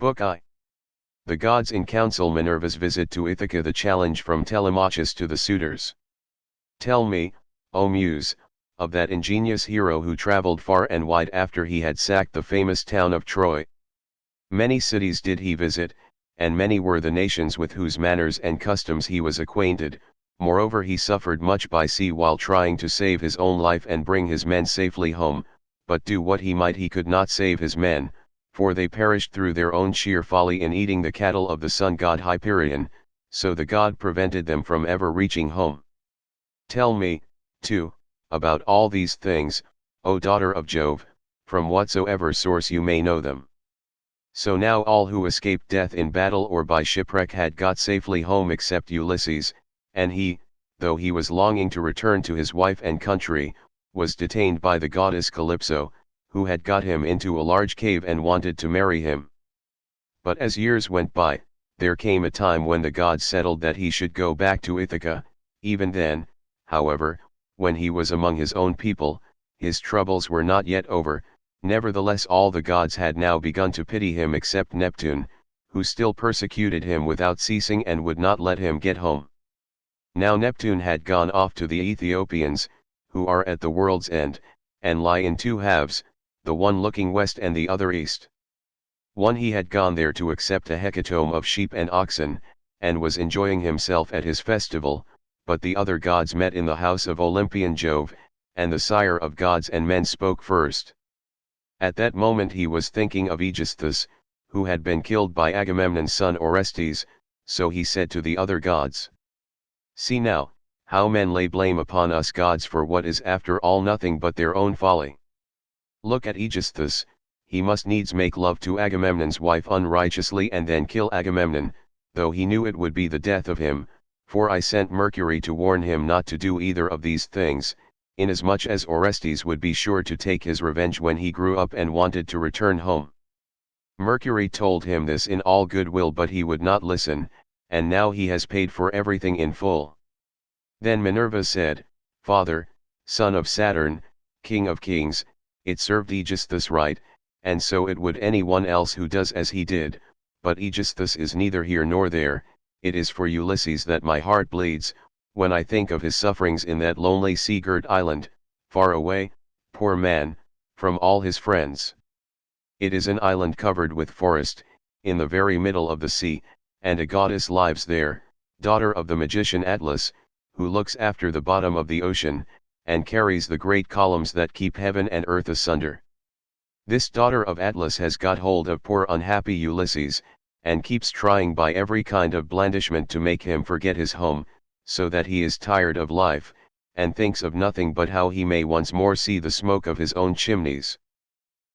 Book I. The Gods in Council. Minerva's visit to Ithaca. The challenge from Telemachus to the suitors. Tell me, O Muse, of that ingenious hero who traveled far and wide after he had sacked the famous town of Troy. Many cities did he visit, and many were the nations with whose manners and customs he was acquainted. Moreover, he suffered much by sea while trying to save his own life and bring his men safely home, but do what he might he could not save his men, for they perished through their own sheer folly in eating the cattle of the sun god Hyperion, so the god prevented them from ever reaching home. Tell me, too, about all these things, O daughter of Jove, from whatsoever source you may know them. So now all who escaped death in battle or by shipwreck had got safely home except Ulysses, and he, though he was longing to return to his wife and country, was detained by the goddess Calypso, who had got him into a large cave and wanted to marry him. But as years went by, there came a time when the gods settled that he should go back to Ithaca. Even then, however, when he was among his own people, his troubles were not yet over. Nevertheless all the gods had now begun to pity him except Neptune, who still persecuted him without ceasing and would not let him get home. Now Neptune had gone off to the Ethiopians, who are at the world's end, and lie in two halves, the one looking west and the other east. One he had gone there to accept a hecatomb of sheep and oxen, and was enjoying himself at his festival, but the other gods met in the house of Olympian Jove, and the sire of gods and men spoke first. At that moment he was thinking of Aegisthus, who had been killed by Agamemnon's son Orestes, so he said to the other gods, "See now, how men lay blame upon us gods for what is after all nothing but their own folly. Look at Aegisthus, he must needs make love to Agamemnon's wife unrighteously and then kill Agamemnon, though he knew it would be the death of him, for I sent Mercury to warn him not to do either of these things, inasmuch as Orestes would be sure to take his revenge when he grew up and wanted to return home. Mercury told him this in all good will, but he would not listen, and now he has paid for everything in full." Then Minerva said, "Father, son of Saturn, king of kings, it served Aegisthus right, and so it would anyone else who does as he did, but Aegisthus is neither here nor there. It is for Ulysses that my heart bleeds, when I think of his sufferings in that lonely sea-girt island, far away, poor man, from all his friends. It is an island covered with forest, in the very middle of the sea, and a goddess lives there, daughter of the magician Atlas, who looks after the bottom of the ocean, and carries the great columns that keep heaven and earth asunder. This daughter of Atlas has got hold of poor unhappy Ulysses, and keeps trying by every kind of blandishment to make him forget his home, so that he is tired of life, and thinks of nothing but how he may once more see the smoke of his own chimneys.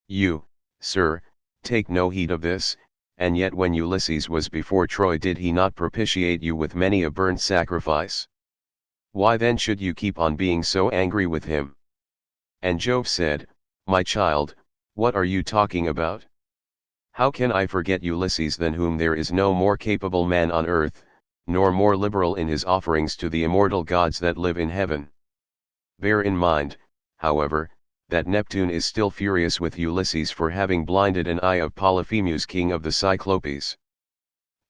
You, sir, take no heed of this, and yet when Ulysses was before Troy did he not propitiate you with many a burnt sacrifice? Why then should you keep on being so angry with him?" And Jove said, "My child, what are you talking about? How can I forget Ulysses than whom there is no more capable man on earth, nor more liberal in his offerings to the immortal gods that live in heaven? Bear in mind, however, that Neptune is still furious with Ulysses for having blinded an eye of Polyphemus, king of the Cyclopes.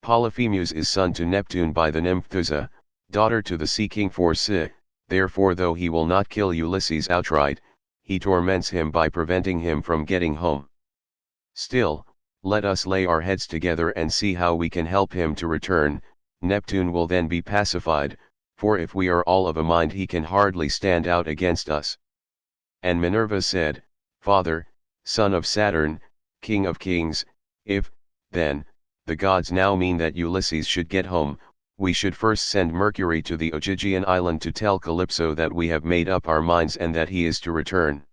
Polyphemus is son to Neptune by the nymph Thusa, daughter to the sea king Phorcys, therefore though he will not kill Ulysses outright, he torments him by preventing him from getting home. Still, let us lay our heads together and see how we can help him to return. Neptune will then be pacified, for if we are all of a mind he can hardly stand out against us." And Minerva said, "Father, son of Saturn, king of kings, if, then, the gods now mean that Ulysses should get home, we should first send Mercury to the Ogygian island to tell Calypso that we have made up our minds and that he is to return.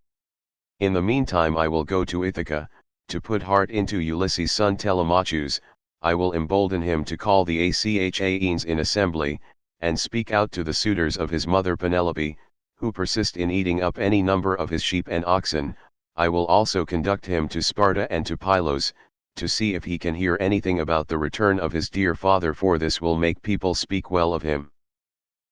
In the meantime I will go to Ithaca, to put heart into Ulysses' son Telemachus. I will embolden him to call the Achaeans in assembly, and speak out to the suitors of his mother Penelope, who persist in eating up any number of his sheep and oxen. I will also conduct him to Sparta and to Pylos, to see if he can hear anything about the return of his dear father, for this will make people speak well of him."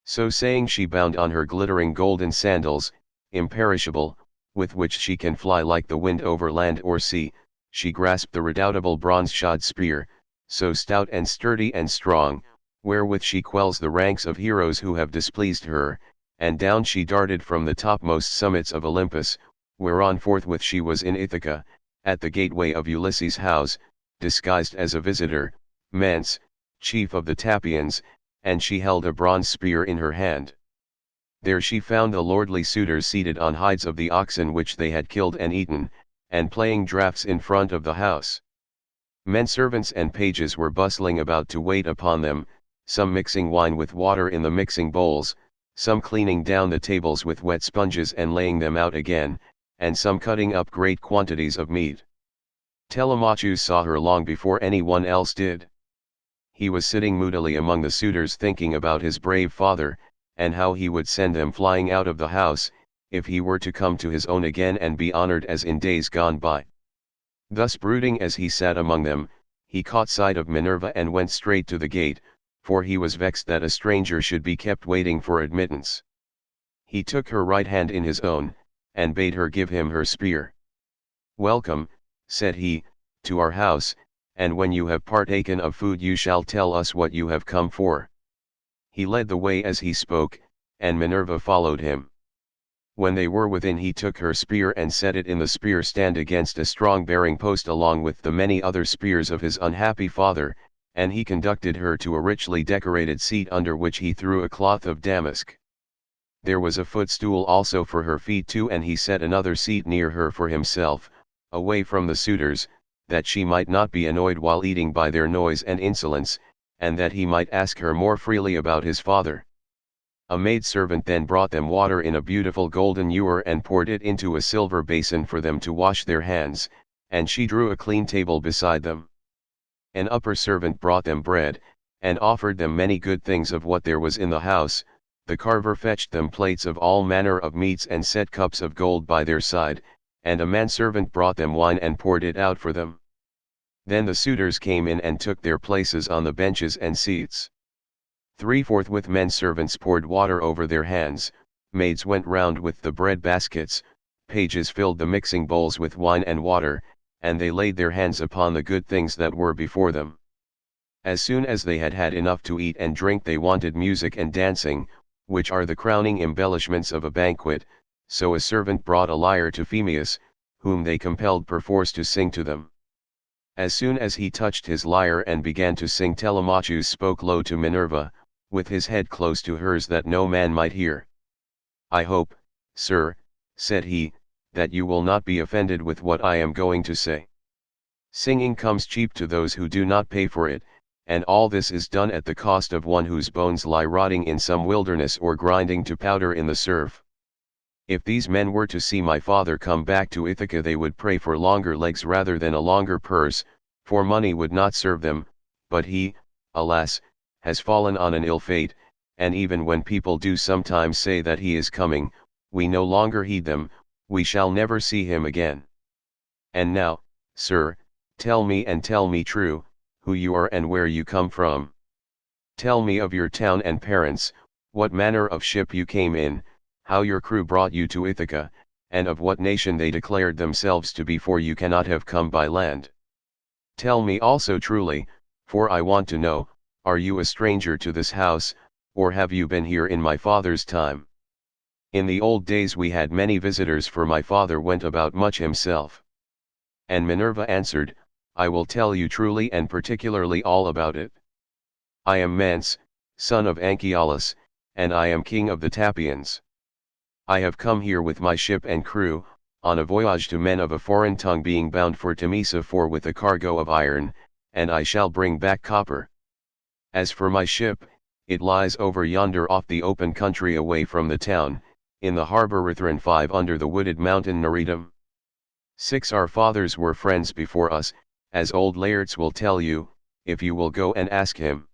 So saying she bound on her glittering golden sandals, imperishable, with which she can fly like the wind over land or sea, she grasped the redoubtable bronze-shod spear, so stout and sturdy and strong, wherewith she quells the ranks of heroes who have displeased her, and down she darted from the topmost summits of Olympus, whereon forthwith she was in Ithaca, at the gateway of Ulysses' house, disguised as a visitor, Mens, chief of the Tapians, and she held a bronze spear in her hand. There she found the lordly suitors seated on hides of the oxen which they had killed and eaten, and playing draughts in front of the house. Men servants and pages were bustling about to wait upon them, some mixing wine with water in the mixing bowls, some cleaning down the tables with wet sponges and laying them out again, and some cutting up great quantities of meat. Telemachus saw her long before anyone else did. He was sitting moodily among the suitors thinking about his brave father, and how he would send them flying out of the house, if he were to come to his own again and be honored as in days gone by. Thus brooding as he sat among them, he caught sight of Minerva and went straight to the gate, for he was vexed that a stranger should be kept waiting for admittance. He took her right hand in his own, and bade her give him her spear. "Welcome," said he, "to our house, and when you have partaken of food you shall tell us what you have come for." He led the way as he spoke, and Minerva followed him. When they were within he took her spear and set it in the spear stand against a strong bearing post along with the many other spears of his unhappy father, and he conducted her to a richly decorated seat under which he threw a cloth of damask. There was a footstool also for her feet too, and he set another seat near her for himself, away from the suitors, that she might not be annoyed while eating by their noise and insolence, and that he might ask her more freely about his father. A maidservant then brought them water in a beautiful golden ewer and poured it into a silver basin for them to wash their hands, and she drew a clean table beside them. An upper servant brought them bread, and offered them many good things of what there was in the house. The carver fetched them plates of all manner of meats and set cups of gold by their side, and a manservant brought them wine and poured it out for them. Then the suitors came in and took their places on the benches and seats. Forthwith men servants poured water over their hands, maids went round with the bread baskets, pages filled the mixing bowls with wine and water, and they laid their hands upon the good things that were before them. As soon as they had had enough to eat and drink they wanted music and dancing, which are the crowning embellishments of a banquet, so a servant brought a lyre to Phemius, whom they compelled perforce to sing to them. As soon as he touched his lyre and began to sing, Telemachus spoke low to Minerva, with his head close to hers that no man might hear. "I hope, sir," said he, "that you will not be offended with what I am going to say. Singing comes cheap to those who do not pay for it, and all this is done at the cost of one whose bones lie rotting in some wilderness or grinding to powder in the surf. If these men were to see my father come back to Ithaca they would pray for longer legs rather than a longer purse, for money would not serve them, but he, alas, has fallen on an ill fate, and even when people do sometimes say that he is coming, we no longer heed them, we shall never see him again. And now, sir, tell me and tell me true, who you are and where you come from. Tell me of your town and parents, what manner of ship you came in, how your crew brought you to Ithaca, and of what nation they declared themselves to be, for you cannot have come by land. Tell me also truly, for I want to know, are you a stranger to this house, or have you been here in my father's time? In the old days we had many visitors, for my father went about much himself." And Minerva answered, "I will tell you truly and particularly all about it. I am Mens, son of Anchialus, and I am king of the Tapians. I have come here with my ship and crew, on a voyage to men of a foreign tongue, being bound for Temesa for with a cargo of iron, and I shall bring back copper. As for my ship, it lies over yonder off the open country away from the town, in the harbor Rithron 5 under the wooded mountain Neritum. 6 Our fathers were friends before us, as old Laertes will tell you, if you will go and ask him.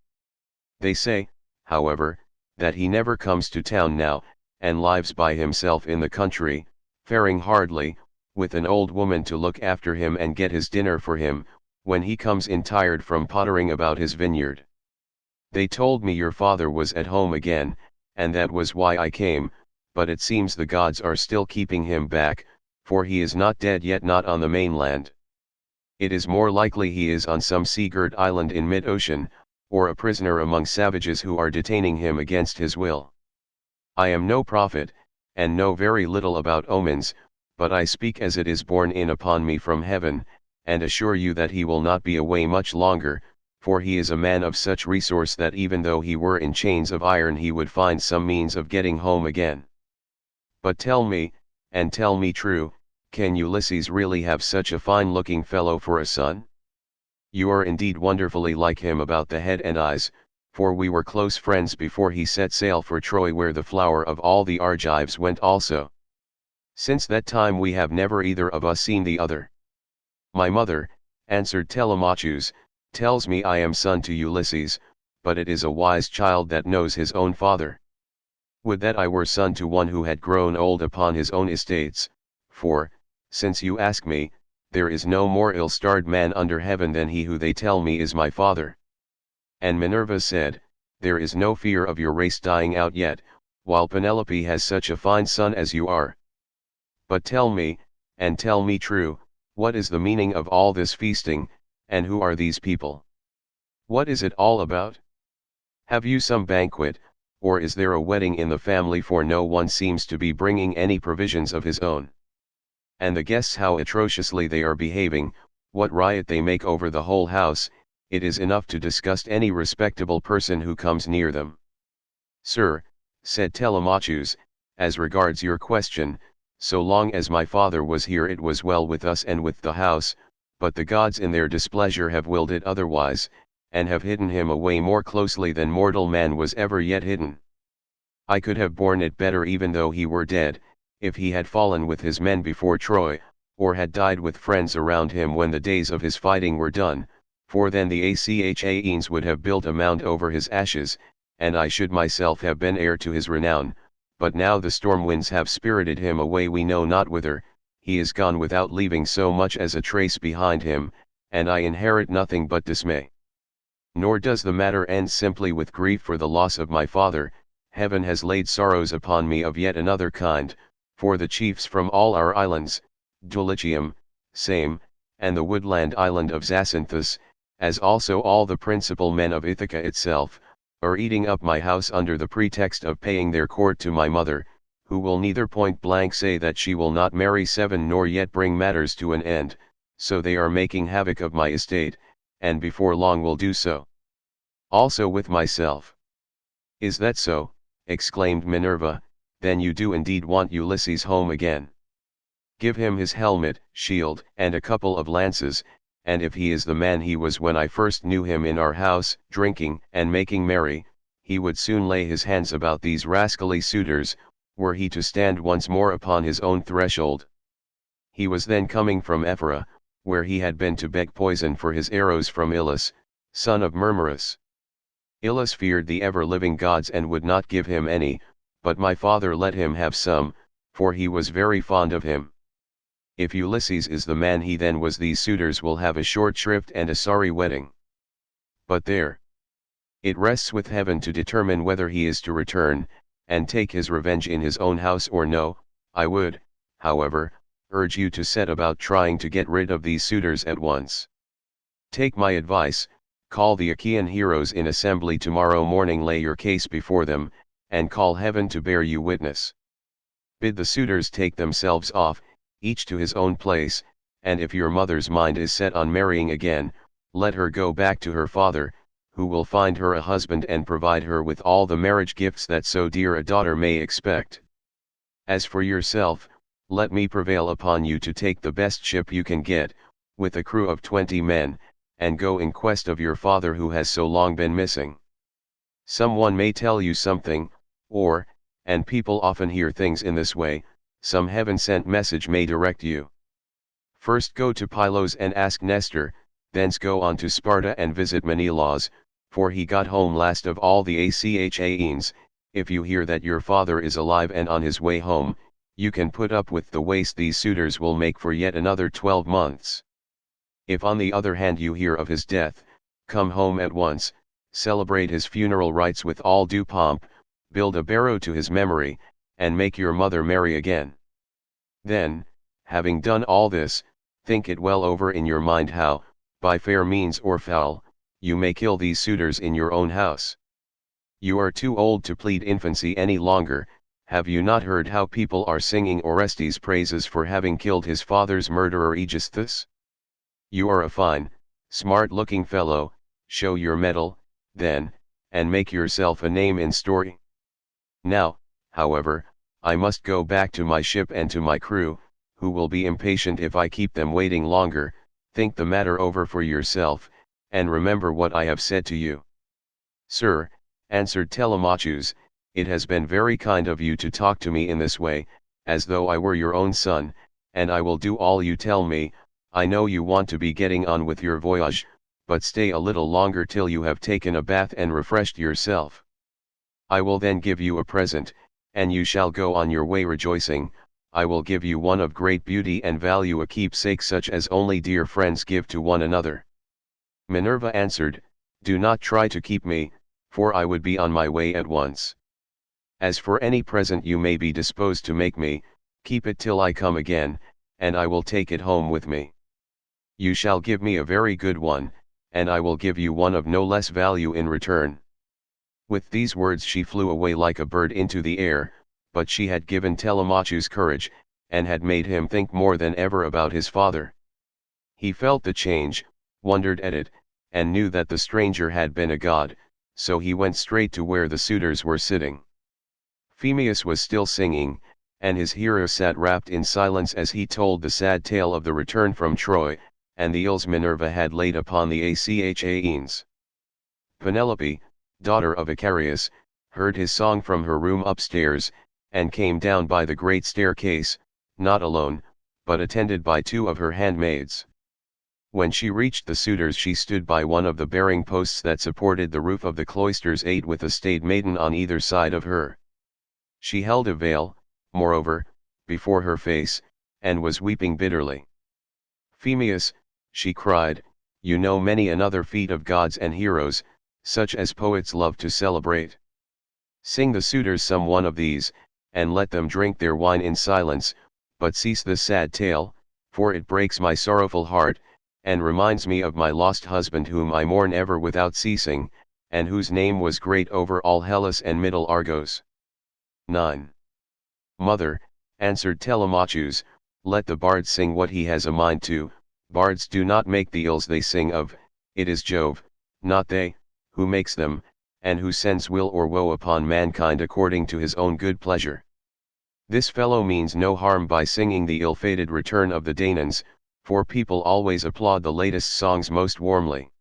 They say, however, that he never comes to town now, and lives by himself in the country, faring hardly, with an old woman to look after him and get his dinner for him, when he comes in tired from pottering about his vineyard. They told me your father was at home again, and that was why I came, but it seems the gods are still keeping him back, for he is not dead yet, not on the mainland. It is more likely he is on some sea-girt island in mid-ocean, or a prisoner among savages who are detaining him against his will. I am no prophet, and know very little about omens, but I speak as it is borne in upon me from heaven, and assure you that he will not be away much longer, for he is a man of such resource that even though he were in chains of iron he would find some means of getting home again. But tell me, and tell me true, can Ulysses really have such a fine-looking fellow for a son? You are indeed wonderfully like him about the head and eyes, for we were close friends before he set sail for Troy, where the flower of all the Argives went also. Since that time we have never either of us seen the other. My mother, answered Telemachus, tells me I am son to Ulysses, but it is a wise child that knows his own father. Would that I were son to one who had grown old upon his own estates, for, since you ask me, there is no more ill-starred man under heaven than he who they tell me is my father. And Minerva said, there is no fear of your race dying out yet, while Penelope has such a fine son as you are. But tell me, and tell me true, what is the meaning of all this feasting, and who are these people? What is it all about? Have you some banquet, or is there a wedding in the family, for no one seems to be bringing any provisions of his own? And the guests, how atrociously they are behaving, what riot they make over the whole house, it is enough to disgust any respectable person who comes near them. Sir, said Telemachus, as regards your question, so long as my father was here it was well with us and with the house, but the gods in their displeasure have willed it otherwise, and have hidden him away more closely than mortal man was ever yet hidden. I could have borne it better even though he were dead, if he had fallen with his men before Troy, or had died with friends around him when the days of his fighting were done, for then the Achaeans would have built a mound over his ashes, and I should myself have been heir to his renown. But now the storm winds have spirited him away we know not whither, he is gone without leaving so much as a trace behind him, and I inherit nothing but dismay. Nor does the matter end simply with grief for the loss of my father, heaven has laid sorrows upon me of yet another kind, for the chiefs from all our islands, Dulichium, Same, and the woodland island of Zacynthus, as also all the principal men of Ithaca itself, are eating up my house under the pretext of paying their court to my mother, who will neither point blank say that she will not marry 7 nor yet bring matters to an end, so they are making havoc of my estate, and before long will do so. Also with myself. Is that so? Exclaimed Minerva, then you do indeed want Ulysses home again. Give him his helmet, shield, and a couple of lances, and if he is the man he was when I first knew him in our house, drinking and making merry, he would soon lay his hands about these rascally suitors, were he to stand once more upon his own threshold. He was then coming from Ephyra, where he had been to beg poison for his arrows from Ilus, son of Murmerus. Ilus feared the ever-living gods and would not give him any, but my father let him have some, for he was very fond of him. If Ulysses is the man he then was, these suitors will have a short shrift and a sorry wedding. But there. It rests with heaven to determine whether he is to return, and take his revenge in his own house or no. I would, however, urge you to set about trying to get rid of these suitors at once. Take my advice, call the Achaean heroes in assembly tomorrow morning, lay your case before them, and call heaven to bear you witness. Bid the suitors take themselves off, each to his own place, and if your mother's mind is set on marrying again, let her go back to her father, who will find her a husband and provide her with all the marriage gifts that so dear a daughter may expect. As for yourself, let me prevail upon you to take the best ship you can get, with a crew of 20 men, and go in quest of your father who has so long been missing. Someone may tell you something, or, and people often hear things in this way, some heaven-sent message may direct you. First go to Pylos and ask Nestor, thence go on to Sparta and visit Menelaus, for he got home last of all the Achaeans. If you hear that your father is alive and on his way home, you can put up with the waste these suitors will make for yet another 12 months. If on the other hand you hear of his death, come home at once, celebrate his funeral rites with all due pomp, build a barrow to his memory, and make your mother marry again. Then, having done all this, think it well over in your mind how, by fair means or foul, you may kill these suitors in your own house. You are too old to plead infancy any longer. Have you not heard how people are singing Orestes' praises for having killed his father's murderer Aegisthus? You are a fine, smart-looking fellow, show your mettle, then, and make yourself a name in story. Now, however, I must go back to my ship and to my crew, who will be impatient if I keep them waiting longer. Think the matter over for yourself, and remember what I have said to you. Sir, answered Telemachus, it has been very kind of you to talk to me in this way, as though I were your own son, and I will do all you tell me. I know you want to be getting on with your voyage, but stay a little longer till you have taken a bath and refreshed yourself. I will then give you a present, and you shall go on your way rejoicing. I will give you one of great beauty and value, a keepsake such as only dear friends give to one another. Minerva answered, do not try to keep me, for I would be on my way at once. As for any present you may be disposed to make me, keep it till I come again, and I will take it home with me. You shall give me a very good one, and I will give you one of no less value in return. With these words she flew away like a bird into the air, but she had given Telemachus courage, and had made him think more than ever about his father. He felt the change, wondered at it, and knew that the stranger had been a god, so he went straight to where the suitors were sitting. Phemius was still singing, and his hero sat wrapped in silence as he told the sad tale of the return from Troy, and the ills Minerva had laid upon the Achaeans. Penelope, daughter of Icarius, heard his song from her room upstairs, and came down by the great staircase, not alone, but attended by 2 of her handmaids. When she reached the suitors she stood by one of the bearing posts that supported the roof of the cloisters 8 with a staid maiden on either side of her. She held a veil, moreover, before her face, and was weeping bitterly. Phemius, she cried, you know many another feat of gods and heroes, such as poets love to celebrate. Sing the suitors some one of these, and let them drink their wine in silence, but cease this sad tale, for it breaks my sorrowful heart, and reminds me of my lost husband whom I mourn ever without ceasing, and whose name was great over all Hellas and middle Argos. 9. Mother, answered Telemachus, let the bard sing what he has a mind to. Bards do not make the ills they sing of, it is Jove, not they, who makes them, and who sends will or woe upon mankind according to his own good pleasure. This fellow means no harm by singing the ill-fated return of the Danaans, for people always applaud the latest songs most warmly.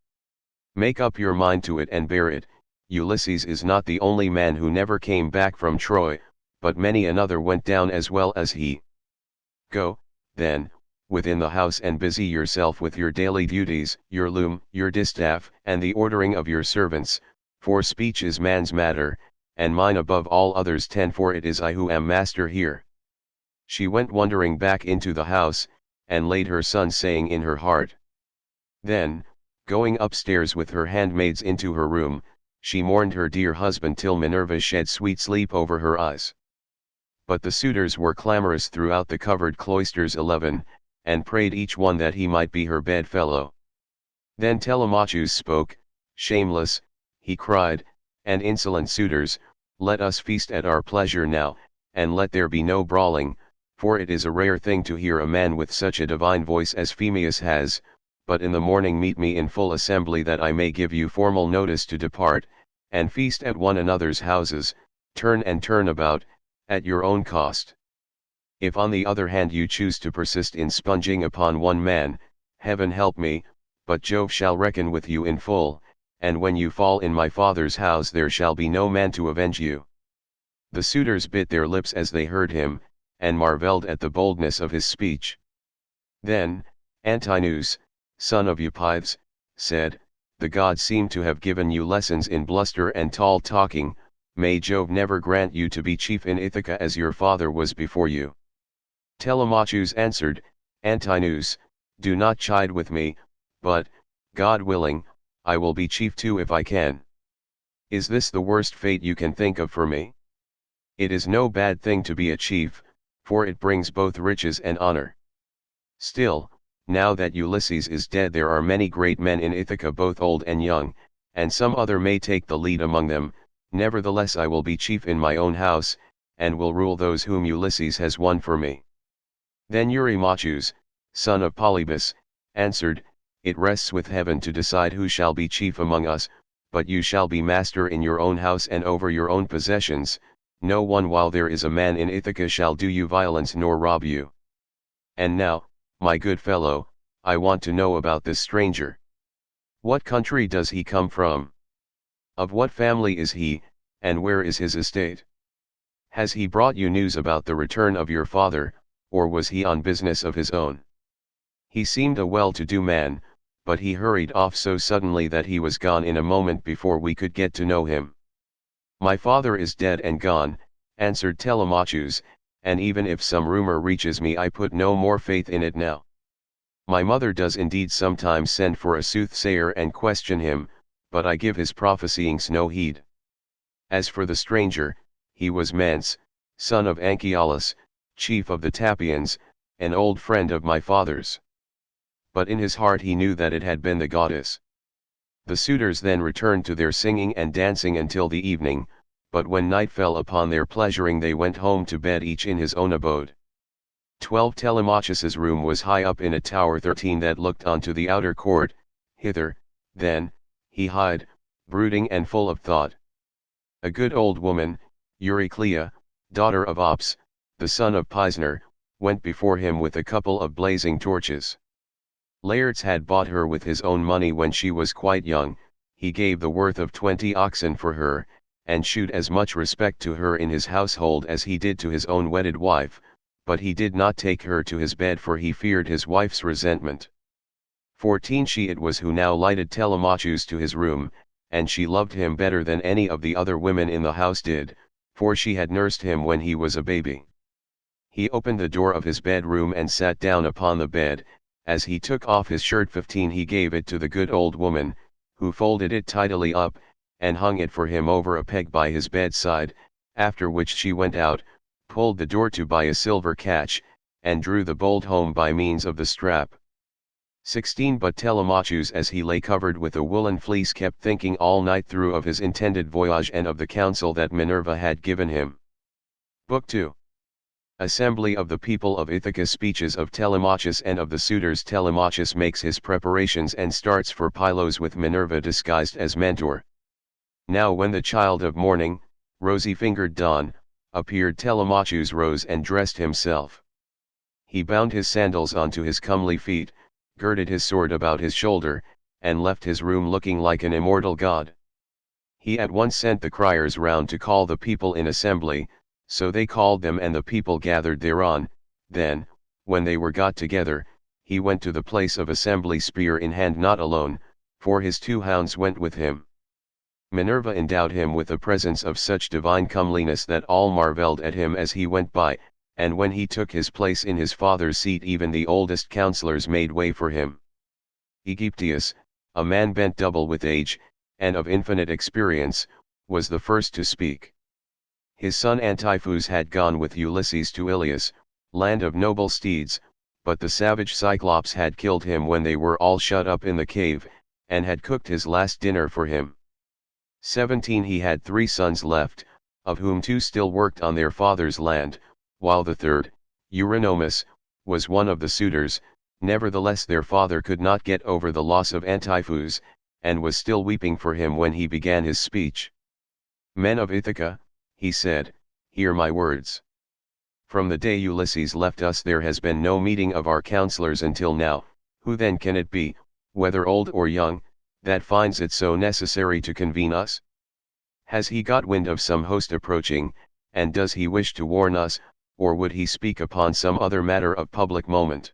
Make up your mind to it and bear it. Ulysses is not the only man who never came back from Troy, but many another went down as well as he. Go, then, within the house and busy yourself with your daily duties, your loom, your distaff, and the ordering of your servants, for speech is man's matter, and mine above all others 10, for it is I who am master here. She went wondering back into the house, and laid her son saying in her heart. Then, going upstairs with her handmaids into her room, she mourned her dear husband till Minerva shed sweet sleep over her eyes. But the suitors were clamorous throughout the covered cloisters 11, and prayed each one that he might be her bedfellow. Then Telemachus spoke, shameless, he cried, and insolent suitors, let us feast at our pleasure now, and let there be no brawling, for it is a rare thing to hear a man with such a divine voice as Phemius has. But in the morning meet me in full assembly that I may give you formal notice to depart, and feast at one another's houses, turn and turn about, at your own cost. If on the other hand you choose to persist in sponging upon one man, heaven help me, but Jove shall reckon with you in full, and when you fall in my father's house there shall be no man to avenge you. The suitors bit their lips as they heard him, and marvelled at the boldness of his speech. Then, Antinous, son of Eupides, said, the gods seem to have given you lessons in bluster and tall talking. May Jove never grant you to be chief in Ithaca as your father was before you. Telemachus answered, Antinous, do not chide with me, but, God willing, I will be chief too if I can. Is this the worst fate you can think of for me? It is no bad thing to be a chief, for it brings both riches and honor. Still, now that Ulysses is dead there are many great men in Ithaca both old and young, and some other may take the lead among them, nevertheless I will be chief in my own house, and will rule those whom Ulysses has won for me. Then Eurymachus, son of Polybus, answered, It rests with heaven to decide who shall be chief among us, but you shall be master in your own house and over your own possessions, no one while there is a man in Ithaca shall do you violence nor rob you. And now, my good fellow, I want to know about this stranger. What country does he come from? Of what family is he, and where is his estate? Has he brought you news about the return of your father, or was he on business of his own? He seemed a well-to-do man, but he hurried off so suddenly that he was gone in a moment before we could get to know him. My father is dead and gone, answered Telemachus, and even if some rumor reaches me I put no more faith in it now. My mother does indeed sometimes send for a soothsayer and question him, but I give his prophesyings no heed. As for the stranger, he was Mance, son of Anchialus, chief of the Tapians, an old friend of my father's. But in his heart he knew that it had been the goddess. The suitors then returned to their singing and dancing until the evening, but when night fell upon their pleasuring they went home to bed each in his own abode. 12 Telemachus's room was high up in a tower 13 that looked onto the outer court. Hither, then, he hied, brooding and full of thought. A good old woman, Euryclea, daughter of Ops, the son of Pisner, went before him with a couple of blazing torches. Laertes had bought her with his own money when she was quite young, he gave the worth of 20 oxen for her, and shewed as much respect to her in his household as he did to his own wedded wife, but he did not take her to his bed for he feared his wife's resentment. 14 She it was who now lighted Telemachus to his room, and she loved him better than any of the other women in the house did, for she had nursed him when he was a baby. He opened the door of his bedroom and sat down upon the bed. As he took off his shirt 15 he gave it to the good old woman, who folded it tidily up, and hung it for him over a peg by his bedside, after which she went out, pulled the door to by a silver catch, and drew the bolt home by means of the strap. 16 But Telemachus as he lay covered with a woolen fleece kept thinking all night through of his intended voyage and of the counsel that Minerva had given him. Book 2. Assembly of the people of Ithaca. Speeches of Telemachus and of the suitors. Telemachus makes his preparations and starts for Pylos with Minerva disguised as Mentor. Now when the child of morning, rosy-fingered dawn, appeared Telemachus rose and dressed himself. He bound his sandals onto his comely feet, girded his sword about his shoulder, and left his room looking like an immortal god. He at once sent the criers round to call the people in assembly, so they called them and the people gathered thereon. Then, when they were got together, he went to the place of assembly spear in hand not alone, for his 2 hounds went with him. Minerva endowed him with a presence of such divine comeliness that all marvelled at him as he went by, and when he took his place in his father's seat even the oldest counselors made way for him. Aegyptius, a man bent double with age, and of infinite experience, was the first to speak. His son Antiphus had gone with Ulysses to Ilius, land of noble steeds, but the savage Cyclops had killed him when they were all shut up in the cave, and had cooked his last dinner for him. 17 He had 3 sons left, of whom 2 still worked on their father's land, while the third, Eurynomus, was one of the suitors. Nevertheless their father could not get over the loss of Antiphus, and was still weeping for him when he began his speech. Men of Ithaca, he said, hear my words. From the day Ulysses left us there has been no meeting of our counselors until now. Who then can it be, whether old or young, that finds it so necessary to convene us? Has he got wind of some host approaching, and does he wish to warn us, or would he speak upon some other matter of public moment?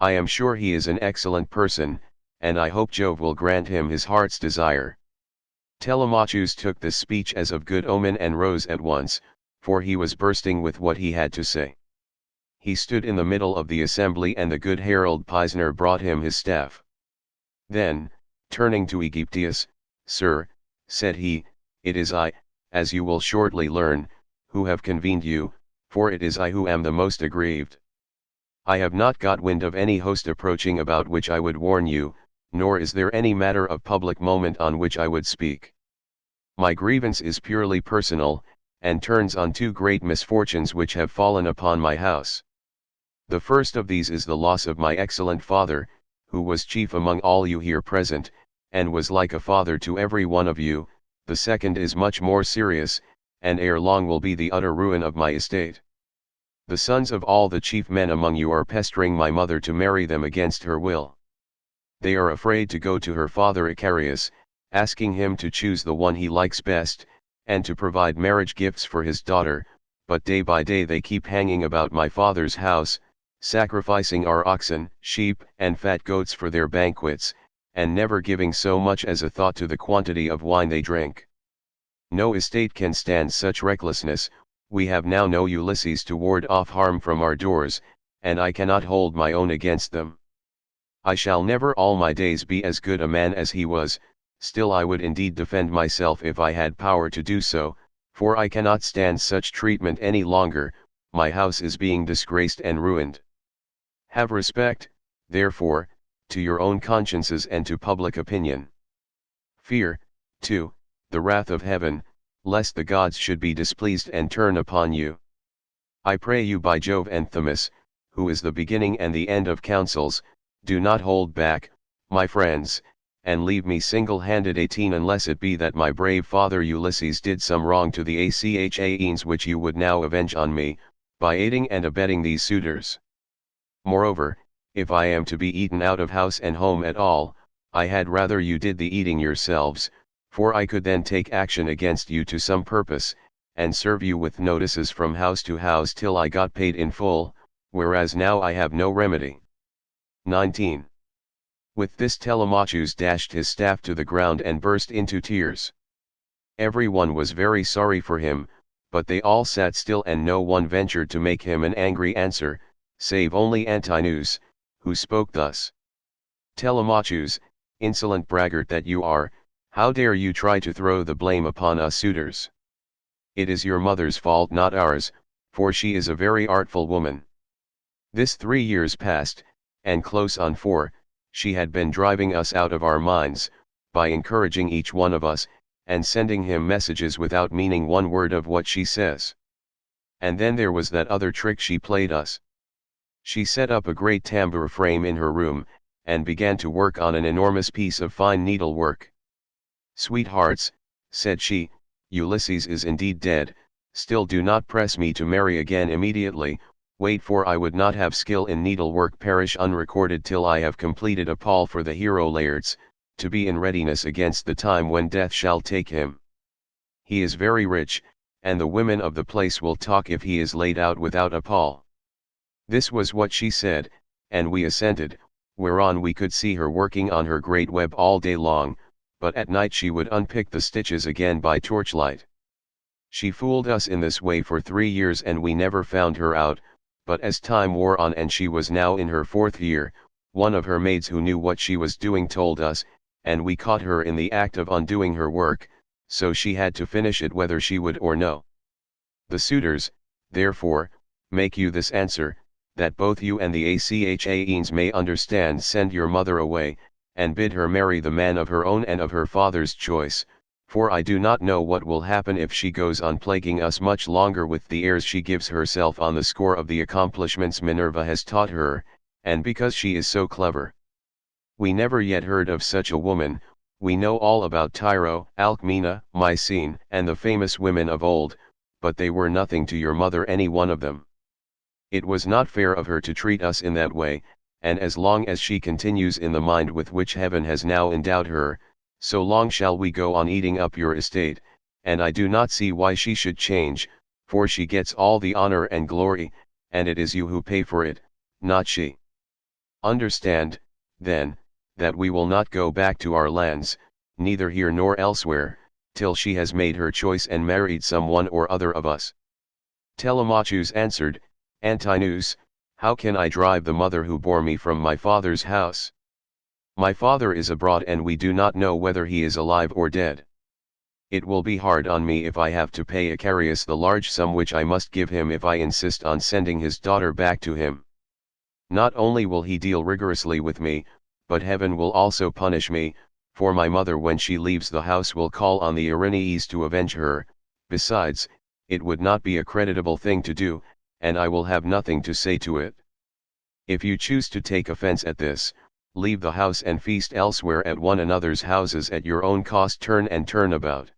I am sure he is an excellent person, and I hope Jove will grant him his heart's desire. Telemachus took this speech as of good omen and rose at once, for he was bursting with what he had to say. He stood in the middle of the assembly and the good herald Pisner brought him his staff. Then, turning to Aegyptius, Sir, said he, it is I, as you will shortly learn, who have convened you, for it is I who am the most aggrieved. I have not got wind of any host approaching about which I would warn you, nor is there any matter of public moment on which I would speak. My grievance is purely personal, and turns on two great misfortunes which have fallen upon my house. The first of these is the loss of my excellent father, who was chief among all you here present, and was like a father to every one of you. The second is much more serious, and ere long will be the utter ruin of my estate. The sons of all the chief men among you are pestering my mother to marry them against her will. They are afraid to go to her father Icarius, asking him to choose the one he likes best, and to provide marriage gifts for his daughter, but day by day they keep hanging about my father's house, sacrificing our oxen, sheep, and fat goats for their banquets, and never giving so much as a thought to the quantity of wine they drink. No estate can stand such recklessness. We have now no Ulysses to ward off harm from our doors, and I cannot hold my own against them. I shall never all my days be as good a man as he was, still I would indeed defend myself if I had power to do so, for I cannot stand such treatment any longer. My house is being disgraced and ruined. Have respect, therefore, to your own consciences and to public opinion. Fear, too, the wrath of heaven, lest the gods should be displeased and turn upon you. I pray you by Jove and Themis, who is the beginning and the end of counsels, do not hold back, my friends, and leave me single-handed 18 unless it be that my brave father Ulysses did some wrong to the Achaeans which you would now avenge on me, by aiding and abetting these suitors. Moreover, if I am to be eaten out of house and home at all, I had rather you did the eating yourselves, for I could then take action against you to some purpose, and serve you with notices from house to house till I got paid in full, whereas now I have no remedy. 19. With this Telemachus dashed his staff to the ground and burst into tears. Every one was very sorry for him, but they all sat still and no one ventured to make him an angry answer, save only Antinous, who spoke thus. Telemachus, insolent braggart that you are, how dare you try to throw the blame upon us suitors? It is your mother's fault, not ours, for she is a very artful woman. This 3 years past, and close on 4, she had been driving us out of our minds, by encouraging each one of us, and sending him messages without meaning one word of what she says. And then there was that other trick she played us. She set up a great tambour frame in her room, and began to work on an enormous piece of fine needlework. Sweethearts, said she, Ulysses is indeed dead, still do not press me to marry again immediately, wait, for I would not have skill in needlework perish unrecorded till I have completed a pall for the hero Laertes, to be in readiness against the time when death shall take him. He is very rich, and the women of the place will talk if he is laid out without a pall. This was what she said, and we assented, whereon we could see her working on her great web all day long, but at night she would unpick the stitches again by torchlight. She fooled us in this way for 3 years and we never found her out, but as time wore on and she was now in her 4th year, one of her maids who knew what she was doing told us, and we caught her in the act of undoing her work, so she had to finish it whether she would or no. The suitors, therefore, make you this answer, that both you and the Achaeans may understand, send your mother away, and bid her marry the man of her own and of her father's choice, for I do not know what will happen if she goes on plaguing us much longer with the airs she gives herself on the score of the accomplishments Minerva has taught her, and because she is so clever. We never yet heard of such a woman. We know all about Tyro, Alcmena, Mycene, and the famous women of old, but they were nothing to your mother, any one of them. It was not fair of her to treat us in that way, and as long as she continues in the mind with which heaven has now endowed her, so long shall we go on eating up your estate, and I do not see why she should change, for she gets all the honor and glory, and it is you who pay for it, not she. Understand, then, that we will not go back to our lands, neither here nor elsewhere, till she has made her choice and married some one or other of us. Telemachus answered, Antinous, how can I drive the mother who bore me from my father's house? My father is abroad and we do not know whether he is alive or dead. It will be hard on me if I have to pay Icarius the large sum which I must give him if I insist on sending his daughter back to him. Not only will he deal rigorously with me, but heaven will also punish me, for my mother when she leaves the house will call on the Erinyes to avenge her. Besides, it would not be a creditable thing to do, and I will have nothing to say to it. If you choose to take offense at this, leave the house and feast elsewhere at one another's houses at your own cost, turn and turn about.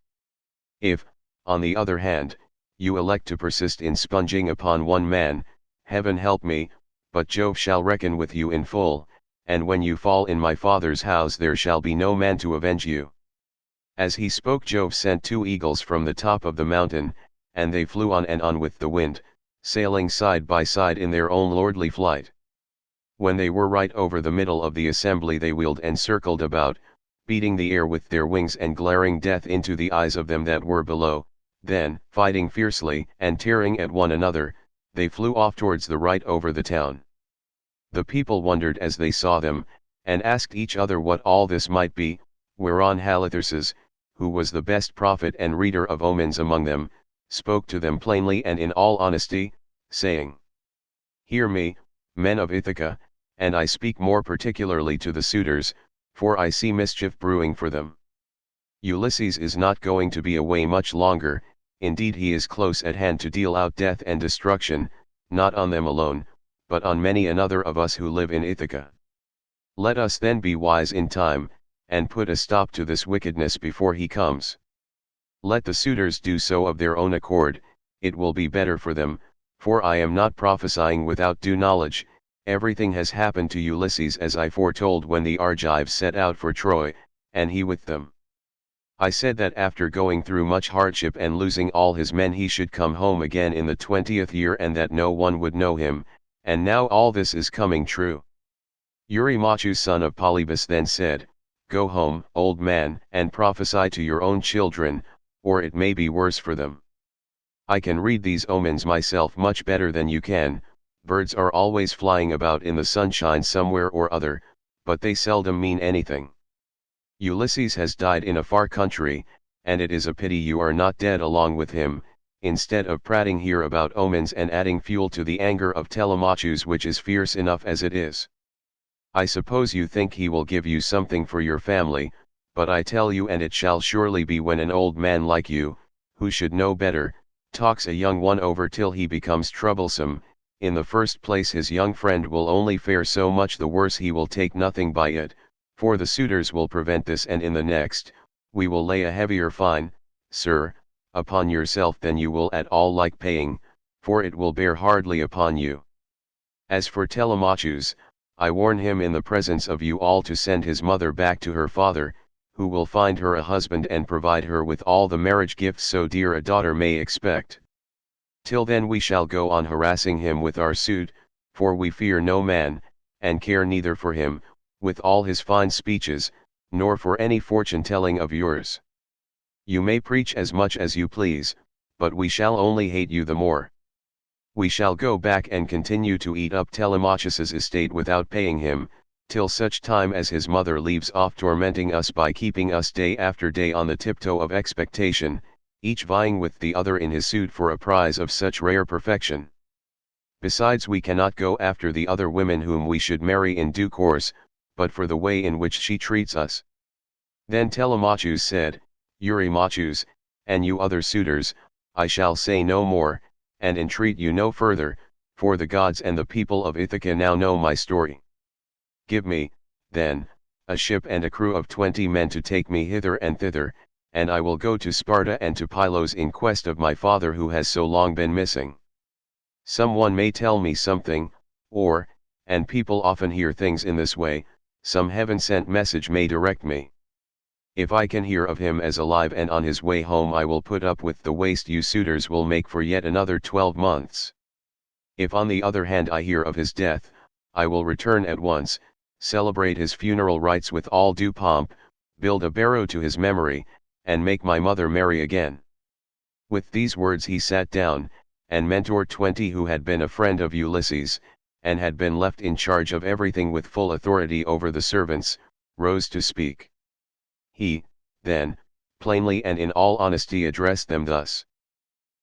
If, on the other hand, you elect to persist in sponging upon one man, heaven help me, but Jove shall reckon with you in full, and when you fall in my father's house there shall be no man to avenge you. As he spoke, Jove sent 2 eagles from the top of the mountain, and they flew on and on with the wind, sailing side by side in their own lordly flight. When they were right over the middle of the assembly they wheeled and circled about, beating the air with their wings and glaring death into the eyes of them that were below. Then, fighting fiercely and tearing at one another, they flew off towards the right over the town. The people wondered as they saw them, and asked each other what all this might be, whereon Halitherses, who was the best prophet and reader of omens among them, spoke to them plainly and in all honesty, saying, "Hear me, men of Ithaca, and I speak more particularly to the suitors, for I see mischief brewing for them. Ulysses is not going to be away much longer, indeed he is close at hand to deal out death and destruction, not on them alone, but on many another of us who live in Ithaca. Let us then be wise in time, and put a stop to this wickedness before he comes. Let the suitors do so of their own accord, it will be better for them, for I am not prophesying without due knowledge. Everything has happened to Ulysses as I foretold when the Argives set out for Troy, and he with them. I said that after going through much hardship and losing all his men he should come home again in the 20th year and that no one would know him, and now all this is coming true." Eurymachus son of Polybus then said, "Go home, old man, and prophesy to your own children, or it may be worse for them. I can read these omens myself much better than you can. Birds are always flying about in the sunshine somewhere or other, but they seldom mean anything. Ulysses has died in a far country, and it is a pity you are not dead along with him, instead of prating here about omens and adding fuel to the anger of Telemachus, which is fierce enough as it is. I suppose you think he will give you something for your family, but I tell you, and it shall surely be when an old man like you, who should know better, talks a young one over till he becomes troublesome. In the first place his young friend will only fare so much the worse, he will take nothing by it, for the suitors will prevent this, and in the next, we will lay a heavier fine, sir, upon yourself than you will at all like paying, for it will bear hardly upon you. As for Telemachus, I warn him in the presence of you all to send his mother back to her father, who will find her a husband and provide her with all the marriage gifts so dear a daughter may expect. Till then we shall go on harassing him with our suit, for we fear no man, and care neither for him, with all his fine speeches, nor for any fortune-telling of yours. You may preach as much as you please, but we shall only hate you the more. We shall go back and continue to eat up Telemachus's estate without paying him, till such time as his mother leaves off tormenting us by keeping us day after day on the tiptoe of expectation, each vying with the other in his suit for a prize of such rare perfection. Besides, we cannot go after the other women whom we should marry in due course, but for the way in which she treats us." Then Telemachus said, "Eurymachus, and you other suitors, I shall say no more, and entreat you no further, for the gods and the people of Ithaca now know my story. Give me, then, a ship and a crew of 20 men to take me hither and thither, and I will go to Sparta and to Pylos in quest of my father who has so long been missing. Some one may tell me something, or, and people often hear things in this way, some heaven-sent message may direct me. If I can hear of him as alive and on his way home, I will put up with the waste you suitors will make for yet another 12 months. If on the other hand I hear of his death, I will return at once, celebrate his funeral rites with all due pomp, build a barrow to his memory, and make my mother marry again." With these words he sat down, and Mentor 20, who had been a friend of Ulysses, and had been left in charge of everything with full authority over the servants, rose to speak. He, then, plainly and in all honesty addressed them thus: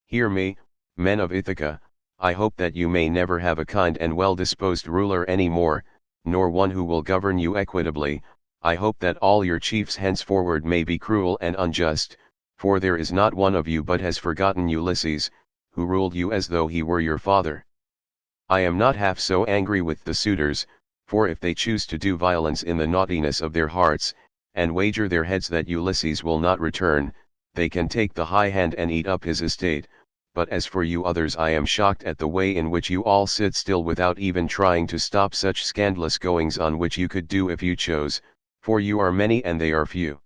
"Hear me, men of Ithaca, I hope that you may never have a kind and well-disposed ruler any more, nor one who will govern you equitably. I hope that all your chiefs henceforward may be cruel and unjust, for there is not one of you but has forgotten Ulysses, who ruled you as though he were your father. I am not half so angry with the suitors, for if they choose to do violence in the naughtiness of their hearts, and wager their heads that Ulysses will not return, they can take the high hand and eat up his estate. But as for you others, I am shocked at the way in which you all sit still without even trying to stop such scandalous goings on, which you could do if you chose, for you are many and they are few.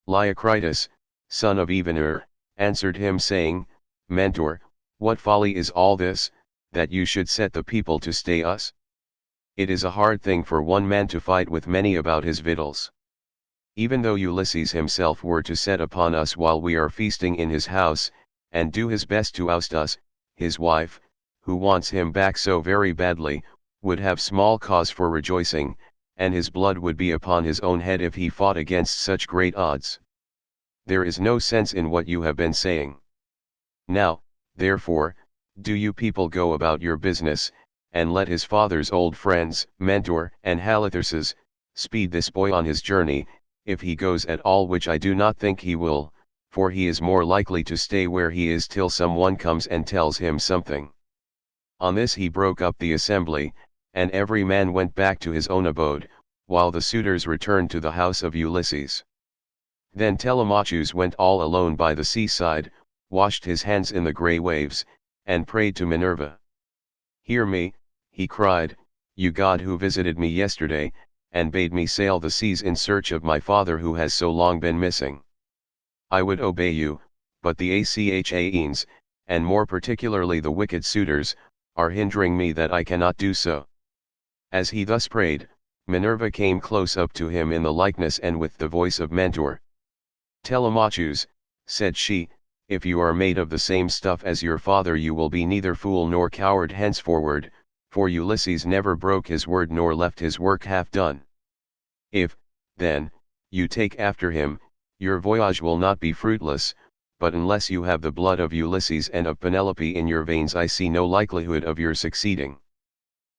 Leocritus, son of Evenor, answered him saying, Mentor, what folly is all this, that you should set the people to stay us? It is a hard thing for one man to fight with many about his victuals. Even though Ulysses himself were to set upon us while we are feasting in his house, and do his best to oust us, his wife, who wants him back so very badly, would have small cause for rejoicing, and his blood would be upon his own head if he fought against such great odds. There is no sense in what you have been saying. Now, therefore, do you people go about your business, and let his father's old friends, Mentor and Halitherses, speed this boy on his journey, if he goes at all, which I do not think he will, for he is more likely to stay where he is till some one comes and tells him something. On this he broke up the assembly, and every man went back to his own abode, while the suitors returned to the house of Ulysses. Then Telemachus went all alone by the seaside, washed his hands in the grey waves, and prayed to Minerva. Hear me, he cried, you god who visited me yesterday, and bade me sail the seas in search of my father who has so long been missing. I would obey you, but the Achaeans, and more particularly the wicked suitors, are hindering me that I cannot do so. As he thus prayed, Minerva came close up to him in the likeness and with the voice of Mentor. Telemachus, said she, if you are made of the same stuff as your father, you will be neither fool nor coward henceforward, for Ulysses never broke his word nor left his work half done. If, then, you take after him, your voyage will not be fruitless, but unless you have the blood of Ulysses and of Penelope in your veins, I see no likelihood of your succeeding.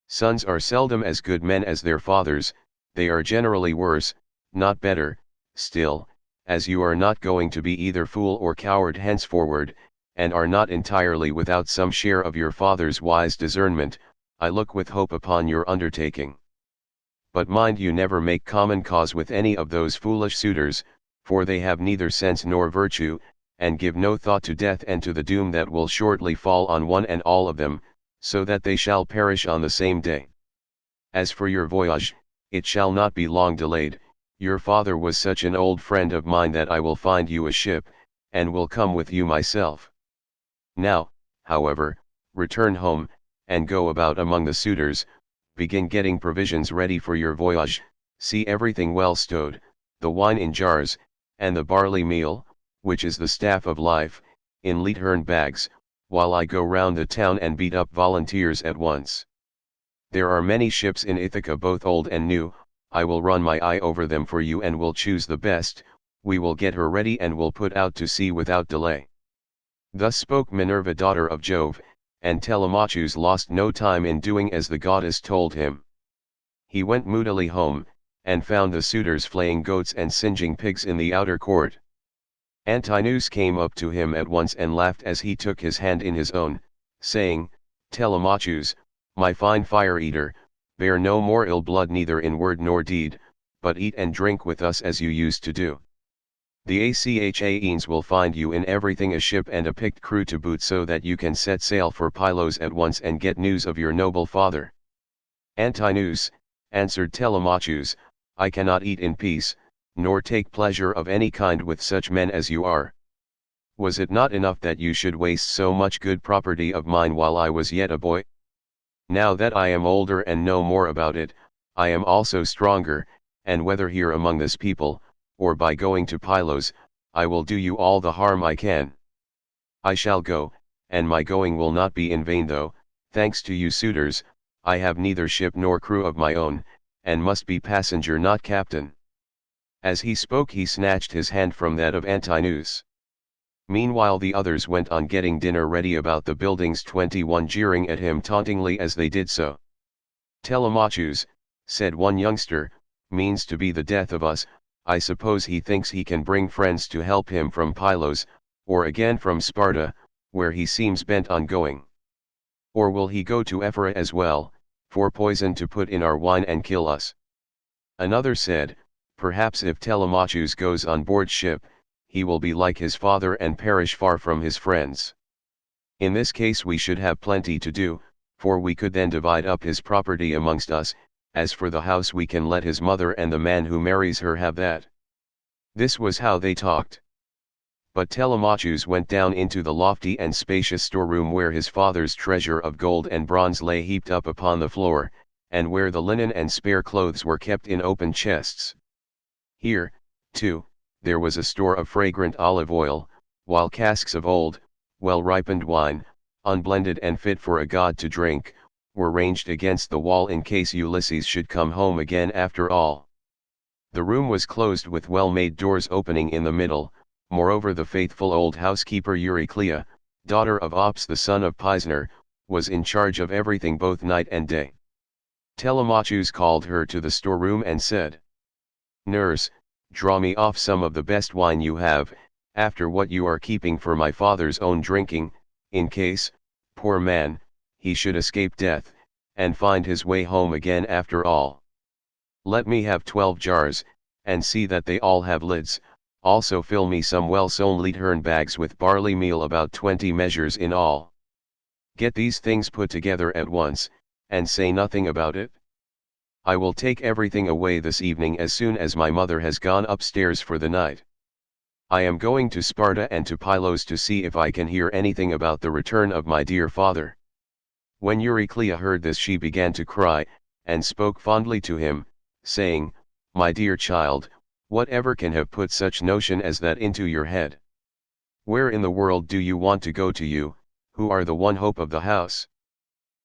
Sons are seldom as good men as their fathers, they are generally worse, not better. Still, as you are not going to be either fool or coward henceforward, and are not entirely without some share of your father's wise discernment, I look with hope upon your undertaking. But mind you never make common cause with any of those foolish suitors, for they have neither sense nor virtue, and give no thought to death and to the doom that will shortly fall on one and all of them, so that they shall perish on the same day. As for your voyage, it shall not be long delayed. Your father was such an old friend of mine that I will find you a ship, and will come with you myself. Now, however, return home, and go about among the suitors, begin getting provisions ready for your voyage, see everything well stowed, the wine in jars, and the barley meal, which is the staff of life, in leathern bags, while I go round the town and beat up volunteers at once. There are many ships in Ithaca, both old and new. I will run my eye over them for you and will choose the best. We will get her ready and will put out to sea without delay. Thus spoke Minerva, daughter of Jove, and Telemachus lost no time in doing as the goddess told him. He went moodily home, and found the suitors flaying goats and singeing pigs in the outer court. Antinous came up to him at once and laughed as he took his hand in his own, saying, Telemachus, my fine fire-eater, bear no more ill blood neither in word nor deed, but eat and drink with us as you used to do. The Achaeans will find you in everything a ship and a picked crew to boot, so that you can set sail for Pylos at once and get news of your noble father. Antinous, answered Telemachus, I cannot eat in peace, nor take pleasure of any kind with such men as you are. Was it not enough that you should waste so much good property of mine while I was yet a boy? Now that I am older and know more about it, I am also stronger, and whether here among this people, or by going to Pylos, I will do you all the harm I can. I shall go, and my going will not be in vain, though, thanks to you suitors, I have neither ship nor crew of my own, and must be passenger not captain. As he spoke he snatched his hand from that of Antinous. Meanwhile the others went on getting dinner ready about the buildings, 21 jeering at him tauntingly as they did so. "Telemachus," said one youngster, "means to be the death of us. I suppose he thinks he can bring friends to help him from Pylos, or again from Sparta, where he seems bent on going. Or will he go to Ephyra as well, for poison to put in our wine and kill us?" Another said, "Perhaps if Telemachus goes on board ship, he will be like his father and perish far from his friends. In this case we should have plenty to do, for we could then divide up his property amongst us. As for the house, we can let his mother and the man who marries her have that." This was how they talked. But Telemachus went down into the lofty and spacious storeroom where his father's treasure of gold and bronze lay heaped up upon the floor, and where the linen and spare clothes were kept in open chests. Here, too, there was a store of fragrant olive oil, while casks of old, well-ripened wine, unblended and fit for a god to drink, were ranged against the wall in case Ulysses should come home again after all. The room was closed with well-made doors opening in the middle. Moreover, the faithful old housekeeper Euryclea, daughter of Ops the son of Pisner, was in charge of everything both night and day. Telemachus called her to the storeroom and said, "Nurse, draw me off some of the best wine you have, after what you are keeping for my father's own drinking, in case, poor man, he should escape death, and find his way home again after all. Let me have 12 jars, and see that they all have lids. Also fill me some well-sewn leathern bags with barley meal, about 20 measures in all. Get these things put together at once, and say nothing about it. I will take everything away this evening as soon as my mother has gone upstairs for the night. I am going to Sparta and to Pylos to see if I can hear anything about the return of my dear father." When Euryclea heard this, she began to cry, and spoke fondly to him, saying, "My dear child, whatever can have put such notion as that into your head? Where in the world do you want to go to, you, who are the one hope of the house?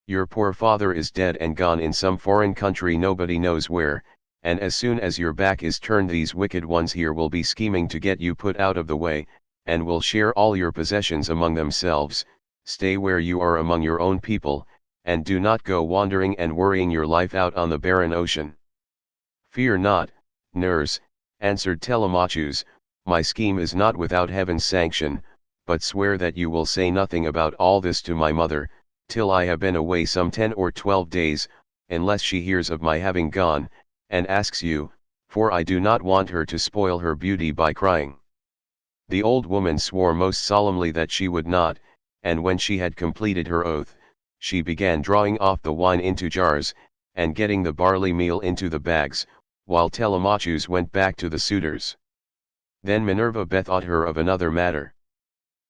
Your poor father is dead and gone in some foreign country nobody knows where, and as soon as your back is turned these wicked ones here will be scheming to get you put out of the way, and will share all your possessions among themselves. Stay where you are among your own people, and do not go wandering and worrying your life out on the barren ocean." "Fear not, nurse," answered Telemachus, "my scheme is not without heaven's sanction, but swear that you will say nothing about all this to my mother, till I have been away some 10 or 12 days, unless she hears of my having gone, and asks you, for I do not want her to spoil her beauty by crying." The old woman swore most solemnly that she would not, and when she had completed her oath, she began drawing off the wine into jars, and getting the barley meal into the bags, while Telemachus went back to the suitors. Then Minerva bethought her of another matter.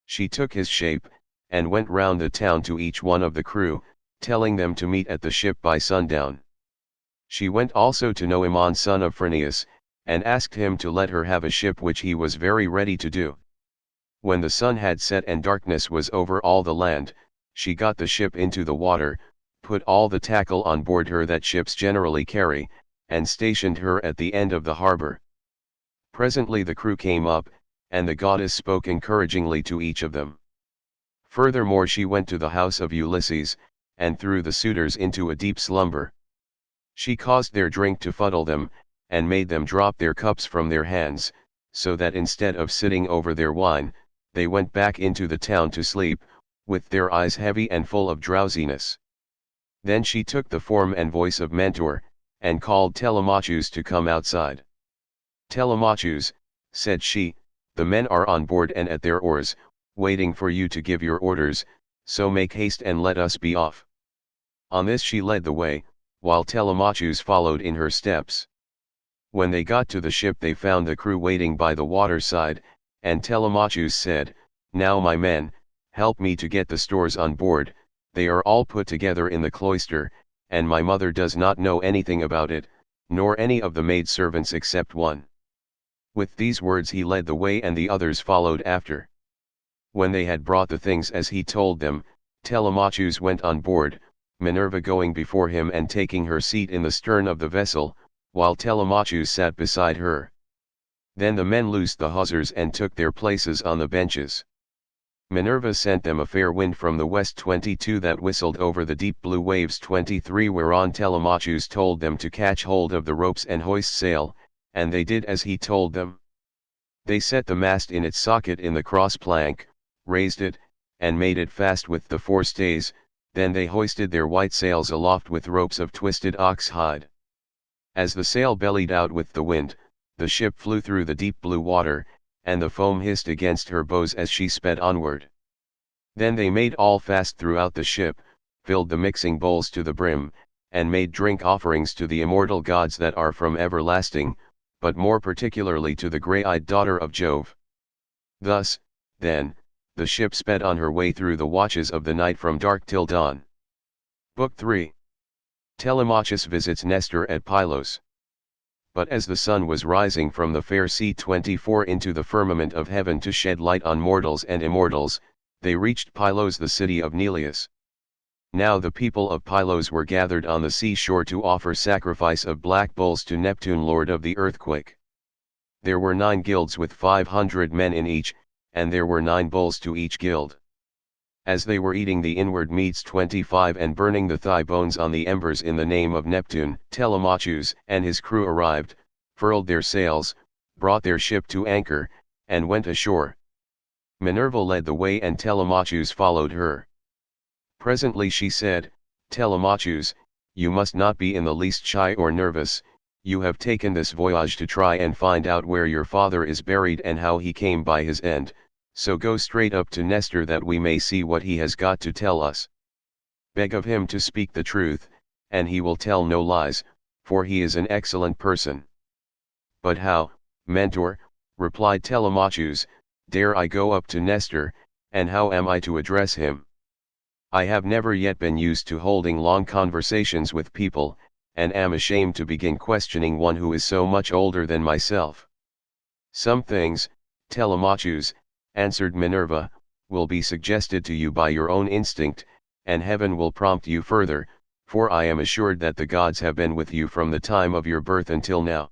She took his shape, and went round the town to each one of the crew, telling them to meet at the ship by sundown. She went also to Noemon son of Phryneus, and asked him to let her have a ship, which he was very ready to do. When the sun had set and darkness was over all the land, she got the ship into the water, put all the tackle on board her that ships generally carry, and stationed her at the end of the harbor. Presently the crew came up, and the goddess spoke encouragingly to each of them. Furthermore, she went to the house of Ulysses, and threw the suitors into a deep slumber. She caused their drink to fuddle them, and made them drop their cups from their hands, so that instead of sitting over their wine, they went back into the town to sleep, with their eyes heavy and full of drowsiness. Then she took the form and voice of Mentor, and called Telemachus to come outside. "Telemachus," said she, "the men are on board and at their oars, waiting for you to give your orders, so make haste and let us be off." On this she led the way, while Telemachus followed in her steps. When they got to the ship they found the crew waiting by the waterside, and Telemachus said, "Now my men, help me to get the stores on board. They are all put together in the cloister, and my mother does not know anything about it, nor any of the maidservants except one." With these words he led the way and the others followed after. When they had brought the things as he told them, Telemachus went on board, Minerva going before him and taking her seat in the stern of the vessel, while Telemachus sat beside her. Then the men loosed the hawsers and took their places on the benches. Minerva sent them a fair wind from the west 22 that whistled over the deep blue waves 23, whereon Telemachus told them to catch hold of the ropes and hoist sail, and they did as he told them. They set the mast in its socket in the cross plank, raised it, and made it fast with the forestays, then they hoisted their white sails aloft with ropes of twisted ox hide. As the sail bellied out with the wind, the ship flew through the deep blue water, and the foam hissed against her bows as she sped onward. Then they made all fast throughout the ship, filled the mixing bowls to the brim, and made drink offerings to the immortal gods that are from everlasting, but more particularly to the grey-eyed daughter of Jove. Thus, then, the ship sped on her way through the watches of the night from dark till dawn. Book 3. Telemachus visits Nestor at Pylos. But as the sun was rising from the fair sea 24 into the firmament of heaven to shed light on mortals and immortals, they reached Pylos, the city of Neleus. Now the people of Pylos were gathered on the seashore to offer sacrifice of black bulls to Neptune, lord of the earthquake. There were 9 guilds with 500 men in each, and there were 9 bulls to each guild. As they were eating the inward meats 25 and burning the thigh bones on the embers in the name of Neptune, Telemachus and his crew arrived, furled their sails, brought their ship to anchor, and went ashore. Minerva led the way and Telemachus followed her. Presently she said, "Telemachus, you must not be in the least shy or nervous, you have taken this voyage to try and find out where your father is buried and how he came by his end. So go straight up to Nestor that we may see what he has got to tell us. Beg of him to speak the truth, and he will tell no lies, for he is an excellent person." "But how, Mentor," replied Telemachus, "dare I go up to Nestor, and how am I to address him? I have never yet been used to holding long conversations with people, and am ashamed to begin questioning one who is so much older than myself." "Some things, Telemachus," answered Minerva, "will be suggested to you by your own instinct, and heaven will prompt you further, for I am assured that the gods have been with you from the time of your birth until now."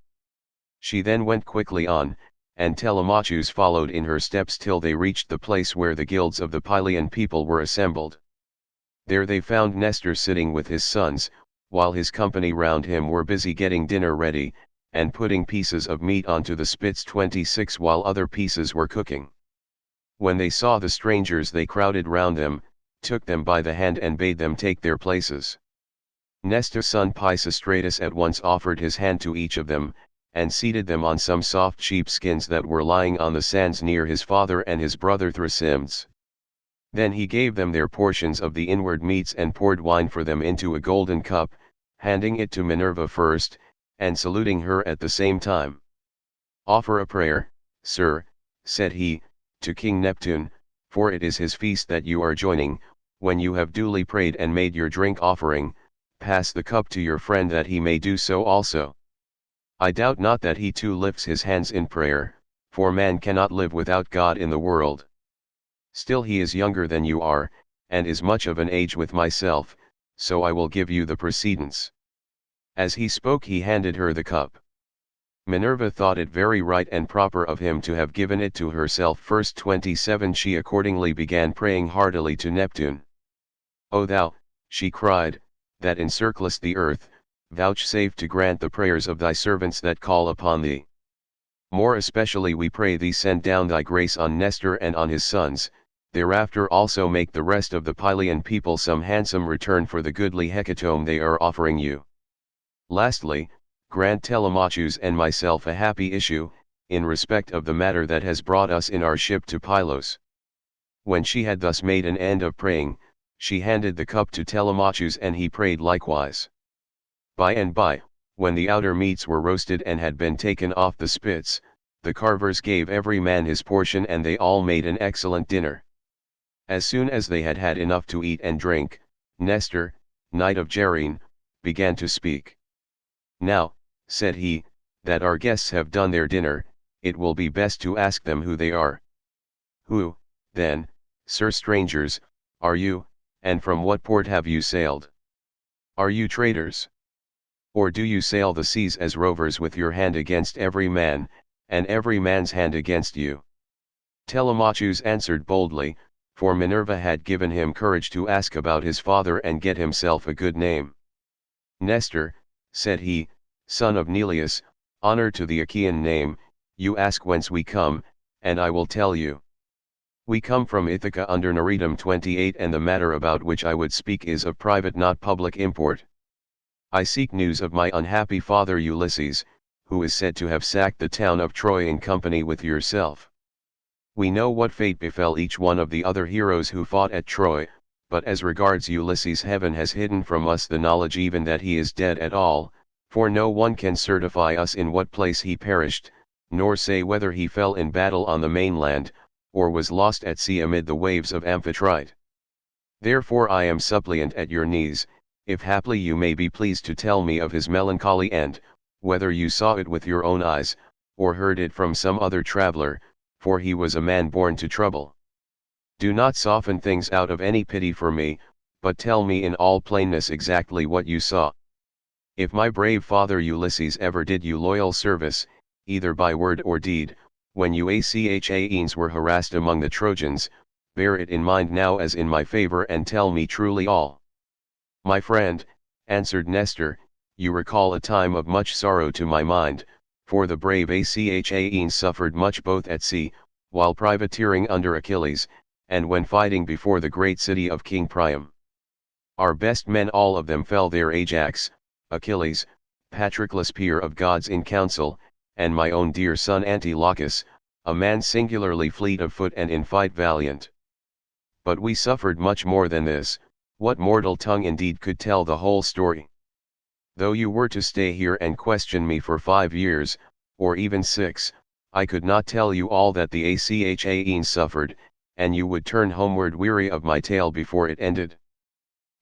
She then went quickly on, and Telemachus followed in her steps till they reached the place where the guilds of the Pylian people were assembled. There they found Nestor sitting with his sons, while his company round him were busy getting dinner ready, and putting pieces of meat onto the spits 26 while other pieces were cooking. When they saw the strangers they crowded round them, took them by the hand and bade them take their places. Nestor's son Pisistratus at once offered his hand to each of them, and seated them on some soft sheepskins that were lying on the sands near his father and his brother Thrasymnes. Then he gave them their portions of the inward meats and poured wine for them into a golden cup, handing it to Minerva first, and saluting her at the same time. "Offer a prayer, sir," said he, "to King Neptune, for it is his feast that you are joining. When you have duly prayed and made your drink offering, pass the cup to your friend that he may do so also. I doubt not that he too lifts his hands in prayer, for man cannot live without God in the world. Still he is younger than you are, and is much of an age with myself, so I will give you the precedence." As he spoke he handed her the cup. Minerva thought it very right and proper of him to have given it to herself first. 27 She accordingly began praying heartily to Neptune. "O thou," she cried, "that encirclest the earth, vouchsafe to grant the prayers of thy servants that call upon thee. More especially we pray thee send down thy grace on Nestor and on his sons, thereafter also make the rest of the Pylian people some handsome return for the goodly hecatomb they are offering you. Lastly, grant Telemachus and myself a happy issue, in respect of the matter that has brought us in our ship to Pylos." When she had thus made an end of praying, she handed the cup to Telemachus and he prayed likewise. By and by, when the outer meats were roasted and had been taken off the spits, the carvers gave every man his portion and they all made an excellent dinner. As soon as they had had enough to eat and drink, Nestor, knight of Gerene, began to speak. "Now," said he, "that our guests have done their dinner, it will be best to ask them who they are. Who, then, sir strangers, are you, and from what port have you sailed? Are you traders? Or do you sail the seas as rovers with your hand against every man, and every man's hand against you?" Telemachus answered boldly, for Minerva had given him courage to ask about his father and get himself a good name. "Nestor," said he, "son of Neleus, honor to the Achaean name, you ask whence we come, and I will tell you. We come from Ithaca under Narratum 28, and the matter about which I would speak is of private not public import. I seek news of my unhappy father Ulysses, who is said to have sacked the town of Troy in company with yourself. We know what fate befell each one of the other heroes who fought at Troy, but as regards Ulysses, heaven has hidden from us the knowledge even that he is dead at all, for no one can certify us in what place he perished, nor say whether he fell in battle on the mainland, or was lost at sea amid the waves of Amphitrite. Therefore I am suppliant at your knees, if haply you may be pleased to tell me of his melancholy end, whether you saw it with your own eyes, or heard it from some other traveler, for he was a man born to trouble. Do not soften things out of any pity for me, but tell me in all plainness exactly what you saw. If my brave father Ulysses ever did you loyal service, either by word or deed, when you Achaeans were harassed among the Trojans, bear it in mind now as in my favor and tell me truly all." "My friend," answered Nestor, "you recall a time of much sorrow to my mind, for the brave Achaeans suffered much both at sea, while privateering under Achilles, and when fighting before the great city of King Priam. Our best men all of them fell there, Ajax, Achilles, Patroclus peer of gods in council, and my own dear son Antilochus, a man singularly fleet of foot and in fight valiant. But we suffered much more than this, what mortal tongue indeed could tell the whole story? Though you were to stay here and question me for 5 years, or even 6, I could not tell you all that the Achaeans suffered, and you would turn homeward weary of my tale before it ended.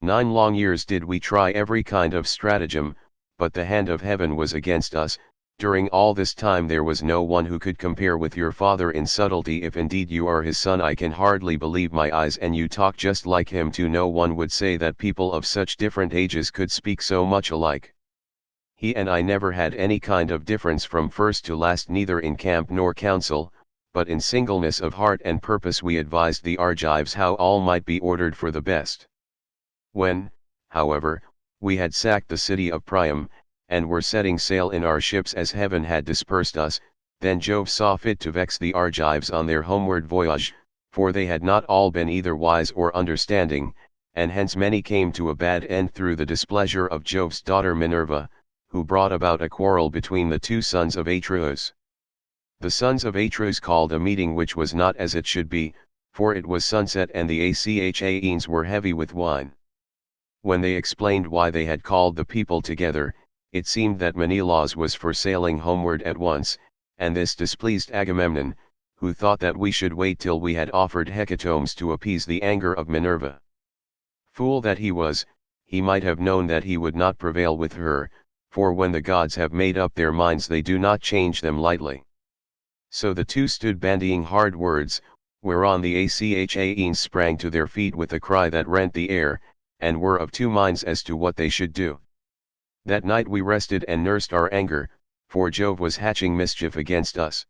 9 long years did we try every kind of stratagem, but the hand of heaven was against us. During all this time there was no one who could compare with your father in subtlety. If indeed you are his son, I can hardly believe my eyes, and you talk just like him too. No one would say that people of such different ages could speak so much alike. He and I never had any kind of difference from first to last, neither in camp nor council, but in singleness of heart and purpose we advised the Argives how all might be ordered for the best. When, however, we had sacked the city of Priam, and were setting sail in our ships as heaven had dispersed us, then Jove saw fit to vex the Argives on their homeward voyage, for they had not all been either wise or understanding, and hence many came to a bad end through the displeasure of Jove's daughter Minerva, who brought about a quarrel between the 2 sons of Atreus. The sons of Atreus called a meeting which was not as it should be, for it was sunset and the Achaeans were heavy with wine. When they explained why they had called the people together, it seemed that Menelaus was for sailing homeward at once, and this displeased Agamemnon, who thought that we should wait till we had offered hecatombs to appease the anger of Minerva. Fool that he was, he might have known that he would not prevail with her, for when the gods have made up their minds they do not change them lightly. So the 2 stood bandying hard words, whereon the Achaeans sprang to their feet with a cry that rent the air, and were of 2 minds as to what they should do. That night we rested and nursed our anger, for Jove was hatching mischief against us.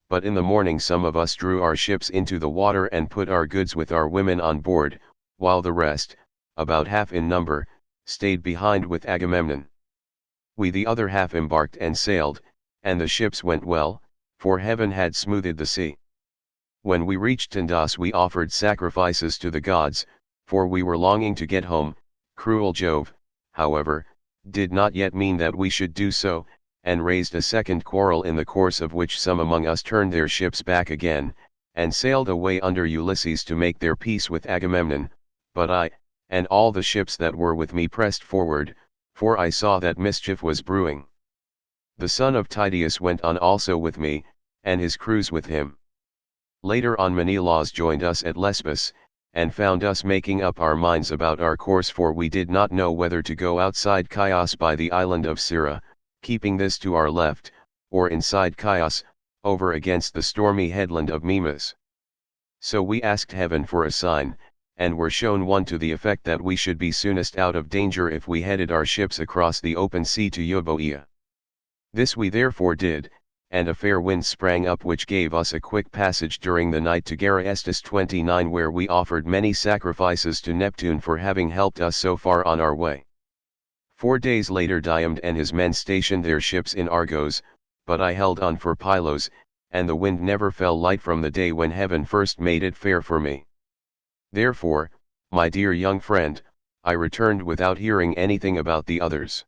But in the morning some of us drew our ships into the water and put our goods with our women on board, while the rest, about half in number, stayed behind with Agamemnon. We the other half embarked and sailed, and the ships went well, for heaven had smoothed the sea. When we reached Tyndas we offered sacrifices to the gods, for we were longing to get home. Cruel Jove, however, did not yet mean that we should do so, and raised a second quarrel, in the course of which some among us turned their ships back again, and sailed away under Ulysses to make their peace with Agamemnon, but I, and all the ships that were with me pressed forward, for I saw that mischief was brewing. The son of Tydeus went on also with me, and his crews with him. Later on Menelaus joined us at Lesbos, and found us making up our minds about our course, for we did not know whether to go outside Chios by the island of Syra, keeping this to our left, or inside Chios, over against the stormy headland of Mimas. So we asked heaven for a sign, and were shown one to the effect that we should be soonest out of danger if we headed our ships across the open sea to Euboea. This we therefore did, and a fair wind sprang up which gave us a quick passage during the night to Geraestus 29, where we offered many sacrifices to Neptune for having helped us so far on our way. 4 days later Diomed and his men stationed their ships in Argos, but I held on for Pylos, and the wind never fell light from the day when heaven first made it fair for me. Therefore, my dear young friend, I returned without hearing anything about the others.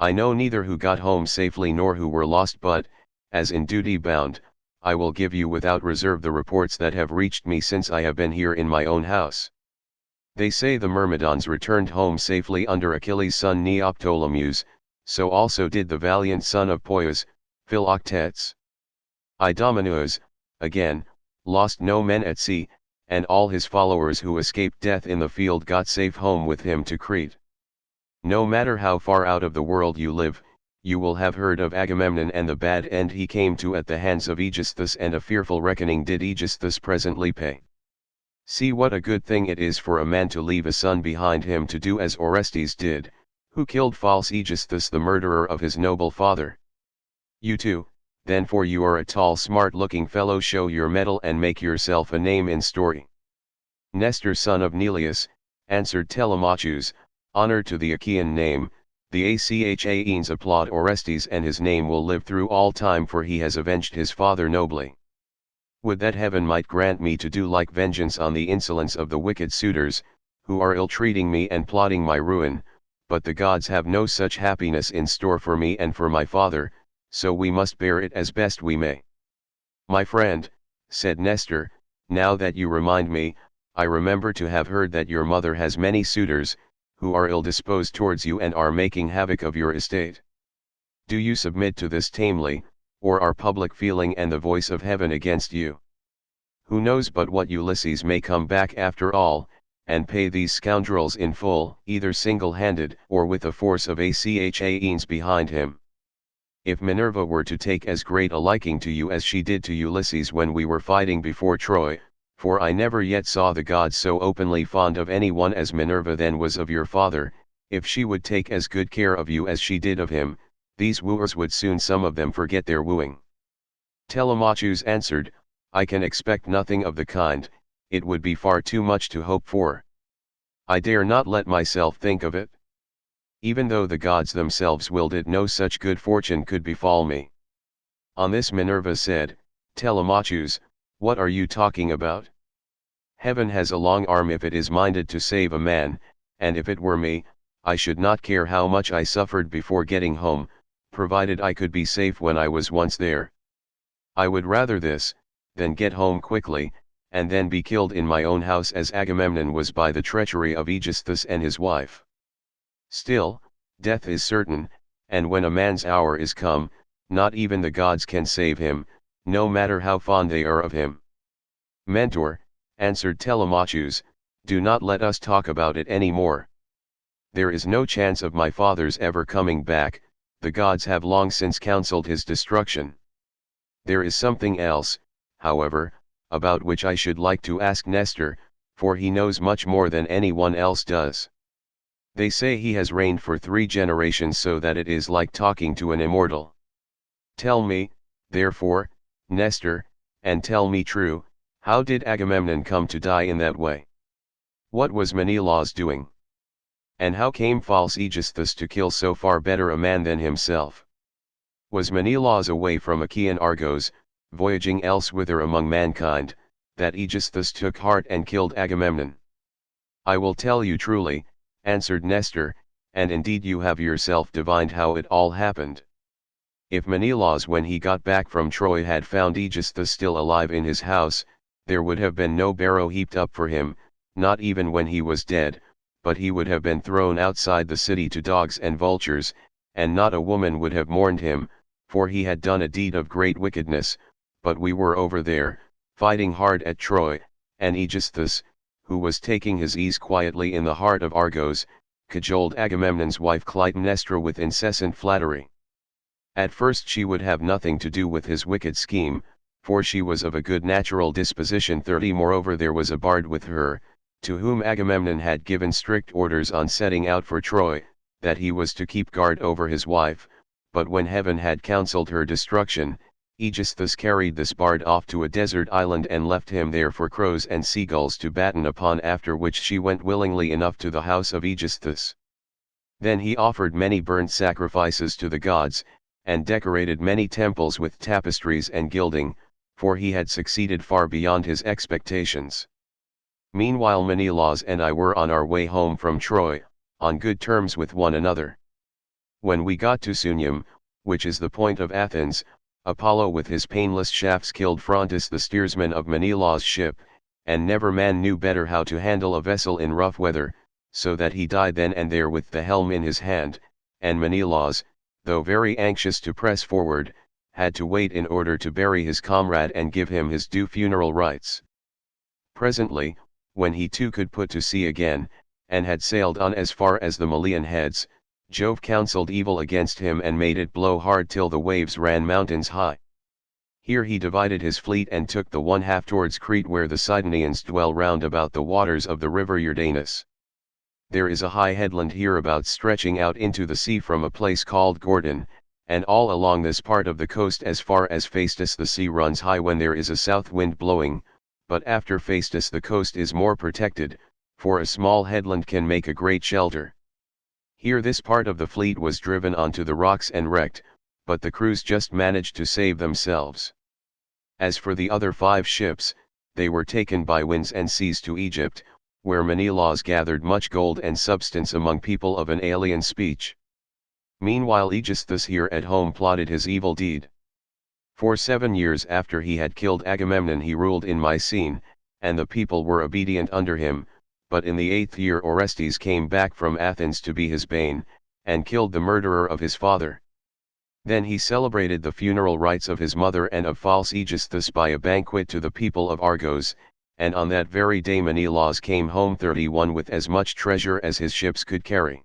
I know neither who got home safely nor who were lost, but, as in duty bound, I will give you without reserve the reports that have reached me since I have been here in my own house. They say the Myrmidons returned home safely under Achilles' son Neoptolemus, so also did the valiant son of Poeas, Philoctetes. Idomeneus, again, lost no men at sea, and all his followers who escaped death in the field got safe home with him to Crete. No matter how far out of the world you live, you will have heard of Agamemnon and the bad end he came to at the hands of Aegisthus, and a fearful reckoning did Aegisthus presently pay. See what a good thing it is for a man to leave a son behind him to do as Orestes did, who killed false Aegisthus the murderer of his noble father. You too, then, for you are a tall smart-looking fellow, show your mettle and make yourself a name in story. Nestor son of Neleus, answered Telemachus, honor to the Achaean name. The Achaeans applaud Orestes, and his name will live through all time, for he has avenged his father nobly. Would that heaven might grant me to do like vengeance on the insolence of the wicked suitors, who are ill-treating me and plotting my ruin, but the gods have no such happiness in store for me and for my father, so we must bear it as best we may. My friend, said Nestor, now that you remind me, I remember to have heard that your mother has many suitors, who are ill-disposed towards you and are making havoc of your estate. Do you submit to this tamely, or are public feeling and the voice of heaven against you? Who knows but what Ulysses may come back after all, and pay these scoundrels in full, either single-handed or with a force of Achaeans behind him. If Minerva were to take as great a liking to you as she did to Ulysses when we were fighting before Troy, for I never yet saw the gods so openly fond of any one as Minerva then was of your father, if she would take as good care of you as she did of him, these wooers would soon some of them forget their wooing. Telemachus answered, I can expect nothing of the kind, it would be far too much to hope for. I dare not let myself think of it. Even though the gods themselves willed it, no such good fortune could befall me. On this Minerva said, Telemachus, what are you talking about? Heaven has a long arm if it is minded to save a man, and if it were me, I should not care how much I suffered before getting home, provided I could be safe when I was once there. I would rather this, than get home quickly, and then be killed in my own house as Agamemnon was by the treachery of Aegisthus and his wife. Still, death is certain, and when a man's hour is come, not even the gods can save him, no matter how fond they are of him. Mentor, answered Telemachus, do not let us talk about it any more. There is no chance of my father's ever coming back, the gods have long since counseled his destruction. There is something else, however, about which I should like to ask Nestor, for he knows much more than anyone else does. They say he has reigned for 3 generations, so that it is like talking to an immortal. Tell me, therefore, Nestor, and tell me true, how did Agamemnon come to die in that way? What was Menelaus doing? And how came false Aegisthus to kill so far better a man than himself? Was Menelaus away from Achaean Argos, voyaging elsewhither among mankind, that Aegisthus took heart and killed Agamemnon? I will tell you truly, answered Nestor, and indeed you have yourself divined how it all happened. If Menelaus when he got back from Troy had found Aegisthus still alive in his house, there would have been no barrow heaped up for him, not even when he was dead, but he would have been thrown outside the city to dogs and vultures, and not a woman would have mourned him, for he had done a deed of great wickedness. But we were over there, fighting hard at Troy, and Aegisthus, who was taking his ease quietly in the heart of Argos, cajoled Agamemnon's wife Clytemnestra with incessant flattery. At first she would have nothing to do with his wicked scheme, for she was of a good natural disposition. 30 Moreover there was a bard with her, to whom Agamemnon had given strict orders on setting out for Troy, that he was to keep guard over his wife, but when heaven had counseled her destruction, Aegisthus carried this bard off to a desert island and left him there for crows and seagulls to batten upon, after which she went willingly enough to the house of Aegisthus. Then he offered many burnt sacrifices to the gods, and decorated many temples with tapestries and gilding, for he had succeeded far beyond his expectations. Meanwhile Menelaus and I were on our way home from Troy, on good terms with one another. When we got to Sunium, which is the point of Athens, Apollo with his painless shafts killed Phrontis the steersman of Menelaus' ship, and never man knew better how to handle a vessel in rough weather, so that he died then and there with the helm in his hand, and Menelaus, though very anxious to press forward, had to wait in order to bury his comrade and give him his due funeral rites. Presently, when he too could put to sea again, and had sailed on as far as the Malian heads, Jove counselled evil against him and made it blow hard till the waves ran mountains high. Here he divided his fleet and took the one half towards Crete, where the Sidonians dwell round about the waters of the river Jordanus. There is a high headland hereabouts stretching out into the sea from a place called Gordon, and all along this part of the coast as far as Phaestus the sea runs high when there is a south wind blowing, but after Phaestus the coast is more protected, for a small headland can make a great shelter. Here this part of the fleet was driven onto the rocks and wrecked, but the crews just managed to save themselves. As for the other 5 ships, they were taken by winds and seas to Egypt, where Menelaus gathered much gold and substance among people of an alien speech. Meanwhile Aegisthus here at home plotted his evil deed. For 7 years after he had killed Agamemnon he ruled in Mycene, and the people were obedient under him, but in the 8th year Orestes came back from Athens to be his bane, and killed the murderer of his father. Then he celebrated the funeral rites of his mother and of false Aegisthus by a banquet to the people of Argos, and on that very day Menelaus came home 31 with as much treasure as his ships could carry.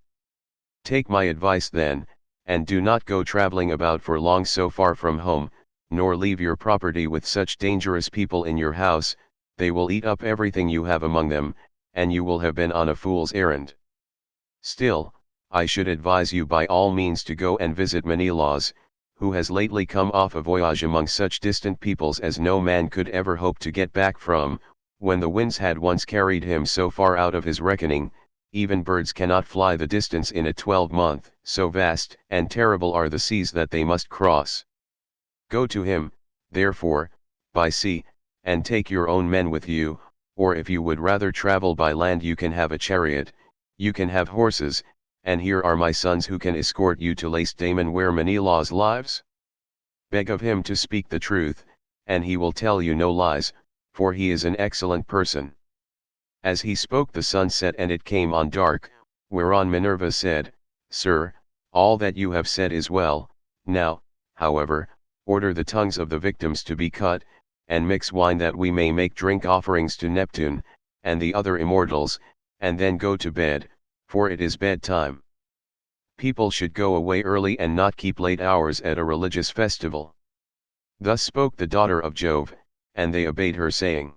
Take my advice then, and do not go traveling about for long so far from home, nor leave your property with such dangerous people in your house, they will eat up everything you have among them, and you will have been on a fool's errand. Still, I should advise you by all means to go and visit Menelaus, who has lately come off a voyage among such distant peoples as no man could ever hope to get back from. When the winds had once carried him so far out of his reckoning, even birds cannot fly the distance in a 12-month, so vast and terrible are the seas that they must cross. Go to him, therefore, by sea, and take your own men with you, or if you would rather travel by land you can have a chariot, you can have horses, and here are my sons who can escort you to Lacedaemon where Menelaus lives. Beg of him to speak the truth, and he will tell you no lies, for he is an excellent person. As he spoke the sun set and it came on dark, whereon Minerva said, Sir, all that you have said is well, now, however, order the tongues of the victims to be cut, and mix wine that we may make drink offerings to Neptune, and the other immortals, and then go to bed, for it is bedtime. People should go away early and not keep late hours at a religious festival. Thus spoke the daughter of Jove, and they obeyed her saying.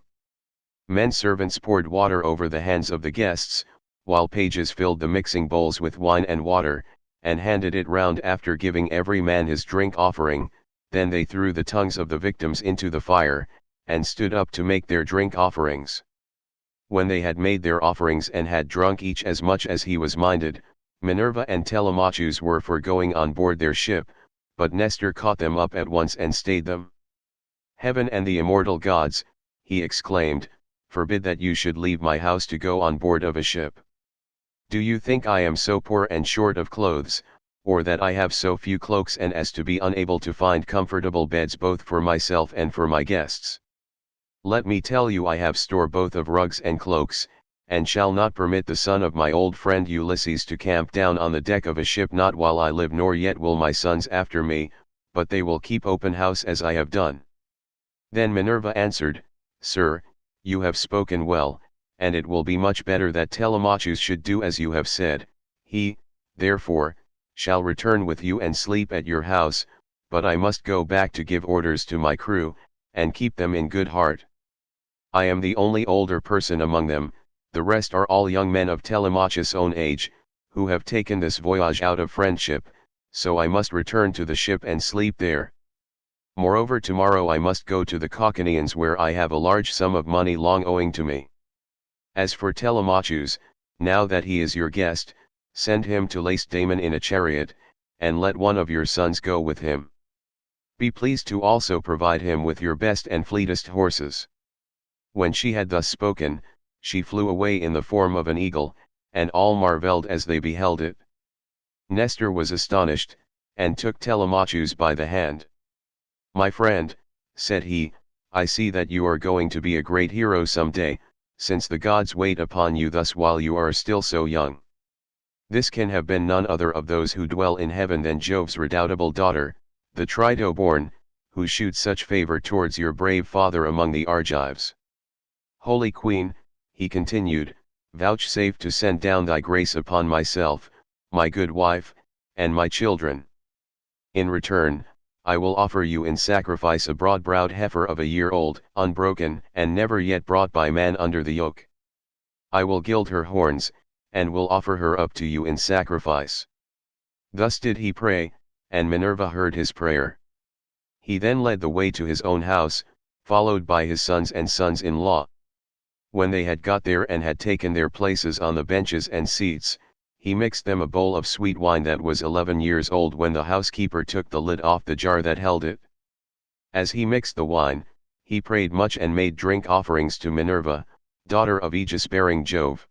Men servants poured water over the hands of the guests, while pages filled the mixing bowls with wine and water, and handed it round after giving every man his drink offering. Then they threw the tongues of the victims into the fire, and stood up to make their drink offerings. When they had made their offerings and had drunk each as much as he was minded, Minerva and Telemachus were for going on board their ship, but Nestor caught them up at once and stayed them. Heaven and the immortal gods, he exclaimed, forbid that you should leave my house to go on board of a ship. Do you think I am so poor and short of clothes, or that I have so few cloaks and as to be unable to find comfortable beds both for myself and for my guests? Let me tell you I have store both of rugs and cloaks, and shall not permit the son of my old friend Ulysses to camp down on the deck of a ship not while I live, nor yet will my sons after me, but they will keep open house as I have done. Then Minerva answered, Sir, you have spoken well, and it will be much better that Telemachus should do as you have said. He, therefore, shall return with you and sleep at your house, but I must go back to give orders to my crew, and keep them in good heart. I am the only older person among them, the rest are all young men of Telemachus' own age, who have taken this voyage out of friendship, so I must return to the ship and sleep there. Moreover, tomorrow I must go to the Caucanians, where I have a large sum of money long owing to me. As for Telemachus, now that he is your guest, send him to Lacedaemon in a chariot, and let one of your sons go with him. Be pleased to also provide him with your best and fleetest horses." When she had thus spoken, she flew away in the form of an eagle, and all marveled as they beheld it. Nestor was astonished, and took Telemachus by the hand. "My friend," said he, "I see that you are going to be a great hero some day, since the gods wait upon you thus while you are still so young. This can have been none other of those who dwell in heaven than Jove's redoubtable daughter, the Trito-born, who shoots such favor towards your brave father among the Argives. Holy Queen," he continued, "vouchsafe to send down thy grace upon myself, my good wife, and my children. In return, I will offer you in sacrifice a broad-browed heifer of a year old, unbroken, and never yet brought by man under the yoke. I will gild her horns, and will offer her up to you in sacrifice." Thus did he pray, and Minerva heard his prayer. He then led the way to his own house, followed by his sons and sons-in-law. When they had got there and had taken their places on the benches and seats, he mixed them a bowl of sweet wine that was 11 years old when the housekeeper took the lid off the jar that held it. As he mixed the wine, he prayed much and made drink offerings to Minerva, daughter of aegis-bearing Jove.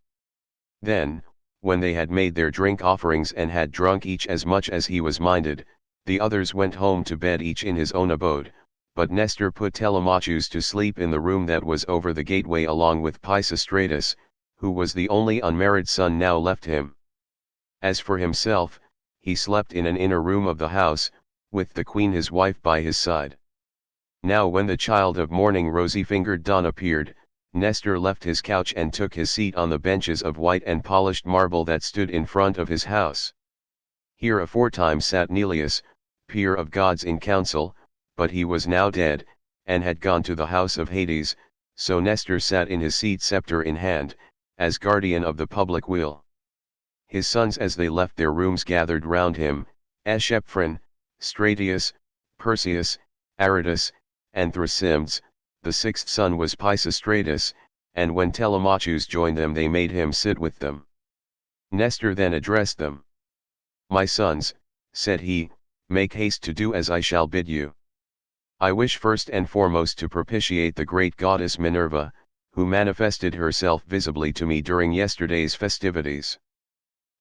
Then, when they had made their drink offerings and had drunk each as much as he was minded, the others went home to bed each in his own abode, but Nestor put Telemachus to sleep in the room that was over the gateway along with Pisistratus, who was the only unmarried son now left him. As for himself, he slept in an inner room of the house, with the queen his wife by his side. Now when the child of morning rosy-fingered dawn appeared, Nestor left his couch and took his seat on the benches of white and polished marble that stood in front of his house. Here aforetime sat Neleus, peer of gods in council, but he was now dead, and had gone to the house of Hades, so Nestor sat in his seat scepter in hand, as guardian of the public weal. His sons as they left their rooms gathered round him, Echephron, Stratius, Perseus, Aratus, and Thrasymnes. The sixth son was Pisistratus, and when Telemachus joined them they made him sit with them. Nestor then addressed them. "My sons," said he, "make haste to do as I shall bid you. I wish first and foremost to propitiate the great goddess Minerva, who manifested herself visibly to me during yesterday's festivities.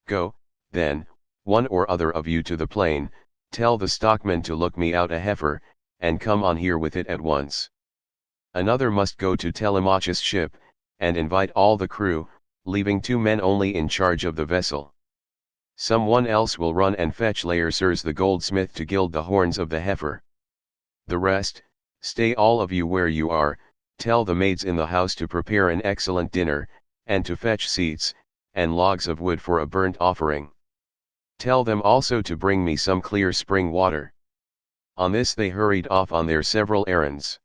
Go, then, one or other of you to the plain, tell the stockman to look me out a heifer, and come on here with it at once. Another must go to Telemachus' ship, and invite all the crew, leaving 2 men only in charge of the vessel. Some one else will run and fetch Laerces the goldsmith to gild the horns of the heifer. The rest, stay all of you where you are, tell the maids in the house to prepare an excellent dinner, and to fetch seats, and logs of wood for a burnt offering. Tell them also to bring me some clear spring water." On this they hurried off on their several errands.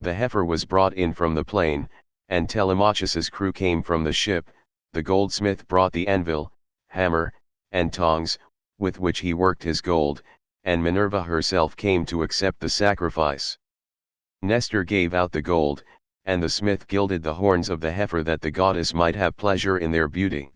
The heifer was brought in from the plain, and Telemachus's crew came from the ship. The goldsmith brought the anvil, hammer, and tongs, with which he worked his gold, and Minerva herself came to accept the sacrifice. Nestor gave out the gold, and the smith gilded the horns of the heifer that the goddess might have pleasure in their beauty.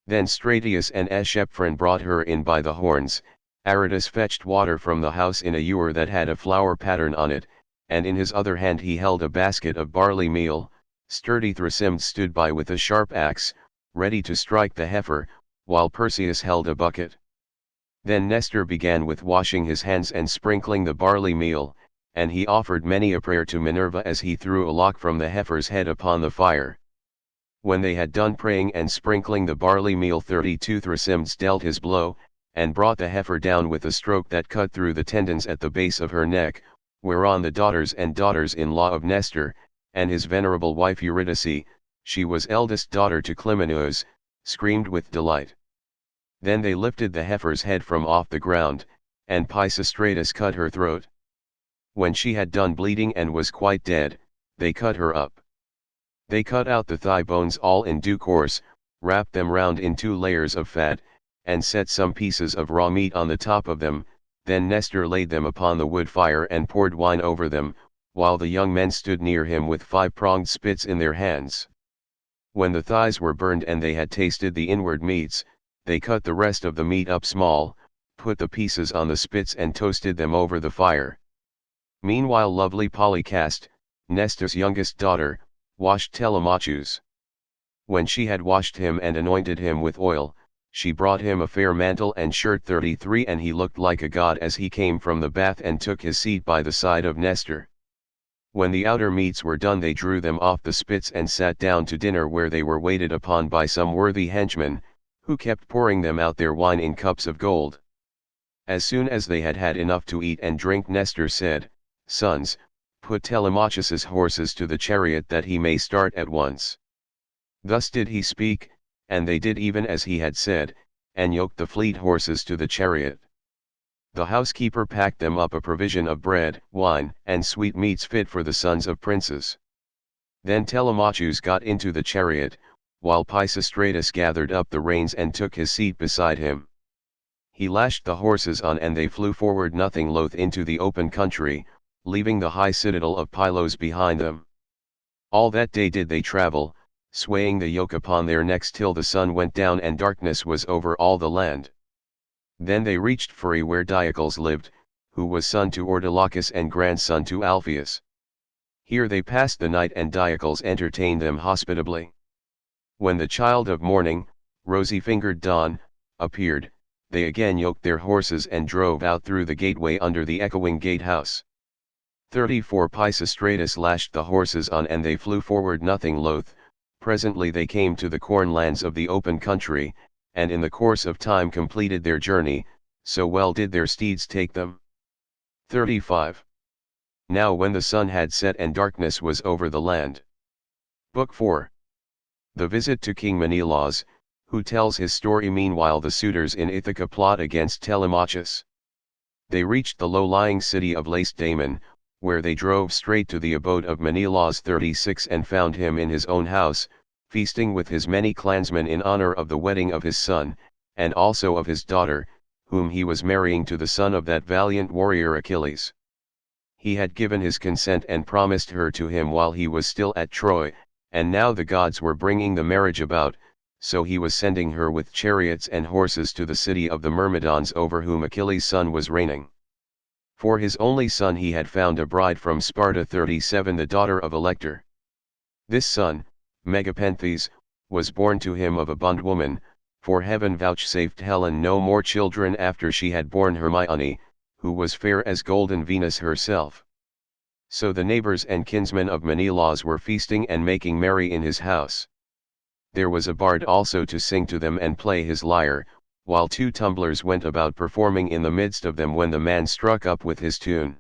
Then Stratius and Echephron brought her in by the horns. Aratus fetched water from the house in a ewer that had a flower pattern on it, and in his other hand he held a basket of barley meal. Sturdy Thrasymnes stood by with a sharp axe, ready to strike the heifer, while Perseus held a bucket. Then Nestor began with washing his hands and sprinkling the barley meal, and he offered many a prayer to Minerva as he threw a lock from the heifer's head upon the fire. When they had done praying and sprinkling the barley meal, 32 Thrasymnes dealt his blow, and brought the heifer down with a stroke that cut through the tendons at the base of her neck, whereon the daughters and daughters-in-law of Nestor, and his venerable wife Eurydice, she was eldest daughter to Clymeneus, screamed with delight. Then they lifted the heifer's head from off the ground, and Pisistratus cut her throat. When she had done bleeding and was quite dead, they cut her up. They cut out the thigh bones all in due course, wrapped them round in 2 layers of fat, and set some pieces of raw meat on the top of them. Then Nestor laid them upon the wood fire and poured wine over them, while the young men stood near him with 5-pronged spits in their hands. When the thighs were burned and they had tasted the inward meats, they cut the rest of the meat up small, put the pieces on the spits and toasted them over the fire. Meanwhile lovely Polycaste, Nestor's youngest daughter, washed Telemachus. When she had washed him and anointed him with oil, she brought him a fair mantle and shirt. 33 And he looked like a god as he came from the bath and took his seat by the side of Nestor. When the outer meats were done they drew them off the spits and sat down to dinner, where they were waited upon by some worthy henchmen, who kept pouring them out their wine in cups of gold. As soon as they had had enough to eat and drink, Nestor said, "Sons, put Telemachus's horses to the chariot that he may start at once." Thus did he speak, and they did even as he had said, and yoked the fleet horses to the chariot. The housekeeper packed them up a provision of bread, wine, and sweetmeats fit for the sons of princes. Then Telemachus got into the chariot, while Pisistratus gathered up the reins and took his seat beside him. He lashed the horses on and they flew forward nothing loath into the open country, leaving the high citadel of Pylos behind them. All that day did they travel, swaying the yoke upon their necks till the sun went down and darkness was over all the land. Then they reached Pherae, where Diocles lived, who was son to Ortolachus and grandson to Alpheus. Here they passed the night and Diocles entertained them hospitably. When the child of morning, rosy-fingered dawn, appeared, they again yoked their horses and drove out through the gateway under the echoing gatehouse. 34 Pisistratus lashed the horses on and they flew forward nothing loath. Presently they came to the corn lands of the open country, and in the course of time completed their journey, so well did their steeds take them. 35. Now when the sun had set and darkness was over the land. Book 4. The visit to King Menelaus, who tells his story. Meanwhile the suitors in Ithaca plot against Telemachus. They reached the low-lying city of Lacedaemon, where they drove straight to the abode of Menelaus. 36 And found him in his own house, feasting with his many clansmen in honor of the wedding of his son, and also of his daughter, whom he was marrying to the son of that valiant warrior Achilles. He had given his consent and promised her to him while he was still at Troy, and now the gods were bringing the marriage about, so he was sending her with chariots and horses to the city of the Myrmidons, over whom Achilles' son was reigning. For his only son he had found a bride from Sparta. 37 The daughter of Elector. This son, Megapenthes, was born to him of a bondwoman, for heaven vouchsafed Helen no more children after she had borne Hermione, who was fair as golden Venus herself. So the neighbors and kinsmen of Menelaus were feasting and making merry in his house. There was a bard also to sing to them and play his lyre, while 2 tumblers went about performing in the midst of them when the man struck up with his tune.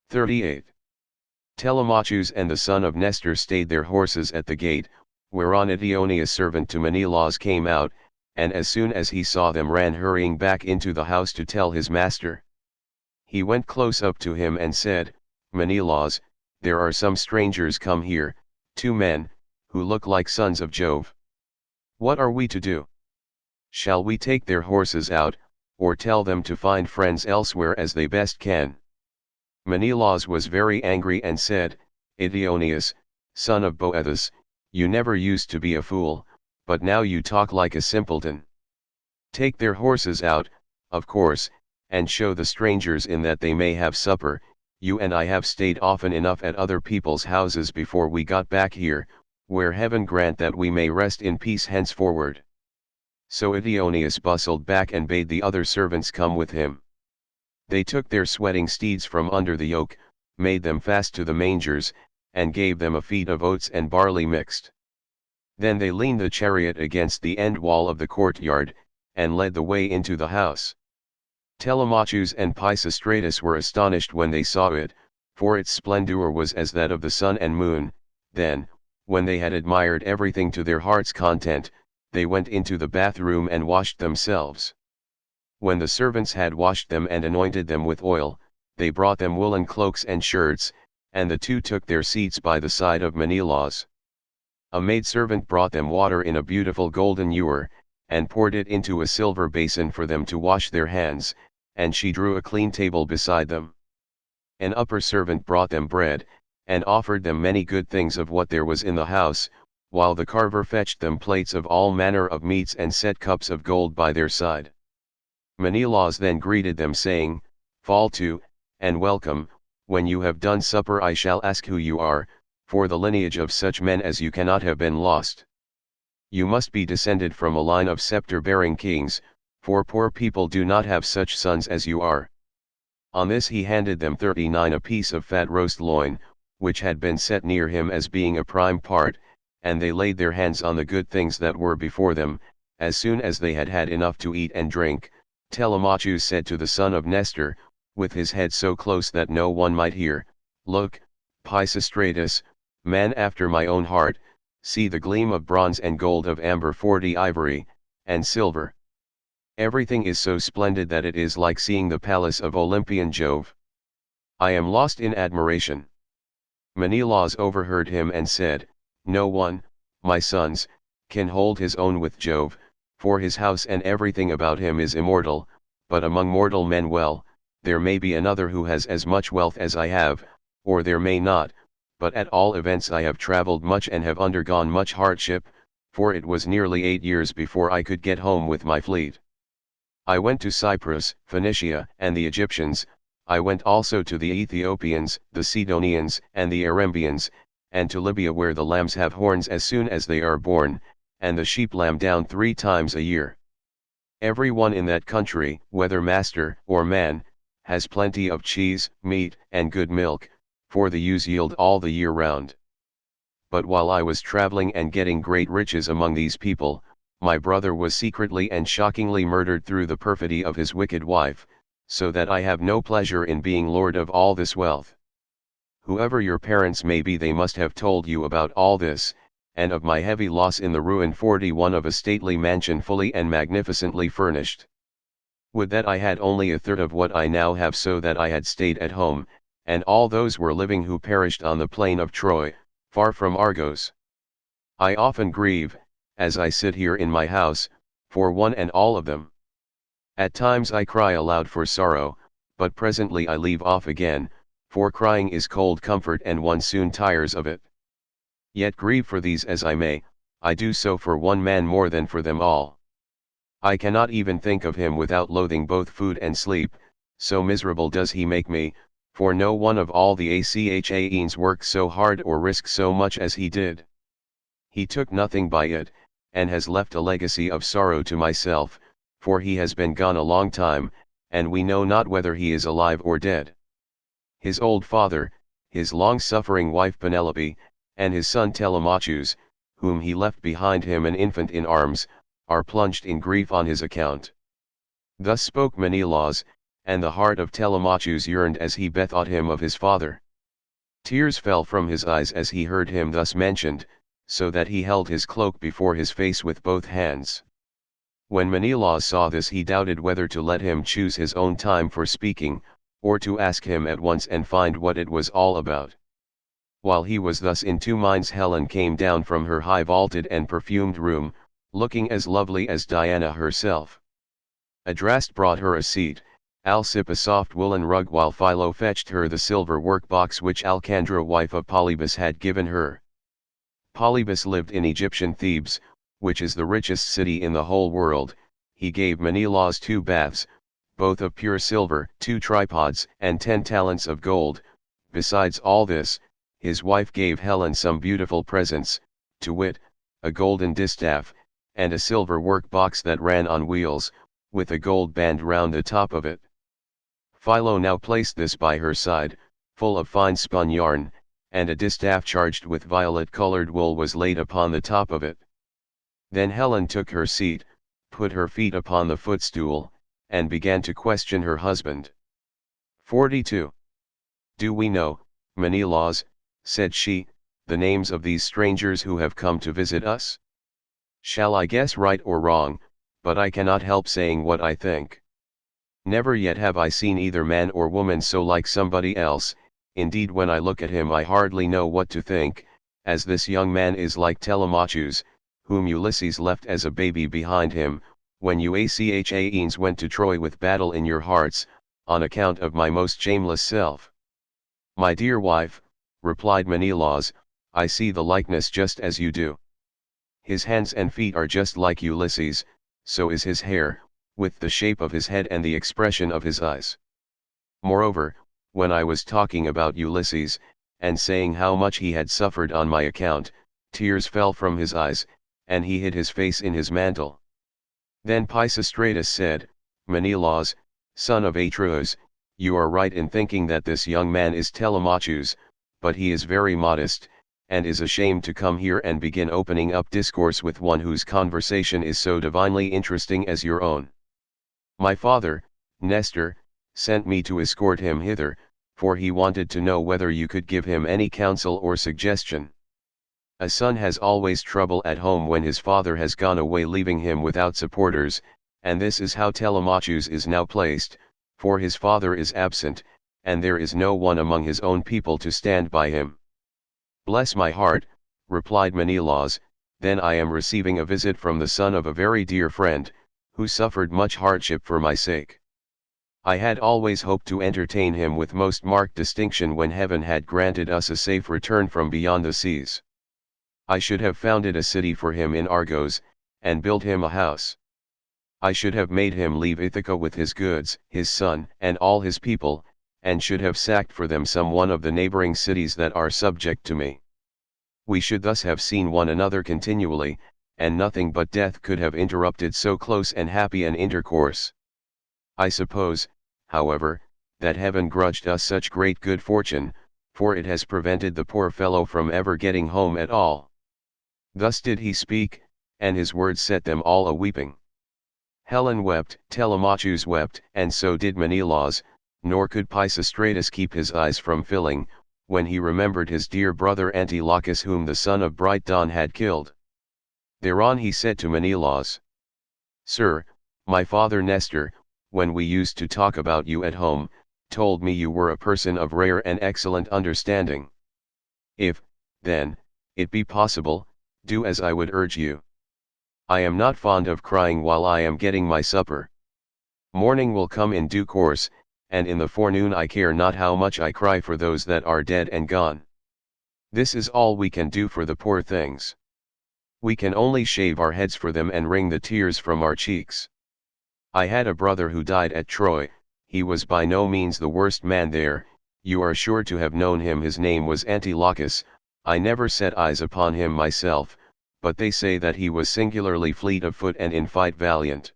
38. Telemachus and the son of Nestor stayed their horses at the gate, whereon Eteoneus, servant to Menelaus, came out, and as soon as he saw them ran hurrying back into the house to tell his master. He went close up to him and said, "Menelaus, there are some strangers come here, 2 men, who look like sons of Jove. What are we to do? Shall we take their horses out, or tell them to find friends elsewhere as they best can?" Menelaus was very angry and said, "Eteoneus, son of Boethus, you never used to be a fool, but now you talk like a simpleton. Take their horses out, of course, and show the strangers in that they may have supper. You and I have stayed often enough at other people's houses before we got back here, where heaven grant that we may rest in peace henceforward." So Eteoneus bustled back and bade the other servants come with him. They took their sweating steeds from under the yoke, made them fast to the mangers, and gave them a feed of oats and barley mixed. Then they leaned the chariot against the end wall of the courtyard, and led the way into the house. Telemachus and Pisistratus were astonished when they saw it, for its splendor was as that of the sun and moon. Then, when they had admired everything to their heart's content, they went into the bathroom and washed themselves. When the servants had washed them and anointed them with oil, they brought them woolen cloaks and shirts, and the 2 took their seats by the side of Menelaus. A maidservant brought them water in a beautiful golden ewer, and poured it into a silver basin for them to wash their hands, and she drew a clean table beside them. An upper servant brought them bread, and offered them many good things of what there was in the house, while the carver fetched them plates of all manner of meats and set cups of gold by their side. Menelaus then greeted them saying, "Fall to, and welcome. When you have done supper I shall ask who you are, for the lineage of such men as you cannot have been lost. You must be descended from a line of scepter-bearing kings, for poor people do not have such sons as you are." On this he handed them 39 a piece of fat roast loin, which had been set near him as being a prime part, and they laid their hands on the good things that were before them. As soon as they had had enough to eat and drink, Telemachus said to the son of Nestor, with his head so close that no one might hear, "Look, Pisistratus, man after my own heart, see the gleam of bronze and gold of amber 40 ivory, and silver. Everything is so splendid that it is like seeing the palace of Olympian Jove. I am lost in admiration." Menelaus overheard him and said, "No one, my sons, can hold his own with Jove, for his house and everything about him is immortal, but among mortal men there may be another who has as much wealth as I have, or there may not, but at all events I have traveled much and have undergone much hardship, for it was nearly 8 years before I could get home with my fleet. I went to Cyprus, Phoenicia, and the Egyptians. I went also to the Ethiopians, the Sidonians, and the Arembians, and to Libya where the lambs have horns as soon as they are born, and the sheep lamb down 3 times a year. Every one in that country, whether master or man, has plenty of cheese, meat, and good milk, for the ewes yield all the year round. But while I was traveling and getting great riches among these people, my brother was secretly and shockingly murdered through the perfidy of his wicked wife, so that I have no pleasure in being lord of all this wealth. Whoever your parents may be, they must have told you about all this, and of my heavy loss in the ruin 41 of a stately mansion fully and magnificently furnished. Would that I had only a third of what I now have, so that I had stayed at home, and all those were living who perished on the plain of Troy, far from Argos. I often grieve, as I sit here in my house, for one and all of them. At times I cry aloud for sorrow, but presently I leave off again, for crying is cold comfort and one soon tires of it. Yet grieve for these as I may, I do so for one man more than for them all. I cannot even think of him without loathing both food and sleep, so miserable does he make me, for no one of all the Achaeans worked so hard or risked so much as he did. He took nothing by it, and has left a legacy of sorrow to myself, for he has been gone a long time, and we know not whether he is alive or dead. His old father, his long-suffering wife Penelope, and his son Telemachus, whom he left behind him an infant in arms, are plunged in grief on his account." Thus spoke Menelaus, and the heart of Telemachus yearned as he bethought him of his father. Tears fell from his eyes as he heard him thus mentioned, so that he held his cloak before his face with both hands. When Menelaus saw this, he doubted whether to let him choose his own time for speaking, or to ask him at once and find what it was all about. While he was thus in 2 minds, Helen came down from her high vaulted and perfumed room, looking as lovely as Diana herself. Adraste brought her a seat, Alcip a soft woolen rug, while Philo fetched her the silver work-box which Alcandra, wife of Polybus, had given her. Polybus lived in Egyptian Thebes, which is the richest city in the whole world. He gave Menelaus 2 baths, both of pure silver, 2 tripods, and 10 talents of gold. Besides all this, his wife gave Helen some beautiful presents, to wit, a golden distaff, and a silver work-box that ran on wheels, with a gold band round the top of it. Philo now placed this by her side, full of fine spun yarn, and a distaff charged with violet-colored wool was laid upon the top of it. Then Helen took her seat, put her feet upon the footstool, and began to question her husband. 42. "Do we know, Menelaus," said she, "the names of these strangers who have come to visit us? Shall I guess right or wrong, but I cannot help saying what I think. Never yet have I seen either man or woman so like somebody else. Indeed, when I look at him I hardly know what to think, as this young man is like Telemachus, whom Ulysses left as a baby behind him, when you Achaeans went to Troy with battle in your hearts, on account of my most shameless self. My dear wife, replied Menelaus, I see the likeness just as you do. His hands and feet are just like Ulysses, so is his hair, with the shape of his head and the expression of his eyes. Moreover, when I was talking about Ulysses, and saying how much he had suffered on my account, tears fell from his eyes, and he hid his face in his mantle. Then Pisistratus said, Menelaus, son of Atreus, you are right in thinking that this young man is Telemachus, but he is very modest, and is ashamed to come here and begin opening up discourse with one whose conversation is so divinely interesting as your own. My father, Nestor, sent me to escort him hither, for he wanted to know whether you could give him any counsel or suggestion. A son has always trouble at home when his father has gone away, leaving him without supporters, and this is how Telemachus is now placed, for his father is absent, and there is no one among his own people to stand by him. Bless my heart, replied Menelaus, then I am receiving a visit from the son of a very dear friend, who suffered much hardship for my sake. I had always hoped to entertain him with most marked distinction when heaven had granted us a safe return from beyond the seas. I should have founded a city for him in Argos, and built him a house. I should have made him leave Ithaca with his goods, his son, and all his people, and should have sacked for them some one of the neighboring cities that are subject to me. We should thus have seen one another continually, and nothing but death could have interrupted so close and happy an intercourse. I suppose, however, that heaven grudged us such great good fortune, for it has prevented the poor fellow from ever getting home at all. Thus did he speak, and his words set them all a-weeping. Helen wept, Telemachus wept, and so did Menelaus, nor could Pisistratus keep his eyes from filling, when he remembered his dear brother Antilochus, whom the son of bright dawn had killed. Thereon he said to Menelaus, Sir, my father Nestor, when we used to talk about you at home, told me you were a person of rare and excellent understanding. If, then, it be possible, do as I would urge you. I am not fond of crying while I am getting my supper. Morning will come in due course, and in the forenoon I care not how much I cry for those that are dead and gone. This is all we can do for the poor things. We can only shave our heads for them and wring the tears from our cheeks. I had a brother who died at Troy. He was by no means the worst man there, you are sure to have known him. His name was Antilochus. I never set eyes upon him myself, but they say that he was singularly fleet of foot and in fight valiant.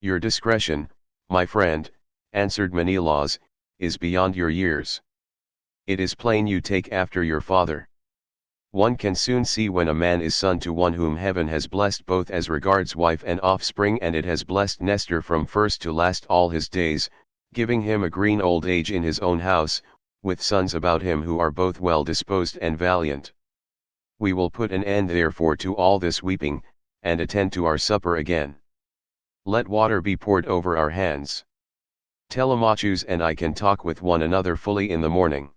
Your discretion, my friend, answered Menelaus, is beyond your years. It is plain you take after your father. One can soon see when a man is son to one whom heaven has blessed both as regards wife and offspring, and it has blessed Nestor from first to last all his days, giving him a green old age in his own house, with sons about him who are both well disposed and valiant. We will put an end therefore to all this weeping, and attend to our supper again. Let water be poured over our hands. Telemachus and I can talk with one another fully in the morning.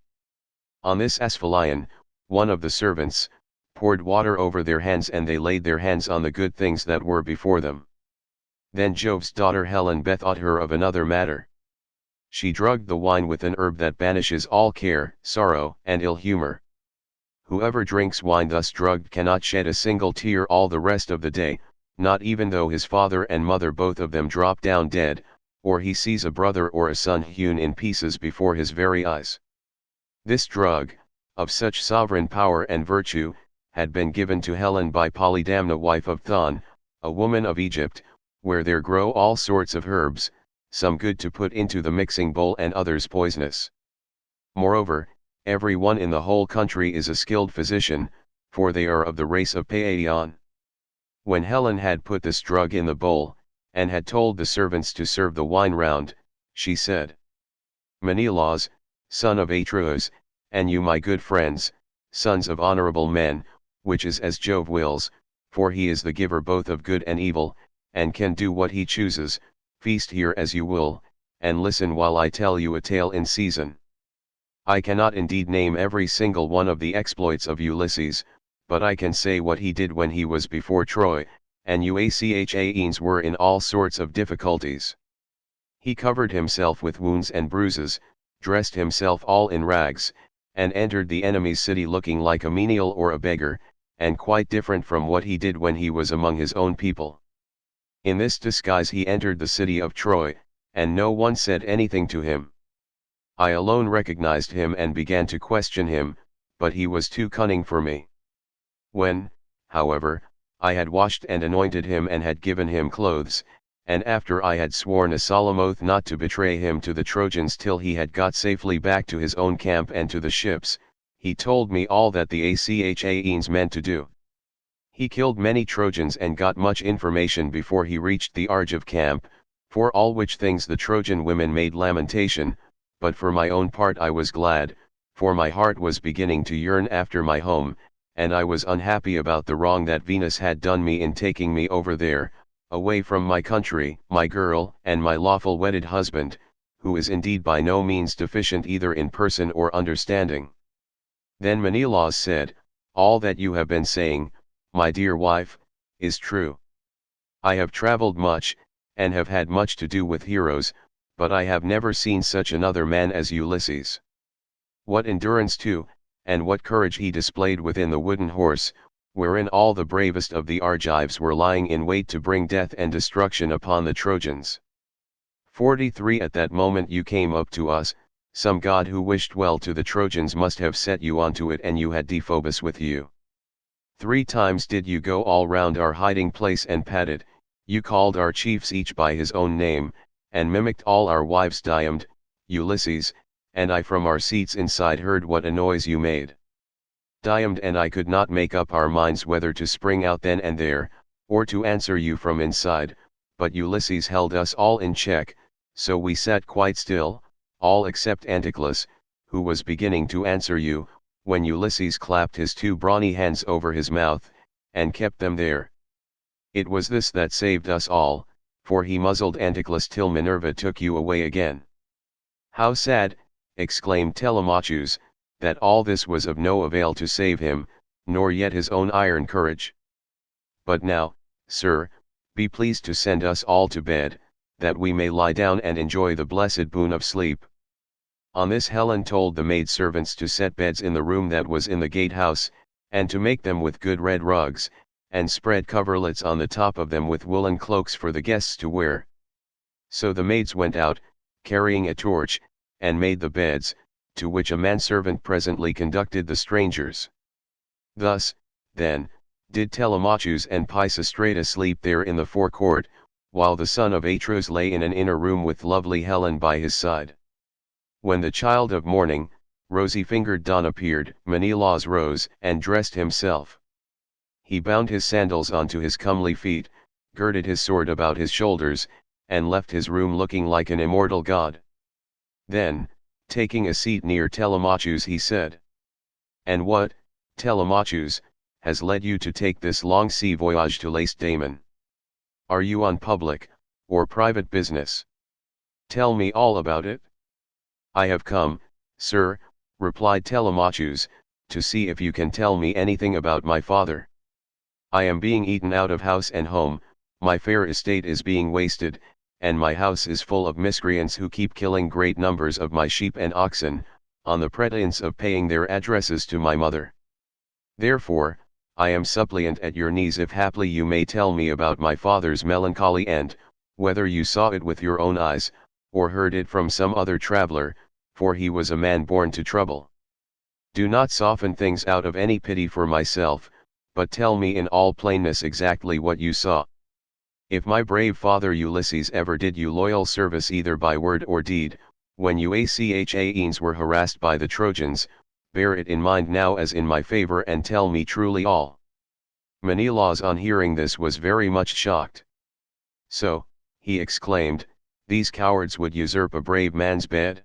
On this Asphalion, one of the servants, poured water over their hands, and they laid their hands on the good things that were before them. Then Jove's daughter Helen bethought her of another matter. She drugged the wine with an herb that banishes all care, sorrow, and ill humor. Whoever drinks wine thus drugged cannot shed a single tear all the rest of the day, not even though his father and mother both of them drop down dead, or he sees a brother or a son hewn in pieces before his very eyes. This drug, of such sovereign power and virtue, had been given to Helen by Polydamna, wife of Thon, a woman of Egypt, where there grow all sorts of herbs, some good to put into the mixing bowl and others poisonous. Moreover, every one in the whole country is a skilled physician, for they are of the race of Paeaeon. When Helen had put this drug in the bowl, and had told the servants to serve the wine round, she said, Menelaus, son of Atreus, and you my good friends, sons of honorable men, which is as Jove wills, for he is the giver both of good and evil, and can do what he chooses, feast here as you will, and listen while I tell you a tale in season. I cannot indeed name every single one of the exploits of Ulysses, but I can say what he did when he was before Troy, and Uachaeans were in all sorts of difficulties. He covered himself with wounds and bruises, dressed himself all in rags, and entered the enemy's city looking like a menial or a beggar, and quite different from what he did when he was among his own people. In this disguise he entered the city of Troy, and no one said anything to him. I alone recognized him and began to question him, but he was too cunning for me. When, however, I had washed and anointed him and had given him clothes, and after I had sworn a solemn oath not to betray him to the Trojans till he had got safely back to his own camp and to the ships, he told me all that the Achaeans meant to do. He killed many Trojans and got much information before he reached the Argive camp, for all which things the Trojan women made lamentation, but for my own part I was glad, for my heart was beginning to yearn after my home, and I was unhappy about the wrong that Venus had done me in taking me over there, away from my country, my girl, and my lawful wedded husband, who is indeed by no means deficient either in person or understanding. Then Menelaus said, "All that you have been saying, my dear wife, is true. I have traveled much, and have had much to do with heroes, but I have never seen such another man as Ulysses. What endurance too, and what courage he displayed within the wooden horse, wherein all the bravest of the Argives were lying in wait to bring death and destruction upon the Trojans. 43 At that moment you came up to us, some god who wished well to the Trojans must have set you onto it, and you had Deiphobus with you. 3 times did you go all round our hiding place and patted, you called our chiefs each by his own name, and mimicked all our wives Diomed, Ulysses, and I from our seats inside heard what a noise you made. Diomed and I could not make up our minds whether to spring out then and there, or to answer you from inside, but Ulysses held us all in check, so we sat quite still, all except Anticlus, who was beginning to answer you, when Ulysses clapped his 2 brawny hands over his mouth, and kept them there. It was this that saved us all, for he muzzled Anticlus till Minerva took you away again." "How sad," exclaimed Telemachus, "that all this was of no avail to save him, nor yet his own iron courage. But now, sir, be pleased to send us all to bed, that we may lie down and enjoy the blessed boon of sleep." On this Helen told the maidservants to set beds in the room that was in the gatehouse, and to make them with good red rugs, and spread coverlets on the top of them with woolen cloaks for the guests to wear. So the maids went out, carrying a torch, and made the beds, to which a manservant presently conducted the strangers. Thus, then, did Telemachus and Pisistrata sleep there in the forecourt, while the son of Atreus lay in an inner room with lovely Helen by his side. When the child of morning, rosy-fingered dawn appeared, Menelaus rose and dressed himself. He bound his sandals onto his comely feet, girded his sword about his shoulders, and left his room looking like an immortal god. Then, taking a seat near Telemachus, he said, "And what, Telemachus, has led you to take this long sea voyage to Lacedaemon? Are you on public, or private business? Tell me all about it." "I have come, sir," replied Telemachus, "to see if you can tell me anything about my father. I am being eaten out of house and home, my fair estate is being wasted, and my house is full of miscreants who keep killing great numbers of my sheep and oxen, on the pretence of paying their addresses to my mother. Therefore, I am suppliant at your knees if haply you may tell me about my father's melancholy end, whether you saw it with your own eyes, or heard it from some other traveler, for he was a man born to trouble. Do not soften things out of any pity for myself, but tell me in all plainness exactly what you saw. If my brave father Ulysses ever did you loyal service either by word or deed, when you Achaeans were harassed by the Trojans, bear it in mind now as in my favor and tell me truly all." Menelaus on hearing this was very much shocked. "So," he exclaimed, "these cowards would usurp a brave man's bed?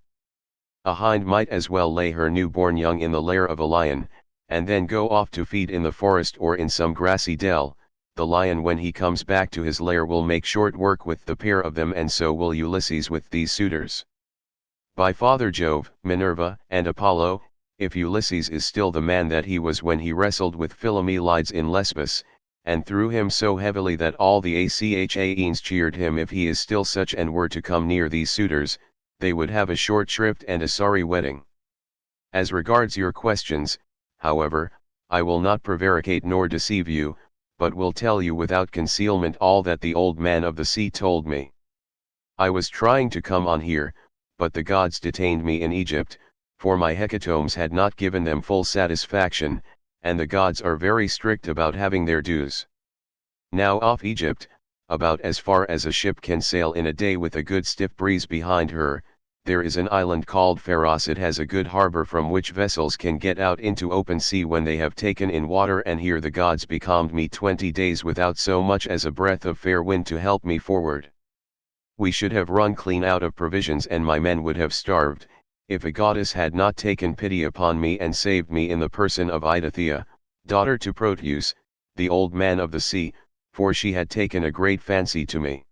A hind might as well lay her newborn young in the lair of a lion, and then go off to feed in the forest or in some grassy dell. The lion when he comes back to his lair will make short work with the pair of them, and so will Ulysses with these suitors. By Father Jove, Minerva, and Apollo, if Ulysses is still the man that he was when he wrestled with Philomelides in Lesbos, and threw him so heavily that all the Achaeans cheered him. If he is still such and were to come near these suitors, they would have a short shrift and a sorry wedding. As regards your questions, however, I will not prevaricate nor deceive you, but will tell you without concealment all that the old man of the sea told me. I was trying to come on here, but the gods detained me in Egypt, for my hecatombs had not given them full satisfaction, and the gods are very strict about having their dues. Now off Egypt, about as far as a ship can sail in a day with a good stiff breeze behind her, there is an island called Pharos. It has a good harbor from which vessels can get out into open sea when they have taken in water, and here the gods becalmed me 20 days without so much as a breath of fair wind to help me forward. We should have run clean out of provisions, and my men would have starved, if a goddess had not taken pity upon me and saved me in the person of Eidothea, daughter to Proteus, the old man of the sea, for she had taken a great fancy to me.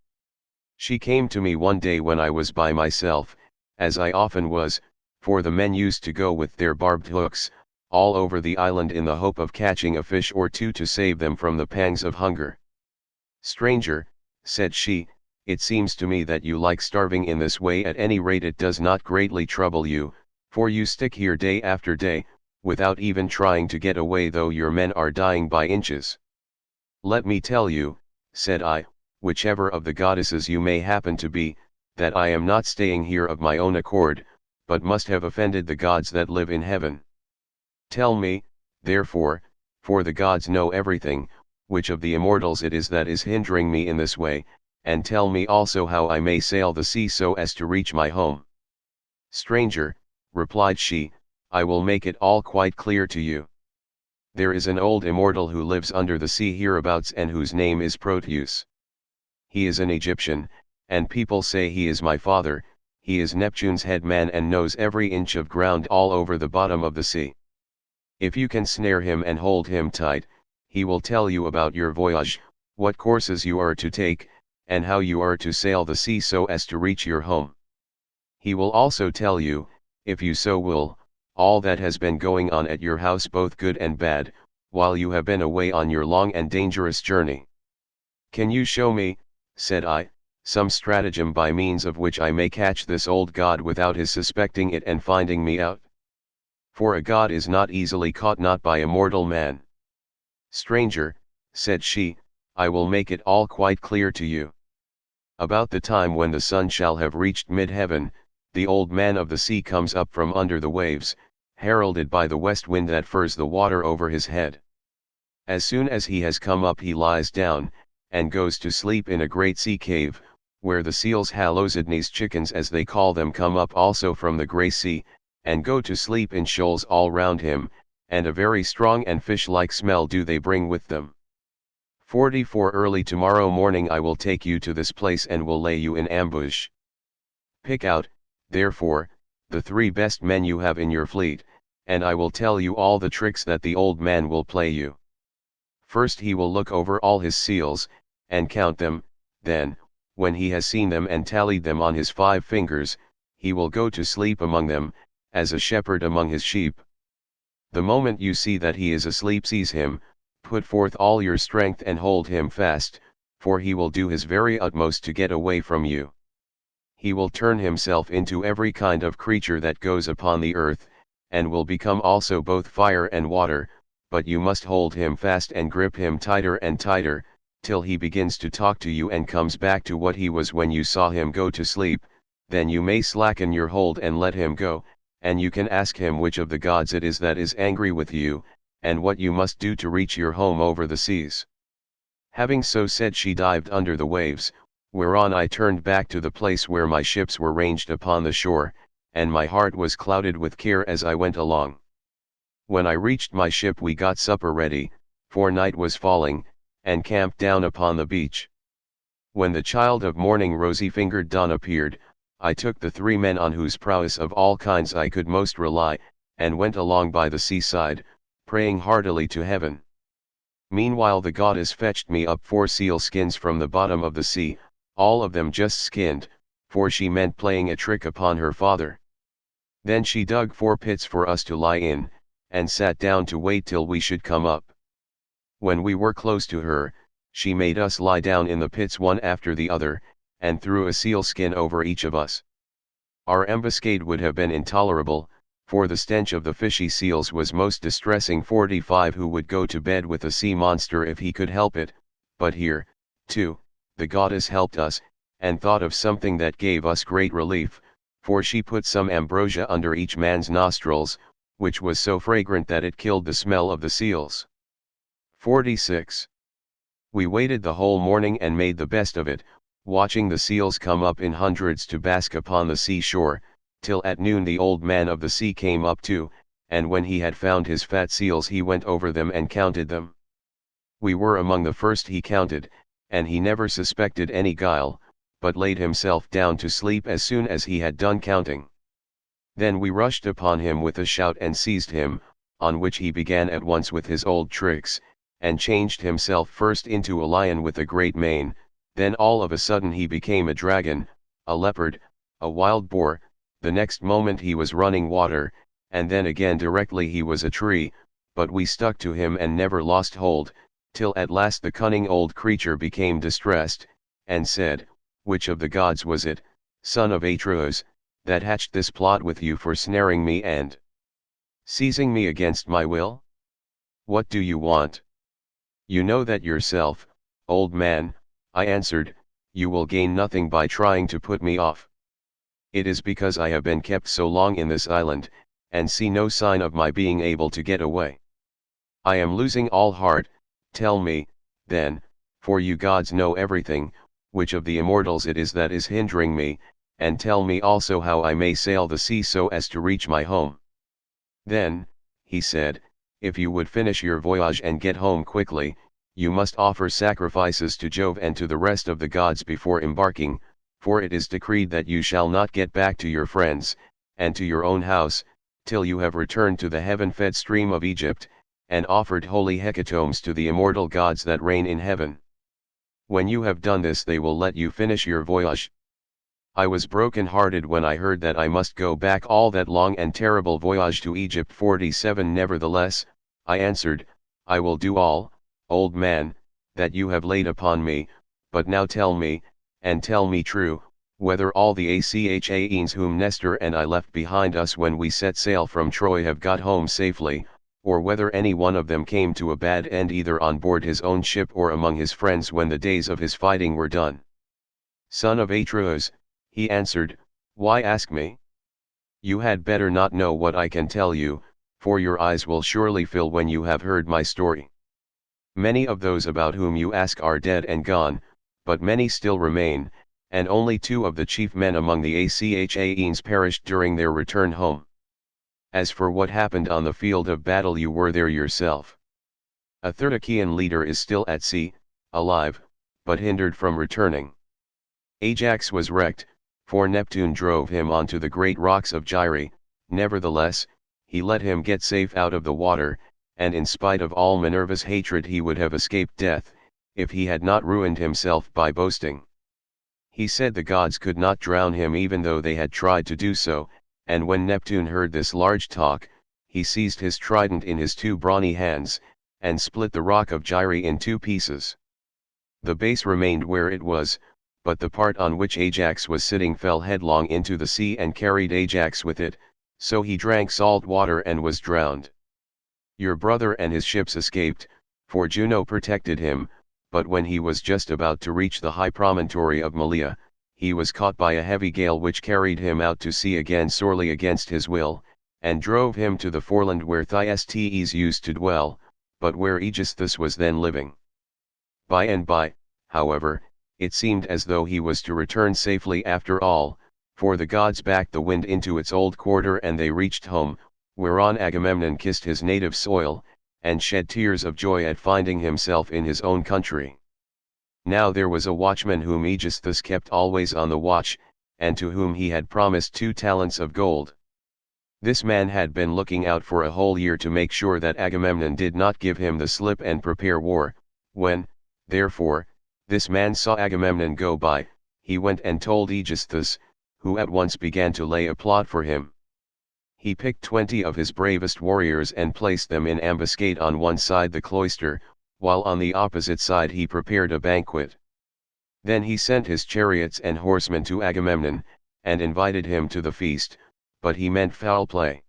She came to me one day when I was by myself, as I often was, for the men used to go with their barbed hooks, all over the island in the hope of catching a fish or two to save them from the pangs of hunger. "Stranger," said she, "it seems to me that you like starving in this way. At any rate it does not greatly trouble you, for you stick here day after day, without even trying to get away, though your men are dying by inches." "Let me tell you," said I, "whichever of the goddesses you may happen to be, that I am not staying here of my own accord, but must have offended the gods that live in heaven. Tell me, therefore, for the gods know everything, which of the immortals it is that is hindering me in this way, and tell me also how I may sail the sea so as to reach my home." "Stranger," replied she, "I will make it all quite clear to you. There is an old immortal who lives under the sea hereabouts, and whose name is Proteus. He is an Egyptian, and people say he is my father. He is Neptune's head man and knows every inch of ground all over the bottom of the sea. If you can snare him and hold him tight, he will tell you about your voyage, what courses you are to take, and how you are to sail the sea so as to reach your home. He will also tell you, if you so will, all that has been going on at your house, both good and bad, while you have been away on your long and dangerous journey." "Can you show me," said I, "some stratagem by means of which I may catch this old god without his suspecting it and finding me out? For a god is not easily caught, not by a mortal man." "Stranger," said she, "I will make it all quite clear to you. About the time when the sun shall have reached mid-heaven, the old man of the sea comes up from under the waves, heralded by the west wind that furs the water over his head. As soon as he has come up he lies down, and goes to sleep in a great sea cave, where the seals, Halosydnes chickens as they call them, come up also from the grey sea, and go to sleep in shoals all round him, and a very strong and fish-like smell do they bring with them. 44 Early tomorrow morning I will take you to this place and will lay you in ambush. Pick out, therefore, the 3 best men you have in your fleet, and I will tell you all the tricks that the old man will play you. First he will look over all his seals, and count them, then, when he has seen them and tallied them on his 5 fingers, he will go to sleep among them, as a shepherd among his sheep. The moment you see that he is asleep, seize him, put forth all your strength and hold him fast, for he will do his very utmost to get away from you. He will turn himself into every kind of creature that goes upon the earth, and will become also both fire and water, but you must hold him fast and grip him tighter and tighter, till he begins to talk to you and comes back to what he was when you saw him go to sleep. Then you may slacken your hold and let him go, and you can ask him which of the gods it is that is angry with you, and what you must do to reach your home over the seas." Having so said, she dived under the waves, whereon I turned back to the place where my ships were ranged upon the shore, and my heart was clouded with care as I went along. When I reached my ship we got supper ready, for night was falling, and camped down upon the beach. When the child of morning, rosy-fingered dawn, appeared, I took the 3 men on whose prowess of all kinds I could most rely, and went along by the seaside, praying heartily to heaven. Meanwhile the goddess fetched me up 4 seal skins from the bottom of the sea, all of them just skinned, for she meant playing a trick upon her father. Then she dug 4 pits for us to lie in, and sat down to wait till we should come up. When we were close to her, she made us lie down in the pits one after the other, and threw a seal skin over each of us. Our ambuscade would have been intolerable, for the stench of the fishy seals was most distressing. 45 Who would go to bed with a sea monster if he could help it, but here, too, the goddess helped us, and thought of something that gave us great relief, for she put some ambrosia under each man's nostrils, which was so fragrant that it killed the smell of the seals. 46. We waited the whole morning and made the best of it, watching the seals come up in hundreds to bask upon the seashore, till at noon the old man of the sea came up too, and when he had found his fat seals he went over them and counted them. We were among the first he counted, and he never suspected any guile, but laid himself down to sleep as soon as he had done counting. Then we rushed upon him with a shout and seized him, on which he began at once with his old tricks, and changed himself first into a lion with a great mane, then all of a sudden he became a dragon, a leopard, a wild boar, the next moment he was running water, and then again directly he was a tree, but we stuck to him and never lost hold, till at last the cunning old creature became distressed, and said, "Which of the gods was it, son of Atreus, that hatched this plot with you for snaring me and seizing me against my will? What do you want?" "You know that yourself, old man," I answered. "You will gain nothing by trying to put me off. It is because I have been kept so long in this island, and see no sign of my being able to get away. I am losing all heart. Tell me, then, for you gods know everything, which of the immortals it is that is hindering me, and tell me also how I may sail the sea so as to reach my home." "Then," he said, "if you would finish your voyage and get home quickly, you must offer sacrifices to Jove and to the rest of the gods before embarking, for it is decreed that you shall not get back to your friends, and to your own house, till you have returned to the heaven-fed stream of Egypt, and offered holy hecatombs to the immortal gods that reign in heaven. When you have done this they will let you finish your voyage." I was broken-hearted when I heard that I must go back all that long and terrible voyage to Egypt. 47 Nevertheless, I answered, "I will do all, old man, that you have laid upon me, but now tell me, and tell me true, whether all the Achaeans whom Nestor and I left behind us when we set sail from Troy have got home safely, or whether any one of them came to a bad end either on board his own ship or among his friends when the days of his fighting were done." "Son of Atreus," he answered, "why ask me? You had better not know what I can tell you, for your eyes will surely fill when you have heard my story. Many of those about whom you ask are dead and gone, but many still remain, and only 2 of the chief men among the Achaeans perished during their return home. As for what happened on the field of battle, you were there yourself. A third Achaean leader is still at sea, alive, but hindered from returning. Ajax was wrecked, for Neptune drove him onto the great rocks of Gyre. Nevertheless, he let him get safe out of the water, and in spite of all Minerva's hatred he would have escaped death, if he had not ruined himself by boasting. He said the gods could not drown him even though they had tried to do so, and when Neptune heard this large talk, he seized his trident in his 2 brawny hands, and split the rock of Gyre in 2 pieces. The base remained where it was, but the part on which Ajax was sitting fell headlong into the sea and carried Ajax with it, so he drank salt water and was drowned. Your brother and his ships escaped, for Juno protected him, but when he was just about to reach the high promontory of Malea, he was caught by a heavy gale which carried him out to sea again sorely against his will, and drove him to the foreland where Thyestes used to dwell, but where Aegisthus was then living. By and by, however, it seemed as though he was to return safely after all, for the gods backed the wind into its old quarter and they reached home, whereon Agamemnon kissed his native soil, and shed tears of joy at finding himself in his own country. Now there was a watchman whom Aegisthus kept always on the watch, and to whom he had promised 2 talents of gold. This man had been looking out for a whole year to make sure that Agamemnon did not give him the slip and prepare war. When, therefore, this man saw Agamemnon go by, he went and told Aegisthus, who at once began to lay a plot for him. He picked 20 of his bravest warriors and placed them in ambuscade on one side the cloister, while on the opposite side he prepared a banquet. Then he sent his chariots and horsemen to Agamemnon, and invited him to the feast, but he meant foul play.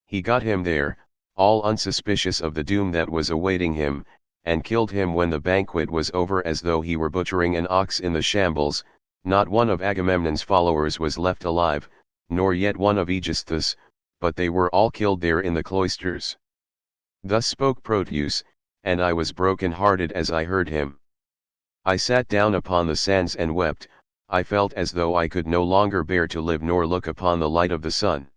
He got him there, all unsuspicious of the doom that was awaiting him, and killed him when the banquet was over as though he were butchering an ox in the shambles. Not one of Agamemnon's followers was left alive, nor yet one of Aegisthus, but they were all killed there in the cloisters. Thus spoke Proteus, and I was broken-hearted as I heard him. I sat down upon the sands and wept. I felt as though I could no longer bear to live nor look upon the light of the sun.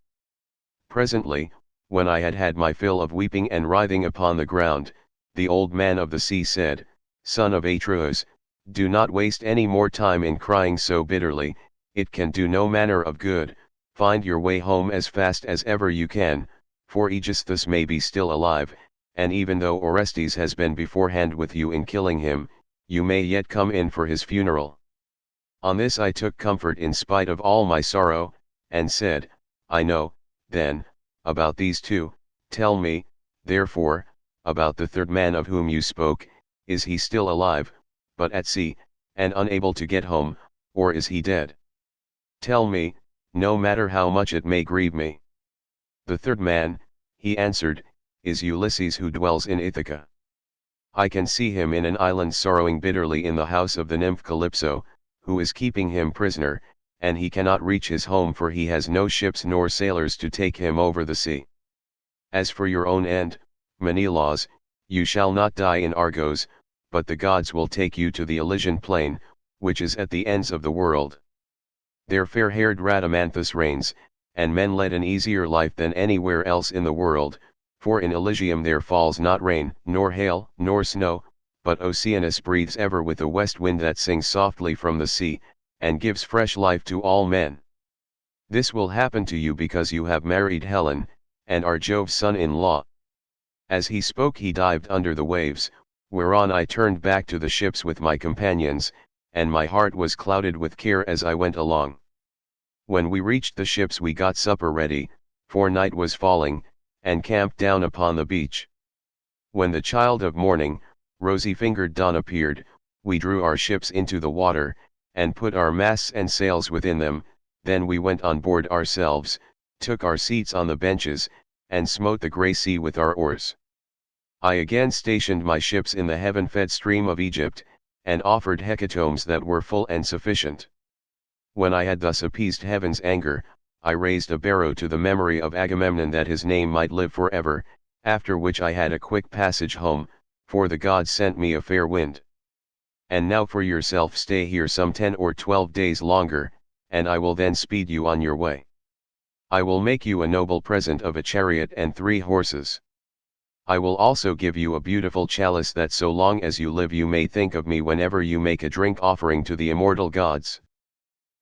Presently, when I had had my fill of weeping and writhing upon the ground, the old man of the sea said, "Son of Atreus, do not waste any more time in crying so bitterly, it can do no manner of good. Find your way home as fast as ever you can, for Aegisthus may be still alive, and even though Orestes has been beforehand with you in killing him, you may yet come in for his funeral." On this I took comfort in spite of all my sorrow, and said, "I know, then, about these two. Tell me, therefore, about the third man of whom you spoke. Is he still alive, but at sea, and unable to get home, or is he dead? Tell me, no matter how much it may grieve me." "The third man," he answered, "is Ulysses, who dwells in Ithaca. I can see him in an island sorrowing bitterly in the house of the nymph Calypso, who is keeping him prisoner, and he cannot reach his home for he has no ships nor sailors to take him over the sea. As for your own end, Menelaus, you shall not die in Argos, but the gods will take you to the Elysian plain, which is at the ends of the world. There fair-haired Rhadamanthus reigns, and men lead an easier life than anywhere else in the world, for in Elysium there falls not rain, nor hail, nor snow, but Oceanus breathes ever with a west wind that sings softly from the sea, and gives fresh life to all men. This will happen to you because you have married Helen, and are Jove's son-in-law." As he spoke he dived under the waves, whereon I turned back to the ships with my companions, and my heart was clouded with care as I went along. When we reached the ships we got supper ready, for night was falling, and camped down upon the beach. When the child of morning, rosy-fingered dawn appeared, we drew our ships into the water, and put our masts and sails within them. Then we went on board ourselves, took our seats on the benches, and smote the grey sea with our oars. I again stationed my ships in the heaven-fed stream of Egypt, and offered hecatombs that were full and sufficient. When I had thus appeased heaven's anger, I raised a barrow to the memory of Agamemnon that his name might live forever, after which I had a quick passage home, for the gods sent me a fair wind. And now for yourself stay here some 10 or 12 days longer, and I will then speed you on your way. I will make you a noble present of a chariot and 3 horses. I will also give you a beautiful chalice that so long as you live you may think of me whenever you make a drink offering to the immortal gods."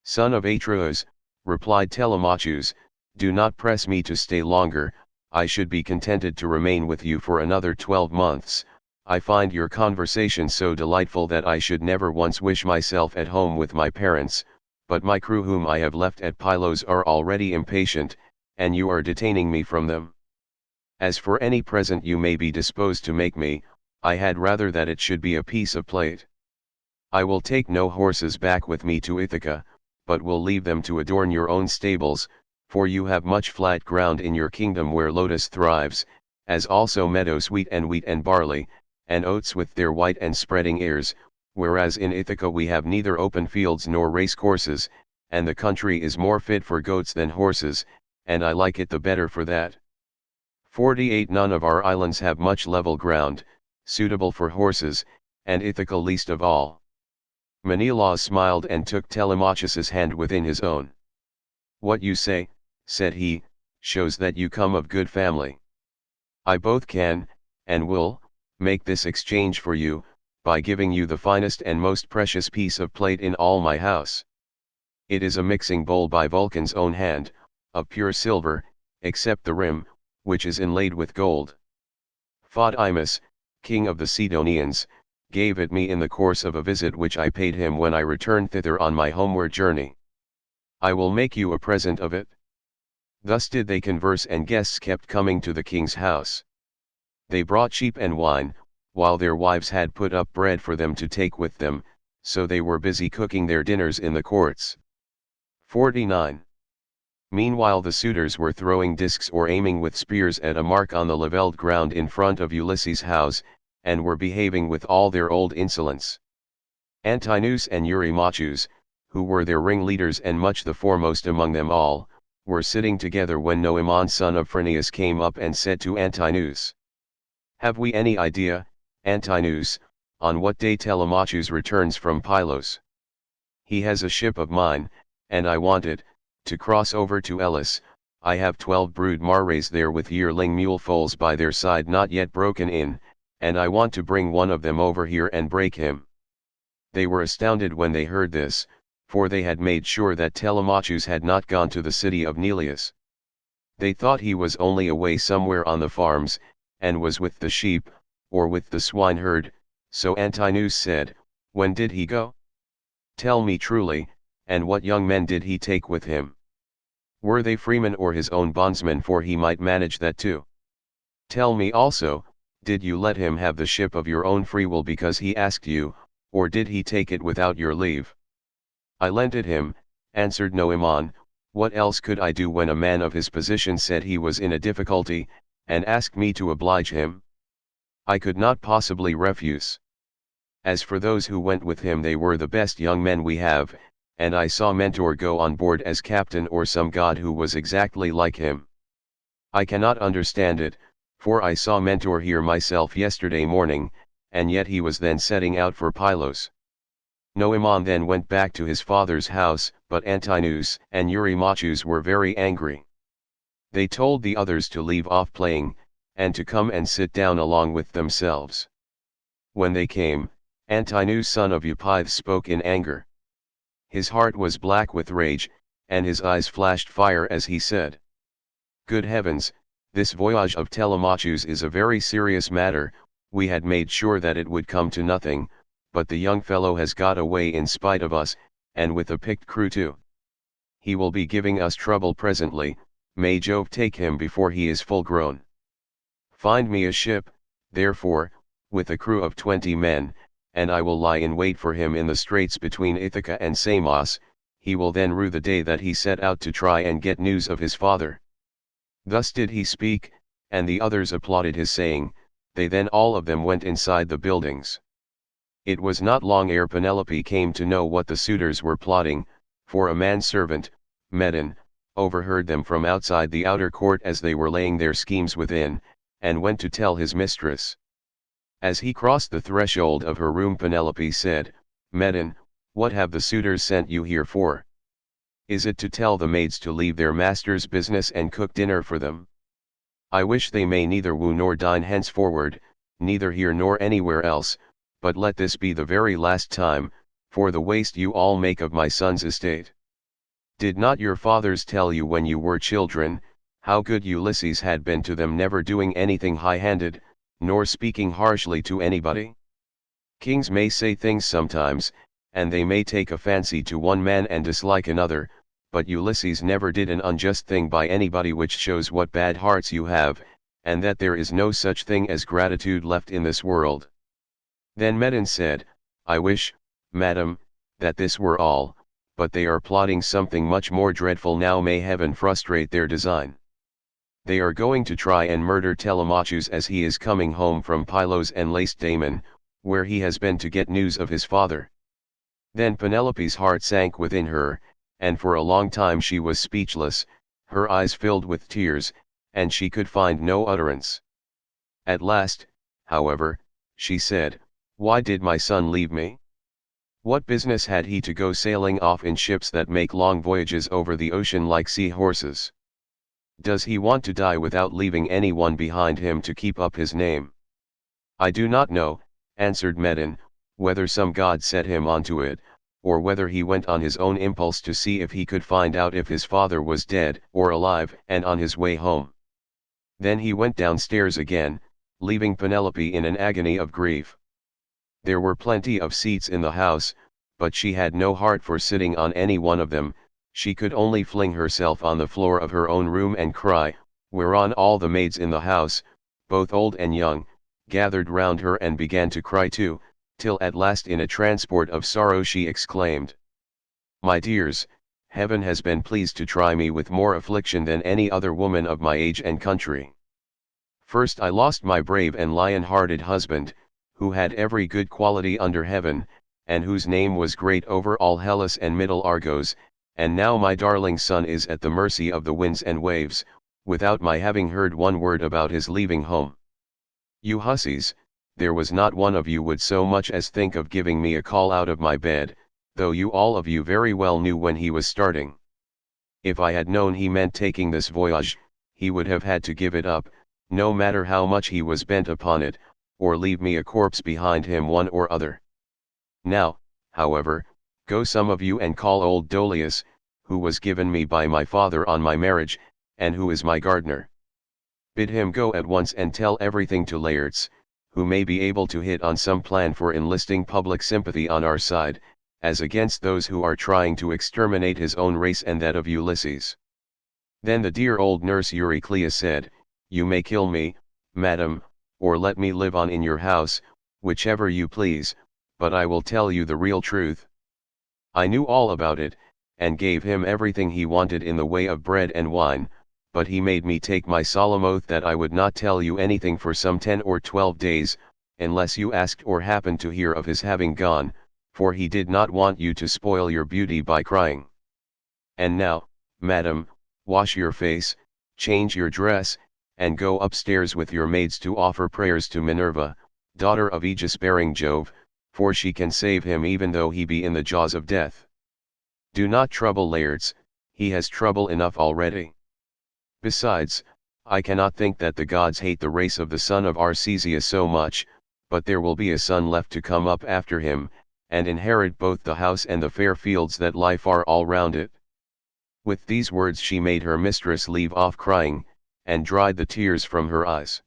"Son of Atreus," replied Telemachus, "do not press me to stay longer. I should be contented to remain with you for another 12 months, I find your conversation so delightful that I should never once wish myself at home with my parents, but my crew whom I have left at Pylos are already impatient, and you are detaining me from them. As for any present you may be disposed to make me, I had rather that it should be a piece of plate. I will take no horses back with me to Ithaca, but will leave them to adorn your own stables, for you have much flat ground in your kingdom where lotus thrives, as also meadows wheat and barley, and oats with their white and spreading ears, whereas in Ithaca we have neither open fields nor race courses, and the country is more fit for goats than horses, and I like it the better for that. 48 None of our islands have much level ground, suitable for horses, and Ithaca least of all." Menelaus smiled and took Telemachus's hand within his own. "What you say," said he, "shows that you come of good family. I both can, and will, make this exchange for you, by giving you the finest and most precious piece of plate in all my house. It is a mixing bowl by Vulcan's own hand, of pure silver, except the rim, which is inlaid with gold. Photimus, king of the Sidonians, gave it me in the course of a visit which I paid him when I returned thither on my homeward journey. I will make you a present of it." Thus did they converse, and guests kept coming to the king's house. They brought sheep and wine, while their wives had put up bread for them to take with them, so they were busy cooking their dinners in the courts. 49. Meanwhile the suitors were throwing discs or aiming with spears at a mark on the levelled ground in front of Ulysses' house, and were behaving with all their old insolence. Antinous and Eurymachus, who were their ringleaders and much the foremost among them all, were sitting together when Noemon son of Phrynius came up and said to Antinous, "Have we any idea, Antinous, on what day Telemachus returns from Pylos? He has a ship of mine, and I want it, to cross over to Elis. I have 12 brood mares there with yearling mule foals by their side not yet broken in, and I want to bring one of them over here and break him." They were astounded when they heard this, for they had made sure that Telemachus had not gone to the city of Neleus. They thought he was only away somewhere on the farms, and was with the sheep, or with the swineherd. So Antinous said, "When did he go? Tell me truly, and what young men did he take with him? Were they freemen or his own bondsmen, for he might manage that too? Tell me also, did you let him have the ship of your own free will because he asked you, or did he take it without your leave?" "I lent it him," answered Noemon. "What else could I do when a man of his position said he was in a difficulty, and asked me to oblige him? I could not possibly refuse. As for those who went with him, they were the best young men we have, and I saw Mentor go on board as captain or some god who was exactly like him. I cannot understand it, for I saw Mentor here myself yesterday morning, and yet he was then setting out for Pylos." Noemon then went back to his father's house, but Antinous and Eurymachus were very angry. They told the others to leave off playing, and to come and sit down along with themselves. When they came, Antinous son of Eupeithes spoke in anger. His heart was black with rage, and his eyes flashed fire as he said, "Good heavens, this voyage of Telemachus is a very serious matter. We had made sure that it would come to nothing, but the young fellow has got away in spite of us, and with a picked crew too. He will be giving us trouble presently. May Jove take him before he is full grown. Find me a ship, therefore, with a crew of 20 men, and I will lie in wait for him in the straits between Ithaca and Samos. He will then rue the day that he set out to try and get news of his father." Thus did he speak, and the others applauded his saying. They then all of them went inside the buildings. It was not long ere Penelope came to know what the suitors were plotting, for a manservant, Medon, overheard them from outside the outer court as they were laying their schemes within, and went to tell his mistress. As he crossed the threshold of her room, Penelope said, "Medon, what have the suitors sent you here for? Is it to tell the maids to leave their master's business and cook dinner for them? I wish they may neither woo nor dine henceforward, neither here nor anywhere else, but let this be the very last time, for the waste you all make of my son's estate. Did not your fathers tell you when you were children, how good Ulysses had been to them, never doing anything high-handed, nor speaking harshly to anybody? Kings may say things sometimes, and they may take a fancy to one man and dislike another, but Ulysses never did an unjust thing by anybody, which shows what bad hearts you have, and that there is no such thing as gratitude left in this world." Then Medon said, "I wish, madam, that this were all, but they are plotting something much more dreadful now. May heaven frustrate their design. They are going to try and murder Telemachus as he is coming home from Pylos and Lacedaemon, where he has been to get news of his father." Then Penelope's heart sank within her, and for a long time she was speechless, her eyes filled with tears, and she could find no utterance. At last, however, she said, "Why did my son leave me? What business had he to go sailing off in ships that make long voyages over the ocean like sea horses? Does he want to die without leaving anyone behind him to keep up his name?" "I do not know," answered Medon, "whether some god set him onto it, or whether he went on his own impulse to see if he could find out if his father was dead or alive and on his way home." Then he went downstairs again, leaving Penelope in an agony of grief. There were plenty of seats in the house, but she had no heart for sitting on any one of them. She could only fling herself on the floor of her own room and cry, whereon all the maids in the house, both old and young, gathered round her and began to cry too, till at last in a transport of sorrow she exclaimed, "My dears, heaven has been pleased to try me with more affliction than any other woman of my age and country. First I lost my brave and lion-hearted husband, who had every good quality under heaven, and whose name was great over all Hellas and Middle Argos, and now my darling son is at the mercy of the winds and waves, without my having heard one word about his leaving home. You hussies, there was not one of you would so much as think of giving me a call out of my bed, though you all of you very well knew when he was starting. If I had known he meant taking this voyage, he would have had to give it up, no matter how much he was bent upon it, or leave me a corpse behind him one or other. Now, however, go some of you and call old Dolius, who was given me by my father on my marriage, and who is my gardener. Bid him go at once and tell everything to Laertes, who may be able to hit on some plan for enlisting public sympathy on our side, as against those who are trying to exterminate his own race and that of Ulysses." Then the dear old nurse Euryclea said, "You may kill me, madam, or let me live on in your house, whichever you please, but I will tell you the real truth. I knew all about it, and gave him everything he wanted in the way of bread and wine, but he made me take my solemn oath that I would not tell you anything for some 10 or 12 days, unless you asked or happened to hear of his having gone, for he did not want you to spoil your beauty by crying. And now, madam, wash your face, change your dress, and go upstairs with your maids to offer prayers to Minerva, daughter of aegis-bearing Jove, for she can save him even though he be in the jaws of death. Do not trouble Laertes, he has trouble enough already. Besides, I cannot think that the gods hate the race of the son of Arcesia so much, but there will be a son left to come up after him, and inherit both the house and the fair fields that lie far all round it." With these words she made her mistress leave off crying, and dried the tears from her eyes.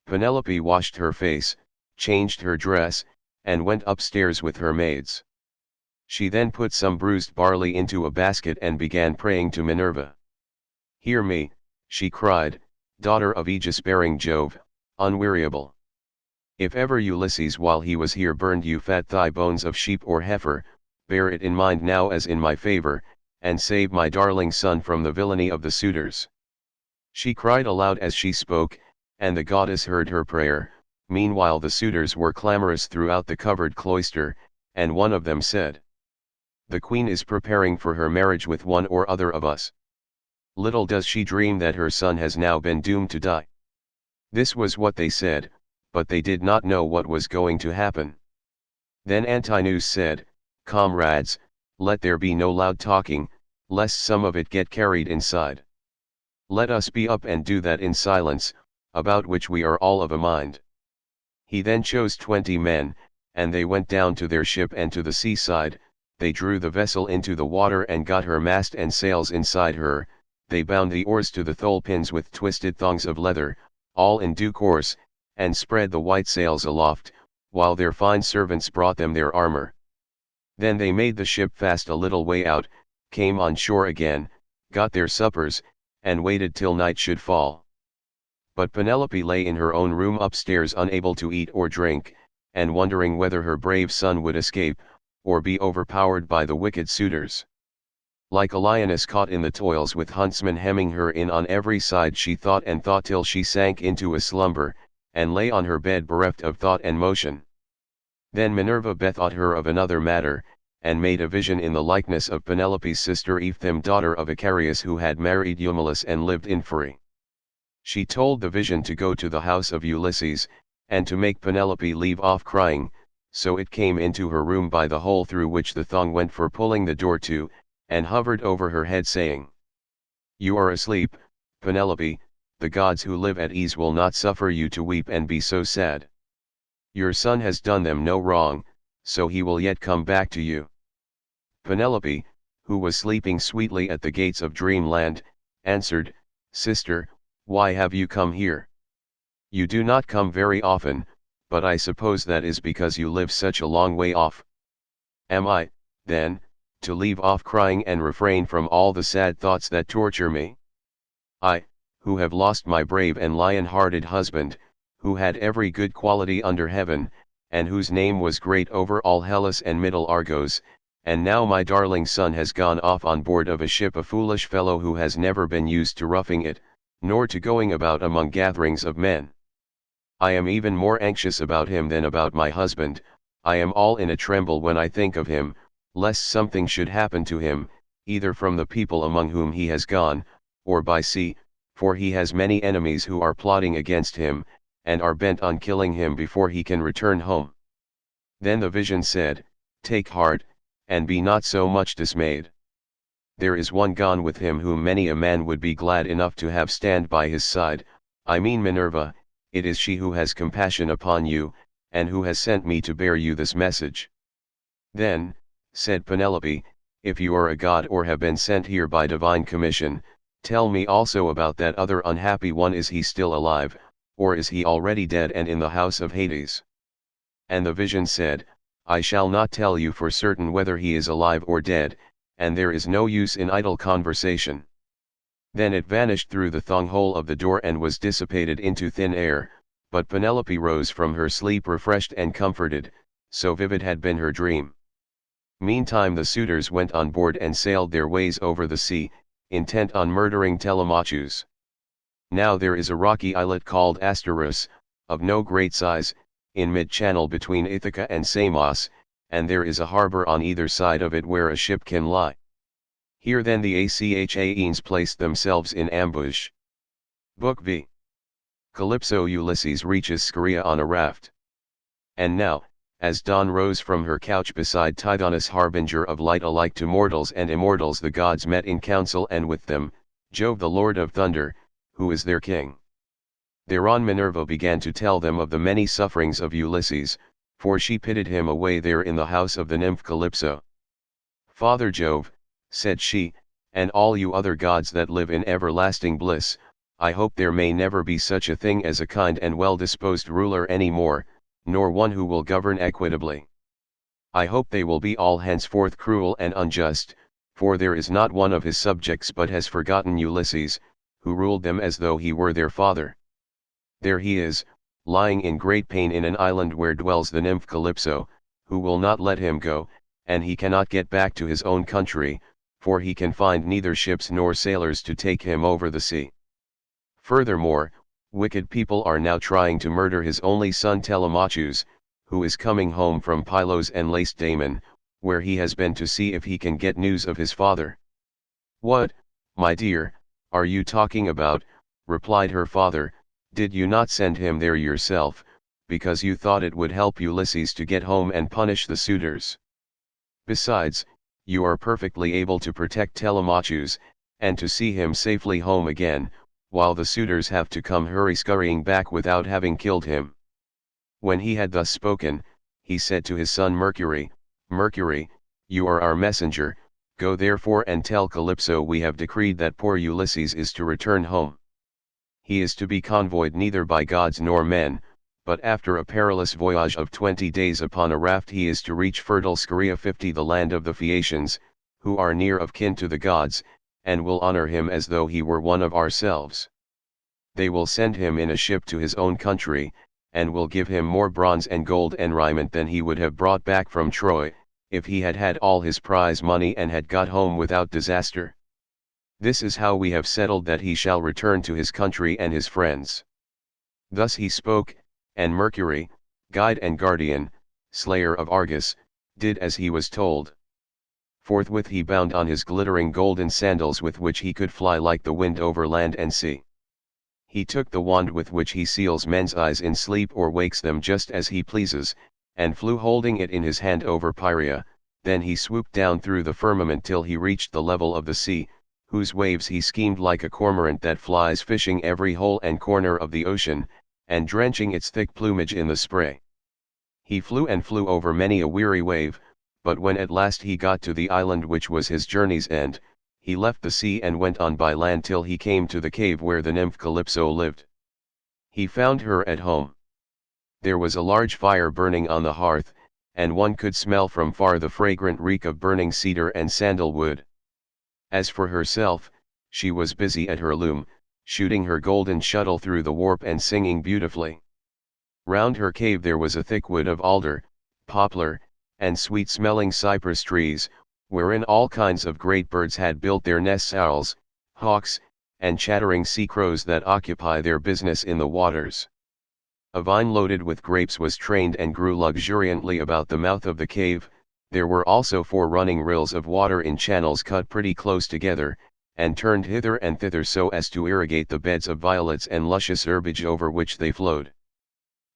Penelope washed her face, changed her dress, and went upstairs with her maids. She then put some bruised barley into a basket and began praying to Minerva. "Hear me," she cried, "daughter of aegis-bearing Jove, unweariable. If ever Ulysses while he was here burned you fat thigh bones of sheep or heifer, bear it in mind now as in my favor, and save my darling son from the villainy of the suitors." She cried aloud as she spoke, and the goddess heard her prayer. Meanwhile the suitors were clamorous throughout the covered cloister, and one of them said, "The queen is preparing for her marriage with one or other of us. Little does she dream that her son has now been doomed to die." This was what they said, but they did not know what was going to happen. Then Antinous said, "Comrades, let there be no loud talking, lest some of it get carried inside. Let us be up and do that in silence, about which we are all of a mind." He then chose 20 men, and they went down to their ship and to the seaside. They drew the vessel into the water and got her mast and sails inside her. They bound the oars to the thole pins with twisted thongs of leather, all in due course, and spread the white sails aloft, while their fine servants brought them their armor. Then they made the ship fast a little way out, came on shore again, got their suppers, and waited till night should fall. But Penelope lay in her own room upstairs unable to eat or drink, and wondering whether her brave son would escape, or be overpowered by the wicked suitors. Like a lioness caught in the toils with huntsmen hemming her in on every side, she thought and thought till she sank into a slumber, and lay on her bed bereft of thought and motion. Then Minerva bethought her of another matter, and made a vision in the likeness of Penelope's sister Ephthym, daughter of Icarius, who had married Eumelus and lived in Pherae. She told the vision to go to the house of Ulysses, and to make Penelope leave off crying, so it came into her room by the hole through which the thong went for pulling the door to, and hovered over her head saying, "You are asleep, Penelope, the gods who live at ease will not suffer you to weep and be so sad. Your son has done them no wrong, so he will yet come back to you." Penelope, who was sleeping sweetly at the gates of dreamland, answered, "Sister, why have you come here? You do not come very often, but I suppose that is because you live such a long way off. Am I, then, to leave off crying and refrain from all the sad thoughts that torture me? I, who have lost my brave and lion-hearted husband, who had every good quality under heaven, and whose name was great over all Hellas and Middle Argos, and now my darling son has gone off on board of a ship, a foolish fellow who has never been used to roughing it, nor to going about among gatherings of men. I am even more anxious about him than about my husband. I am all in a tremble when I think of him, lest something should happen to him, either from the people among whom he has gone, or by sea, for he has many enemies who are plotting against him, and are bent on killing him before he can return home. Then the vision said, Take heart, and be not so much dismayed. There is one gone with him whom many a man would be glad enough to have stand by his side, I mean Minerva. It is she who has compassion upon you, and who has sent me to bear you this message. Then, said Penelope, if you are a god or have been sent here by divine commission, tell me also about that other unhappy one. Is he still alive, or is he already dead and in the house of Hades? And the vision said, I shall not tell you for certain whether he is alive or dead, and there is no use in idle conversation. Then it vanished through the thong hole of the door and was dissipated into thin air, but Penelope rose from her sleep refreshed and comforted, so vivid had been her dream. Meantime the suitors went on board and sailed their ways over the sea, intent on murdering Telemachus. Now there is a rocky islet called Asterus, of no great size, in mid-channel between Ithaca and Samos, and there is a harbor on either side of it where a ship can lie. Here then the Achaeans placed themselves in ambush. Book V. Calypso. Ulysses reaches Scheria on a raft. And now, as dawn rose from her couch beside Tithonus, harbinger of light alike to mortals and immortals, the gods met in council, and with them, Jove the Lord of Thunder, who is their king. Thereon Minerva began to tell them of the many sufferings of Ulysses, for she pitied him away there in the house of the nymph Calypso. Father Jove, said she, and all you other gods that live in everlasting bliss, I hope there may never be such a thing as a kind and well-disposed ruler any more, nor one who will govern equitably. I hope they will be all henceforth cruel and unjust, for there is not one of his subjects but has forgotten Ulysses, who ruled them as though he were their father. There he is, lying in great pain in an island where dwells the nymph Calypso, who will not let him go, and he cannot get back to his own country, for he can find neither ships nor sailors to take him over the sea. Furthermore, wicked people are now trying to murder his only son Telemachus, who is coming home from Pylos and Lacedaemon, where he has been to see if he can get news of his father. What, my dear, are you talking about? Replied her father. Did you not send him there yourself, because you thought it would help Ulysses to get home and punish the suitors? Besides, you are perfectly able to protect Telemachus, and to see him safely home again, while the suitors have to come scurrying back without having killed him. When he had thus spoken, he said to his son Mercury, Mercury, you are our messenger, go therefore and tell Calypso we have decreed that poor Ulysses is to return home. He is to be convoyed neither by gods nor men, but after a perilous voyage of 20 days upon a raft he is to reach fertile Scheria 50, the land of the Phaeacians, who are near of kin to the gods, and will honor him as though he were one of ourselves. They will send him in a ship to his own country, and will give him more bronze and gold and raiment than he would have brought back from Troy, if he had had all his prize money and had got home without disaster. This is how we have settled that he shall return to his country and his friends. Thus he spoke, and Mercury, guide and guardian, slayer of Argus, did as he was told. Forthwith he bound on his glittering golden sandals with which he could fly like the wind over land and sea. He took the wand with which he seals men's eyes in sleep or wakes them just as he pleases, and flew holding it in his hand over Pieria. Then he swooped down through the firmament till he reached the level of the sea, whose waves he schemed like a cormorant that flies fishing every hole and corner of the ocean, and drenching its thick plumage in the spray. He flew and flew over many a weary wave, but when at last he got to the island which was his journey's end, he left the sea and went on by land till he came to the cave where the nymph Calypso lived. He found her at home. There was a large fire burning on the hearth, and one could smell from far the fragrant reek of burning cedar and sandalwood. As for herself, she was busy at her loom, shooting her golden shuttle through the warp and singing beautifully. Round her cave there was a thick wood of alder, poplar, and sweet-smelling cypress trees, wherein all kinds of great birds had built their nests, owls, hawks, and chattering sea crows that occupy their business in the waters. A vine loaded with grapes was trained and grew luxuriantly about the mouth of the cave. There were also 4 running rills of water in channels cut pretty close together, and turned hither and thither so as to irrigate the beds of violets and luscious herbage over which they flowed.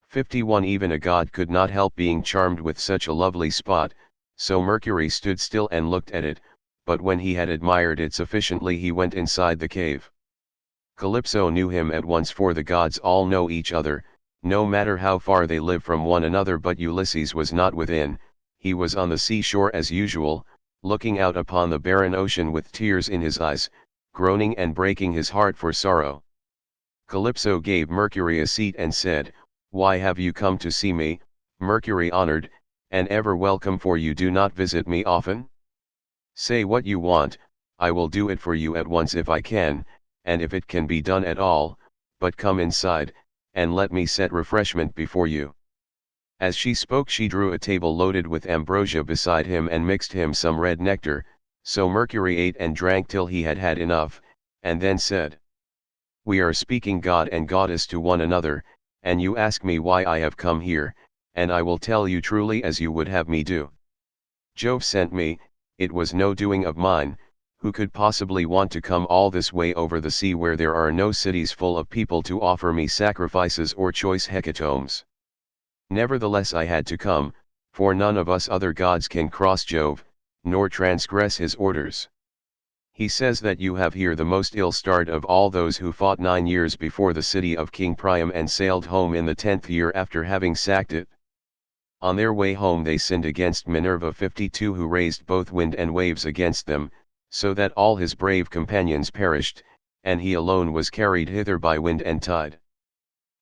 51 Even a god could not help being charmed with such a lovely spot, so Mercury stood still and looked at it, but when he had admired it sufficiently he went inside the cave. Calypso knew him at once, for the gods all know each other, no matter how far they live from one another, but Ulysses was not within. He was on the seashore as usual, looking out upon the barren ocean with tears in his eyes, groaning and breaking his heart for sorrow. Calypso gave Mercury a seat and said, "Why have you come to see me, Mercury honored, and ever welcome, for you do not visit me often? Say what you want, I will do it for you at once if I can, and if it can be done at all, but come inside, and let me set refreshment before you." As she spoke she drew a table loaded with ambrosia beside him and mixed him some red nectar, so Mercury ate and drank till he had had enough, and then said, "We are speaking god and goddess to one another, and you ask me why I have come here, and I will tell you truly as you would have me do. Jove sent me, it was no doing of mine. Who could possibly want to come all this way over the sea where there are no cities full of people to offer me sacrifices or choice hecatombs? Nevertheless I had to come, for none of us other gods can cross Jove, nor transgress his orders. He says that you have here the most ill-starred of all those who fought 9 years before the city of King Priam and sailed home in the 10th year after having sacked it. On their way home they sinned against Minerva 52, who raised both wind and waves against them, so that all his brave companions perished, and he alone was carried hither by wind and tide.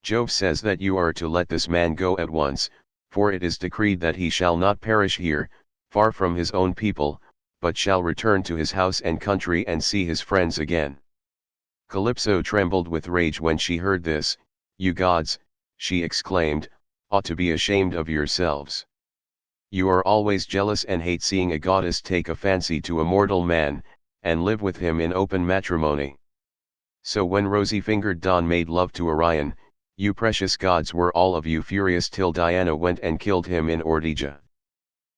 Jove says that you are to let this man go at once, for it is decreed that he shall not perish here, far from his own people, but shall return to his house and country and see his friends again." Calypso trembled with rage when she heard this. "You gods," she exclaimed, "ought to be ashamed of yourselves. You are always jealous and hate seeing a goddess take a fancy to a mortal man, and live with him in open matrimony. So when rosy-fingered Dawn made love to Orion, you precious gods were all of you furious till Diana went and killed him in Ortygia.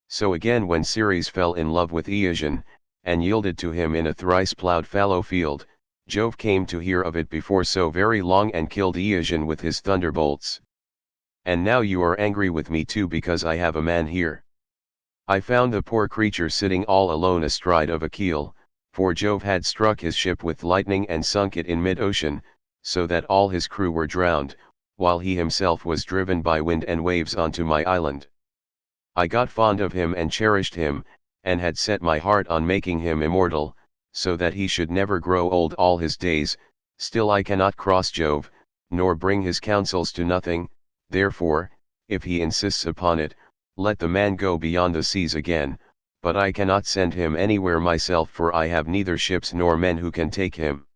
So again when Ceres fell in love with Iasion, and yielded to him in a thrice-ploughed fallow field, Jove came to hear of it before so very long and killed Iasion with his thunderbolts. And now you are angry with me too because I have a man here. I found the poor creature sitting all alone astride of a keel, for Jove had struck his ship with lightning and sunk it in mid-ocean, so that all his crew were drowned, while he himself was driven by wind and waves onto my island. I got fond of him and cherished him, and had set my heart on making him immortal, so that he should never grow old all his days. Still I cannot cross Jove, nor bring his counsels to nothing. Therefore, if he insists upon it, let the man go beyond the seas again, but I cannot send him anywhere myself, for I have neither ships nor men who can take him.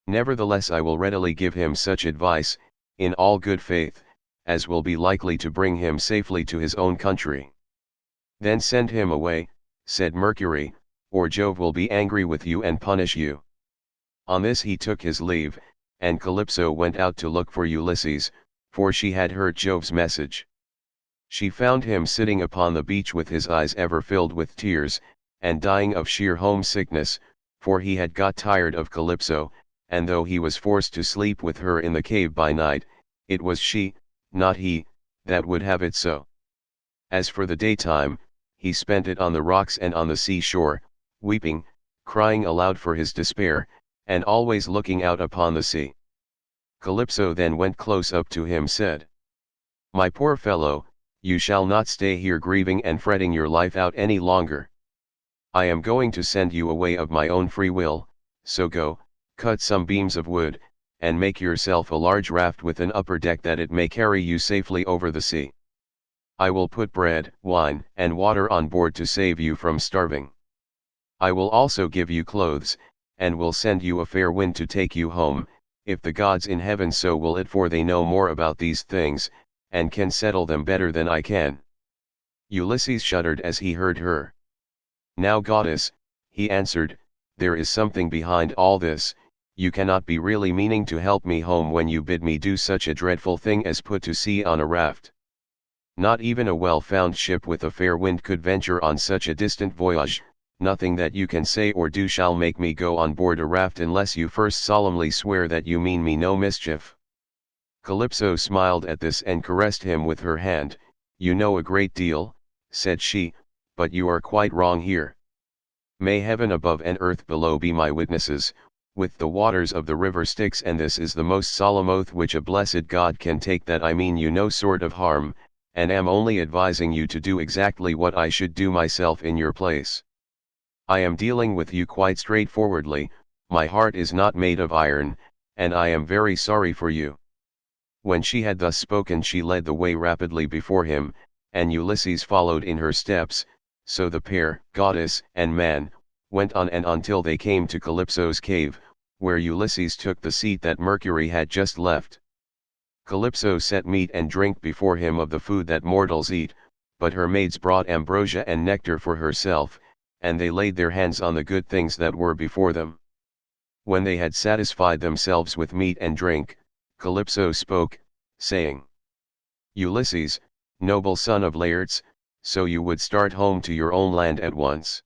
Nevertheless I will readily give him such advice, in all good faith, as will be likely to bring him safely to his own country." "Then send him away," said Mercury, "or Jove will be angry with you and punish you." On this he took his leave, and Calypso went out to look for Ulysses, for she had heard Jove's message. She found him sitting upon the beach with his eyes ever filled with tears, and dying of sheer homesickness, for he had got tired of Calypso, and though he was forced to sleep with her in the cave by night, it was she, not he, that would have it so. As for the daytime, he spent it on the rocks and on the seashore, weeping, crying aloud for his despair, and always looking out upon the sea. Calypso then went close up to him, said, "My poor fellow, you shall not stay here grieving and fretting your life out any longer. I am going to send you away of my own free will, so go, cut some beams of wood, and make yourself a large raft with an upper deck that it may carry you safely over the sea. I will put bread, wine, and water on board to save you from starving. I will also give you clothes, and will send you a fair wind to take you home, if the gods in heaven so will it, for they know more about these things, and can settle them better than I can." Ulysses shuddered as he heard her. "Now goddess," he answered, "there is something behind all this. You cannot be really meaning to help me home when you bid me do such a dreadful thing as put to sea on a raft. Not even a well-found ship with a fair wind could venture on such a distant voyage. Nothing that you can say or do shall make me go on board a raft unless you first solemnly swear that you mean me no mischief." Calypso smiled at this and caressed him with her hand. "You know a great deal," said she, "but you are quite wrong here. May heaven above and earth below be my witnesses, with the waters of the river Styx, and this is the most solemn oath which a blessed God can take, that I mean you no sort of harm, and am only advising you to do exactly what I should do myself in your place. I am dealing with you quite straightforwardly, my heart is not made of iron, and I am very sorry for you." When she had thus spoken she led the way rapidly before him, and Ulysses followed in her steps. So the pair, goddess and man, went on and on till they came to Calypso's cave, where Ulysses took the seat that Mercury had just left. Calypso set meat and drink before him of the food that mortals eat, but her maids brought ambrosia and nectar for herself, and they laid their hands on the good things that were before them. When they had satisfied themselves with meat and drink, Calypso spoke, saying, "Ulysses, noble son of Laertes, so you would start home to your own land at once.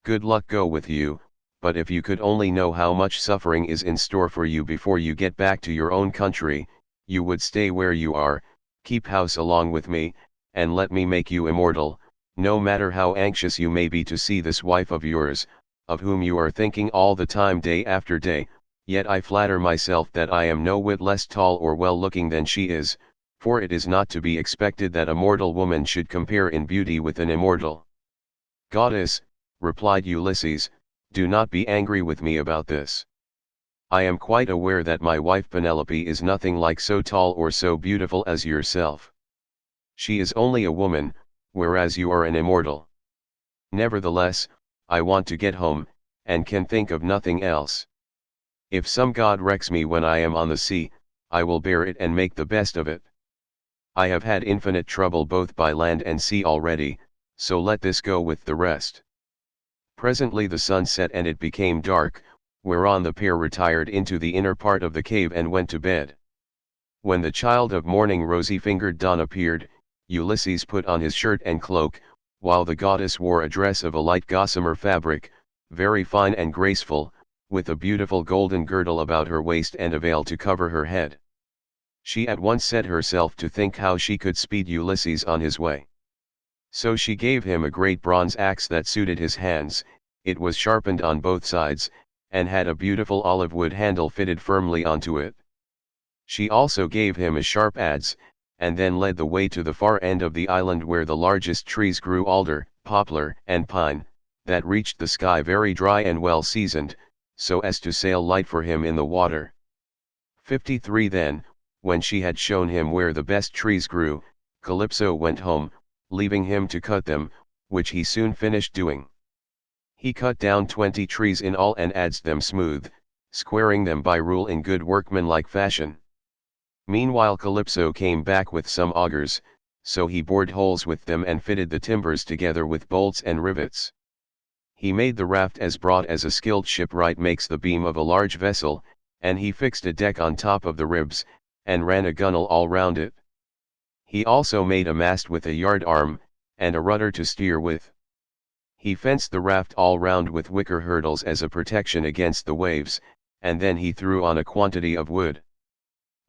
Good luck go with you, but if you could only know how much suffering is in store for you before you get back to your own country, you would stay where you are, keep house along with me, and let me make you immortal, no matter how anxious you may be to see this wife of yours, of whom you are thinking all the time day after day. Yet I flatter myself that I am no whit less tall or well-looking than she is, for it is not to be expected that a mortal woman should compare in beauty with an immortal." "Goddess," replied Ulysses, "do not be angry with me about this. I am quite aware that my wife Penelope is nothing like so tall or so beautiful as yourself. She is only a woman, whereas you are an immortal. Nevertheless, I want to get home, and can think of nothing else. If some god wrecks me when I am on the sea, I will bear it and make the best of it. I have had infinite trouble both by land and sea already, so let this go with the rest." Presently the sun set and it became dark, whereon the pair retired into the inner part of the cave and went to bed. When the child of morning rosy-fingered dawn appeared, Ulysses put on his shirt and cloak, while the goddess wore a dress of a light gossamer fabric, very fine and graceful, with a beautiful golden girdle about her waist and a veil to cover her head. She at once set herself to think how she could speed Ulysses on his way. So she gave him a great bronze axe that suited his hands. It was sharpened on both sides, and had a beautiful olive wood handle fitted firmly onto it. She also gave him a sharp adze, and then led the way to the far end of the island where the largest trees grew, alder, poplar, and pine, that reached the sky, very dry and well seasoned, so as to sail light for him in the water. 53 Then, when she had shown him where the best trees grew, Calypso went home, leaving him to cut them, which he soon finished doing. He cut down 20 trees in all and adzed them smooth, squaring them by rule in good workmanlike fashion. Meanwhile Calypso came back with some augers, so he bored holes with them and fitted the timbers together with bolts and rivets. He made the raft as broad as a skilled shipwright makes the beam of a large vessel, and he fixed a deck on top of the ribs, and ran a gunwale all round it. He also made a mast with a yard arm, and a rudder to steer with. He fenced the raft all round with wicker hurdles as a protection against the waves, and then he threw on a quantity of wood.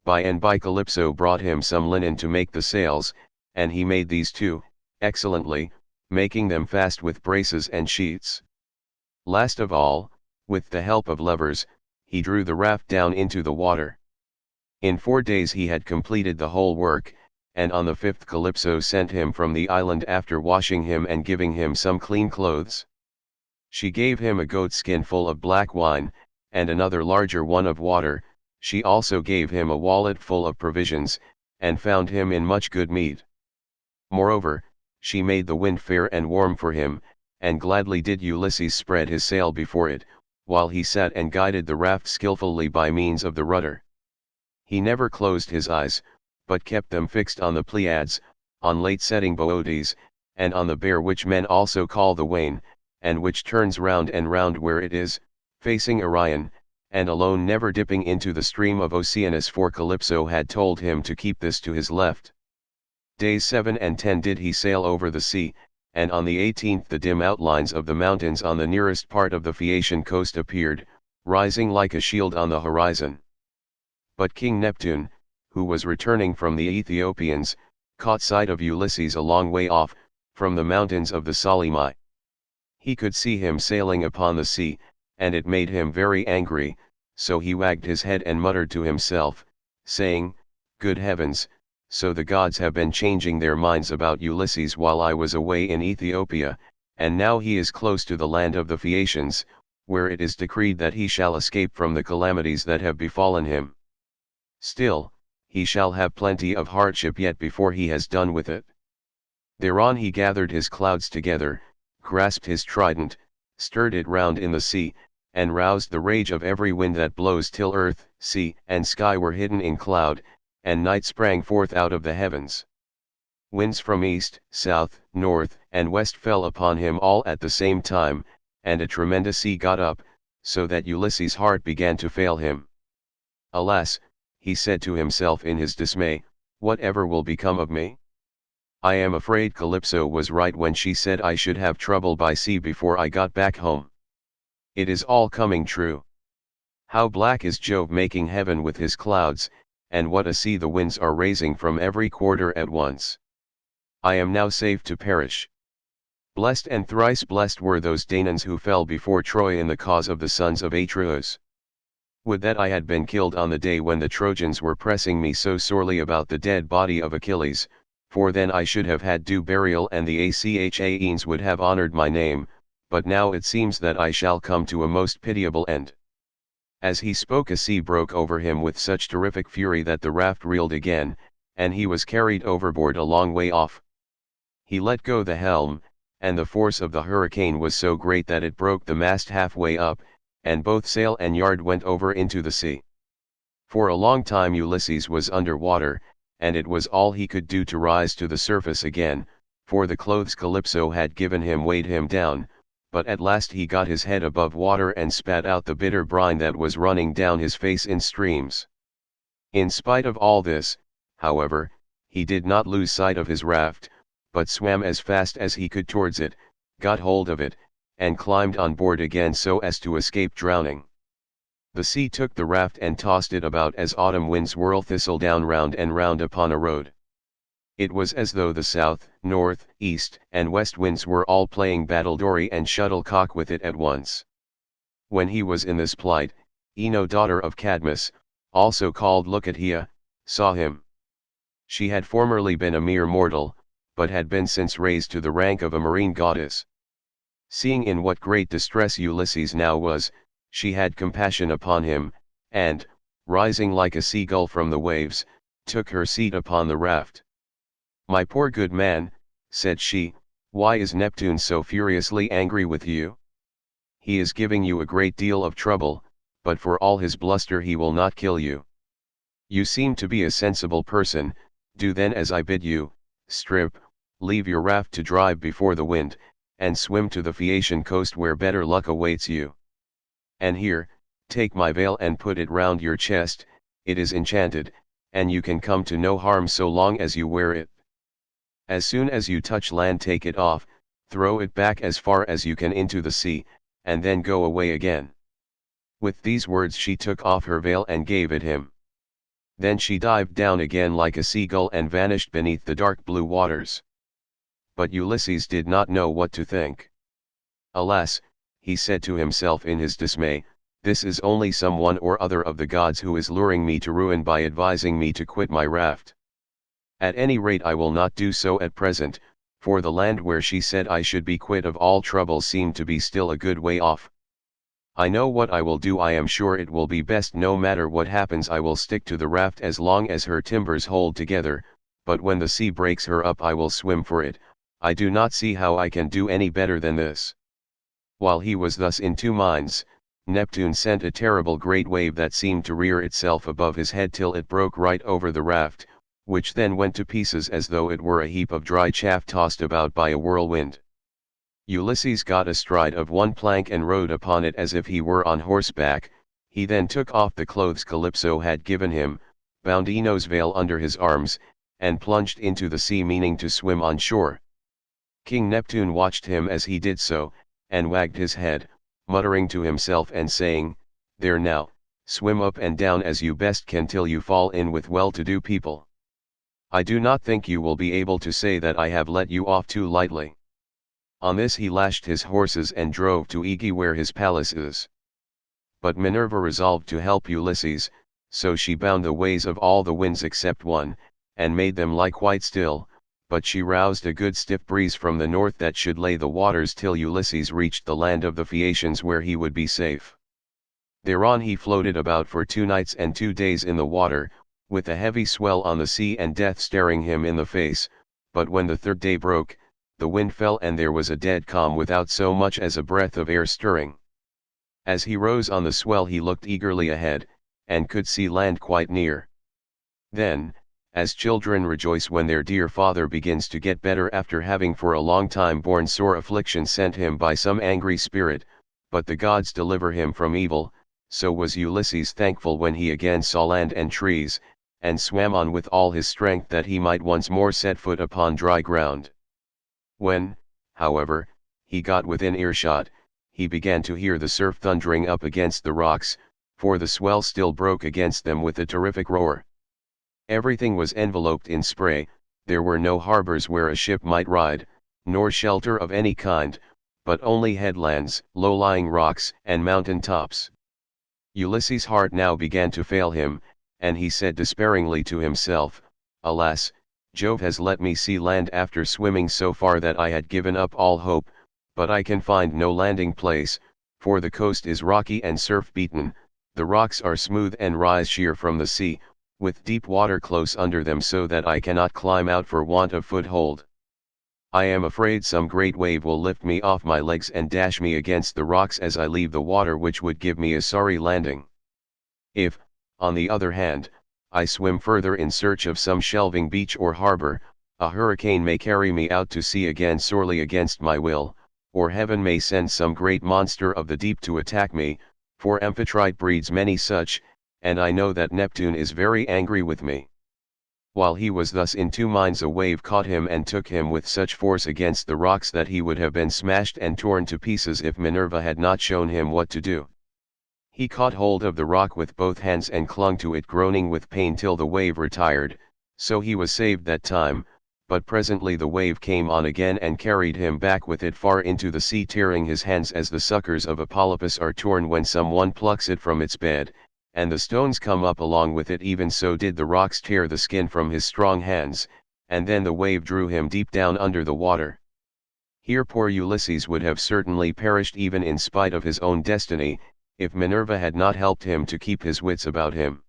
By and by Calypso brought him some linen to make the sails, and he made these too, excellently, making them fast with braces and sheets. Last of all, with the help of levers, he drew the raft down into the water. In 4 days he had completed the whole work, and on the 5th Calypso sent him from the island after washing him and giving him some clean clothes. She gave him a goat skin full of black wine, and another larger one of water. She also gave him a wallet full of provisions, and found him in much good meat. Moreover, she made the wind fair and warm for him, and gladly did Ulysses spread his sail before it, while he sat and guided the raft skillfully by means of the rudder. He never closed his eyes, but kept them fixed on the Pleiades, on late-setting Boötes, and on the Bear which men also call the Wain, and which turns round and round where it is, facing Orion, and alone never dipping into the stream of Oceanus, for Calypso had told him to keep this to his left. Days 7 and 10 did he sail over the sea, and on the 18th the dim outlines of the mountains on the nearest part of the Phaeacian coast appeared, rising like a shield on the horizon. But King Neptune, who was returning from the Ethiopians, caught sight of Ulysses a long way off, from the mountains of the Solymi. He could see him sailing upon the sea, and it made him very angry, so he wagged his head and muttered to himself, saying, "Good heavens, so the gods have been changing their minds about Ulysses while I was away in Ethiopia, and now he is close to the land of the Phaeacians, where it is decreed that he shall escape from the calamities that have befallen him. Still, he shall have plenty of hardship yet before he has done with it." Thereon he gathered his clouds together, grasped his trident, stirred it round in the sea, and roused the rage of every wind that blows till earth, sea, and sky were hidden in cloud, and night sprang forth out of the heavens. Winds from east, south, north, and west fell upon him all at the same time, and a tremendous sea got up, so that Ulysses' heart began to fail him. "Alas," he said to himself in his dismay, "whatever will become of me? I am afraid Calypso was right when she said I should have trouble by sea before I got back home. It is all coming true. How black is Jove making heaven with his clouds, and what a sea the winds are raising from every quarter at once. I am now safe to perish. Blessed and thrice blessed were those Danaans who fell before Troy in the cause of the sons of Atreus. Would that I had been killed on the day when the Trojans were pressing me so sorely about the dead body of Achilles, for then I should have had due burial and the Achaeans would have honored my name, but now it seems that I shall come to a most pitiable end." As he spoke a sea broke over him with such terrific fury that the raft reeled again, and he was carried overboard a long way off. He let go the helm, and the force of the hurricane was so great that it broke the mast halfway up, and both sail and yard went over into the sea. For a long time Ulysses was under water, and it was all he could do to rise to the surface again, for the clothes Calypso had given him weighed him down, but at last he got his head above water and spat out the bitter brine that was running down his face in streams. In spite of all this, however, he did not lose sight of his raft, but swam as fast as he could towards it, got hold of it, and climbed on board again so as to escape drowning. The sea took the raft and tossed it about as autumn winds whirl thistledown round and round upon a road. It was as though the south, north, east, and west winds were all playing battledore and shuttlecock with it at once. When he was in this plight, Ino, daughter of Cadmus, also called Leucotia, saw him. She had formerly been a mere mortal, but had been since raised to the rank of a marine goddess. Seeing in what great distress Ulysses now was, she had compassion upon him, and, rising like a seagull from the waves, took her seat upon the raft. "My poor good man," said she, "why is Neptune so furiously angry with you? He is giving you a great deal of trouble, but for all his bluster he will not kill you. You seem to be a sensible person, do then as I bid you, strip, leave your raft to drive before the wind, and swim to the Phaeacian coast where better luck awaits you. And here, take my veil and put it round your chest, it is enchanted, and you can come to no harm so long as you wear it. As soon as you touch land take it off, throw it back as far as you can into the sea, and then go away again." With these words she took off her veil and gave it him. Then she dived down again like a seagull and vanished beneath the dark blue waters. But Ulysses did not know what to think. "Alas," he said to himself in his dismay, "this is only some one or other of the gods who is luring me to ruin by advising me to quit my raft. At any rate I will not do so at present, for the land where she said I should be quit of all trouble seemed to be still a good way off. I know what I will do. I am sure it will be best. No matter what happens I will stick to the raft as long as her timbers hold together, but when the sea breaks her up I will swim for it. I do not see how I can do any better than this." While he was thus in two minds, Neptune sent a terrible great wave that seemed to rear itself above his head till it broke right over the raft, which then went to pieces as though it were a heap of dry chaff tossed about by a whirlwind. Ulysses got astride of one plank and rode upon it as if he were on horseback. He then took off the clothes Calypso had given him, bound Ino's veil under his arms, and plunged into the sea, meaning to swim on shore. King Neptune watched him as he did so, and wagged his head, muttering to himself and saying, "There now, swim up and down as you best can till you fall in with well-to-do people. I do not think you will be able to say that I have let you off too lightly." On this he lashed his horses and drove to Aegae, where his palace is. But Minerva resolved to help Ulysses, so she bound the ways of all the winds except one, and made them lie quite still, but she roused a good stiff breeze from the north that should lay the waters till Ulysses reached the land of the Phaeacians, where he would be safe. Thereon he floated about for 2 nights and 2 days in the water, with a heavy swell on the sea and death staring him in the face, but when the 3rd day broke, the wind fell and there was a dead calm without so much as a breath of air stirring. As he rose on the swell he looked eagerly ahead, and could see land quite near. Then, as children rejoice when their dear father begins to get better after having for a long time borne sore affliction sent him by some angry spirit, but the gods deliver him from evil, so was Ulysses thankful when he again saw land and trees, and swam on with all his strength that he might once more set foot upon dry ground. When, however, he got within earshot, he began to hear the surf thundering up against the rocks, for the swell still broke against them with a terrific roar. Everything was enveloped in spray, there were no harbors where a ship might ride, nor shelter of any kind, but only headlands, low-lying rocks, and mountain tops. Ulysses' heart now began to fail him, and he said despairingly to himself, "Alas, Jove has let me see land after swimming so far that I had given up all hope, but I can find no landing place, for the coast is rocky and surf-beaten, the rocks are smooth and rise sheer from the sea, with deep water close under them so that I cannot climb out for want of foothold. I am afraid some great wave will lift me off my legs and dash me against the rocks as I leave the water, which would give me a sorry landing. If, on the other hand, I swim further in search of some shelving beach or harbor, a hurricane may carry me out to sea again sorely against my will, or heaven may send some great monster of the deep to attack me, for Amphitrite breeds many such, and I know that Neptune is very angry with me." While he was thus in 2 minds, a wave caught him and took him with such force against the rocks that he would have been smashed and torn to pieces if Minerva had not shown him what to do. He caught hold of the rock with both hands and clung to it, groaning with pain till the wave retired, so he was saved that time, but presently the wave came on again and carried him back with it far into the sea, tearing his hands as the suckers of a polypus are torn when some one plucks it from its bed, and the stones come up along with it. Even so did the rocks tear the skin from his strong hands, and then the wave drew him deep down under the water. Here poor Ulysses would have certainly perished even in spite of his own destiny, if Minerva had not helped him to keep his wits about him.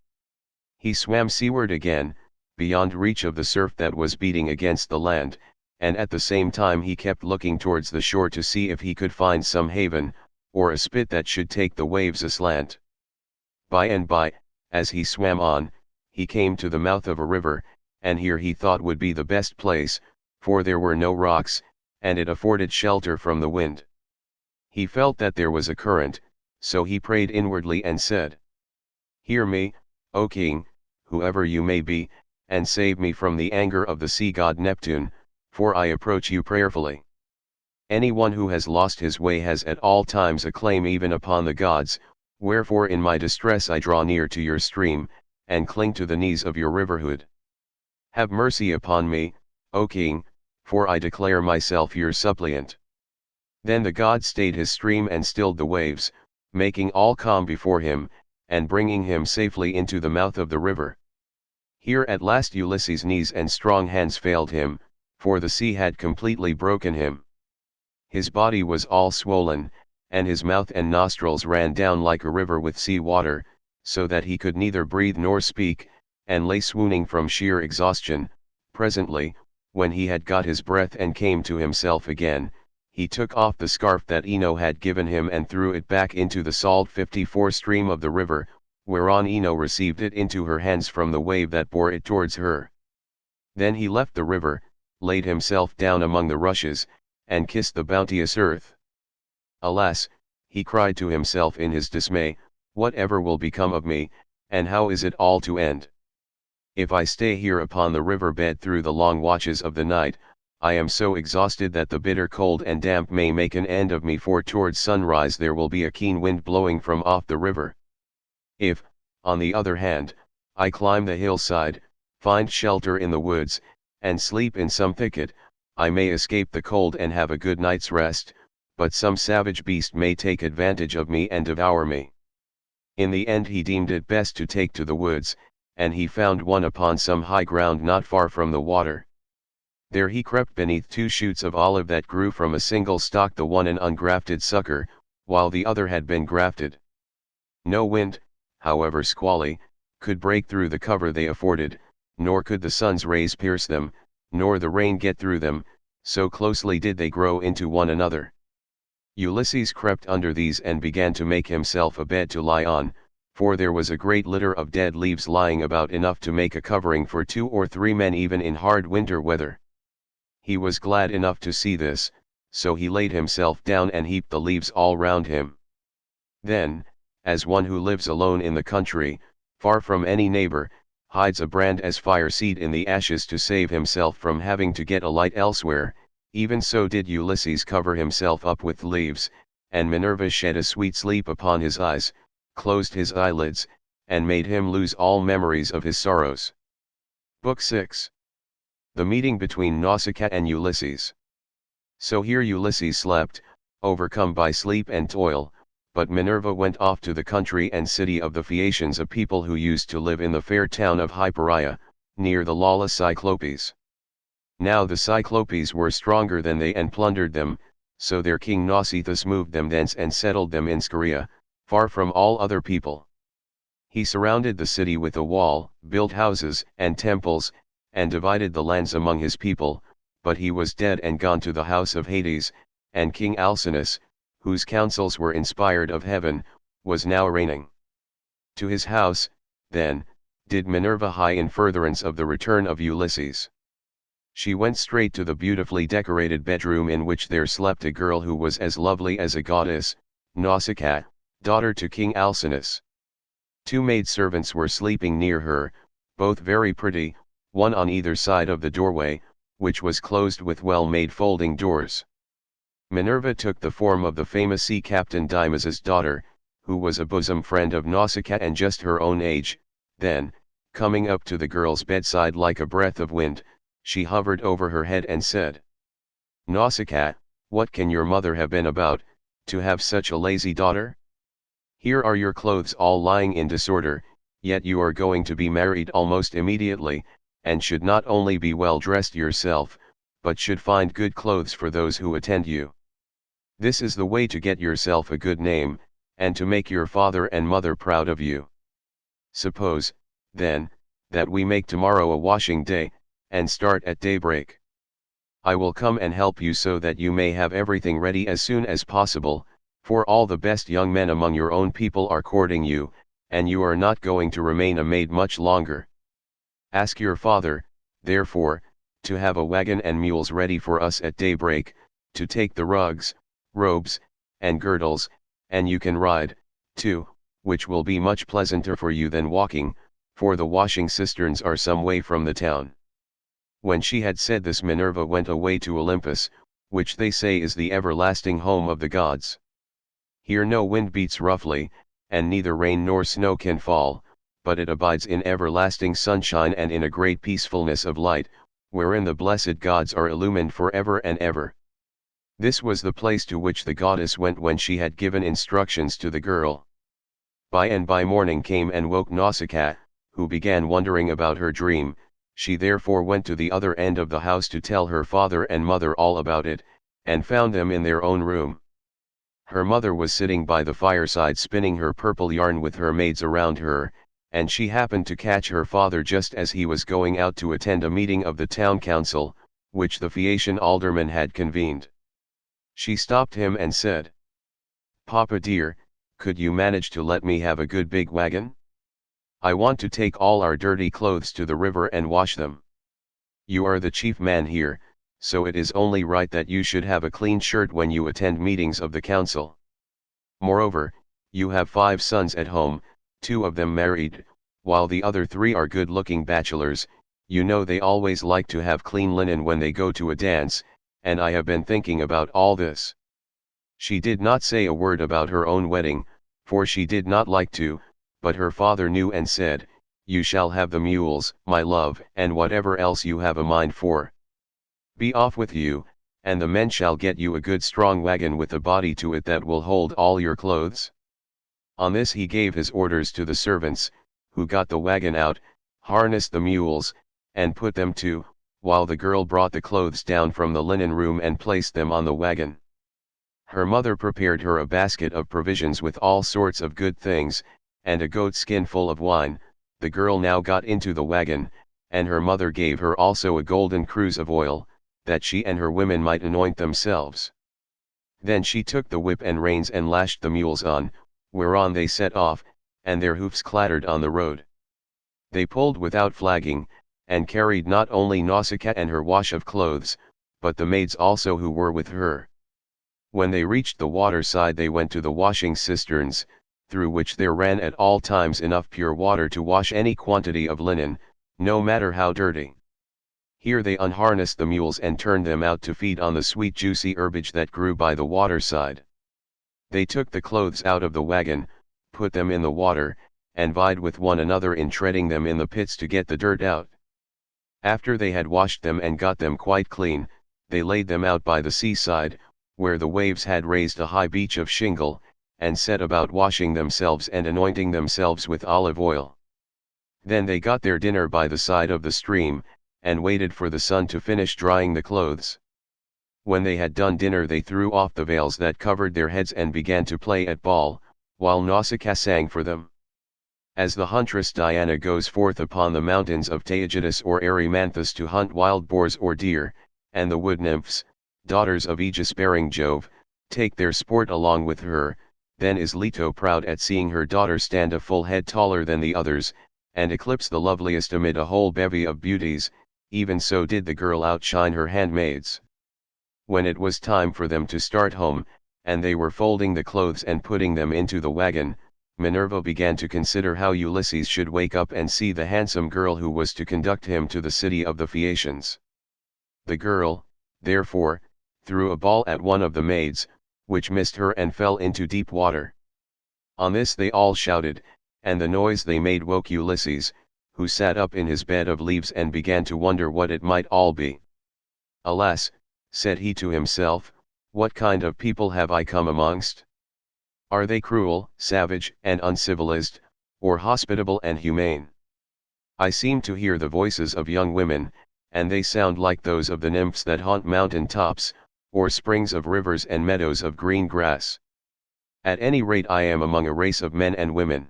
He swam seaward again, beyond reach of the surf that was beating against the land, and at the same time he kept looking towards the shore to see if he could find some haven, or a spit that should take the waves aslant. By and by, as he swam on, he came to the mouth of a river, and here he thought would be the best place, for there were no rocks, and it afforded shelter from the wind. He felt that there was a current, so he prayed inwardly and said, "Hear me, O king, whoever you may be, and save me from the anger of the sea god Neptune, for I approach you prayerfully. Anyone who has lost his way has at all times a claim even upon the gods, wherefore in my distress I draw near to your stream, and cling to the knees of your riverhood. Have mercy upon me, O king, for I declare myself your suppliant." Then the god stayed his stream and stilled the waves, making all calm before him, and bringing him safely into the mouth of the river. Here at last Ulysses' knees and strong hands failed him, for the sea had completely broken him. His body was all swollen, and his mouth and nostrils ran down like a river with sea water, so that he could neither breathe nor speak, and lay swooning from sheer exhaustion. Presently, when he had got his breath and came to himself again, he took off the scarf that Ino had given him and threw it back into the salt 54 stream of the river, whereon Ino received it into her hands from the wave that bore it towards her. Then he left the river, laid himself down among the rushes, and kissed the bounteous earth. Alas, he cried to himself in his dismay, whatever will become of me, and how is it all to end? If I stay here upon the river bed through the long watches of the night, I am so exhausted that the bitter cold and damp may make an end of me, for towards sunrise there will be a keen wind blowing from off the river. If, on the other hand, I climb the hillside, find shelter in the woods, and sleep in some thicket, I may escape the cold and have a good night's rest, but some savage beast may take advantage of me and devour me. In the end he deemed it best to take to the woods, and he found one upon some high ground not far from the water. There he crept beneath 2 shoots of olive that grew from a single stalk, the one an ungrafted sucker, while the other had been grafted. No wind, however squally, could break through the cover they afforded, nor could the sun's rays pierce them, nor the rain get through them, so closely did they grow into one another. Ulysses crept under these and began to make himself a bed to lie on, for there was a great litter of dead leaves lying about, enough to make a covering for 2 or 3 men even in hard winter weather. He was glad enough to see this, so he laid himself down and heaped the leaves all round him. Then, as one who lives alone in the country, far from any neighbor, hides a brand as fire seed in the ashes to save himself from having to get a light elsewhere, even so did Ulysses cover himself up with leaves, and Minerva shed a sweet sleep upon his eyes, closed his eyelids, and made him lose all memories of his sorrows. Book 6. The meeting between Nausicaa and Ulysses. So here Ulysses slept, overcome by sleep and toil, but Minerva went off to the country and city of the Phaeacians, a people who used to live in the fair town of Hypereia, near the lawless Cyclopes. Now the Cyclopes were stronger than they and plundered them, so their king Nausithous moved them thence and settled them in Scheria, far from all other people. He surrounded the city with a wall, built houses and temples, and divided the lands among his people, but he was dead and gone to the house of Hades, and King Alcinous, whose counsels were inspired of heaven, was now reigning. To his house, then, did Minerva hie in furtherance of the return of Ulysses. She went straight to the beautifully decorated bedroom in which there slept a girl who was as lovely as a goddess, Nausicaa, daughter to King Alcinous. 2 maidservants were sleeping near her, both very pretty, one on either side of the doorway, which was closed with well-made folding doors. Minerva took the form of the famous sea captain Dymas' daughter, who was a bosom friend of Nausicaa and just her own age. Then, coming up to the girl's bedside like a breath of wind, she hovered over her head and said, "Nausicaa, what can your mother have been about, to have such a lazy daughter? Here are your clothes all lying in disorder, yet you are going to be married almost immediately, and should not only be well dressed yourself, but should find good clothes for those who attend you. This is the way to get yourself a good name, and to make your father and mother proud of you. Suppose, then, that we make tomorrow a washing day, and start at daybreak. I will come and help you so that you may have everything ready as soon as possible, for all the best young men among your own people are courting you, and you are not going to remain a maid much longer. Ask your father, therefore, to have a wagon and mules ready for us at daybreak, to take the rugs, robes, and girdles, and you can ride, too, which will be much pleasanter for you than walking, for the washing cisterns are some way from the town." When she had said this, Minerva went away to Olympus, which they say is the everlasting home of the gods. Here no wind beats roughly, and neither rain nor snow can fall, but it abides in everlasting sunshine and in a great peacefulness of light, wherein the blessed gods are illumined for ever and ever. This was the place to which the goddess went when she had given instructions to the girl. By and by morning came and woke Nausicaa, who began wondering about her dream. She therefore went to the other end of the house to tell her father and mother all about it, and found them in their own room. Her mother was sitting by the fireside spinning her purple yarn with her maids around her, and she happened to catch her father just as he was going out to attend a meeting of the town council, which the Phaeacian aldermen had convened. She stopped him and said, "Papa dear, could you manage to let me have a good big wagon? I want to take all our dirty clothes to the river and wash them." You are the chief man here, so it is only right that you should have a clean shirt when you attend meetings of the council. Moreover, you have 5 sons at home, 2 of them married, while the other 3 are good-looking bachelors. You know they always like to have clean linen when they go to a dance, and I have been thinking about all this." She did not say a word about her own wedding, for she did not like to, but her father knew and said, "You shall have the mules, my love, and whatever else you have a mind for. Be off with you, and the men shall get you a good strong wagon with a body to it that will hold all your clothes." On this he gave his orders to the servants, who got the wagon out, harnessed the mules, and put them to, while the girl brought the clothes down from the linen room and placed them on the wagon. Her mother prepared her a basket of provisions with all sorts of good things, and a goat skin full of wine. The girl now got into the wagon, and her mother gave her also a golden cruse of oil, that she and her women might anoint themselves. Then she took the whip and reins and lashed the mules on, whereon they set off, and their hoofs clattered on the road. They pulled without flagging, and carried not only Nausicaa and her wash of clothes, but the maids also who were with her. When they reached the water side they went to the washing cisterns, through which there ran at all times enough pure water to wash any quantity of linen, no matter how dirty. Here they unharnessed the mules and turned them out to feed on the sweet juicy herbage that grew by the water side. They took the clothes out of the wagon, put them in the water, and vied with one another in treading them in the pits to get the dirt out. After they had washed them and got them quite clean, they laid them out by the seaside, where the waves had raised a high beach of shingle, and set about washing themselves and anointing themselves with olive oil. Then they got their dinner by the side of the stream, and waited for the sun to finish drying the clothes. When they had done dinner they threw off the veils that covered their heads and began to play at ball, while Nausicaa sang for them. As the huntress Diana goes forth upon the mountains of Taygetus or Erymanthus to hunt wild boars or deer, and the wood nymphs, daughters of aegis-bearing Jove, take their sport along with her, then is Leto proud at seeing her daughter stand a full head taller than the others, and eclipse the loveliest amid a whole bevy of beauties. Even so did the girl outshine her handmaids. When it was time for them to start home, and they were folding the clothes and putting them into the wagon, Minerva began to consider how Ulysses should wake up and see the handsome girl who was to conduct him to the city of the Phaeacians. The girl, therefore, threw a ball at one of the maids, which missed her and fell into deep water. On this they all shouted, and the noise they made woke Ulysses, who sat up in his bed of leaves and began to wonder what it might all be. "Alas," said he to himself, "what kind of people have I come amongst? Are they cruel, savage, and uncivilized, or hospitable and humane? I seem to hear the voices of young women, and they sound like those of the nymphs that haunt mountain tops, or springs of rivers and meadows of green grass. At any rate I am among a race of men and women.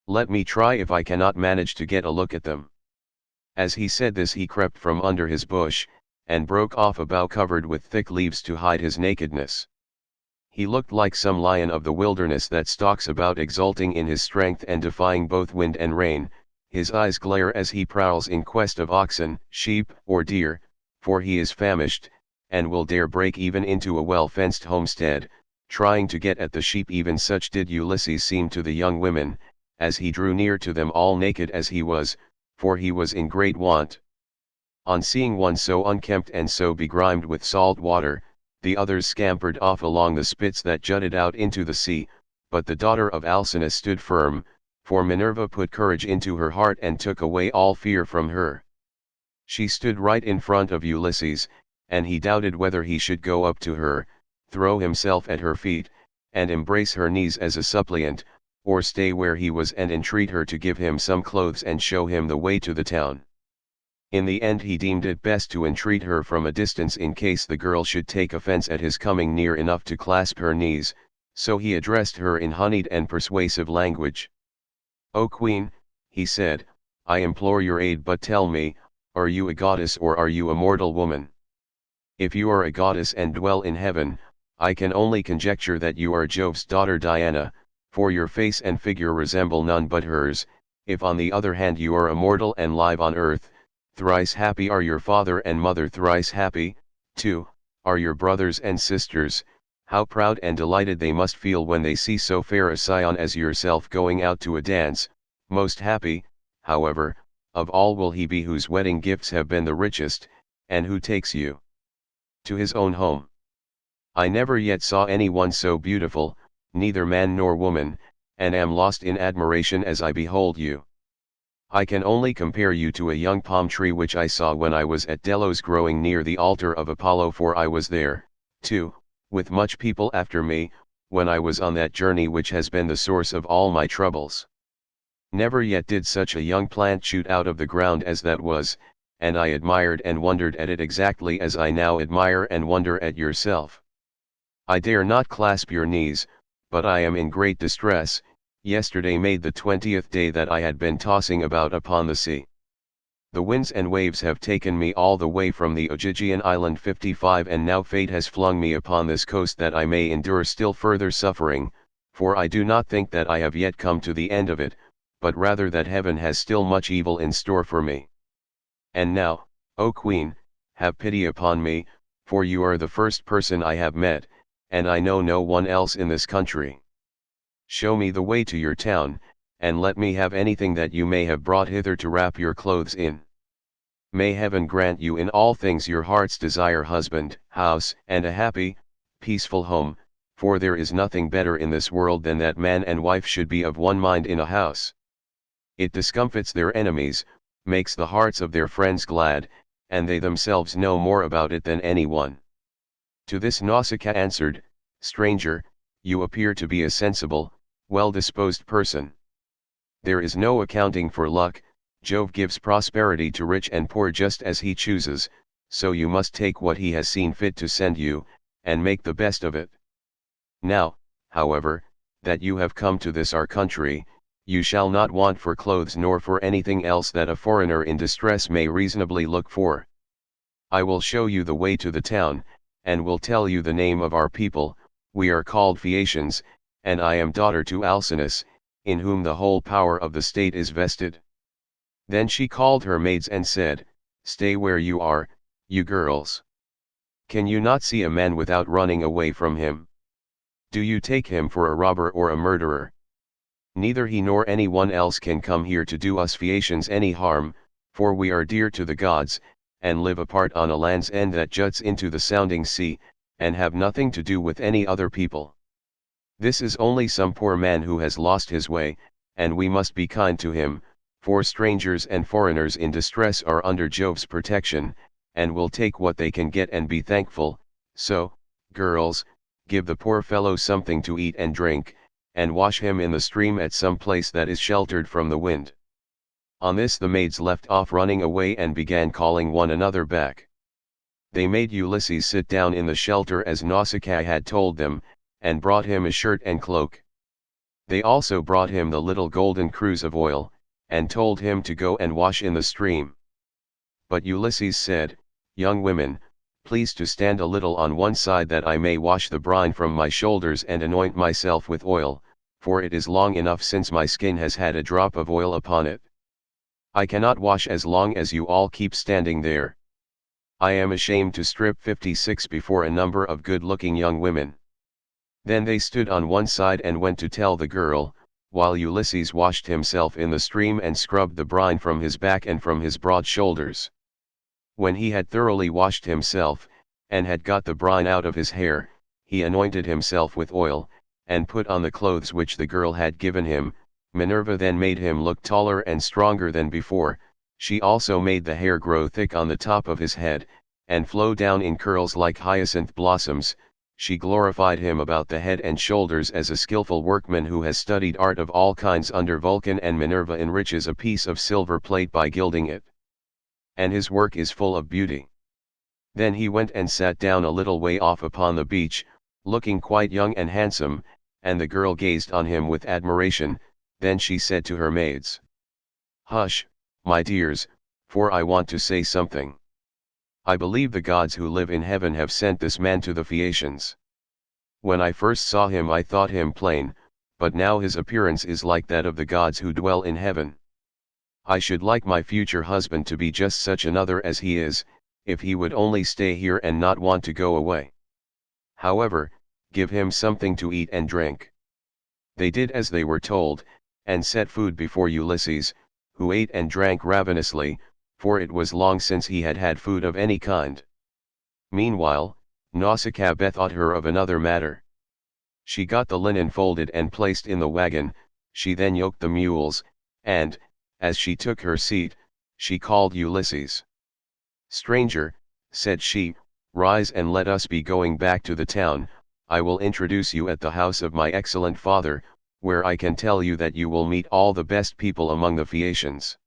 Let me try if I cannot manage to get a look at them." As he said this he crept from under his bush, and broke off a bough covered with thick leaves to hide his nakedness. He looked like some lion of the wilderness that stalks about exulting in his strength and defying both wind and rain. His eyes glare as he prowls in quest of oxen, sheep, or deer, for he is famished, and will dare break even into a well-fenced homestead, trying to get at the sheep. Even such did Ulysses seem to the young women, as he drew near to them all naked as he was, for he was in great want. On seeing one so unkempt and so begrimed with salt water, the others scampered off along the spits that jutted out into the sea, but the daughter of Alcinous stood firm, for Minerva put courage into her heart and took away all fear from her. She stood right in front of Ulysses, and he doubted whether he should go up to her, throw himself at her feet, and embrace her knees as a suppliant, or stay where he was and entreat her to give him some clothes and show him the way to the town. In the end he deemed it best to entreat her from a distance in case the girl should take offense at his coming near enough to clasp her knees, so he addressed her in honeyed and persuasive language. "O Queen," he said, "I implore your aid, but tell me, are you a goddess or are you a mortal woman? If you are a goddess and dwell in heaven, I can only conjecture that you are Jove's daughter Diana, for your face and figure resemble none but hers. If on the other hand you are a mortal and live on earth, Thrice happy are your father and mother, thrice happy, too, are your brothers and sisters. How proud and delighted they must feel when they see so fair a scion as yourself going out to a dance. Most happy, however, of all will he be whose wedding gifts have been the richest, and who takes you to his own home. I never yet saw any one so beautiful, neither man nor woman, and am lost in admiration as I behold you. I can only compare you to a young palm tree which I saw when I was at Delos growing near the altar of Apollo, for I was there, too, with much people after me, when I was on that journey which has been the source of all my troubles. Never yet did such a young plant shoot out of the ground as that was, and I admired and wondered at it exactly as I now admire and wonder at yourself. I dare not clasp your knees, but I am in great distress. Yesterday made the 20th day that I had been tossing about upon the sea. The winds and waves have taken me all the way from the Ogygian island 55, and now fate has flung me upon this coast that I may endure still further suffering, for I do not think that I have yet come to the end of it, but rather that heaven has still much evil in store for me. And now, O Queen, have pity upon me, for you are the first person I have met, and I know no one else in this country. Show me the way to your town, and let me have anything that you may have brought hither to wrap your clothes in. May heaven grant you in all things your heart's desire, husband, house, and a happy, peaceful home, for there is nothing better in this world than that man and wife should be of one mind in a house. It discomfits their enemies, makes the hearts of their friends glad, and they themselves know more about it than anyone. To this Nausicaa answered, Stranger, you appear to be a sensible, well-disposed person. There is no accounting for luck. Jove gives prosperity to rich and poor just as he chooses, so you must take what he has seen fit to send you, and make the best of it. Now, however, that you have come to this our country, you shall not want for clothes nor for anything else that a foreigner in distress may reasonably look for. I will show you the way to the town, and will tell you the name of our people. We are called Phaeacians, and I am daughter to Alcinous, in whom the whole power of the state is vested. Then she called her maids and said, Stay where you are, you girls. Can you not see a man without running away from him? Do you take him for a robber or a murderer? Neither he nor anyone else can come here to do us Phaeacians any harm, for we are dear to the gods, and live apart on a land's end that juts into the sounding sea, and have nothing to do with any other people. This is only some poor man who has lost his way, and we must be kind to him, for strangers and foreigners in distress are under Jove's protection, and will take what they can get and be thankful. So, girls, give the poor fellow something to eat and drink, and wash him in the stream at some place that is sheltered from the wind. On this the maids left off running away and began calling one another back. They made Ulysses sit down in the shelter as Nausicaa had told them, and brought him a shirt and cloak. They also brought him the little golden cruse of oil, and told him to go and wash in the stream. But Ulysses said, Young women, please to stand a little on one side that I may wash the brine from my shoulders and anoint myself with oil, for it is long enough since my skin has had a drop of oil upon it. I cannot wash as long as you all keep standing there. I am ashamed to strip 56 before a number of good-looking young women. Then they stood on one side and went to tell the girl, while Ulysses washed himself in the stream and scrubbed the brine from his back and from his broad shoulders. When he had thoroughly washed himself, and had got the brine out of his hair, he anointed himself with oil, and put on the clothes which the girl had given him. Minerva then made him look taller and stronger than before. She also made the hair grow thick on the top of his head, and flow down in curls like hyacinth blossoms. She glorified him about the head and shoulders as a skillful workman who has studied art of all kinds under Vulcan, and Minerva enriches a piece of silver plate by gilding it. And his work is full of beauty. Then he went and sat down a little way off upon the beach, looking quite young and handsome, and the girl gazed on him with admiration. Then she said to her maids, Hush, my dears, for I want to say something. I believe the gods who live in heaven have sent this man to the Phaeacians. When I first saw him I thought him plain, but now his appearance is like that of the gods who dwell in heaven. I should like my future husband to be just such another as he is, if he would only stay here and not want to go away. However, give him something to eat and drink." They did as they were told, and set food before Ulysses, who ate and drank ravenously, for it was long since he had had food of any kind. Meanwhile, Nausicaa bethought her of another matter. She got the linen folded and placed in the wagon, she then yoked the mules, and, as she took her seat, she called Ulysses. "Stranger," said she, "rise and let us be going back to the town. I will introduce you at the house of my excellent father, where I can tell you that you will meet all the best people among the Phaeacians.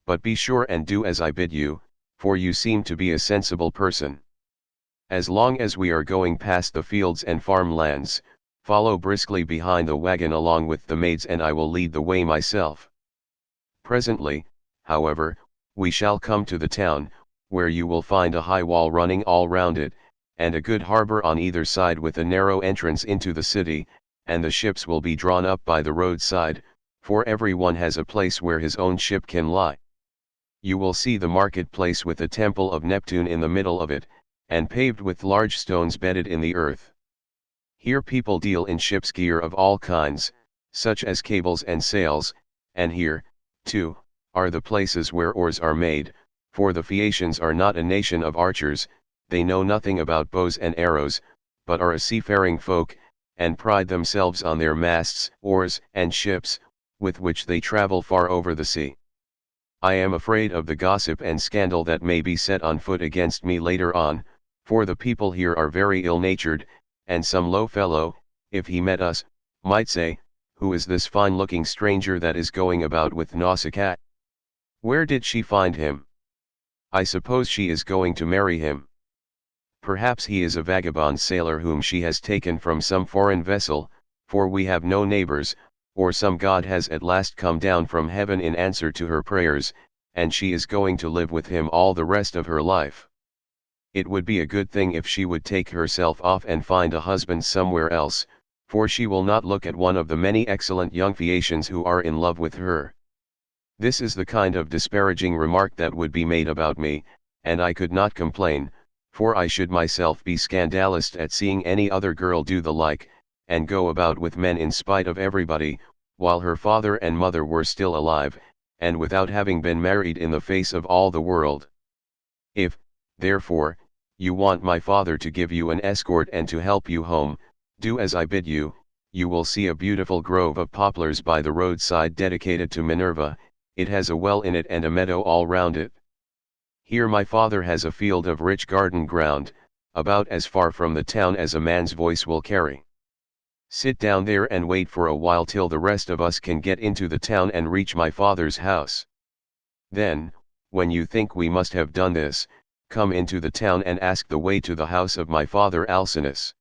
But be sure and do as I bid you, for you seem to be a sensible person. As long as we are going past the fields and farmlands, follow briskly behind the wagon along with the maids, and I will lead the way myself. Presently, however, we shall come to the town, where you will find a high wall running all round it, and a good harbor on either side with a narrow entrance into the city, and the ships will be drawn up by the roadside, for every one has a place where his own ship can lie. You will see the marketplace with a temple of Neptune in the middle of it, and paved with large stones bedded in the earth. Here people deal in ship's gear of all kinds, such as cables and sails, and here, too, are the places where oars are made, for the Phaeacians are not a nation of archers, they know nothing about bows and arrows, but are a seafaring folk, and pride themselves on their masts, oars, and ships, with which they travel far over the sea. I am afraid of the gossip and scandal that may be set on foot against me later on, for the people here are very ill-natured, and some low fellow, if he met us, might say, 'Who is this fine-looking stranger that is going about with Nausicaa? Where did she find him? I suppose she is going to marry him. Perhaps he is a vagabond sailor whom she has taken from some foreign vessel, for we have no neighbors, or some god has at last come down from heaven in answer to her prayers, and she is going to live with him all the rest of her life. It would be a good thing if she would take herself off and find a husband somewhere else, for she will not look at one of the many excellent young Phaeacians who are in love with her.' This is the kind of disparaging remark that would be made about me, and I could not complain, for I should myself be scandalized at seeing any other girl do the like, and go about with men in spite of everybody, while her father and mother were still alive, and without having been married in the face of all the world. If, therefore, you want my father to give you an escort and to help you home, do as I bid you. You will see a beautiful grove of poplars by the roadside dedicated to Minerva. It has a well in it and a meadow all round it. Here my father has a field of rich garden ground, about as far from the town as a man's voice will carry. Sit down there and wait for a while till the rest of us can get into the town and reach my father's house. Then, when you think we must have done this, come into the town and ask the way to the house of my father Alcinous.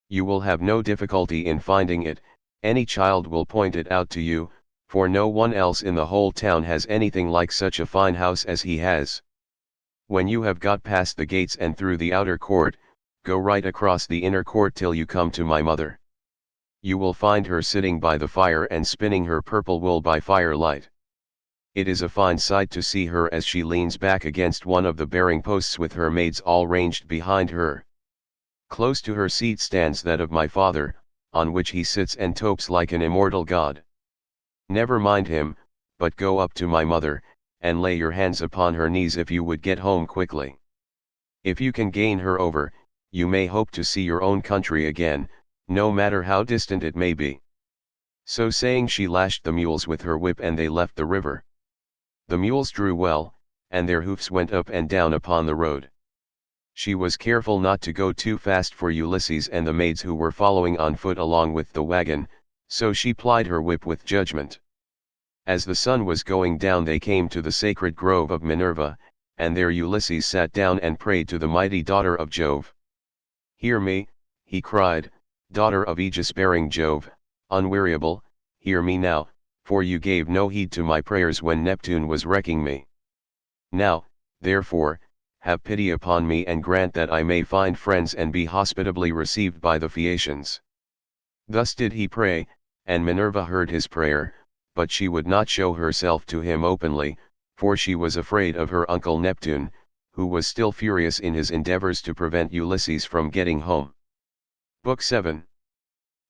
You will have no difficulty in finding it, any child will point it out to you, for no one else in the whole town has anything like such a fine house as he has. When you have got past the gates and through the outer court, go right across the inner court till you come to my mother. You will find her sitting by the fire and spinning her purple wool by firelight. It is a fine sight to see her as she leans back against one of the bearing posts with her maids all ranged behind her. Close to her seat stands that of my father, on which he sits and topes like an immortal god. Never mind him, but go up to my mother, and lay your hands upon her knees if you would get home quickly. If you can gain her over, you may hope to see your own country again, no matter how distant it may be." So saying, she lashed the mules with her whip and they left the river. The mules drew well, and their hoofs went up and down upon the road. She was careful not to go too fast for Ulysses and the maids who were following on foot along with the wagon, so she plied her whip with judgment. As the sun was going down they came to the sacred grove of Minerva, and there Ulysses sat down and prayed to the mighty daughter of Jove. "Hear me," he cried, "daughter of aegis-bearing Jove, unweariable, hear me now, for you gave no heed to my prayers when Neptune was wrecking me. Now, therefore, have pity upon me and grant that I may find friends and be hospitably received by the Phaeacians." Thus did he pray, and Minerva heard his prayer, but she would not show herself to him openly, for she was afraid of her uncle Neptune, who was still furious in his endeavors to prevent Ulysses from getting home. Book 7.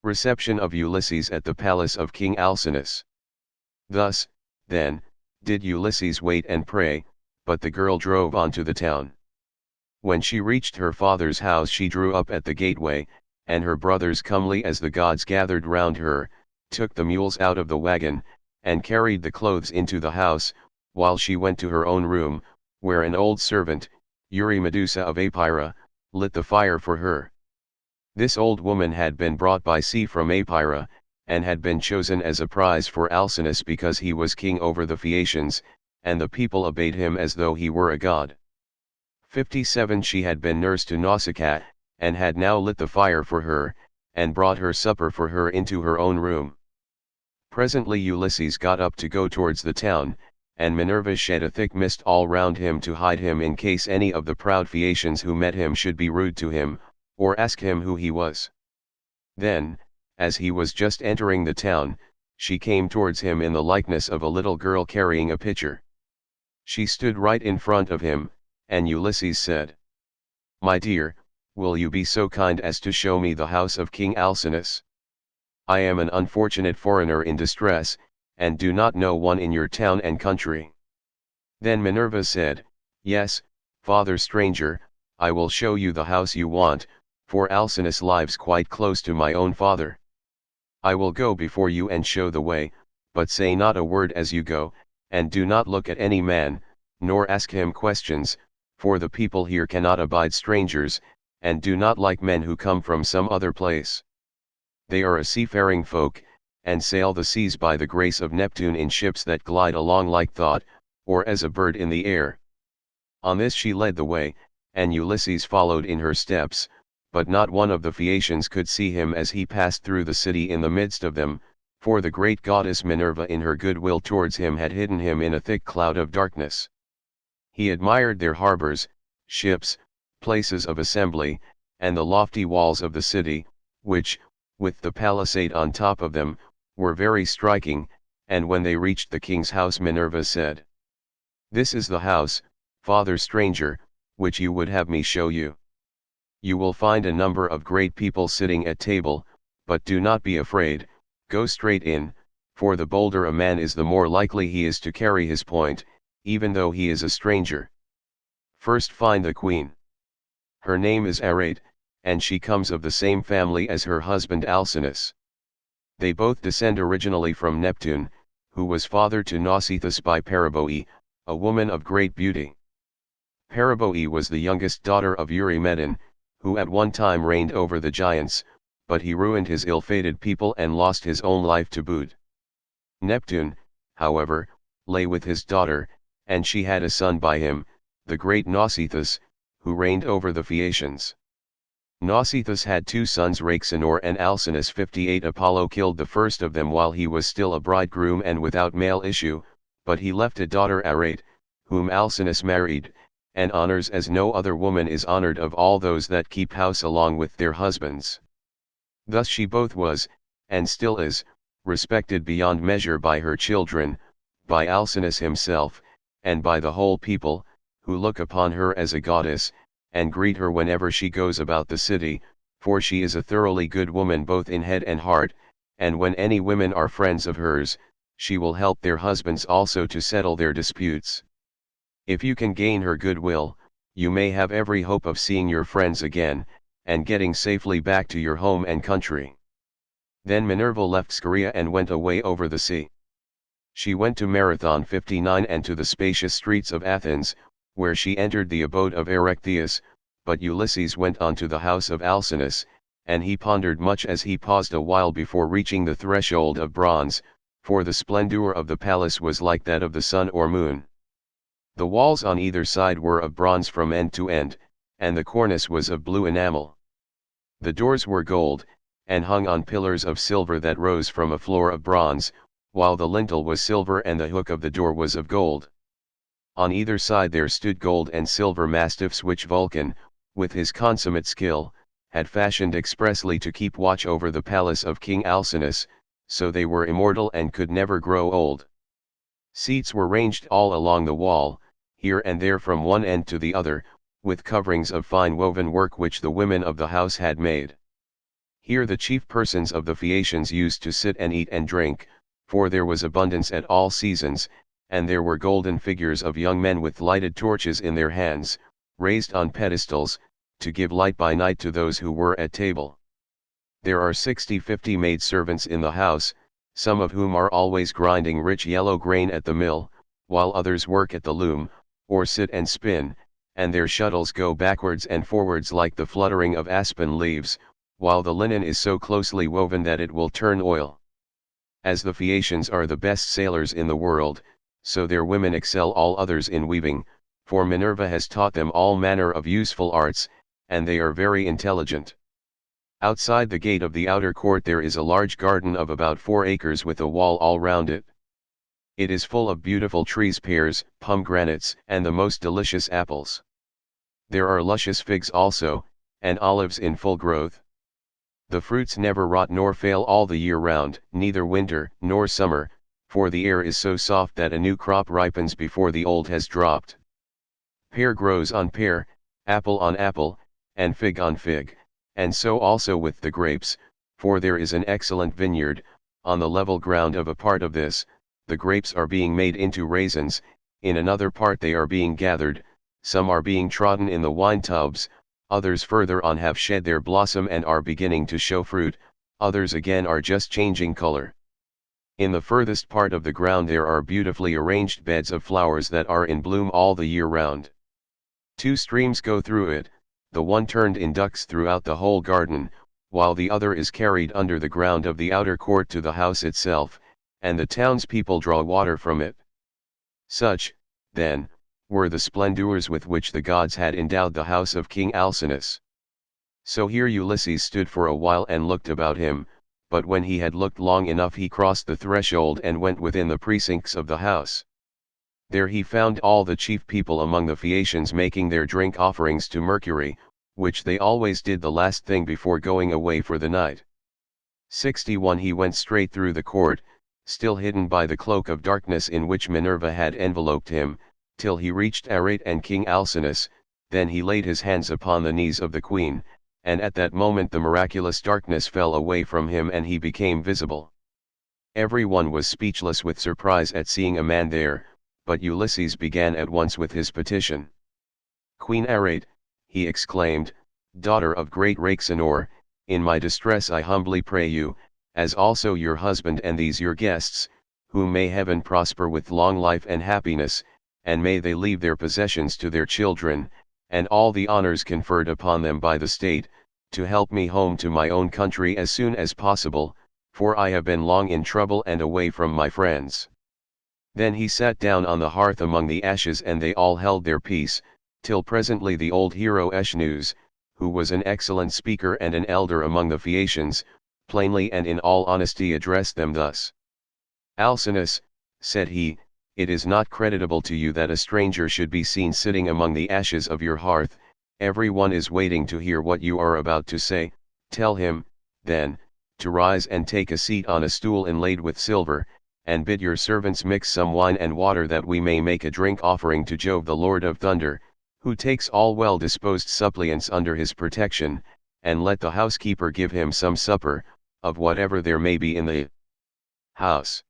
Reception of Ulysses at the palace of King Alcinous. Thus, then, did Ulysses wait and pray, but the girl drove on to the town. When she reached her father's house she drew up at the gateway, and her brothers, comely as the gods, gathered round her, took the mules out of the wagon, and carried the clothes into the house, while she went to her own room, where an old servant, Eurymedusa of Ephyra, lit the fire for her. This old woman had been brought by sea from Ephyra, and had been chosen as a prize for Alcinous because he was king over the Phaeacians, and the people obeyed him as though he were a god. 57 She had been nurse to Nausicaa, and had now lit the fire for her, and brought her supper for her into her own room. Presently Ulysses got up to go towards the town, and Minerva shed a thick mist all round him to hide him in case any of the proud Phaeacians who met him should be rude to him, or ask him who he was. Then, as he was just entering the town, she came towards him in the likeness of a little girl carrying a pitcher. She stood right in front of him, and Ulysses said, "My dear, will you be so kind as to show me the house of King Alcinous? I am an unfortunate foreigner in distress, and do not know one in your town and country." Then Minerva said, "Yes, father stranger, I will show you the house you want, for Alcinous lives quite close to my own father. I will go before you and show the way, but say not a word as you go, and do not look at any man, nor ask him questions, for the people here cannot abide strangers, and do not like men who come from some other place. They are a seafaring folk, and sail the seas by the grace of Neptune in ships that glide along like thought, or as a bird in the air." On this she led the way, and Ulysses followed in her steps, but not one of the Phaeacians could see him as he passed through the city in the midst of them, for the great goddess Minerva in her goodwill towards him had hidden him in a thick cloud of darkness. He admired their harbors, ships, places of assembly, and the lofty walls of the city, which, with the palisade on top of them, were very striking, and when they reached the king's house Minerva said, "This is the house, father stranger, which you would have me show you. You will find a number of great people sitting at table, but do not be afraid, go straight in, for the bolder a man is the more likely he is to carry his point, even though he is a stranger. First find the queen. Her name is Arete, and she comes of the same family as her husband Alcinous. They both descend originally from Neptune, who was father to Nausithous by Paraboe, a woman of great beauty. Paraboe was the youngest daughter of Eurymedon, who at one time reigned over the giants, but he ruined his ill-fated people and lost his own life to boot. Neptune, however, lay with his daughter, and she had a son by him, the great Nausithous, who reigned over the Phaeacians. Nausithous had two sons, Rhaxenor and Alcinous. 58 Apollo killed the first of them while he was still a bridegroom and without male issue, but he left a daughter Arete, whom Alcinous married, and honors as no other woman is honored of all those that keep house along with their husbands. Thus she both was, and still is, respected beyond measure by her children, by Alcinous himself, and by the whole people, who look upon her as a goddess, and greet her whenever she goes about the city, for she is a thoroughly good woman both in head and heart, and when any women are friends of hers, she will help their husbands also to settle their disputes. If you can gain her goodwill, you may have every hope of seeing your friends again, and getting safely back to your home and country." Then Minerva left Scheria and went away over the sea. She went to Marathon 59 and to the spacious streets of Athens, where she entered the abode of Erechtheus, but Ulysses went on to the house of Alcinous, and he pondered much as he paused a while before reaching the threshold of bronze, for the splendor of the palace was like that of the sun or moon. The walls on either side were of bronze from end to end, and the cornice was of blue enamel. The doors were gold, and hung on pillars of silver that rose from a floor of bronze, while the lintel was silver and the hook of the door was of gold. On either side there stood gold and silver mastiffs which Vulcan, with his consummate skill, had fashioned expressly to keep watch over the palace of King Alcinous, so they were immortal and could never grow old. Seats were ranged all along the wall, here and there from one end to the other, with coverings of fine woven work which the women of the house had made. Here the chief persons of the Phaeacians used to sit and eat and drink, for there was abundance at all seasons, and there were golden figures of young men with lighted torches in their hands, raised on pedestals, to give light by night to those who were at table. There are 50 maidservants in the house, some of whom are always grinding rich yellow grain at the mill, while others work at the loom, or sit and spin, and their shuttles go backwards and forwards like the fluttering of aspen leaves, while the linen is so closely woven that it will turn oil. As the Phaeacians are the best sailors in the world, so their women excel all others in weaving, for Minerva has taught them all manner of useful arts, and they are very intelligent. Outside the gate of the outer court there is a large garden of about 4 acres with a wall all round it. It is full of beautiful trees, pears, pomegranates, and the most delicious apples. There are luscious figs also, and olives in full growth. The fruits never rot nor fail all the year round, neither winter nor summer, for the air is so soft that a new crop ripens before the old has dropped. Pear grows on pear, apple on apple, and fig on fig, and so also with the grapes, for there is an excellent vineyard. On the level ground of a part of this, the grapes are being made into raisins, in another part they are being gathered, some are being trodden in the wine tubs, others further on have shed their blossom and are beginning to show fruit, others again are just changing color. In the furthest part of the ground there are beautifully arranged beds of flowers that are in bloom all the year round. 2 streams go through it, the one turned in ducts throughout the whole garden, while the other is carried under the ground of the outer court to the house itself, and the townspeople draw water from it. Such, then, were the splendors with which the gods had endowed the house of King Alcinous. So here Ulysses stood for a while and looked about him, but when he had looked long enough he crossed the threshold and went within the precincts of the house. There he found all the chief people among the Phaeacians making their drink offerings to Mercury, which they always did the last thing before going away for the night. 61 He went straight through the court, still hidden by the cloak of darkness in which Minerva had enveloped him, till he reached Arete and King Alcinous. Then he laid his hands upon the knees of the queen, and at that moment the miraculous darkness fell away from him and he became visible. Every one was speechless with surprise at seeing a man there, but Ulysses began at once with his petition. "Queen Arete," he exclaimed, "daughter of great Rhexenor, in my distress I humbly pray you, as also your husband and these your guests, whom may heaven prosper with long life and happiness, and may they leave their possessions to their children, and all the honors conferred upon them by the state, to help me home to my own country as soon as possible, for I have been long in trouble and away from my friends." Then he sat down on the hearth among the ashes and they all held their peace, till presently the old hero Eschneus, who was an excellent speaker and an elder among the Phaeacians, plainly and in all honesty addressed them thus. "Alcinous," said he, "it is not creditable to you that a stranger should be seen sitting among the ashes of your hearth. Every one is waiting to hear what you are about to say. Tell him, then, to rise and take a seat on a stool inlaid with silver, and bid your servants mix some wine and water that we may make a drink offering to Jove the Lord of Thunder, who takes all well-disposed suppliants under his protection, and let the housekeeper give him some supper, of whatever there may be in the house."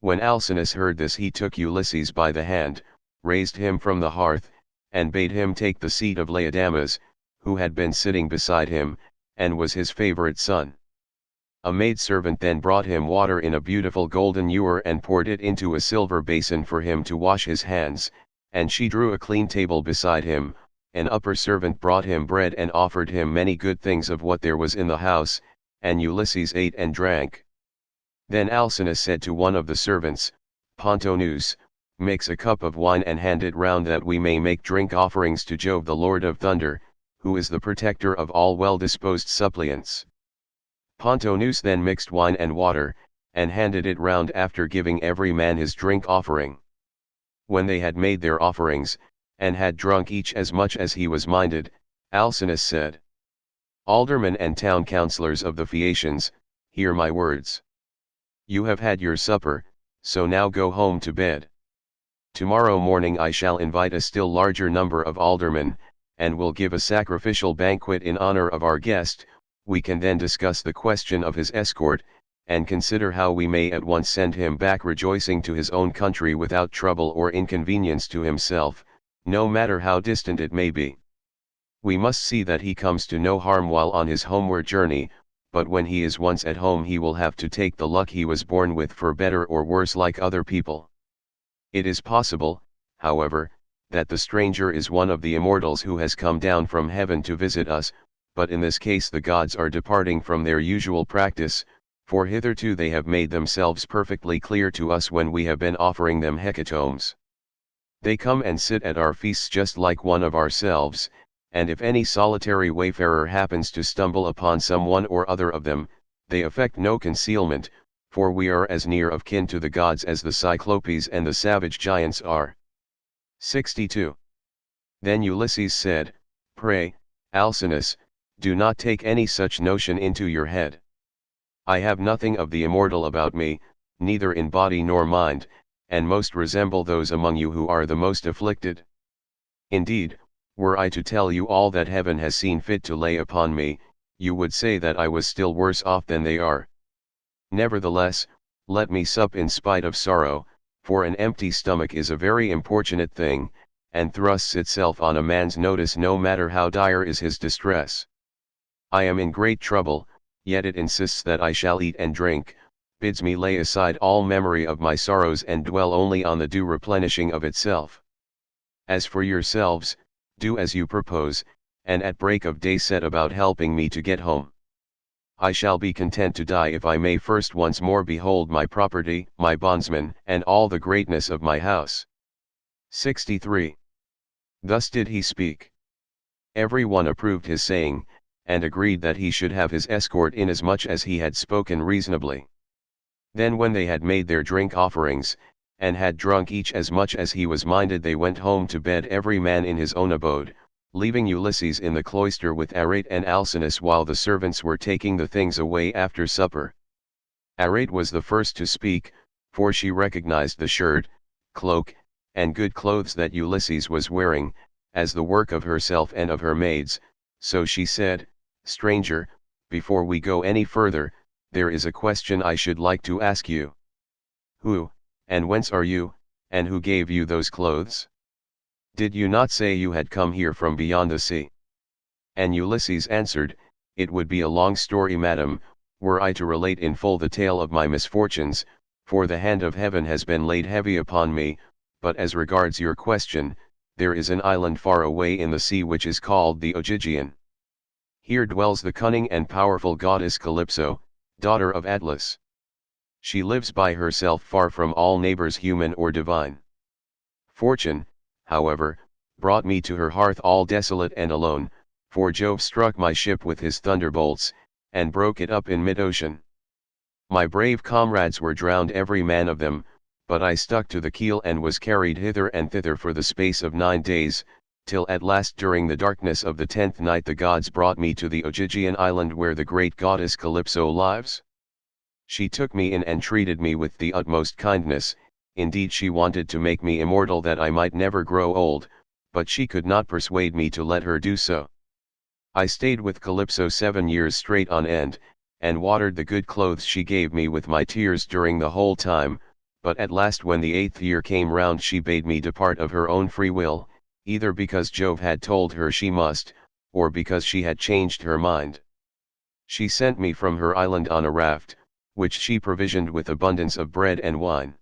When Alcinous heard this he took Ulysses by the hand, raised him from the hearth, and bade him take the seat of Laodamas, who had been sitting beside him, and was his favorite son. A maidservant then brought him water in a beautiful golden ewer and poured it into a silver basin for him to wash his hands, and she drew a clean table beside him. An upper servant brought him bread and offered him many good things of what there was in the house, and Ulysses ate and drank. Then Alcinous said to one of the servants, "Pontonous, mix a cup of wine and hand it round that we may make drink offerings to Jove the Lord of Thunder, who is the protector of all well-disposed suppliants." Pontonous then mixed wine and water, and handed it round after giving every man his drink offering. When they had made their offerings, and had drunk each as much as he was minded, Alcinous said, "Aldermen and town councillors of the Phaeacians, hear my words. You have had your supper, so now go home to bed. Tomorrow morning I shall invite a still larger number of aldermen, and will give a sacrificial banquet in honor of our guest. We can then discuss the question of his escort, and consider how we may at once send him back rejoicing to his own country without trouble or inconvenience to himself, no matter how distant it may be. We must see that he comes to no harm while on his homeward journey, but when he is once at home he will have to take the luck he was born with for better or worse like other people. It is possible, however, that the stranger is one of the immortals who has come down from heaven to visit us, but in this case the gods are departing from their usual practice, for hitherto they have made themselves perfectly clear to us when we have been offering them hecatombs. They come and sit at our feasts just like one of ourselves, and if any solitary wayfarer happens to stumble upon some one or other of them, they affect no concealment, for we are as near of kin to the gods as the Cyclopes and the savage giants are. 62. Then Ulysses said, Pray, Alcinous, do not take any such notion into your head. I have nothing of the immortal about me, neither in body nor mind, and most resemble those among you who are the most afflicted. Indeed, were I to tell you all that heaven has seen fit to lay upon me, you would say that I was still worse off than they are. Nevertheless, let me sup in spite of sorrow, for an empty stomach is a very importunate thing, and thrusts itself on a man's notice no matter how dire is his distress. I am in great trouble, yet it insists that I shall eat and drink, bids me lay aside all memory of my sorrows and dwell only on the due replenishing of itself. As for yourselves, do as you propose, and at break of day set about helping me to get home. I shall be content to die if I may first once more behold my property, my bondsmen, and all the greatness of my house. 63. Thus did he speak. Every one approved his saying, and agreed that he should have his escort inasmuch as he had spoken reasonably. Then when they had made their drink offerings, and had drunk each as much as he was minded, they went home to bed every man in his own abode, leaving Ulysses in the cloister with Arete and Alcinous while the servants were taking the things away after supper. Arete was the first to speak, for she recognized the shirt, cloak, and good clothes that Ulysses was wearing, as the work of herself and of her maids, so she said, Stranger, before we go any further, there is a question I should like to ask you. Who, and whence are you, and who gave you those clothes? Did you not say you had come here from beyond the sea? And Ulysses answered, It would be a long story, madam, were I to relate in full the tale of my misfortunes, for the hand of heaven has been laid heavy upon me, but as regards your question, there is an island far away in the sea which is called the Ogygian. Here dwells the cunning and powerful goddess Calypso, daughter of Atlas. She lives by herself far from all neighbors human or divine. Fortune, however, brought me to her hearth all desolate and alone, for Jove struck my ship with his thunderbolts, and broke it up in mid-ocean. My brave comrades were drowned every man of them, but I stuck to the keel and was carried hither and thither for the space of 9 days, till at last during the darkness of the 10th night the gods brought me to the Ogygian island where the great goddess Calypso lives. She took me in and treated me with the utmost kindness. Indeed she wanted to make me immortal that I might never grow old, but she could not persuade me to let her do so. I stayed with Calypso 7 years straight on end, and watered the good clothes she gave me with my tears during the whole time, but at last when the 8th year came round she bade me depart of her own free will, either because Jove had told her she must, or because she had changed her mind. She sent me from her island on a raft, which she provisioned with abundance of bread and wine.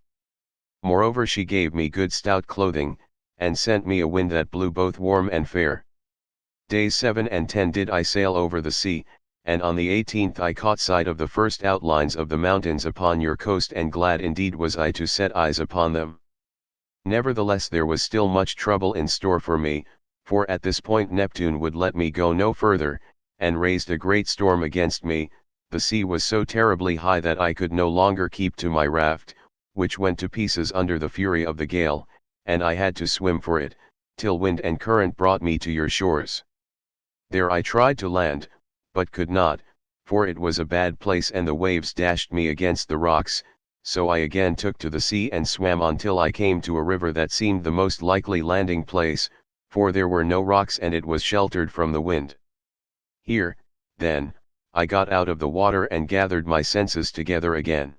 Moreover she gave me good stout clothing, and sent me a wind that blew both warm and fair. Days 7 and 10 did I sail over the sea, and on the 18th I caught sight of the first outlines of the mountains upon your coast, and glad indeed was I to set eyes upon them. Nevertheless there was still much trouble in store for me, for at this point Neptune would let me go no further, and raised a great storm against me. The sea was so terribly high that I could no longer keep to my raft, which went to pieces under the fury of the gale, and I had to swim for it, till wind and current brought me to your shores. There I tried to land, but could not, for it was a bad place and the waves dashed me against the rocks, so I again took to the sea and swam until I came to a river that seemed the most likely landing place, for there were no rocks and it was sheltered from the wind. Here, then, I got out of the water and gathered my senses together again.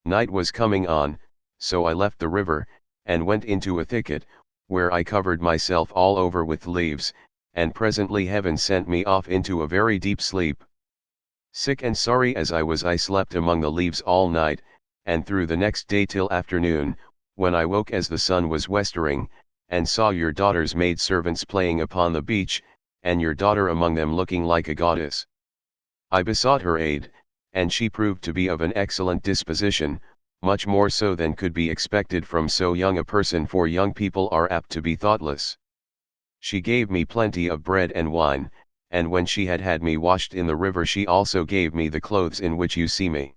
Night was coming on, so I left the river, and went into a thicket, where I covered myself all over with leaves, and presently heaven sent me off into a very deep sleep. Sick and sorry as I was, I slept among the leaves all night, and through the next day till afternoon, when I woke as the sun was westering, and saw your daughter's maid servants playing upon the beach, and your daughter among them looking like a goddess. I besought her aid, and she proved to be of an excellent disposition, much more so than could be expected from so young a person, for young people are apt to be thoughtless. She gave me plenty of bread and wine, and when she had had me washed in the river she also gave me the clothes in which you see me.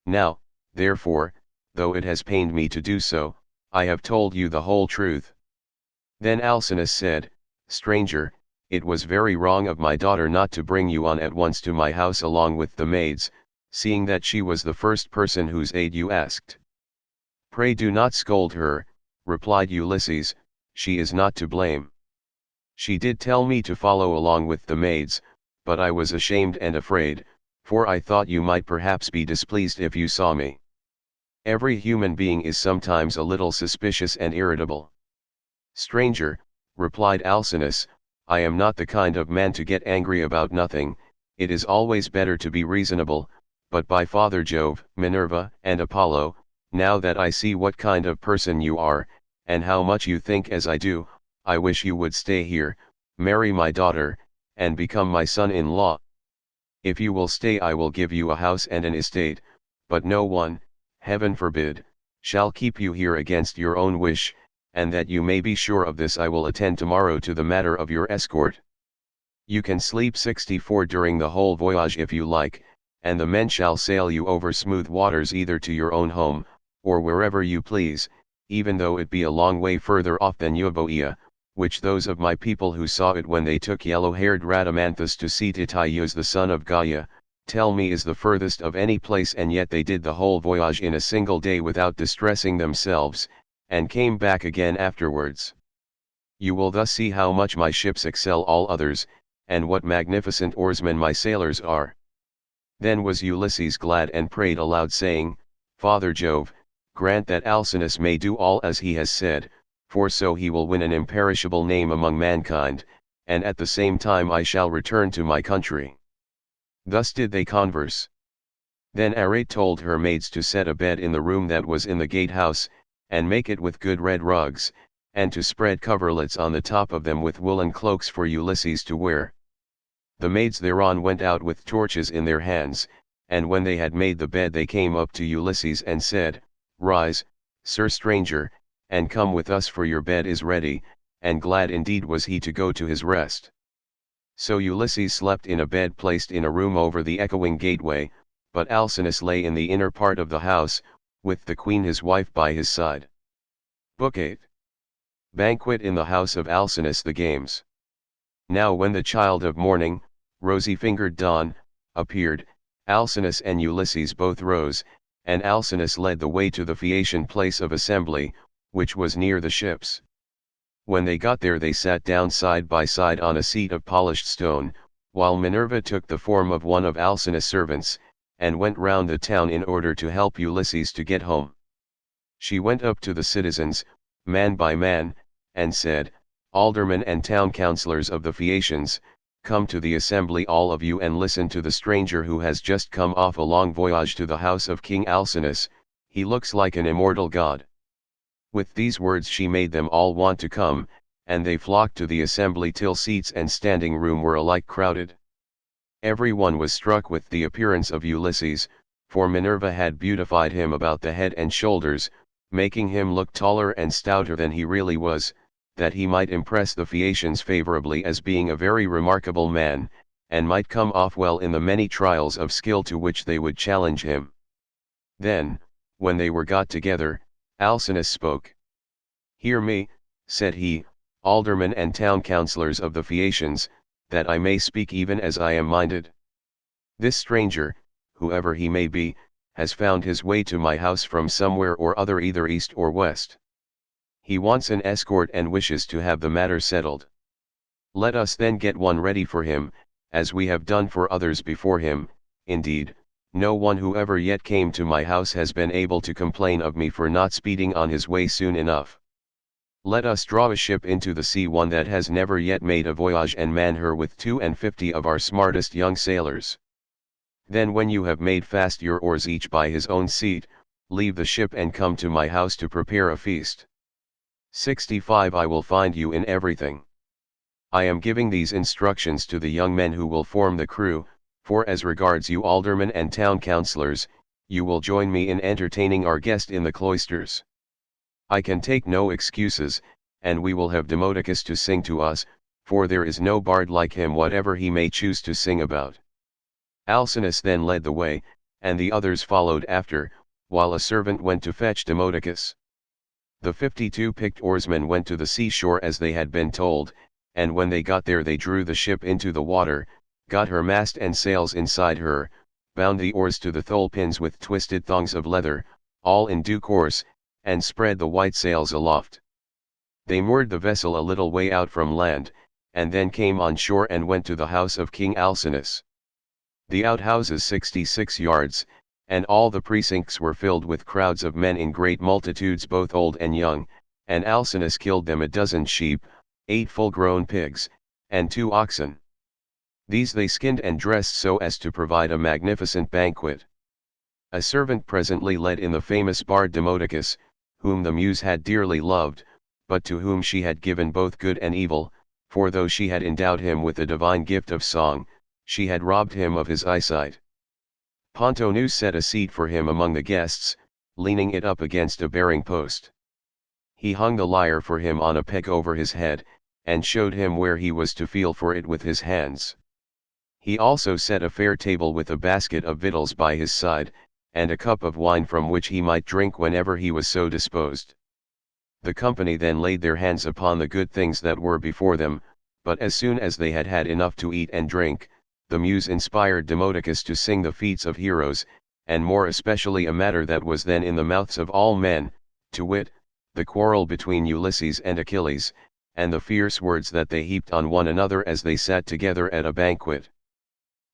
Now, therefore, though it has pained me to do so, I have told you the whole truth. Then Alcinous said, Stranger, it was very wrong of my daughter not to bring you on at once to my house along with the maids, seeing that she was the first person whose aid you asked. Pray do not scold her, replied Ulysses, she is not to blame. She did tell me to follow along with the maids, but I was ashamed and afraid, for I thought you might perhaps be displeased if you saw me. Every human being is sometimes a little suspicious and irritable. Stranger, replied Alcinous, I am not the kind of man to get angry about nothing, it is always better to be reasonable, but by Father Jove, Minerva, and Apollo, now that I see what kind of person you are, and how much you think as I do, I wish you would stay here, marry my daughter, and become my son-in-law. If you will stay I will give you a house and an estate, but no one, heaven forbid, shall keep you here against your own wish, and that you may be sure of this I will attend tomorrow to the matter of your escort. You can sleep 64 during the whole voyage if you like, and the men shall sail you over smooth waters either to your own home, or wherever you please, even though it be a long way further off than Euboea, which those of my people who saw it when they took yellow-haired Rhadamanthus to see Titius the son of Gaia, tell me is the furthest of any place, and yet they did the whole voyage in a single day without distressing themselves, and came back again afterwards. You will thus see how much my ships excel all others, and what magnificent oarsmen my sailors are. Then was Ulysses glad and prayed aloud, saying, Father Jove, grant that Alcinous may do all as he has said, for so he will win an imperishable name among mankind, and at the same time I shall return to my country. Thus did they converse. Then Arete told her maids to set a bed in the room that was in the gatehouse, and make it with good red rugs, and to spread coverlets on the top of them with woolen cloaks for Ulysses to wear. The maids thereon went out with torches in their hands, and when they had made the bed they came up to Ulysses and said, Rise, Sir Stranger, and come with us, for your bed is ready, and glad indeed was he to go to his rest. So Ulysses slept in a bed placed in a room over the echoing gateway, but Alcinous lay in the inner part of the house, with the queen his wife by his side. Book 8. Banquet in the house of Alcinous. The games. Now when the child of morning, rosy-fingered dawn, appeared, Alcinous and Ulysses both rose, and Alcinous led the way to the Phaeacian place of assembly, which was near the ships. When they got there they sat down side by side on a seat of polished stone, while Minerva took the form of one of Alcinous' servants, and went round the town in order to help Ulysses to get home. She went up to the citizens, man by man, and said, Aldermen and town councillors of the Phaeacians, come to the assembly all of you and listen to the stranger who has just come off a long voyage to the house of King Alcinous, he looks like an immortal god. With these words she made them all want to come, and they flocked to the assembly till seats and standing room were alike crowded. Every one was struck with the appearance of Ulysses, for Minerva had beautified him about the head and shoulders, making him look taller and stouter than he really was, that he might impress the Phaeacians favorably as being a very remarkable man, and might come off well in the many trials of skill to which they would challenge him. Then, when they were got together, Alcinous spoke. Hear me, said he, aldermen and town councillors of the Phaeacians, that I may speak even as I am minded. This stranger, whoever he may be, has found his way to my house from somewhere or other, either east or west. He wants an escort and wishes to have the matter settled. Let us then get one ready for him, as we have done for others before him. Indeed, no one who ever yet came to my house has been able to complain of me for not speeding on his way soon enough. Let us draw a ship into the sea, one that has never yet made a voyage, and man her with 52 of our smartest young sailors. Then when you have made fast your oars each by his own seat, leave the ship and come to my house to prepare a feast. 65 I will find you in everything. I am giving these instructions to the young men who will form the crew, for as regards you aldermen and town councillors, you will join me in entertaining our guest in the cloisters. I can take no excuses, and we will have Demodocus to sing to us, for there is no bard like him whatever he may choose to sing about. Alcinous then led the way, and the others followed after, while a servant went to fetch Demodocus. The 52 picked oarsmen went to the seashore as they had been told, and when they got there they drew the ship into the water, got her mast and sails inside her, bound the oars to the thole pins with twisted thongs of leather, all in due course, and spread the white sails aloft. They moored the vessel a little way out from land, and then came on shore and went to the house of King Alcinous. The outhouses 66 yards, and all the precincts were filled with crowds of men in great multitudes, both old and young, and Alcinous killed them 12 sheep, 8 full-grown pigs, and 2 oxen. These they skinned and dressed so as to provide a magnificent banquet. A servant presently led in the famous bard Demodocus, whom the muse had dearly loved, but to whom she had given both good and evil, for though she had endowed him with the divine gift of song, she had robbed him of his eyesight. Pontonous set a seat for him among the guests, leaning it up against a bearing post. He hung the lyre for him on a peg over his head, and showed him where he was to feel for it with his hands. He also set a fair table with a basket of victuals by his side, and a cup of wine from which he might drink whenever he was so disposed. The company then laid their hands upon the good things that were before them, but as soon as they had had enough to eat and drink, the muse inspired Demodocus to sing the feats of heroes, and more especially a matter that was then in the mouths of all men, to wit, the quarrel between Ulysses and Achilles, and the fierce words that they heaped on one another as they sat together at a banquet.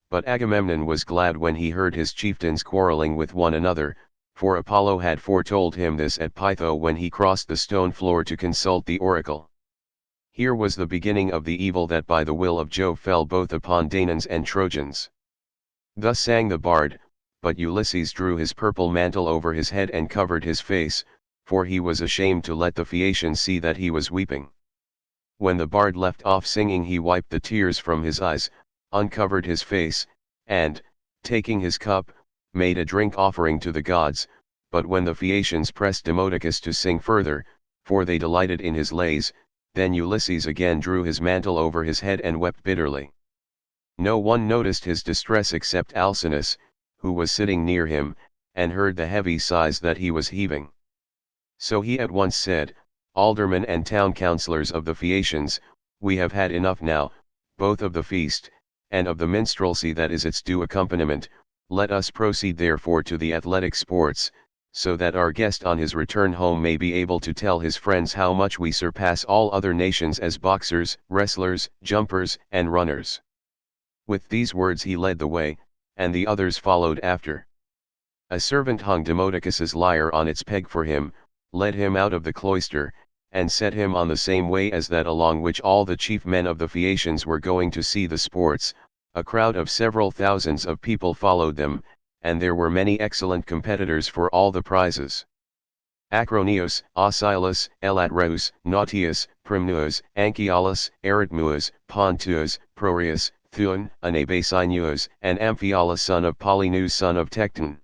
But Agamemnon was glad when he heard his chieftains quarreling with one another, for Apollo had foretold him this at Pytho when he crossed the stone floor to consult the oracle. Here was the beginning of the evil that by the will of Jove fell both upon Danaans and Trojans. Thus sang the bard, but Ulysses drew his purple mantle over his head and covered his face, for he was ashamed to let the Phaeacians see that he was weeping. When the bard left off singing he wiped the tears from his eyes, uncovered his face, and, taking his cup, made a drink offering to the gods, but when the Phaeacians pressed Demodocus to sing further, for they delighted in his lays, then Ulysses again drew his mantle over his head and wept bitterly. No one noticed his distress except Alcinous, who was sitting near him, and heard the heavy sighs that he was heaving. So he at once said, "Aldermen and town councillors of the Phaeacians, we have had enough now, both of the feast, and of the minstrelsy that is its due accompaniment. Let us proceed therefore to the athletic sports, so that our guest on his return home may be able to tell his friends how much we surpass all other nations as boxers, wrestlers, jumpers, and runners." With these words he led the way, and the others followed after. A servant hung Demodocus's lyre on its peg for him, led him out of the cloister, and set him on the same way as that along which all the chief men of the Phaeacians were going to see the sports. A crowd of several thousands of people followed them, and there were many excellent competitors for all the prizes. Acroneus, Ocylas, Elatreus, Nautius, Primnuus, Anchialus, Erytmuus, Pontus, Proreus, Thuon, Anabasinus, and Amphialus son of Polyneus son of Tecton.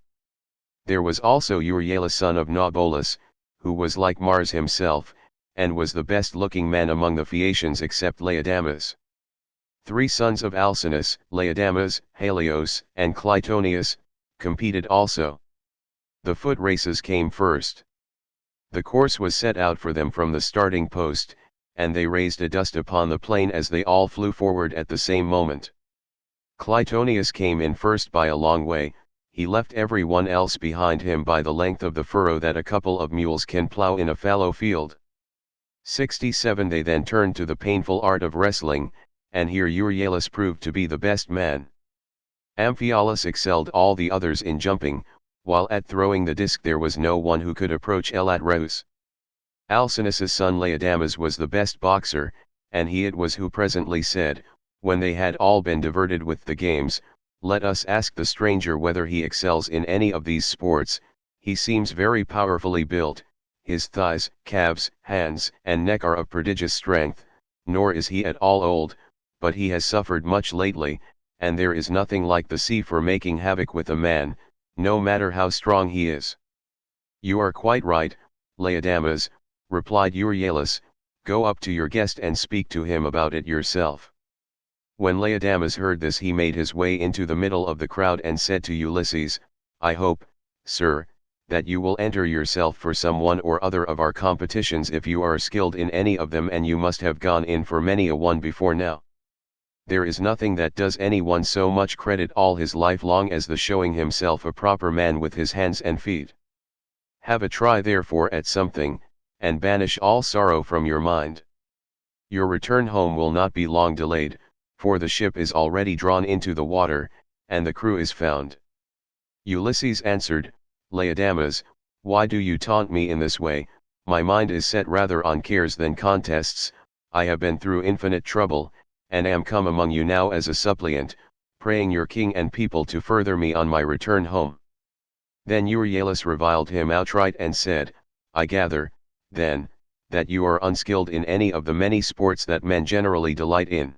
There was also Euryalus son of Naubolus, who was like Mars himself, and was the best-looking man among the Phaeacians except Laodamas. 3 sons of Alcinous, Laodamas, Halios, and Clytonius, competed also. The foot races came first. The course was set out for them from the starting post, and they raised a dust upon the plain as they all flew forward at the same moment. Clytonius came in first by a long way, he left everyone else behind him by the length of the furrow that a couple of mules can plow in a fallow field. 67 They then turned to the painful art of wrestling, and here Euryalus proved to be the best man. Amphialus excelled all the others in jumping, while at throwing the disc there was no one who could approach Elatreus. Alcinous's son Laodamas was the best boxer, and he it was who presently said, when they had all been diverted with the games, "Let us ask the stranger whether he excels in any of these sports. He seems very powerfully built, his thighs, calves, hands, and neck are of prodigious strength, nor is he at all old, but he has suffered much lately, and there is nothing like the sea for making havoc with a man, no matter how strong he is." "You are quite right, Laodamas," replied Euryalus, "go up to your guest and speak to him about it yourself." When Laodamas heard this he made his way into the middle of the crowd and said to Ulysses, "I hope, sir, that you will enter yourself for some one or other of our competitions if you are skilled in any of them, and you must have gone in for many a one before now. There is nothing that does anyone so much credit all his life long as the showing himself a proper man with his hands and feet. Have a try therefore at something, and banish all sorrow from your mind. Your return home will not be long delayed, for the ship is already drawn into the water, and the crew is found." Ulysses answered, "Laodamas, why do you taunt me in this way? My mind is set rather on cares than contests. I have been through infinite trouble, and am come among you now as a suppliant, praying your king and people to further me on my return home." Then Euryalus reviled him outright and said, "I gather, then, that you are unskilled in any of the many sports that men generally delight in.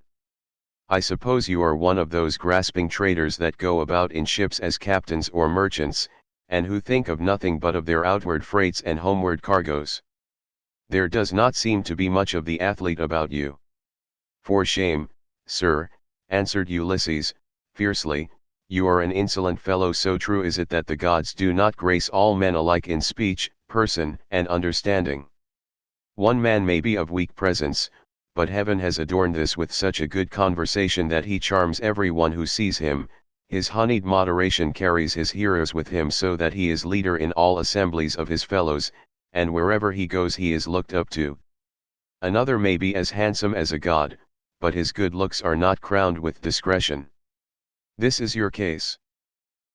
I suppose you are one of those grasping traders that go about in ships as captains or merchants, and who think of nothing but of their outward freights and homeward cargoes. There does not seem to be much of the athlete about you." "For shame, sir," answered Ulysses, fiercely, "you are an insolent fellow. So true is it that the gods do not grace all men alike in speech, person, and understanding. One man may be of weak presence, but heaven has adorned this with such a good conversation that he charms everyone who sees him. His honeyed moderation carries his hearers with him so that he is leader in all assemblies of his fellows, and wherever he goes he is looked up to. Another may be as handsome as a god, but his good looks are not crowned with discretion. This is your case.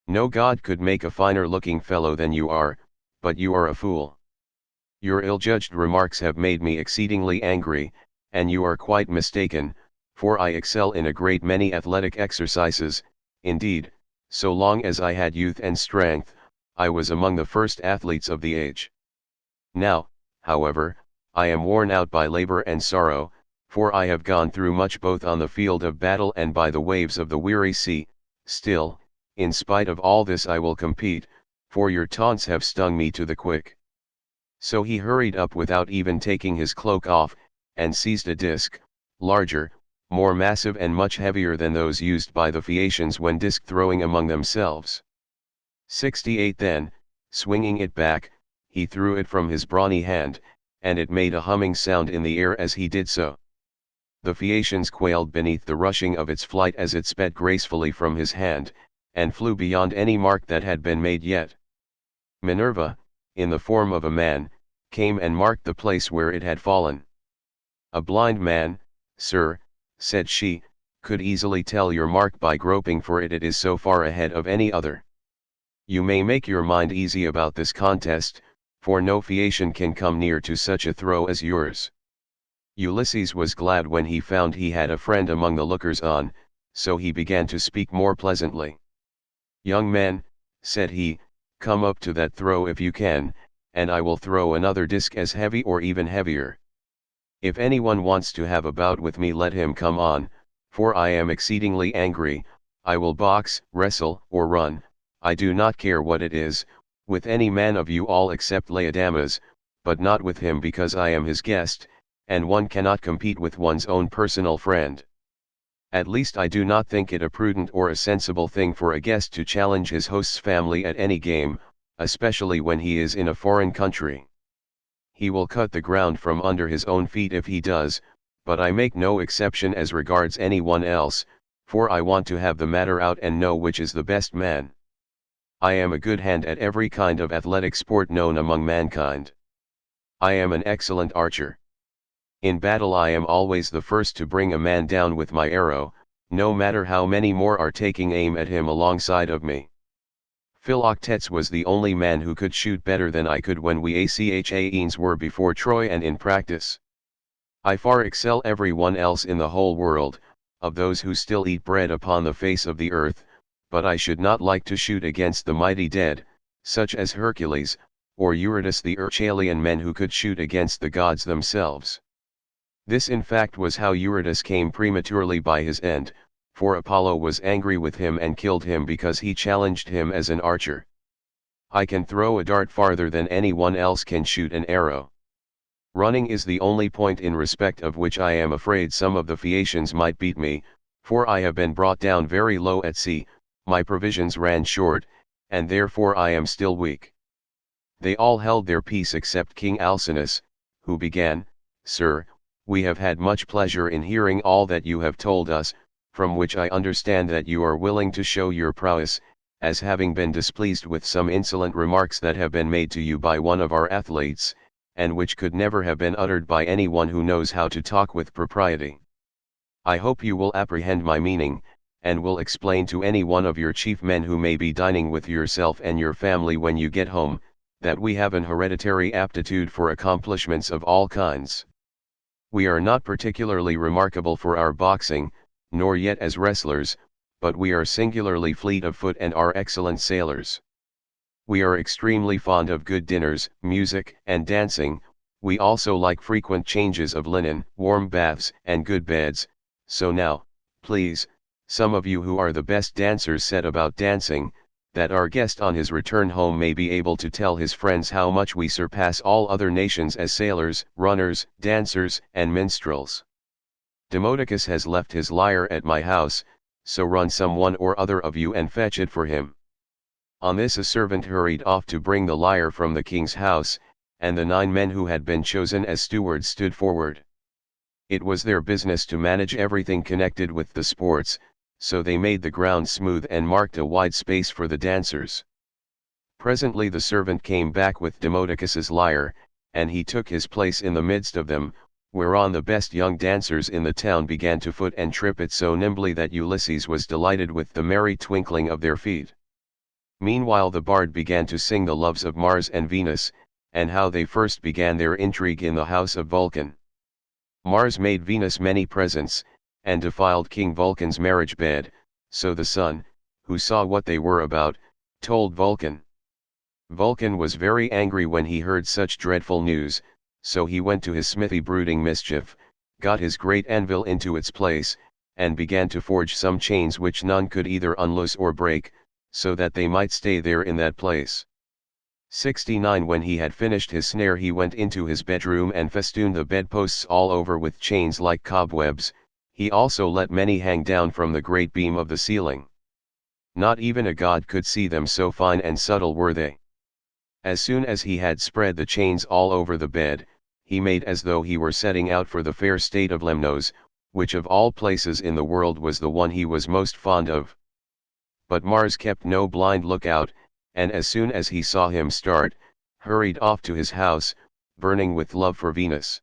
No god could make a finer looking fellow than you are, but you are a fool. Your ill-judged remarks have made me exceedingly angry, and you are quite mistaken, for I excel in a great many athletic exercises. Indeed, so long as I had youth and strength, I was among the first athletes of the age. Now, however, I am worn out by labor and sorrow, for I have gone through much both on the field of battle and by the waves of the weary sea. Still, in spite of all this I will compete, for your taunts have stung me to the quick." So he hurried up without even taking his cloak off, and seized a disc, larger, more massive and much heavier than those used by the Phaeacians when disc throwing among themselves. 68 Then, swinging it back, he threw it from his brawny hand, and it made a humming sound in the air as he did so. The Phaeacians quailed beneath the rushing of its flight as it sped gracefully from his hand, and flew beyond any mark that had been made yet. Minerva, in the form of a man, came and marked the place where it had fallen. "A blind man, sir," said she, "could easily tell your mark by groping for it, it is so far ahead of any other. You may make your mind easy about this contest, for no Phaeacian can come near to such a throw as yours." Ulysses was glad when he found he had a friend among the lookers-on, so he began to speak more pleasantly. "Young men," said he, "come up to that throw if you can, and I will throw another disc as heavy or even heavier. If anyone wants to have a bout with me, let him come on, for I am exceedingly angry. I will box, wrestle, or run, I do not care what it is, with any man of you all except Laodamas, but not with him because I am his guest, and one cannot compete with one's own personal friend. At least I do not think it a prudent or a sensible thing for a guest to challenge his host's family at any game, especially when he is in a foreign country. He will cut the ground from under his own feet if he does, but I make no exception as regards anyone else, for I want to have the matter out and know which is the best man." I am a good hand at every kind of athletic sport known among mankind. I am an excellent archer. In battle I am always the first to bring a man down with my arrow, no matter how many more are taking aim at him alongside of me. Philoctetes was the only man who could shoot better than I could when we Achaeans were before Troy and in practice. I far excel every one else in the whole world, of those who still eat bread upon the face of the earth, but I should not like to shoot against the mighty dead, such as Hercules, or Eurytus, the Achaian men who could shoot against the gods themselves. This in fact was how Eurytus came prematurely by his end, for Apollo was angry with him and killed him because he challenged him as an archer. I can throw a dart farther than anyone else can shoot an arrow. Running is the only point in respect of which I am afraid some of the Phaeacians might beat me, for I have been brought down very low at sea, my provisions ran short, and therefore I am still weak. They all held their peace except King Alcinous, who began, "Sir, we have had much pleasure in hearing all that you have told us, from which I understand that you are willing to show your prowess, as having been displeased with some insolent remarks that have been made to you by one of our athletes, and which could never have been uttered by any one who knows how to talk with propriety. I hope you will apprehend my meaning, and will explain to any one of your chief men who may be dining with yourself and your family when you get home, that we have an hereditary aptitude for accomplishments of all kinds. We are not particularly remarkable for our boxing, nor yet as wrestlers, but we are singularly fleet of foot and are excellent sailors. We are extremely fond of good dinners, music, and dancing. We also like frequent changes of linen, warm baths, and good beds. So now, please, some of you who are the best dancers set about dancing, that our guest on his return home may be able to tell his friends how much we surpass all other nations as sailors, runners, dancers, and minstrels. Demodocus has left his lyre at my house, so run some one or other of you and fetch it for him." On this a servant hurried off to bring the lyre from the king's house, and the 9 men who had been chosen as stewards stood forward. It was their business to manage everything connected with the sports, so they made the ground smooth and marked a wide space for the dancers. Presently the servant came back with Demodocus's lyre, and he took his place in the midst of them, whereon the best young dancers in the town began to foot and trip it so nimbly that Ulysses was delighted with the merry twinkling of their feet. Meanwhile the bard began to sing the loves of Mars and Venus, and how they first began their intrigue in the house of Vulcan. Mars made Venus many presents, and defiled King Vulcan's marriage bed, so the sun, who saw what they were about, told Vulcan. Vulcan was very angry when he heard such dreadful news, so he went to his smithy brooding mischief, got his great anvil into its place, and began to forge some chains which none could either unloose or break, so that they might stay there in that place. 69 When he had finished his snare he went into his bedroom and festooned the bedposts all over with chains like cobwebs. He also let many hang down from the great beam of the ceiling. Not even a god could see them, so fine and subtle were they. As soon as he had spread the chains all over the bed, he made as though he were setting out for the fair state of Lemnos, which of all places in the world was the one he was most fond of. But Mars kept no blind lookout, and as soon as he saw him start, hurried off to his house, burning with love for Venus.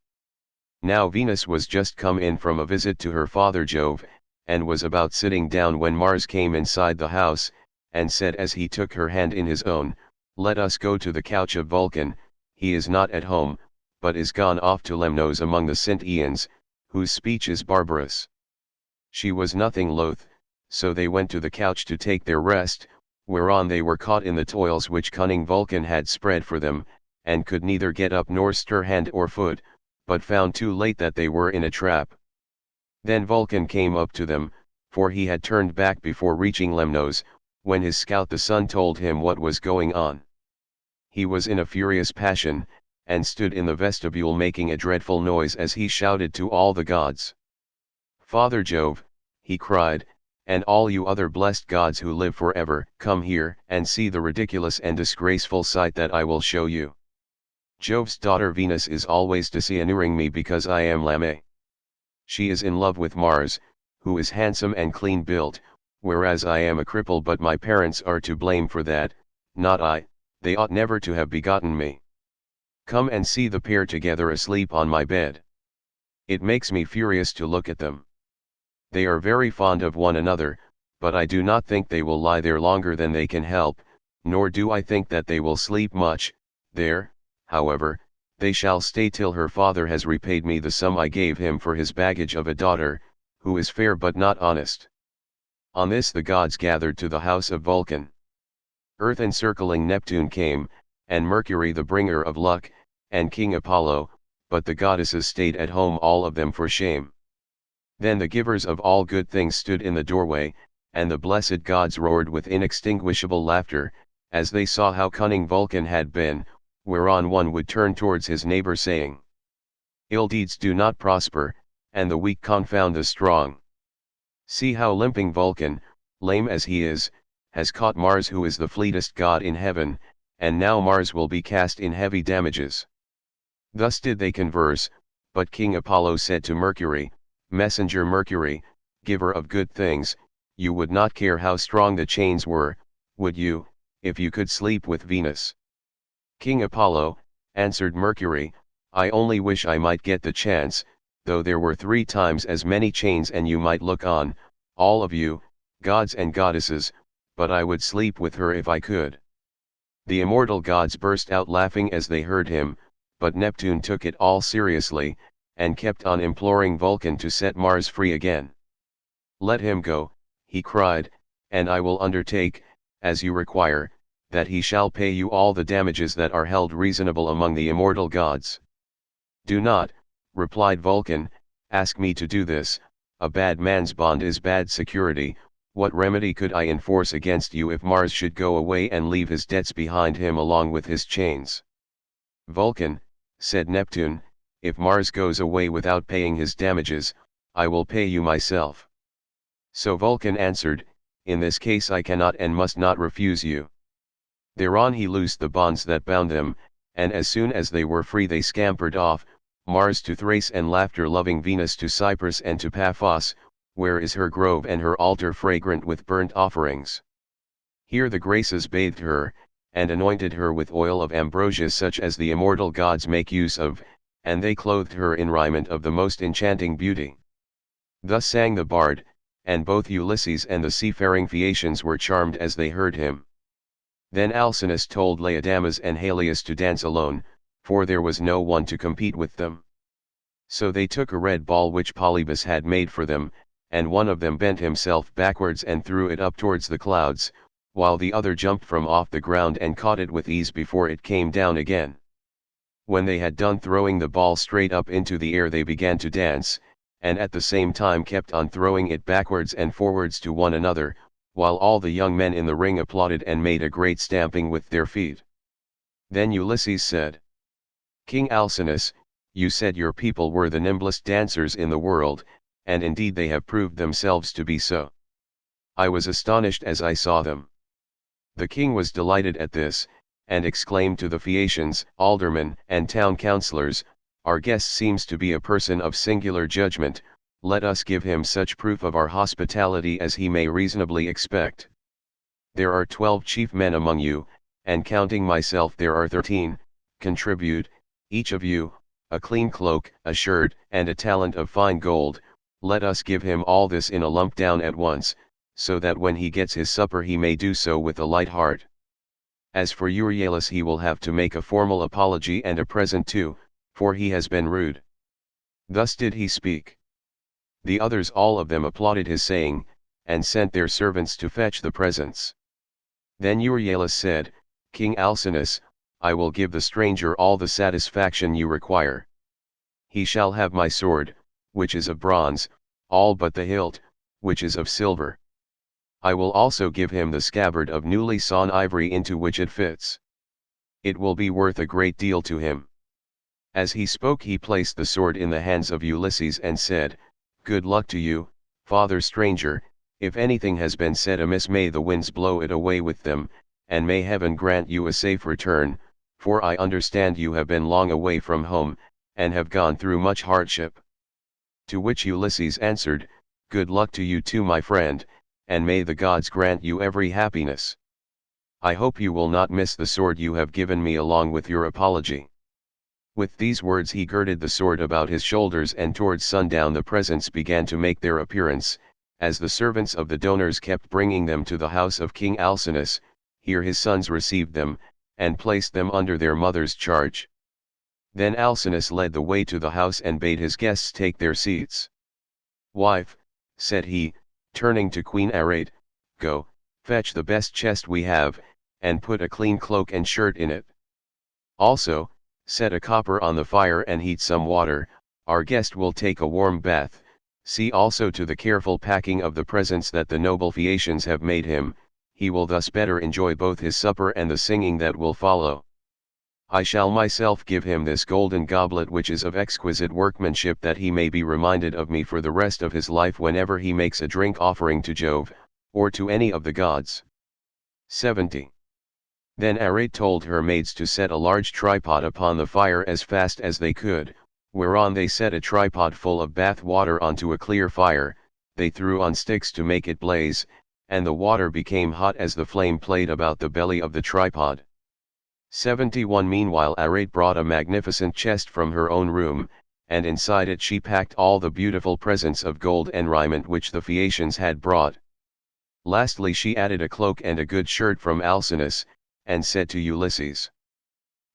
Now Venus was just come in from a visit to her father Jove, and was about sitting down when Mars came inside the house, and said as he took her hand in his own, "Let us go to the couch of Vulcan, he is not at home, but is gone off to Lemnos among the Sintians, whose speech is barbarous." She was nothing loath, so they went to the couch to take their rest, whereon they were caught in the toils which cunning Vulcan had spread for them, and could neither get up nor stir hand or foot, but found too late that they were in a trap. Then Vulcan came up to them, for he had turned back before reaching Lemnos, when his scout the sun told him what was going on. He was in a furious passion, and stood in the vestibule making a dreadful noise as he shouted to all the gods. "Father Jove," he cried, "and all you other blessed gods who live forever, come here and see the ridiculous and disgraceful sight that I will show you. Jove's daughter Venus is always dishonoring me because I am Lame. She is in love with Mars, who is handsome and clean built, whereas I am a cripple, but my parents are to blame for that, not I, they ought never to have begotten me. Come and see the pair together asleep on my bed. It makes me furious to look at them. They are very fond of one another, but I do not think they will lie there longer than they can help, nor do I think that they will sleep much. There, however, they shall stay till her father has repaid me the sum I gave him for his baggage of a daughter, who is fair but not honest. On this the gods gathered to the house of Vulcan. Earth encircling Neptune came, and Mercury the bringer of luck, and King Apollo, but the goddesses stayed at home, all of them for shame. Then the givers of all good things stood in the doorway, and the blessed gods roared with inextinguishable laughter, as they saw how cunning Vulcan had been, whereon one would turn towards his neighbor saying, "Ill deeds do not prosper, and the weak confound the strong. See how limping Vulcan, lame as he is, has caught Mars, who is the fleetest god in heaven, and now Mars will be cast in heavy damages." Thus did they converse, but King Apollo said to Mercury, "Messenger Mercury, giver of good things, you would not care how strong the chains were, would you, if you could sleep with Venus?" "King Apollo," answered Mercury, "I only wish I might get the chance, though there were 3 times as many chains and you might look on, all of you, gods and goddesses, but I would sleep with her if I could." The immortal gods burst out laughing as they heard him, but Neptune took it all seriously, and kept on imploring Vulcan to set Mars free again. "Let him go," he cried, "and I will undertake, as you require, that he shall pay you all the damages that are held reasonable among the immortal gods." "Do not," replied Vulcan, "ask me to do this, a bad man's bond is bad security. What remedy could I enforce against you if Mars should go away and leave his debts behind him along with his chains?" "Vulcan," said Neptune, "if Mars goes away without paying his damages, I will pay you myself." So Vulcan answered, "In this case I cannot and must not refuse you." Thereon he loosed the bonds that bound them, and as soon as they were free they scampered off, Mars to Thrace and laughter-loving Venus to Cyprus and to Paphos, where is her grove and her altar fragrant with burnt offerings. Here the Graces bathed her, and anointed her with oil of ambrosia such as the immortal gods make use of, and they clothed her in raiment of the most enchanting beauty. Thus sang the bard, and both Ulysses and the seafaring Phaeacians were charmed as they heard him. Then Alcinous told Laodamas and Halius to dance alone, for there was no one to compete with them. So they took a red ball which Polybus had made for them, and one of them bent himself backwards and threw it up towards the clouds, while the other jumped from off the ground and caught it with ease before it came down again. When they had done throwing the ball straight up into the air they began to dance, and at the same time kept on throwing it backwards and forwards to one another, while all the young men in the ring applauded and made a great stamping with their feet. Then Ulysses said, "King Alcinous, you said your people were the nimblest dancers in the world, and indeed they have proved themselves to be so. I was astonished as I saw them." The king was delighted at this, and exclaimed to the Phaeacians, aldermen, and town councillors, "Our guest seems to be a person of singular judgment, let us give him such proof of our hospitality as he may reasonably expect. There are 12 chief men among you, and counting myself there are 13, contribute, each of you, a clean cloak, a shirt, and a talent of fine gold, let us give him all this in a lump down at once, so that when he gets his supper he may do so with a light heart. As for Euryalus he will have to make a formal apology and a present too, for he has been rude." Thus did he speak. The others all of them applauded his saying, and sent their servants to fetch the presents. Then Euryalus said, "King Alcinous, I will give the stranger all the satisfaction you require. He shall have my sword, which is of bronze, all but the hilt, which is of silver. I will also give him the scabbard of newly sawn ivory into which it fits. It will be worth a great deal to him." As he spoke he placed the sword in the hands of Ulysses and said, "Good luck to you, father stranger, if anything has been said amiss may the winds blow it away with them, and may heaven grant you a safe return, for I understand you have been long away from home, and have gone through much hardship." To which Ulysses answered, "Good luck to you too my friend, and may the gods grant you every happiness." I hope you will not miss the sword you have given me along with your apology." With these words he girded the sword about his shoulders, and towards sundown the presents began to make their appearance, as the servants of the donors kept bringing them to the house of King Alcinous. Here his sons received them, and placed them under their mother's charge. Then Alcinous led the way to the house and bade his guests take their seats. "Wife," said he, turning to Queen Arete, "go, fetch the best chest we have, and put a clean cloak and shirt in it. Also, set a copper on the fire and heat some water, our guest will take a warm bath. See also to the careful packing of the presents that the noble Phaeacians have made him, he will thus better enjoy both his supper and the singing that will follow. I shall myself give him this golden goblet which is of exquisite workmanship, that he may be reminded of me for the rest of his life whenever he makes a drink offering to Jove, or to any of the gods." 70. Then Arete told her maids to set a large tripod upon the fire as fast as they could, whereon they set a tripod full of bath water onto a clear fire. They threw on sticks to make it blaze, and the water became hot as the flame played about the belly of the tripod. 71. Meanwhile Arete brought a magnificent chest from her own room, and inside it she packed all the beautiful presents of gold and raiment which the Phaeacians had brought. Lastly she added a cloak and a good shirt from Alcinous, and said to Ulysses,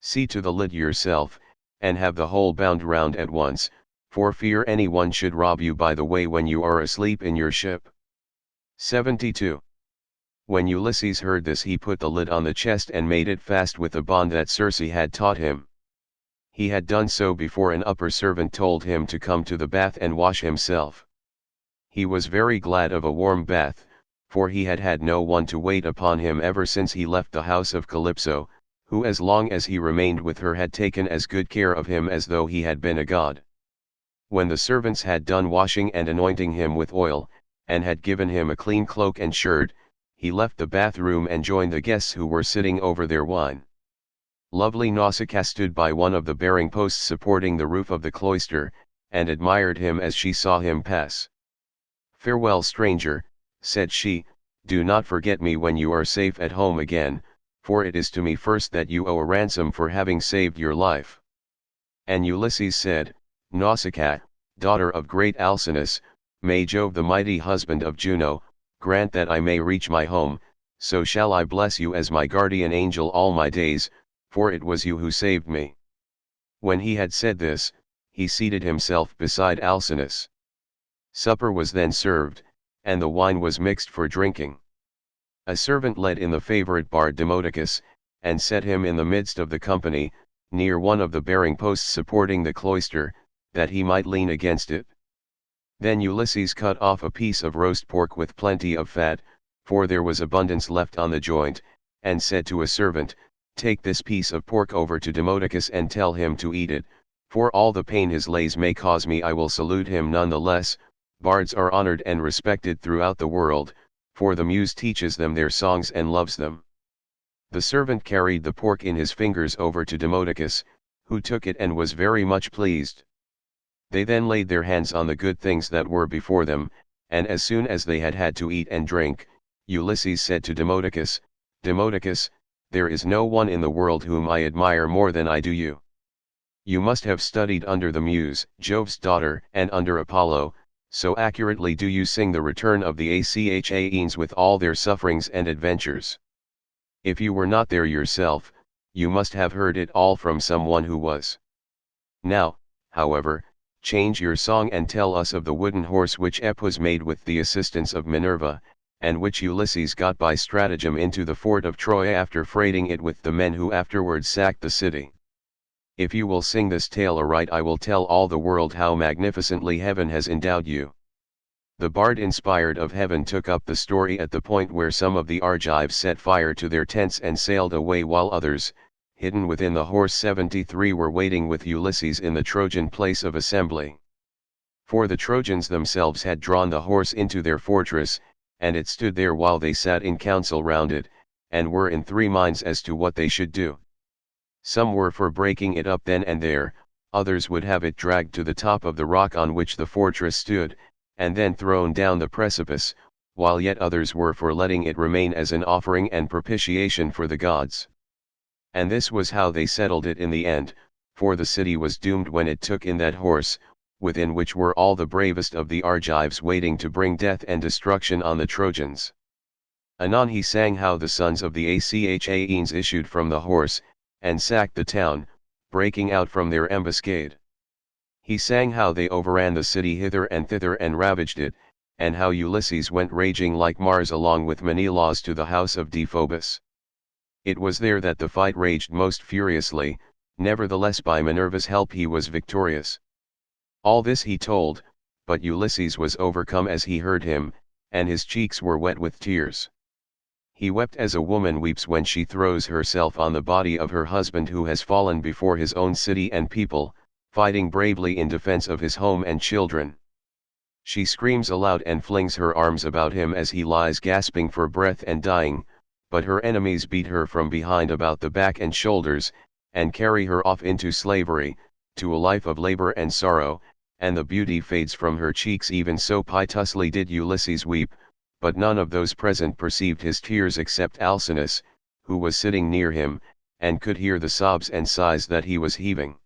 "See to the lid yourself, and have the whole bound round at once, for fear anyone should rob you by the way when you are asleep in your ship." 72. When Ulysses heard this he put the lid on the chest and made it fast with the bond that Circe had taught him. He had done so before an upper servant told him to come to the bath and wash himself. He was very glad of a warm bath, for he had had no one to wait upon him ever since he left the house of Calypso, who as long as he remained with her had taken as good care of him as though he had been a god. When the servants had done washing and anointing him with oil, and had given him a clean cloak and shirt, he left the bathroom and joined the guests who were sitting over their wine. Lovely Nausicaa stood by one of the bearing posts supporting the roof of the cloister, and admired him as she saw him pass. "Farewell, stranger," said she, "do not forget me when you are safe at home again, for it is to me first that you owe a ransom for having saved your life." And Ulysses said, "Nausicaa, daughter of great Alcinous, may Jove the mighty husband of Juno, grant that I may reach my home, so shall I bless you as my guardian angel all my days, for it was you who saved me." When he had said this, he seated himself beside Alcinous. Supper was then served, and the wine was mixed for drinking. A servant led in the favorite bard Demodocus, and set him in the midst of the company, near one of the bearing posts supporting the cloister, that he might lean against it. Then Ulysses cut off a piece of roast pork with plenty of fat, for there was abundance left on the joint, and said to a servant, "Take this piece of pork over to Demodocus and tell him to eat it, for all the pain his lays may cause me I will salute him none the less." Bards are honored and respected throughout the world, for the muse teaches them their songs and loves them. The servant carried the pork in his fingers over to Demodocus, who took it and was very much pleased. They then laid their hands on the good things that were before them, and as soon as they had had to eat and drink, Ulysses said to Demodocus, "Demodocus, there is no one in the world whom I admire more than I do you. You must have studied under the Muse, Jove's daughter, and under Apollo, so accurately do you sing the return of the Achaeans with all their sufferings and adventures. If you were not there yourself, you must have heard it all from someone who was. Now, however, change your song and tell us of the wooden horse which Epus made with the assistance of Minerva, and which Ulysses got by stratagem into the fort of Troy after freighting it with the men who afterwards sacked the city. If you will sing this tale aright I will tell all the world how magnificently heaven has endowed you." The bard inspired of heaven took up the story at the point where some of the Argives set fire to their tents and sailed away, while others, hidden within the horse 73, were waiting with Ulysses in the Trojan place of assembly. For the Trojans themselves had drawn the horse into their fortress, and it stood there while they sat in council round it, and were in three minds as to what they should do. Some were for breaking it up then and there, others would have it dragged to the top of the rock on which the fortress stood, and then thrown down the precipice, while yet others were for letting it remain as an offering and propitiation for the gods. And this was how they settled it in the end, for the city was doomed when it took in that horse, within which were all the bravest of the Argives waiting to bring death and destruction on the Trojans. Anon he sang how the sons of the Achaeans issued from the horse, and sacked the town, breaking out from their ambuscade. He sang how they overran the city hither and thither and ravaged it, and how Ulysses went raging like Mars along with Menelaus to the house of Deiphobus. It was there that the fight raged most furiously, nevertheless by Minerva's help he was victorious. All this he told, but Ulysses was overcome as he heard him, and his cheeks were wet with tears. He wept as a woman weeps when she throws herself on the body of her husband who has fallen before his own city and people, fighting bravely in defense of his home and children. She screams aloud and flings her arms about him as he lies gasping for breath and dying, but her enemies beat her from behind about the back and shoulders, and carry her off into slavery, to a life of labor and sorrow, and the beauty fades from her cheeks. Even so piteously did Ulysses weep, but none of those present perceived his tears except Alcinous, who was sitting near him, and could hear the sobs and sighs that he was heaving.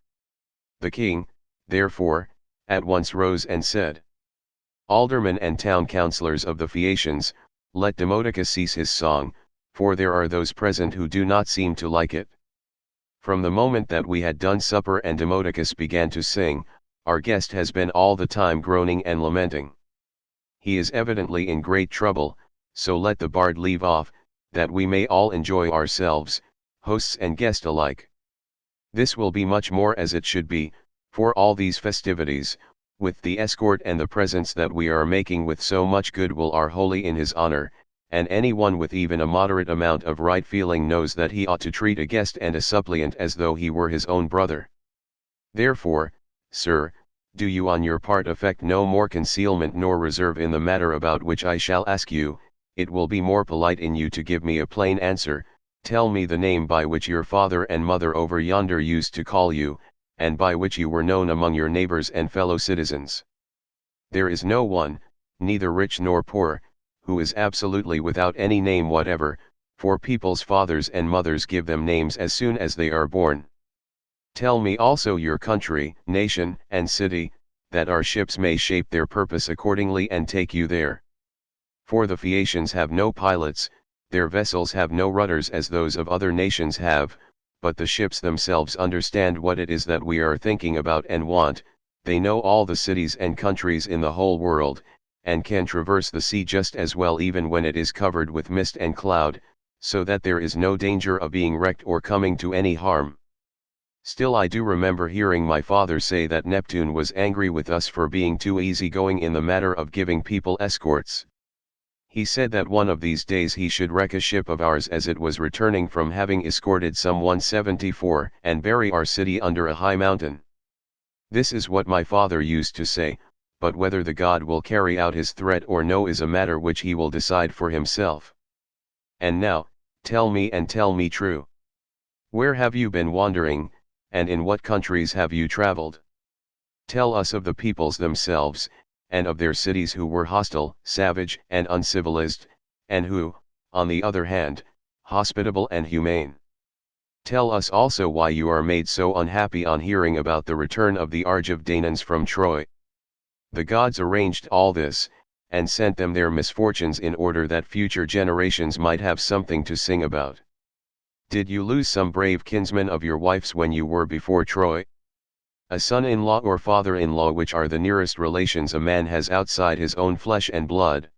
The king, therefore, at once rose and said, "Aldermen and town councillors of the Phaeacians, let Demodocus cease his song, for there are those present who do not seem to like it." From the moment that we had done supper and Demodocus began to sing, our guest has been all the time groaning and lamenting. He is evidently in great trouble, so let the bard leave off, that we may all enjoy ourselves, hosts and guest alike. This will be much more as it should be, for all these festivities, with the escort and the presents that we are making with so much goodwill, are wholly in his honor, and anyone with even a moderate amount of right feeling knows that he ought to treat a guest and a suppliant as though he were his own brother. Therefore, sir, do you on your part affect no more concealment nor reserve in the matter about which I shall ask you. It will be more polite in you to give me a plain answer. Tell me the name by which your father and mother over yonder used to call you, and by which you were known among your neighbors and fellow citizens. There is no one, neither rich nor poor, who is absolutely without any name whatever, for people's fathers and mothers give them names as soon as they are born. Tell me also your country, nation, and city, that our ships may shape their purpose accordingly and take you there. For the Phaeacians have no pilots, their vessels have no rudders as those of other nations have, but the ships themselves understand what it is that we are thinking about and want. They know all the cities and countries in the whole world, and can traverse the sea just as well even when it is covered with mist and cloud, so that there is no danger of being wrecked or coming to any harm. Still I do remember hearing my father say that Neptune was angry with us for being too easygoing in the matter of giving people escorts. He said that one of these days he should wreck a ship of ours as it was returning from having escorted some 174 and bury our city under a high mountain. This is what my father used to say, but whether the god will carry out his threat or no is a matter which he will decide for himself. And now, tell me and tell me true. Where have you been wandering, and in what countries have you traveled? Tell us of the peoples themselves, and of their cities who were hostile, savage, and uncivilized, and who, on the other hand, hospitable and humane. Tell us also why you are made so unhappy on hearing about the return of the Argive from Troy. The gods arranged all this, and sent them their misfortunes in order that future generations might have something to sing about. Did you lose some brave kinsman of your wife's when you were before Troy? A son-in-law or father-in-law, which are the nearest relations a man has outside his own flesh and blood?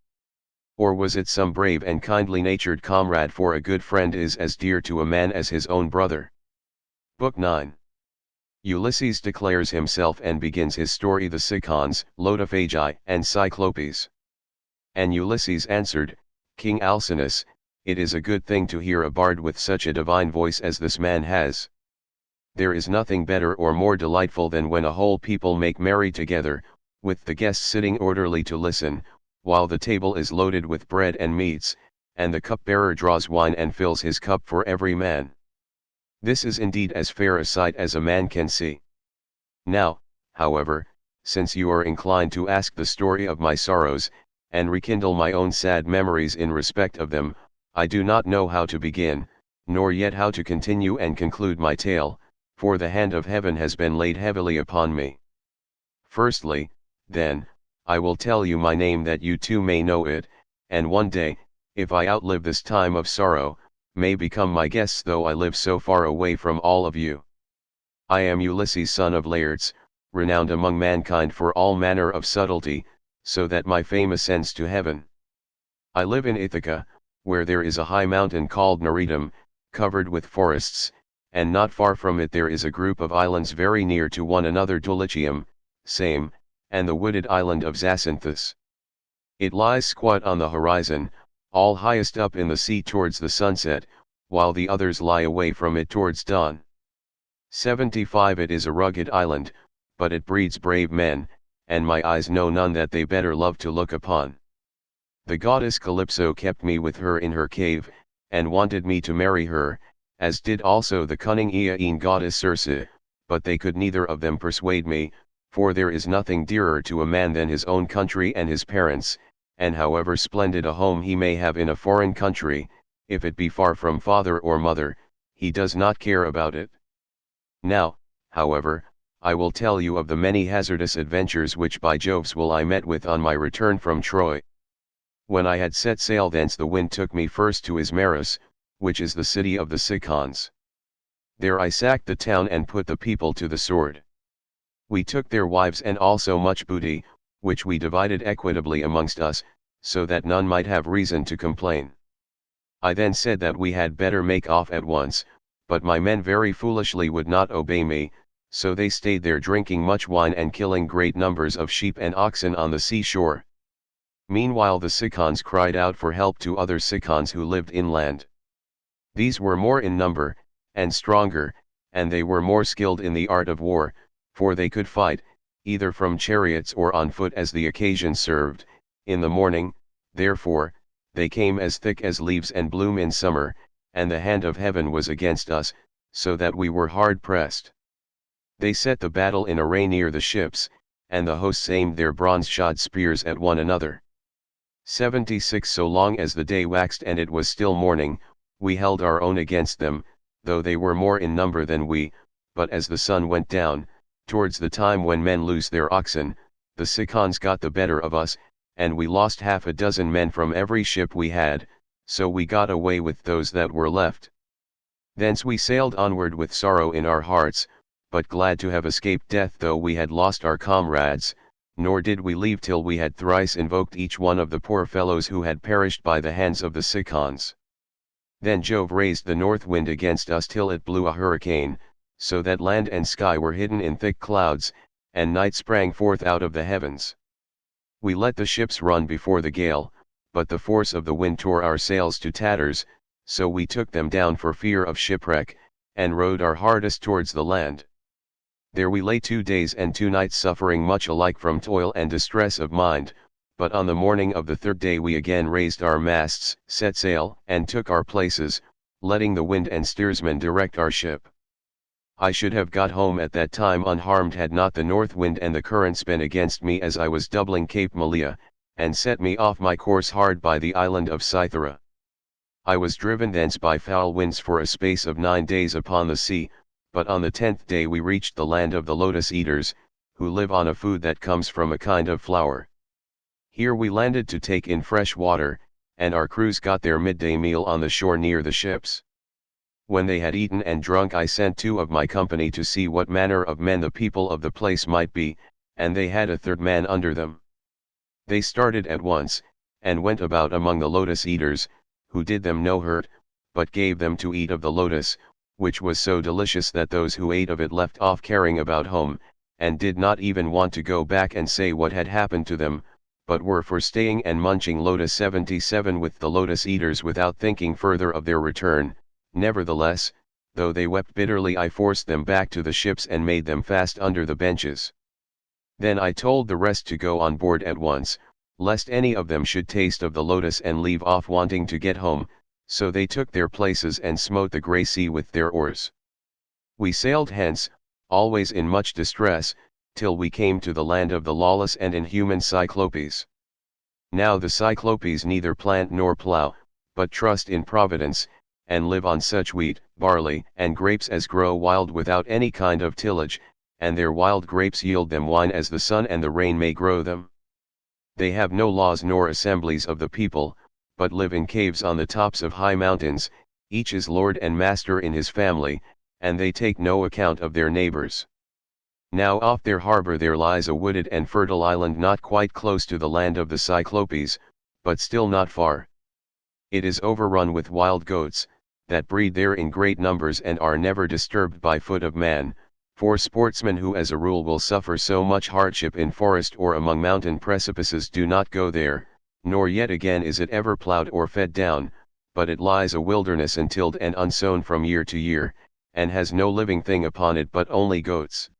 Or was it some brave and kindly-natured comrade, for a good friend is as dear to a man as his own brother? Book 9. Ulysses declares himself and begins his story, the Cicons, Lotophagi, and Cyclopes. And Ulysses answered, King Alcinous, it is a good thing to hear a bard with such a divine voice as this man has. There is nothing better or more delightful than when a whole people make merry together, with the guests sitting orderly to listen, while the table is loaded with bread and meats, and the cupbearer draws wine and fills his cup for every man. This is indeed as fair a sight as a man can see. Now, however, since you are inclined to ask the story of my sorrows, and rekindle my own sad memories in respect of them, I do not know how to begin, nor yet how to continue and conclude my tale, for the hand of heaven has been laid heavily upon me. Firstly, then, I will tell you my name that you too may know it, and one day, if I outlive this time of sorrow, may become my guests though I live so far away from all of you. I am Ulysses, son of Laertes, renowned among mankind for all manner of subtlety, so that my fame ascends to heaven. I live in Ithaca, where there is a high mountain called Neritum, covered with forests, and not far from it there is a group of islands very near to one another, Dulichium, Same, and the wooded island of Zacynthus. It lies squat on the horizon, all highest up in the sea towards the sunset, while the others lie away from it towards dawn. 75 It is a rugged island, but it breeds brave men, and my eyes know none that they better love to look upon. The goddess Calypso kept me with her in her cave, and wanted me to marry her, as did also the cunning Aeaean goddess Circe, but they could neither of them persuade me, for there is nothing dearer to a man than his own country and his parents, and however splendid a home he may have in a foreign country, if it be far from father or mother, he does not care about it. Now, however, I will tell you of the many hazardous adventures which by Jove's will I met with on my return from Troy. When I had set sail thence the wind took me first to Ismarus, which is the city of the Cicons. There I sacked the town and put the people to the sword. We took their wives and also much booty, which we divided equitably amongst us, so that none might have reason to complain. I then said that we had better make off at once, but my men very foolishly would not obey me, so they stayed there drinking much wine and killing great numbers of sheep and oxen on the seashore. Meanwhile the Cicons cried out for help to other Cicons who lived inland. These were more in number, and stronger, and they were more skilled in the art of war, for they could fight, either from chariots or on foot as the occasion served. In the morning, therefore, they came as thick as leaves and bloom in summer, and the hand of heaven was against us, so that we were hard pressed. They set the battle in array near the ships, and the hosts aimed their bronze-shod spears at one another. 76 So long as the day waxed and it was still morning, we held our own against them, though they were more in number than we, but as the sun went down, towards the time when men loose their oxen, the Cicons got the better of us, and we lost 6 men from every ship we had, so we got away with those that were left. Thence we sailed onward with sorrow in our hearts, but glad to have escaped death though we had lost our comrades, nor did we leave till we had thrice invoked each one of the poor fellows who had perished by the hands of the Cicons. Then Jove raised the north wind against us till it blew a hurricane, so that land and sky were hidden in thick clouds, and night sprang forth out of the heavens. We let the ships run before the gale, but the force of the wind tore our sails to tatters, so we took them down for fear of shipwreck, and rowed our hardest towards the land. There we lay 2 days and 2 nights suffering much alike from toil and distress of mind, but on the morning of the 3rd day we again raised our masts, set sail, and took our places, letting the wind and steersman direct our ship. I should have got home at that time unharmed had not the north wind and the currents been against me as I was doubling Cape Malea, and set me off my course hard by the island of Cythera. I was driven thence by foul winds for a space of 9 days upon the sea, but on the 10th day we reached the land of the lotus eaters, who live on a food that comes from a kind of flower. Here we landed to take in fresh water, and our crews got their midday meal on the shore near the ships. When they had eaten and drunk I sent 2 of my company to see what manner of men the people of the place might be, and they had a 3rd man under them. They started at once, and went about among the lotus eaters, who did them no hurt, but gave them to eat of the lotus, which was so delicious that those who ate of it left off caring about home, and did not even want to go back and say what had happened to them, but were for staying and munching lotus. 77 With the lotus eaters without thinking further of their return. Nevertheless, though they wept bitterly I forced them back to the ships and made them fast under the benches. Then I told the rest to go on board at once, lest any of them should taste of the lotus and leave off wanting to get home, so they took their places and smote the grey sea with their oars. We sailed hence, always in much distress, till we came to the land of the lawless and inhuman Cyclopes. Now the Cyclopes neither plant nor plough, but trust in Providence, and live on such wheat, barley, and grapes as grow wild without any kind of tillage, and their wild grapes yield them wine as the sun and the rain may grow them. They have no laws nor assemblies of the people, but live in caves on the tops of high mountains, each is lord and master in his family, and they take no account of their neighbors. Now off their harbor there lies a wooded and fertile island not quite close to the land of the Cyclopes, but still not far. It is overrun with wild goats, that breed there in great numbers and are never disturbed by foot of man, for sportsmen who as a rule will suffer so much hardship in forest or among mountain precipices do not go there, nor yet again is it ever ploughed or fed down, but it lies a wilderness untilled and unsown from year to year, and has no living thing upon it but only goats.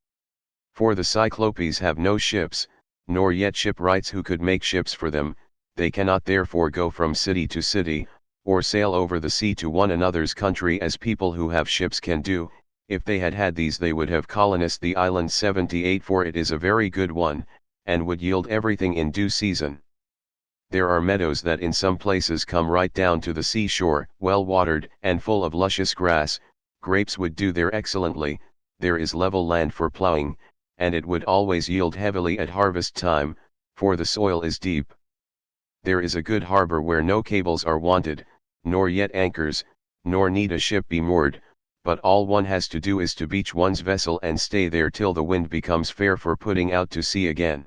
For the Cyclopes have no ships, nor yet shipwrights who could make ships for them, they cannot therefore go from city to city, or sail over the sea to one another's country as people who have ships can do. If they had had these they would have colonized the island 78, for it is a very good one, and would yield everything in due season. There are meadows that in some places come right down to the seashore, well watered and full of luscious grass. Grapes would do there excellently, there is level land for ploughing, and it would always yield heavily at harvest time, for the soil is deep. There is a good harbor where no cables are wanted, nor yet anchors, nor need a ship be moored, but all one has to do is to beach one's vessel and stay there till the wind becomes fair for putting out to sea again.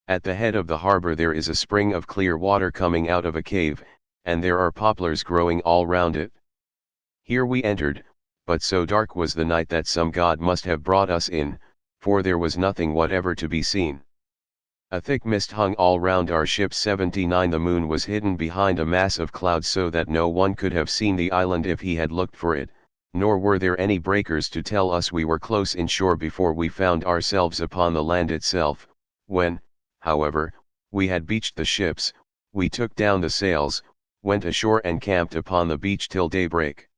At the head of the harbor there is a spring of clear water coming out of a cave, and there are poplars growing all round it. Here we entered, but so dark was the night that some god must have brought us in, for there was nothing whatever to be seen. A thick mist hung all round our ship 79. The moon was hidden behind a mass of clouds so that no one could have seen the island if he had looked for it, nor were there any breakers to tell us we were close inshore before we found ourselves upon the land itself. When, however, we had beached the ships, we took down the sails, went ashore and camped upon the beach till daybreak.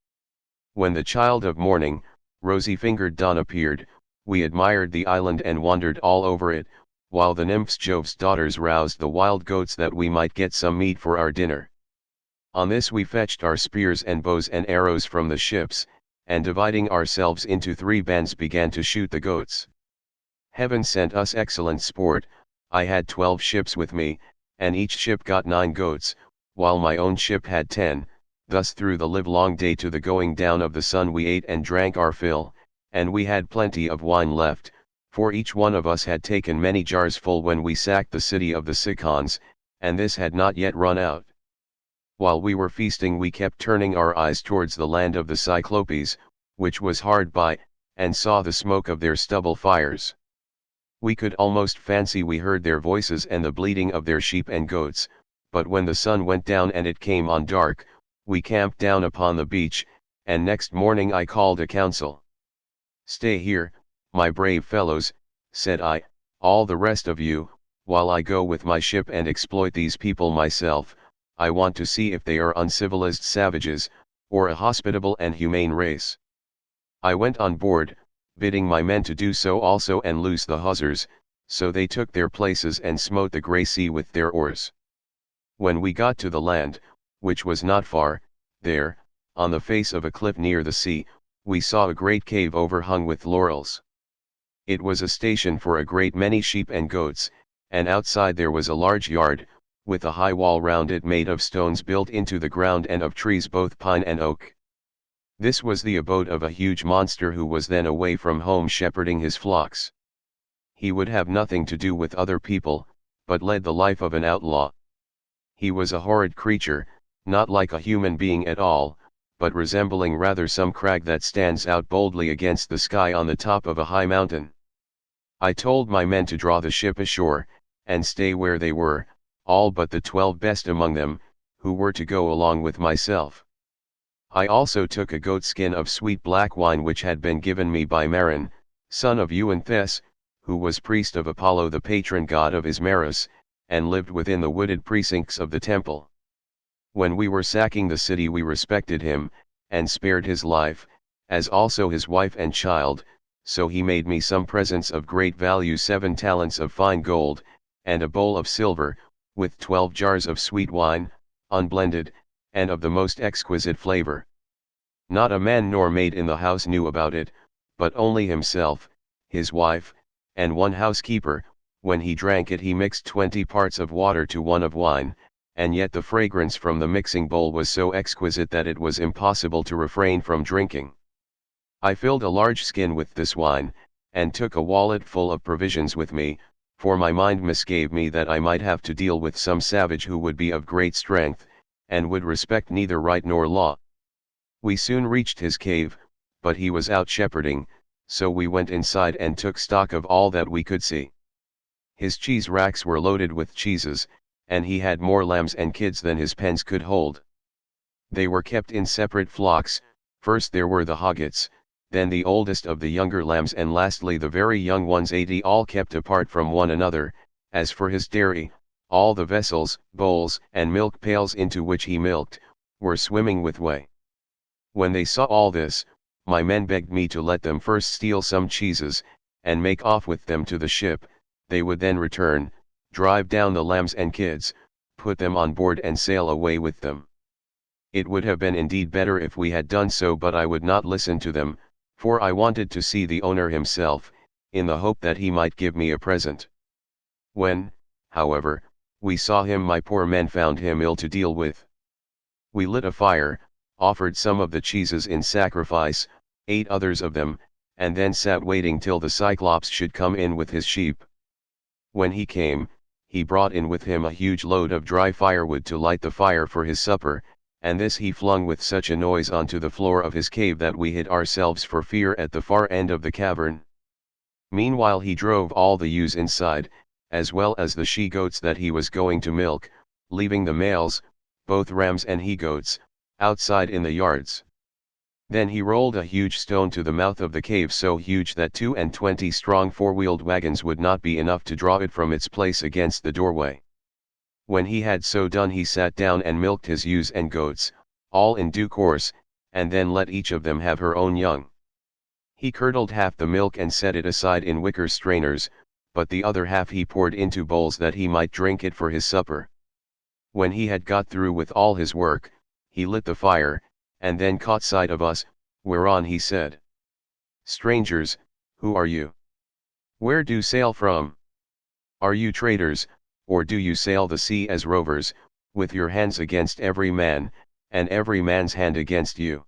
When the child of morning, rosy-fingered dawn appeared, we admired the island and wandered all over it, while the nymphs Jove's daughters roused the wild goats that we might get some meat for our dinner. On this we fetched our spears and bows and arrows from the ships, and dividing ourselves into 3 bands began to shoot the goats. Heaven sent us excellent sport. I had 12 ships with me, and each ship got 9 goats, while my own ship had 10, thus through the livelong day to the going down of the sun we ate and drank our fill, and we had plenty of wine left, for each one of us had taken many jars full when we sacked the city of the Cicons, and this had not yet run out. While we were feasting we kept turning our eyes towards the land of the Cyclopes, which was hard by, and saw the smoke of their stubble fires. We could almost fancy we heard their voices and the bleating of their sheep and goats, but when the sun went down and it came on dark, we camped down upon the beach, and next morning I called a council. "Stay here, my brave fellows," said I, "all the rest of you, while I go with my ship and exploit these people myself. I want to see if they are uncivilized savages, or a hospitable and humane race." I went on board, bidding my men to do so also and loose the hawsers, so they took their places and smote the grey sea with their oars. When we got to the land, which was not far, there, on the face of a cliff near the sea, we saw a great cave overhung with laurels. It was a station for a great many sheep and goats, and outside there was a large yard, with a high wall round it made of stones built into the ground and of trees both pine and oak. This was the abode of a huge monster who was then away from home shepherding his flocks. He would have nothing to do with other people, but led the life of an outlaw. He was a horrid creature, not like a human being at all, but resembling rather some crag that stands out boldly against the sky on the top of a high mountain. I told my men to draw the ship ashore, and stay where they were, all but the 12 best among them, who were to go along with myself. I also took a goat skin of sweet black wine which had been given me by Maron, son of Euanthes, who was priest of Apollo the patron god of Ismarus, and lived within the wooded precincts of the temple. When we were sacking the city we respected him, and spared his life, as also his wife and child, so he made me some presents of great value, 7 talents of fine gold, and a bowl of silver, with 12 jars of sweet wine, unblended, and of the most exquisite flavor. Not a man nor maid in the house knew about it, but only himself, his wife, and one housekeeper. When he drank it he mixed 20 parts of water to 1 of wine, and yet the fragrance from the mixing bowl was so exquisite that it was impossible to refrain from drinking. I filled a large skin with this wine, and took a wallet full of provisions with me, for my mind misgave me that I might have to deal with some savage who would be of great strength, and would respect neither right nor law. We soon reached his cave, but he was out shepherding, so we went inside and took stock of all that we could see. His cheese racks were loaded with cheeses, and he had more lambs and kids than his pens could hold. They were kept in separate flocks. First there were the hoggets, then the oldest of the younger lambs, and lastly the very young ones, 80, all kept apart from one another. As for his dairy, all the vessels, bowls, and milk pails into which he milked, were swimming with whey. When they saw all this, my men begged me to let them first steal some cheeses, and make off with them to the ship. They would then return, drive down the lambs and kids, put them on board and sail away with them. It would have been indeed better if we had done so, but I would not listen to them, for I wanted to see the owner himself, in the hope that he might give me a present. When, however, we saw him, my poor men found him ill to deal with. We lit a fire, offered some of the cheeses in sacrifice, ate others of them, and then sat waiting till the Cyclops should come in with his sheep. When he came, he brought in with him a huge load of dry firewood to light the fire for his supper, and this he flung with such a noise onto the floor of his cave that we hid ourselves for fear at the far end of the cavern. Meanwhile he drove all the ewes inside, as well as the she-goats that he was going to milk, leaving the males, both rams and he-goats, outside in the yards. Then he rolled a huge stone to the mouth of the cave, so huge that 22 strong four-wheeled wagons would not be enough to draw it from its place against the doorway. When he had so done he sat down and milked his ewes and goats, all in due course, and then let each of them have her own young. He curdled half the milk and set it aside in wicker strainers, but the other half he poured into bowls that he might drink it for his supper. When he had got through with all his work, he lit the fire, and then caught sight of us, whereon he said, "Strangers, who are you? Where do you sail from? Are you traders, or do you sail the sea as rovers, with your hands against every man, and every man's hand against you?"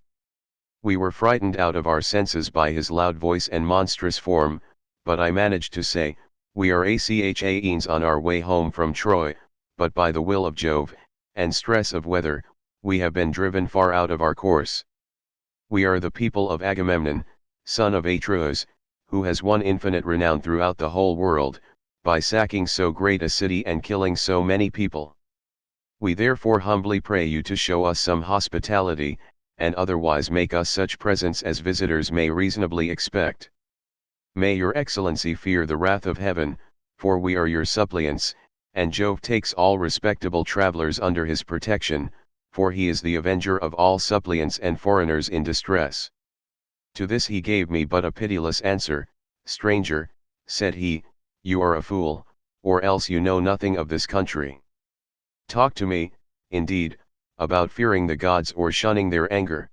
We were frightened out of our senses by his loud voice and monstrous form, but I managed to say, "We are Achaeans on our way home from Troy, but by the will of Jove, and stress of weather, we have been driven far out of our course. We are the people of Agamemnon, son of Atreus, who has won infinite renown throughout the whole world, by sacking so great a city and killing so many people. We therefore humbly pray you to show us some hospitality, and otherwise make us such presents as visitors may reasonably expect. May your excellency fear the wrath of heaven, for we are your suppliants, and Jove takes all respectable travelers under his protection, for he is the avenger of all suppliants and foreigners in distress." To this he gave me but a pitiless answer. "Stranger," said he, "you are a fool, or else you know nothing of this country. Talk to me, indeed, about fearing the gods or shunning their anger.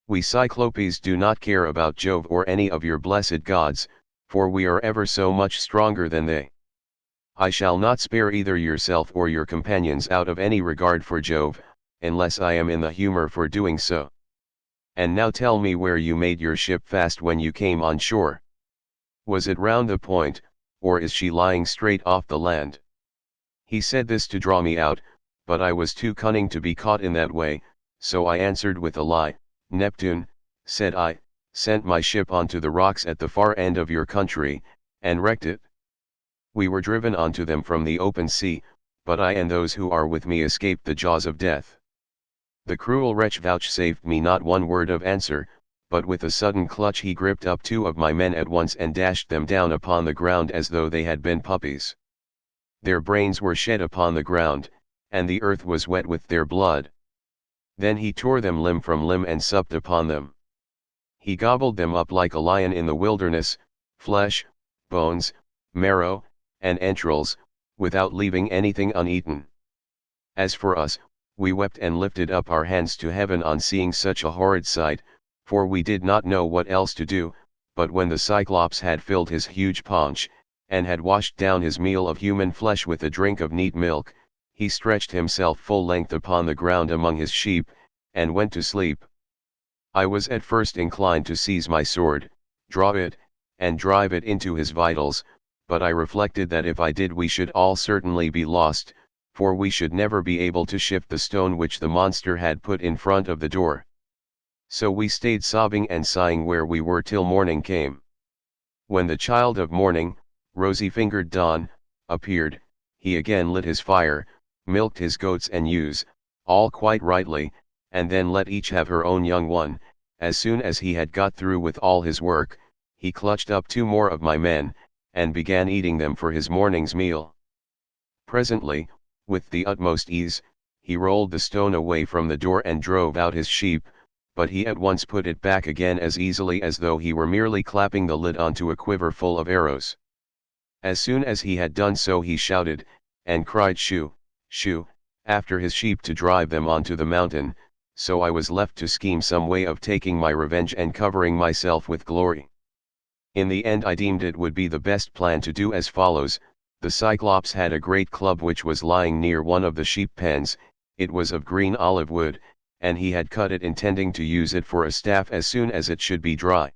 We Cyclopes do not care about Jove or any of your blessed gods, for we are ever so much stronger than they. I shall not spare either yourself or your companions out of any regard for Jove, unless I am in the humor for doing so. And now tell me where you made your ship fast when you came on shore. Was it round the point, or is she lying straight off the land?" He said this to draw me out, but I was too cunning to be caught in that way, so I answered with a lie. "Neptune," said I, "sent my ship onto the rocks at the far end of your country, and wrecked it. We were driven onto them from the open sea, but I and those who are with me escaped the jaws of death." The cruel wretch vouchsafed me not one word of answer, but with a sudden clutch he gripped up 2 of my men at once and dashed them down upon the ground as though they had been puppies. Their brains were shed upon the ground, and the earth was wet with their blood. Then he tore them limb from limb and supped upon them. He gobbled them up like a lion in the wilderness, flesh, bones, marrow, and entrails, without leaving anything uneaten. As for us, we wept and lifted up our hands to heaven on seeing such a horrid sight, for we did not know what else to do. But when the Cyclops had filled his huge paunch, and had washed down his meal of human flesh with a drink of neat milk, he stretched himself full length upon the ground among his sheep, and went to sleep. I was at first inclined to seize my sword, draw it, and drive it into his vitals, but I reflected that if I did we should all certainly be lost, for we should never be able to shift the stone which the monster had put in front of the door. So we stayed sobbing and sighing where we were till morning came. When the child of morning, rosy-fingered Dawn, appeared, he again lit his fire, milked his goats and ewes, all quite rightly, and then let each have her own young one. As soon as he had got through with all his work, he clutched up 2 more of my men, and began eating them for his morning's meal. Presently, with the utmost ease, he rolled the stone away from the door and drove out his sheep, but he at once put it back again as easily as though he were merely clapping the lid onto a quiver full of arrows. As soon as he had done so he shouted, and cried shoo, shoo, after his sheep to drive them onto the mountain, so I was left to scheme some way of taking my revenge and covering myself with glory. In the end I deemed it would be the best plan to do as follows. The Cyclops had a great club which was lying near one of the sheep pens. It was of green olive wood, and he had cut it intending to use it for a staff as soon as it should be dry.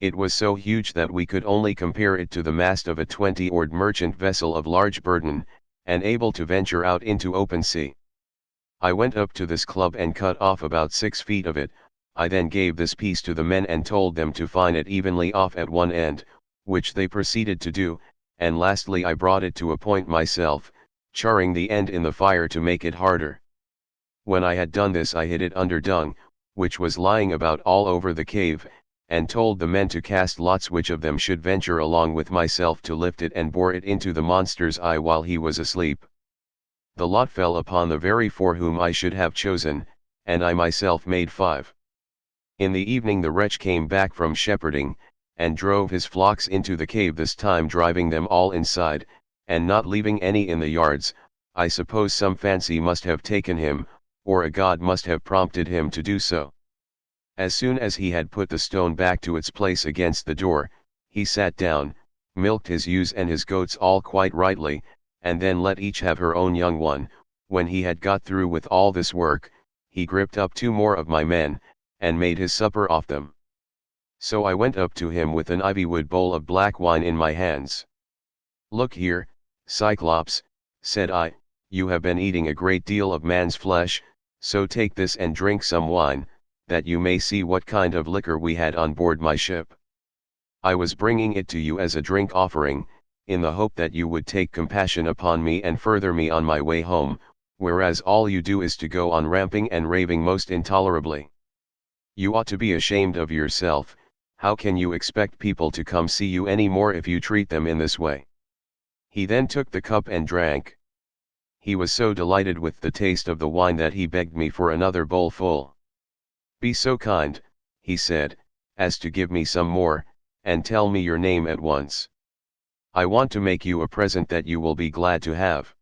It was so huge that we could only compare it to the mast of a 20-oared merchant vessel of large burden, and able to venture out into open sea. I went up to this club and cut off about 6 feet of it. I then gave this piece to the men and told them to fine it evenly off at one end, which they proceeded to do, and lastly I brought it to a point myself, charring the end in the fire to make it harder. When I had done this I hid it under dung, which was lying about all over the cave, and told the men to cast lots which of them should venture along with myself to lift it and bore it into the monster's eye while he was asleep. The lot fell upon the very 4 whom I should have chosen, and I myself made 5. In the evening the wretch came back from shepherding, and drove his flocks into the cave, this time driving them all inside, and not leaving any in the yards. I suppose some fancy must have taken him, or a god must have prompted him to do so. As soon as he had put the stone back to its place against the door, he sat down, milked his ewes and his goats all quite rightly, and then let each have her own young one. When he had got through with all this work, he gripped up 2 more of my men, and made his supper off them. So I went up to him with an ivywood bowl of black wine in my hands. "Look here, Cyclops," said I, "you have been eating a great deal of man's flesh, so take this and drink some wine, that you may see what kind of liquor we had on board my ship. I was bringing it to you as a drink offering, in the hope that you would take compassion upon me and further me on my way home, whereas all you do is to go on ramping and raving most intolerably. You ought to be ashamed of yourself. How can you expect people to come see you any more if you treat them in this way?" He then took the cup and drank. He was so delighted with the taste of the wine that he begged me for another bowl full. "Be so kind," he said, "as to give me some more, and tell me your name at once. I want to make you a present that you will be glad to have.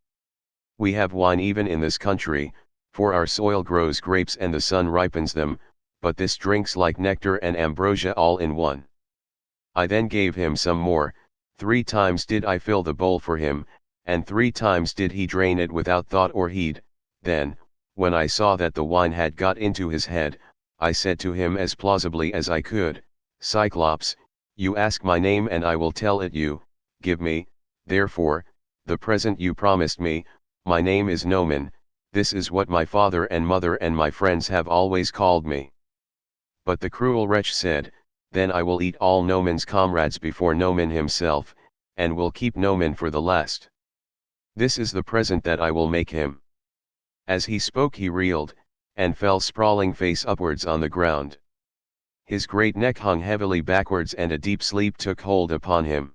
We have wine even in this country, for our soil grows grapes and the sun ripens them, but this drinks like nectar and ambrosia all in one." I then gave him some more. 3 times did I fill the bowl for him, and 3 times did he drain it without thought or heed. Then, when I saw that the wine had got into his head, I said to him as plausibly as I could, "Cyclops, you ask my name and I will tell it you. Give me, therefore, the present you promised me. My name is Nomen. This is what my father and mother and my friends have always called me." But the cruel wretch said, "Then I will eat all Nomen's comrades before Nomen himself, and will keep Nomen for the last. This is the present that I will make him." As he spoke he reeled, and fell sprawling face upwards on the ground. His great neck hung heavily backwards and a deep sleep took hold upon him.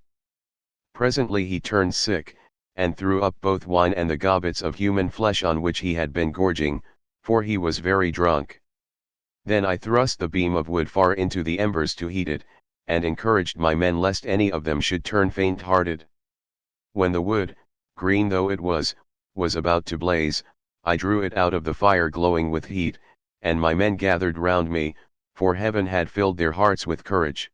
Presently he turned sick, and threw up both wine and the gobbets of human flesh on which he had been gorging, for he was very drunk. Then I thrust the beam of wood far into the embers to heat it, and encouraged my men lest any of them should turn faint-hearted. When the wood, green though it was about to blaze. I drew it out of the fire glowing with heat, and my men gathered round me, for heaven had filled their hearts with courage.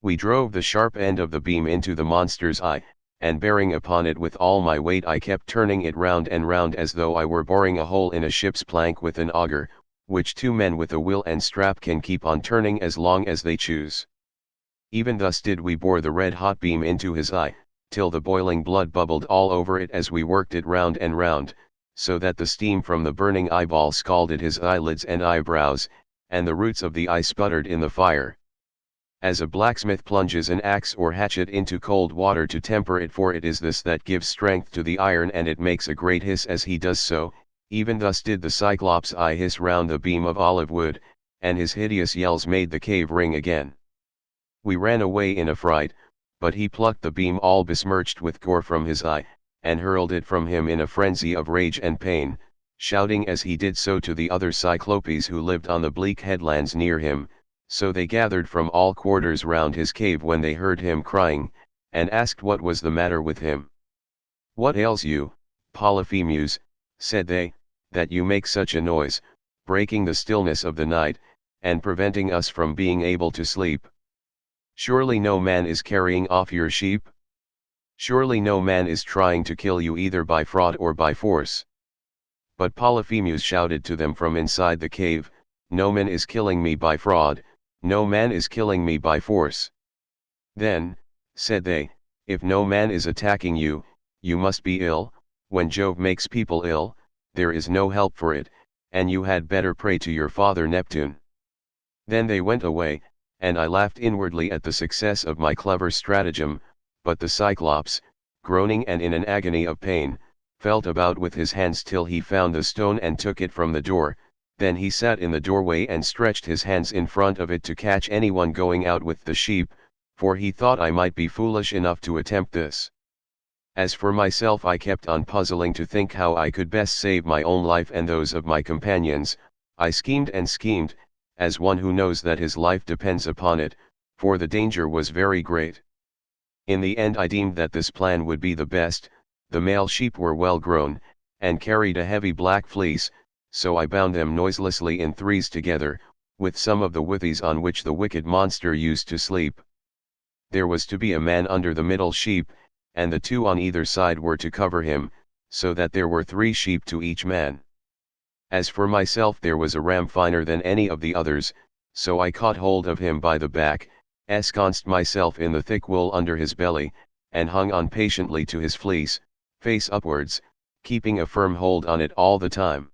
We drove the sharp end of the beam into the monster's eye, and bearing upon it with all my weight I kept turning it round and round as though I were boring a hole in a ship's plank with an auger, which two men with a wheel and strap can keep on turning as long as they choose. Even thus did we bore the red-hot beam into his eye, till the boiling blood bubbled all over it as we worked it round and round, so that the steam from the burning eyeball scalded his eyelids and eyebrows, and the roots of the eye sputtered in the fire. As a blacksmith plunges an axe or hatchet into cold water to temper it, for it is this that gives strength to the iron, and it makes a great hiss as he does so, even thus did the Cyclops' eye hiss round the beam of olive wood, and his hideous yells made the cave ring again. We ran away in a fright, but he plucked the beam all besmirched with gore from his eye, and hurled it from him in a frenzy of rage and pain, shouting as he did so to the other Cyclopes who lived on the bleak headlands near him. So they gathered from all quarters round his cave when they heard him crying, and asked what was the matter with him. "What ails you, Polyphemus," said they, "that you make such a noise, breaking the stillness of the night, and preventing us from being able to sleep? Surely no man is carrying off your sheep? Surely no man is trying to kill you either by fraud or by force?" But Polyphemus shouted to them from inside the cave, "No man is killing me by fraud, no man is killing me by force." "Then," said they, "if no man is attacking you, you must be ill. When Jove makes people ill, there is no help for it, and you had better pray to your father Neptune." Then they went away, and I laughed inwardly at the success of my clever stratagem, but the Cyclops, groaning and in an agony of pain, felt about with his hands till he found the stone and took it from the door. Then he sat in the doorway and stretched his hands in front of it to catch anyone going out with the sheep, for he thought I might be foolish enough to attempt this. As for myself, I kept on puzzling to think how I could best save my own life and those of my companions. I schemed and schemed, as one who knows that his life depends upon it, for the danger was very great. In the end I deemed that this plan would be the best. The male sheep were well grown, and carried a heavy black fleece, so I bound them noiselessly in threes together, with some of the withies on which the wicked monster used to sleep. There was to be a man under the middle sheep, and the two on either side were to cover him, so that there were 3 sheep to each man. As for myself, there was a ram finer than any of the others, so I caught hold of him by the back, ensconced myself in the thick wool under his belly, and hung on patiently to his fleece, face upwards, keeping a firm hold on it all the time.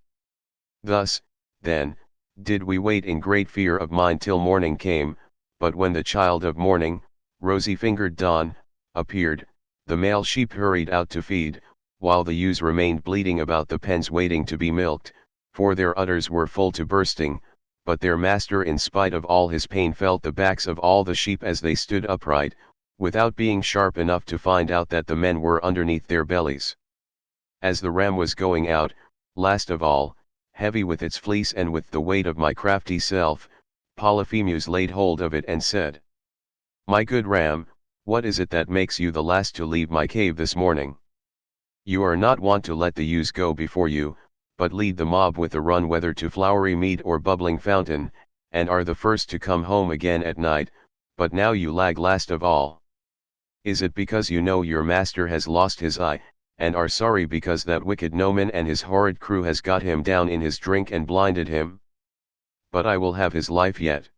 Thus, then, did we wait in great fear of mind till morning came, but when the child of morning, rosy-fingered dawn, appeared, the male sheep hurried out to feed, while the ewes remained bleating about the pens waiting to be milked, for their udders were full to bursting, but their master in spite of all his pain felt the backs of all the sheep as they stood upright, without being sharp enough to find out that the men were underneath their bellies. As the ram was going out, last of all, heavy with its fleece and with the weight of my crafty self, Polyphemus laid hold of it and said, "My good ram, what is it that makes you the last to leave my cave this morning? You are not wont to let the ewes go before you, but lead the mob with a run whether to flowery mead or bubbling fountain, and are the first to come home again at night, but now you lag last of all. Is it because you know your master has lost his eye, and are sorry because that wicked Noman and his horrid crew has got him down in his drink and blinded him? But I will have his life yet.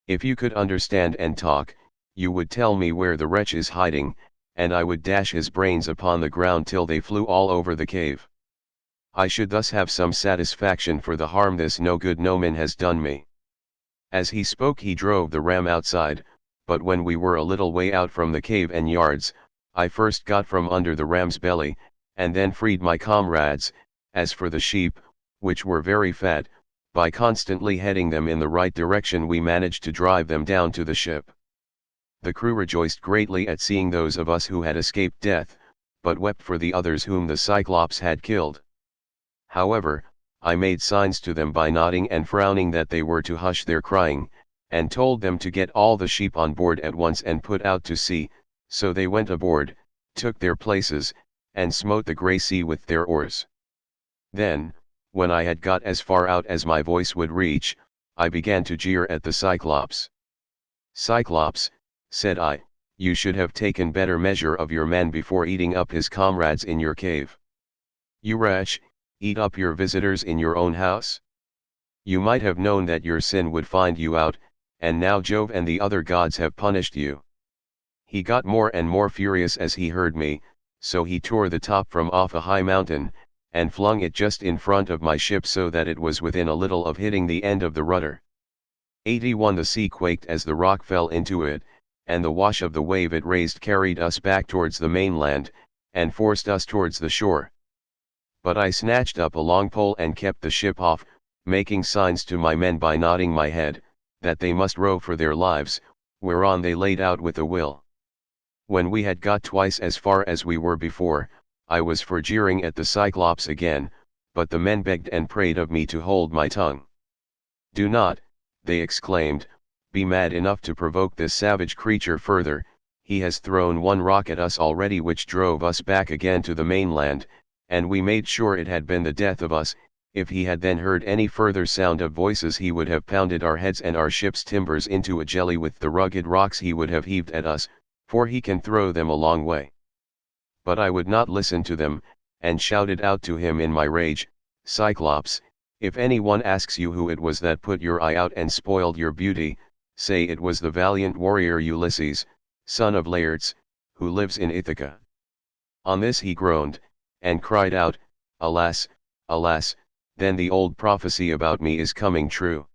If you could understand and talk, you would tell me where the wretch is hiding, and I would dash his brains upon the ground till they flew all over the cave. I should thus have some satisfaction for the harm this no-good Noman has done me." As he spoke he drove the ram outside, but when we were a little way out from the cave and yards, I first got from under the ram's belly, and then freed my comrades. As for the sheep, which were very fat, by constantly heading them in the right direction we managed to drive them down to the ship. The crew rejoiced greatly at seeing those of us who had escaped death, but wept for the others whom the Cyclops had killed. However, I made signs to them by nodding and frowning that they were to hush their crying, and told them to get all the sheep on board at once and put out to sea. So they went aboard, took their places, and smote the grey sea with their oars. Then, when I had got as far out as my voice would reach, I began to jeer at the Cyclops. "Cyclops," said I, "you should have taken better measure of your man before eating up his comrades in your cave. You wretch, eat up your visitors in your own house? You might have known that your sin would find you out, and now Jove and the other gods have punished you." He got more and more furious as he heard me, so he tore the top from off a high mountain, and flung it just in front of my ship so that it was within a little of hitting the end of the rudder. 81 The sea quaked as the rock fell into it, and the wash of the wave it raised carried us back towards the mainland, and forced us towards the shore. But I snatched up a long pole and kept the ship off, making signs to my men by nodding my head, that they must row for their lives, whereon they laid out with a will. When we had got twice as far as we were before, I was for jeering at the Cyclops again, but the men begged and prayed of me to hold my tongue. "Do not," they exclaimed, "be mad enough to provoke this savage creature further. He has thrown one rock at us already which drove us back again to the mainland, and we made sure it had been the death of us. If he had then heard any further sound of voices he would have pounded our heads and our ship's timbers into a jelly with the rugged rocks he would have heaved at us, for he can throw them a long way." But I would not listen to them, and shouted out to him in my rage, "Cyclops, if any one asks you who it was that put your eye out and spoiled your beauty, say it was the valiant warrior Ulysses, son of Laertes, who lives in Ithaca." On this he groaned, and cried out, "Alas, alas, then the old prophecy about me is coming true.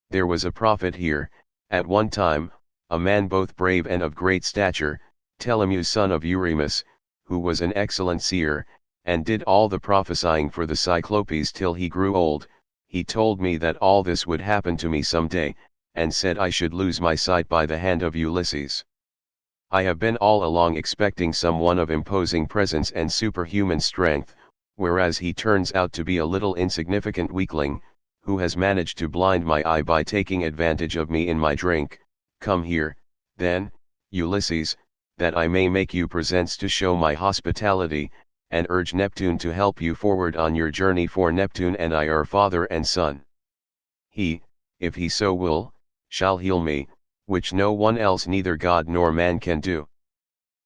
There was a prophet here, at one time, a man both brave and of great stature, Telemus son of Eurymus, who was an excellent seer, and did all the prophesying for the Cyclopes till he grew old. He told me that all this would happen to me some day, and said I should lose my sight by the hand of Ulysses. I have been all along expecting someone of imposing presence and superhuman strength, whereas he turns out to be a little insignificant weakling, who has managed to blind my eye by taking advantage of me in my drink. Come here, then, Ulysses, that I may make you presents to show my hospitality, and urge Neptune to help you forward on your journey, for Neptune and I are father and son. He, if he so will, shall heal me, which no one else neither god nor man can do."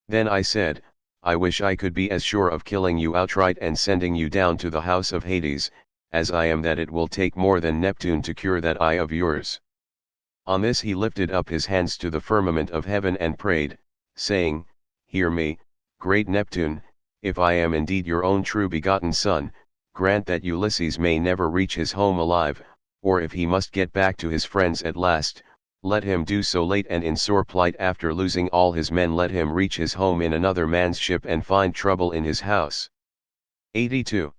Then I said, "I wish I could be as sure of killing you outright and sending you down to the house of Hades, as I am that it will take more than Neptune to cure that eye of yours." On this he lifted up his hands to the firmament of heaven and prayed, saying, "Hear me, great Neptune, if I am indeed your own true begotten son, grant that Ulysses may never reach his home alive, or if he must get back to his friends at last, let him do so late and in sore plight after losing all his men. Let him reach his home in another man's ship and find trouble in his house." 82.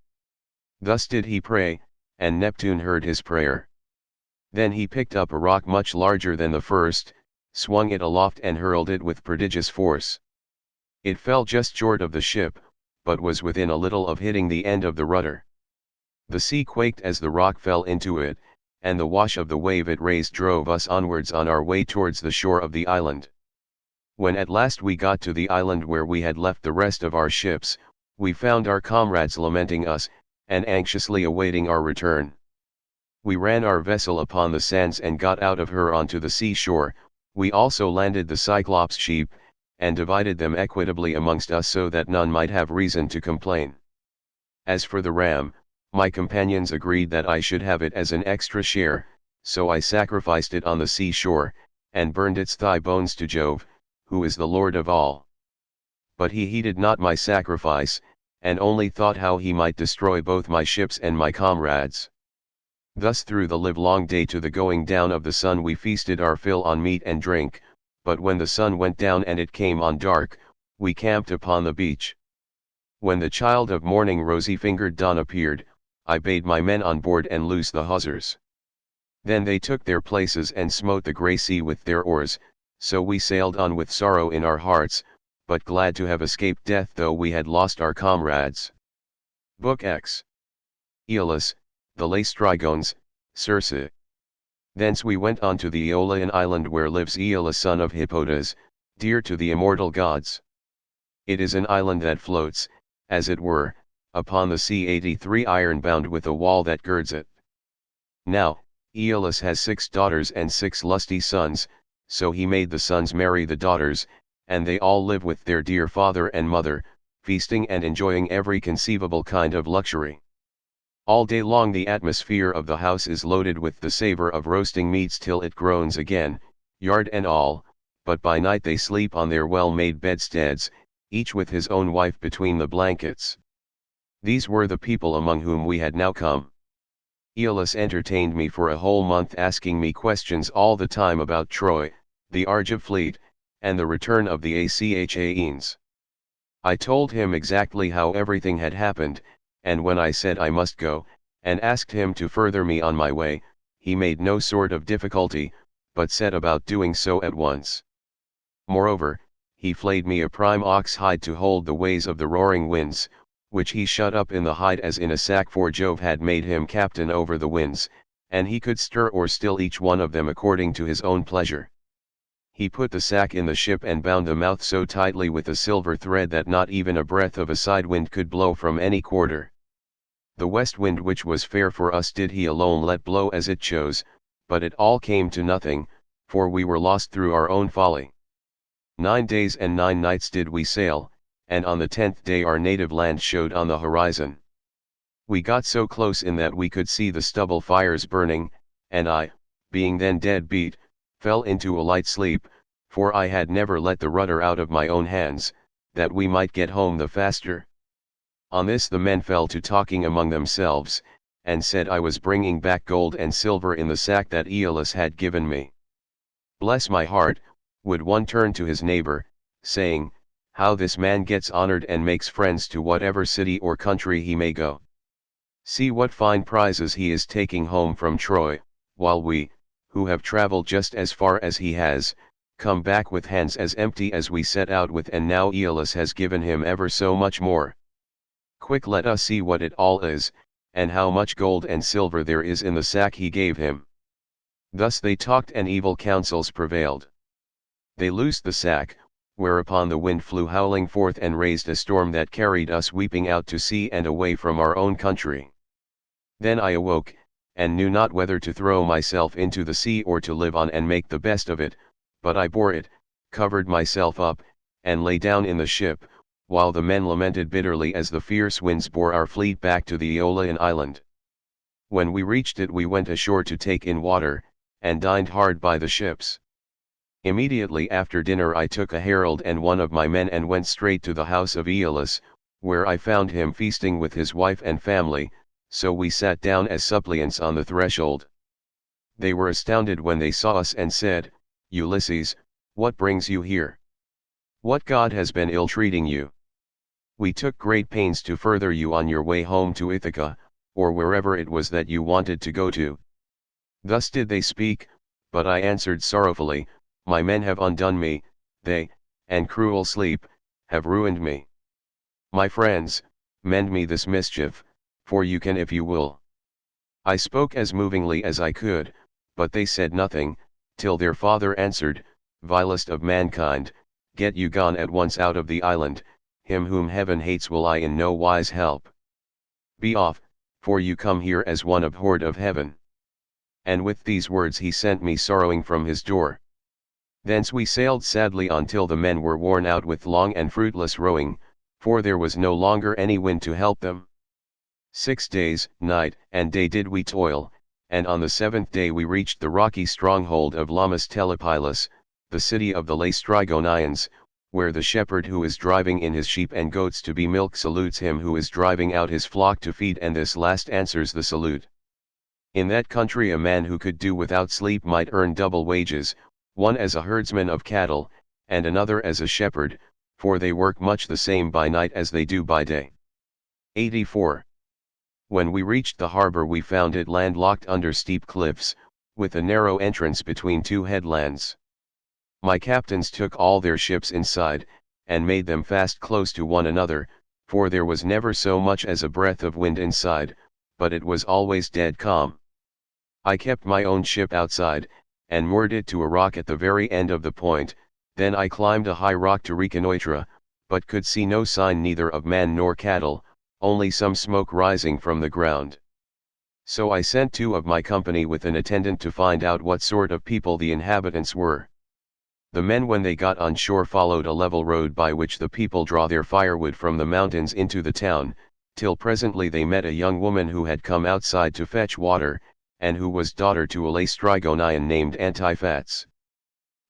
Thus did he pray, and Neptune heard his prayer. Then he picked up a rock much larger than the first, swung it aloft and hurled it with prodigious force. It fell just short of the ship, but was within a little of hitting the end of the rudder. The sea quaked as the rock fell into it, and the wash of the wave it raised drove us onwards on our way towards the shore of the island. When at last we got to the island where we had left the rest of our ships, we found our comrades lamenting us, and anxiously awaiting our return. We ran our vessel upon the sands and got out of her onto the seashore. We also landed the Cyclops sheep, and divided them equitably amongst us so that none might have reason to complain. As for the ram, my companions agreed that I should have it as an extra share, so I sacrificed it on the seashore, and burned its thigh bones to Jove, who is the Lord of all. But he heeded not my sacrifice, and only thought how he might destroy both my ships and my comrades. Thus through the livelong day to the going down of the sun we feasted our fill on meat and drink, but when the sun went down and it came on dark, we camped upon the beach. When the child of morning rosy-fingered dawn appeared, I bade my men on board and loose the hawsers. Then they took their places and smote the grey sea with their oars, so we sailed on with sorrow in our hearts, but glad to have escaped death though we had lost our comrades. Book X. Aeolus, the Laestrygones, Circe. Thence we went on to the Aeolian island where lives Aeolus son of Hippotas, dear to the immortal gods. It is an island that floats, as it were, upon the sea 83 iron-bound with a wall that girds it. Now, Aeolus has 6 daughters and 6 lusty sons, so he made the sons marry the daughters, and they all live with their dear father and mother, feasting and enjoying every conceivable kind of luxury. All day long the atmosphere of the house is loaded with the savor of roasting meats till it groans again, yard and all, but by night they sleep on their well-made bedsteads, each with his own wife between the blankets. These were the people among whom we had now come. Aeolus entertained me for a whole month, asking me questions all the time about Troy, the Argive fleet, and the return of the Achaeans. I told him exactly how everything had happened, and when I said I must go, and asked him to further me on my way, he made no sort of difficulty, but set about doing so at once. Moreover, he flayed me a prime ox hide to hold the ways of the roaring winds, which he shut up in the hide as in a sack, for Jove had made him captain over the winds, and he could stir or still each one of them according to his own pleasure. He put the sack in the ship and bound the mouth so tightly with a silver thread that not even a breath of a side wind could blow from any quarter. The west wind, which was fair for us, did he alone let blow as it chose, but it all came to nothing, for we were lost through our own folly. 9 days and 9 nights did we sail, and on the 10th day our native land showed on the horizon. We got so close in that we could see the stubble fires burning, and I, being then dead beat, fell into a light sleep, for I had never let the rudder out of my own hands, that we might get home the faster. On this the men fell to talking among themselves, and said I was bringing back gold and silver in the sack that Aeolus had given me. Bless my heart, would one turn to his neighbor, saying, how this man gets honored and makes friends to whatever city or country he may go. See what fine prizes he is taking home from Troy, while we, who have traveled just as far as he has, come back with hands as empty as we set out with, and now Aeolus has given him ever so much more. Quick, let us see what it all is, and how much gold and silver there is in the sack he gave him. Thus they talked, and evil counsels prevailed. They loosed the sack, whereupon the wind flew howling forth and raised a storm that carried us weeping out to sea and away from our own country. Then I awoke, and knew not whether to throw myself into the sea or to live on and make the best of it, but I bore it, covered myself up, and lay down in the ship, while the men lamented bitterly as the fierce winds bore our fleet back to the Aeolian island. When we reached it we went ashore to take in water, and dined hard by the ships. Immediately after dinner I took a herald and one of my men and went straight to the house of Aeolus, where I found him feasting with his wife and family, so we sat down as suppliants on the threshold. They were astounded when they saw us and said, Ulysses, what brings you here? What god has been ill-treating you? We took great pains to further you on your way home to Ithaca, or wherever it was that you wanted to go to. Thus did they speak, but I answered sorrowfully, my men have undone me, they, and cruel sleep, have ruined me. My friends, mend me this mischief, for you can if you will. I spoke as movingly as I could, but they said nothing, till their father answered, vilest of mankind, get you gone at once out of the island, him whom heaven hates will I in no wise help. Be off, for you come here as one abhorred of heaven. And with these words he sent me sorrowing from his door. Thence we sailed sadly on till the men were worn out with long and fruitless rowing, for there was no longer any wind to help them. 6 days, night and day did we toil, and on the 7th day we reached the rocky stronghold of Lamus Telepilus, the city of the Laestrygonians, where the shepherd who is driving in his sheep and goats to be milked salutes him who is driving out his flock to feed, and this last answers the salute. In that country a man who could do without sleep might earn double wages, one as a herdsman of cattle, and another as a shepherd, for they work much the same by night as they do by day. 84. When we reached the harbor we found it landlocked under steep cliffs, with a narrow entrance between 2 headlands. My captains took all their ships inside, and made them fast close to one another, for there was never so much as a breath of wind inside, but it was always dead calm. I kept my own ship outside, and moored it to a rock at the very end of the point. Then I climbed a high rock to reconnoitre, but could see no sign neither of man nor cattle, only some smoke rising from the ground. So I sent 2 of my company with an attendant to find out what sort of people the inhabitants were. The men when they got on shore followed a level road by which the people draw their firewood from the mountains into the town, till presently they met a young woman who had come outside to fetch water, and who was daughter to a Laestrygonian named Antiphates.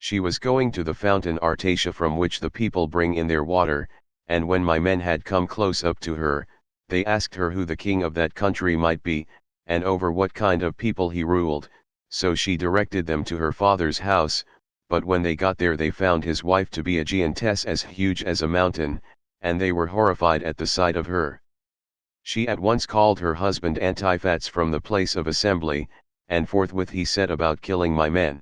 She was going to the fountain Artatia from which the people bring in their water, and when my men had come close up to her, they asked her who the king of that country might be, and over what kind of people he ruled, so she directed them to her father's house, but when they got there they found his wife to be a giantess as huge as a mountain, and they were horrified at the sight of her. She at once called her husband Antiphates from the place of assembly, and forthwith he set about killing my men.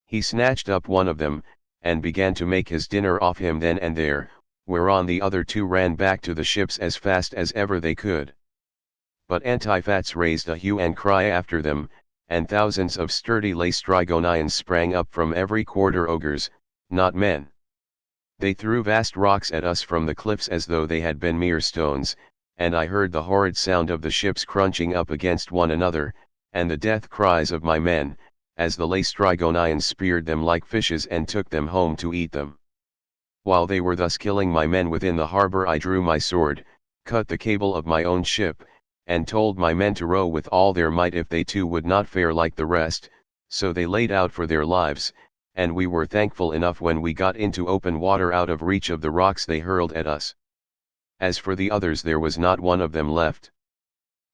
He snatched up one of them, and began to make his dinner off him then and there, whereon the other 2 ran back to the ships as fast as ever they could. But Antiphates raised a hue and cry after them, and thousands of sturdy Laestrygonians sprang up from every quarter, ogres, not men. They threw vast rocks at us from the cliffs as though they had been mere stones, and I heard the horrid sound of the ships crunching up against one another, and the death cries of my men, as the Laestrygonians speared them like fishes and took them home to eat them. While they were thus killing my men within the harbor, I drew my sword, cut the cable of my own ship, and told my men to row with all their might if they too would not fare like the rest, so they laid out for their lives, and we were thankful enough when we got into open water out of reach of the rocks they hurled at us. As for the others, there was not one of them left.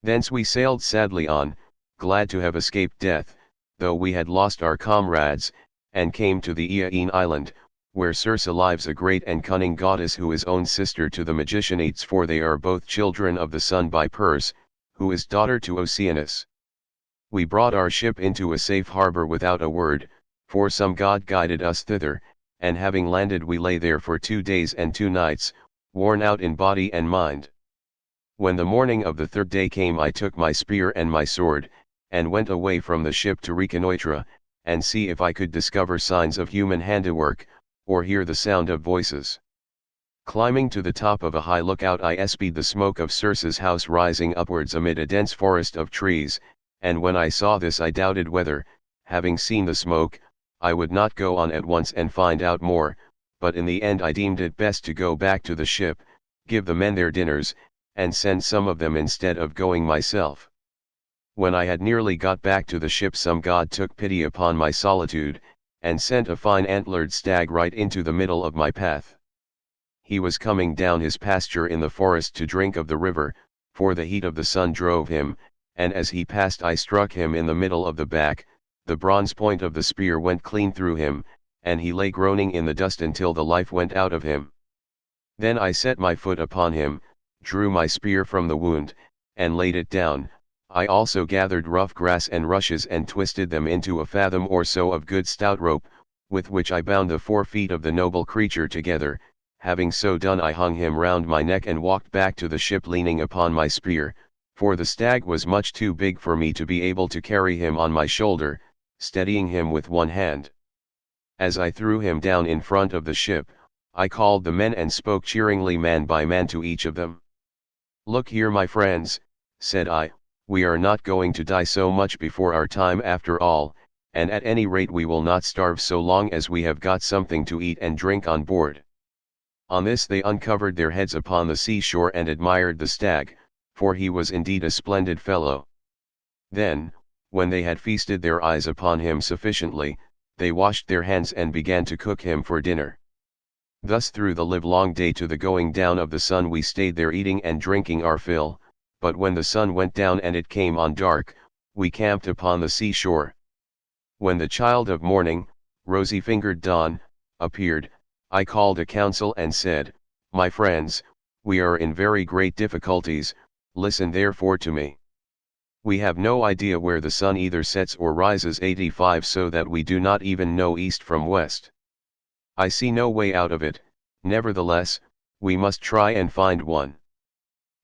Thence we sailed sadly on, glad to have escaped death, though we had lost our comrades, and came to the Aeaean island, where Circe lives, a great and cunning goddess who is own sister to the Magicianates, for they are both children of the sun by Perse, who is daughter to Oceanus. We brought our ship into a safe harbor without a word, for some god guided us thither, and having landed we lay there for 2 days and 2 nights, worn out in body and mind. When the morning of the 3rd day came, I took my spear and my sword, and went away from the ship to reconnoitre, and see if I could discover signs of human handiwork, or hear the sound of voices. Climbing to the top of a high lookout, I espied the smoke of Circe's house rising upwards amid a dense forest of trees, and when I saw this I doubted whether, having seen the smoke, I would not go on at once and find out more, but in the end I deemed it best to go back to the ship, give the men their dinners, and send some of them instead of going myself. When I had nearly got back to the ship, some god took pity upon my solitude, and sent a fine antlered stag right into the middle of my path. He was coming down his pasture in the forest to drink of the river, for the heat of the sun drove him, and as he passed I struck him in the middle of the back. The bronze point of the spear went clean through him, and he lay groaning in the dust until the life went out of him. Then I set my foot upon him, drew my spear from the wound, and laid it down. I also gathered rough grass and rushes and twisted them into a fathom or so of good stout rope, with which I bound the 4 feet of the noble creature together. Having so done, I hung him round my neck and walked back to the ship leaning upon my spear, for the stag was much too big for me to be able to carry him on my shoulder, steadying him with one hand. As I threw him down in front of the ship, I called the men and spoke cheeringly man by man to each of them. "Look here, my friends," said I, "we are not going to die so much before our time after all, and at any rate we will not starve so long as we have got something to eat and drink on board." On this they uncovered their heads upon the seashore and admired the stag, for he was indeed a splendid fellow. Then, when they had feasted their eyes upon him sufficiently, they washed their hands and began to cook him for dinner. Thus through the livelong day to the going down of the sun we stayed there eating and drinking our fill, but when the sun went down and it came on dark, we camped upon the seashore. When the child of morning, rosy-fingered dawn, appeared, I called a council and said, "My friends, we are in very great difficulties, listen therefore to me. We have no idea where the sun either sets or rises 85, so that we do not even know east from west. I see no way out of it, nevertheless, we must try and find one.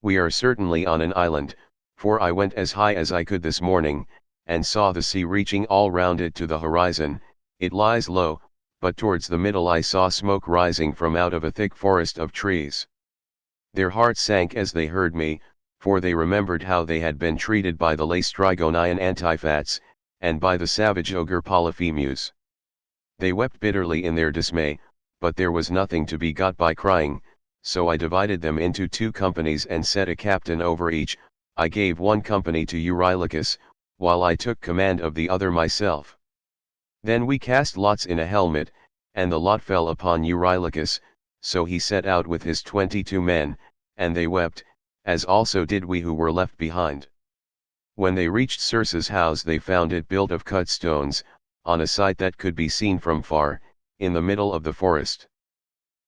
We are certainly on an island, for I went as high as I could this morning, and saw the sea reaching all round it to the horizon. It lies low, but towards the middle I saw smoke rising from out of a thick forest of trees. Their hearts sank as they heard me, for they remembered how they had been treated by the Laestrygonian Antiphats, and by the savage ogre Polyphemus. They wept bitterly in their dismay, but there was nothing to be got by crying, so I divided them into 2 companies and set a captain over each. I gave one company to Eurylochus, while I took command of the other myself. Then we cast lots in a helmet, and the lot fell upon Eurylochus, so he set out with his 22 men, and they wept, as also did we who were left behind. When they reached Circe's house they found it built of cut stones, on a site that could be seen from far, in the middle of the forest.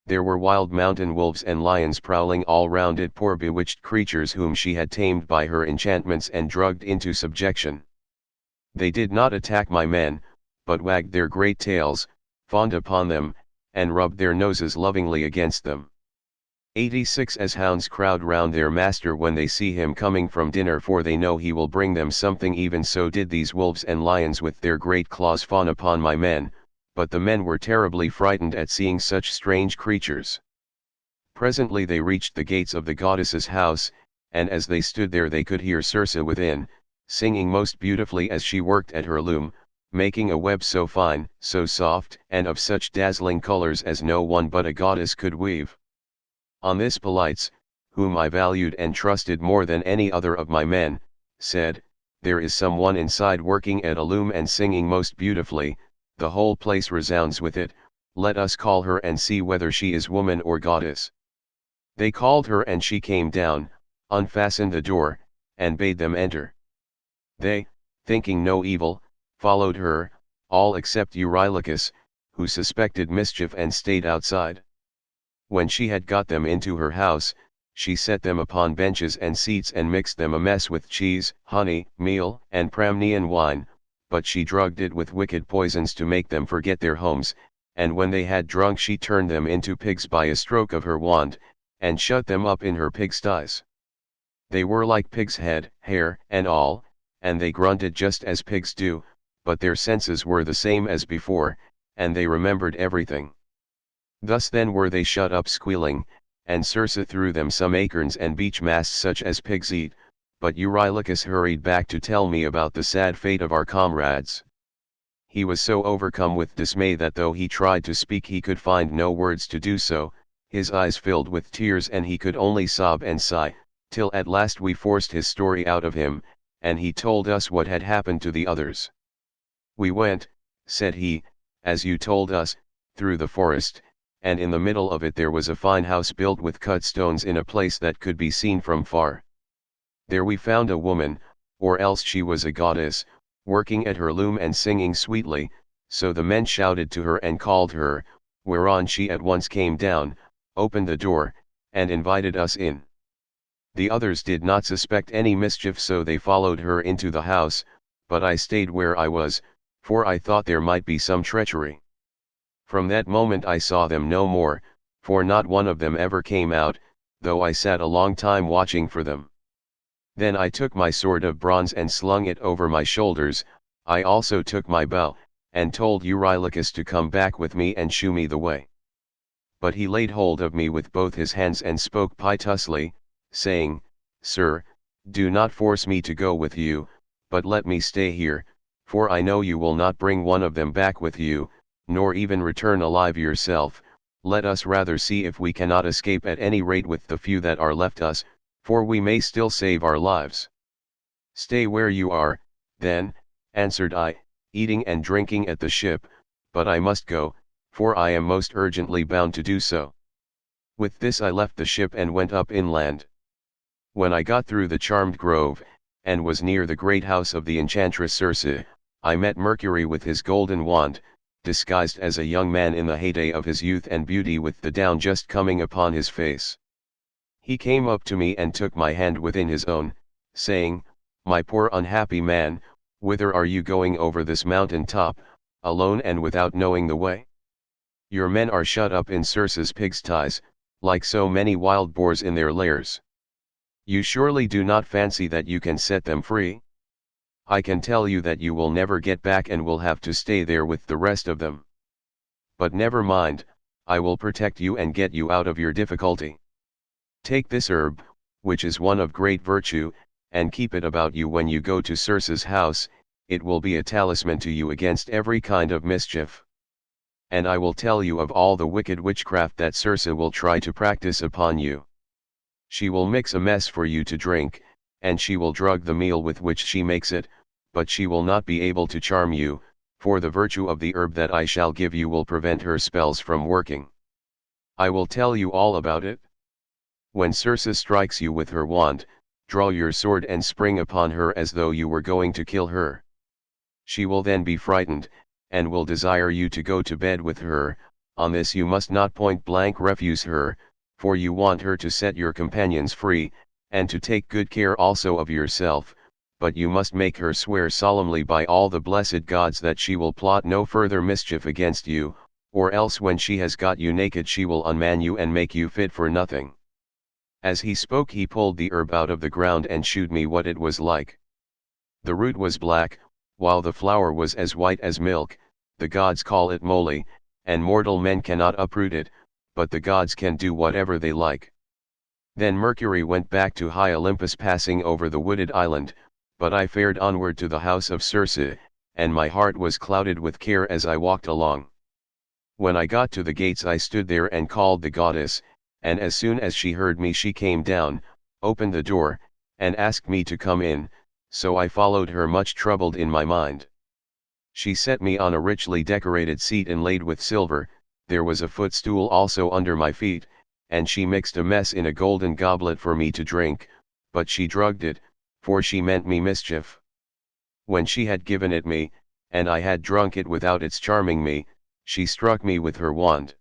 There were wild mountain wolves and lions prowling all round it, poor bewitched creatures whom she had tamed by her enchantments and drugged into subjection. They did not attack my men, but wagged their great tails, fawned upon them, and rubbed their noses lovingly against them. 86 As hounds crowd round their master when they see him coming from dinner, for they know he will bring them something, even so did these wolves and lions with their great claws fawn upon my men, but the men were terribly frightened at seeing such strange creatures. Presently they reached the gates of the goddess's house, and as they stood there they could hear Circe within, singing most beautifully as she worked at her loom, making a web so fine, so soft, and of such dazzling colors as no one but a goddess could weave. On this Polites, whom I valued and trusted more than any other of my men, said, "There is some one inside working at a loom and singing most beautifully, the whole place resounds with it, let us call her and see whether she is woman or goddess." They called her and she came down, unfastened the door, and bade them enter. They, thinking no evil, followed her, all except Eurylochus, who suspected mischief and stayed outside. When she had got them into her house, she set them upon benches and seats and mixed them a mess with cheese, honey, meal, and Pramnian wine, but she drugged it with wicked poisons to make them forget their homes, and when they had drunk she turned them into pigs by a stroke of her wand, and shut them up in her pigsties. They were like pigs' head, hair, and all, and they grunted just as pigs do, but their senses were the same as before, and they remembered everything. Thus then were they shut up squealing, and Circe threw them some acorns and beech masts such as pigs eat, but Eurylochus hurried back to tell me about the sad fate of our comrades. He was so overcome with dismay that though he tried to speak he could find no words to do so, his eyes filled with tears and he could only sob and sigh, till at last we forced his story out of him, and he told us what had happened to the others. "We went," said he, "as you told us, through the forest, and in the middle of it there was a fine house built with cut stones in a place that could be seen from far. There we found a woman, or else she was a goddess, working at her loom and singing sweetly, so the men shouted to her and called her, whereon she at once came down, opened the door, and invited us in. The others did not suspect any mischief, so they followed her into the house, but I stayed where I was, for I thought there might be some treachery. From that moment I saw them no more, for not one of them ever came out, though I sat a long time watching for them. Then I took my sword of bronze and slung it over my shoulders. I also took my bow, and told Eurylochus to come back with me and shew me the way. But he laid hold of me with both his hands and spoke piteously, saying, "Sir, do not force me to go with you, but let me stay here, for I know you will not bring one of them back with you, nor even return alive yourself. Let us rather see if we cannot escape at any rate with the few that are left us, for we may still save our lives." "Stay where you are, then," answered I, "eating and drinking at the ship, but I must go, for I am most urgently bound to do so." With this I left the ship and went up inland. When I got through the charmed grove, and was near the great house of the enchantress Circe, I met Mercury with his golden wand, disguised as a young man in the heyday of his youth and beauty, with the down just coming upon his face. He came up to me and took my hand within his own, saying, "My poor unhappy man, whither are you going over this mountain top, alone and without knowing the way? Your men are shut up in Circe's pigsties, like so many wild boars in their lairs. You surely do not fancy that you can set them free? I can tell you that you will never get back and will have to stay there with the rest of them." But never mind, I will protect you and get you out of your difficulty. Take this herb, which is one of great virtue, and keep it about you when you go to Circe's house, it will be a talisman to you against every kind of mischief. And I will tell you of all the wicked witchcraft that Circe will try to practice upon you. She will mix a mess for you to drink, and she will drug the meal with which she makes it, but she will not be able to charm you, for the virtue of the herb that I shall give you will prevent her spells from working. I will tell you all about it. When Circe strikes you with her wand, draw your sword and spring upon her as though you were going to kill her. She will then be frightened, and will desire you to go to bed with her. On this you must not point blank refuse her, for you want her to set your companions free, and to take good care also of yourself, but you must make her swear solemnly by all the blessed gods that she will plot no further mischief against you, or else when she has got you naked she will unman you and make you fit for nothing. As he spoke he pulled the herb out of the ground and shewed me what it was like. The root was black, while the flower was as white as milk. The gods call it moly, and mortal men cannot uproot it, but the gods can do whatever they like. Then Mercury went back to high Olympus passing over the wooded island, but I fared onward to the house of Circe, and my heart was clouded with care as I walked along. When I got to the gates I stood there and called the goddess, and as soon as she heard me she came down, opened the door, and asked me to come in, so I followed her much troubled in my mind. She set me on a richly decorated seat inlaid with silver, there was a footstool also under my feet, and she mixed a mess in a golden goblet for me to drink, but she drugged it, for she meant me mischief. When she had given it me, and I had drunk it without its charming me, she struck me with her wand.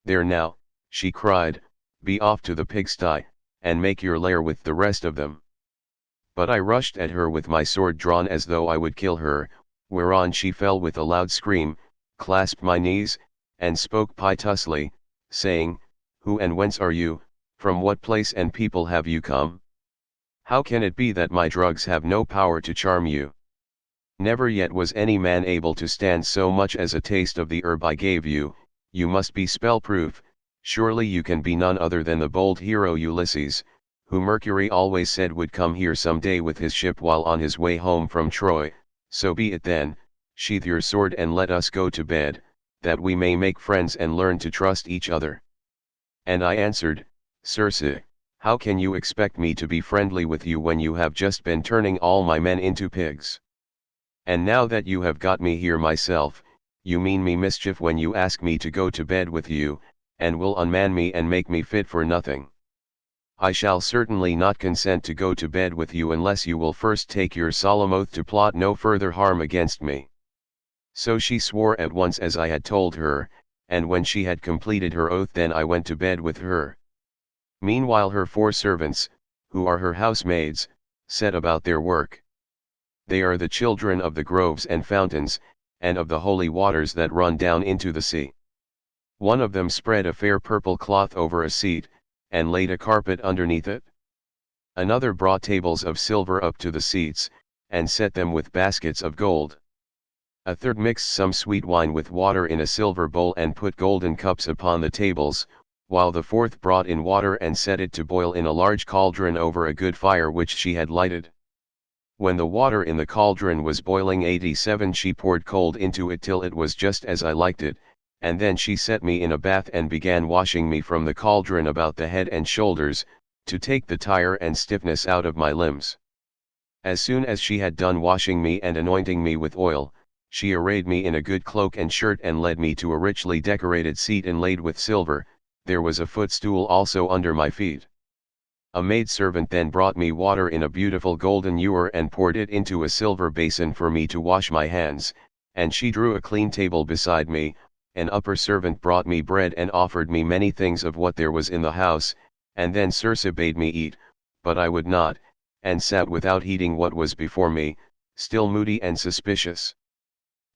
There now, she cried, be off to the pigsty, and make your lair with the rest of them. But I rushed at her with my sword drawn as though I would kill her, whereon she fell with a loud scream, clasped my knees, and spoke piteously, saying, who and whence are you, from what place and people have you come? How can it be that my drugs have no power to charm you? Never yet was any man able to stand so much as a taste of the herb I gave you, you must be spell-proof, surely you can be none other than the bold hero Ulysses, who Mercury always said would come here some day with his ship while on his way home from Troy. So be it then, sheathe your sword and let us go to bed, that we may make friends and learn to trust each other. And I answered, Circe, how can you expect me to be friendly with you when you have just been turning all my men into pigs? And now that you have got me here myself, you mean me mischief when you ask me to go to bed with you, and will unman me and make me fit for nothing. I shall certainly not consent to go to bed with you unless you will first take your solemn oath to plot no further harm against me. So she swore at once as I had told her, and when she had completed her oath then I went to bed with her. Meanwhile her 4 servants, who are her housemaids, set about their work. They are the children of the groves and fountains, and of the holy waters that run down into the sea. One of them spread a fair purple cloth over a seat, and laid a carpet underneath it. Another brought tables of silver up to the seats, and set them with baskets of gold. A third mixed some sweet wine with water in a silver bowl and put golden cups upon the tables, while the fourth brought in water and set it to boil in a large cauldron over a good fire which she had lighted. When the water in the cauldron was boiling 87 she poured cold into it till it was just as I liked it, and then she set me in a bath and began washing me from the cauldron about the head and shoulders, to take the tire and stiffness out of my limbs. As soon as she had done washing me and anointing me with oil, she arrayed me in a good cloak and shirt and led me to a richly decorated seat inlaid with silver, there was a footstool also under my feet. A maidservant then brought me water in a beautiful golden ewer and poured it into a silver basin for me to wash my hands, and she drew a clean table beside me. An upper servant brought me bread and offered me many things of what there was in the house, and then Circe bade me eat, but I would not, and sat without heeding what was before me, still moody and suspicious.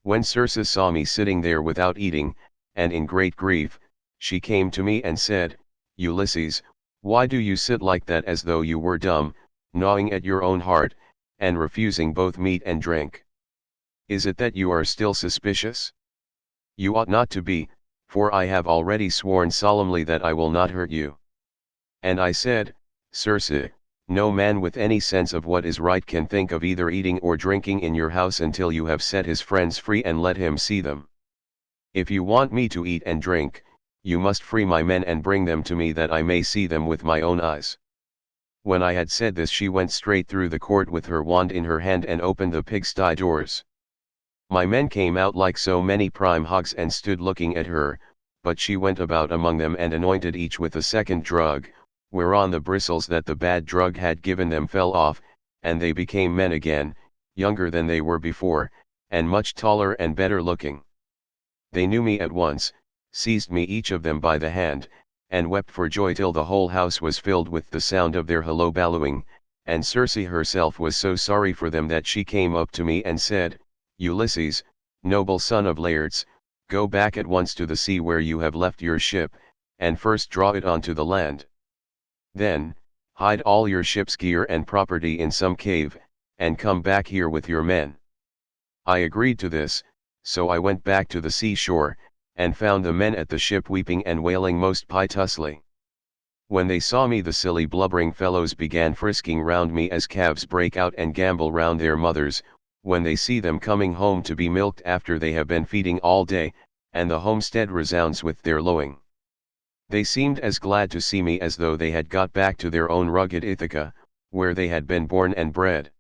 When Circe saw me sitting there without eating, and in great grief, she came to me and said, Ulysses, why do you sit like that as though you were dumb, gnawing at your own heart, and refusing both meat and drink? Is it that you are still suspicious? You ought not to be, for I have already sworn solemnly that I will not hurt you. And I said, Circe, no man with any sense of what is right can think of either eating or drinking in your house until you have set his friends free and let him see them. If you want me to eat and drink, you must free my men and bring them to me that I may see them with my own eyes. When I had said this, she went straight through the court with her wand in her hand and opened the pigsty doors. My men came out like so many prime hogs and stood looking at her, but she went about among them and anointed each with a second drug, whereon the bristles that the bad drug had given them fell off, and they became men again, younger than they were before, and much taller and better looking. They knew me at once, seized me each of them by the hand, and wept for joy till the whole house was filled with the sound of their hullaballowing, and Circe herself was so sorry for them that she came up to me and said, Ulysses, noble son of Laertes, go back at once to the sea where you have left your ship, and first draw it onto the land. Then, hide all your ship's gear and property in some cave, and come back here with your men. I agreed to this, so I went back to the seashore, and found the men at the ship weeping and wailing most piteously. When they saw me, the silly blubbering fellows began frisking round me as calves break out and gambol round their mothers, when they see them coming home to be milked after they have been feeding all day, and the homestead resounds with their lowing. They seemed as glad to see me as though they had got back to their own rugged Ithaca, where they had been born and bred.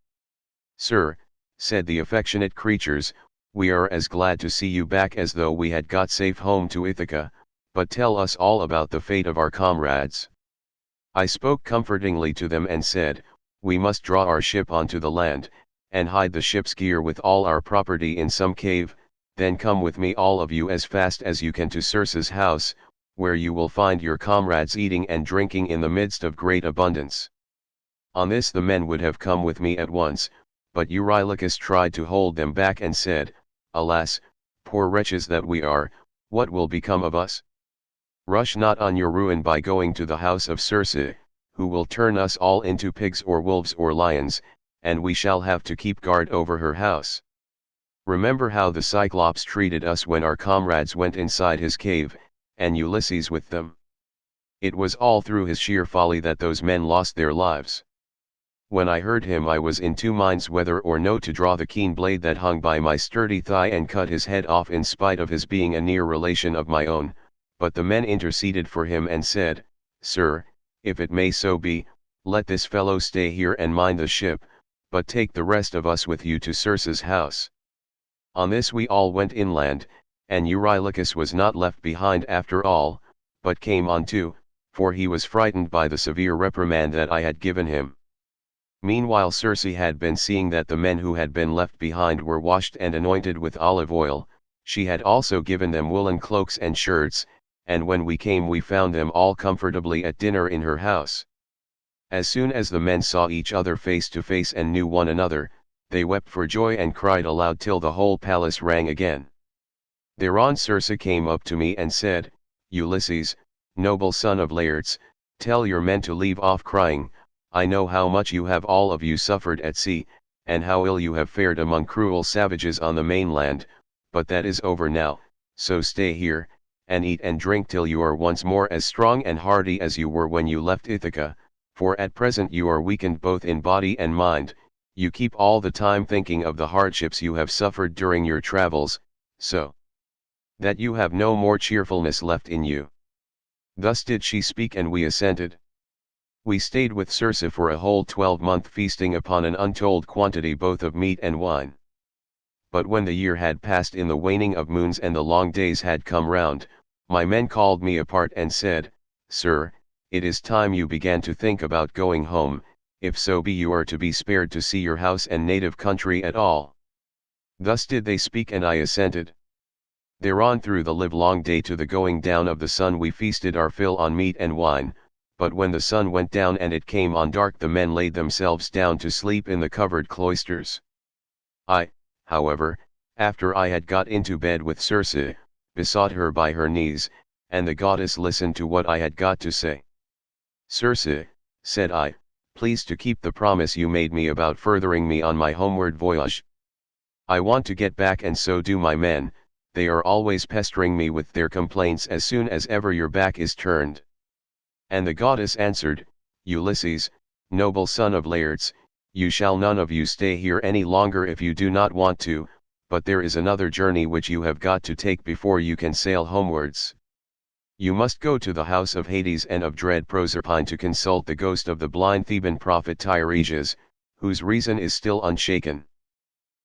Sir, said the affectionate creatures, we are as glad to see you back as though we had got safe home to Ithaca, but tell us all about the fate of our comrades. I spoke comfortingly to them and said, we must draw our ship onto the land, and hide the ship's gear with all our property in some cave, then come with me all of you as fast as you can to Circe's house, where you will find your comrades eating and drinking in the midst of great abundance. On this the men would have come with me at once, but Eurylochus tried to hold them back and said, Alas, poor wretches that we are, what will become of us? Rush not on your ruin by going to the house of Circe, who will turn us all into pigs or wolves or lions, and we shall have to keep guard over her house. Remember how the Cyclops treated us when our comrades went inside his cave, and Ulysses with them. It was all through his sheer folly that those men lost their lives. When I heard him, I was in two minds whether or no to draw the keen blade that hung by my sturdy thigh and cut his head off in spite of his being a near relation of my own, but the men interceded for him and said, Sir, if it may so be, let this fellow stay here and mind the ship, but take the rest of us with you to Circe's house. On this we all went inland, and Eurylochus was not left behind after all, but came on too, for he was frightened by the severe reprimand that I had given him. Meanwhile Circe had been seeing that the men who had been left behind were washed and anointed with olive oil. She had also given them woolen cloaks and shirts, and when we came we found them all comfortably at dinner in her house. As soon as the men saw each other face to face and knew one another, they wept for joy and cried aloud till the whole palace rang again. Thereon Circe came up to me and said, Ulysses, noble son of Laertes, tell your men to leave off crying. I know how much you have all of you suffered at sea, and how ill you have fared among cruel savages on the mainland, but that is over now, so stay here, and eat and drink till you are once more as strong and hardy as you were when you left Ithaca, for at present you are weakened both in body and mind, you keep all the time thinking of the hardships you have suffered during your travels, so that you have no more cheerfulness left in you. Thus did she speak and we assented. We stayed with Circe for a whole 12-month, feasting upon an untold quantity both of meat and wine. But when the year had passed in the waning of moons and the long days had come round, my men called me apart and said, Sir, it is time you began to think about going home, if so be you are to be spared to see your house and native country at all. Thus did they speak and I assented. Thereon through the livelong day to the going down of the sun we feasted our fill on meat and wine, but when the sun went down and it came on dark the men laid themselves down to sleep in the covered cloisters. I, however, after I had got into bed with Circe, besought her by her knees, and the goddess listened to what I had got to say. Circe, said I, please to keep the promise you made me about furthering me on my homeward voyage. I want to get back and so do my men, they are always pestering me with their complaints as soon as ever your back is turned. And the goddess answered, Ulysses, noble son of Laertes, you shall none of you stay here any longer if you do not want to, but there is another journey which you have got to take before you can sail homewards. You must go to the house of Hades and of dread Proserpine to consult the ghost of the blind Theban prophet Tiresias, whose reason is still unshaken.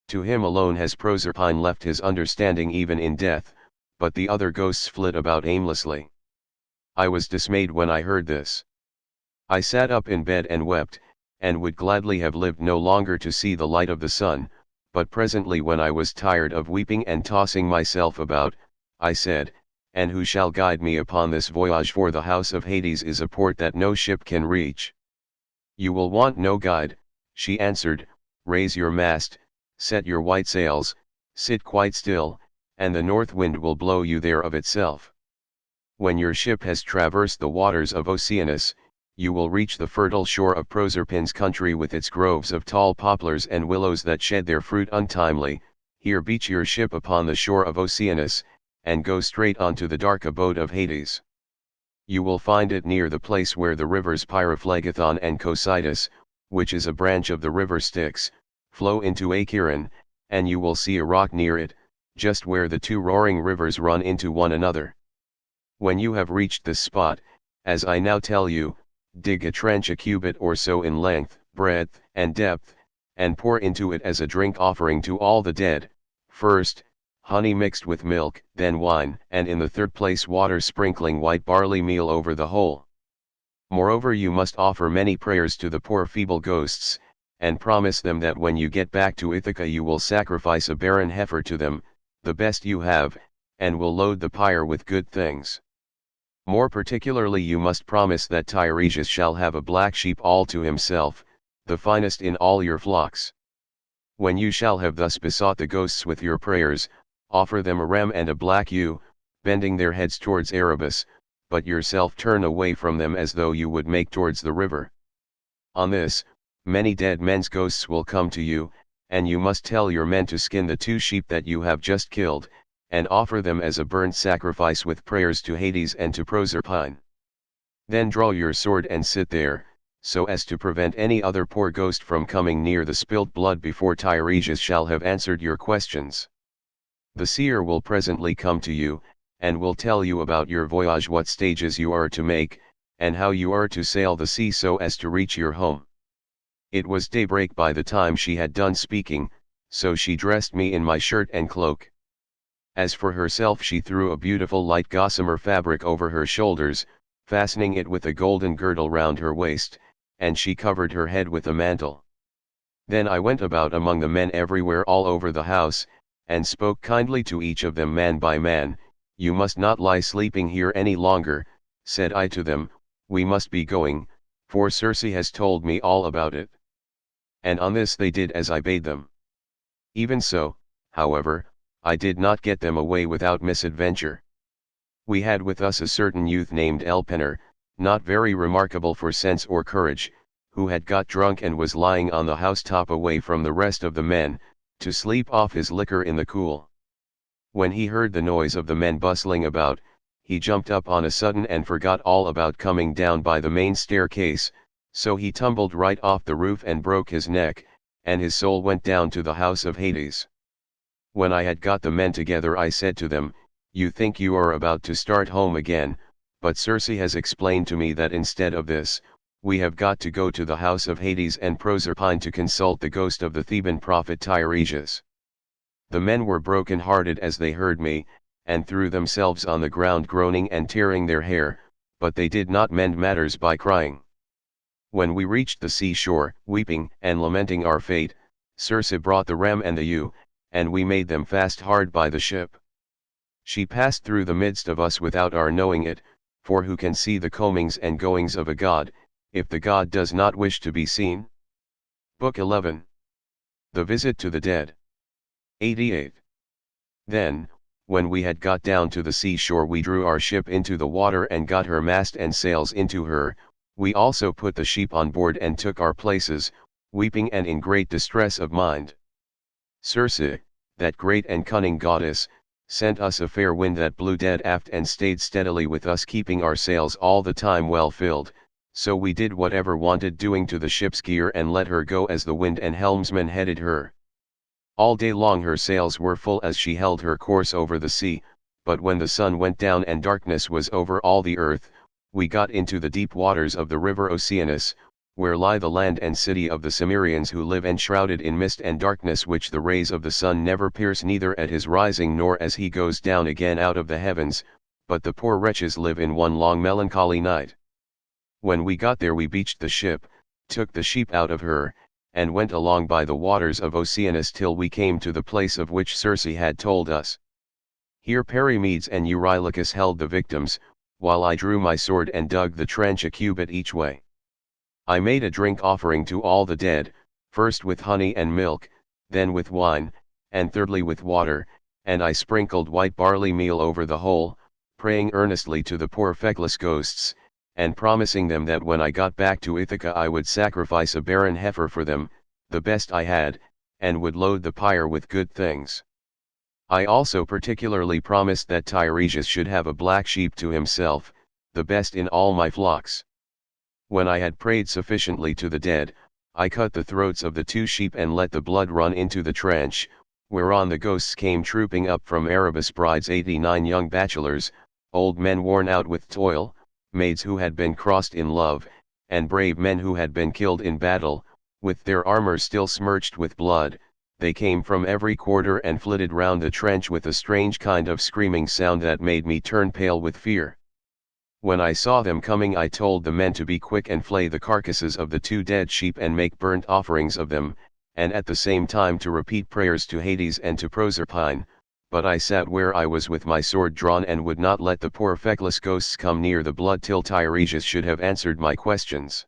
To him alone has Proserpine left his understanding even in death, but the other ghosts flit about aimlessly. I was dismayed when I heard this. I sat up in bed and wept, and would gladly have lived no longer to see the light of the sun, but presently when I was tired of weeping and tossing myself about, I said, And who shall guide me upon this voyage, for the house of Hades is a port that no ship can reach? You will want no guide, she answered, raise your mast, set your white sails, sit quite still, and the north wind will blow you there of itself. When your ship has traversed the waters of Oceanus, you will reach the fertile shore of Proserpine's country with its groves of tall poplars and willows that shed their fruit untimely. Here beach your ship upon the shore of Oceanus, and go straight on to the dark abode of Hades. You will find it near the place where the rivers Pyrophlegethon and Cocytus, which is a branch of the river Styx, flow into Acheron, and you will see a rock near it, just where the two roaring rivers run into one another. When you have reached this spot, as I now tell you, dig a trench a cubit or so in length, breadth, and depth, and pour into it as a drink offering to all the dead, first, honey mixed with milk, then wine, and in the third place water sprinkling white barley meal over the whole. Moreover, you must offer many prayers to the poor feeble ghosts, and promise them that when you get back to Ithaca you will sacrifice a barren heifer to them, the best you have, and will load the pyre with good things. More particularly you must promise that Tiresias shall have a black sheep all to himself, the finest in all your flocks. When you shall have thus besought the ghosts with your prayers, offer them a ram and a black ewe, bending their heads towards Erebus, but yourself turn away from them as though you would make towards the river. On this, many dead men's ghosts will come to you, and you must tell your men to skin the 2 sheep that you have just killed, and offer them as a burnt sacrifice with prayers to Hades and to Proserpine. Then draw your sword and sit there, so as to prevent any other poor ghost from coming near the spilt blood before Tiresias shall have answered your questions. The seer will presently come to you, and will tell you about your voyage, what stages you are to make, and how you are to sail the sea so as to reach your home. It was daybreak by the time she had done speaking, so she dressed me in my shirt and cloak. As for herself, she threw a beautiful light gossamer fabric over her shoulders, fastening it with a golden girdle round her waist, and she covered her head with a mantle. Then I went about among the men everywhere all over the house, and spoke kindly to each of them man by man. You must not lie sleeping here any longer, said I to them, we must be going, for Circe has told me all about it. And on this they did as I bade them. Even so, however, I did not get them away without misadventure. We had with us a certain youth named Elpenor, not very remarkable for sense or courage, who had got drunk and was lying on the housetop away from the rest of the men, to sleep off his liquor in the cool. When he heard the noise of the men bustling about, he jumped up on a sudden and forgot all about coming down by the main staircase, so he tumbled right off the roof and broke his neck, and his soul went down to the house of Hades. When I had got the men together I said to them, you think you are about to start home again, but Circe has explained to me that instead of this, we have got to go to the house of Hades and Proserpine to consult the ghost of the Theban prophet Tiresias. The men were broken-hearted as they heard me, and threw themselves on the ground groaning and tearing their hair, but they did not mend matters by crying. When we reached the seashore, weeping and lamenting our fate, Circe brought the ram and the ewe, and we made them fast hard by the ship. She passed through the midst of us without our knowing it, for who can see the comings and goings of a god, if the god does not wish to be seen? Book 11. The Visit to the Dead. 88. Then, when we had got down to the seashore we drew our ship into the water and got her mast and sails into her, we also put the sheep on board and took our places, weeping and in great distress of mind. Circe, that great and cunning goddess, sent us a fair wind that blew dead aft and stayed steadily with us, keeping our sails all the time well filled, so we did whatever wanted doing to the ship's gear and let her go as the wind and helmsman headed her. All day long her sails were full as she held her course over the sea, but when the sun went down and darkness was over all the earth, we got into the deep waters of the river Oceanus, where lie the land and city of the Cimmerians, who live enshrouded in mist and darkness, which the rays of the sun never pierce, neither at his rising nor as he goes down again out of the heavens, but the poor wretches live in one long melancholy night. When we got there we beached the ship, took the sheep out of her, and went along by the waters of Oceanus till we came to the place of which Circe had told us. Here Perimedes and Eurylochus held the victims, while I drew my sword and dug the trench a cubit each way. I made a drink offering to all the dead, first with honey and milk, then with wine, and thirdly with water, and I sprinkled white barley meal over the whole, praying earnestly to the poor feckless ghosts, and promising them that when I got back to Ithaca I would sacrifice a barren heifer for them, the best I had, and would load the pyre with good things. I also particularly promised that Tiresias should have a black sheep to himself, the best in all my flocks. When I had prayed sufficiently to the dead, I cut the throats of the 2 sheep and let the blood run into the trench, whereon the ghosts came trooping up from Erebus, brides 89 young bachelors, old men worn out with toil, maids who had been crossed in love, and brave men who had been killed in battle, with their armor still smirched with blood. They came from every quarter and flitted round the trench with a strange kind of screaming sound that made me turn pale with fear. When I saw them coming I told the men to be quick and flay the carcasses of the 2 dead sheep and make burnt offerings of them, and at the same time to repeat prayers to Hades and to Proserpine, but I sat where I was with my sword drawn and would not let the poor feckless ghosts come near the blood till Tiresias should have answered my questions.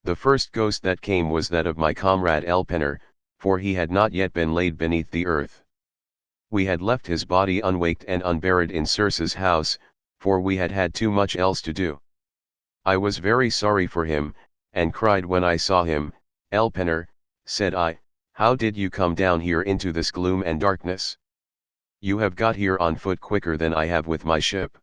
The first ghost that came was that of my comrade Elpenor, for he had not yet been laid beneath the earth. We had left his body unwaked and unburied in Circe's house, for we had had too much else to do. I was very sorry for him, and cried when I saw him, "Elpenor," said I, "how did you come down here into this gloom and darkness? You have got here on foot quicker than I have with my ship."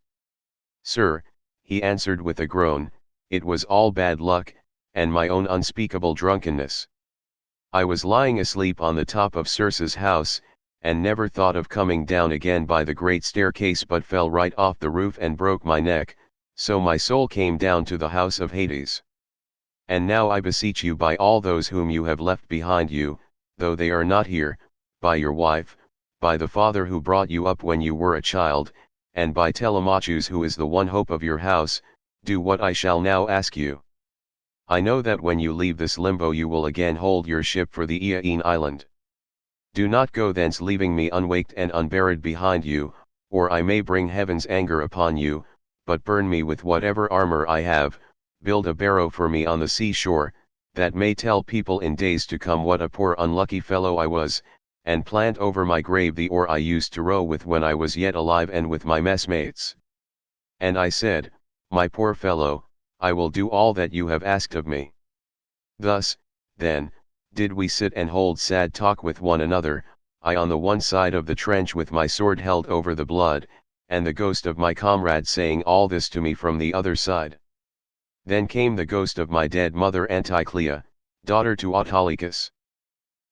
"Sir," he answered with a groan, "it was all bad luck, and my own unspeakable drunkenness. I was lying asleep on the top of Circe's house, and never thought of coming down again by the great staircase, but fell right off the roof and broke my neck, so my soul came down to the house of Hades. And now I beseech you by all those whom you have left behind you, though they are not here, by your wife, by the father who brought you up when you were a child, and by Telemachus who is the one hope of your house, do what I shall now ask you. I know that when you leave this limbo you will again hold your ship for the Aeaean island. Do not go thence leaving me unwaked and unburied behind you, or I may bring heaven's anger upon you, but burn me with whatever armor I have, build a barrow for me on the seashore, that may tell people in days to come what a poor unlucky fellow I was, and plant over my grave the oar I used to row with when I was yet alive and with my messmates." And I said, "My poor fellow, I will do all that you have asked of me." Thus, then, did we sit and hold sad talk with one another, I on the one side of the trench with my sword held over the blood, and the ghost of my comrade saying all this to me from the other side. Then came the ghost of my dead mother Anticlea, daughter to Autolycus.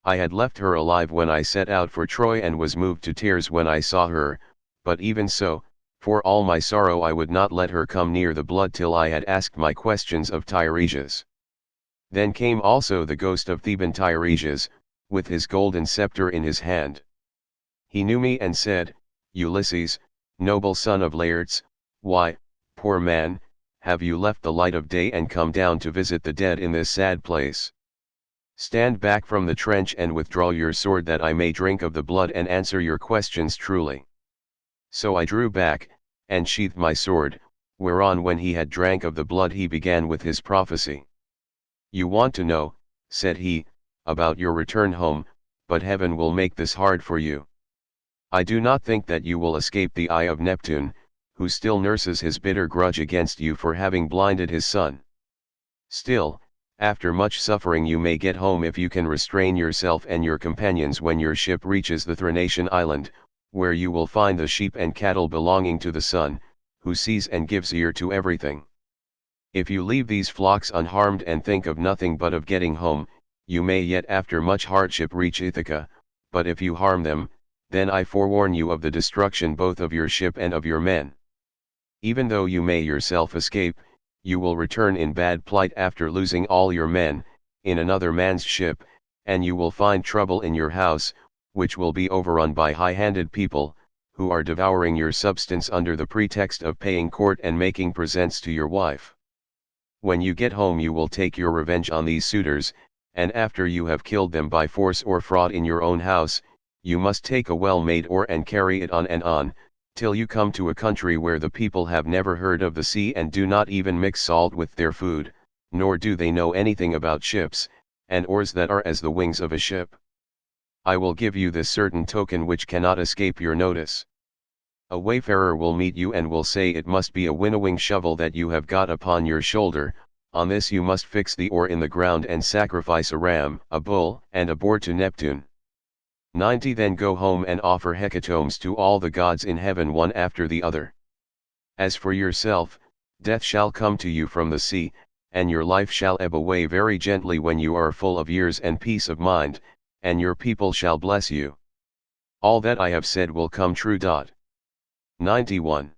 I had left her alive when I set out for Troy and was moved to tears when I saw her, but even so, for all my sorrow I would not let her come near the blood till I had asked my questions of Tiresias. Then came also the ghost of Theban Tiresias, with his golden scepter in his hand. He knew me and said, "Ulysses, noble son of Laertes, why, poor man, have you left the light of day and come down to visit the dead in this sad place? Stand back from the trench and withdraw your sword that I may drink of the blood and answer your questions truly." So I drew back, and sheathed my sword, whereon when he had drank of the blood he began with his prophecy. "You want to know," said he, "about your return home, but heaven will make this hard for you. I do not think that you will escape the eye of Neptune, who still nurses his bitter grudge against you for having blinded his son. Still, after much suffering you may get home if you can restrain yourself and your companions when your ship reaches the Thrinacian island, where you will find the sheep and cattle belonging to the Son, who sees and gives ear to everything. If you leave these flocks unharmed and think of nothing but of getting home, you may yet after much hardship reach Ithaca, but if you harm them, then I forewarn you of the destruction both of your ship and of your men. Even though you may yourself escape, you will return in bad plight after losing all your men, in another man's ship, and you will find trouble in your house, which will be overrun by high-handed people, who are devouring your substance under the pretext of paying court and making presents to your wife. When you get home you will take your revenge on these suitors, and after you have killed them by force or fraud in your own house, you must take a well-made oar and carry it on, till you come to a country where the people have never heard of the sea and do not even mix salt with their food, nor do they know anything about ships, and oars that are as the wings of a ship. I will give you this certain token which cannot escape your notice. A wayfarer will meet you and will say it must be a winnowing shovel that you have got upon your shoulder. On this you must fix the oar in the ground and sacrifice a ram, a bull, and a boar to Neptune. 90 Then go home and offer hecatombs to all the gods in heaven one after the other. As for yourself, death shall come to you from the sea, and your life shall ebb away very gently when you are full of years and peace of mind, and your people shall bless you. All that I have said will come true. 91.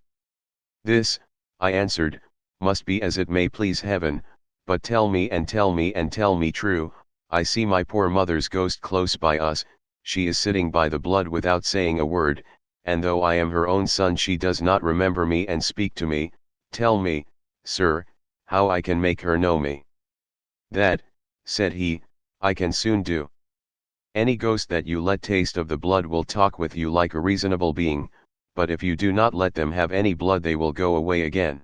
This, I answered, must be as it may please heaven, but tell me and tell me and tell me true. I see my poor mother's ghost close by us, she is sitting by the blood without saying a word, and though I am her own son she does not remember me and speak to me. Tell me, sir, how I can make her know me. That, said he, I can soon do. Any ghost that you let taste of the blood will talk with you like a reasonable being, but if you do not let them have any blood they will go away again.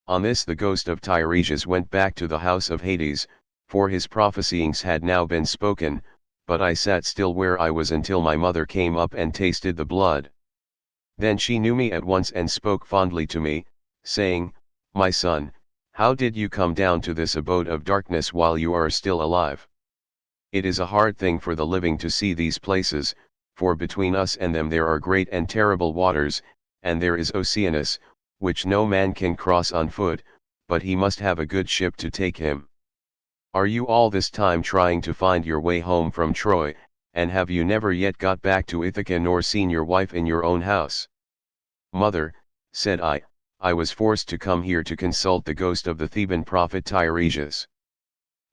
On this the ghost of Tiresias went back to the house of Hades, for his prophesyings had now been spoken, but I sat still where I was until my mother came up and tasted the blood. Then she knew me at once and spoke fondly to me, saying, My son, how did you come down to this abode of darkness while you are still alive? It is a hard thing for the living to see these places, for between us and them there are great and terrible waters, and there is Oceanus, which no man can cross on foot, but he must have a good ship to take him. Are you all this time trying to find your way home from Troy, and have you never yet got back to Ithaca nor seen your wife in your own house? Mother, said I was forced to come here to consult the ghost of the Theban prophet Tiresias.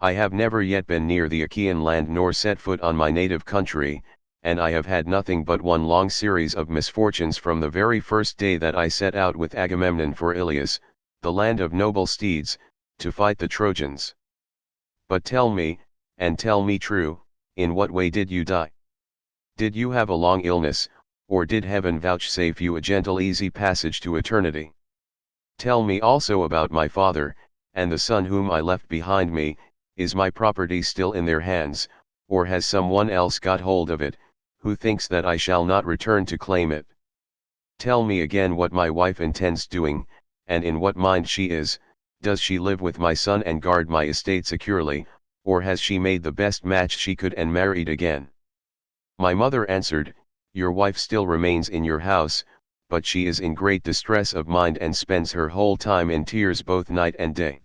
I have never yet been near the Achaean land nor set foot on my native country, and I have had nothing but one long series of misfortunes from the very first day that I set out with Agamemnon for Ilius, the land of noble steeds, to fight the Trojans. But tell me, and tell me true, in what way did you die? Did you have a long illness, or did heaven vouchsafe you a gentle easy passage to eternity? Tell me also about my father, and the son whom I left behind me. Is my property still in their hands, or has someone else got hold of it, who thinks that I shall not return to claim it? Tell me again what my wife intends doing, and in what mind she is. Does she live with my son and guard my estate securely, or has she made the best match she could and married again? My mother answered, Your wife still remains in your house, but she is in great distress of mind and spends her whole time in tears both night and day.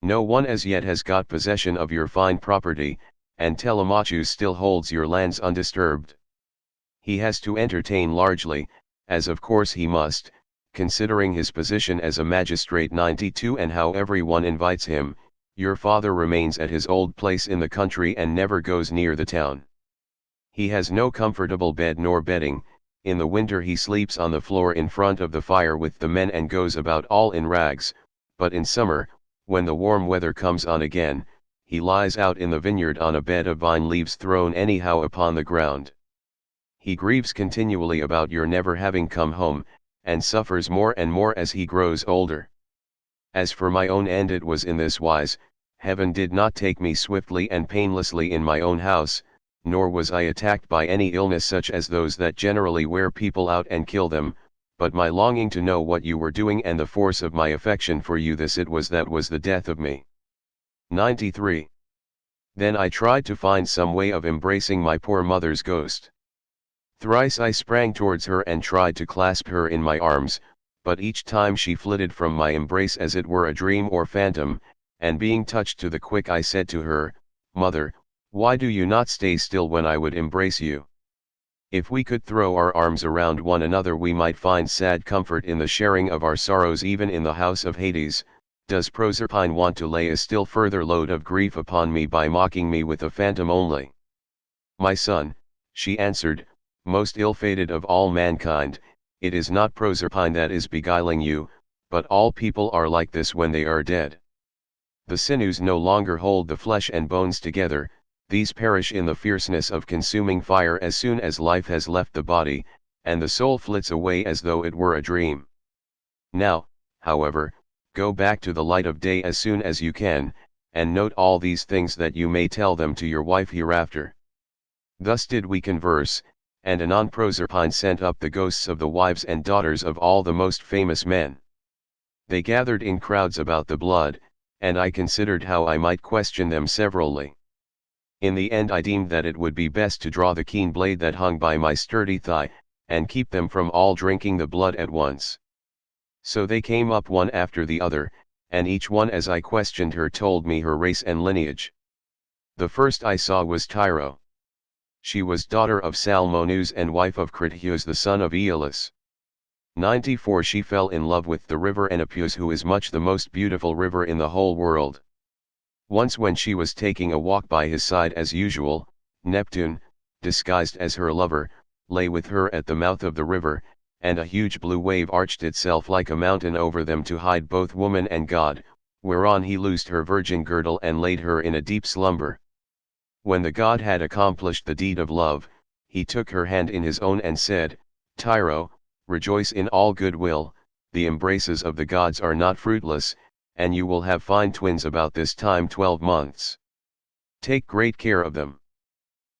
No one as yet has got possession of your fine property, and Telemachus still holds your lands undisturbed. He has to entertain largely, as of course he must, considering his position as a magistrate. 92 And how everyone invites him. Your father remains at his old place in the country and never goes near the town. He has no comfortable bed nor bedding. In the winter he sleeps on the floor in front of the fire with the men and goes about all in rags, but in summer, when the warm weather comes on again, he lies out in the vineyard on a bed of vine leaves thrown anyhow upon the ground. He grieves continually about your never having come home, and suffers more and more as he grows older. As for my own end, it was in this wise: heaven did not take me swiftly and painlessly in my own house, nor was I attacked by any illness such as those that generally wear people out and kill them, but my longing to know what you were doing and the force of my affection for you, this it was that was the death of me. 93. Then I tried to find some way of embracing my poor mother's ghost. Thrice I sprang towards her and tried to clasp her in my arms, but each time she flitted from my embrace as it were a dream or phantom, and being touched to the quick I said to her, Mother, why do you not stay still when I would embrace you? If we could throw our arms around one another we might find sad comfort in the sharing of our sorrows even in the house of Hades. Does Proserpine want to lay a still further load of grief upon me by mocking me with a phantom only? My son, she answered, most ill-fated of all mankind, it is not Proserpine that is beguiling you, but all people are like this when they are dead. The sinews no longer hold the flesh and bones together, these perish in the fierceness of consuming fire as soon as life has left the body, and the soul flits away as though it were a dream. Now, however, go back to the light of day as soon as you can, and note all these things that you may tell them to your wife hereafter. Thus did we converse, and anon Proserpine sent up the ghosts of the wives and daughters of all the most famous men. They gathered in crowds about the blood, and I considered how I might question them severally. In the end I deemed that it would be best to draw the keen blade that hung by my sturdy thigh, and keep them from all drinking the blood at once. So they came up one after the other, and each one as I questioned her told me her race and lineage. The first I saw was Tyro. She was daughter of Salmoneus and wife of Critias the son of Aeolus. 94 She fell in love with the river Enipeus, who is much the most beautiful river in the whole world. Once when she was taking a walk by his side as usual, Neptune, disguised as her lover, lay with her at the mouth of the river, and a huge blue wave arched itself like a mountain over them to hide both woman and god, whereon he loosed her virgin girdle and laid her in a deep slumber. When the god had accomplished the deed of love, he took her hand in his own and said, Tyro, rejoice in all goodwill, the embraces of the gods are not fruitless, and you will have fine twins about this time 12 months. Take great care of them.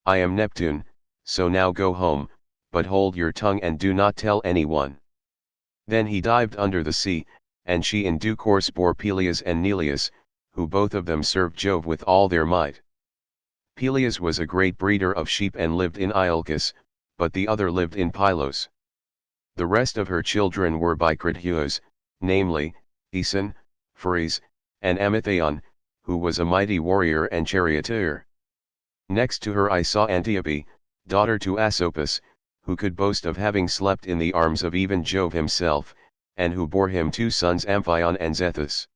I am Neptune, so now go home, but hold your tongue and do not tell anyone. Then he dived under the sea, and she in due course bore Peleus and Neleus, who both of them served Jove with all their might. Peleus was a great breeder of sheep and lived in Iolcus, but the other lived in Pylos. The rest of her children were by Critias, namely, Aeson, Pheres, and Amithaon, who was a mighty warrior and charioteer. Next to her I saw Antiope, daughter to Asopus, who could boast of having slept in the arms of even Jove himself, and who bore him 2 sons Amphion and Zethus.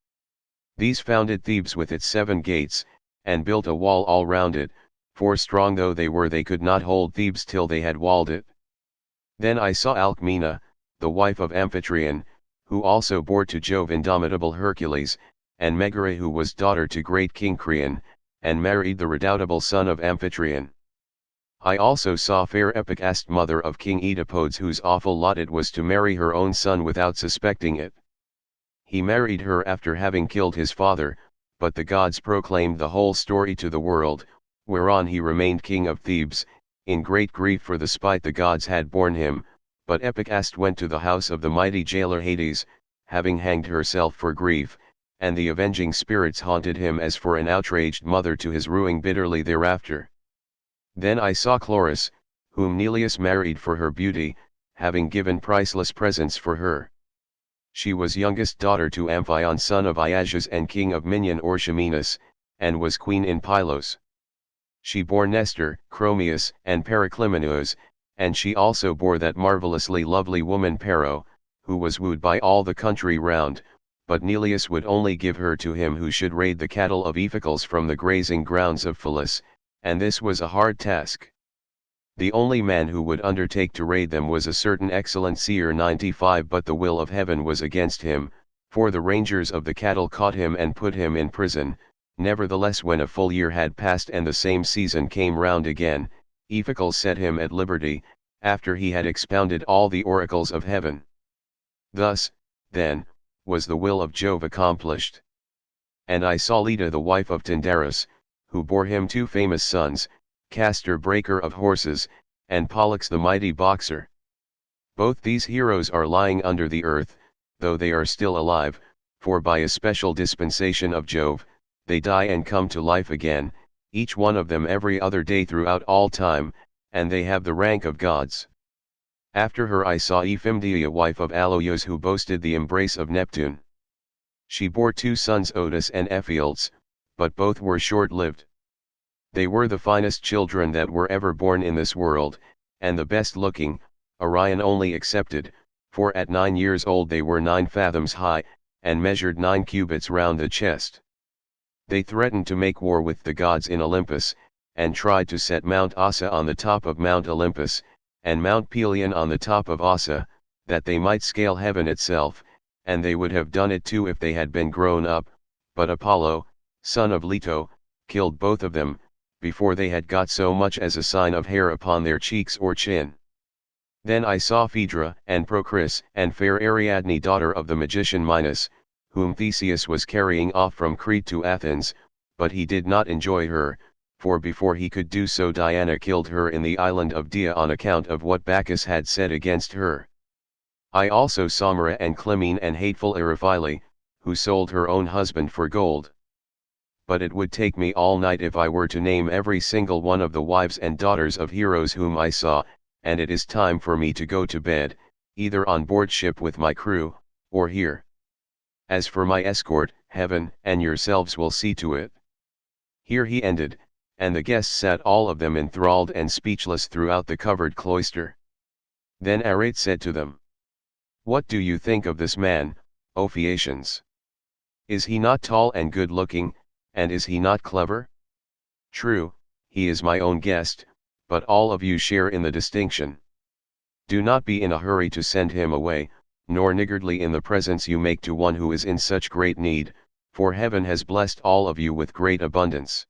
These founded Thebes with its 7 gates, and built a wall all round it, for strong though they were they could not hold Thebes till they had walled it. Then I saw Alcmena, the wife of Amphitryon, who also bore to Jove indomitable Hercules, and Megara, who was daughter to great King Creon, and married the redoubtable son of Amphitryon. I also saw fair Epicaste, mother of King Oedipodes, whose awful lot it was to marry her own son without suspecting it. He married her after having killed his father, but the gods proclaimed the whole story to the world, whereon he remained king of Thebes, in great grief for the spite the gods had borne him. But Epicaste went to the house of the mighty jailer Hades, having hanged herself for grief, and the avenging spirits haunted him as for an outraged mother to his ruing bitterly thereafter. Then I saw Chloris, whom Neleus married for her beauty, having given priceless presents for her. She was youngest daughter to Amphion son of Iasus and king of Minion Orchomenus, and was queen in Pylos. She bore Nestor, Chromius, and Periclymenus, and she also bore that marvelously lovely woman Pero, who was wooed by all the country round, but Neleus would only give her to him who should raid the cattle of Iphicles from the grazing grounds of Phyllis, and this was a hard task. The only man who would undertake to raid them was a certain excellent seer 95, but the will of heaven was against him, for the rangers of the cattle caught him and put him in prison. Nevertheless, when a full year had passed and the same season came round again, Iphicles set him at liberty, after he had expounded all the oracles of heaven. Thus, then, was the will of Jove accomplished. And I saw Leda the wife of Tyndarus, who bore him 2 famous sons, Castor breaker of horses, and Pollux the mighty boxer. Both these heroes are lying under the earth, though they are still alive, for by a special dispensation of Jove, they die and come to life again, each one of them every other day throughout all time, and they have the rank of gods. After her I saw Euphemia wife of Aloeus, who boasted the embrace of Neptune. She bore 2 sons, Otis and Ephialtes, but both were short-lived. They were the finest children that were ever born in this world, and the best looking, Orion only excepted, for at 9 years old they were 9 fathoms high, and measured 9 cubits round the chest. They threatened to make war with the gods in Olympus, and tried to set Mount Ossa on the top of Mount Olympus, and Mount Pelion on the top of Ossa, that they might scale heaven itself, and they would have done it too if they had been grown up, but Apollo, son of Leto, killed both of them, before they had got so much as a sign of hair upon their cheeks or chin. Then I saw Phaedra and Procris and fair Ariadne, daughter of the magician Minos, whom Theseus was carrying off from Crete to Athens, but he did not enjoy her, for before he could do so Diana killed her in the island of Dia on account of what Bacchus had said against her. I also saw Myrrha and Clymene and hateful Eriphyle, who sold her own husband for gold. But it would take me all night if I were to name every single one of the wives and daughters of heroes whom I saw, and it is time for me to go to bed, either on board ship with my crew, or here. As for my escort, heaven and yourselves will see to it." Here he ended, and the guests sat all of them enthralled and speechless throughout the covered cloister. Then Arete said to them, "What do you think of this man, O Phaeacians? Is he not tall and good-looking, and is he not clever? True, he is my own guest, but all of you share in the distinction. Do not be in a hurry to send him away, nor niggardly in the presents you make to one who is in such great need, for heaven has blessed all of you with great abundance."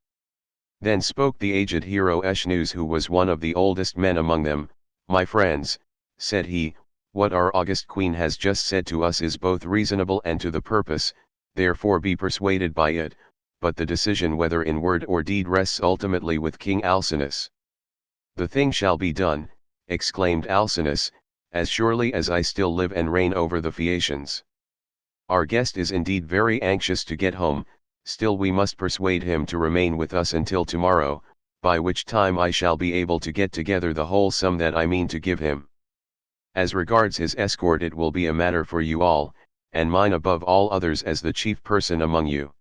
Then spoke the aged hero Eschenus, who was one of the oldest men among them. "My friends," said he, "what our august queen has just said to us is both reasonable and to the purpose, therefore be persuaded by it, but the decision whether in word or deed rests ultimately with King Alcinous." "The thing shall be done," exclaimed Alcinous, "as surely as I still live and reign over the Phaeacians. Our guest is indeed very anxious to get home, still we must persuade him to remain with us until tomorrow, by which time I shall be able to get together the whole sum that I mean to give him. As regards his escort, it will be a matter for you all, and mine above all others as the chief person among you."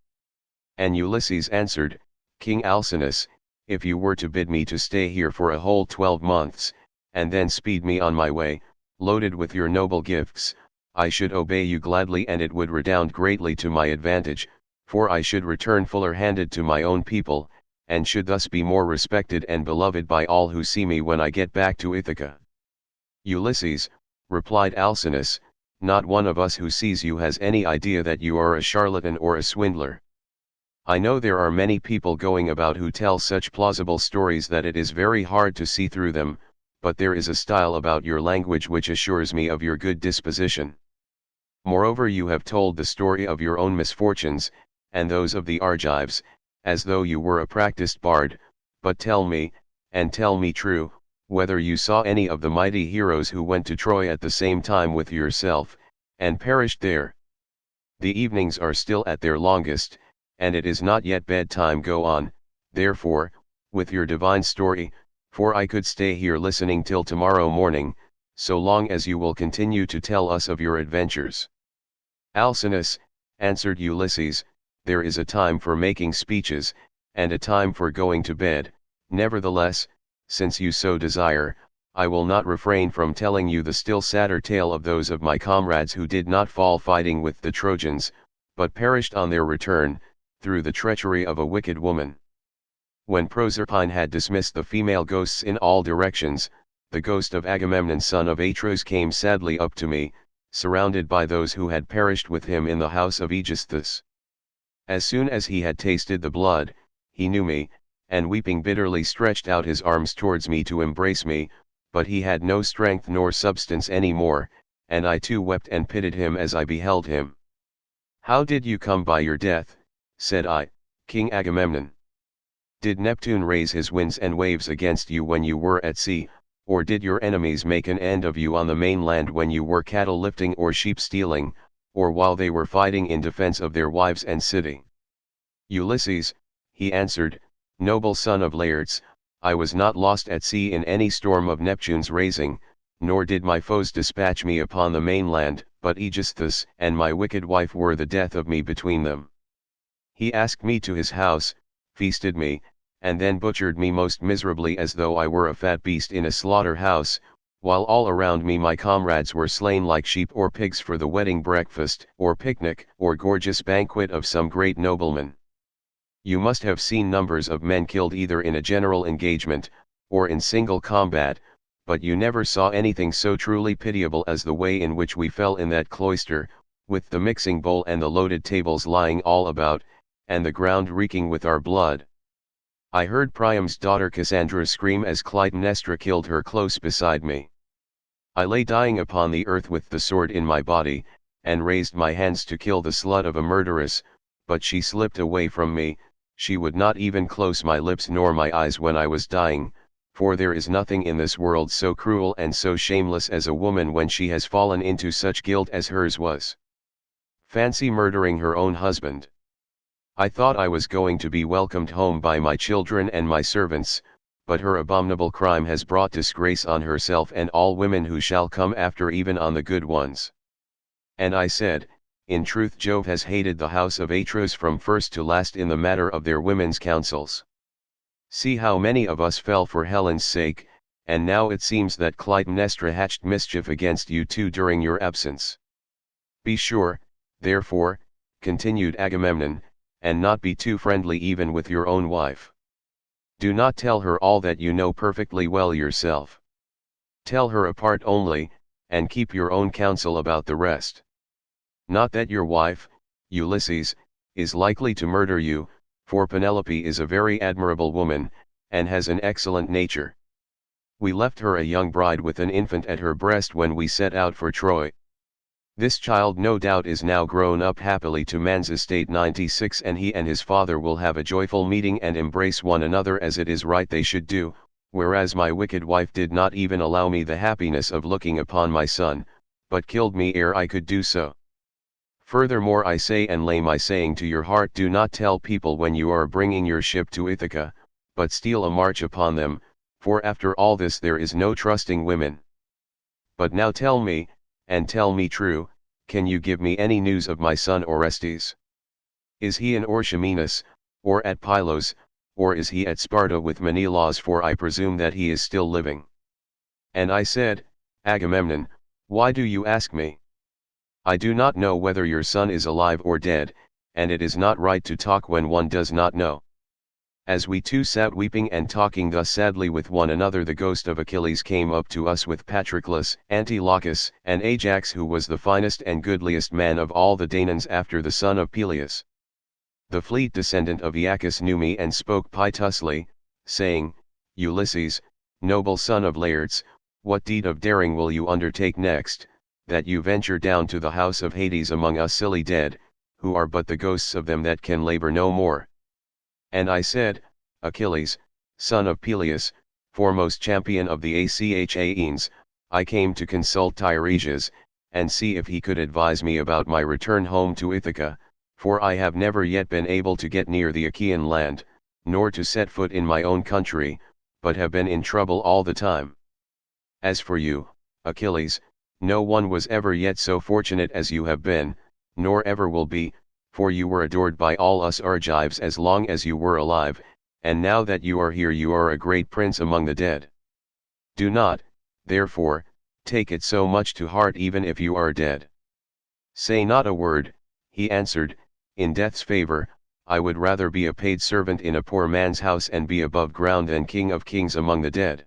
And Ulysses answered, "King Alcinous, if you were to bid me to stay here for a whole 12 months, and then speed me on my way, loaded with your noble gifts, I should obey you gladly, and it would redound greatly to my advantage, for I should return fuller-handed to my own people, and should thus be more respected and beloved by all who see me when I get back to Ithaca." "Ulysses," replied Alcinous, "not one of us who sees you has any idea that you are a charlatan or a swindler. I know there are many people going about who tell such plausible stories that it is very hard to see through them, but there is a style about your language which assures me of your good disposition. Moreover, you have told the story of your own misfortunes, and those of the Argives, as though you were a practiced bard, but tell me, and tell me true, whether you saw any of the mighty heroes who went to Troy at the same time with yourself, and perished there. The evenings are still at their longest, and it is not yet bedtime. Go on, therefore, with your divine story, for I could stay here listening till tomorrow morning, so long as you will continue to tell us of your adventures." "Alcinous," answered Ulysses, "there is a time for making speeches, and a time for going to bed. Nevertheless, since you so desire, I will not refrain from telling you the still sadder tale of those of my comrades who did not fall fighting with the Trojans, but perished on their return, through the treachery of a wicked woman. When Proserpine had dismissed the female ghosts in all directions, the ghost of Agamemnon son of Atreus came sadly up to me, surrounded by those who had perished with him in the house of Aegisthus. As soon as he had tasted the blood, he knew me, and weeping bitterly stretched out his arms towards me to embrace me, but he had no strength nor substance any more, and I too wept and pitied him as I beheld him. 'How did you come by your death?' said I, 'King Agamemnon? Did Neptune raise his winds and waves against you when you were at sea, or did your enemies make an end of you on the mainland when you were cattle lifting or sheep stealing, or while they were fighting in defense of their wives and city?' 'Ulysses,' he answered, 'noble son of Laertes, I was not lost at sea in any storm of Neptune's raising, nor did my foes dispatch me upon the mainland, but Aegisthus and my wicked wife were the death of me between them. He asked me to his house, feasted me, and then butchered me most miserably as though I were a fat beast in a slaughter-house, while all around me my comrades were slain like sheep or pigs for the wedding breakfast, or picnic, or gorgeous banquet of some great nobleman. You must have seen numbers of men killed either in a general engagement, or in single combat, but you never saw anything so truly pitiable as the way in which we fell in that cloister, with the mixing bowl and the loaded tables lying all about, and the ground reeking with our blood. I heard Priam's daughter Cassandra scream as Clytemnestra killed her close beside me. I lay dying upon the earth with the sword in my body, and raised my hands to kill the slut of a murderess, but she slipped away from me. She would not even close my lips nor my eyes when I was dying, for there is nothing in this world so cruel and so shameless as a woman when she has fallen into such guilt as hers was. Fancy murdering her own husband. I thought I was going to be welcomed home by my children and my servants, but her abominable crime has brought disgrace on herself and all women who shall come after, even on the good ones. And I said, in truth Jove has hated the house of Atreus from first to last in the matter of their women's counsels. See how many of us fell for Helen's sake, and now it seems that Clytemnestra hatched mischief against you too during your absence. Be sure, therefore, continued Agamemnon, and not be too friendly even with your own wife. Do not tell her all that you know perfectly well yourself. Tell her a part only, and keep your own counsel about the rest. Not that your wife, Ulysses, is likely to murder you, for Penelope is a very admirable woman, and has an excellent nature. We left her a young bride with an infant at her breast when we set out for Troy. This child no doubt is now grown up happily to man's estate 96, and he and his father will have a joyful meeting and embrace one another as it is right they should do, whereas my wicked wife did not even allow me the happiness of looking upon my son, but killed me ere I could do so. Furthermore I say and lay my saying to your heart, do not tell people when you are bringing your ship to Ithaca, but steal a march upon them, for after all this there is no trusting women. But now tell me, and tell me true, can you give me any news of my son Orestes? Is he in Orchomenus, or at Pylos, or is he at Sparta with Menelaus, for I presume that he is still living? And I said, Agamemnon, why do you ask me? I do not know whether your son is alive or dead, and it is not right to talk when one does not know. As we two sat weeping and talking thus sadly with one another, the ghost of Achilles came up to us with Patroclus, Antilochus, and Ajax, who was the finest and goodliest man of all the Danaans after the son of Peleus. The fleet descendant of Aeacus knew me and spoke piteously, saying, Ulysses, noble son of Laertes, what deed of daring will you undertake next, that you venture down to the house of Hades among us silly dead, who are but the ghosts of them that can labor no more? And I said, Achilles, son of Peleus, foremost champion of the Achaeans, I came to consult Tiresias, and see if he could advise me about my return home to Ithaca, for I have never yet been able to get near the Achaean land, nor to set foot in my own country, but have been in trouble all the time. As for you, Achilles, no one was ever yet so fortunate as you have been, nor ever will be, for you were adored by all us Argives as long as you were alive, and now that you are here you are a great prince among the dead. Do not, therefore, take it so much to heart even if you are dead. Say not a word, he answered, in death's favor, I would rather be a paid servant in a poor man's house and be above ground than king of kings among the dead.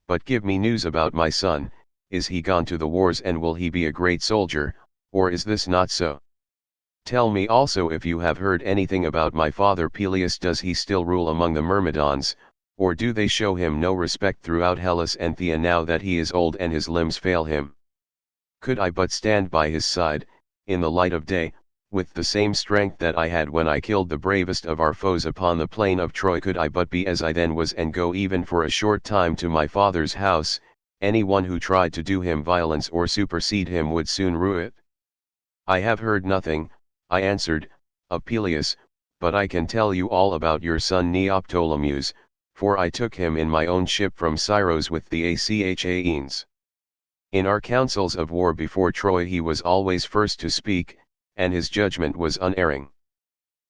But give me news about my son. Is he gone to the wars, and will he be a great soldier, or is this not so? Tell me also if you have heard anything about my father Peleus. Does he still rule among the Myrmidons, or do they show him no respect throughout Hellas and Thea now that he is old and his limbs fail him? Could I but stand by his side, in the light of day, with the same strength that I had when I killed the bravest of our foes upon the plain of Troy, could I but be as I then was and go even for a short time to my father's house, anyone who tried to do him violence or supersede him would soon rue it. I have heard nothing, I answered, of Peleus, but I can tell you all about your son Neoptolemus, for I took him in my own ship from Scyros with the Achaeans. In our councils of war before Troy he was always first to speak, and his judgment was unerring.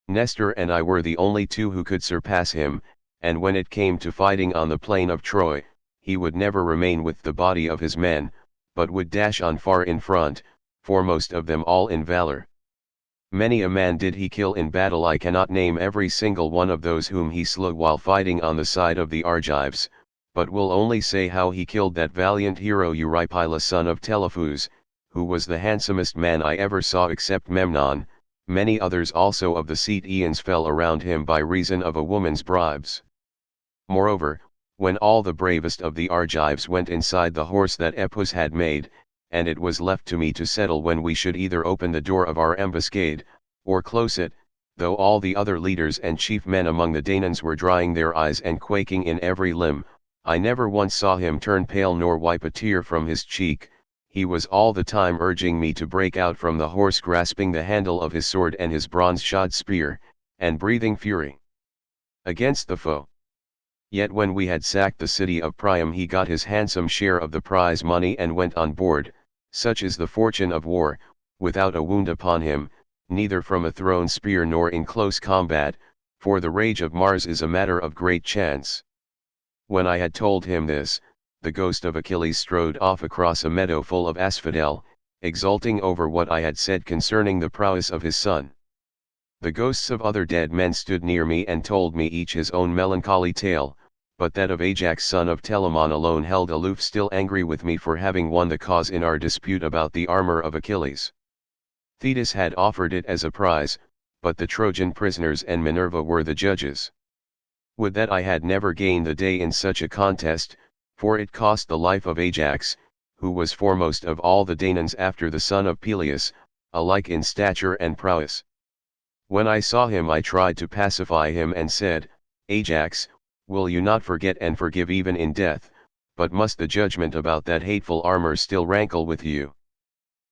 Nestor and I were the only two who could surpass him, and when it came to fighting on the plain of Troy, he would never remain with the body of his men, but would dash on far in front, foremost of them all in valor. Many a man did he kill in battle. I cannot name every single one of those whom he slew while fighting on the side of the Argives, but will only say how he killed that valiant hero Eurypylus son of Telephus, who was the handsomest man I ever saw except Memnon. Many others also of the Ceteans fell around him by reason of a woman's bribes. Moreover, when all the bravest of the Argives went inside the horse that Epus had made, and it was left to me to settle when we should either open the door of our ambuscade, or close it, though all the other leaders and chief men among the Danaans were drying their eyes and quaking in every limb, I never once saw him turn pale nor wipe a tear from his cheek. He was all the time urging me to break out from the horse, grasping the handle of his sword and his bronze-shod spear, and breathing fury against the foe. Yet when we had sacked the city of Priam he got his handsome share of the prize money and went on board. Such is the fortune of war, without a wound upon him, neither from a thrown spear nor in close combat, for the rage of Mars is a matter of great chance. When I had told him this, the ghost of Achilles strode off across a meadow full of asphodel, exulting over what I had said concerning the prowess of his son. The ghosts of other dead men stood near me and told me each his own melancholy tale, but that of Ajax son of Telamon alone held aloof, still angry with me for having won the cause in our dispute about the armor of Achilles. Thetis had offered it as a prize, but the Trojan prisoners and Minerva were the judges. Would that I had never gained the day in such a contest, for it cost the life of Ajax, who was foremost of all the Danaans after the son of Peleus, alike in stature and prowess. When I saw him I tried to pacify him and said, Ajax, will you not forget and forgive even in death, but must the judgment about that hateful armor still rankle with you?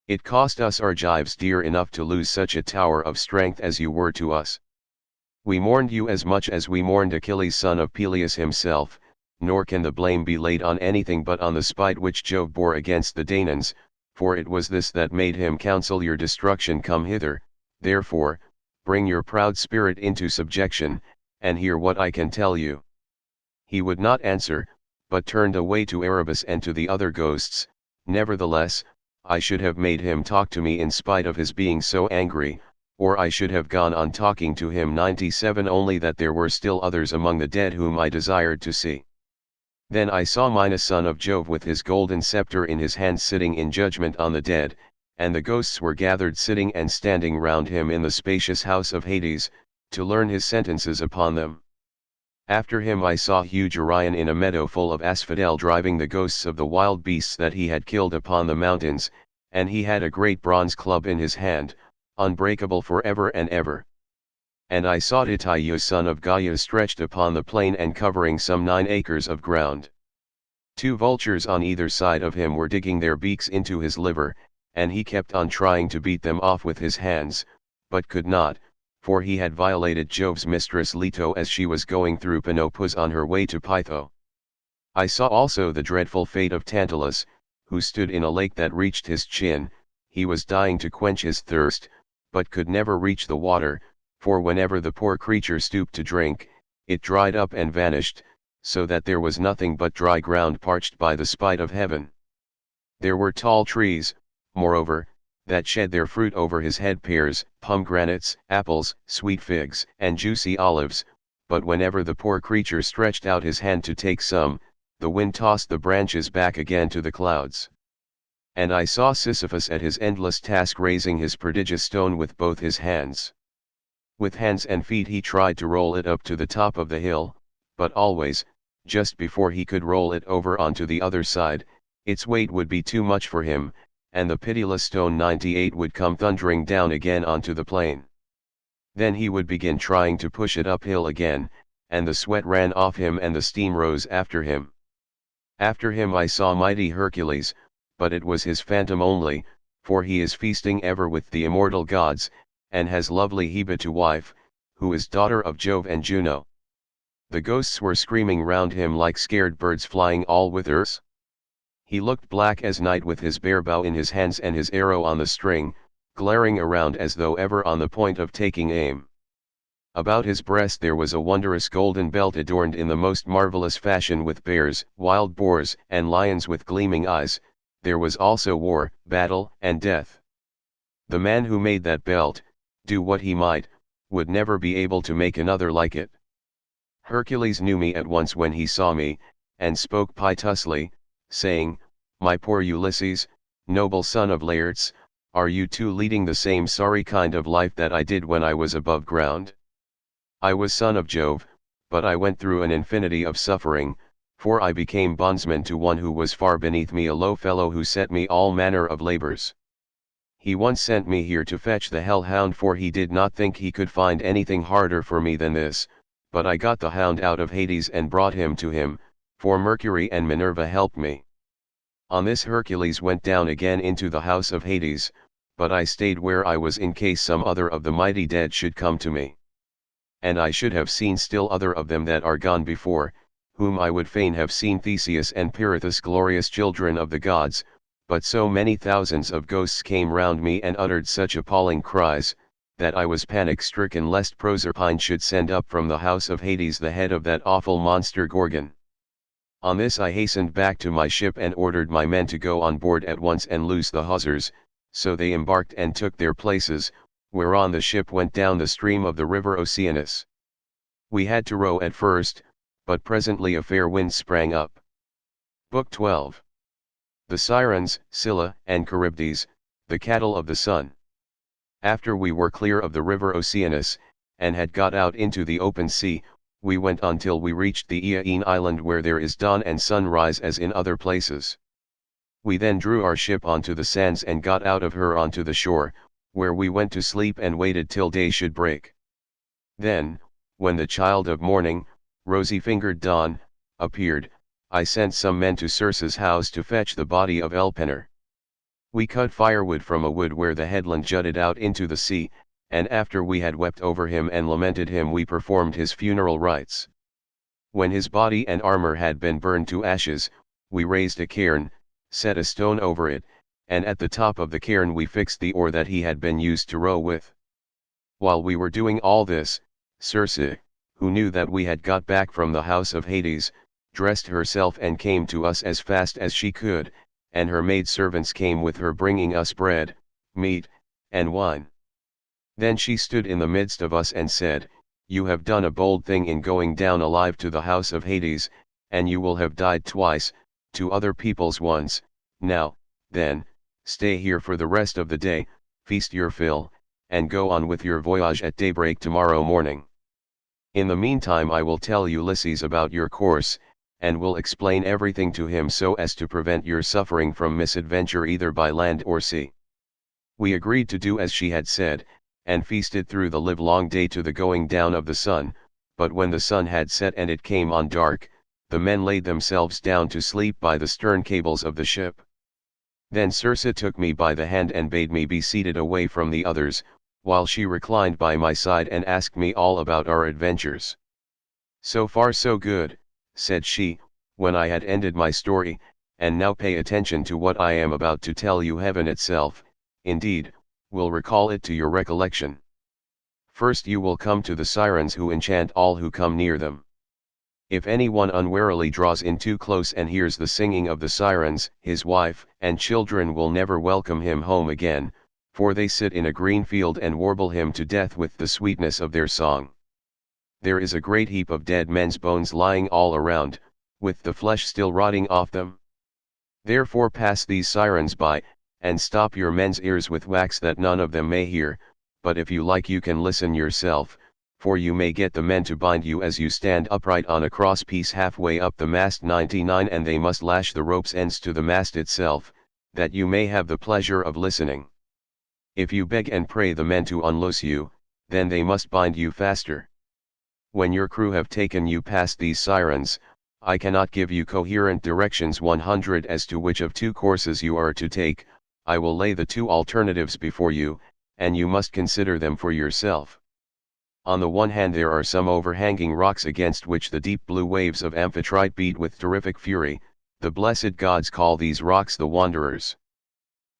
It cost us Argives dear enough to lose such a tower of strength as you were to us. We mourned you as much as we mourned Achilles son of Peleus himself, nor can the blame be laid on anything but on the spite which Jove bore against the Danaans, for it was this that made him counsel your destruction. Come hither, therefore, bring your proud spirit into subjection, and hear what I can tell you. He would not answer, but turned away to Erebus and to the other ghosts. Nevertheless, I should have made him talk to me in spite of his being so angry, or I should have gone on talking to him. 97 Only that there were still others among the dead whom I desired to see. Then I saw Minos son of Jove with his golden scepter in his hand sitting in judgment on the dead, and the ghosts were gathered sitting and standing round him in the spacious house of Hades, to learn his sentences upon them. After him I saw huge Orion in a meadow full of asphodel driving the ghosts of the wild beasts that he had killed upon the mountains, and he had a great bronze club in his hand, unbreakable for ever and ever. And I saw Titaius son of Gaia stretched upon the plain and covering some 9 acres of ground. 2 vultures on either side of him were digging their beaks into his liver, and he kept on trying to beat them off with his hands, but could not, for he had violated Jove's mistress Leto as she was going through Pinopus on her way to Pytho. I saw also the dreadful fate of Tantalus, who stood in a lake that reached his chin. He was dying to quench his thirst, but could never reach the water, for whenever the poor creature stooped to drink, it dried up and vanished, so that there was nothing but dry ground parched by the spite of heaven. There were tall trees, moreover, that shed their fruit over his head, pears, pomegranates, apples, sweet figs, and juicy olives, but whenever the poor creature stretched out his hand to take some, the wind tossed the branches back again to the clouds. And I saw Sisyphus at his endless task raising his prodigious stone with both his hands. With hands and feet he tried to roll it up to the top of the hill, but always, just before he could roll it over onto the other side, its weight would be too much for him, and the pitiless stone 98 would come thundering down again onto the plain. Then he would begin trying to push it uphill again, and the sweat ran off him and the steam rose after him. After him I saw mighty Hercules, but it was his phantom only, for he is feasting ever with the immortal gods, and has lovely Hebe to wife, who is daughter of Jove and Juno. The ghosts were screaming round him like scared birds flying all with earth. He looked black as night with his bare bow in his hands and his arrow on the string, glaring around as though ever on the point of taking aim. About his breast there was a wondrous golden belt adorned in the most marvelous fashion with bears, wild boars, and lions with gleaming eyes. There was also war, battle, and death. The man who made that belt, do what he might, would never be able to make another like it. Hercules knew me at once when he saw me, and spoke piteously, saying, "My poor Ulysses, noble son of Laertes, are you too leading the same sorry kind of life that I did when I was above ground? I was son of Jove, but I went through an infinity of suffering, for I became bondsman to one who was far beneath me, a low fellow who set me all manner of labors. He once sent me here to fetch the hell-hound, for he did not think he could find anything harder for me than this, but I got the hound out of Hades and brought him to him, for Mercury and Minerva helped me. On this Hercules went down again into the house of Hades, but I stayed where I was in case some other of the mighty dead should come to me. And I should have seen still other of them that are gone before, whom I would fain have seen, Theseus and Pirithous, glorious children of the gods, but so many thousands of ghosts came round me and uttered such appalling cries, that I was panic-stricken lest Proserpine should send up from the house of Hades the head of that awful monster Gorgon. On this I hastened back to my ship and ordered my men to go on board at once and loose the hawsers, so they embarked and took their places, whereon the ship went down the stream of the river Oceanus. We had to row at first, but presently a fair wind sprang up. Book 12. The Sirens, Scylla, and Charybdis, the cattle of the sun. After we were clear of the river Oceanus, and had got out into the open sea, we went on till we reached the Aeaean island, where there is dawn and sunrise as in other places. We then drew our ship onto the sands and got out of her onto the shore, where we went to sleep and waited till day should break. Then, when the child of morning, rosy-fingered dawn, appeared, I sent some men to Circe's house to fetch the body of Elpenor. We cut firewood from a wood where the headland jutted out into the sea, and after we had wept over him and lamented him, we performed his funeral rites. When his body and armor had been burned to ashes, we raised a cairn, set a stone over it, and at the top of the cairn we fixed the oar that he had been used to row with. While we were doing all this, Circe, who knew that we had got back from the house of Hades, dressed herself and came to us as fast as she could, and her maidservants came with her bringing us bread, meat, and wine. Then she stood in the midst of us and said, "You have done a bold thing in going down alive to the house of Hades, and you will have died twice, to other people's once. Now, then, stay here for the rest of the day, feast your fill, and go on with your voyage at daybreak tomorrow morning. In the meantime I will tell Ulysses about your course, and will explain everything to him so as to prevent your suffering from misadventure either by land or sea." We agreed to do as she had said, and feasted through the livelong day to the going down of the sun, but when the sun had set and it came on dark, the men laid themselves down to sleep by the stern cables of the ship. Then Circe took me by the hand and bade me be seated away from the others, while she reclined by my side and asked me all about our adventures. "So far so good," said she, when I had ended my story, "and now pay attention to what I am about to tell you. Heaven itself, indeed, will recall it to your recollection. First you will come to the sirens who enchant all who come near them. If anyone unwarily draws in too close and hears the singing of the sirens, his wife and children will never welcome him home again, for they sit in a green field and warble him to death with the sweetness of their song. There is a great heap of dead men's bones lying all around, with the flesh still rotting off them. Therefore pass these sirens by, and stop your men's ears with wax that none of them may hear, but if you like you can listen yourself, for you may get the men to bind you as you stand upright on a cross piece halfway up the mast 99, and they must lash the rope's ends to the mast itself, that you may have the pleasure of listening. If you beg and pray the men to unloose you, then they must bind you faster. When your crew have taken you past these sirens, I cannot give you coherent directions 100 as to which of two courses you are to take. I will lay the two alternatives before you, and you must consider them for yourself. On the one hand there are some overhanging rocks against which the deep blue waves of Amphitrite beat with terrific fury, The blessed gods call these rocks the wanderers.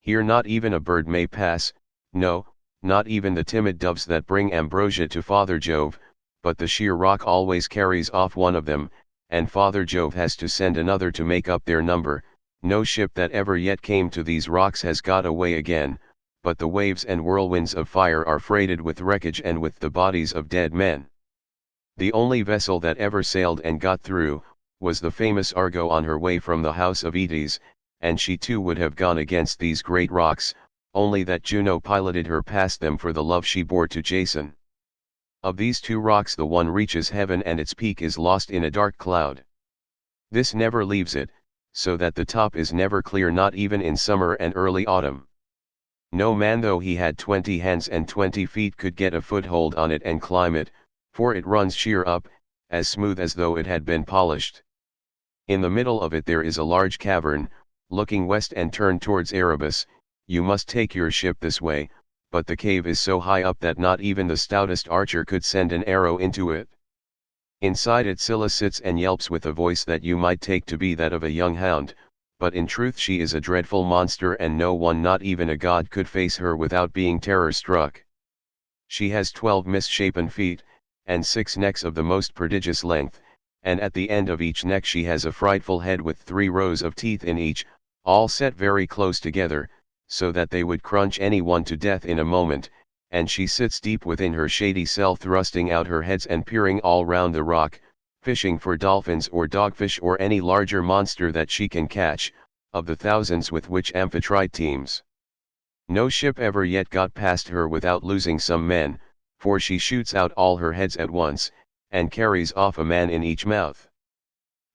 Here not even a bird may pass, no, not even the timid doves that bring ambrosia to Father Jove, but the sheer rock always carries off one of them, and Father Jove has to send another to make up their number. No ship that ever yet came to these rocks has got away again, but the waves and whirlwinds of fire are freighted with wreckage and with the bodies of dead men. The only vessel that ever sailed and got through, was the famous Argo on her way from the house of Eetes, and she too would have gone against these great rocks, only that Juno piloted her past them for the love she bore to Jason. Of these two rocks the one reaches heaven and its peak is lost in a dark cloud. This never leaves it, so that the top is never clear, not even in summer and early autumn. No man though he had 20 hands and 20 feet could get a foothold on it and climb it, for it runs sheer up, as smooth as though it had been polished. In the middle of it there is a large cavern, looking west and turned towards Erebus. You must take your ship this way, but the cave is so high up that not even the stoutest archer could send an arrow into it. Inside it Scylla sits and yelps with a voice that you might take to be that of a young hound, but in truth she is a dreadful monster and no one, not even a god, could face her without being terror-struck. She has 12 misshapen feet, and 6 necks of the most prodigious length, and at the end of each neck she has a frightful head with 3 rows of teeth in each, all set very close together, so that they would crunch anyone to death in a moment, and she sits deep within her shady cell, thrusting out her heads and peering all round the rock, fishing for dolphins or dogfish or any larger monster that she can catch, of the thousands with which Amphitrite teems. No ship ever yet got past her without losing some men, for she shoots out all her heads at once, and carries off a man in each mouth.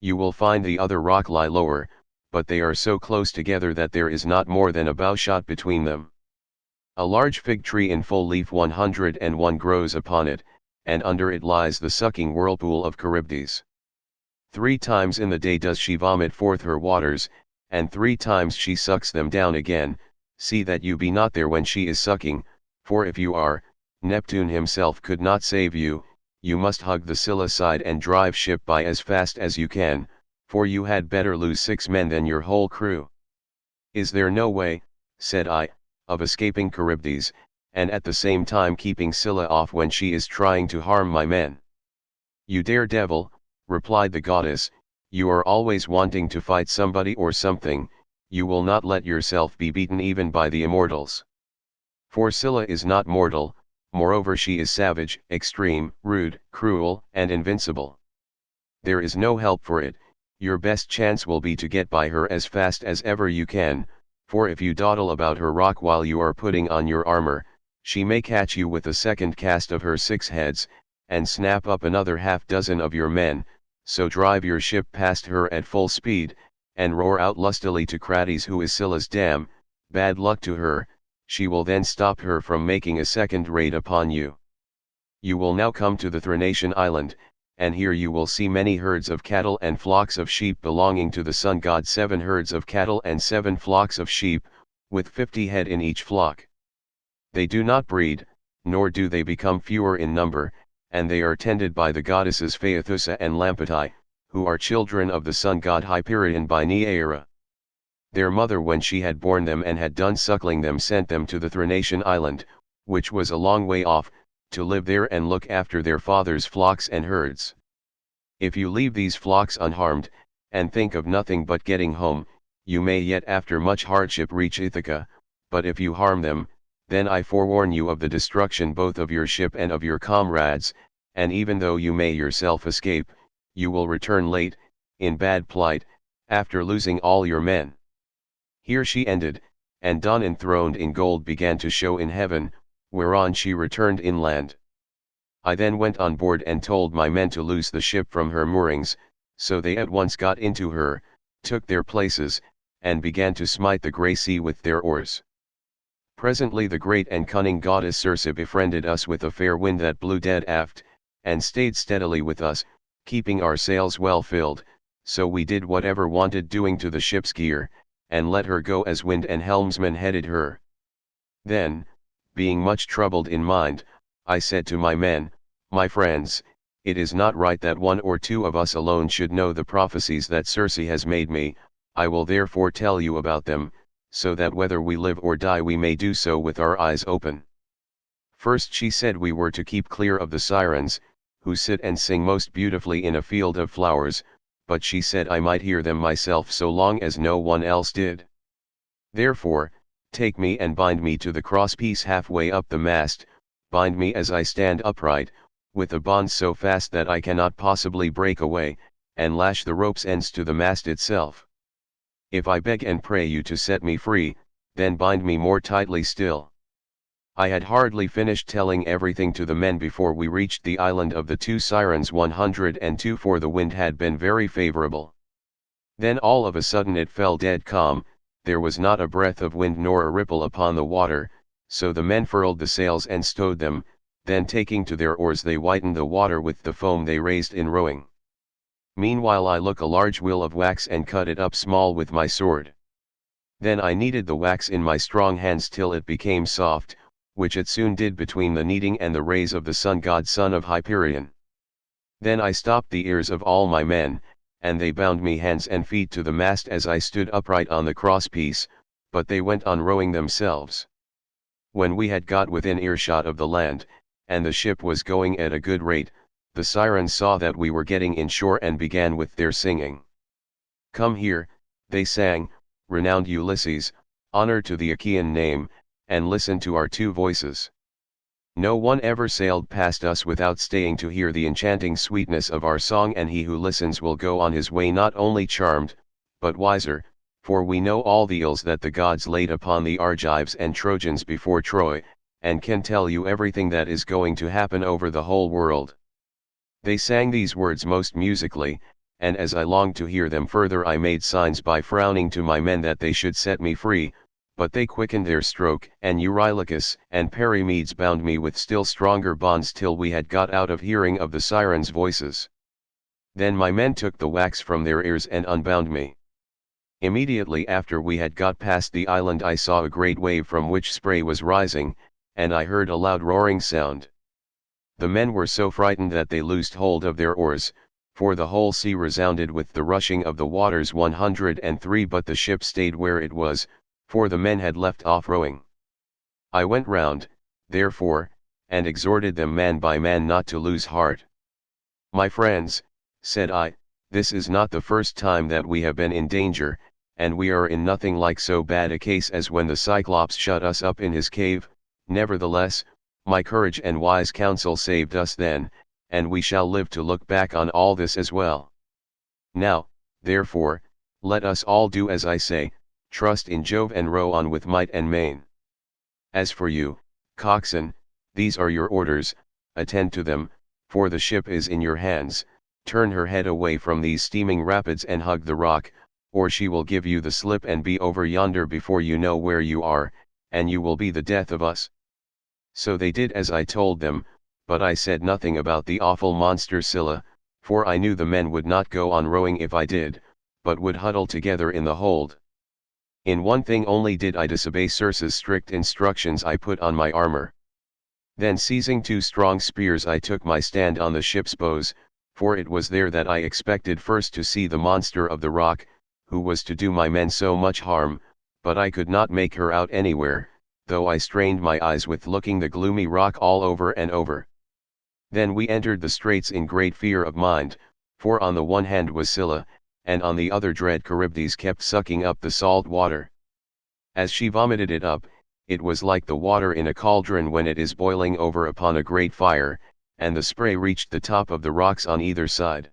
You will find the other rock lie lower, but they are so close together that there is not more than a bowshot between them. A large fig tree in full leaf 101 grows upon it, and under it lies the sucking whirlpool of Charybdis. 3 times in the day does she vomit forth her waters, and 3 times she sucks them down again. See that you be not there when she is sucking, for if you are, Neptune himself could not save you. You must hug the Scylla side and drive ship by as fast as you can, for you had better lose 6 men than your whole crew. Is there no way, said I, of escaping Charybdis, and at the same time keeping Scylla off when she is trying to harm my men? You daredevil, replied the goddess, you are always wanting to fight somebody or something. You will not let yourself be beaten even by the immortals. For Scylla is not mortal, moreover she is savage, extreme, rude, cruel, and invincible. There is no help for it. Your best chance will be to get by her as fast as ever you can, for if you dawdle about her rock while you are putting on your armor, she may catch you with a second cast of her 6 heads, and snap up another half-dozen of your men. So drive your ship past her at full speed, and roar out lustily to Crates, who is Scylla's dam. Bad luck to her, she will then stop her from making a second raid upon you. You will now come to the Thrinacian island, and here you will see many herds of cattle and flocks of sheep belonging to the sun god, 7 herds of cattle and 7 flocks of sheep, with 50 head in each flock. They do not breed, nor do they become fewer in number, and they are tended by the goddesses Phaethusa and Lampetai, who are children of the sun god Hyperion by Neaera. Their mother, when she had borne them and had done suckling them, sent them to the Thrinacian island, which was a long way off, to live there and look after their father's flocks and herds. If you leave these flocks unharmed, and think of nothing but getting home, you may yet after much hardship reach Ithaca, but if you harm them, then I forewarn you of the destruction both of your ship and of your comrades, and even though you may yourself escape, you will return late, in bad plight, after losing all your men. Here she ended, and dawn enthroned in gold began to show in heaven, whereon she returned inland. I then went on board and told my men to loose the ship from her moorings, so they at once got into her, took their places, and began to smite the grey sea with their oars. Presently the great and cunning goddess Circe befriended us with a fair wind that blew dead aft, and stayed steadily with us, keeping our sails well filled, so we did whatever wanted doing to the ship's gear, and let her go as wind and helmsman headed her. Then, being much troubled in mind, I said to my men, my friends, it is not right that 1 or 2 of us alone should know the prophecies that Circe has made me. I will therefore tell you about them, so that whether we live or die we may do so with our eyes open. First she said we were to keep clear of the sirens, who sit and sing most beautifully in a field of flowers, but she said I might hear them myself so long as no one else did. Therefore, take me and bind me to the crosspiece halfway up the mast, bind me as I stand upright, with the bonds so fast that I cannot possibly break away, and lash the rope's ends to the mast itself. If I beg and pray you to set me free, then bind me more tightly still. I had hardly finished telling everything to the men before we reached the island of the two sirens 102, for the wind had been very favorable. Then all of a sudden it fell dead calm, there was not a breath of wind nor a ripple upon the water, so the men furled the sails and stowed them, then taking to their oars they whitened the water with the foam they raised in rowing. Meanwhile I took a large wheel of wax and cut it up small with my sword. Then I kneaded the wax in my strong hands till it became soft, which it soon did between the kneading and the rays of the sun god son of Hyperion. Then I stopped the ears of all my men, and they bound me hands and feet to the mast as I stood upright on the crosspiece, but they went on rowing themselves. When we had got within earshot of the land, and the ship was going at a good rate, the sirens saw that we were getting inshore and began with their singing. Come here, they sang, renowned Ulysses, honor to the Achaean name, and listen to our two voices. No one ever sailed past us without staying to hear the enchanting sweetness of our song, and he who listens will go on his way not only charmed, but wiser, for we know all the ills that the gods laid upon the Argives and Trojans before Troy, and can tell you everything that is going to happen over the whole world. They sang these words most musically, and as I longed to hear them further I made signs by frowning to my men that they should set me free, but they quickened their stroke, and Eurylochus and Perimedes bound me with still stronger bonds till we had got out of hearing of the sirens' voices. Then my men took the wax from their ears and unbound me. Immediately after we had got past the island I saw a great wave from which spray was rising, and I heard a loud roaring sound. The men were so frightened that they loosed hold of their oars, for the whole sea resounded with the rushing of the waters 103, but the ship stayed where it was, for the men had left off rowing. I went round, therefore, and exhorted them man by man not to lose heart. My friends, said I, this is not the first time that we have been in danger, and we are in nothing like so bad a case as when the Cyclops shut us up in his cave. Nevertheless, my courage and wise counsel saved us then, and we shall live to look back on all this as well. Now, therefore, let us all do as I say, trust in Jove and row on with might and main. As for you, coxswain, these are your orders, attend to them, for the ship is in your hands. Turn her head away from these steaming rapids and hug the rock, or she will give you the slip and be over yonder before you know where you are, and you will be the death of us. So they did as I told them, but I said nothing about the awful monster Scylla, for I knew the men would not go on rowing if I did, but would huddle together in the hold. In one thing only did I disobey Circe's strict instructions. I put on my armor. Then seizing two strong spears I took my stand on the ship's bows, for it was there that I expected first to see the monster of the rock, who was to do my men so much harm, but I could not make her out anywhere, though I strained my eyes with looking the gloomy rock all over and over. Then we entered the straits in great fear of mind, for on the one hand was Scylla, and on the other dread Charybdis kept sucking up the salt water. As she vomited it up, it was like the water in a cauldron when it is boiling over upon a great fire, and the spray reached the top of the rocks on either side.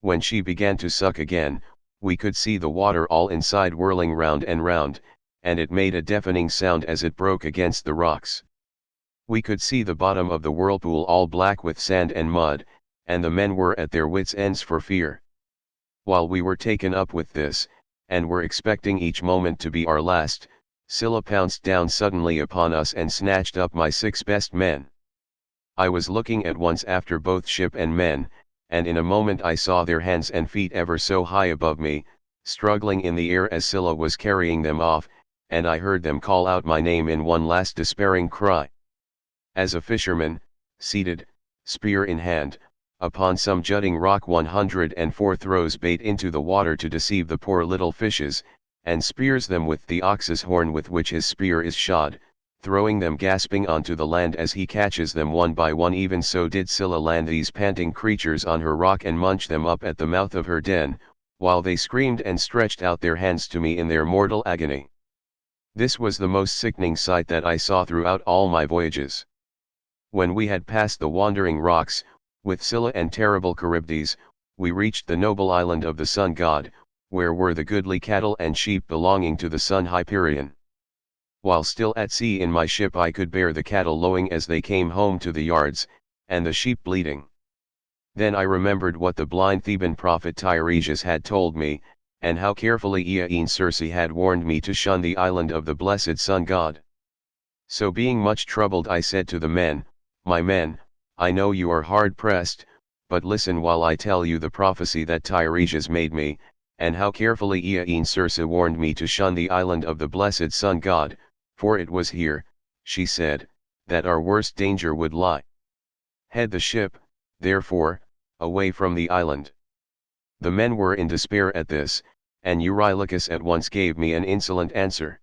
When she began to suck again, we could see the water all inside whirling round and round, and it made a deafening sound as it broke against the rocks. We could see the bottom of the whirlpool all black with sand and mud, and the men were at their wits' ends for fear. While we were taken up with this, and were expecting each moment to be our last, Scylla pounced down suddenly upon us and snatched up my 6 best men. I was looking at once after both ship and men, and in a moment I saw their hands and feet ever so high above me, struggling in the air as Scylla was carrying them off, and I heard them call out my name in one last despairing cry. As a fisherman, seated, spear in hand, upon some jutting rock 104 throws bait into the water to deceive the poor little fishes, and spears them with the ox's horn with which his spear is shod, throwing them gasping onto the land as he catches them one by one. Even so did Scylla land these panting creatures on her rock and munch them up at the mouth of her den, while they screamed and stretched out their hands to me in their mortal agony. This was the most sickening sight that I saw throughout all my voyages. When we had passed the wandering rocks, with Scylla and terrible Charybdis, we reached the noble island of the sun god, where were the goodly cattle and sheep belonging to the sun Hyperion. While still at sea in my ship I could bear the cattle lowing as they came home to the yards, and the sheep bleating. Then I remembered what the blind Theban prophet Tiresias had told me, and how carefully Aeaean Circe had warned me to shun the island of the blessed sun god. So being much troubled I said to the men, "My men, I know you are hard pressed, but listen while I tell you the prophecy that Tiresias made me, and how carefully Aeaean Circe warned me to shun the island of the blessed sun god, for it was here," she said, "that our worst danger would lie. Head the ship, therefore, away from the island." The men were in despair at this, and Eurylochus at once gave me an insolent answer.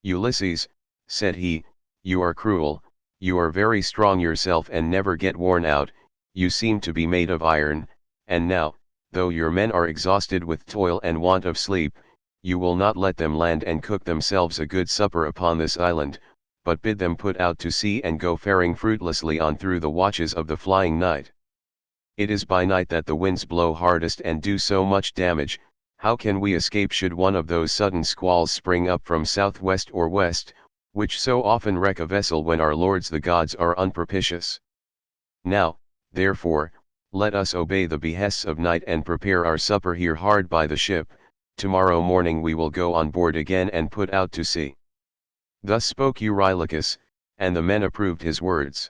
"Ulysses," said he, "you are cruel, you are very strong yourself and never get worn out, you seem to be made of iron, and now, though your men are exhausted with toil and want of sleep, you will not let them land and cook themselves a good supper upon this island, but bid them put out to sea and go faring fruitlessly on through the watches of the flying night. It is by night that the winds blow hardest and do so much damage. How can we escape should one of those sudden squalls spring up from southwest or west, which so often wreck a vessel when our lords the gods are unpropitious? Now, therefore, let us obey the behests of night and prepare our supper here hard by the ship. Tomorrow morning we will go on board again and put out to sea." Thus spoke Eurylochus, and the men approved his words.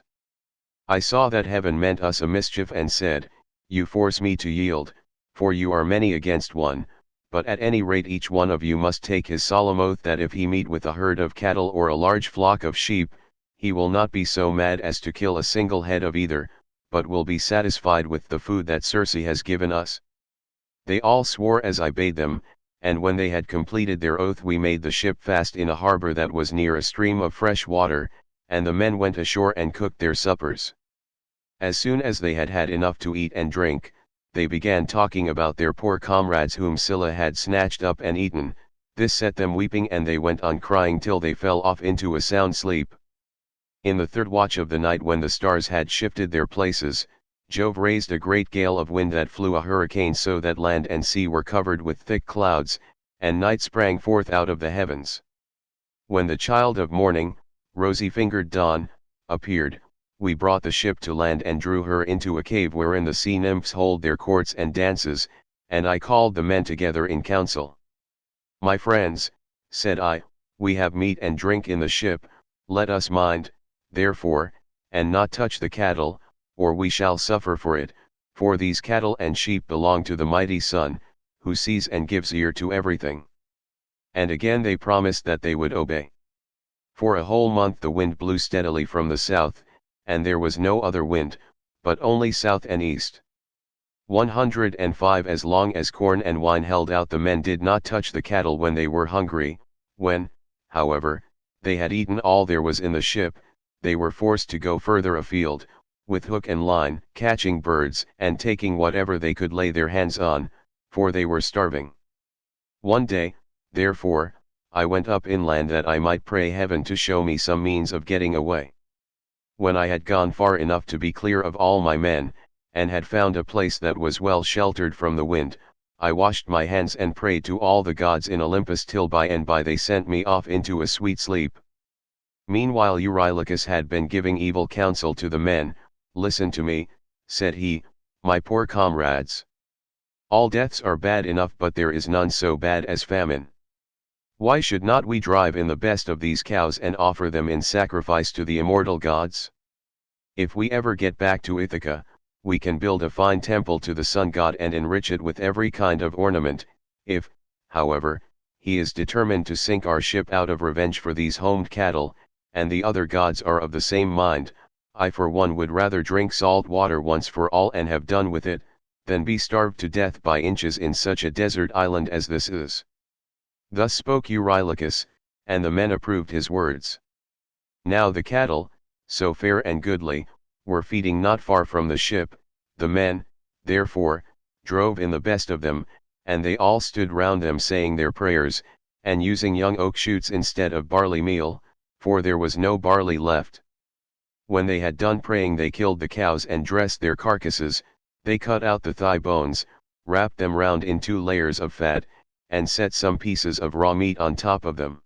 I saw that heaven meant us a mischief and said, "You force me to yield, for you are many against one, but at any rate each one of you must take his solemn oath that if he meet with a herd of cattle or a large flock of sheep, he will not be so mad as to kill a single head of either, but will be satisfied with the food that Circe has given us." They all swore as I bade them, and when they had completed their oath we made the ship fast in a harbor that was near a stream of fresh water, and the men went ashore and cooked their suppers. As soon as they had had enough to eat and drink, they began talking about their poor comrades whom Scylla had snatched up and eaten. This set them weeping and they went on crying till they fell off into a sound sleep. In the third watch of the night, when the stars had shifted their places, Jove raised a great gale of wind that flew a hurricane so that land and sea were covered with thick clouds, and night sprang forth out of the heavens. When the child of morning, rosy-fingered dawn, appeared, we brought the ship to land and drew her into a cave wherein the sea nymphs hold their courts and dances, and I called the men together in council. "My friends," said I, "we have meat and drink in the ship, let us mind, therefore, and not touch the cattle, or we shall suffer for it, for these cattle and sheep belong to the mighty sun, who sees and gives ear to everything." And again they promised that they would obey. For a whole month the wind blew steadily from the south, and there was no other wind, but only south and east. 105 As long as corn and wine held out, the men did not touch the cattle when they were hungry. When, however, they had eaten all there was in the ship, they were forced to go further afield, with hook and line, catching birds and taking whatever they could lay their hands on, for they were starving. One day, therefore, I went up inland that I might pray heaven to show me some means of getting away. When I had gone far enough to be clear of all my men, and had found a place that was well sheltered from the wind, I washed my hands and prayed to all the gods in Olympus till by and by they sent me off into a sweet sleep. Meanwhile Eurylochus had been giving evil counsel to the men. "Listen to me," said he, "my poor comrades. All deaths are bad enough, but there is none so bad as famine. Why should not we drive in the best of these cows and offer them in sacrifice to the immortal gods? If we ever get back to Ithaca, we can build a fine temple to the sun god and enrich it with every kind of ornament. If, however, he is determined to sink our ship out of revenge for these homed cattle, and the other gods are of the same mind, I for one would rather drink salt water once for all and have done with it, than be starved to death by inches in such a desert island as this is." Thus spoke Eurylochus, and the men approved his words. Now the cattle, so fair and goodly, were feeding not far from the ship. The men, therefore, drove in the best of them, and they all stood round them saying their prayers, and using young oak shoots instead of barley meal, for there was no barley left. When they had done praying they killed the cows and dressed their carcasses. They cut out the thigh bones, wrapped them round in 2 layers of fat, and set some pieces of raw meat on top of them.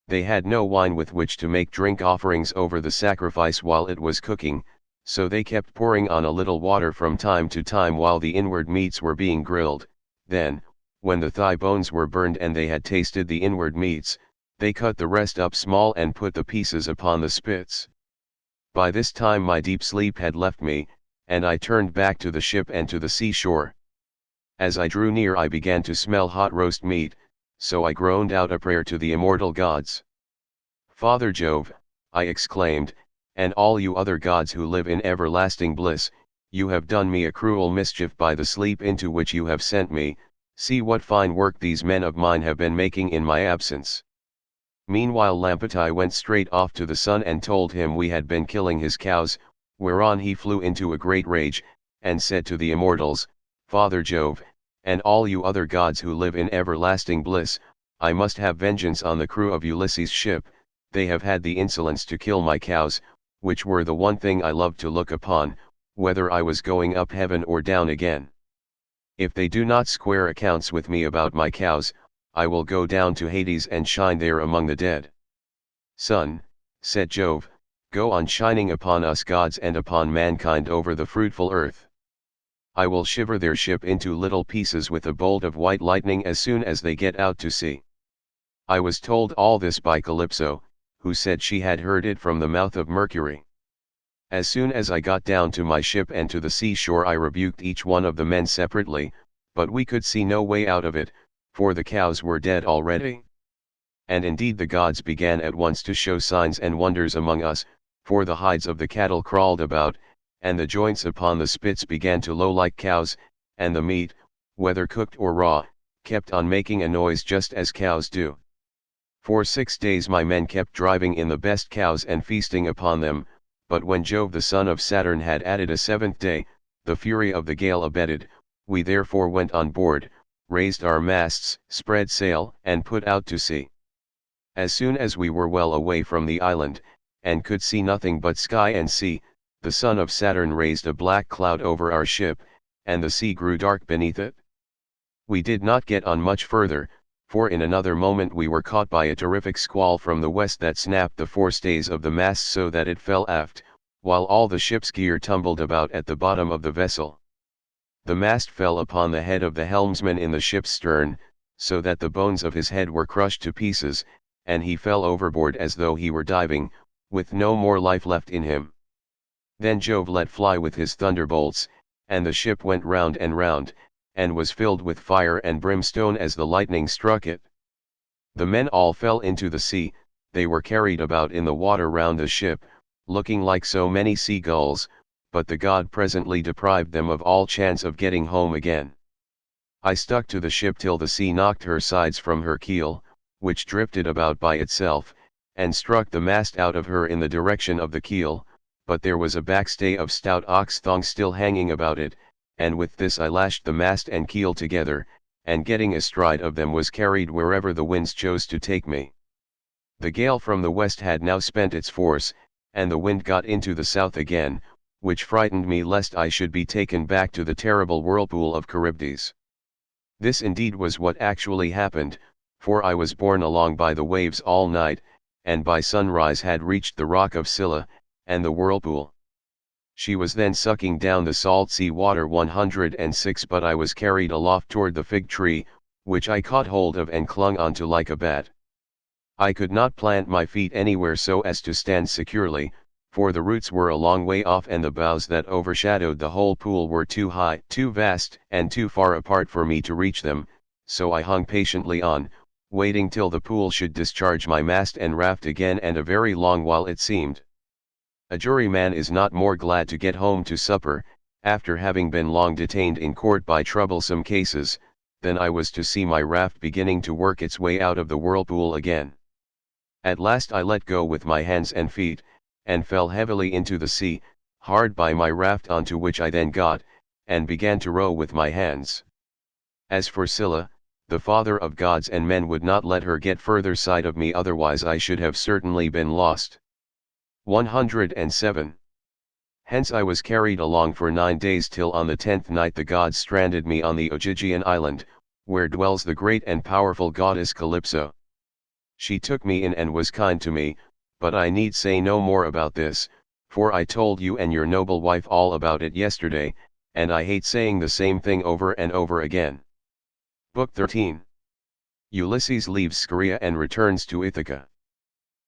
They had no wine with which to make drink offerings over the sacrifice while it was cooking, so they kept pouring on a little water from time to time while the inward meats were being grilled. Then, when the thigh bones were burned and they had tasted the inward meats, they cut the rest up small and put the pieces upon the spits. By this time my deep sleep had left me, and I turned back to the ship and to the seashore. As I drew near I began to smell hot roast meat, so I groaned out a prayer to the immortal gods. "Father Jove," I exclaimed, "and all you other gods who live in everlasting bliss, you have done me a cruel mischief by the sleep into which you have sent me. See what fine work these men of mine have been making in my absence." Meanwhile Lampetai went straight off to the sun and told him we had been killing his cows, whereon he flew into a great rage, and said to the immortals, "Father Jove, and all you other gods who live in everlasting bliss, I must have vengeance on the crew of Ulysses' ship. They have had the insolence to kill my cows, which were the one thing I loved to look upon, whether I was going up heaven or down again. If they do not square accounts with me about my cows, I will go down to Hades and shine there among the dead." "Sun," said Jove, "go on shining upon us gods and upon mankind over the fruitful earth. I will shiver their ship into little pieces with a bolt of white lightning as soon as they get out to sea." I was told all this by Calypso, who said she had heard it from the mouth of Mercury. As soon as I got down to my ship and to the seashore I rebuked each one of the men separately, but we could see no way out of it, for the cows were dead already. And indeed the gods began at once to show signs and wonders among us, for the hides of the cattle crawled about, and the joints upon the spits began to low like cows, and the meat, whether cooked or raw, kept on making a noise just as cows do. For 6 days my men kept driving in the best cows and feasting upon them, but when Jove the son of Saturn had added a 7th day, the fury of the gale abated. We therefore went on board, raised our masts, spread sail, and put out to sea. As soon as we were well away from the island, and could see nothing but sky and sea, the son of Saturn raised a black cloud over our ship, and the sea grew dark beneath it. We did not get on much further, for in another moment we were caught by a terrific squall from the west that snapped the forestays of the mast so that it fell aft, while all the ship's gear tumbled about at the bottom of the vessel. The mast fell upon the head of the helmsman in the ship's stern, so that the bones of his head were crushed to pieces, and he fell overboard as though he were diving, with no more life left in him. Then Jove let fly with his thunderbolts, and the ship went round and round, and was filled with fire and brimstone as the lightning struck it. The men all fell into the sea, they were carried about in the water round the ship, looking like so many seagulls, but the god presently deprived them of all chance of getting home again. I stuck to the ship till the sea knocked her sides from her keel, which drifted about by itself, and struck the mast out of her in the direction of the keel, but there was a backstay of stout ox thongs still hanging about it, and with this I lashed the mast and keel together, and getting astride of them was carried wherever the winds chose to take me. The gale from the west had now spent its force, and the wind got into the south again, which frightened me lest I should be taken back to the terrible whirlpool of Charybdis. This indeed was what actually happened, for I was borne along by the waves all night, and by sunrise had reached the rock of Scylla, and the whirlpool. She was then sucking down the salt sea water 106, but I was carried aloft toward the fig tree, which I caught hold of and clung onto like a bat. I could not plant my feet anywhere so as to stand securely, for the roots were a long way off and the boughs that overshadowed the whole pool were too high, too vast, and too far apart for me to reach them, so I hung patiently on, waiting till the pool should discharge my mast and raft again, and a very long while it seemed. A juryman is not more glad to get home to supper, after having been long detained in court by troublesome cases, than I was to see my raft beginning to work its way out of the whirlpool again. At last I let go with my hands and feet, and fell heavily into the sea, hard by my raft, onto which I then got, and began to row with my hands. As for Scylla, the father of gods and men would not let her get further sight of me, otherwise I should have certainly been lost. 107. Hence I was carried along for 9 days, till on the 10th night the gods stranded me on the Ogygian island, where dwells the great and powerful goddess Calypso. She took me in and was kind to me, but I need say no more about this, for I told you and your noble wife all about it yesterday, and I hate saying the same thing over and over again. Book 13. Ulysses leaves Scheria and returns to Ithaca.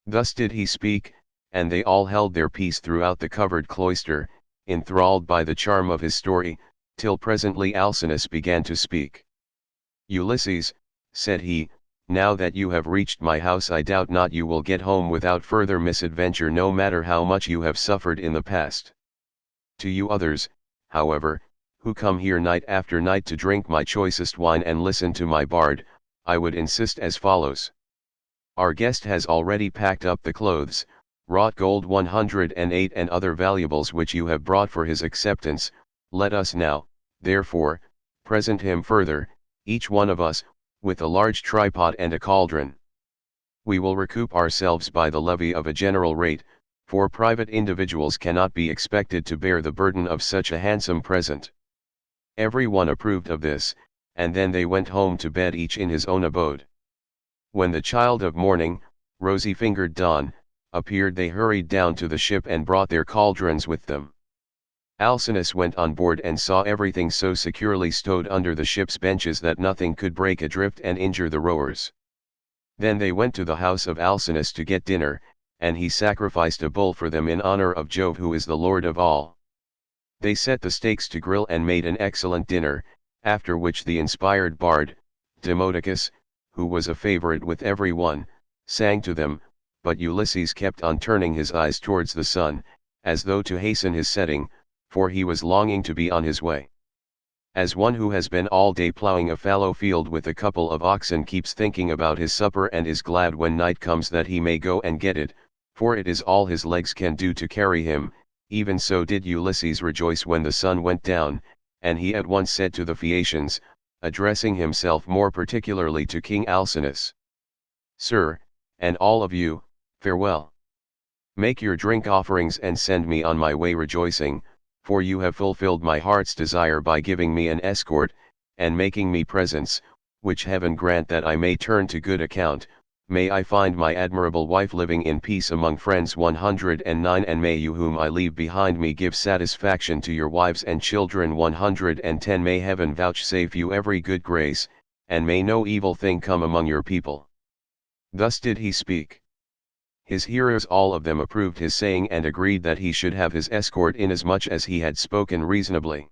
Thus did he speak, and they all held their peace throughout the covered cloister, enthralled by the charm of his story, till presently Alcinous began to speak. Ulysses, said he, now that you have reached my house, I doubt not you will get home without further misadventure, no matter how much you have suffered in the past. To you others, however, who come here night after night to drink my choicest wine and listen to my bard, I would insist as follows. Our guest has already packed up the clothes, wrought gold 108 and other valuables which you have brought for his acceptance. Let us now, therefore, present him further, each one of us, with a large tripod and a cauldron. We will recoup ourselves by the levy of a general rate, for private individuals cannot be expected to bear the burden of such a handsome present. Every one approved of this, and then they went home to bed, each in his own abode. When the child of morning, rosy-fingered dawn, appeared, they hurried down to the ship and brought their cauldrons with them. Alcinous went on board and saw everything so securely stowed under the ship's benches that nothing could break adrift and injure the rowers. Then they went to the house of Alcinous to get dinner, and he sacrificed a bull for them in honor of Jove, who is the Lord of all. They set the steaks to grill and made an excellent dinner, after which the inspired bard, Demodocus, who was a favorite with every one, sang to them, but Ulysses kept on turning his eyes towards the sun, as though to hasten his setting, for he was longing to be on his way. As one who has been all day ploughing a fallow field with a couple of oxen keeps thinking about his supper and is glad when night comes that he may go and get it, for it is all his legs can do to carry him, even so did Ulysses rejoice when the sun went down, and he at once said to the Phaeacians, addressing himself more particularly to King Alcinous, Sir, and all of you, farewell. Make your drink offerings and send me on my way rejoicing, for you have fulfilled my heart's desire by giving me an escort, and making me presents, which heaven grant that I may turn to good account. May I find my admirable wife living in peace among friends. 109 And may you whom I leave behind me give satisfaction to your wives and children. 110 May heaven vouchsafe you every good grace, and may no evil thing come among your people. Thus did he speak. His hearers all of them approved his saying and agreed that he should have his escort, inasmuch as he had spoken reasonably.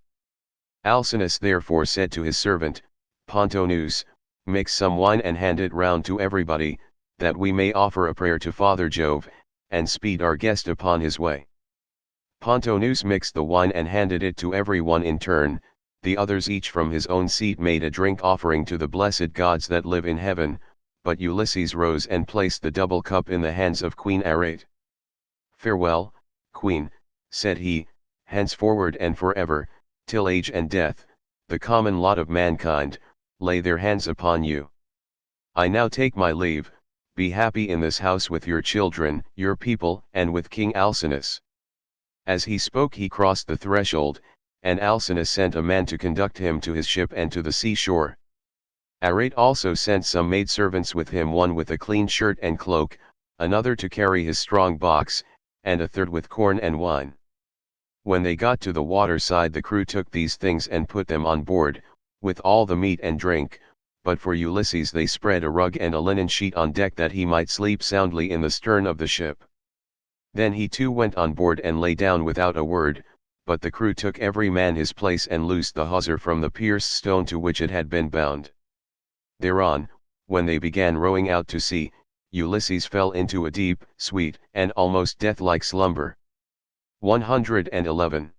Alcinous therefore said to his servant, Pontonous, mix some wine and hand it round to everybody, that we may offer a prayer to Father Jove, and speed our guest upon his way. Pontonous mixed the wine and handed it to every one in turn. The others each from his own seat made a drink offering to the blessed gods that live in heaven, but Ulysses rose and placed the double cup in the hands of Queen Arete. Farewell, Queen, said he, henceforward and forever, till age and death, the common lot of mankind, lay their hands upon you. I now take my leave. Be happy in this house with your children, your people, and with King Alcinous. As he spoke he crossed the threshold, and Alcinous sent a man to conduct him to his ship and to the seashore. Arete also sent some maidservants with him, one with a clean shirt and cloak, another to carry his strong box, and a third with corn and wine. When they got to the water side the crew took these things and put them on board, with all the meat and drink, but for Ulysses they spread a rug and a linen sheet on deck that he might sleep soundly in the stern of the ship. Then he too went on board and lay down without a word, but the crew took every man his place and loosed the hawser from the pierced stone to which it had been bound. Thereon, when they began rowing out to sea, Ulysses fell into a deep, sweet, and almost death-like slumber. 111.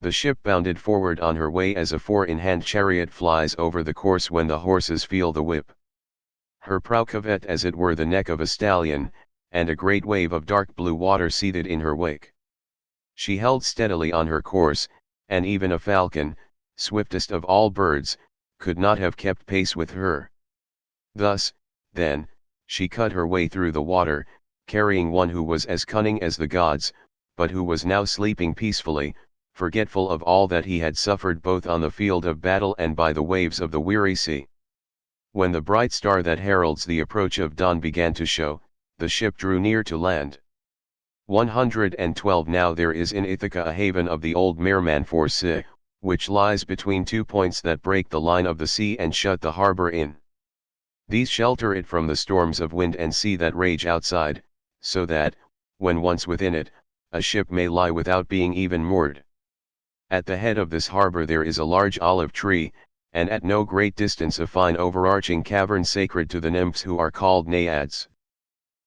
The ship bounded forward on her way as a four-in-hand chariot flies over the course when the horses feel the whip. Her prow covet as it were the neck of a stallion, and a great wave of dark blue water seethed in her wake. She held steadily on her course, and even a falcon, swiftest of all birds, could not have kept pace with her. Thus, then, she cut her way through the water, carrying one who was as cunning as the gods, but who was now sleeping peacefully, forgetful of all that he had suffered both on the field of battle and by the waves of the weary sea. When the bright star that heralds the approach of dawn began to show, the ship drew near to land. 112. Now there is in Ithaca a haven of the old merman for sea, which lies between two points that break the line of the sea and shut the harbour in. These shelter it from the storms of wind and sea that rage outside, so that, when once within it, a ship may lie without being even moored. At the head of this harbour there is a large olive tree, and at no great distance a fine overarching cavern sacred to the nymphs who are called Naiads.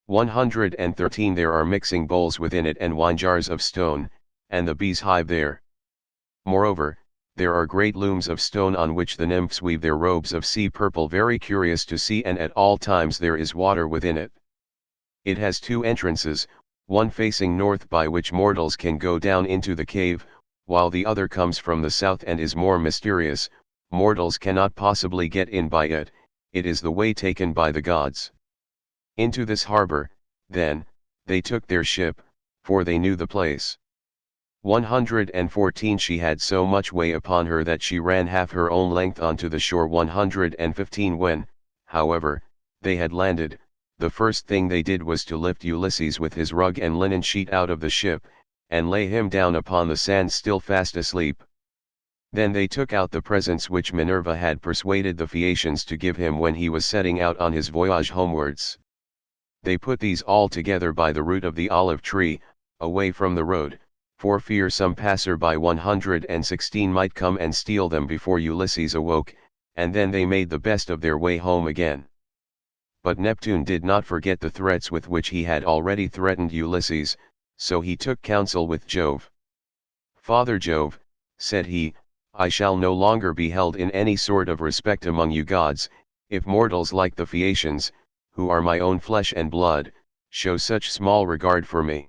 113. There are mixing bowls within it and wine jars of stone, and the bees hive there. Moreover, there are great looms of stone on which the nymphs weave their robes of sea purple, very curious to see, and at all times there is water within it. It has two entrances, one facing north by which mortals can go down into the cave, while the other comes from the south and is more mysterious. Mortals cannot possibly get in by it, it is the way taken by the gods. Into this harbour, then, they took their ship, for they knew the place. 114. She had so much way upon her that she ran half her own length onto the shore. 115. When, however, they had landed, the first thing they did was to lift Ulysses with his rug and linen sheet out of the ship, and lay him down upon the sand still fast asleep. Then they took out the presents which Minerva had persuaded the Phaeacians to give him when he was setting out on his voyage homewards. They put these all together by the root of the olive tree, away from the road, for fear some passer-by. 116 might come and steal them before Ulysses awoke, and then they made the best of their way home again. But Neptune did not forget the threats with which he had already threatened Ulysses, so he took counsel with Jove. "Father Jove," said he, "I shall no longer be held in any sort of respect among you gods, if mortals like the Phaeacians, who are my own flesh and blood, show such small regard for me.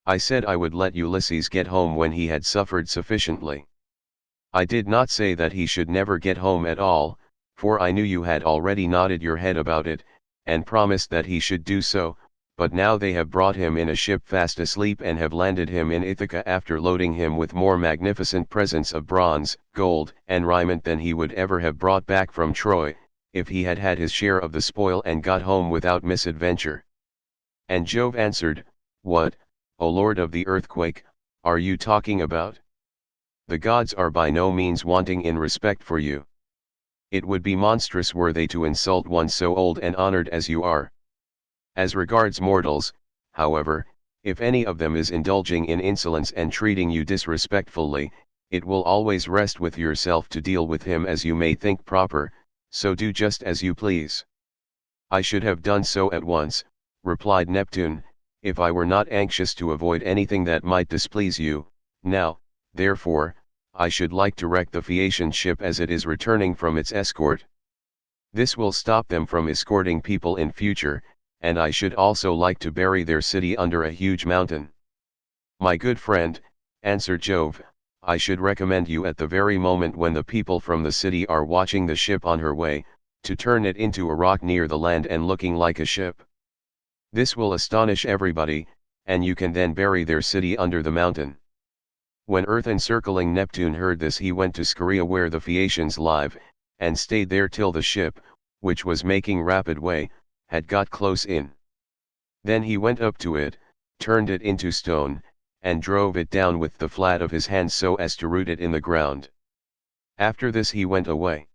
I said I would let Ulysses get home when he had suffered sufficiently. I did not say that he should never get home at all, for I knew you had already nodded your head about it, and promised that he should do so, but now they have brought him in a ship fast asleep and have landed him in Ithaca after loading him with more magnificent presents of bronze, gold, and raiment than he would ever have brought back from Troy, if he had had his share of the spoil and got home without misadventure." And Jove answered, "What, O Lord of the earthquake, are you talking about? The gods are by no means wanting in respect for you. It would be monstrous were they to insult one so old and honored as you are. As regards mortals, however, if any of them is indulging in insolence and treating you disrespectfully, it will always rest with yourself to deal with him as you may think proper, so do just as you please." "I should have done so at once," replied Neptune, "if I were not anxious to avoid anything that might displease you. Now, therefore, I should like to wreck the Phaeacian ship as it is returning from its escort. This will stop them from escorting people in future, and I should also like to bury their city under a huge mountain." "My good friend," answered Jove, "I should recommend you at the very moment when the people from the city are watching the ship on her way, to turn it into a rock near the land and looking like a ship. This will astonish everybody, and you can then bury their city under the mountain." When earth-encircling Neptune heard this, he went to Scheria where the Phaeacians live, and stayed there till the ship, which was making rapid way, had got close in. Then he went up to it, turned it into stone, and drove it down with the flat of his hand so as to root it in the ground. After this he went away.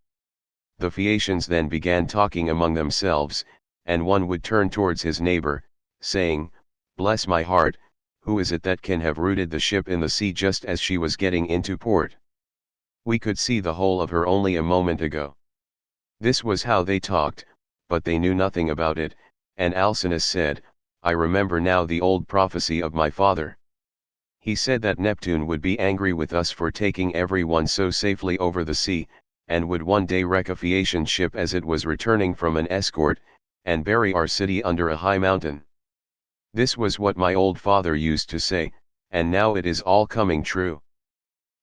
The Phaeacians then began talking among themselves, and one would turn towards his neighbor, saying, "Bless my heart, who is it that can have rooted the ship in the sea just as she was getting into port? We could see the whole of her only a moment ago." This was how they talked, but they knew nothing about it, and Alcinous said, "I remember now the old prophecy of my father. He said that Neptune would be angry with us for taking everyone so safely over the sea, and would one day wreck a Phaeacian ship as it was returning from an escort, and bury our city under a high mountain. This was what my old father used to say, and now it is all coming true.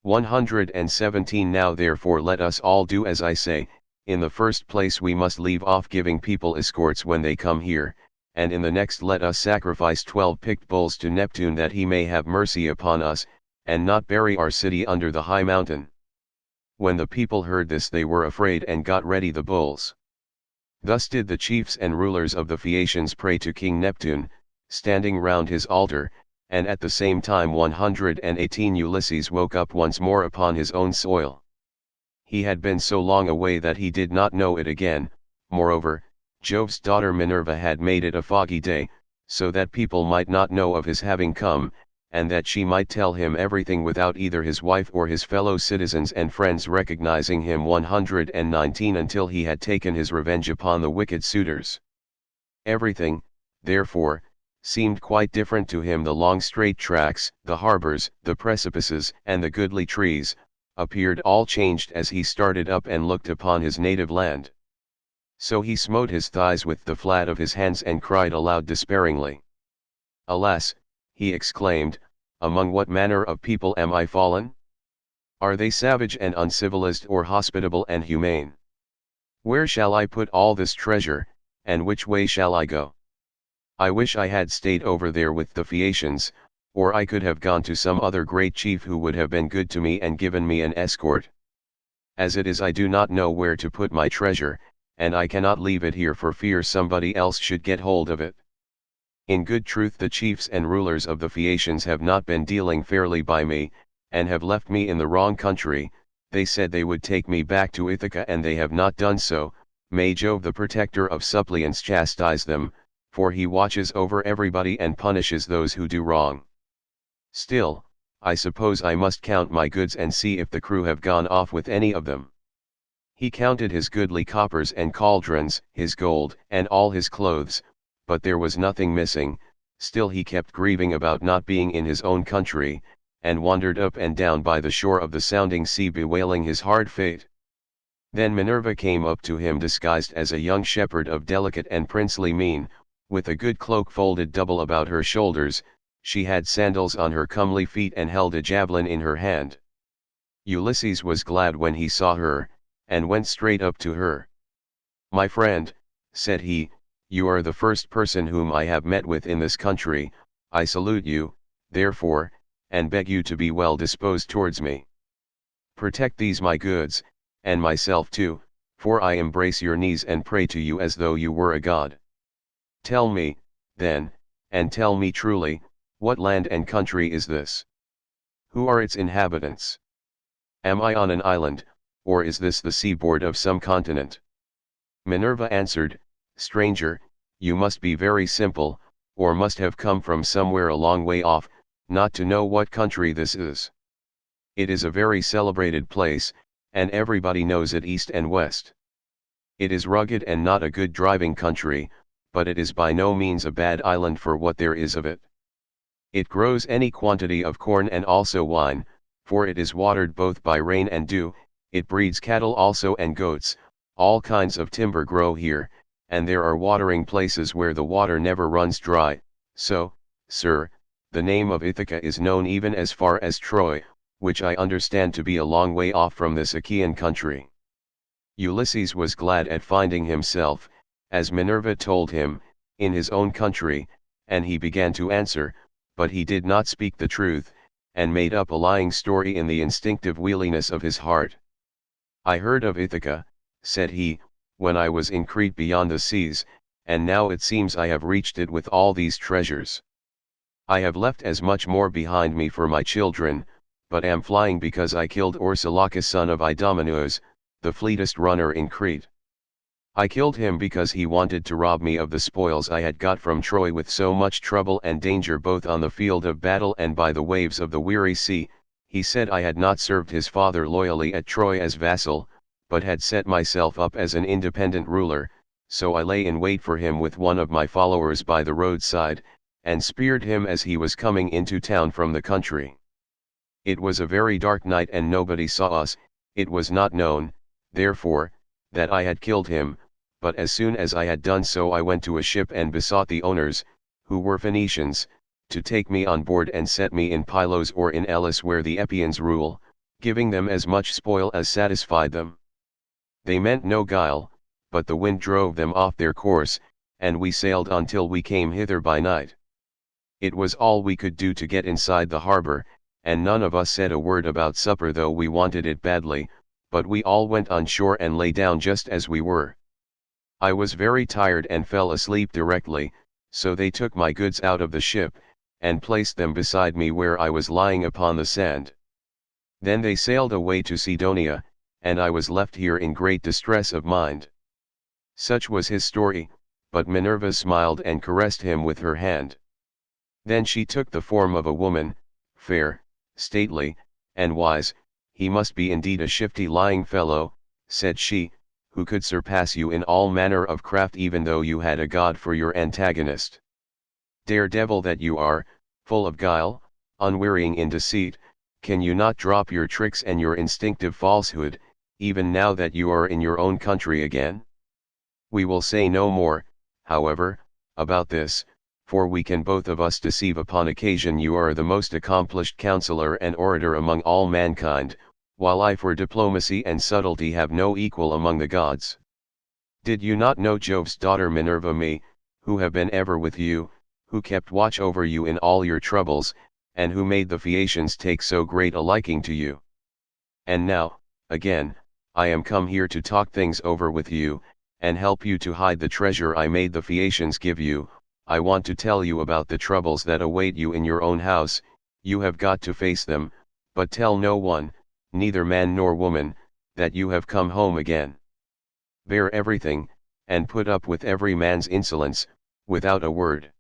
117 Now therefore let us all do as I say. In the first place we must leave off giving people escorts when they come here, and in the next let us sacrifice 12 picked bulls to Neptune that he may have mercy upon us, and not bury our city under the high mountain. When the people heard this they were afraid and got ready the bulls. Thus did the chiefs and rulers of the Phaeacians pray to King Neptune, standing round his altar, and at the same time 118 Ulysses woke up once more upon his own soil. He had been so long away that he did not know it again. Moreover, Jove's daughter Minerva had made it a foggy day, so that people might not know of his having come, and that she might tell him everything without either his wife or his fellow citizens and friends recognizing him. 119 Until he had taken his revenge upon the wicked suitors. Everything, therefore, seemed quite different to him. The long straight tracks, the harbors, the precipices, and the goodly trees, appeared all changed as he started up and looked upon his native land. So he smote his thighs with the flat of his hands and cried aloud despairingly. Alas, he exclaimed, among what manner of people am I fallen? Are they savage and uncivilized or hospitable and humane? Where shall I put all this treasure, and which way shall I go? I wish I had stayed over there with the Phaeacians, or I could have gone to some other great chief who would have been good to me and given me an escort. As it is I do not know where to put my treasure, and I cannot leave it here for fear somebody else should get hold of it. In good truth the chiefs and rulers of the Phaeacians have not been dealing fairly by me, and have left me in the wrong country. They said they would take me back to Ithaca and they have not done so. May Jove the protector of suppliants chastise them, for he watches over everybody and punishes those who do wrong. Still, I suppose I must count my goods and see if the crew have gone off with any of them. He counted his goodly coppers and cauldrons, his gold, and all his clothes, but there was nothing missing. Still he kept grieving about not being in his own country, and wandered up and down by the shore of the sounding sea bewailing his hard fate. Then Minerva came up to him disguised as a young shepherd of delicate and princely mien, with a good cloak folded double about her shoulders. She had sandals on her comely feet and held a javelin in her hand. Ulysses was glad when he saw her, and went straight up to her. My friend, said he, you are the first person whom I have met with in this country. I salute you, therefore, and beg you to be well disposed towards me. Protect these my goods, and myself too, for I embrace your knees and pray to you as though you were a god. Tell me, then, and tell me truly, what land and country is this? Who are its inhabitants? Am I on an island, or is this the seaboard of some continent? Minerva answered, Stranger, you must be very simple, or must have come from somewhere a long way off, not to know what country this is. It is a very celebrated place, and everybody knows it east and west. It is rugged and not a good driving country, but it is by no means a bad island for what there is of it. It grows any quantity of corn and also wine, for it is watered both by rain and dew. It breeds cattle also and goats. All kinds of timber grow here, and there are watering places where the water never runs dry. So, sir, the name of Ithaca is known even as far as Troy, which I understand to be a long way off from this Achaean country. Ulysses was glad at finding himself, as Minerva told him, in his own country, and he began to answer, but he did not speak the truth, and made up a lying story in the instinctive weariness of his heart. I heard of Ithaca, said he, when I was in Crete beyond the seas, and now it seems I have reached it with all these treasures. I have left as much more behind me for my children, but am flying because I killed Orsilochus son of Idomeneus, the fleetest runner in Crete. I killed him because he wanted to rob me of the spoils I had got from Troy with so much trouble and danger both on the field of battle and by the waves of the weary sea. He said I had not served his father loyally at Troy as vassal, but had set myself up as an independent ruler, so I lay in wait for him with one of my followers by the roadside, and speared him as he was coming into town from the country. It was a very dark night and nobody saw us. It was not known, therefore, that I had killed him, but as soon as I had done so I went to a ship and besought the owners, who were Phoenicians, to take me on board and set me in Pylos or in Elis where the Epeans rule, giving them as much spoil as satisfied them. They meant no guile, but the wind drove them off their course, and we sailed until we came hither by night. It was all we could do to get inside the harbor, and none of us said a word about supper though we wanted it badly, but we all went on shore and lay down just as we were. I was very tired and fell asleep directly, so they took my goods out of the ship, and placed them beside me where I was lying upon the sand. Then they sailed away to Sidonia, and I was left here in great distress of mind. Such was his story, but Minerva smiled and caressed him with her hand. Then she took the form of a woman, fair, stately, and wise. He must be indeed a shifty lying fellow, said she, who could surpass you in all manner of craft even though you had a god for your antagonist. Daredevil that you are, full of guile, unwearying in deceit, can you not drop your tricks and your instinctive falsehood, even now that you are in your own country again? We will say no more, however, about this, for we can both of us deceive upon occasion. You are the most accomplished counselor and orator among all mankind, while I for diplomacy and subtlety have no equal among the gods. Did you not know Jove's daughter Minerva, me, who have been ever with you, who kept watch over you in all your troubles, and who made the Phaeacians take so great a liking to you? And now, again, I am come here to talk things over with you, and help you to hide the treasure I made the Phaeacians give you. I want to tell you about the troubles that await you in your own house. You have got to face them, but tell no one, neither man nor woman, that you have come home again. Bear everything, and put up with every man's insolence, without a word.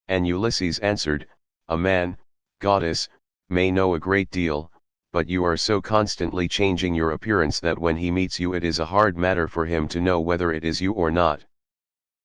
And Ulysses answered, a man, goddess, may know a great deal, but you are so constantly changing your appearance that when he meets you it is a hard matter for him to know whether it is you or not.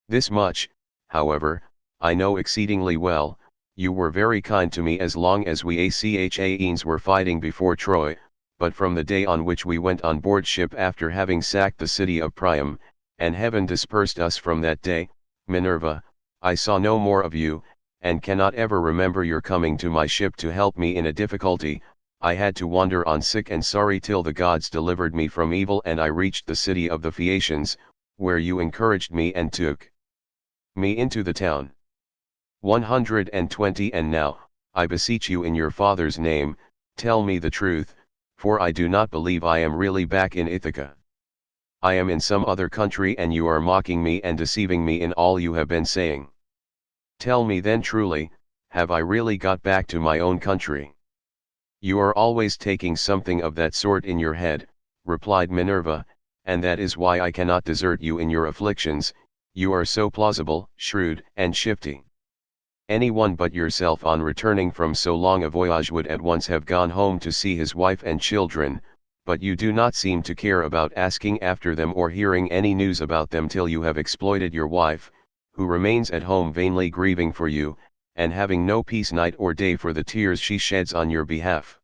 This much, however, I know exceedingly well. You were very kind to me as long as we Achaeans were fighting before Troy, but from the day on which we went on board ship after having sacked the city of Priam, and heaven dispersed us from that day, Minerva, I saw no more of you, and cannot ever remember your coming to my ship to help me in a difficulty. I had to wander on sick and sorry till the gods delivered me from evil and I reached the city of the Phaeacians, where you encouraged me and took me into the town. 120 And now, I beseech you in your father's name, tell me the truth, for I do not believe I am really back in Ithaca. I am in some other country and you are mocking me and deceiving me in all you have been saying. Tell me then truly, have I really got back to my own country? You are always taking something of that sort in your head, replied Minerva, and that is why I cannot desert you in your afflictions. You are so plausible, shrewd, and shifty. Anyone but yourself on returning from so long a voyage would at once have gone home to see his wife and children, but you do not seem to care about asking after them or hearing any news about them till you have exploited your wife, who remains at home vainly grieving for you, and having no peace night or day for the tears she sheds on your behalf.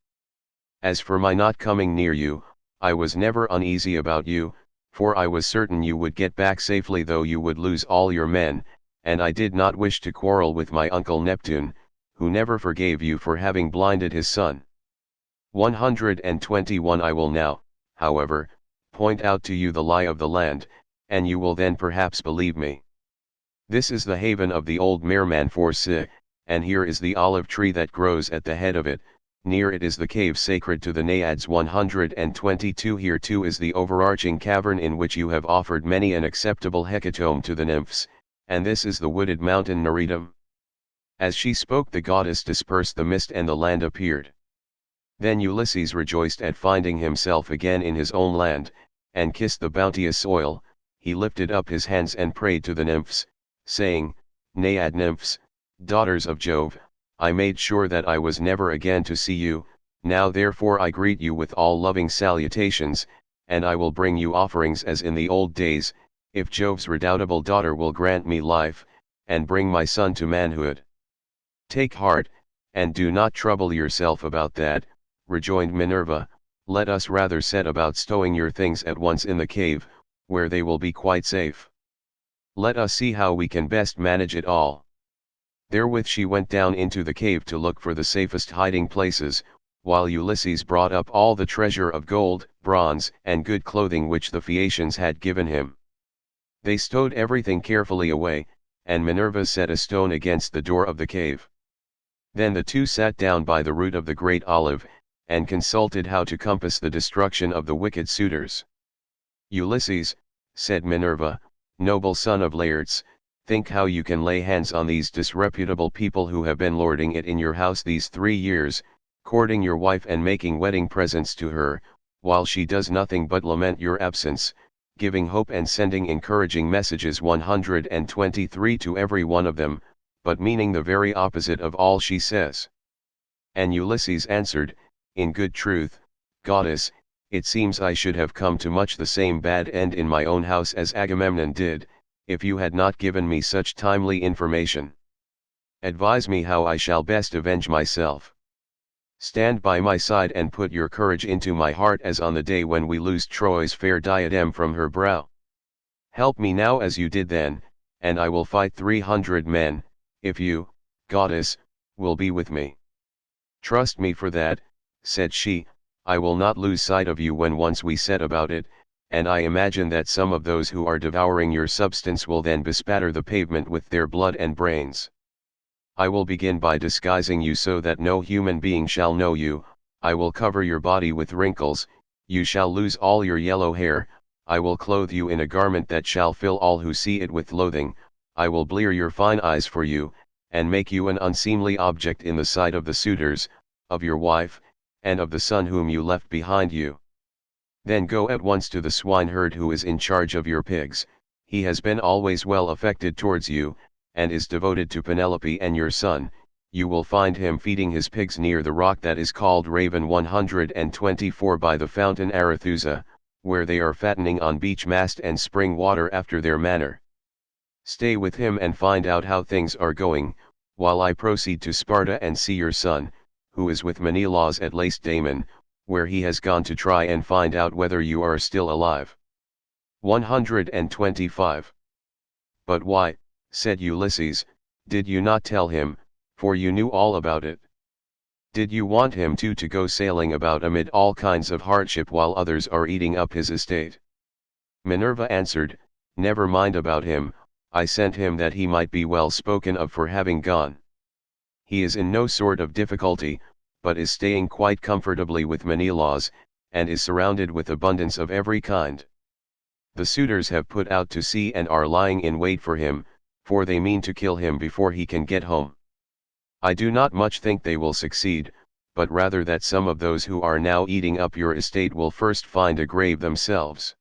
As for my not coming near you, I was never uneasy about you, for I was certain you would get back safely though you would lose all your men, and I did not wish to quarrel with my uncle Neptune, who never forgave you for having blinded his son. 121 I will now, however, point out to you the lie of the land, and you will then perhaps believe me. This is the haven of the old merman Forse, and here is the olive tree that grows at the head of it. Near it is the cave sacred to the Naiads. 122 Here too is the overarching cavern in which you have offered many an acceptable hecatomb to the nymphs, and this is the wooded mountain Nereidum. As she spoke the goddess dispersed the mist and the land appeared. Then Ulysses rejoiced at finding himself again in his own land, and kissed the bounteous soil. He lifted up his hands and prayed to the nymphs, saying, Naiad nymphs, daughters of Jove, I made sure that I was never again to see you. Now therefore I greet you with all loving salutations, and I will bring you offerings as in the old days, if Jove's redoubtable daughter will grant me life, and bring my son to manhood. Take heart, and do not trouble yourself about that, rejoined Minerva, let us rather set about stowing your things at once in the cave, where they will be quite safe. Let us see how we can best manage it all. Therewith she went down into the cave to look for the safest hiding places, while Ulysses brought up all the treasure of gold, bronze, and good clothing which the Phaeacians had given him. They stowed everything carefully away, and Minerva set a stone against the door of the cave. Then the two sat down by the root of the great olive, and consulted how to compass the destruction of the wicked suitors. Ulysses, said Minerva, noble son of Laertes, think how you can lay hands on these disreputable people who have been lording it in your house these 3 years, courting your wife and making wedding presents to her, while she does nothing but lament your absence, giving hope and sending encouraging messages 123 to every one of them, but meaning the very opposite of all she says. And Ulysses answered, in good truth, Goddess, it seems I should have come to much the same bad end in my own house as Agamemnon did, if you had not given me such timely information. Advise me how I shall best avenge myself. Stand by my side and put your courage into my heart as on the day when we loosed Troy's fair diadem from her brow. Help me now as you did then, and I will fight 300 men, if you, Goddess, will be with me. Trust me for that, said she, I will not lose sight of you when once we set about it, and I imagine that some of those who are devouring your substance will then bespatter the pavement with their blood and brains. I will begin by disguising you so that no human being shall know you, I will cover your body with wrinkles, you shall lose all your yellow hair, I will clothe you in a garment that shall fill all who see it with loathing, I will blear your fine eyes for you, and make you an unseemly object in the sight of the suitors, of your wife, and of the son whom you left behind you. Then go at once to the swineherd who is in charge of your pigs, he has been always well affected towards you, and is devoted to Penelope and your son, you will find him feeding his pigs near the rock that is called Raven 124 by the fountain Arethusa, where they are fattening on beech mast and spring water after their manner. Stay with him and find out how things are going, while I proceed to Sparta and see your son, who is with Menelaus at Lacedaemon, where he has gone to try and find out whether you are still alive. 125. But why, said Ulysses, did you not tell him, for you knew all about it? Did you want him too to go sailing about amid all kinds of hardship while others are eating up his estate? Minerva answered, never mind about him, I sent him that he might be well spoken of for having gone. He is in no sort of difficulty, but is staying quite comfortably with Menelaus, and is surrounded with abundance of every kind. The suitors have put out to sea and are lying in wait for him, for they mean to kill him before he can get home. I do not much think they will succeed, but rather that some of those who are now eating up your estate will first find a grave themselves.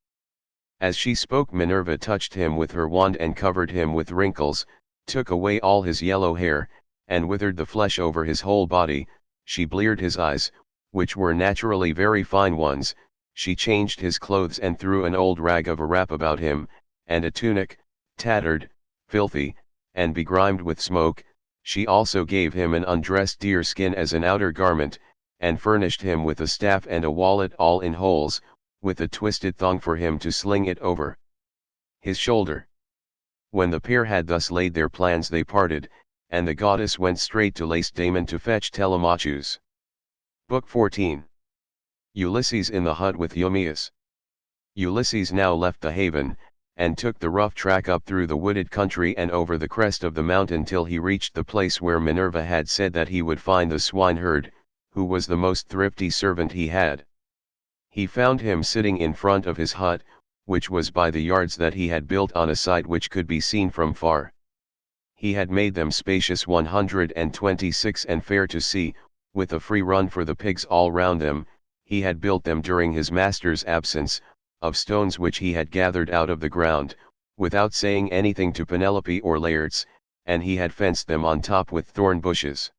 As she spoke, Minerva touched him with her wand and covered him with wrinkles, took away all his yellow hair, and withered the flesh over his whole body. She bleared his eyes, which were naturally very fine ones, she changed his clothes and threw an old rag of a wrap about him, and a tunic, tattered, filthy, and begrimed with smoke, she also gave him an undressed deer skin as an outer garment, and furnished him with a staff and a wallet all in holes, with a twisted thong for him to sling it over his shoulder. When the pair had thus laid their plans they parted, and the goddess went straight to Lacedaemon to fetch Telemachus. Book 14. Ulysses in the hut with Eumaeus. Ulysses now left the haven, and took the rough track up through the wooded country and over the crest of the mountain till he reached the place where Minerva had said that he would find the swineherd, who was the most thrifty servant he had. He found him sitting in front of his hut, which was by the yards that he had built on a site which could be seen from far. He had made them spacious 126 and fair to see, with a free run for the pigs all round them. He had built them during his master's absence, of stones which he had gathered out of the ground, without saying anything to Penelope or Laertes, and he had fenced them on top with thorn bushes.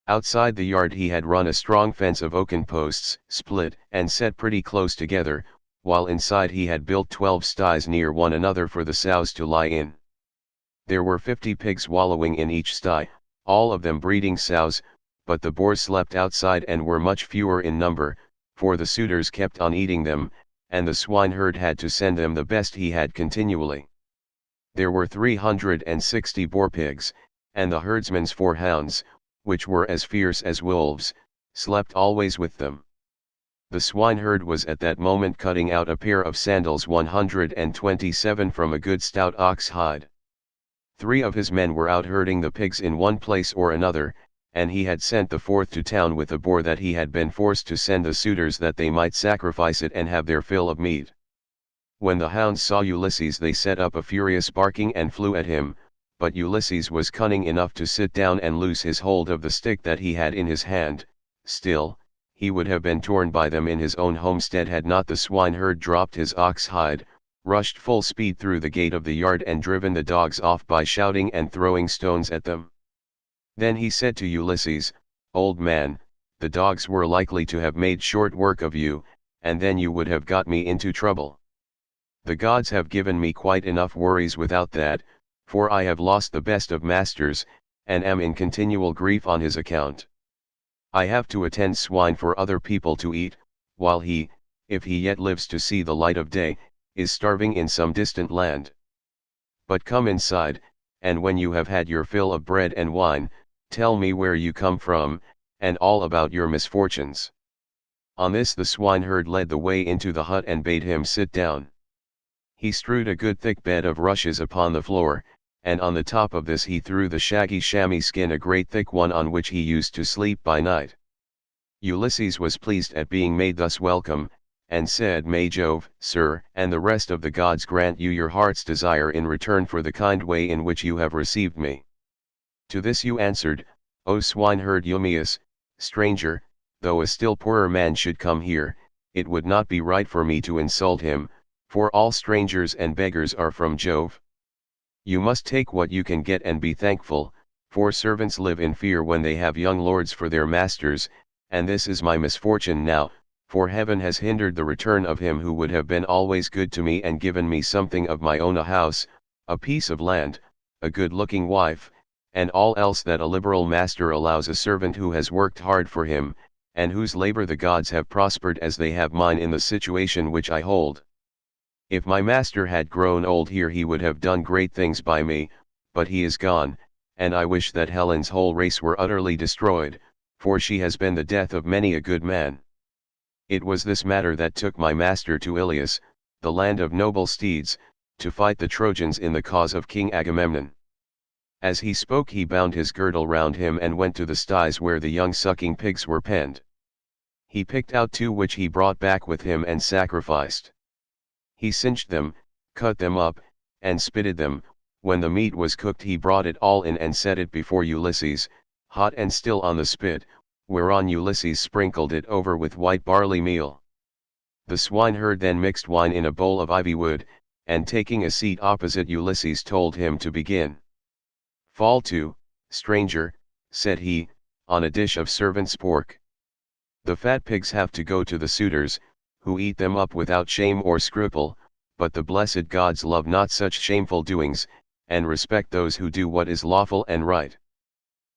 Outside the yard he had run a strong fence of oaken posts, split and set pretty close together, while inside he had built 12 sties near one another for the sows to lie in. There were 50 pigs wallowing in each sty, all of them breeding sows, but the boars slept outside and were much fewer in number, for the suitors kept on eating them, and the swineherd had to send them the best he had continually. There were 360 boar pigs, and the herdsman's 4 hounds, which were as fierce as wolves, slept always with them. The swineherd was at that moment cutting out a pair of sandals 127 from a good stout ox hide. 3 of his men were out herding the pigs in one place or another, and he had sent the 4th to town with a boar that he had been forced to send the suitors that they might sacrifice it and have their fill of meat. When the hounds saw Ulysses they set up a furious barking and flew at him, but Ulysses was cunning enough to sit down and loose his hold of the stick that he had in his hand. Still, he would have been torn by them in his own homestead had not the swineherd dropped his ox hide, rushed full speed through the gate of the yard and driven the dogs off by shouting and throwing stones at them. Then he said to Ulysses, "Old man, the dogs were likely to have made short work of you, and then you would have got me into trouble. The gods have given me quite enough worries without that, for I have lost the best of masters, and am in continual grief on his account. I have to attend swine for other people to eat, while he, if he yet lives to see the light of day, is starving in some distant land. But come inside, and when you have had your fill of bread and wine, tell me where you come from, and all about your misfortunes." On this the swineherd led the way into the hut and bade him sit down. He strewed a good thick bed of rushes upon the floor, and on the top of this he threw the shaggy chamois skin, a great thick one, on which he used to sleep by night. Ulysses was pleased at being made thus welcome, and said, "May Jove, sir, and the rest of the gods grant you your heart's desire in return for the kind way in which you have received me." To this you answered, "O swineherd Eumaeus, stranger, though a still poorer man should come here, it would not be right for me to insult him, for all strangers and beggars are from Jove. You must take what you can get and be thankful, for servants live in fear when they have young lords for their masters, and this is my misfortune now, for heaven has hindered the return of him who would have been always good to me and given me something of my own, a house, a piece of land, a good-looking wife, and all else that a liberal master allows a servant who has worked hard for him, and whose labor the gods have prospered as they have mine in the situation which I hold. If my master had grown old here he would have done great things by me, but he is gone, and I wish that Helen's whole race were utterly destroyed, for she has been the death of many a good man. It was this matter that took my master to Ilius, the land of noble steeds, to fight the Trojans in the cause of King Agamemnon." As he spoke he bound his girdle round him and went to the sties where the young sucking pigs were penned. He picked out 2 which he brought back with him and sacrificed. He singed them, cut them up, and spitted them. When the meat was cooked he brought it all in and set it before Ulysses, hot and still on the spit, whereon Ulysses sprinkled it over with white barley meal. The swineherd then mixed wine in a bowl of ivy wood, and taking a seat opposite Ulysses told him to begin. "Fall to, stranger," said he, "on a dish of servant's pork. The fat pigs have to go to the suitors, who eat them up without shame or scruple, but the blessed gods love not such shameful doings, and respect those who do what is lawful and right.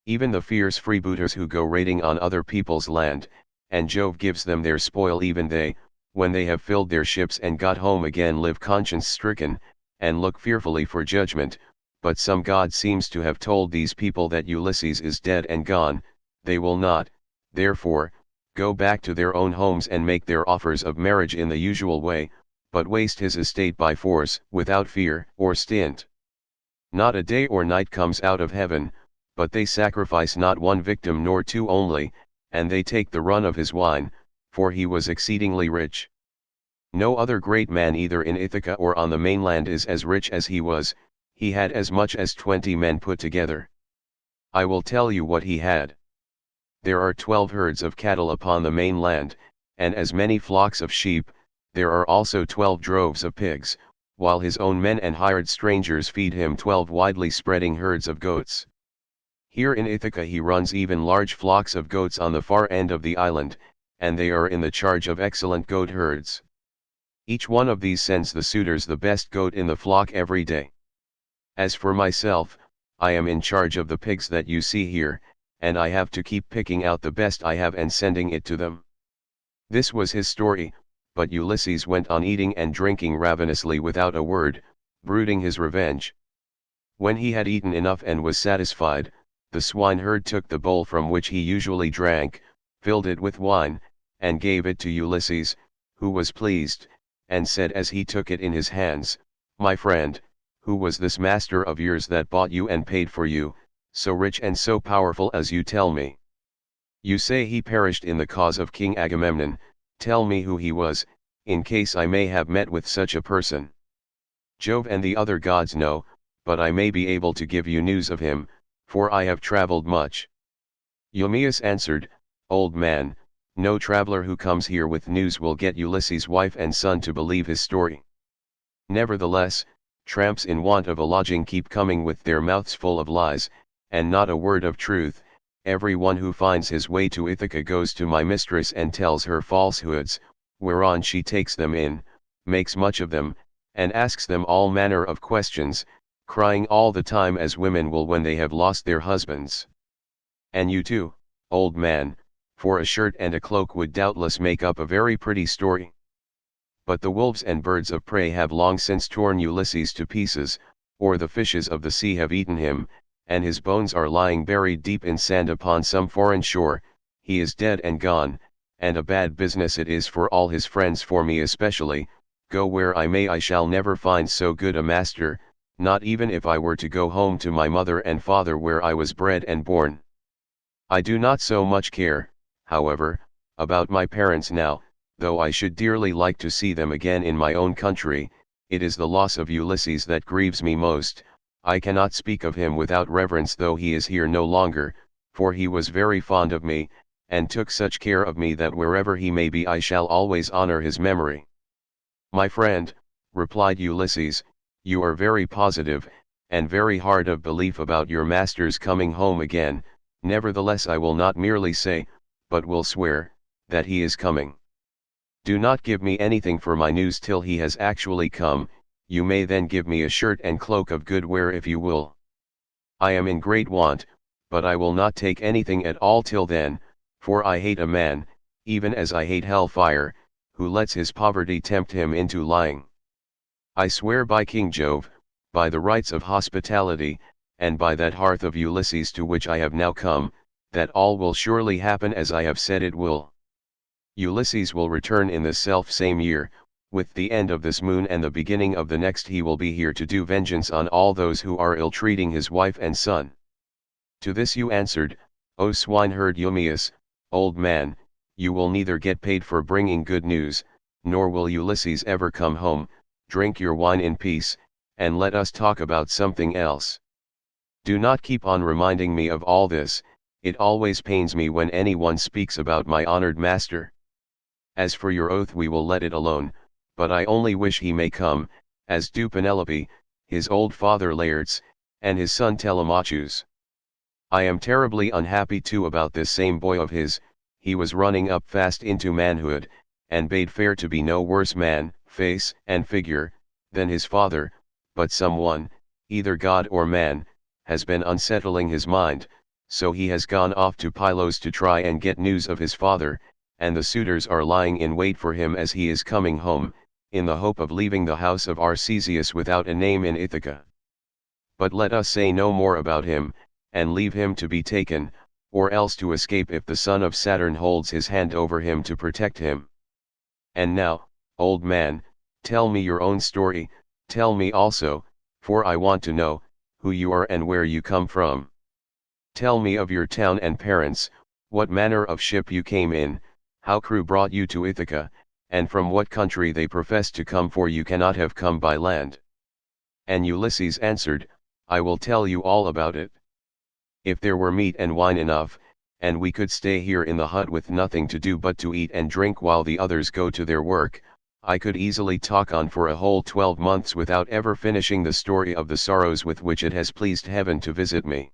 Even the fierce freebooters who go raiding on other people's land, and Jove gives them their spoil, even they, when they have filled their ships and got home again, live conscience-stricken, and look fearfully for judgment. But some god seems to have told these people that Ulysses is dead and gone. They will not, therefore, go back to their own homes and make their offers of marriage in the usual way, but waste his estate by force, without fear or stint. Not a day or night comes out of heaven, but they sacrifice not 1 victim nor 2 only, and they take the run of his wine, for he was exceedingly rich. No other great man either in Ithaca or on the mainland is as rich as he was. He had as much as 20 men put together. I will tell you what he had. There are 12 herds of cattle upon the mainland, and as many flocks of sheep. There are also 12 droves of pigs, while his own men and hired strangers feed him 12 widely spreading herds of goats. Here in Ithaca he runs even large flocks of goats on the far end of the island, and they are in the charge of excellent goat herds. Each one of these sends the suitors the best goat in the flock every day. As for myself, I am in charge of the pigs that you see here, and I have to keep picking out the best I have and sending it to them." This was his story, but Ulysses went on eating and drinking ravenously without a word, brooding his revenge. When he had eaten enough and was satisfied, the swineherd took the bowl from which he usually drank, filled it with wine, and gave it to Ulysses, who was pleased, and said as he took it in his hands, "My friend, who was this master of yours that bought you and paid for you, so rich and so powerful as you tell me? You say he perished in the cause of King Agamemnon. Tell me who he was, in case I may have met with such a person. Jove and the other gods know, but I may be able to give you news of him, for I have traveled much." Eumaeus answered, "Old man, no traveler who comes here with news will get Ulysses' wife and son to believe his story. Nevertheless, tramps in want of a lodging keep coming with their mouths full of lies, and not a word of truth. Every one who finds his way to Ithaca goes to my mistress and tells her falsehoods, whereon she takes them in, makes much of them, and asks them all manner of questions, crying all the time as women will when they have lost their husbands. And you too, old man, for a shirt and a cloak would doubtless make up a very pretty story. But the wolves and birds of prey have long since torn Ulysses to pieces, or the fishes of the sea have eaten him, and his bones are lying buried deep in sand upon some foreign shore. He is dead and gone, and a bad business it is for all his friends, for me especially. Go where I may, I shall never find so good a master, not even if I were to go home to my mother and father where I was bred and born. I do not so much care, however, about my parents now, though I should dearly like to see them again in my own country. It is the loss of Ulysses that grieves me most. I cannot speak of him without reverence, though he is here no longer, for he was very fond of me, and took such care of me that wherever he may be I shall always honor his memory." "My friend," replied Ulysses, "you are very positive, and very hard of belief about your master's coming home again. Nevertheless I will not merely say, but will swear, that he is coming. Do not give me anything for my news till he has actually come. You may then give me a shirt and cloak of good wear if you will. I am in great want, but I will not take anything at all till then, for I hate a man, even as I hate hellfire, who lets his poverty tempt him into lying. I swear by King Jove, by the rights of hospitality, and by that hearth of Ulysses to which I have now come, that all will surely happen as I have said it will. Ulysses will return in the self-same year. With the end of this moon and the beginning of the next he will be here to do vengeance on all those who are ill-treating his wife and son." To this you answered, "O swineherd Eumaeus, old man, you will neither get paid for bringing good news, nor will Ulysses ever come home. Drink your wine in peace, and let us talk about something else. Do not keep on reminding me of all this. It always pains me when anyone speaks about my honored master. As for your oath, we will let it alone, but I only wish he may come, as do Penelope, his old father Laertes, and his son Telemachus. I am terribly unhappy too about this same boy of his. He was running up fast into manhood, and bade fair to be no worse man, face and figure, than his father, but someone, either God or man, has been unsettling his mind, so he has gone off to Pylos to try and get news of his father, and the suitors are lying in wait for him as he is coming home, in the hope of leaving the house of Arcesius without a name in Ithaca. But let us say no more about him, and leave him to be taken, or else to escape if the son of Saturn holds his hand over him to protect him. And now, old man, tell me your own story. Tell me also, for I want to know, who you are and where you come from. Tell me of your town and parents, what manner of ship you came in, how crew brought you to Ithaca, and from what country they profess to come, for you cannot have come by land." And Ulysses answered, "I will tell you all about it. If there were meat and wine enough, and we could stay here in the hut with nothing to do but to eat and drink while the others go to their work, I could easily talk on for a whole 12 months without ever finishing the story of the sorrows with which it has pleased heaven to visit me.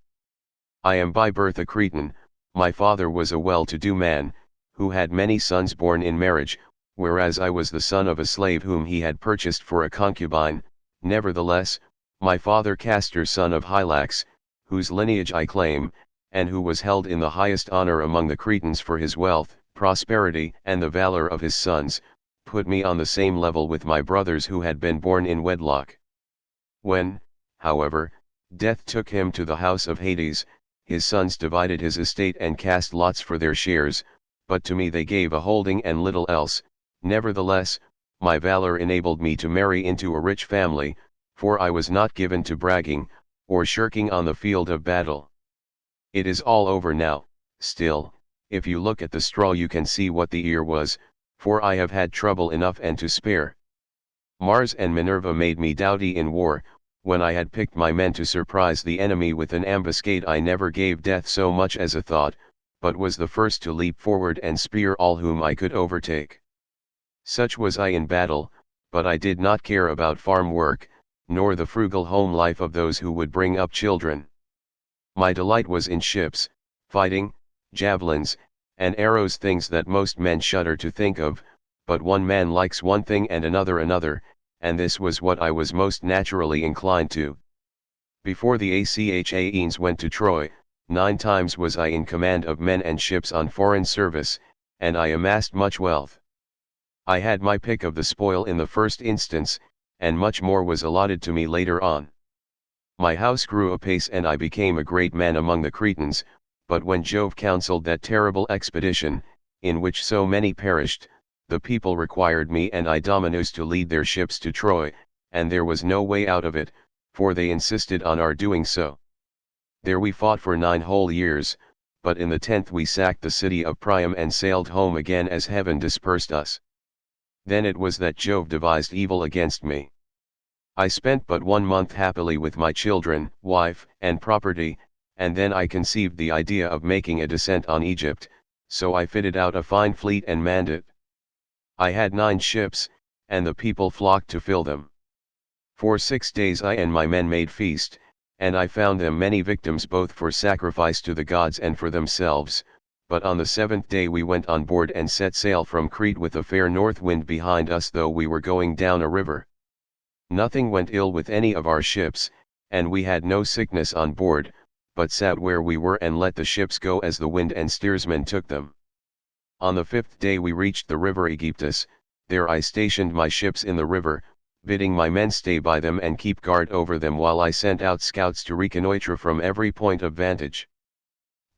I am by birth a Cretan. My father was a well-to-do man, who had many sons born in marriage, whereas I was the son of a slave whom he had purchased for a concubine. Nevertheless, my father Castor, son of Hylax, whose lineage I claim, and who was held in the highest honor among the Cretans for his wealth, prosperity, and the valor of his sons, put me on the same level with my brothers who had been born in wedlock. When, however, death took him to the house of Hades, his sons divided his estate and cast lots for their shares, but to me they gave a holding and little else. Nevertheless, my valor enabled me to marry into a rich family, for I was not given to bragging, or shirking on the field of battle. It is all over now. Still, if you look at the straw you can see what the ear was, for I have had trouble enough and to spare. Mars and Minerva made me doughty in war. When I had picked my men to surprise the enemy with an ambuscade, I never gave death so much as a thought, but was the first to leap forward and spear all whom I could overtake. Such was I in battle, but I did not care about farm work, nor the frugal home life of those who would bring up children. My delight was in ships, fighting, javelins, and arrows, things that most men shudder to think of, but one man likes one thing and another another, and this was what I was most naturally inclined to. Before the Achaeans went to Troy, 9 times was I in command of men and ships on foreign service, and I amassed much wealth. I had my pick of the spoil in the first instance, and much more was allotted to me later on. My house grew apace and I became a great man among the Cretans, but when Jove counseled that terrible expedition, in which so many perished, the people required me and Idomeneus to lead their ships to Troy, and there was no way out of it, for they insisted on our doing so. There we fought for 9 whole years, but in the 10th we sacked the city of Priam and sailed home again as heaven dispersed us. Then it was that Jove devised evil against me. I spent but 1 month happily with my children, wife, and property, and then I conceived the idea of making a descent on Egypt, so I fitted out a fine fleet and manned it. I had 9 ships, and the people flocked to fill them. For 6 days I and my men made feast, and I found them many victims both for sacrifice to the gods and for themselves, but on the 7th day we went on board and set sail from Crete with a fair north wind behind us, though we were going down a river. Nothing went ill with any of our ships, and we had no sickness on board, but sat where we were and let the ships go as the wind and steersman took them. On the 5th day we reached the river Aegyptus. There I stationed my ships in the river, bidding my men stay by them and keep guard over them while I sent out scouts to reconnoitre from every point of vantage.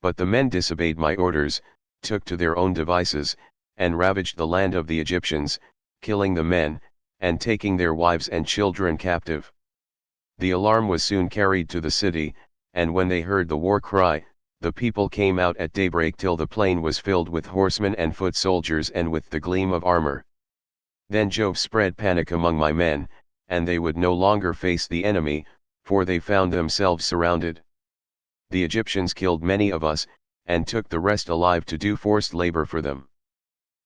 But the men disobeyed my orders, took to their own devices, and ravaged the land of the Egyptians, killing the men, and taking their wives and children captive. The alarm was soon carried to the city, and when they heard the war cry, the people came out at daybreak till the plain was filled with horsemen and foot soldiers and with the gleam of armor. Then Jove spread panic among my men, and they would no longer face the enemy, for they found themselves surrounded. The Egyptians killed many of us, and took the rest alive to do forced labor for them.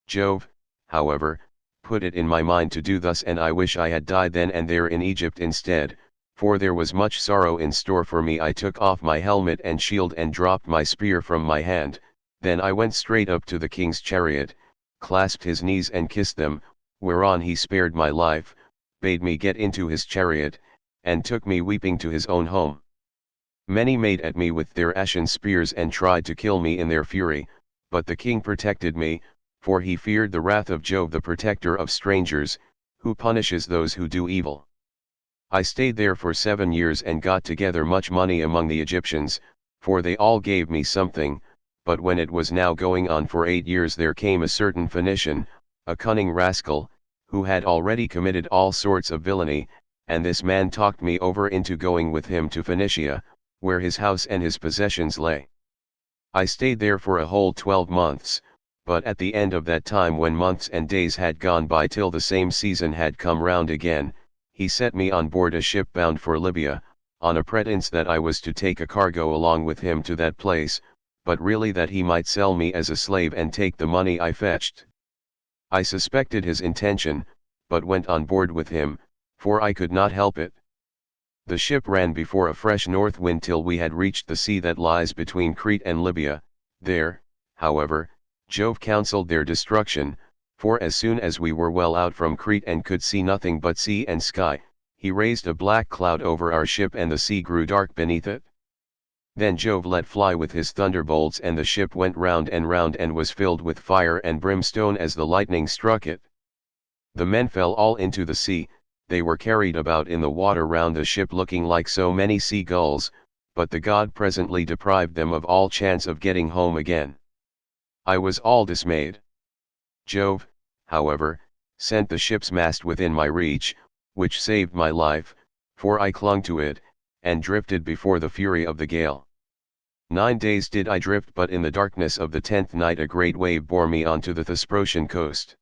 Jove, however, put it in my mind to do thus, and I wish I had died then and there in Egypt instead, for there was much sorrow in store for me. I took off my helmet and shield and dropped my spear from my hand. Then I went straight up to the king's chariot, clasped his knees and kissed them, whereon he spared my life, bade me get into his chariot, and took me weeping to his own home. Many made at me with their ashen spears and tried to kill me in their fury, but the king protected me, for he feared the wrath of Jove, the protector of strangers, who punishes those who do evil. I stayed there for 7 years and got together much money among the Egyptians, for they all gave me something. But when it was now going on for 8 years, there came a certain Phoenician, a cunning rascal, who had already committed all sorts of villainy, and this man talked me over into going with him to Phoenicia, where his house and his possessions lay. I stayed there for a whole 12 months, but at the end of that time, when months and days had gone by till the same season had come round again, he set me on board a ship bound for Libya, on a pretence that I was to take a cargo along with him to that place, but really that he might sell me as a slave and take the money I fetched. I suspected his intention, but went on board with him, for I could not help it. The ship ran before a fresh north wind till we had reached the sea that lies between Crete and Libya. There, however, Jove counseled their destruction, for as soon as we were well out from Crete and could see nothing but sea and sky, he raised a black cloud over our ship and the sea grew dark beneath it. Then Jove let fly with his thunderbolts, and the ship went round and was filled with fire and brimstone as the lightning struck it. The men fell all into the sea, they were carried about in the water round the ship looking like so many sea gulls, but the god presently deprived them of all chance of getting home again. I was all dismayed. Jove, however, sent the ship's mast within my reach, which saved my life, for I clung to it, and drifted before the fury of the gale. 9 days did I drift, but in the darkness of the 10th night a great wave bore me on to the Thesprotian coast.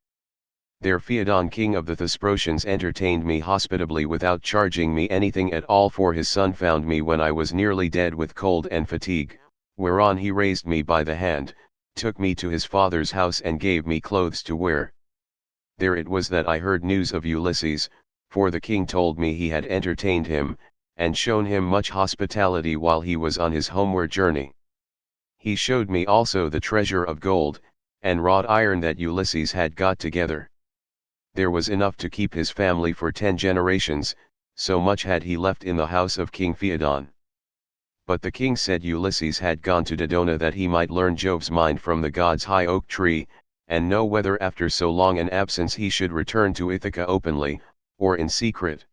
There Phaedon, king of the Thesprotians, entertained me hospitably without charging me anything at all, for his son found me when I was nearly dead with cold and fatigue, whereon he raised me by the hand, took me to his father's house and gave me clothes to wear. There it was that I heard news of Ulysses, for the king told me he had entertained him, and shown him much hospitality while he was on his homeward journey. He showed me also the treasure of gold, and wrought iron that Ulysses had got together. There was enough to keep his family for 10 generations, so much had he left in the house of King Phaedon. But the king said Ulysses had gone to Dodona that he might learn Jove's mind from the god's high oak tree, and know whether after so long an absence he should return to Ithaca openly, or in secret.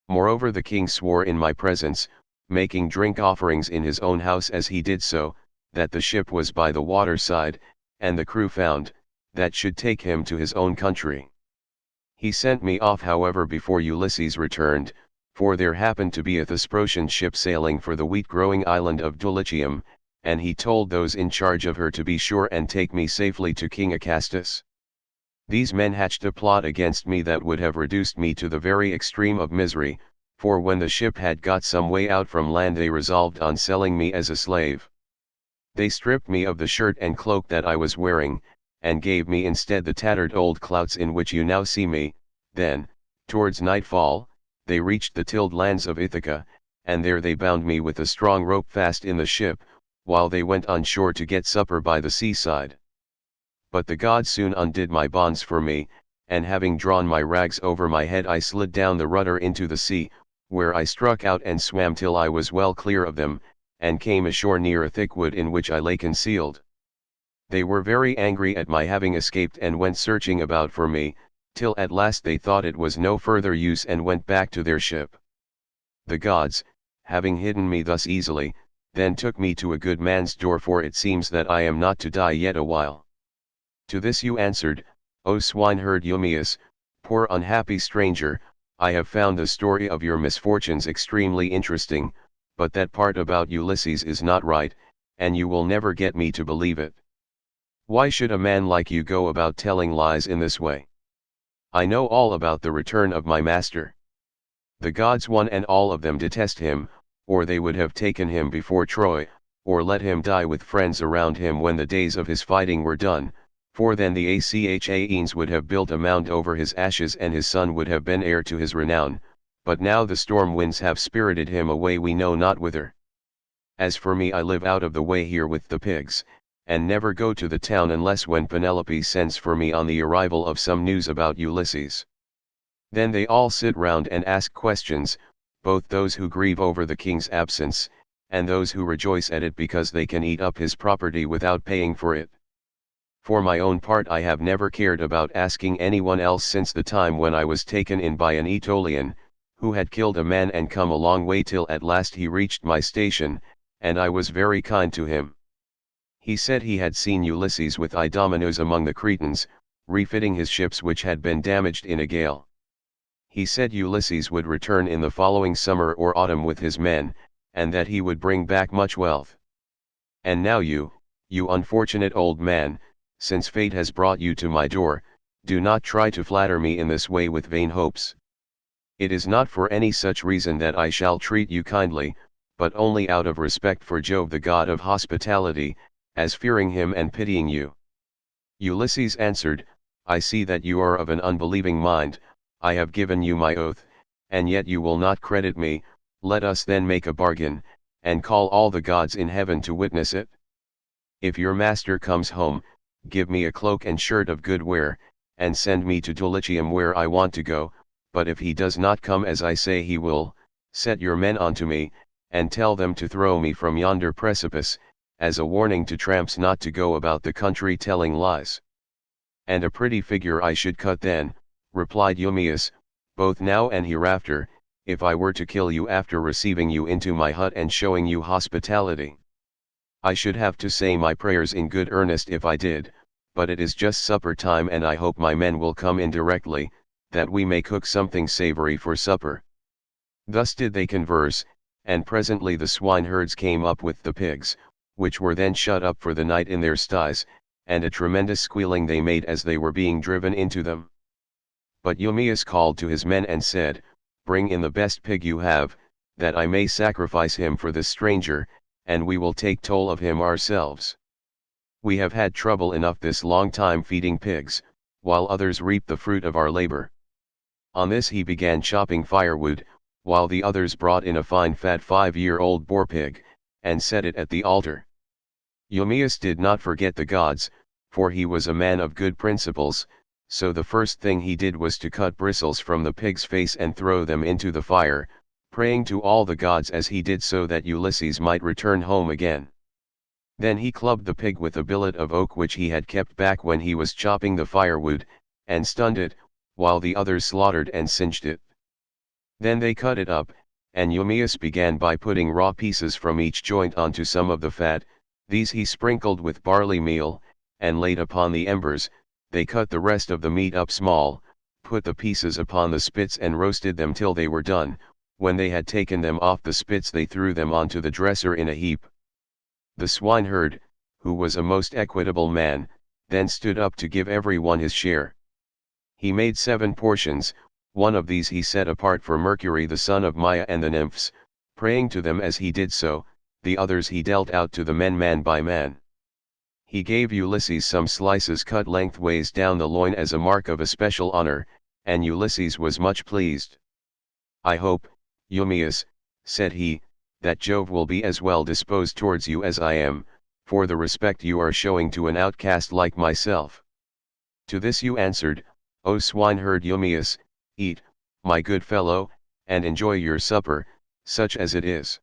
Moreover the king swore in my presence, making drink offerings in his own house as he did so, that the ship was by the water side, and the crew found, that should take him to his own country. He sent me off however before Ulysses returned, for there happened to be a Thesprotian ship sailing for the wheat-growing island of Dulichium, and he told those in charge of her to be sure and take me safely to King Acastus. These men hatched a plot against me that would have reduced me to the very extreme of misery, for when the ship had got some way out from land they resolved on selling me as a slave. They stripped me of the shirt and cloak that I was wearing, and gave me instead the tattered old clouts in which you now see me. Then, towards nightfall, they reached the tilled lands of Ithaca, and there they bound me with a strong rope fast in the ship, while they went on shore to get supper by the seaside. But the gods soon undid my bonds for me, and having drawn my rags over my head I slid down the rudder into the sea, where I struck out and swam till I was well clear of them, and came ashore near a thick wood in which I lay concealed. They were very angry at my having escaped and went searching about for me, till at last they thought it was no further use and went back to their ship. The gods, having hidden me thus easily, then took me to a good man's door, for it seems that I am not to die yet a while. To this you answered, O swineherd Eumaeus, poor unhappy stranger, I have found the story of your misfortunes extremely interesting, but that part about Ulysses is not right, and you will never get me to believe it. Why should a man like you go about telling lies in this way? I know all about the return of my master. The gods one and all of them detest him, or they would have taken him before Troy, or let him die with friends around him when the days of his fighting were done, for then the Achaeans would have built a mound over his ashes and his son would have been heir to his renown, but now the storm winds have spirited him away we know not whither. As for me, I live out of the way here with the pigs, and never go to the town unless when Penelope sends for me on the arrival of some news about Ulysses. Then they all sit round and ask questions, both those who grieve over the king's absence, and those who rejoice at it because they can eat up his property without paying for it. For my own part I have never cared about asking anyone else since the time when I was taken in by an Aetolian, who had killed a man and come a long way till at last he reached my station, and I was very kind to him. He said he had seen Ulysses with Idomeneus among the Cretans, refitting his ships which had been damaged in a gale. He said Ulysses would return in the following summer or autumn with his men, and that he would bring back much wealth. And now you unfortunate old man, since fate has brought you to my door, do not try to flatter me in this way with vain hopes. It is not for any such reason that I shall treat you kindly, but only out of respect for Jove the god of hospitality, as fearing him and pitying you. Ulysses answered, I see that you are of an unbelieving mind, I have given you my oath, and yet you will not credit me. Let us then make a bargain, and call all the gods in heaven to witness it. If your master comes home, give me a cloak and shirt of good wear, and send me to Dulichium where I want to go, but if he does not come as I say he will, set your men on to me, and tell them to throw me from yonder precipice, as a warning to tramps not to go about the country telling lies. And a pretty figure I should cut then, replied Eumaeus, both now and hereafter, if I were to kill you after receiving you into my hut and showing you hospitality. I should have to say my prayers in good earnest if I did, but it is just supper time and I hope my men will come in directly, that we may cook something savory for supper. Thus did they converse, and presently the swineherds came up with the pigs, which were then shut up for the night in their sties, and a tremendous squealing they made as they were being driven into them. But Eumaeus called to his men and said, Bring in the best pig you have, that I may sacrifice him for this stranger, and we will take toll of him ourselves. We have had trouble enough this long time feeding pigs, while others reap the fruit of our labor. On this he began chopping firewood, while the others brought in a fine fat 5-year-old boar pig, and set it at the altar. Eumaeus did not forget the gods, for he was a man of good principles, so the first thing he did was to cut bristles from the pig's face and throw them into the fire, praying to all the gods as he did so that Ulysses might return home again. Then he clubbed the pig with a billet of oak which he had kept back when he was chopping the firewood, and stunned it, while the others slaughtered and singed it. Then they cut it up, and Eumaeus began by putting raw pieces from each joint onto some of the fat, these he sprinkled with barley meal, and laid upon the embers. They cut the rest of the meat up small, put the pieces upon the spits and roasted them till they were done. When they had taken them off the spits they threw them onto the dresser in a heap. The swineherd, who was a most equitable man, then stood up to give every one his share. He made 7 portions, one of these he set apart for Mercury the son of Maia and the nymphs, praying to them as he did so, the others he dealt out to the men man by man. He gave Ulysses some slices cut lengthways down the loin as a mark of especial honor, and Ulysses was much pleased. I hope, Eumaeus, said he, that Jove will be as well disposed towards you as I am, for the respect you are showing to an outcast like myself. To this you answered, O swineherd Eumaeus, eat, my good fellow, and enjoy your supper, such as it is.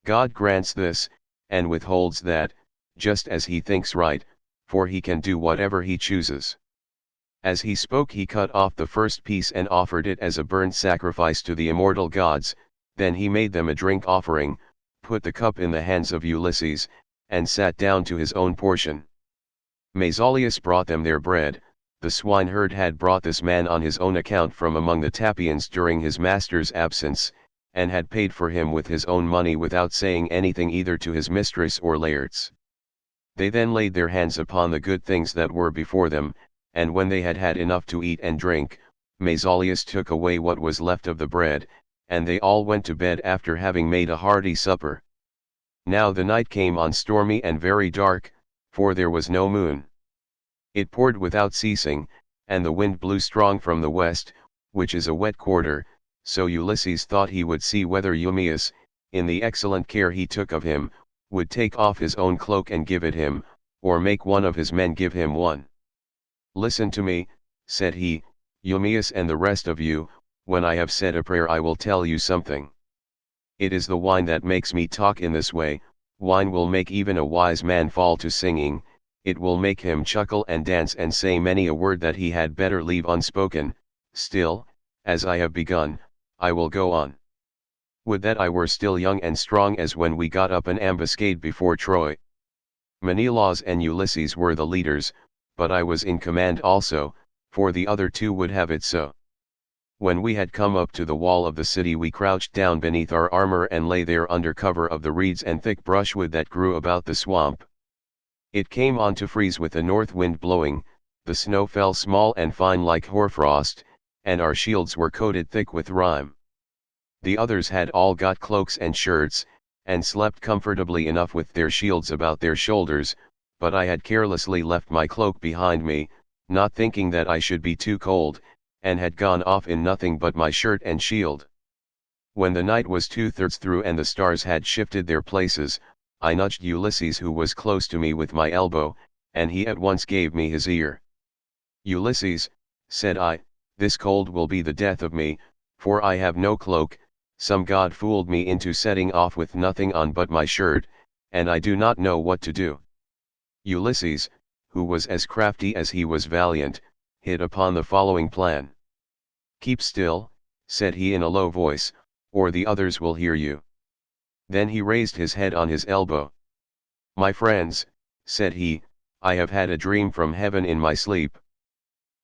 God grants this, and withholds that, just as he thinks right, for he can do whatever he chooses. As he spoke he cut off the first piece and offered it as a burnt sacrifice to the immortal gods, then he made them a drink offering, put the cup in the hands of Ulysses, and sat down to his own portion. Mesaulius brought them their bread. The swineherd had brought this man on his own account from among the Tapians during his master's absence, and had paid for him with his own money without saying anything either to his mistress or Laertes. They then laid their hands upon the good things that were before them, and when they had had enough to eat and drink, Mesaulius took away what was left of the bread, and they all went to bed after having made a hearty supper. Now the night came on stormy and very dark, for there was no moon. It poured without ceasing, and the wind blew strong from the west, which is a wet quarter, so Ulysses thought he would see whether Eumaeus, in the excellent care he took of him, would take off his own cloak and give it him, or make one of his men give him one. Listen to me, said he, Eumaeus and the rest of you, when I have said a prayer I will tell you something. It is the wine that makes me talk in this way. Wine will make even a wise man fall to singing, it will make him chuckle and dance and say many a word that he had better leave unspoken. Still, as I have begun, I will go on. Would that I were still young and strong as when we got up an ambuscade before Troy. Menelaus and Ulysses were the leaders, but I was in command also, for the other 2 would have it so. When we had come up to the wall of the city we crouched down beneath our armor and lay there under cover of the reeds and thick brushwood that grew about the swamp. It came on to freeze with the north wind blowing, the snow fell small and fine like hoarfrost, and our shields were coated thick with rime. The others had all got cloaks and shirts, and slept comfortably enough with their shields about their shoulders, but I had carelessly left my cloak behind me, not thinking that I should be too cold, and had gone off in nothing but my shirt and shield. When the night was 2/3 through and the stars had shifted their places, I nudged Ulysses who was close to me with my elbow, and he at once gave me his ear. Ulysses, said I, this cold will be the death of me, for I have no cloak, Some god fooled me into setting off with nothing on but my shirt, and I do not know what to do. Ulysses, who was as crafty as he was valiant, hit upon the following plan. "Keep still," said he in a low voice, "or the others will hear you." Then he raised his head on his elbow. "My friends," said he, "I have had a dream from heaven in my sleep.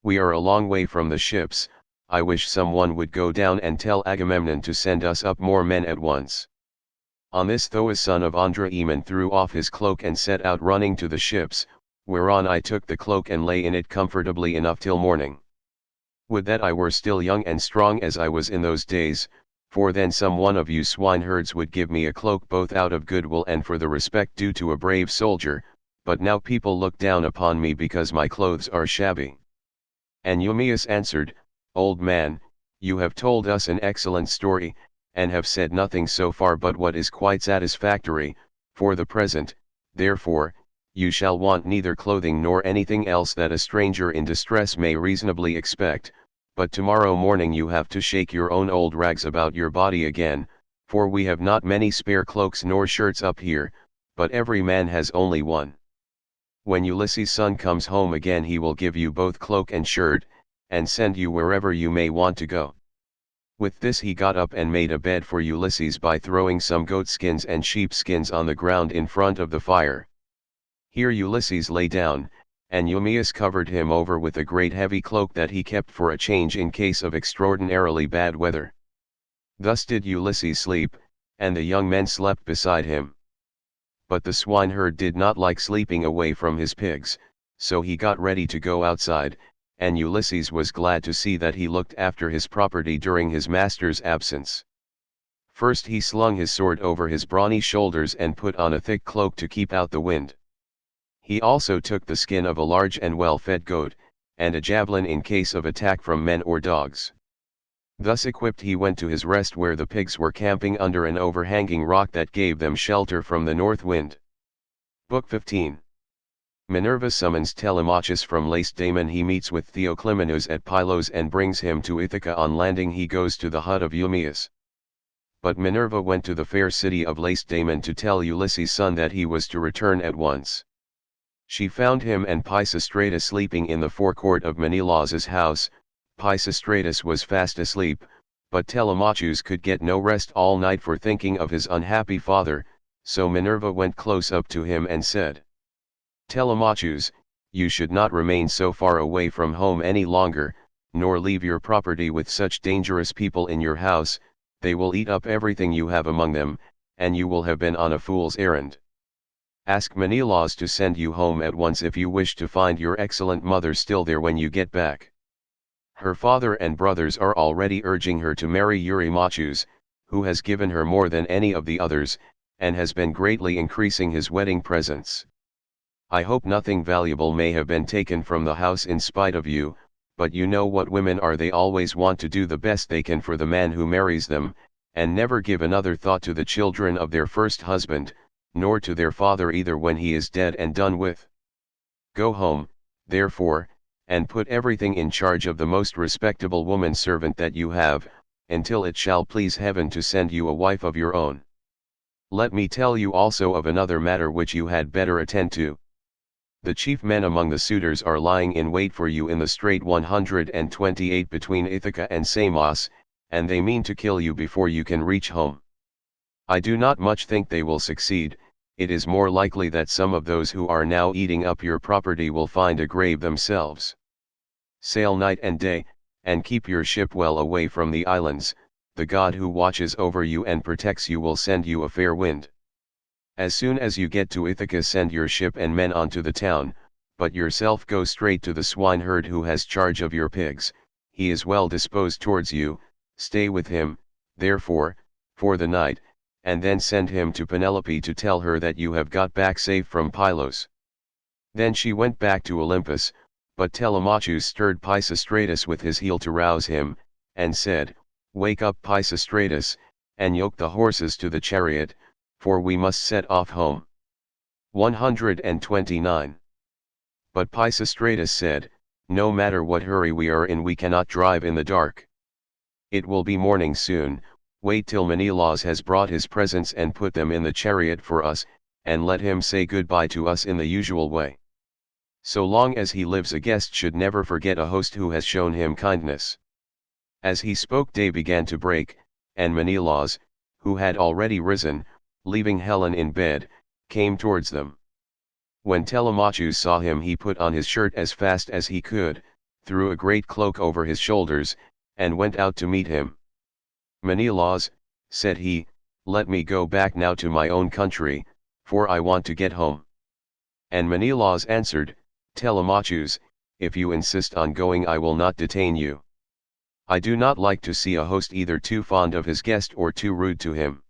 We are a long way from the ships. I wish someone would go down and tell Agamemnon to send us up more men at once." On this Thoas son of Andraemon threw off his cloak and set out running to the ships, whereon I took the cloak and lay in it comfortably enough till morning. Would that I were still young and strong as I was in those days, for then some one of you swineherds would give me a cloak both out of goodwill and for the respect due to a brave soldier, but now people look down upon me because my clothes are shabby. And Eumaeus answered, "Old man, you have told us an excellent story, and have said nothing so far but what is quite satisfactory. For the present, therefore, you shall want neither clothing nor anything else that a stranger in distress may reasonably expect, but tomorrow morning you have to shake your own old rags about your body again, for we have not many spare cloaks nor shirts up here, but every man has only one. When Ulysses' son comes home again he will give you both cloak and shirt, and send you wherever you may want to go." With this he got up and made a bed for Ulysses by throwing some goatskins and sheepskins on the ground in front of the fire. Here Ulysses lay down, and Eumaeus covered him over with a great heavy cloak that he kept for a change in case of extraordinarily bad weather. Thus did Ulysses sleep, and the young men slept beside him. But the swineherd did not like sleeping away from his pigs, so he got ready to go outside, and Ulysses was glad to see that he looked after his property during his master's absence. First he slung his sword over his brawny shoulders and put on a thick cloak to keep out the wind. He also took the skin of a large and well-fed goat, and a javelin in case of attack from men or dogs. Thus equipped he went to his rest where the pigs were camping under an overhanging rock that gave them shelter from the north wind. Book 15. Minerva summons Telemachus from Lacedaemon. He meets with Theoclymenus at Pylos and brings him to Ithaca. On landing he goes to the hut of Eumaeus. But Minerva went to the fair city of Lacedaemon to tell Ulysses' son that he was to return at once. She found him and Pisistratus sleeping in the forecourt of Menelaus's house. Pisistratus was fast asleep, but Telemachus could get no rest all night for thinking of his unhappy father, so Minerva went close up to him and said, "Telemachus, you should not remain so far away from home any longer, nor leave your property with such dangerous people in your house. They will eat up everything you have among them, and you will have been on a fool's errand. Ask Menelaus to send you home at once if you wish to find your excellent mother still there when you get back. Her father and brothers are already urging her to marry Eurymachus, who has given her more than any of the others, and has been greatly increasing his wedding presents. I hope nothing valuable may have been taken from the house in spite of you, but you know what women are. They always want to do the best they can for the man who marries them, and never give another thought to the children of their first husband, nor to their father either when he is dead and done with. Go home, therefore, and put everything in charge of the most respectable woman servant that you have, until it shall please heaven to send you a wife of your own. Let me tell you also of another matter which you had better attend to. The chief men among the suitors are lying in wait for you in the strait 128 between Ithaca and Samos, and they mean to kill you before you can reach home. I do not much think they will succeed. It is more likely that some of those who are now eating up your property will find a grave themselves. Sail night and day, and keep your ship well away from the islands. The God who watches over you and protects you will send you a fair wind. As soon as you get to Ithaca send your ship and men on to the town, but yourself go straight to the swineherd who has charge of your pigs. He is well disposed towards you. Stay with him, therefore, for the night, and then send him to Penelope to tell her that you have got back safe from Pylos." Then she went back to Olympus, but Telemachus stirred Pisistratus with his heel to rouse him, and said, "Wake up, Pisistratus, and yoke the horses to the chariot, for we must set off home." 129. But Pisistratus said, "No matter what hurry we are in, we cannot drive in the dark. It will be morning soon, Wait till Menelaus has brought his presents and put them in the chariot for us, and let him say goodbye to us in the usual way. So long as he lives, a guest should never forget a host who has shown him kindness." As he spoke, day began to break, and Menelaus, who had already risen, leaving Helen in bed, came towards them. When Telemachus saw him, he put on his shirt as fast as he could, threw a great cloak over his shoulders, and went out to meet him. "Menelaus," said he, "let me go back now to my own country, for I want to get home." And Menelaus answered, "Telemachus, if you insist on going, I will not detain you. I do not like to see a host either too fond of his guest or too rude to him.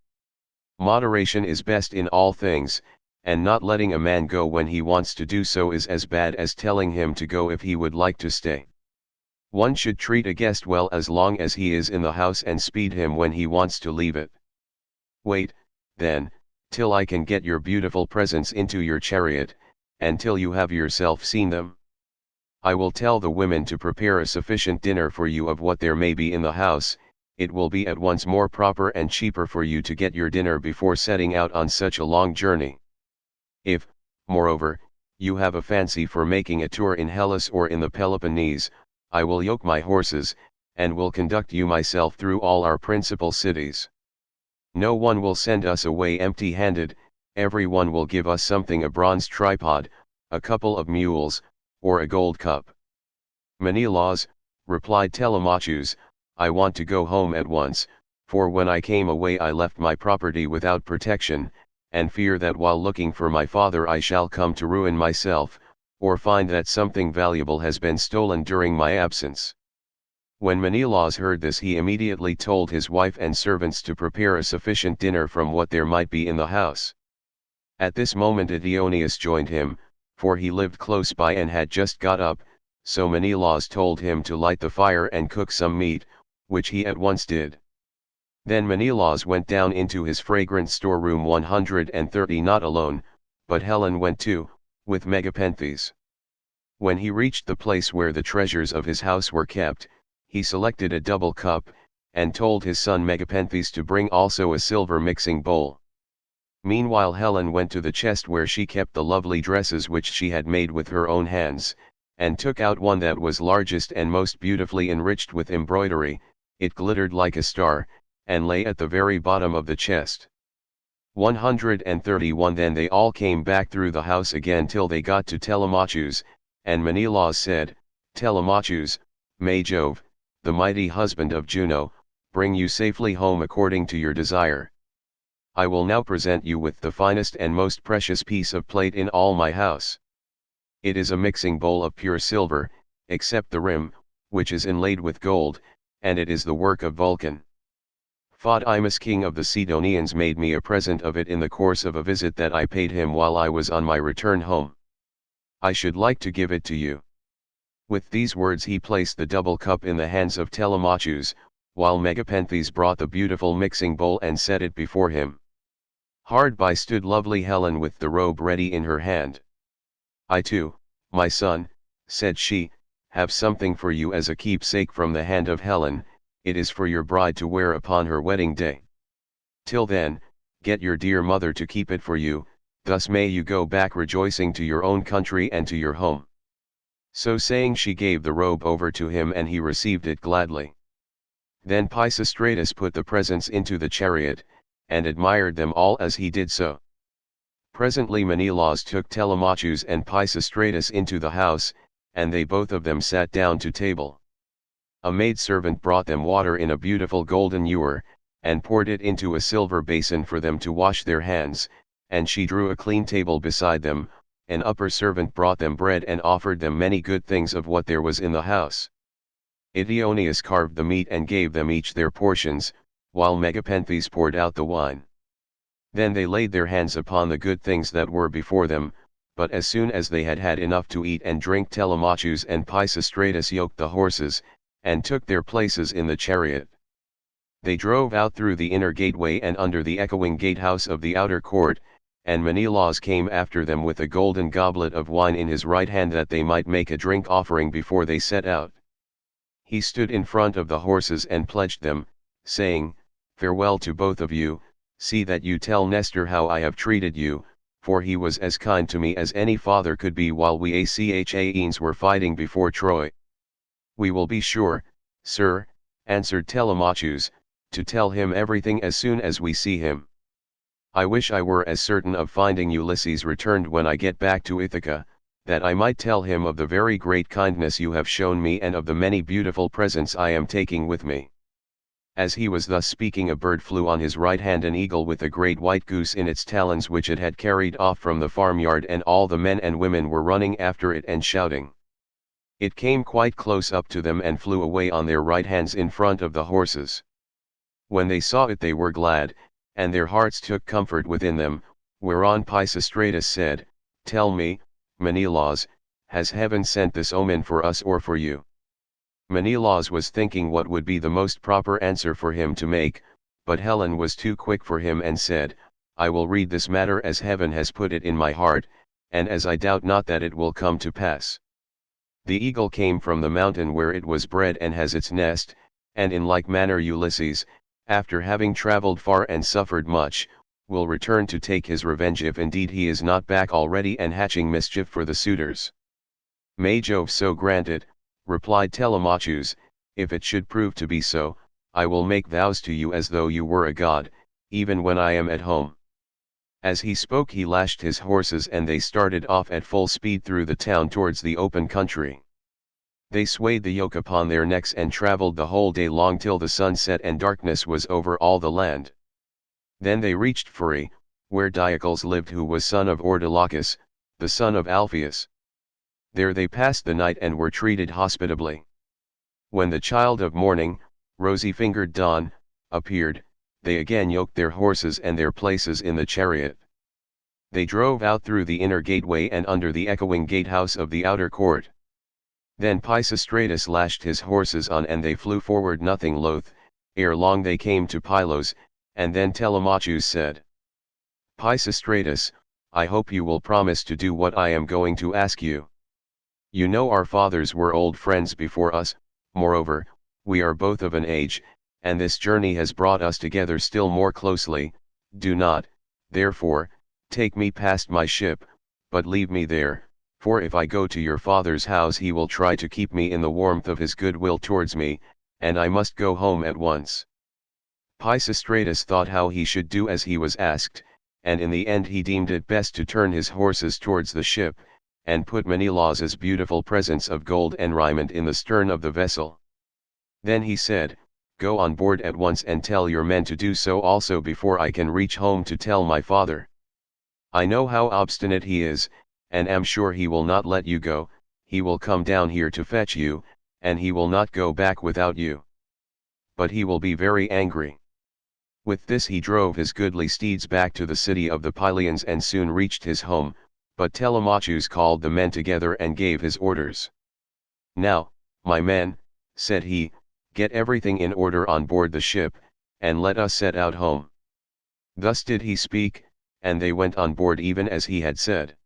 Moderation is best in all things, and not letting a man go when he wants to do so is as bad as telling him to go if he would like to stay. One should treat a guest well as long as he is in the house and speed him when he wants to leave it. Wait, then, till I can get your beautiful presents into your chariot, and till you have yourself seen them. I will tell the women to prepare a sufficient dinner for you of what there may be in the house. It will be at once more proper and cheaper for you to get your dinner before setting out on such a long journey. If, moreover, you have a fancy for making a tour in Hellas or in the Peloponnese, I will yoke my horses, and will conduct you myself through all our principal cities. No one will send us away empty-handed, every one will give us something: a bronze tripod, a couple of mules, or a gold cup." "Menelaus," replied Telemachus, "I want to go home at once, for when I came away I left my property without protection, and fear that while looking for my father I shall come to ruin myself, or find that something valuable has been stolen during my absence." When Menelaus heard this, he immediately told his wife and servants to prepare a sufficient dinner from what there might be in the house. At this moment Eteoneus joined him, for he lived close by and had just got up, so Menelaus told him to light the fire and cook some meat, which he at once did. Then Menelaus went down into his fragrant storeroom 130, not alone, but Helen went too, with Megapenthes. When he reached the place where the treasures of his house were kept, he selected a double cup, and told his son Megapenthes to bring also a silver mixing bowl. Meanwhile Helen went to the chest where she kept the lovely dresses which she had made with her own hands, and took out one that was largest and most beautifully enriched with embroidery. It glittered like a star, and lay at the very bottom of the chest. 131 Then they all came back through the house again till they got to Telemachus, and Menelaus said, "Telemachus, may Jove, the mighty husband of Juno, bring you safely home according to your desire. I will now present you with the finest and most precious piece of plate in all my house. It is a mixing bowl of pure silver, except the rim, which is inlaid with gold, and it is the work of Vulcan. Photimus, king of the Sidonians, made me a present of it in the course of a visit that I paid him while I was on my return home. I should like to give it to you." With these words he placed the double cup in the hands of Telemachus, while Megapenthes brought the beautiful mixing bowl and set it before him. Hard by stood lovely Helen with the robe ready in her hand. "I too, my son," said she, "have something for you as a keepsake from the hand of Helen. It is for your bride to wear upon her wedding day. Till then, get your dear mother to keep it for you, thus may you go back rejoicing to your own country and to your home." So saying, she gave the robe over to him, and he received it gladly. Then Pisistratus put the presents into the chariot, and admired them all as he did so. Presently Menelaus took Telemachus and Pisistratus into the house, and they both of them sat down to table. A maidservant brought them water in a beautiful golden ewer, and poured it into a silver basin for them to wash their hands, and she drew a clean table beside them. An upper servant brought them bread and offered them many good things of what there was in the house. Eteoneus carved the meat and gave them each their portions, while Megapenthes poured out the wine. Then they laid their hands upon the good things that were before them, but as soon as they had had enough to eat and drink, Telemachus and Pisistratus yoked the horses, and took their places in the chariot. They drove out through the inner gateway and under the echoing gatehouse of the outer court, and Menelaus came after them with a golden goblet of wine in his right hand, that they might make a drink offering before they set out. He stood in front of the horses and pledged them, saying, Farewell to both of you, see that you tell Nestor how I have treated you, for he was as kind to me as any father could be while we Achaeans were fighting before Troy. We will be sure, sir, answered Telemachus, to tell him everything as soon as we see him. I wish I were as certain of finding Ulysses returned when I get back to Ithaca, that I might tell him of the very great kindness you have shown me and of the many beautiful presents I am taking with me. As he was thus speaking, a bird flew on his right hand, an eagle with a great white goose in its talons which it had carried off from the farmyard, and all the men and women were running after it and shouting. It came quite close up to them and flew away on their right hands in front of the horses. When they saw it they were glad, and their hearts took comfort within them, whereon Pisistratus said, Tell me, Menelaus, has heaven sent this omen for us or for you? Menelaus was thinking what would be the most proper answer for him to make, but Helen was too quick for him and said, I will read this matter as heaven has put it in my heart, and as I doubt not that it will come to pass. The eagle came from the mountain where it was bred and has its nest, and in like manner Ulysses, after having travelled far and suffered much, will return to take his revenge if indeed he is not back already and hatching mischief for the suitors. May Jove so grant it, replied Telemachus. If it should prove to be so, I will make vows to you as though you were a god, even when I am at home. As he spoke he lashed his horses and they started off at full speed through the town towards the open country. They swayed the yoke upon their necks and travelled the whole day long till the sun set and darkness was over all the land. Then they reached Pherae, where Diocles lived, who was son of Ordilochus, the son of Alpheus. There they passed the night and were treated hospitably. When the child of morning, rosy-fingered dawn, appeared, they again yoked their horses and their places in the chariot. They drove out through the inner gateway and under the echoing gatehouse of the outer court. Then Pisistratus lashed his horses on and they flew forward nothing loath. Ere long they came to Pylos, and then Telemachus said, Pisistratus, I hope you will promise to do what I am going to ask you. You know our fathers were old friends before us, moreover, we are both of an age, and this journey has brought us together still more closely. Do not, therefore, take me past my ship, but leave me there, for if I go to your father's house he will try to keep me in the warmth of his goodwill towards me, and I must go home at once. Pisistratus thought how he should do as he was asked, and in the end he deemed it best to turn his horses towards the ship, and put Menelaus's beautiful presents of gold and raiment in the stern of the vessel. Then he said, Go on board at once and tell your men to do so also before I can reach home to tell my father. I know how obstinate he is, and am sure he will not let you go. He will come down here to fetch you, and he will not go back without you. But he will be very angry. With this he drove his goodly steeds back to the city of the Pylians and soon reached his home, but Telemachus called the men together and gave his orders. Now, my men, said he, get everything in order on board the ship, and let us set out home. Thus did he speak, and they went on board even as he had said.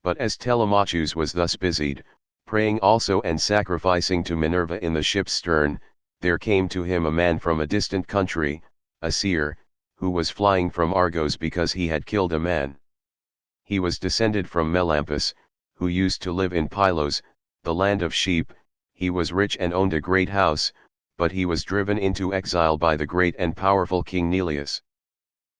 But as Telemachus was thus busied, praying also and sacrificing to Minerva in the ship's stern, there came to him a man from a distant country, a seer, who was flying from Argos because he had killed a man. He was descended from Melampus, who used to live in Pylos, the land of sheep. He was rich and owned a great house, but he was driven into exile by the great and powerful King Neleus.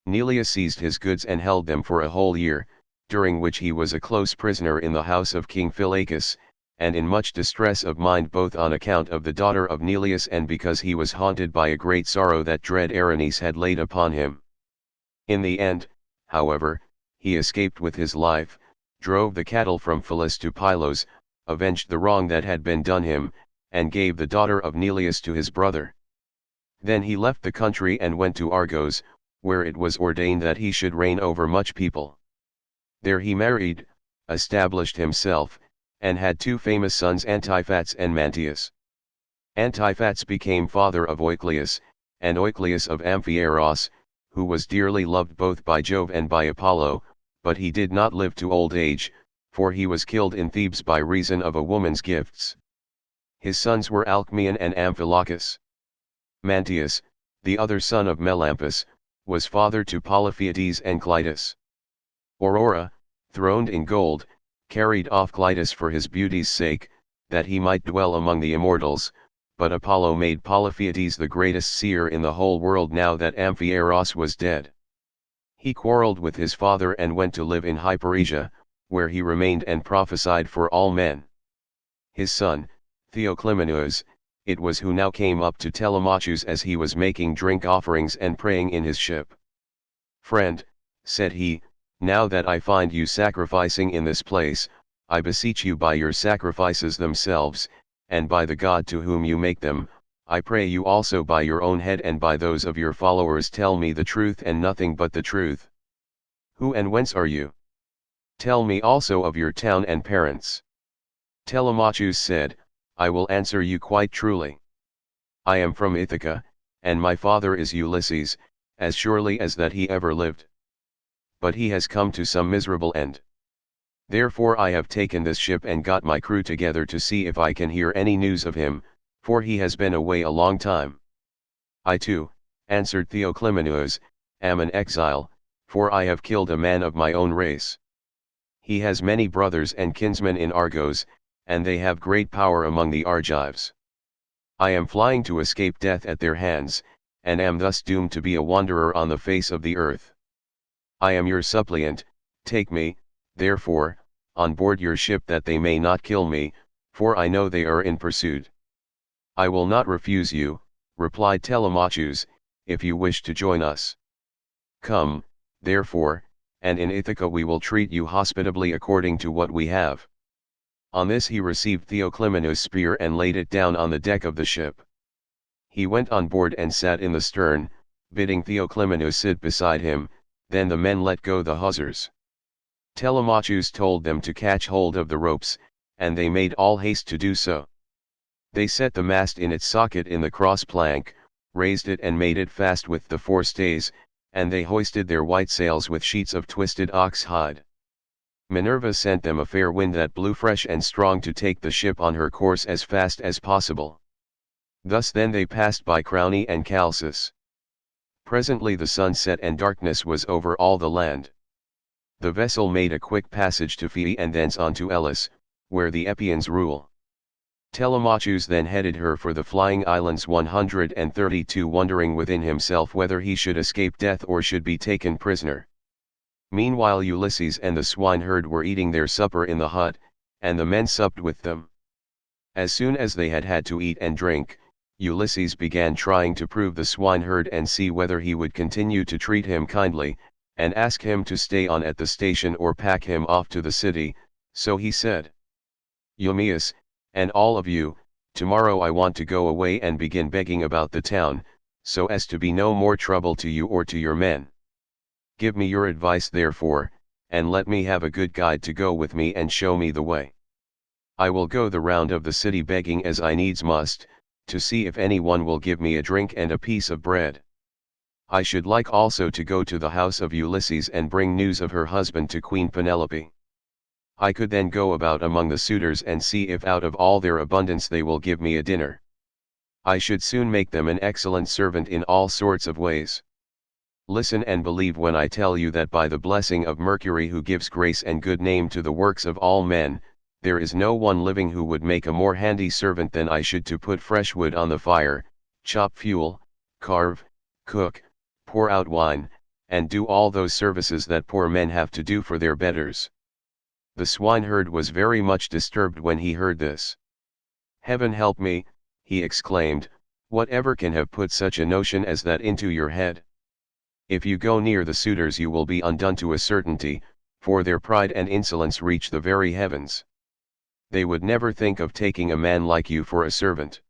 Neleus seized his goods and held them for a whole year, during which he was a close prisoner in the house of King Phylacus, and in much distress of mind both on account of the daughter of Neleus and because he was haunted by a great sorrow that dread Erinnys had laid upon him. In the end, however, he escaped with his life, drove the cattle from Phyllis to Pylos, avenged the wrong that had been done him, and gave the daughter of Neleus to his brother. Then he left the country and went to Argos, where it was ordained that he should reign over much people. There he married, established himself, and had two famous sons, Antiphates and Mantius. Antiphates became father of Oicleus, and Oicleus of Amphiaraus, who was dearly loved both by Jove and by Apollo, but he did not live to old age, for he was killed in Thebes by reason of a woman's gifts. His sons were Alcmaeon and Amphilochus. Mantius, the other son of Melampus, was father to Polyphetes and Clytus. Aurora, throned in gold, carried off Clytus for his beauty's sake, that he might dwell among the immortals, but Apollo made Polyphetes the greatest seer in the whole world now that Amphiaraus was dead. He quarreled with his father and went to live in Hyperesia, where he remained and prophesied for all men. His son, Theoclymenus, it was who now came up to Telemachus as he was making drink offerings and praying in his ship. "Friend," said he, "now that I find you sacrificing in this place, I beseech you by your sacrifices themselves, and by the God to whom you make them, I pray you also by your own head and by those of your followers, tell me the truth and nothing but the truth. Who and whence are you? Tell me also of your town and parents." Telemachus said, "I will answer you quite truly. I am from Ithaca, and my father is Ulysses, as surely as that he ever lived. But he has come to some miserable end. Therefore I have taken this ship and got my crew together to see if I can hear any news of him, for he has been away a long time." "I too," answered Theoclymenus, "am an exile, for I have killed a man of my own race. He has many brothers and kinsmen in Argos, and they have great power among the Argives. I am flying to escape death at their hands, and am thus doomed to be a wanderer on the face of the earth. I am your suppliant, take me, therefore, on board your ship that they may not kill me, for I know they are in pursuit." "I will not refuse you," replied Telemachus, "if you wish to join us. Come, therefore, and in Ithaca we will treat you hospitably according to what we have." On this he received Theoclymenus' spear and laid it down on the deck of the ship. He went on board and sat in the stern, bidding Theoclymenus sit beside him. Then the men let go the hawsers. Telemachus told them to catch hold of the ropes, and they made all haste to do so. They set the mast in its socket in the cross plank, raised it and made it fast with the forestays, and they hoisted their white sails with sheets of twisted ox hide. Minerva sent them a fair wind that blew fresh and strong to take the ship on her course as fast as possible. Thus then they passed by Crowne and Chalcis. Presently the sun set and darkness was over all the land. The vessel made a quick passage to Pheae and thence on to Elis, where the Epeans rule. Telemachus then headed her for the flying islands 132, wondering within himself whether he should escape death or should be taken prisoner. Meanwhile Ulysses and the swineherd were eating their supper in the hut, and the men supped with them. As soon as they had had to eat and drink, Ulysses began trying to prove the swineherd and see whether he would continue to treat him kindly, and ask him to stay on at the station or pack him off to the city. So he said, "Eumaeus, and all of you, tomorrow I want to go away and begin begging about the town, so as to be no more trouble to you or to your men. Give me your advice therefore, and let me have a good guide to go with me and show me the way. I will go the round of the city begging as I needs must, to see if any one will give me a drink and a piece of bread. I should like also to go to the house of Ulysses and bring news of her husband to Queen Penelope. I could then go about among the suitors and see if out of all their abundance they will give me a dinner. I should soon make them an excellent servant in all sorts of ways. Listen and believe when I tell you that by the blessing of Mercury, who gives grace and good name to the works of all men, there is no one living who would make a more handy servant than I should to put fresh wood on the fire, chop fuel, carve, cook, pour out wine, and do all those services that poor men have to do for their betters." The swineherd was very much disturbed when he heard this. "Heaven help me," he exclaimed, "whatever can have put such a notion as that into your head? If you go near the suitors you will be undone to a certainty, for their pride and insolence reach the very heavens. They would never think of taking a man like you for a servant.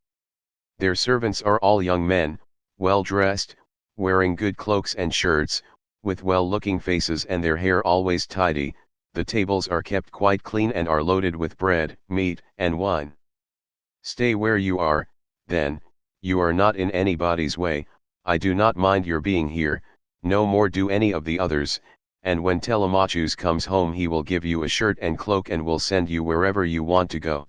Their servants are all young men, well dressed, wearing good cloaks and shirts, with well-looking faces and their hair always tidy. The tables are kept quite clean and are loaded with bread, meat, and wine. Stay where you are, then, you are not in anybody's way. I do not mind your being here, no more do any of the others, and when Telemachus comes home he will give you a shirt and cloak and will send you wherever you want to go."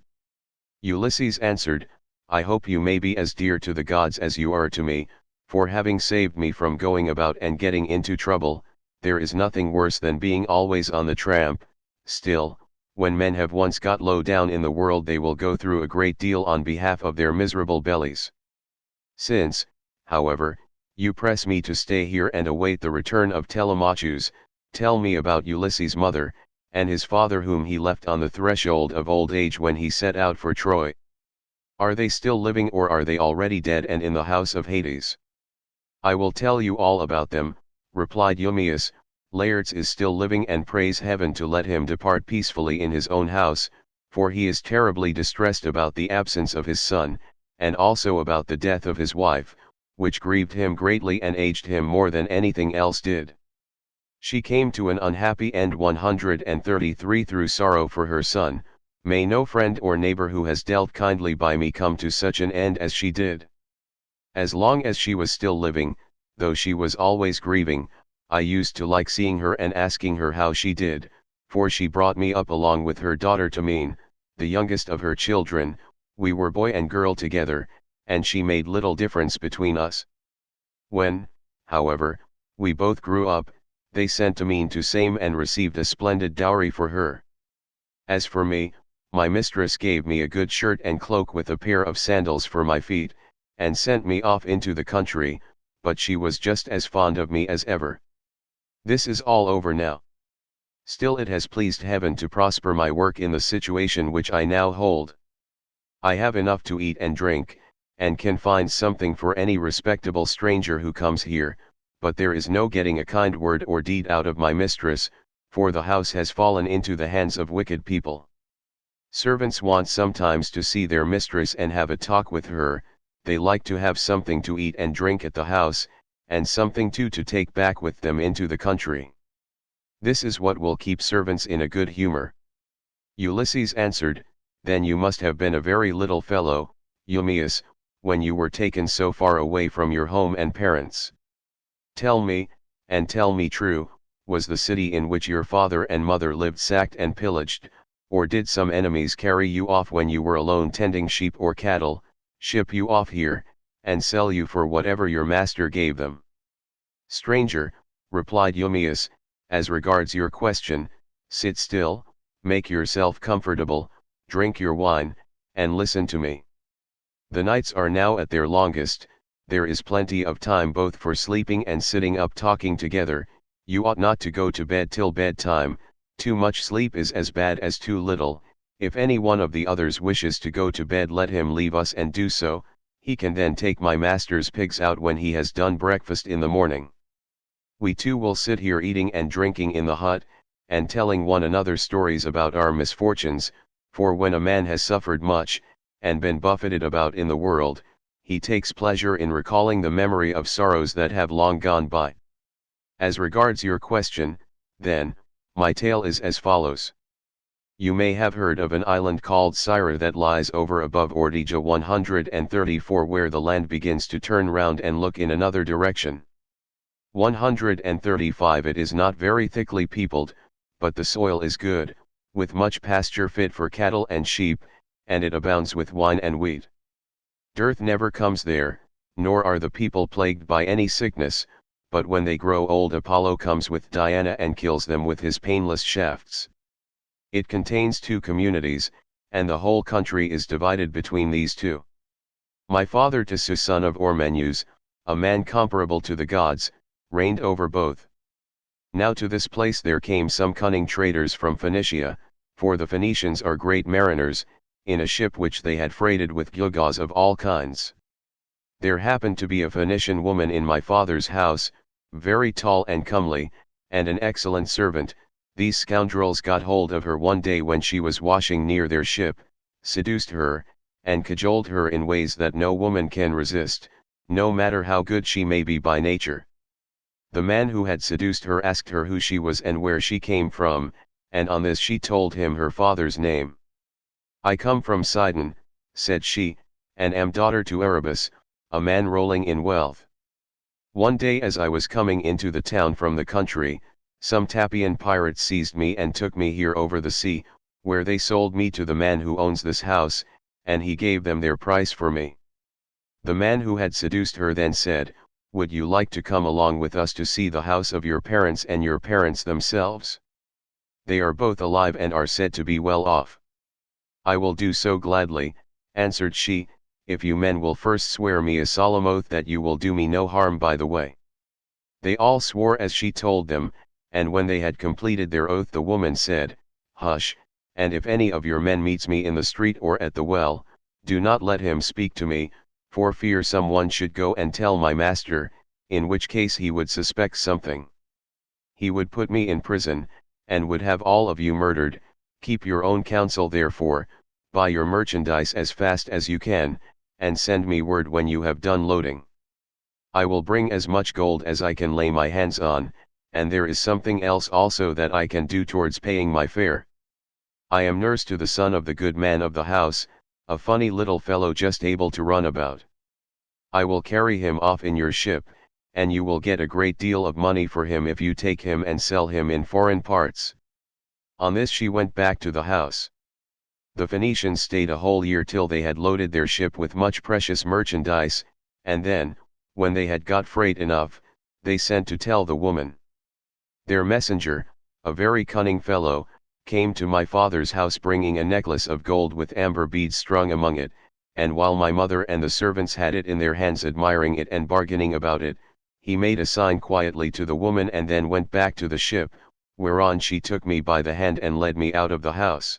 Ulysses answered, "I hope you may be as dear to the gods as you are to me, for having saved me from going about and getting into trouble. There is nothing worse than being always on the tramp. Still, when men have once got low down in the world, they will go through a great deal on behalf of their miserable bellies. Since, however, you press me to stay here and await the return of Telemachus, tell me about Ulysses' mother, and his father whom he left on the threshold of old age when he set out for Troy. Are they still living, or are they already dead and in the house of Hades? I will tell you all about them, replied Eumaeus. Laertes is still living, and prays heaven to let him depart peacefully in his own house, for he is terribly distressed about the absence of his son, and also about the death of his wife, which grieved him greatly and aged him more than anything else did. She came to an unhappy end. 133 Through sorrow for her son, may no friend or neighbor who has dealt kindly by me come to such an end as she did. As long as she was still living, though she was always grieving, I used to like seeing her and asking her how she did, for she brought me up along with her daughter Timene, the youngest of her children. We were boy and girl together, and she made little difference between us. When, however, we both grew up, they sent Timene to Same and received a splendid dowry for her. As for me, my mistress gave me a good shirt and cloak with a pair of sandals for my feet, and sent me off into the country, but she was just as fond of me as ever. This is all over now. Still, it has pleased heaven to prosper my work in the situation which I now hold. I have enough to eat and drink, and can find something for any respectable stranger who comes here, but there is no getting a kind word or deed out of my mistress, for the house has fallen into the hands of wicked people. Servants want sometimes to see their mistress and have a talk with her. They like to have something to eat and drink at the house, and something too to take back with them into the country. This is what will keep servants in a good humor. Ulysses answered, Then you must have been a very little fellow, Eumaeus, when you were taken so far away from your home and parents. Tell me, and tell me true, was the city in which your father and mother lived sacked and pillaged, or did some enemies carry you off when you were alone tending sheep or cattle, ship you off here, and sell you for whatever your master gave them? Stranger, replied Eumaeus, as regards your question, sit still, make yourself comfortable, drink your wine, and listen to me. The nights are now at their longest, there is plenty of time both for sleeping and sitting up talking together. You ought not to go to bed till bedtime. Too much sleep is as bad as too little. If any one of the others wishes to go to bed, let him leave us and do so. He can then take my master's pigs out when he has done breakfast in the morning. We two will sit here eating and drinking in the hut, and telling one another stories about our misfortunes, for when a man has suffered much, and been buffeted about in the world, he takes pleasure in recalling the memory of sorrows that have long gone by. As regards your question, then, my tale is as follows. You may have heard of an island called Syra that lies over above Odyssey 134, where the land begins to turn round and look in another direction. 135 It is not very thickly peopled, but the soil is good, with much pasture fit for cattle and sheep, and it abounds with wine and wheat. Dearth never comes there, nor are the people plagued by any sickness, but when they grow old Apollo comes with Diana and kills them with his painless shafts. It contains 2 communities, and the whole country is divided between these 2. My father Tissus, son of Ormenus, a man comparable to the gods, reigned over both. Now to this place there came some cunning traders from Phoenicia, for the Phoenicians are great mariners, in a ship which they had freighted with gewgaws of all kinds. There happened to be a Phoenician woman in my father's house, very tall and comely, and an excellent servant. These scoundrels got hold of her one day when she was washing near their ship, seduced her, and cajoled her in ways that no woman can resist, no matter how good she may be by nature. The man who had seduced her asked her who she was and where she came from, and on this she told him her father's name. I come from Sidon, said she, and am daughter to Erebus, a man rolling in wealth. One day as I was coming into the town from the country, some Tappian pirates seized me and took me here over the sea, where they sold me to the man who owns this house, and he gave them their price for me. The man who had seduced her then said, would you like to come along with us to see the house of your parents and your parents themselves? They are both alive and are said to be well off. I will do so gladly, answered she, if you men will first swear me a solemn oath that you will do me no harm by the way. They all swore as she told them, and when they had completed their oath the woman said, Hush, and if any of your men meets me in the street or at the well, do not let him speak to me, for fear someone should go and tell my master, in which case he would suspect something. He would put me in prison, and would have all of you murdered. Keep your own counsel therefore, buy your merchandise as fast as you can, and send me word when you have done loading. I will bring as much gold as I can lay my hands on, and there is something else also that I can do towards paying my fare. I am nurse to the son of the good man of the house, a funny little fellow just able to run about. I will carry him off in your ship, and you will get a great deal of money for him if you take him and sell him in foreign parts. On this she went back to the house. The Phoenicians stayed a whole year till they had loaded their ship with much precious merchandise, and then, when they had got freight enough, they sent to tell the woman. Their messenger, a very cunning fellow, came to my father's house bringing a necklace of gold with amber beads strung among it, and while my mother and the servants had it in their hands admiring it and bargaining about it, he made a sign quietly to the woman and then went back to the ship, whereon she took me by the hand and led me out of the house.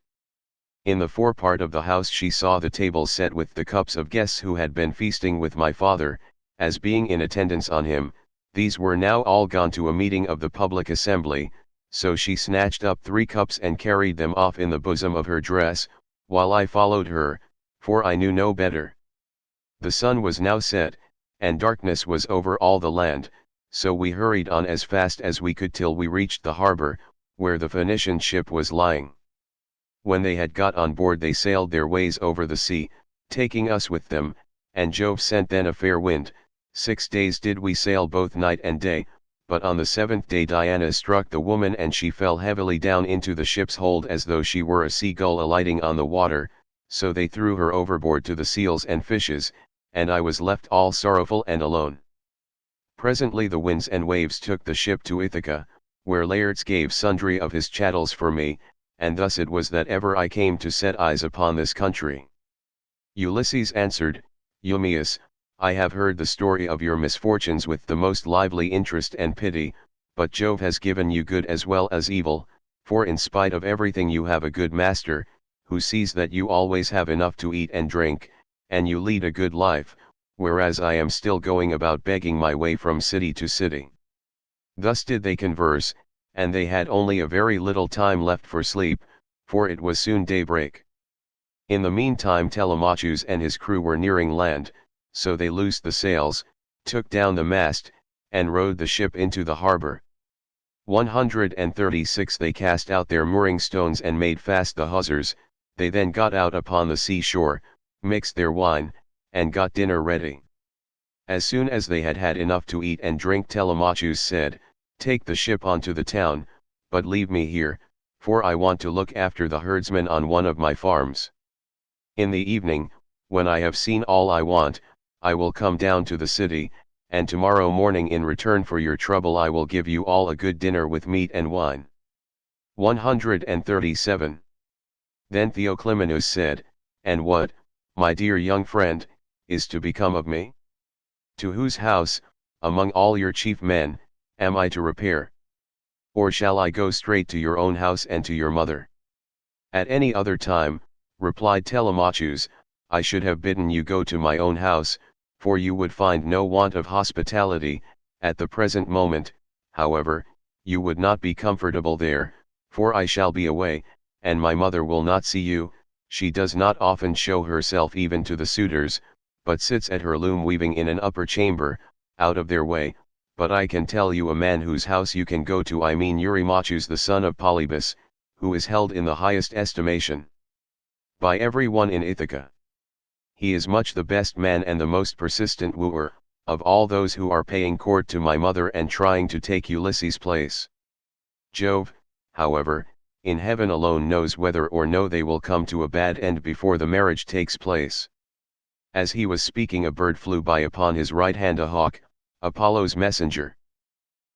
In the forepart of the house she saw the table set with the cups of guests who had been feasting with my father, as being in attendance on him. These were now all gone to a meeting of the public assembly, so she snatched up 3 cups and carried them off in the bosom of her dress, while I followed her, for I knew no better. The sun was now set, and darkness was over all the land, so we hurried on as fast as we could till we reached the harbor, where the Phoenician ship was lying. When they had got on board they sailed their ways over the sea, taking us with them, and Jove sent then a fair wind. 6 days did we sail both night and day, but on the 7th day Diana struck the woman and she fell heavily down into the ship's hold as though she were a seagull alighting on the water, so they threw her overboard to the seals and fishes, and I was left all sorrowful and alone. Presently the winds and waves took the ship to Ithaca, where Laertes gave sundry of his chattels for me, and thus it was that ever I came to set eyes upon this country. Ulysses answered, Eumaeus, I have heard the story of your misfortunes with the most lively interest and pity, but Jove has given you good as well as evil, for in spite of everything you have a good master, who sees that you always have enough to eat and drink, and you lead a good life, whereas I am still going about begging my way from city to city. Thus did they converse, and they had only a very little time left for sleep, for it was soon daybreak. In the meantime Telemachus and his crew were nearing land, so they loosed the sails, took down the mast, and rowed the ship into the harbor. 136 They cast out their mooring stones and made fast the hawsers. They then got out upon the sea shore, mixed their wine, and got dinner ready. As soon as they had had enough to eat and drink Telemachus said, Take the ship on to the town, but leave me here, for I want to look after the herdsmen on one of my farms. In the evening, when I have seen all I want, I will come down to the city, and tomorrow morning in return for your trouble I will give you all a good dinner with meat and wine. 137. Then Theoclymenus said, And what, my dear young friend, is to become of me? To whose house, among all your chief men, am I to repair? Or shall I go straight to your own house and to your mother? At any other time, replied Telemachus, I should have bidden you go to my own house, for you would find no want of hospitality. At the present moment, however, you would not be comfortable there, for I shall be away, and my mother will not see you. She does not often show herself even to the suitors, but sits at her loom weaving in an upper chamber, out of their way. But I can tell you a man whose house you can go to, I mean Eurymachus the son of Polybus, who is held in the highest estimation by every one in Ithaca. He is much the best man and the most persistent wooer, of all those who are paying court to my mother and trying to take Ulysses' place. Jove, however, in heaven alone knows whether or no they will come to a bad end before the marriage takes place. As he was speaking a bird flew by upon his right hand, a hawk, Apollo's messenger.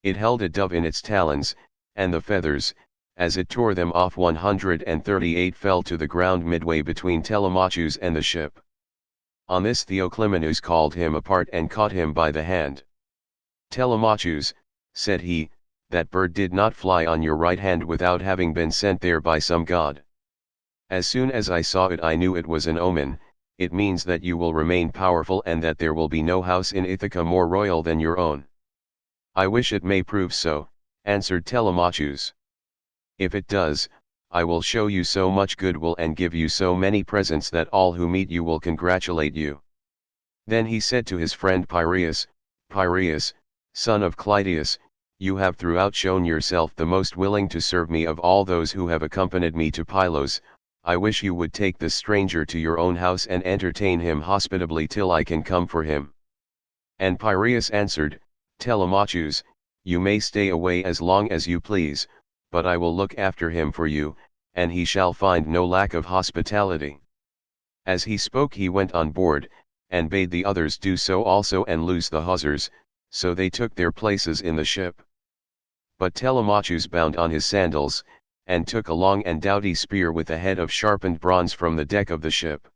It held a dove in its talons, and the feathers, as it tore them off 138 fell to the ground midway between Telemachus and the ship. On this Theoclymenus called him apart and caught him by the hand. Telemachus, said he, that bird did not fly on your right hand without having been sent there by some god. As soon as I saw it I knew it was an omen. It means that you will remain powerful and that there will be no house in Ithaca more royal than your own. I wish it may prove so, answered Telemachus. If it does, I will show you so much goodwill and give you so many presents that all who meet you will congratulate you. Then he said to his friend Piraeus, Piraeus, son of Clytius, you have throughout shown yourself the most willing to serve me of all those who have accompanied me to Pylos. I wish you would take this stranger to your own house and entertain him hospitably till I can come for him. And Piraeus answered, Telemachus, you may stay away as long as you please, but I will look after him for you, and he shall find no lack of hospitality. As he spoke he went on board, and bade the others do so also and loose the hawsers, so they took their places in the ship. But Telemachus bound on his sandals, and took a long and doughty spear with a head of sharpened bronze from the deck of the ship.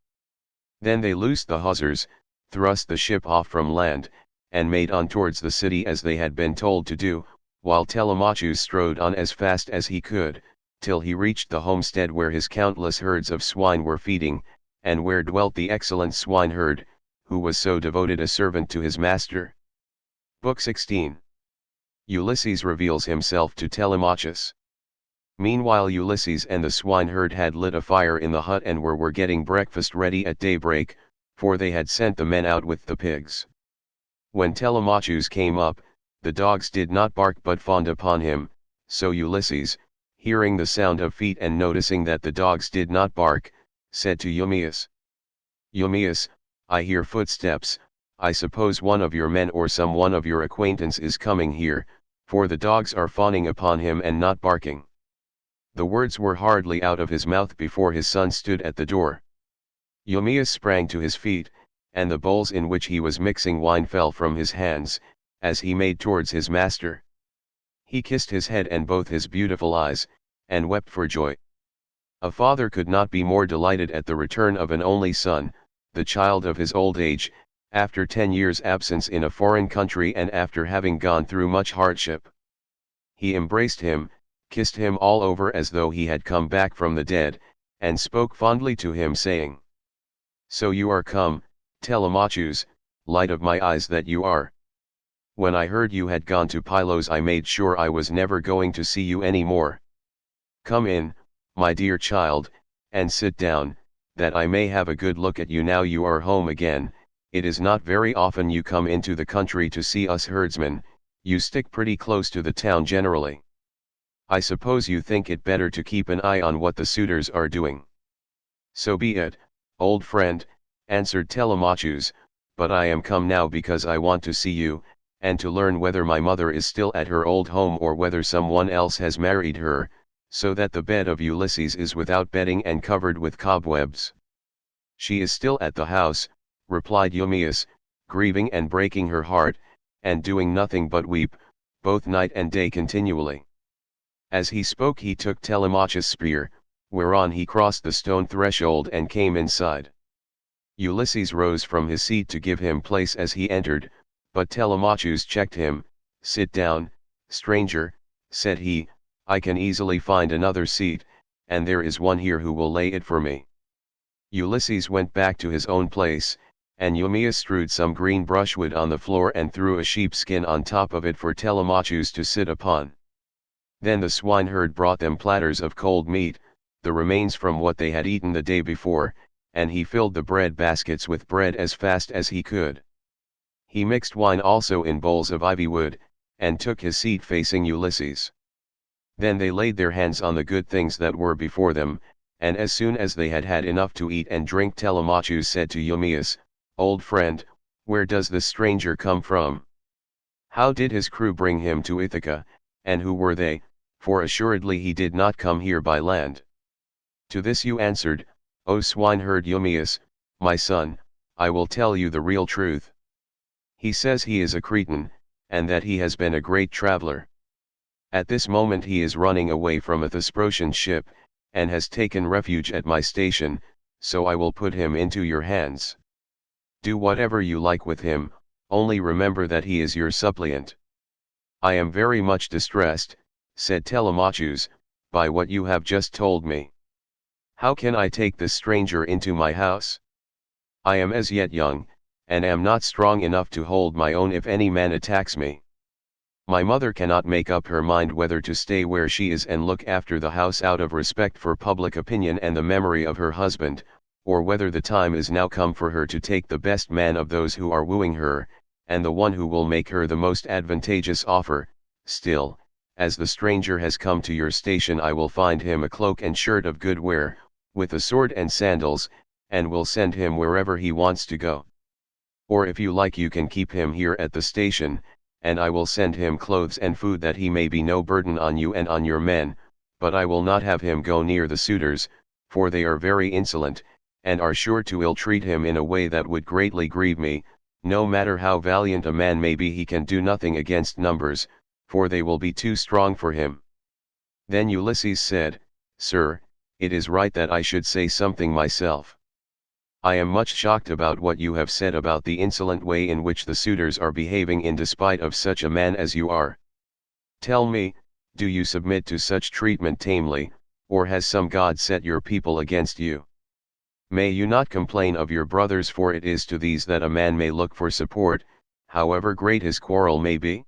Then they loosed the hawsers, thrust the ship off from land, and made on towards the city as they had been told to do, while Telemachus strode on as fast as he could, till he reached the homestead where his countless herds of swine were feeding, and where dwelt the excellent swineherd, who was so devoted a servant to his master. Book 16. Ulysses reveals himself to Telemachus. Meanwhile Ulysses and the swineherd had lit a fire in the hut and were getting breakfast ready at daybreak, for they had sent the men out with the pigs. When Telemachus came up, the dogs did not bark but fawned upon him, so Ulysses, hearing the sound of feet and noticing that the dogs did not bark, said to Eumaeus, Eumaeus, I hear footsteps, I suppose one of your men or some one of your acquaintance is coming here, for the dogs are fawning upon him and not barking. The words were hardly out of his mouth before his son stood at the door. Eumaeus sprang to his feet, and the bowls in which he was mixing wine fell from his hands, as he made towards his master. He kissed his head and both his beautiful eyes, and wept for joy. A father could not be more delighted at the return of an only son, the child of his old age, after 10 years' absence in a foreign country and after having gone through much hardship. He embraced him, kissed him all over as though he had come back from the dead, and spoke fondly to him saying, So you are come, Telemachus, light of my eyes that you are. When I heard you had gone to Pylos I made sure I was never going to see you any more. Come in, my dear child, and sit down, that I may have a good look at you now you are home again. It is not very often you come into the country to see us herdsmen, you stick pretty close to the town generally. I suppose you think it better to keep an eye on what the suitors are doing. So be it, old friend, answered Telemachus, but I am come now because I want to see you, and to learn whether my mother is still at her old home or whether someone else has married her, so that the bed of Ulysses is without bedding and covered with cobwebs. She is still at the house, replied Eumaeus, grieving and breaking her heart, and doing nothing but weep, both night and day continually. As he spoke he took Telemachus' spear, whereon he crossed the stone threshold and came inside. Ulysses rose from his seat to give him place as he entered, but Telemachus checked him. Sit down, stranger, said he, I can easily find another seat, and there is one here who will lay it for me. Ulysses went back to his own place, and Eumaeus strewed some green brushwood on the floor and threw a sheepskin on top of it for Telemachus to sit upon. Then the swineherd brought them platters of cold meat, the remains from what they had eaten the day before, and he filled the bread baskets with bread as fast as he could. He mixed wine also in bowls of ivy wood, and took his seat facing Ulysses. Then they laid their hands on the good things that were before them, and as soon as they had had enough to eat and drink Telemachus said to Eumaeus, Old friend, where does this stranger come from? How did his crew bring him to Ithaca, and who were they, for assuredly he did not come here by land. To this you answered, O swineherd Eumaeus, my son, I will tell you the real truth. He says he is a Cretan, and that he has been a great traveler. At this moment he is running away from a Thesprotian ship, and has taken refuge at my station, so I will put him into your hands. Do whatever you like with him, only remember that he is your suppliant." "I am very much distressed," said Telemachus, "by what you have just told me. How can I take this stranger into my house? I am as yet young, and am not strong enough to hold my own if any man attacks me. My mother cannot make up her mind whether to stay where she is and look after the house out of respect for public opinion and the memory of her husband, or whether the time is now come for her to take the best man of those who are wooing her, and the one who will make her the most advantageous offer. Still, as the stranger has come to your station, I will find him a cloak and shirt of good wear, with a sword and sandals, and will send him wherever he wants to go. Or if you like, you can keep him here at the station, and I will send him clothes and food that he may be no burden on you and on your men, but I will not have him go near the suitors, for they are very insolent, and are sure to ill-treat him in a way that would greatly grieve me. No matter how valiant a man may be, he can do nothing against numbers, for they will be too strong for him." Then Ulysses said, "Sir, it is right that I should say something myself. I am much shocked about what you have said about the insolent way in which the suitors are behaving in despite of such a man as you are. Tell me, do you submit to such treatment tamely, or has some god set your people against you? May you not complain of your brothers, for it is to these that a man may look for support, however great his quarrel may be?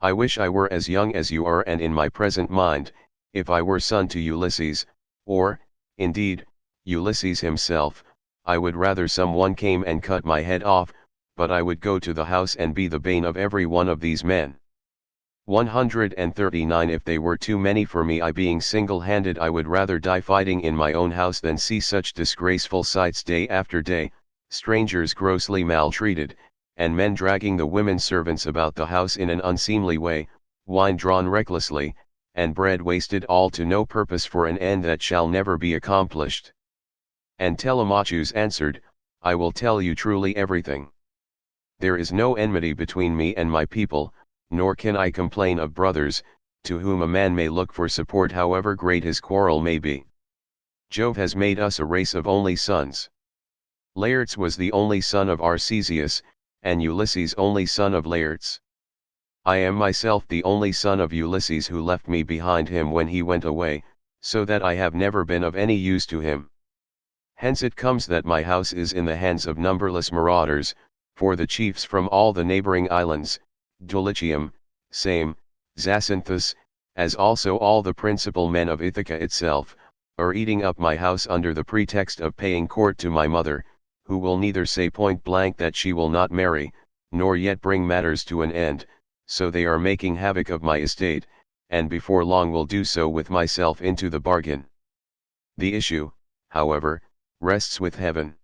I wish I were as young as you are, and in my present mind, if I were son to Ulysses, or, indeed, Ulysses himself, I would rather some one came and cut my head off, but I would go to the house and be the bane of every one of these men. 139 If they were too many for me, I being single-handed, I would rather die fighting in my own house than see such disgraceful sights day after day, strangers grossly maltreated, and men dragging the women servants about the house in an unseemly way, wine drawn recklessly, and bread wasted all to no purpose for an end that shall never be accomplished." And Telemachus answered, "I will tell you truly everything. There is no enmity between me and my people, nor can I complain of brothers, to whom a man may look for support however great his quarrel may be. Jove has made us a race of only sons. Laertes was the only son of Arcesius, and Ulysses only son of Laertes. I am myself the only son of Ulysses, who left me behind him when he went away, so that I have never been of any use to him. Hence it comes that my house is in the hands of numberless marauders, for the chiefs from all the neighboring islands, Dulichium, Same, Zacynthus, as also all the principal men of Ithaca itself, are eating up my house under the pretext of paying court to my mother, who will neither say point blank that she will not marry, nor yet bring matters to an end, so they are making havoc of my estate, and before long will do so with myself into the bargain. The issue, however, rests with heaven.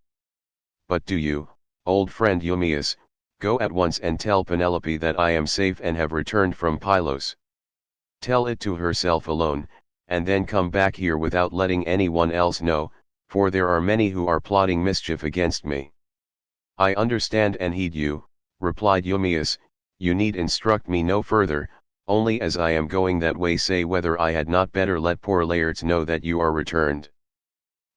But do you, old friend Eumaeus, go at once and tell Penelope that I am safe and have returned from Pylos. Tell it to herself alone, and then come back here without letting anyone else know, for there are many who are plotting mischief against me." "I understand and heed you," replied Eumaeus. "You need instruct me no further, only as I am going that way, say whether I had not better let poor Laertes know that you are returned.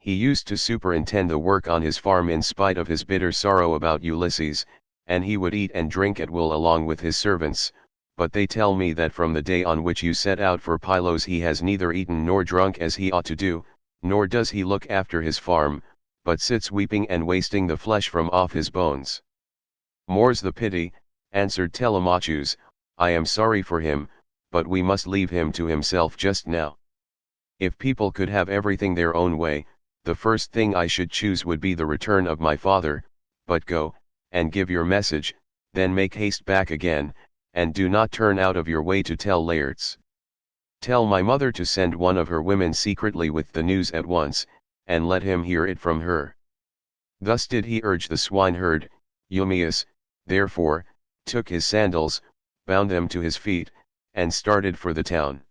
He used to superintend the work on his farm in spite of his bitter sorrow about Ulysses, and he would eat and drink at will along with his servants, but they tell me that from the day on which you set out for Pylos he has neither eaten nor drunk as he ought to do, nor does he look after his farm, but sits weeping and wasting the flesh from off his bones." "More's the pity," answered Telemachus, "I am sorry for him, but we must leave him to himself just now. If people could have everything their own way, the first thing I should choose would be the return of my father, but go, and give your message, then make haste back again, and do not turn out of your way to tell Laertes. Tell my mother to send one of her women secretly with the news at once, and let him hear it from her." Thus did he urge the swineherd. Eumaeus, therefore, took his sandals, bound them to his feet, and started for the town.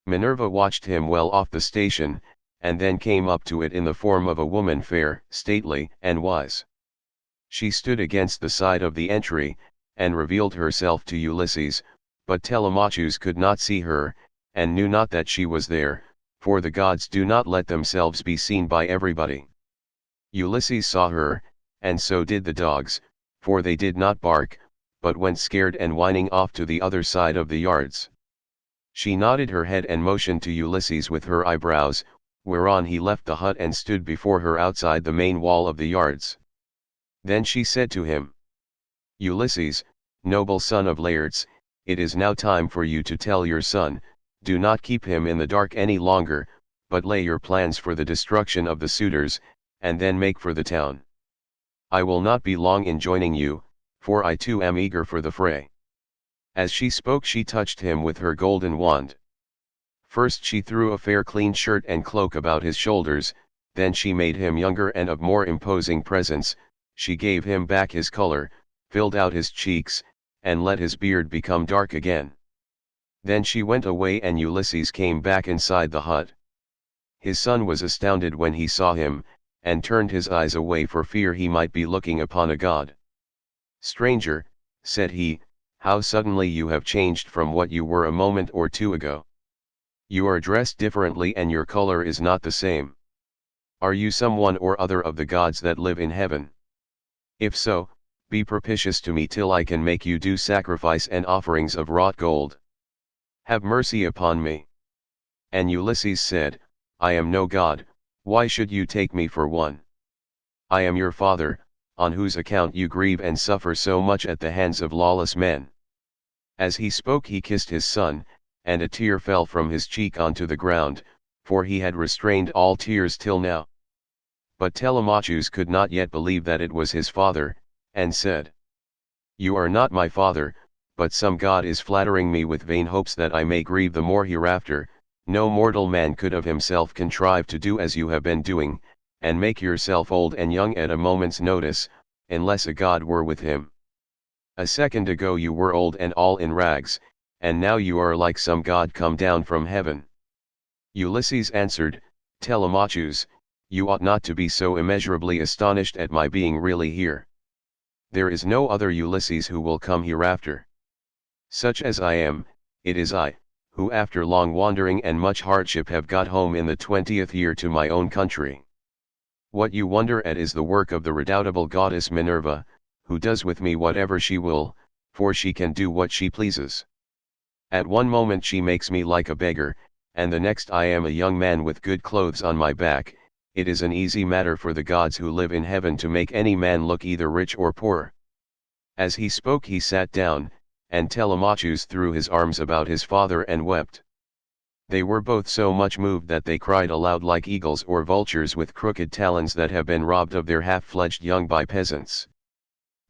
Minerva watched him well off the station, and then came up to it in the form of a woman fair, stately, and wise. She stood against the side of the entry, and revealed herself to Ulysses, but Telemachus could not see her, and knew not that she was there, for the gods do not let themselves be seen by everybody. Ulysses saw her, and so did the dogs, for they did not bark, but went scared and whining off to the other side of the yards. She nodded her head and motioned to Ulysses with her eyebrows, whereon he left the hut and stood before her outside the main wall of the yards. Then she said to him, Ulysses, noble son of Laertes, it is now time for you to tell your son, do not keep him in the dark any longer, but lay your plans for the destruction of the suitors, and then make for the town. I will not be long in joining you, for I too am eager for the fray. As she spoke she touched him with her golden wand. First she threw a fair clean shirt and cloak about his shoulders, then she made him younger and of more imposing presence, she gave him back his color, filled out his cheeks, and let his beard become dark again. Then she went away and Ulysses came back inside the hut. His son was astounded when he saw him, and turned his eyes away for fear he might be looking upon a god. Stranger, said he, how suddenly you have changed from what you were a moment or two ago. You are dressed differently and your color is not the same. Are you someone or other of the gods that live in heaven? If so, be propitious to me till I can make you do sacrifice and offerings of wrought gold. Have mercy upon me. And Ulysses said, I am no god, why should you take me for one? I am your father, on whose account you grieve and suffer so much at the hands of lawless men. As he spoke he kissed his son, and a tear fell from his cheek onto the ground, for he had restrained all tears till now. But Telemachus could not yet believe that it was his father, and said, You are not my father, but some god is flattering me with vain hopes that I may grieve the more hereafter. No mortal man could of himself contrive to do as you have been doing, and make yourself old and young at a moment's notice, unless a god were with him. A second ago you were old and all in rags, and now you are like some god come down from heaven. Ulysses answered, Telemachus, you ought not to be so immeasurably astonished at my being really here. There is no other Ulysses who will come hereafter. Such as I am, it is I, who after long wandering and much hardship have got home in the 20th year to my own country. What you wonder at is the work of the redoubtable goddess Minerva, who does with me whatever she will, for she can do what she pleases. At one moment she makes me like a beggar, and the next I am a young man with good clothes on my back. It is an easy matter for the gods who live in heaven to make any man look either rich or poor. As he spoke he sat down, and Telemachus threw his arms about his father and wept. They were both so much moved that they cried aloud like eagles or vultures with crooked talons that have been robbed of their half-fledged young by peasants.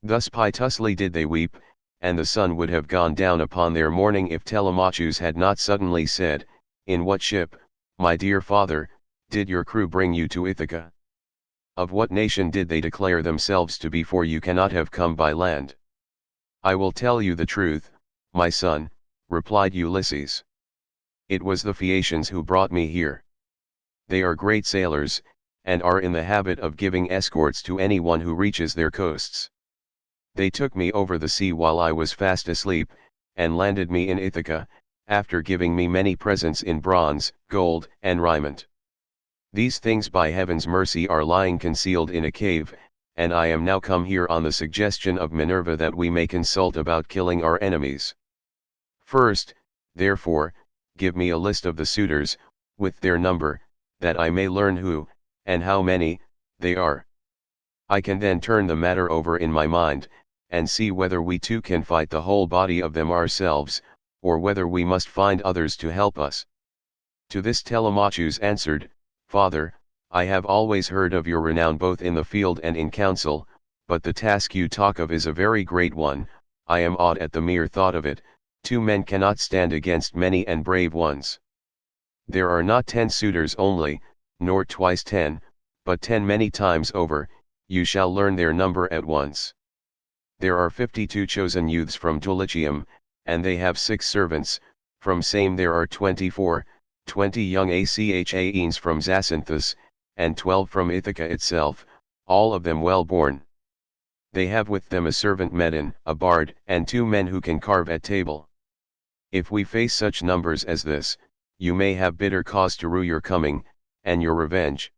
Thus piteously did they weep, and the sun would have gone down upon their mourning if Telemachus had not suddenly said, In what ship, my dear father, did your crew bring you to Ithaca? Of what nation did they declare themselves to be, for you cannot have come by land? I will tell you the truth, my son, replied Ulysses. It was the Phaeacians who brought me here. They are great sailors, and are in the habit of giving escorts to anyone who reaches their coasts. They took me over the sea while I was fast asleep, and landed me in Ithaca, after giving me many presents in bronze, gold, and raiment. These things by heaven's mercy are lying concealed in a cave, and I am now come here on the suggestion of Minerva that we may consult about killing our enemies. First, therefore, give me a list of the suitors, with their number, that I may learn who, and how many, they are. I can then turn the matter over in my mind, and see whether we too can fight the whole body of them ourselves, or whether we must find others to help us. To this Telemachus answered, Father, I have always heard of your renown both in the field and in council, but the task you talk of is a very great one. I am awed at the mere thought of it. 2 men cannot stand against many and brave ones. There are not 10 suitors only, nor twice 10, but 10 many times over. You shall learn their number at once. There are 52 chosen youths from Dulichium, and they have 6 servants. From Same there are 24, 20 young Achaeans from Zacynthus, and 12 from Ithaca itself, all of them well born. They have with them a servant Medon, a bard, and 2 men who can carve at table. If we face such numbers as this, you may have bitter cause to rue your coming, and your revenge.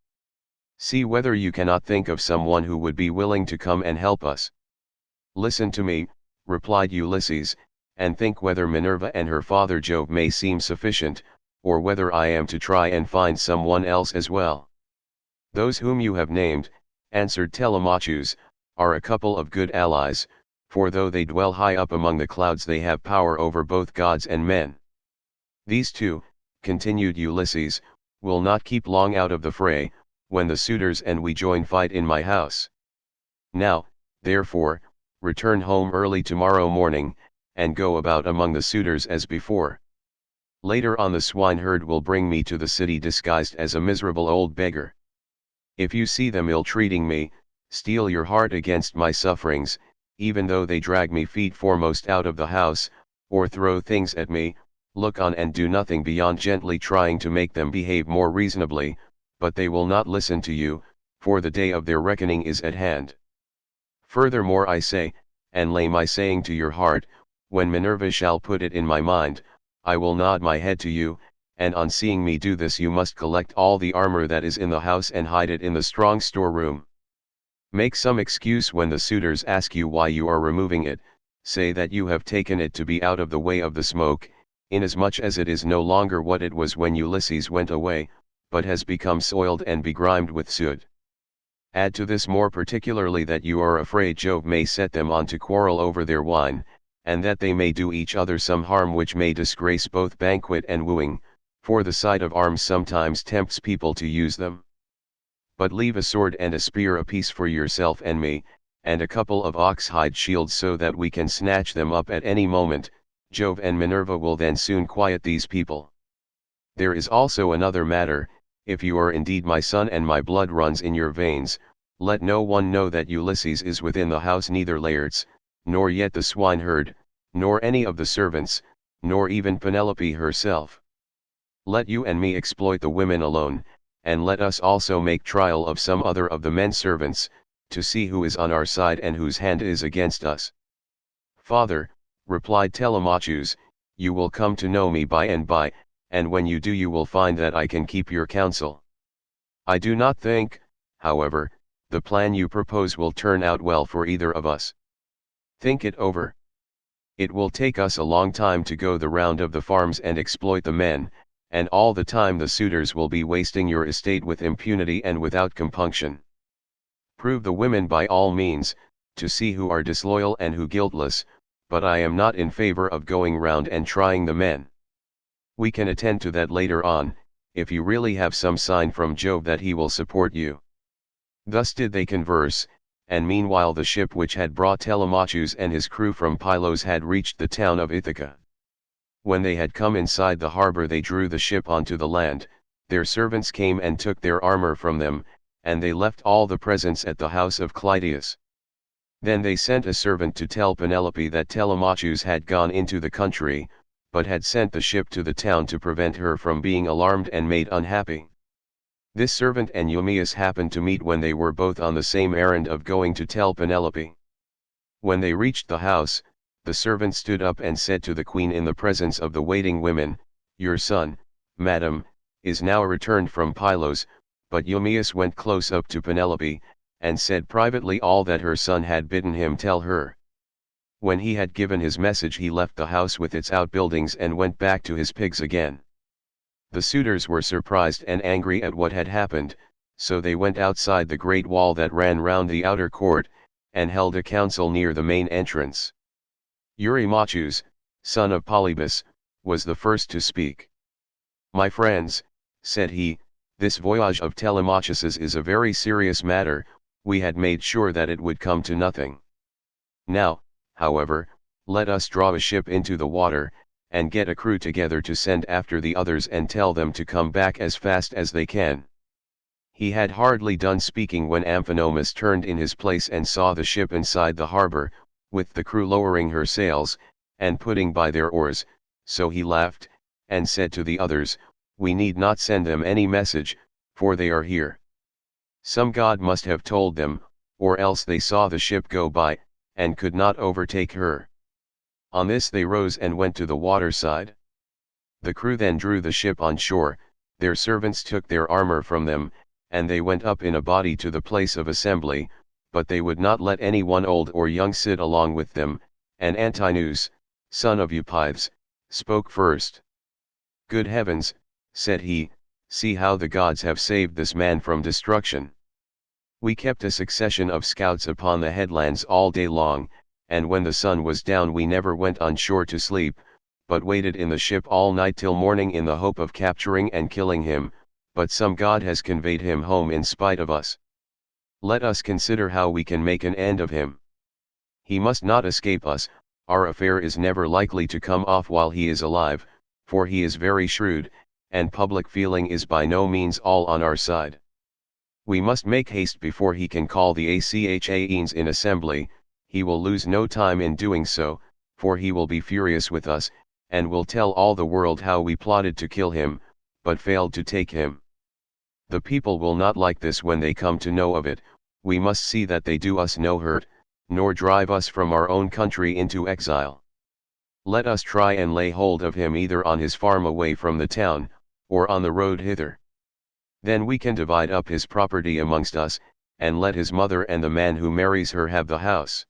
See whether you cannot think of someone who would be willing to come and help us." "Listen to me," replied Ulysses, "and think whether Minerva and her father Jove may seem sufficient, or whether I am to try and find someone else as well." "Those whom you have named," answered Telemachus, "are a couple of good allies, for though they dwell high up among the clouds they have power over both gods and men." "These 2, continued Ulysses, "will not keep long out of the fray, when the suitors and we join fight in my house. Now, therefore, return home early tomorrow morning, and go about among the suitors as before. Later on the swineherd will bring me to the city disguised as a miserable old beggar. If you see them ill-treating me, steel your heart against my sufferings, even though they drag me feet foremost out of the house, or throw things at me. Look on and do nothing beyond gently trying to make them behave more reasonably, but they will not listen to you, for the day of their reckoning is at hand. Furthermore I say, and lay my saying to your heart, when Minerva shall put it in my mind, I will nod my head to you, and on seeing me do this you must collect all the armor that is in the house and hide it in the strong storeroom. Make some excuse when the suitors ask you why you are removing it, say that you have taken it to be out of the way of the smoke, inasmuch as it is no longer what it was when Ulysses went away, but has become soiled and begrimed with soot. Add to this more particularly that you are afraid Jove may set them on to quarrel over their wine, and that they may do each other some harm which may disgrace both banquet and wooing, for the sight of arms sometimes tempts people to use them. But leave a sword and a spear apiece for yourself and me, and a couple of ox-hide shields so that we can snatch them up at any moment. Jove and Minerva will then soon quiet these people. There is also another matter. If you are indeed my son and my blood runs in your veins, let no one know that Ulysses is within the house, neither Laertes, nor yet the swineherd, nor any of the servants, nor even Penelope herself. Let you and me exploit the women alone, and let us also make trial of some other of the men servants, to see who is on our side and whose hand is against us." "Father," replied Telemachus, "you will come to know me by and by, and when you do you will find that I can keep your counsel. I do not think, however, the plan you propose will turn out well for either of us. Think it over. It will take us a long time to go the round of the farms and exploit the men, and all the time the suitors will be wasting your estate with impunity and without compunction. Prove the women by all means, to see who are disloyal and who guiltless, but I am not in favor of going round and trying the men. We can attend to that later on, if you really have some sign from Jove that he will support you." Thus did they converse, and meanwhile the ship which had brought Telemachus and his crew from Pylos had reached the town of Ithaca. When they had come inside the harbor they drew the ship onto the land, their servants came and took their armor from them, and they left all the presents at the house of Clytius. Then they sent a servant to tell Penelope that Telemachus had gone into the country, but had sent the ship to the town to prevent her from being alarmed and made unhappy. This servant and Eumaeus happened to meet when they were both on the same errand of going to tell Penelope. When they reached the house, the servant stood up and said to the queen in the presence of the waiting women, "Your son, madam, is now returned from Pylos." But Eumaeus went close up to Penelope, and said privately all that her son had bidden him tell her. When he had given his message he left the house with its outbuildings and went back to his pigs again. The suitors were surprised and angry at what had happened, so they went outside the great wall that ran round the outer court, and held a council near the main entrance. Eurymachus, son of Polybus, was the first to speak. "My friends," said he, "this voyage of Telemachus's is a very serious matter. We had made sure that it would come to nothing. Now, however, let us draw a ship into the water, and get a crew together to send after the others and tell them to come back as fast as they can." He had hardly done speaking when Amphinomus turned in his place and saw the ship inside the harbor, with the crew lowering her sails, and putting by their oars, so he laughed, and said to the others, "We need not send them any message, for they are here. Some god must have told them, or else they saw the ship go by, and could not overtake her. On this they rose and went to the waterside. The crew then drew the ship on shore, their servants took their armor from them, and they went up in a body to the place of assembly, but they would not let any one old or young sit along with them, and Antinous, son of Eupides, spoke first. "Good heavens," said he, "see how the gods have saved this man from destruction. We kept a succession of scouts upon the headlands all day long, and when the sun was down we never went on shore to sleep, but waited in the ship all night till morning in the hope of capturing and killing him, but some god has conveyed him home in spite of us. Let us consider how we can make an end of him. He must not escape us, our affair is never likely to come off while he is alive, for he is very shrewd, and public feeling is by no means all on our side. We must make haste before he can call the Achaeans in assembly, he will lose no time in doing so, for he will be furious with us, and will tell all the world how we plotted to kill him, but failed to take him. The people will not like this when they come to know of it, we must see that they do us no hurt, nor drive us from our own country into exile. Let us try and lay hold of him either on his farm away from the town, or on the road hither. Then we can divide up his property amongst us, and let his mother and the man who marries her have the house.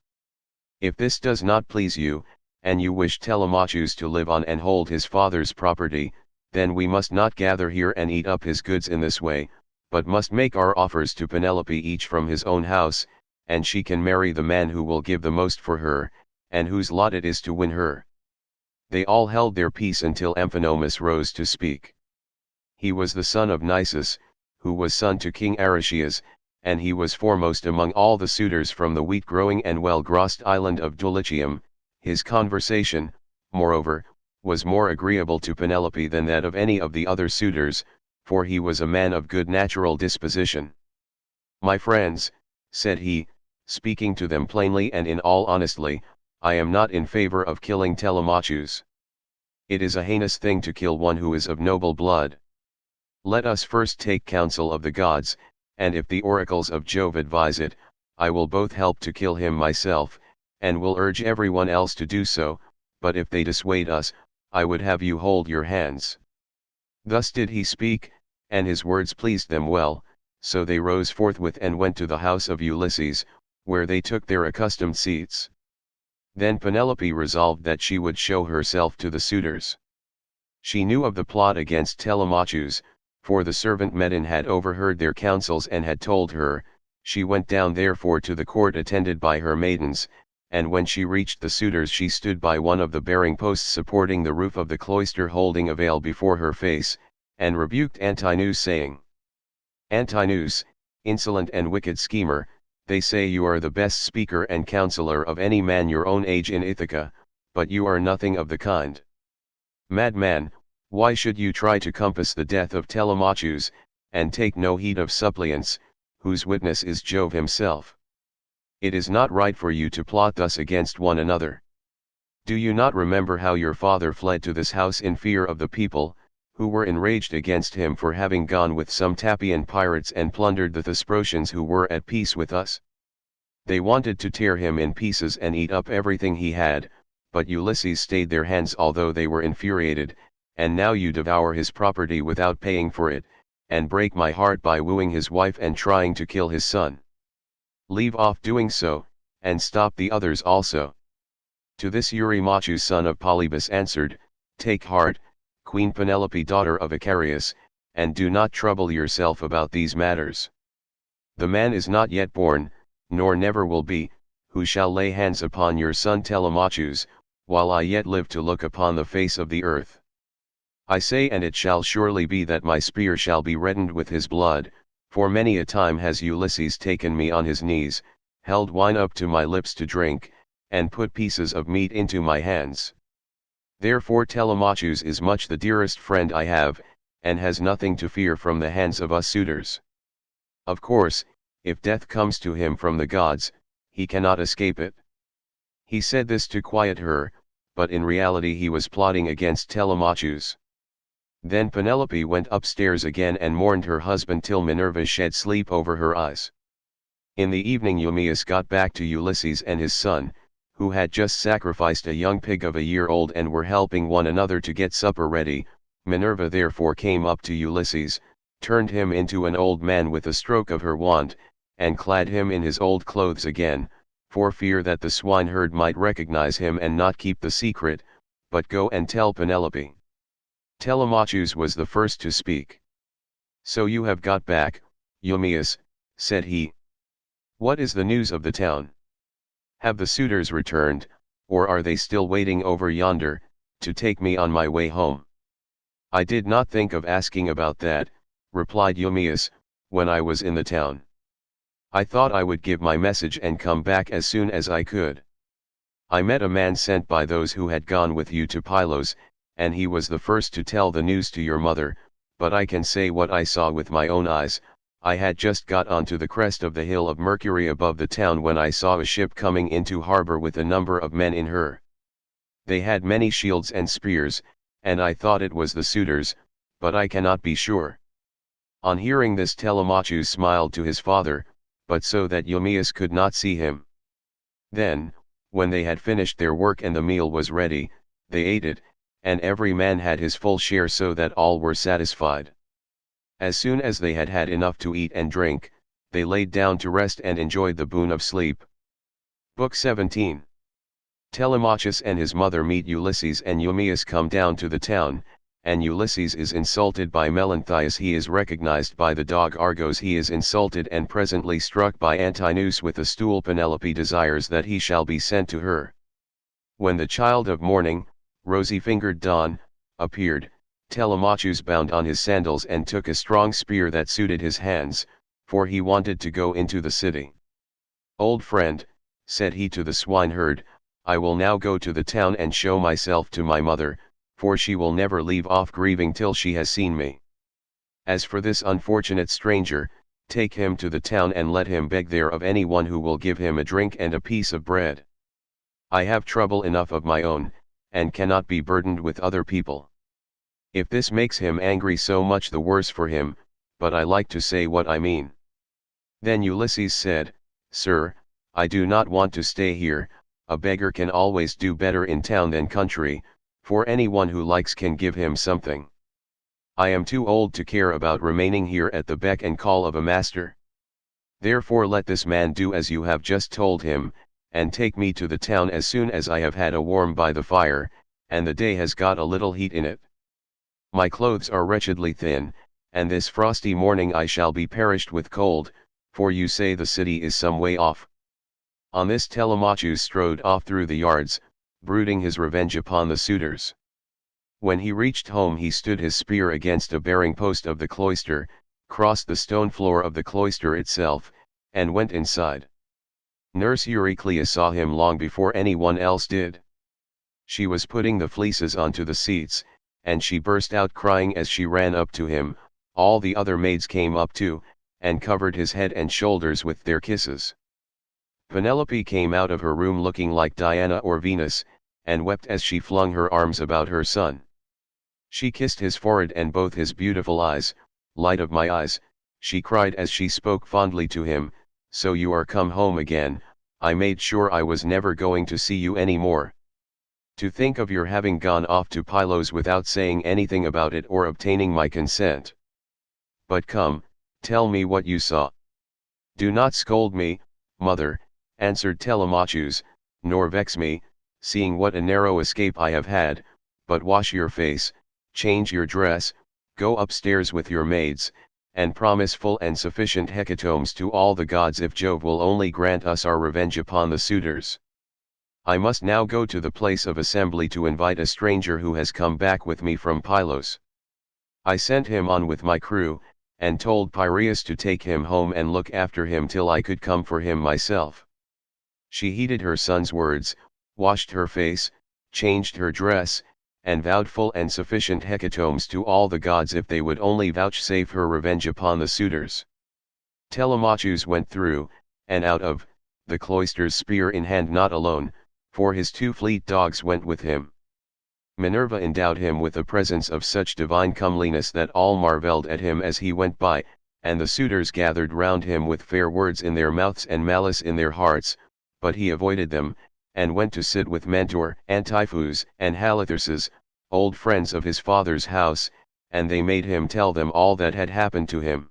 If this does not please you, and you wish Telemachus to live on and hold his father's property, then we must not gather here and eat up his goods in this way, but must make our offers to Penelope each from his own house, and she can marry the man who will give the most for her, and whose lot it is to win her." They all held their peace until Amphinomus rose to speak. He was the son of Nisus, who was son to King Aretias, and he was foremost among all the suitors from the wheat-growing and well-grossed island of Dulichium. His conversation, moreover, was more agreeable to Penelope than that of any of the other suitors, for he was a man of good natural disposition. "My friends," said he, speaking to them plainly and in all honesty, "I am not in favor of killing Telemachus. It is a heinous thing to kill one who is of noble blood. Let us first take counsel of the gods, and if the oracles of Jove advise it, I will both help to kill him myself, and will urge everyone else to do so, but if they dissuade us, I would have you hold your hands." Thus did he speak, and his words pleased them well, so they rose forthwith and went to the house of Ulysses, where they took their accustomed seats. Then Penelope resolved that she would show herself to the suitors. She knew of the plot against Telemachus, for the servant Medon had overheard their counsels and had told her. She went down therefore to the court attended by her maidens, and when she reached the suitors she stood by one of the bearing posts supporting the roof of the cloister holding a veil before her face, and rebuked Antinous saying, "Antinous, insolent and wicked schemer, they say you are the best speaker and counselor of any man your own age in Ithaca, but you are nothing of the kind. Madman, why should you try to compass the death of Telemachus, and take no heed of suppliants, whose witness is Jove himself? It is not right for you to plot thus against one another. Do you not remember how your father fled to this house in fear of the people, who were enraged against him for having gone with some Taphian pirates and plundered the Thesprotians who were at peace with us? They wanted to tear him in pieces and eat up everything he had, but Ulysses stayed their hands although they were infuriated, and now you devour his property without paying for it, and break my heart by wooing his wife and trying to kill his son. Leave off doing so, and stop the others also." To this Eurymachus son of Polybus answered, "Take heart, Queen Penelope daughter of Icarius, and do not trouble yourself about these matters. The man is not yet born, nor never will be, who shall lay hands upon your son Telemachus, while I yet live to look upon the face of the earth. I say, and it shall surely be that my spear shall be reddened with his blood, for many a time has Ulysses taken me on his knees, held wine up to my lips to drink, and put pieces of meat into my hands. Therefore Telemachus is much the dearest friend I have, and has nothing to fear from the hands of us suitors. Of course, if death comes to him from the gods, he cannot escape it." He said this to quiet her, but in reality he was plotting against Telemachus. Then Penelope went upstairs again and mourned her husband till Minerva shed sleep over her eyes. In the evening Eumaeus got back to Ulysses and his son, who had just sacrificed a young pig of a year old and were helping one another to get supper ready. Minerva therefore came up to Ulysses, turned him into an old man with a stroke of her wand, and clad him in his old clothes again, for fear that the swineherd might recognize him and not keep the secret, but go and tell Penelope. Telemachus was the first to speak. "So you have got back, Eumaeus," said he. "What is the news of the town? Have the suitors returned, or are they still waiting over yonder, to take me on my way home?" "I did not think of asking about that," replied Eumaeus, "when I was in the town. I thought I would give my message and come back as soon as I could. I met a man sent by those who had gone with you to Pylos, and he was the first to tell the news to your mother, but I can say what I saw with my own eyes. I had just got onto the crest of the hill of Mercury above the town when I saw a ship coming into harbor with a number of men in her. They had many shields and spears, and I thought it was the suitors, but I cannot be sure." On hearing this Telemachus smiled to his father, but so that Eumaeus could not see him. Then, when they had finished their work and the meal was ready, they ate it, and every man had his full share so that all were satisfied. As soon as they had had enough to eat and drink, they laid down to rest and enjoyed the boon of sleep. Book 17. Telemachus and his mother meet Ulysses, and Eumaeus come down to the town, and Ulysses is insulted by Melanthius. He is recognized by the dog Argos. He is insulted and presently struck by Antinous with a stool. Penelope desires that he shall be sent to her. When the child of morning, rosy-fingered Dawn, appeared, Telemachus bound on his sandals and took a strong spear that suited his hands, for he wanted to go into the city. "Old friend," said he to the swineherd, "I will now go to the town and show myself to my mother, for she will never leave off grieving till she has seen me. As for this unfortunate stranger, take him to the town and let him beg there of anyone who will give him a drink and a piece of bread. I have trouble enough of my own, and cannot be burdened with other people. If this makes him angry, so much the worse for him, but I like to say what I mean." Then Ulysses said, "Sir, I do not want to stay here. A beggar can always do better in town than country, for anyone who likes can give him something. I am too old to care about remaining here at the beck and call of a master. Therefore let this man do as you have just told him, and take me to the town as soon as I have had a warm by the fire, and the day has got a little heat in it. My clothes are wretchedly thin, and this frosty morning I shall be perished with cold, for you say the city is some way off." On this Telemachus strode off through the yards, brooding his revenge upon the suitors. When he reached home he stood his spear against a bearing post of the cloister, crossed the stone floor of the cloister itself, and went inside. Nurse Eurycleia saw him long before anyone else did. She was putting the fleeces onto the seats, and she burst out crying as she ran up to him. All the other maids came up too, and covered his head and shoulders with their kisses. Penelope came out of her room looking like Diana or Venus, and wept as she flung her arms about her son. She kissed his forehead and both his beautiful eyes. "Light of my eyes," she cried as she spoke fondly to him, "so you are come home again. I made sure I was never going to see you any more. To think of your having gone off to Pylos without saying anything about it or obtaining my consent. But come, tell me what you saw." "Do not scold me, mother," answered Telemachus, "nor vex me, seeing what a narrow escape I have had, but wash your face, change your dress, go upstairs with your maids, and promise full and sufficient hecatombs to all the gods if Jove will only grant us our revenge upon the suitors. I must now go to the place of assembly to invite a stranger who has come back with me from Pylos. I sent him on with my crew, and told Piraeus to take him home and look after him till I could come for him myself." She heeded her son's words, washed her face, changed her dress, and vowed full and sufficient hecatombs to all the gods if they would only vouchsafe her revenge upon the suitors. Telemachus went through, and out of, the cloisters spear in hand, not alone, for his 2 fleet dogs went with him. Minerva endowed him with a presence of such divine comeliness that all marvelled at him as he went by, and the suitors gathered round him with fair words in their mouths and malice in their hearts, but he avoided them, and went to sit with Mentor, Antiphus, and Halitherses, old friends of his father's house, and they made him tell them all that had happened to him.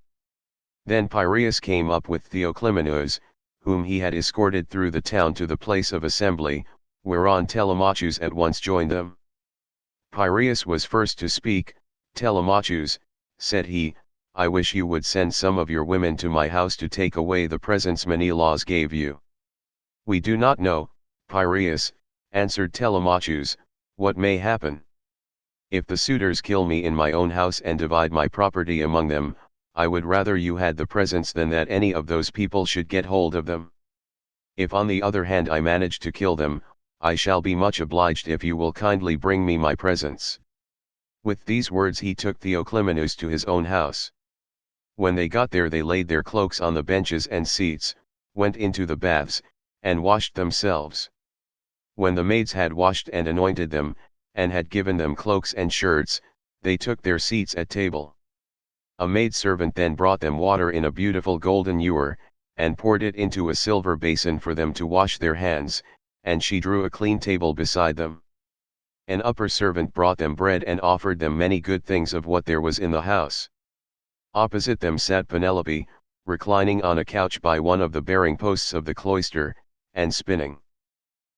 Then Piraeus came up with Theoclymenus, whom he had escorted through the town to the place of assembly, whereon Telemachus at once joined them. Piraeus was first to speak. Telemachus, said he, I wish you would send some of your women to my house to take away the presents Menelaus gave you. We do not know, Piraeus, answered Telemachus, what may happen. If the suitors kill me in my own house and divide my property among them, I would rather you had the presents than that any of those people should get hold of them. If on the other hand I manage to kill them, I shall be much obliged if you will kindly bring me my presents. With these words he took Theoclymenus to his own house. When they got there they laid their cloaks on the benches and seats, went into the baths, and washed themselves. When the maids had washed and anointed them, and had given them cloaks and shirts, they took their seats at table. A maidservant then brought them water in a beautiful golden ewer, and poured it into a silver basin for them to wash their hands, and she drew a clean table beside them. An upper servant brought them bread and offered them many good things of what there was in the house. Opposite them sat Penelope, reclining on a couch by one of the bearing posts of the cloister, and spinning.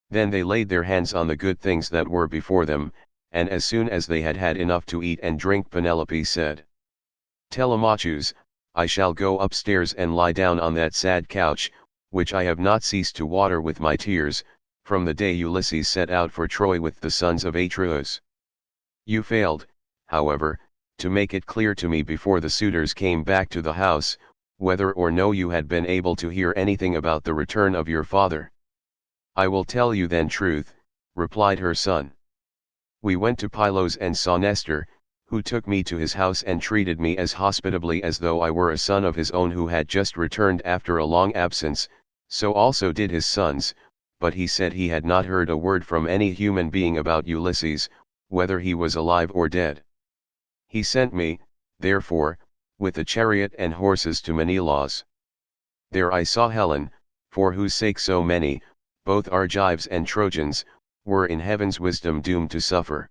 Then they laid their hands on the good things that were before them, and as soon as they had had enough to eat and drink Penelope said, Telemachus, I shall go upstairs and lie down on that sad couch, which I have not ceased to water with my tears, from the day Ulysses set out for Troy with the sons of Atreus. You failed, however, to make it clear to me before the suitors came back to the house, whether or no you had been able to hear anything about the return of your father. I will tell you then truth, replied her son. We went to Pylos and saw Nestor, who took me to his house and treated me as hospitably as though I were a son of his own who had just returned after a long absence, so also did his sons, but he said he had not heard a word from any human being about Ulysses, whether he was alive or dead. He sent me, therefore, with a chariot and horses to Menelaus. There I saw Helen, for whose sake so many, both Argives and Trojans, were in heaven's wisdom doomed to suffer.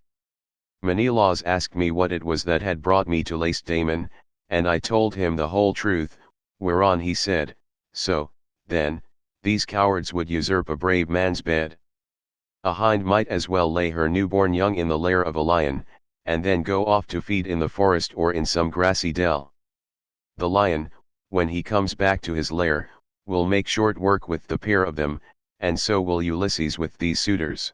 Menelaus asked me what it was that had brought me to Lacedaemon, and I told him the whole truth, whereon he said, So, then, these cowards would usurp a brave man's bed. A hind might as well lay her newborn young in the lair of a lion, and then go off to feed in the forest or in some grassy dell. The lion, when he comes back to his lair, will make short work with the pair of them, and so will Ulysses with these suitors.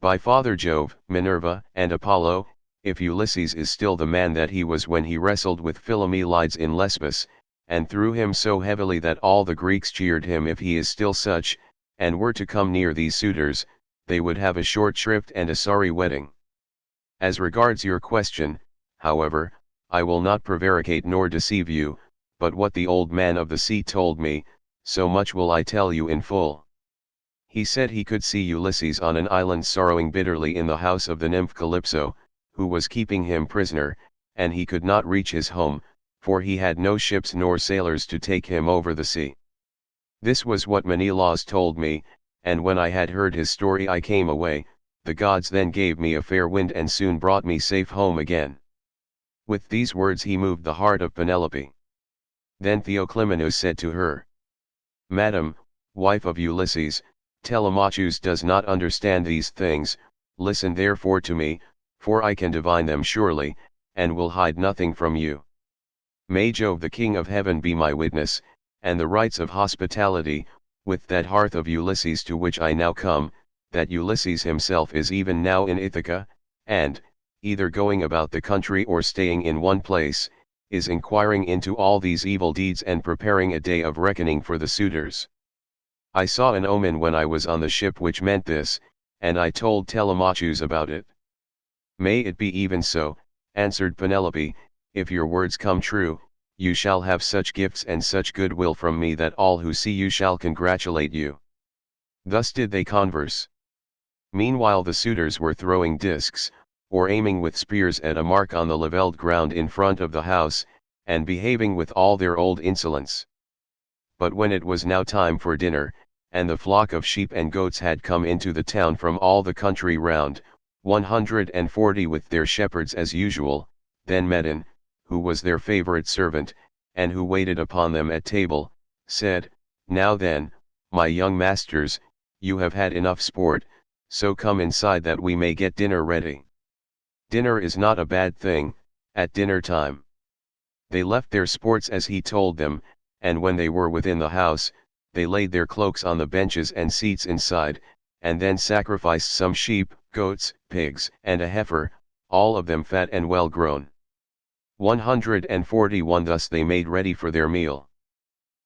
By Father Jove, Minerva, and Apollo, if Ulysses is still the man that he was when he wrestled with Philomelides in Lesbos, and threw him so heavily that all the Greeks cheered him, if he is still such, and were to come near these suitors, they would have a short shrift and a sorry wedding. As regards your question, however, I will not prevaricate nor deceive you, but what the old man of the sea told me, so much will I tell you in full. He said he could see Ulysses on an island sorrowing bitterly in the house of the nymph Calypso, who was keeping him prisoner, and he could not reach his home, for he had no ships nor sailors to take him over the sea. This was what Menelaus told me, and when I had heard his story I came away. The gods then gave me a fair wind and soon brought me safe home again. With these words he moved the heart of Penelope. Then Theoclymenus said to her, Madam, wife of Ulysses, Telemachus does not understand these things, listen therefore to me, for I can divine them surely, and will hide nothing from you. May Jove the King of Heaven be my witness, and the rites of hospitality, with that hearth of Ulysses to which I now come, that Ulysses himself is even now in Ithaca, and, either going about the country or staying in one place, is inquiring into all these evil deeds and preparing a day of reckoning for the suitors. I saw an omen when I was on the ship which meant this, and I told Telemachus about it. May it be even so, answered Penelope, if your words come true, you shall have such gifts and such goodwill from me that all who see you shall congratulate you. Thus did they converse. Meanwhile the suitors were throwing discs, or aiming with spears at a mark on the levelled ground in front of the house, and behaving with all their old insolence. But when it was now time for dinner, and the flock of sheep and goats had come into the town from all the country round, 140 with their shepherds as usual, then Medon, who was their favourite servant, and who waited upon them at table, said, Now then, my young masters, you have had enough sport, so come inside that we may get dinner ready. Dinner is not a bad thing, at dinner time. They left their sports as he told them, and when they were within the house, they laid their cloaks on the benches and seats inside, and then sacrificed some sheep, goats, pigs, and a heifer, all of them fat and well grown. 141 Thus they made ready for their meal.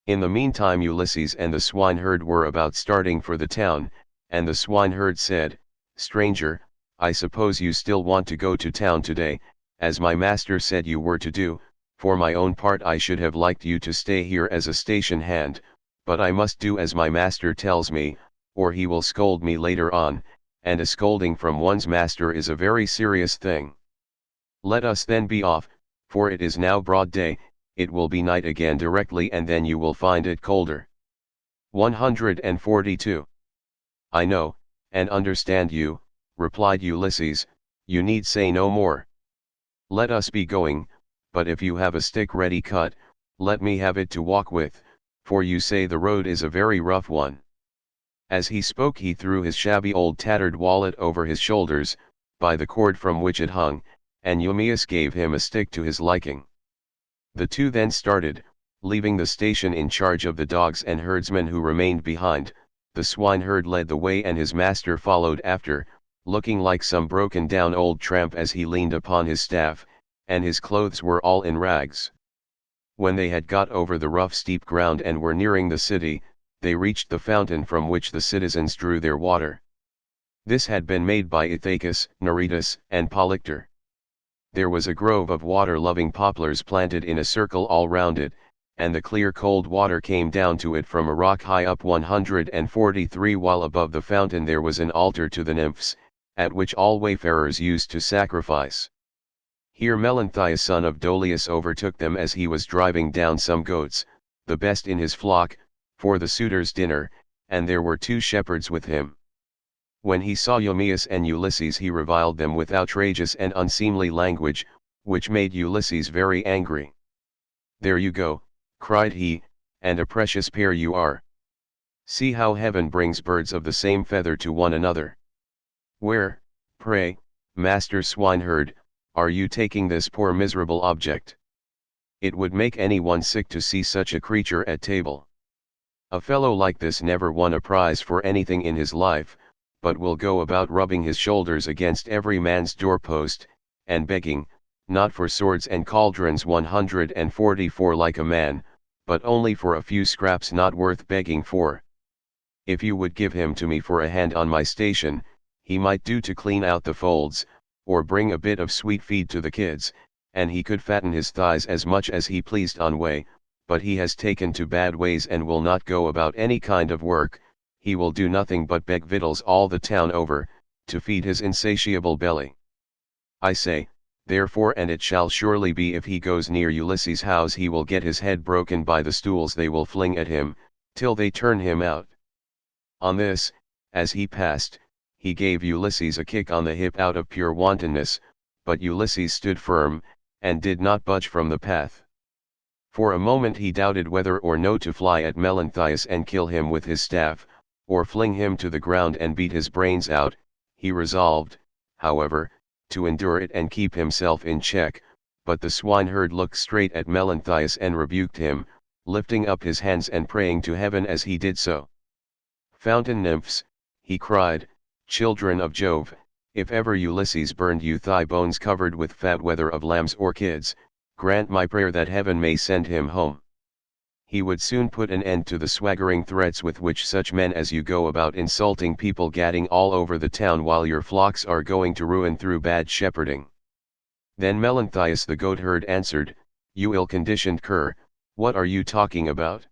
In the meantime Ulysses and the swineherd were about starting for the town, and the swineherd said, Stranger, I suppose you still want to go to town today, as my master said you were to do. For my own part I should have liked you to stay here as a station hand, but I must do as my master tells me, or he will scold me later on, and a scolding from one's master is a very serious thing. Let us then be off, for it is now broad day, it will be night again directly and then you will find it colder. 142. I know, and understand you, replied Ulysses, you need say no more. Let us be going, but if you have a stick ready cut, let me have it to walk with, for you say the road is a very rough one. As he spoke he threw his shabby old tattered wallet over his shoulders, by the cord from which it hung, and Eumaeus gave him a stick to his liking. The two then started, leaving the station in charge of the dogs and herdsmen who remained behind. The swineherd led the way and his master followed after, looking like some broken down old tramp as he leaned upon his staff, and his clothes were all in rags. When they had got over the rough steep ground and were nearing the city, they reached the fountain from which the citizens drew their water. This had been made by Ithacus, Neritus, and Polyctor. There was a grove of water-loving poplars planted in a circle all round it, and the clear cold water came down to it from a rock high up 143 while above the fountain there was an altar to the nymphs, at which all wayfarers used to sacrifice. Here Melanthius son of Dolius overtook them as he was driving down some goats, the best in his flock, for the suitors' dinner, and there were 2 shepherds with him. When he saw Eumaeus and Ulysses he reviled them with outrageous and unseemly language, which made Ulysses very angry. There you go, cried he, and a precious pair you are. See how heaven brings birds of the same feather to one another. Where, pray, master swineherd, are you taking this poor miserable object? It would make anyone sick to see such a creature at table. A fellow like this never won a prize for anything in his life, but will go about rubbing his shoulders against every man's doorpost, and begging, not for swords and cauldrons 144 like a man, but only for a few scraps not worth begging for. If you would give him to me for a hand on my station, he might do to clean out the folds, or bring a bit of sweet feed to the kids, and he could fatten his thighs as much as he pleased on way, but he has taken to bad ways and will not go about any kind of work. He will do nothing but beg victuals all the town over, to feed his insatiable belly. I say, therefore, and it shall surely be if he goes near Ulysses' house he will get his head broken by the stools they will fling at him, till they turn him out. On this, as he passed, he gave Ulysses a kick on the hip out of pure wantonness, but Ulysses stood firm, and did not budge from the path. For a moment he doubted whether or no to fly at Melanthius and kill him with his staff, or fling him to the ground and beat his brains out. He resolved, however, to endure it and keep himself in check, but the swineherd looked straight at Melanthius and rebuked him, lifting up his hands and praying to heaven as he did so. Fountain nymphs, he cried, children of Jove, if ever Ulysses burned you thigh bones covered with fat whether of lambs or kids, grant my prayer that heaven may send him home. He would soon put an end to the swaggering threats with which such men as you go about insulting people gadding all over the town while your flocks are going to ruin through bad shepherding. Then Melanthius the goatherd answered, You ill-conditioned cur, what are you talking about?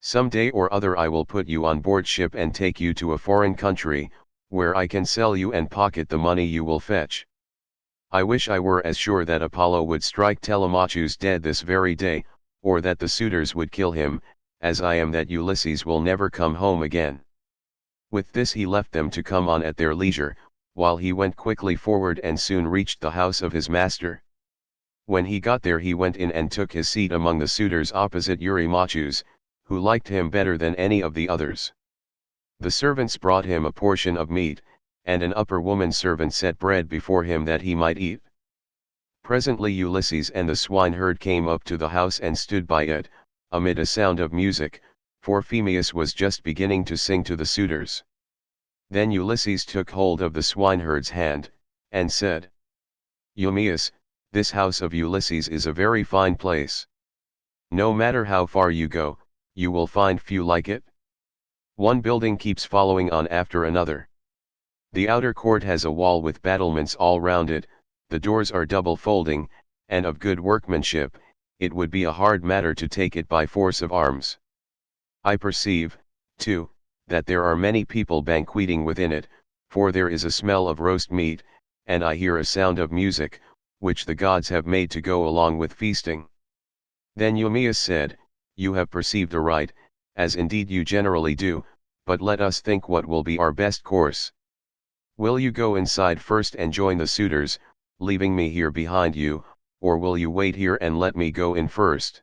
Some day or other I will put you on board ship and take you to a foreign country, where I can sell you and pocket the money you will fetch. I wish I were as sure that Apollo would strike Telemachus dead this very day, or that the suitors would kill him, as I am that Ulysses will never come home again." With this he left them to come on at their leisure, while he went quickly forward and soon reached the house of his master. When he got there he went in and took his seat among the suitors opposite Eurymachus, who liked him better than any of the others. The servants brought him a portion of meat, and an upper woman servant set bread before him that he might eat. Presently Ulysses and the swineherd came up to the house and stood by it, amid a sound of music, for Phemius was just beginning to sing to the suitors. Then Ulysses took hold of the swineherd's hand, and said, "Eumaeus, this house of Ulysses is a very fine place. No matter how far you go, you will find few like it. One building keeps following on after another. The outer court has a wall with battlements all round it, the doors are double folding, and of good workmanship, it would be a hard matter to take it by force of arms. I perceive, too, that there are many people banqueting within it, for there is a smell of roast meat, and I hear a sound of music, which the gods have made to go along with feasting." Then Eumaeus said, "You have perceived aright, as indeed you generally do, but let us think what will be our best course. Will you go inside first and join the suitors, leaving me here behind you, or will you wait here and let me go in first?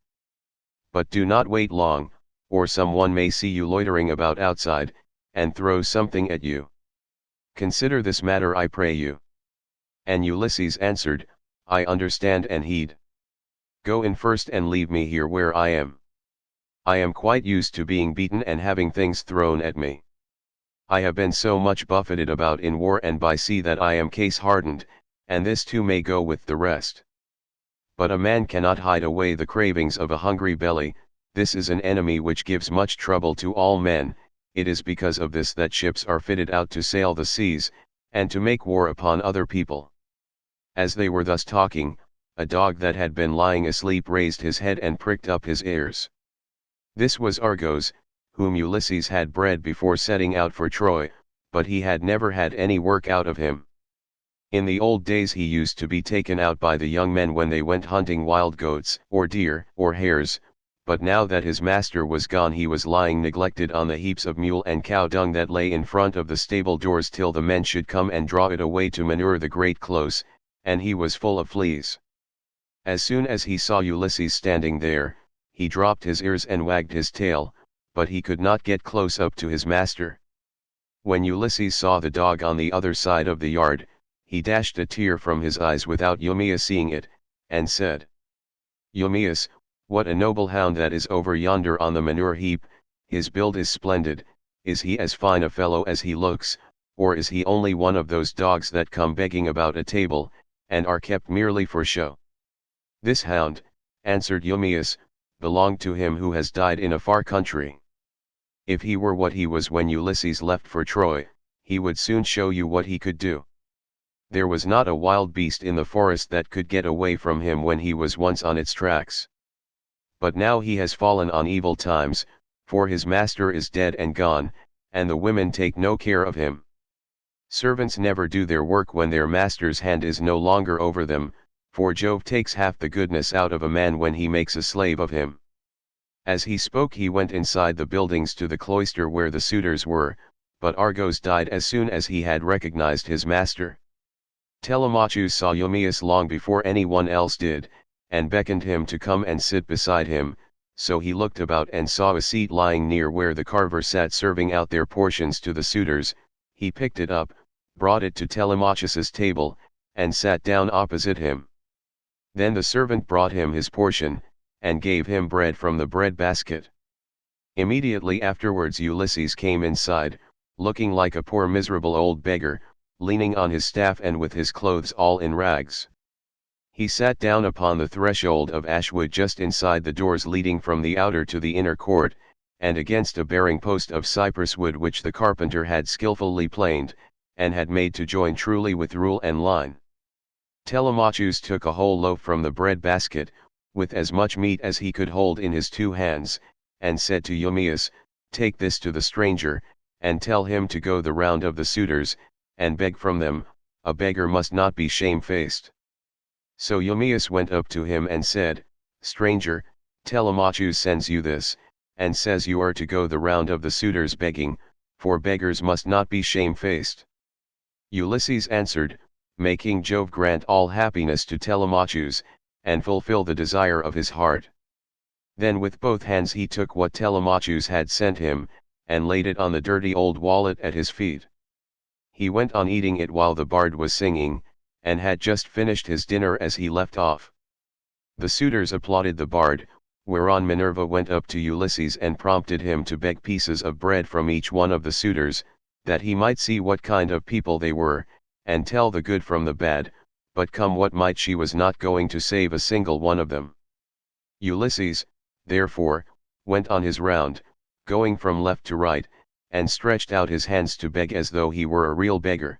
But do not wait long, or some one may see you loitering about outside, and throw something at you. Consider this matter I pray you." And Ulysses answered, "I understand and heed. Go in first and leave me here where I am. I am quite used to being beaten and having things thrown at me. I have been so much buffeted about in war and by sea that I am case hardened, and this too may go with the rest. But a man cannot hide away the cravings of a hungry belly. This is an enemy which gives much trouble to all men. It is because of this that ships are fitted out to sail the seas, and to make war upon other people." As they were thus talking, a dog that had been lying asleep raised his head and pricked up his ears. This was Argos, whom Ulysses had bred before setting out for Troy, but he had never had any work out of him. In the old days he used to be taken out by the young men when they went hunting wild goats, or deer, or hares, but now that his master was gone he was lying neglected on the heaps of mule and cow dung that lay in front of the stable doors till the men should come and draw it away to manure the great close, and he was full of fleas. As soon as he saw Ulysses standing there, he dropped his ears and wagged his tail, but he could not get close up to his master. When Ulysses saw the dog on the other side of the yard, he dashed a tear from his eyes without Eumaeus seeing it, and said, "Eumaeus, what a noble hound that is over yonder on the manure heap. His build is splendid. Is he as fine a fellow as he looks, or is he only one of those dogs that come begging about a table, and are kept merely for show?" "This hound," answered Eumaeus, "belonged to him who has died in a far country. If he were what he was when Ulysses left for Troy, he would soon show you what he could do. There was not a wild beast in the forest that could get away from him when he was once on its tracks. But now he has fallen on evil times, for his master is dead and gone, and the women take no care of him. Servants never do their work when their master's hand is no longer over them, for Jove takes half the goodness out of a man when he makes a slave of him." As he spoke he went inside the buildings to the cloister where the suitors were, but Argos died as soon as he had recognized his master. Telemachus saw Eumaeus long before anyone else did, and beckoned him to come and sit beside him, so he looked about and saw a seat lying near where the carver sat serving out their portions to the suitors. He picked it up, brought it to Telemachus's table, and sat down opposite him. Then the servant brought him his portion, and gave him bread from the bread basket. Immediately afterwards Ulysses came inside, looking like a poor miserable old beggar, leaning on his staff and with his clothes all in rags. He sat down upon the threshold of ashwood just inside the doors leading from the outer to the inner court, and against a bearing post of cypress wood which the carpenter had skillfully planed, and had made to join truly with rule and line. Telemachus took a whole loaf from the bread basket, with as much meat as he could hold in his 2 hands, and said to Eumaeus, "Take this to the stranger, and tell him to go the round of the suitors, and beg from them. A beggar must not be shamefaced." So Eumaeus went up to him and said, Stranger, Telemachus sends you this, and says you are to go the round of the suitors begging, for beggars must not be shamefaced. Ulysses answered, Making Jove grant all happiness to Telemachus, and fulfill the desire of his heart. Then with both hands he took what Telemachus had sent him, and laid it on the dirty old wallet at his feet. He went on eating it while the bard was singing, and had just finished his dinner as he left off. The suitors applauded the bard, whereon Minerva went up to Ulysses and prompted him to beg pieces of bread from each one of the suitors, that he might see what kind of people they were, and tell the good from the bad, but come what might she was not going to save a single one of them. Ulysses, therefore, went on his round, going from left to right, and stretched out his hands to beg as though he were a real beggar.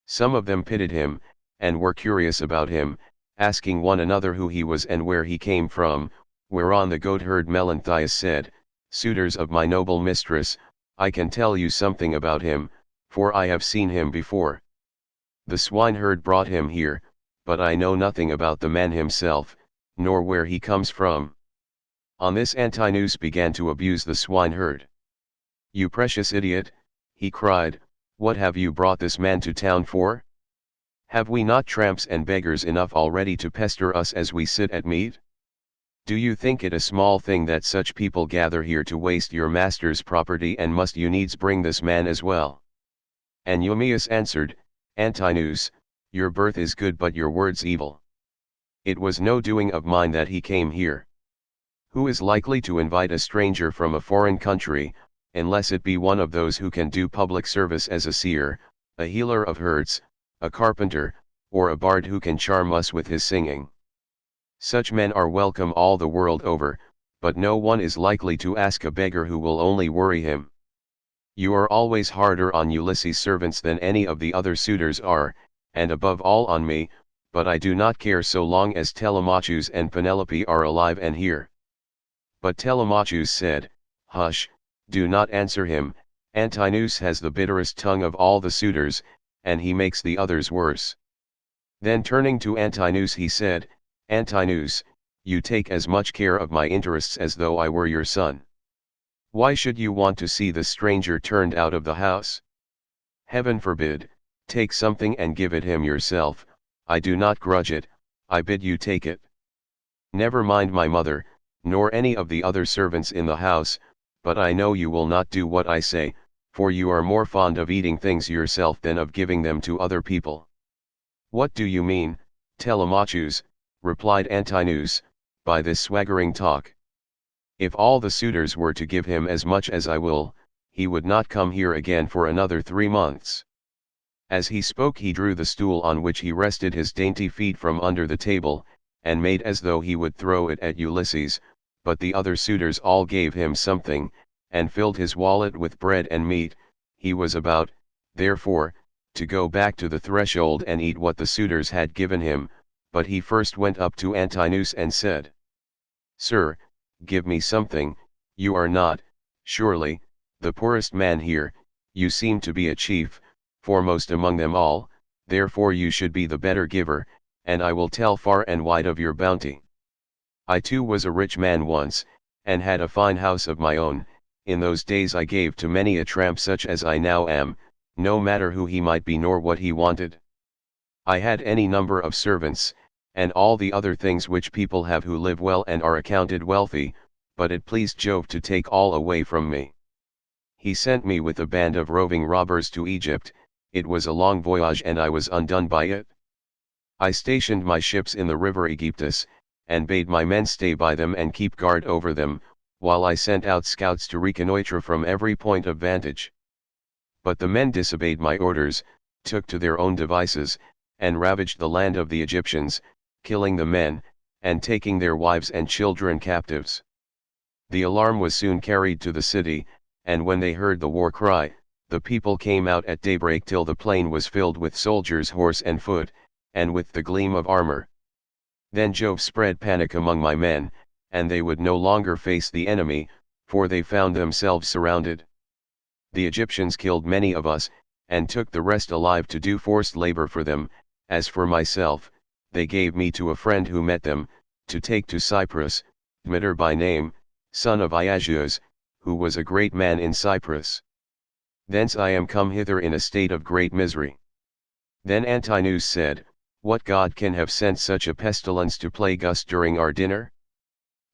Some of them pitied him, and were curious about him, asking one another who he was and where he came from, whereon the goatherd Melanthius said, Suitors of my noble mistress, I can tell you something about him, for I have seen him before. The swineherd brought him here, but I know nothing about the man himself, nor where he comes from. On this Antinous began to abuse the swineherd. You precious idiot, he cried, what have you brought this man to town for? Have we not tramps and beggars enough already to pester us as we sit at meat? Do you think it a small thing that such people gather here to waste your master's property, and must you needs bring this man as well? And Eumaeus answered, Antinous, your birth is good but your words evil. It was no doing of mine that he came here. Who is likely to invite a stranger from a foreign country, unless it be one of those who can do public service as a seer, a healer of hurts, a carpenter, or a bard who can charm us with his singing? Such men are welcome all the world over, but no one is likely to ask a beggar who will only worry him. You are always harder on Ulysses' servants than any of the other suitors are, and above all on me, but I do not care so long as Telemachus and Penelope are alive and here. But Telemachus said, Hush, do not answer him, Antinous has the bitterest tongue of all the suitors, and he makes the others worse. Then turning to Antinous he said, Antinous, you take as much care of my interests as though I were your son. Why should you want to see the stranger turned out of the house? Heaven forbid, take something and give it him yourself, I do not grudge it, I bid you take it. Never mind my mother, nor any of the other servants in the house, but I know you will not do what I say, for you are more fond of eating things yourself than of giving them to other people. What do you mean, Telemachus, replied Antinous, by this swaggering talk? If all the suitors were to give him as much as I will, he would not come here again for another 3 months. As he spoke he drew the stool on which he rested his dainty feet from under the table, and made as though he would throw it at Ulysses, but the other suitors all gave him something, and filled his wallet with bread and meat. He was about, therefore, to go back to the threshold and eat what the suitors had given him, but he first went up to Antinous and said, Sir, give me something, you are not, surely, the poorest man here, you seem to be a chief, foremost among them all, therefore you should be the better giver, and I will tell far and wide of your bounty. I too was a rich man once, and had a fine house of my own. In those days I gave to many a tramp such as I now am, no matter who he might be nor what he wanted. I had any number of servants, and all the other things which people have who live well and are accounted wealthy, but it pleased Jove to take all away from me. He sent me with a band of roving robbers to Egypt. It was a long voyage and I was undone by it. I stationed my ships in the river Aegyptus, and bade my men stay by them and keep guard over them, while I sent out scouts to reconnoitre from every point of vantage. But the men disobeyed my orders, took to their own devices, and ravaged the land of the Egyptians, killing the men, and taking their wives and children captives. The alarm was soon carried to the city, and when they heard the war cry, the people came out at daybreak till the plain was filled with soldiers horse and foot, and with the gleam of armor. Then Jove spread panic among my men, and they would no longer face the enemy, for they found themselves surrounded. The Egyptians killed many of us, and took the rest alive to do forced labor for them. As for myself, they gave me to a friend who met them, to take to Cyprus, Demeter by name, son of Iageus, who was a great man in Cyprus. Thence I am come hither in a state of great misery. Then Antinous said, What god can have sent such a pestilence to plague us during our dinner?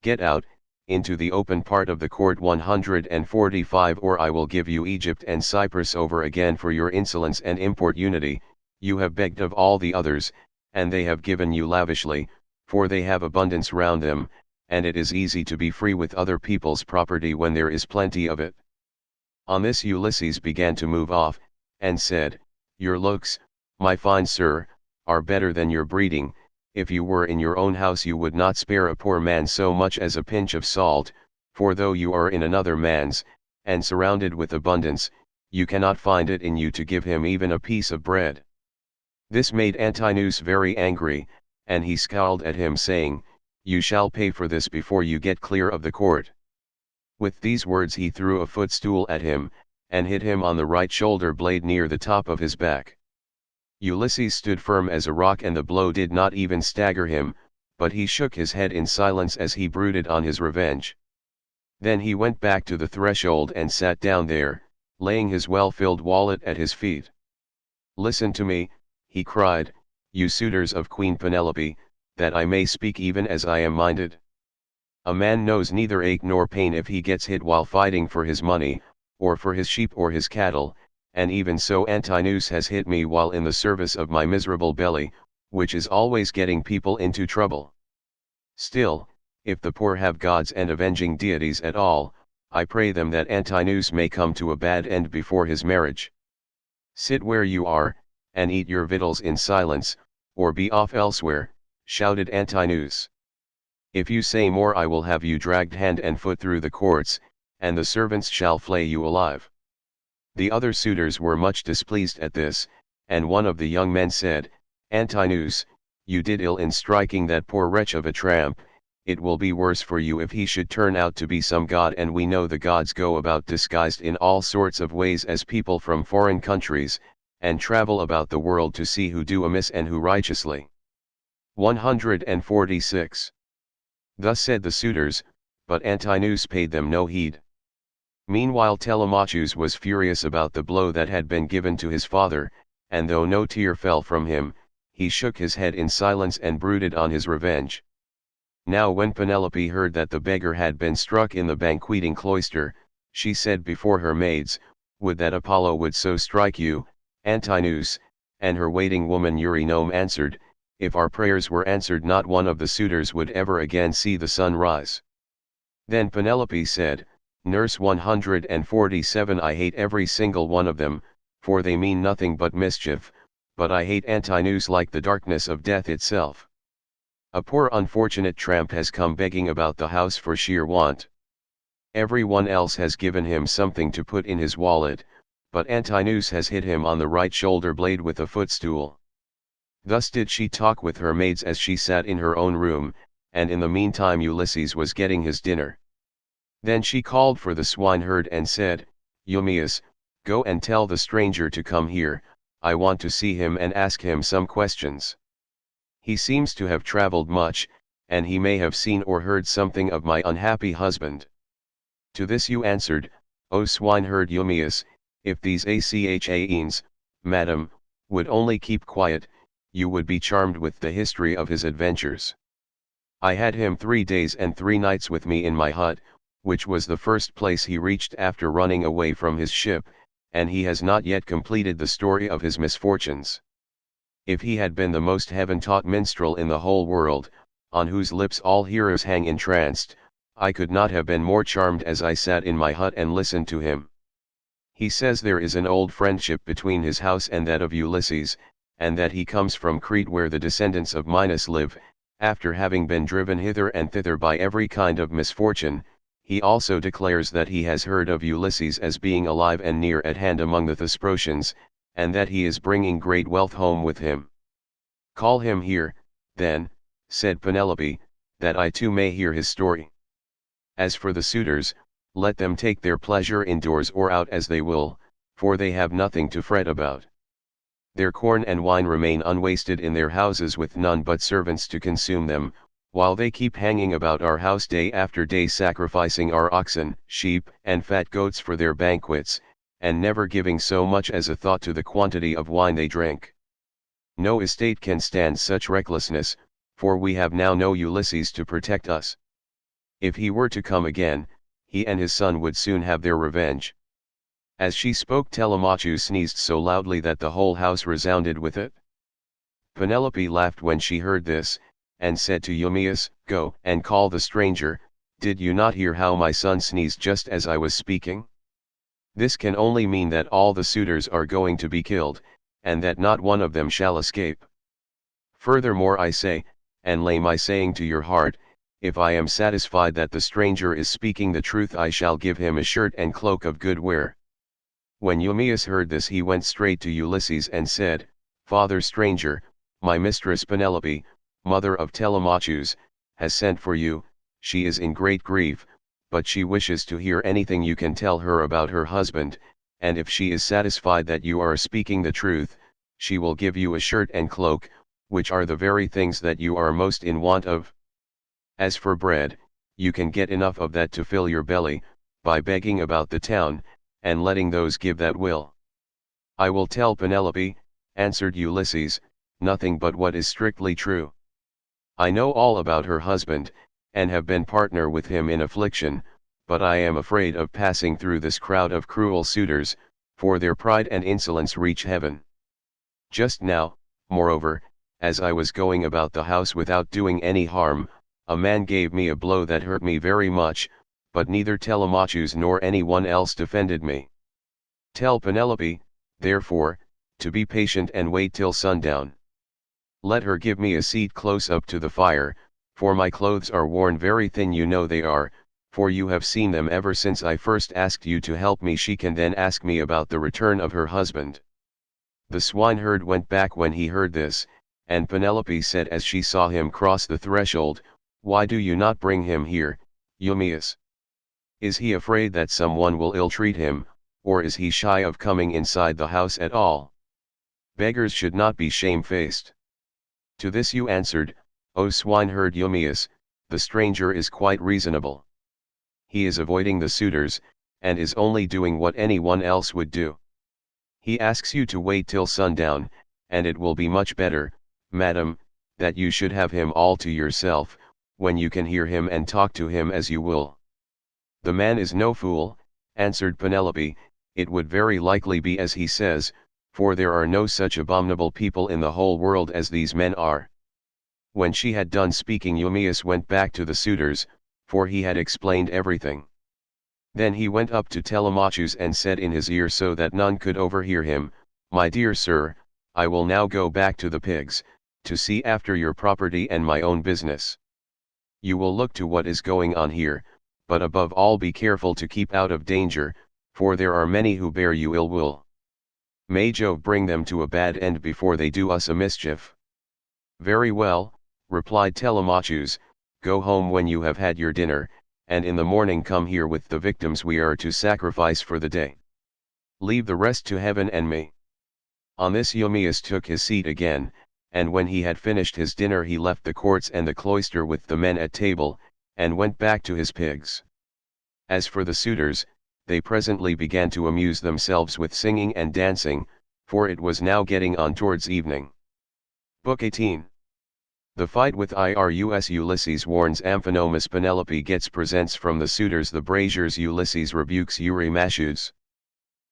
Get out, into the open part of the court 145, or I will give you Egypt and Cyprus over again for your insolence and importunity. You have begged of all the others, and they have given you lavishly, for they have abundance round them, and it is easy to be free with other people's property when there is plenty of it. On this Ulysses began to move off, and said, Your looks, my fine sir, are better than your breeding. If you were in your own house you would not spare a poor man so much as a pinch of salt, for though you are in another man's, and surrounded with abundance, you cannot find it in you to give him even a piece of bread. This made Antinous very angry, and he scowled at him saying, You shall pay for this before you get clear of the court. With these words he threw a footstool at him, and hit him on the right shoulder blade near the top of his back. Ulysses stood firm as a rock, and the blow did not even stagger him, but he shook his head in silence as he brooded on his revenge. Then he went back to the threshold and sat down there, laying his well-filled wallet at his feet. Listen to me, he cried, you suitors of Queen Penelope, that I may speak even as I am minded. A man knows neither ache nor pain if he gets hit while fighting for his money, or for his sheep or his cattle, and even so Antinous has hit me while in the service of my miserable belly, which is always getting people into trouble. Still, if the poor have gods and avenging deities at all, I pray them that Antinous may come to a bad end before his marriage. Sit where you are, and eat your victuals in silence, or be off elsewhere, shouted Antinous. If you say more I will have you dragged hand and foot through the courts, and the servants shall flay you alive. The other suitors were much displeased at this, and one of the young men said, Antinous, you did ill in striking that poor wretch of a tramp. It will be worse for you if he should turn out to be some god, and we know the gods go about disguised in all sorts of ways as people from foreign countries, and travel about the world to see who do amiss and who righteously. 146. Thus said the suitors, but Antinous paid them no heed. Meanwhile Telemachus was furious about the blow that had been given to his father, and though no tear fell from him, he shook his head in silence and brooded on his revenge. Now when Penelope heard that the beggar had been struck in the banqueting cloister, she said before her maids, Would that Apollo would so strike you, Antinous, and her waiting woman Eurynome answered, If our prayers were answered not one of the suitors would ever again see the sun rise. Then Penelope said, Nurse 147 I hate every single one of them, for they mean nothing but mischief, but I hate Antinous like the darkness of death itself. A poor unfortunate tramp has come begging about the house for sheer want. Every one else has given him something to put in his wallet, but Antinous has hit him on the right shoulder blade with a footstool. Thus did she talk with her maids as she sat in her own room, and in the meantime Ulysses was getting his dinner. Then she called for the swineherd and said, Eumaeus, go and tell the stranger to come here, I want to see him and ask him some questions. He seems to have traveled much, and he may have seen or heard something of my unhappy husband. To this you answered, O swineherd Eumaeus, if these Achaeans, madam, would only keep quiet, you would be charmed with the history of his adventures. I had him 3 days and 3 nights with me in my hut, which was the first place he reached after running away from his ship, and he has not yet completed the story of his misfortunes. If he had been the most heaven-taught minstrel in the whole world, on whose lips all hearers hang entranced, I could not have been more charmed as I sat in my hut and listened to him. He says there is an old friendship between his house and that of Ulysses, and that he comes from Crete where the descendants of Minos live. After having been driven hither and thither by every kind of misfortune, he also declares that he has heard of Ulysses as being alive and near at hand among the Thesprotians, and that he is bringing great wealth home with him. Call him here, then, said Penelope, that I too may hear his story. As for the suitors, let them take their pleasure indoors or out as they will, for they have nothing to fret about. Their corn and wine remain unwasted in their houses with none but servants to consume them, while they keep hanging about our house day after day sacrificing our oxen, sheep, and fat goats for their banquets, and never giving so much as a thought to the quantity of wine they drink. No estate can stand such recklessness, for we have now no Ulysses to protect us. If he were to come again, he and his son would soon have their revenge." As she spoke, Telemachus sneezed so loudly that the whole house resounded with it. Penelope laughed when she heard this, and said to Eumaeus, "Go and call the stranger. Did you not hear how my son sneezed just as I was speaking? This can only mean that all the suitors are going to be killed, and that not one of them shall escape. Furthermore I say, and lay my saying to your heart, if I am satisfied that the stranger is speaking the truth, I shall give him a shirt and cloak of good wear." When Eumaeus heard this, he went straight to Ulysses and said, "Father stranger, my mistress Penelope, mother of Telemachus, has sent for you. She is in great grief, but she wishes to hear anything you can tell her about her husband, and if she is satisfied that you are speaking the truth, she will give you a shirt and cloak, which are the very things that you are most in want of. As for bread, you can get enough of that to fill your belly, by begging about the town, and letting those give that will." "I will tell Penelope," answered Ulysses, "nothing but what is strictly true. I know all about her husband, and have been partner with him in affliction, but I am afraid of passing through this crowd of cruel suitors, for their pride and insolence reach heaven. Just now, moreover, as I was going about the house without doing any harm, a man gave me a blow that hurt me very much, but neither Telemachus nor any one else defended me. Tell Penelope, therefore, to be patient and wait till sundown. Let her give me a seat close up to the fire, for my clothes are worn very thin, you know they are, for you have seen them ever since I first asked you to help me. She can then ask me about the return of her husband." The swineherd went back when he heard this, and Penelope said as she saw him cross the threshold, "Why do you not bring him here, Eumaeus? Is he afraid that someone will ill-treat him, or is he shy of coming inside the house at all? Beggars should not be shamefaced." To this you answered, "O swineherd Eumaeus, the stranger is quite reasonable. He is avoiding the suitors, and is only doing what anyone else would do. He asks you to wait till sundown, and it will be much better, madam, that you should have him all to yourself, when you can hear him and talk to him as you will." "The man is no fool," answered Penelope, "it would very likely be as he says, for there are no such abominable people in the whole world as these men are." When she had done speaking, Eumaeus went back to the suitors, for he had explained everything. Then he went up to Telemachus and said in his ear so that none could overhear him, "My dear sir, I will now go back to the pigs, to see after your property and my own business. You will look to what is going on here, but above all be careful to keep out of danger, for there are many who bear you ill will. May Jove bring them to a bad end before they do us a mischief." "Very well," replied Telemachus, "go home when you have had your dinner, and in the morning come here with the victims we are to sacrifice for the day. Leave the rest to heaven and me." On this Eumaeus took his seat again, and when he had finished his dinner he left the courts and the cloister with the men at table, and went back to his pigs. As for the suitors, they presently began to amuse themselves with singing and dancing, for it was now getting on towards evening. Book 18. The fight with Irus. Ulysses warns Amphinomus. Penelope gets presents from the suitors. The braziers. Ulysses rebukes Eurymachus.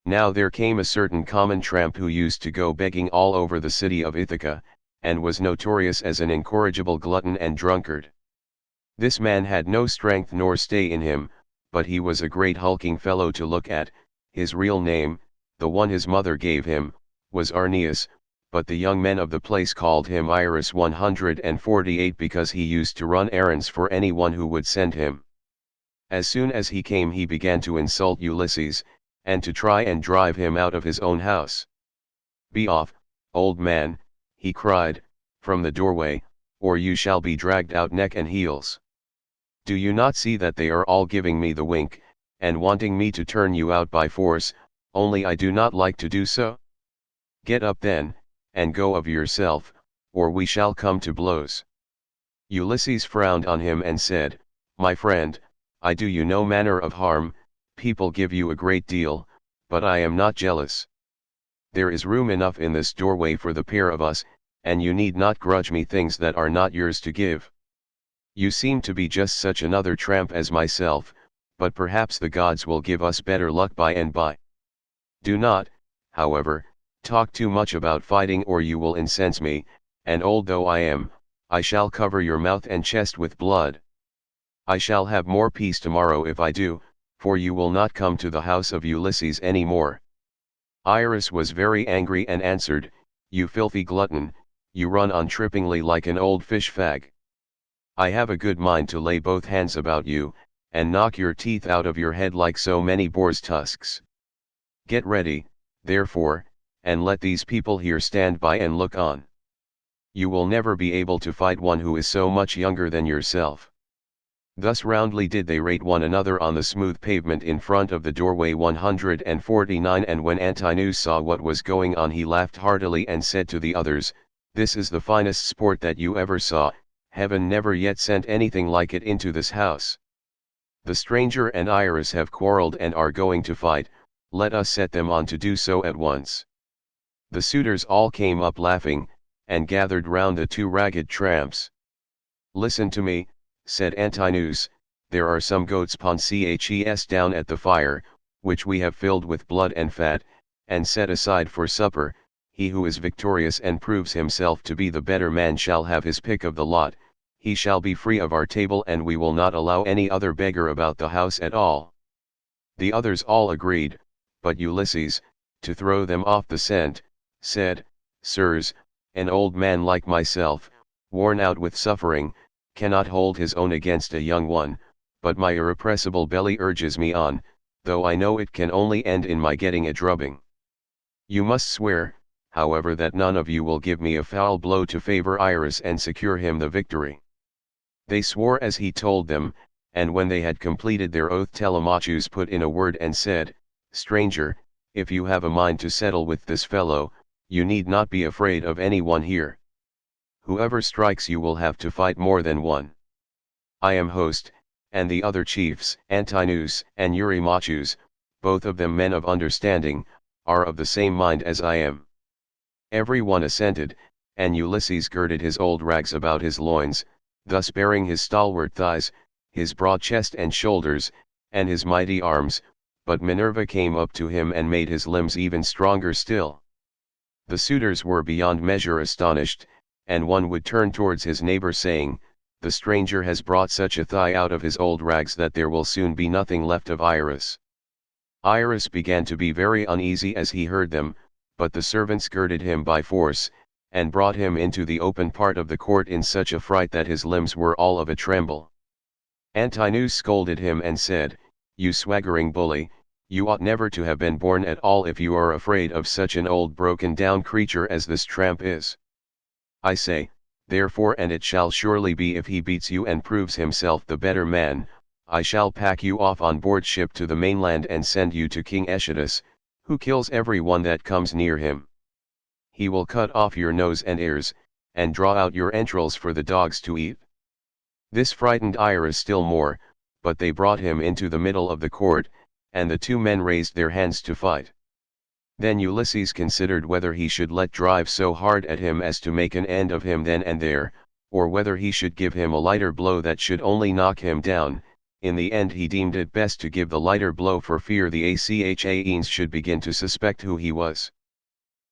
Now there came a certain common tramp who used to go begging all over the city of Ithaca, and was notorious as an incorrigible glutton and drunkard. This man had no strength nor stay in him, but he was a great hulking fellow to look at. His real name, the one his mother gave him, was Arneus, but the young men of the place called him Iris 148 because he used to run errands for anyone who would send him. As soon as he came he began to insult Ulysses, and to try and drive him out of his own house. "Be off, old man," he cried, "from the doorway, or you shall be dragged out neck and heels. Do you not see that they are all giving me the wink, and wanting me to turn you out by force, only I do not like to do so? Get up then, and go of yourself, or we shall come to blows." Ulysses frowned on him and said, "My friend, I do you no manner of harm, people give you a great deal, but I am not jealous. There is room enough in this doorway for the pair of us, and you need not grudge me things that are not yours to give. You seem to be just such another tramp as myself, but perhaps the gods will give us better luck by and by. Do not, however, talk too much about fighting or you will incense me, and old though I am, I shall cover your mouth and chest with blood. I shall have more peace tomorrow if I do, for you will not come to the house of Ulysses any more." Iris was very angry and answered, "You filthy glutton, you run on trippingly like an old fish fag. I have a good mind to lay both hands about you, and knock your teeth out of your head like so many boar's tusks. Get ready, therefore, and let these people here stand by and look on. You will never be able to fight one who is so much younger than yourself." Thus roundly did they rate one another on the smooth pavement in front of the doorway 149, and when Antinous saw what was going on he laughed heartily and said to the others, "This is the finest sport that you ever saw, heaven never yet sent anything like it into this house. The stranger and Iris have quarreled and are going to fight, let us set them on to do so at once." The suitors all came up laughing, and gathered round the two ragged tramps. "Listen to me," said Antinous, "there are some goats ponches down at the fire, which we have filled with blood and fat, and set aside for supper. He who is victorious and proves himself to be the better man shall have his pick of the lot, he shall be free of our table and we will not allow any other beggar about the house at all." The others all agreed, but Ulysses, to throw them off the scent, said, "Sirs, an old man like myself, worn out with suffering, cannot hold his own against a young one, but my irrepressible belly urges me on, though I know it can only end in my getting a drubbing. You must swear, however, that none of you will give me a foul blow to favor Iris and secure him the victory." They swore as he told them, and when they had completed their oath Telemachus put in a word and said, "Stranger, if you have a mind to settle with this fellow, you need not be afraid of any one here. Whoever strikes you will have to fight more than one. I am host, and the other chiefs, Antinous and Eurymachus, both of them men of understanding, are of the same mind as I am." Every one assented, and Ulysses girded his old rags about his loins, thus baring his stalwart thighs, his broad chest and shoulders, and his mighty arms, but Minerva came up to him and made his limbs even stronger still. The suitors were beyond measure astonished, and one would turn towards his neighbor saying, "The stranger has brought such a thigh out of his old rags that there will soon be nothing left of Iris." Iris began to be very uneasy as he heard them, but the servants girded him by force, and brought him into the open part of the court in such a fright that his limbs were all of a tremble. Antinous scolded him and said, "You swaggering bully, you ought never to have been born at all if you are afraid of such an old broken down creature as this tramp is. I say, therefore, and it shall surely be if he beats you and proves himself the better man, I shall pack you off on board ship to the mainland and send you to King Echetus, who kills every one that comes near him. He will cut off your nose and ears, and draw out your entrails for the dogs to eat." This frightened Iris still more, but they brought him into the middle of the court, and the two men raised their hands to fight. Then Ulysses considered whether he should let drive so hard at him as to make an end of him then and there, or whether he should give him a lighter blow that should only knock him down. In the end he deemed it best to give the lighter blow for fear the Achaeans should begin to suspect who he was.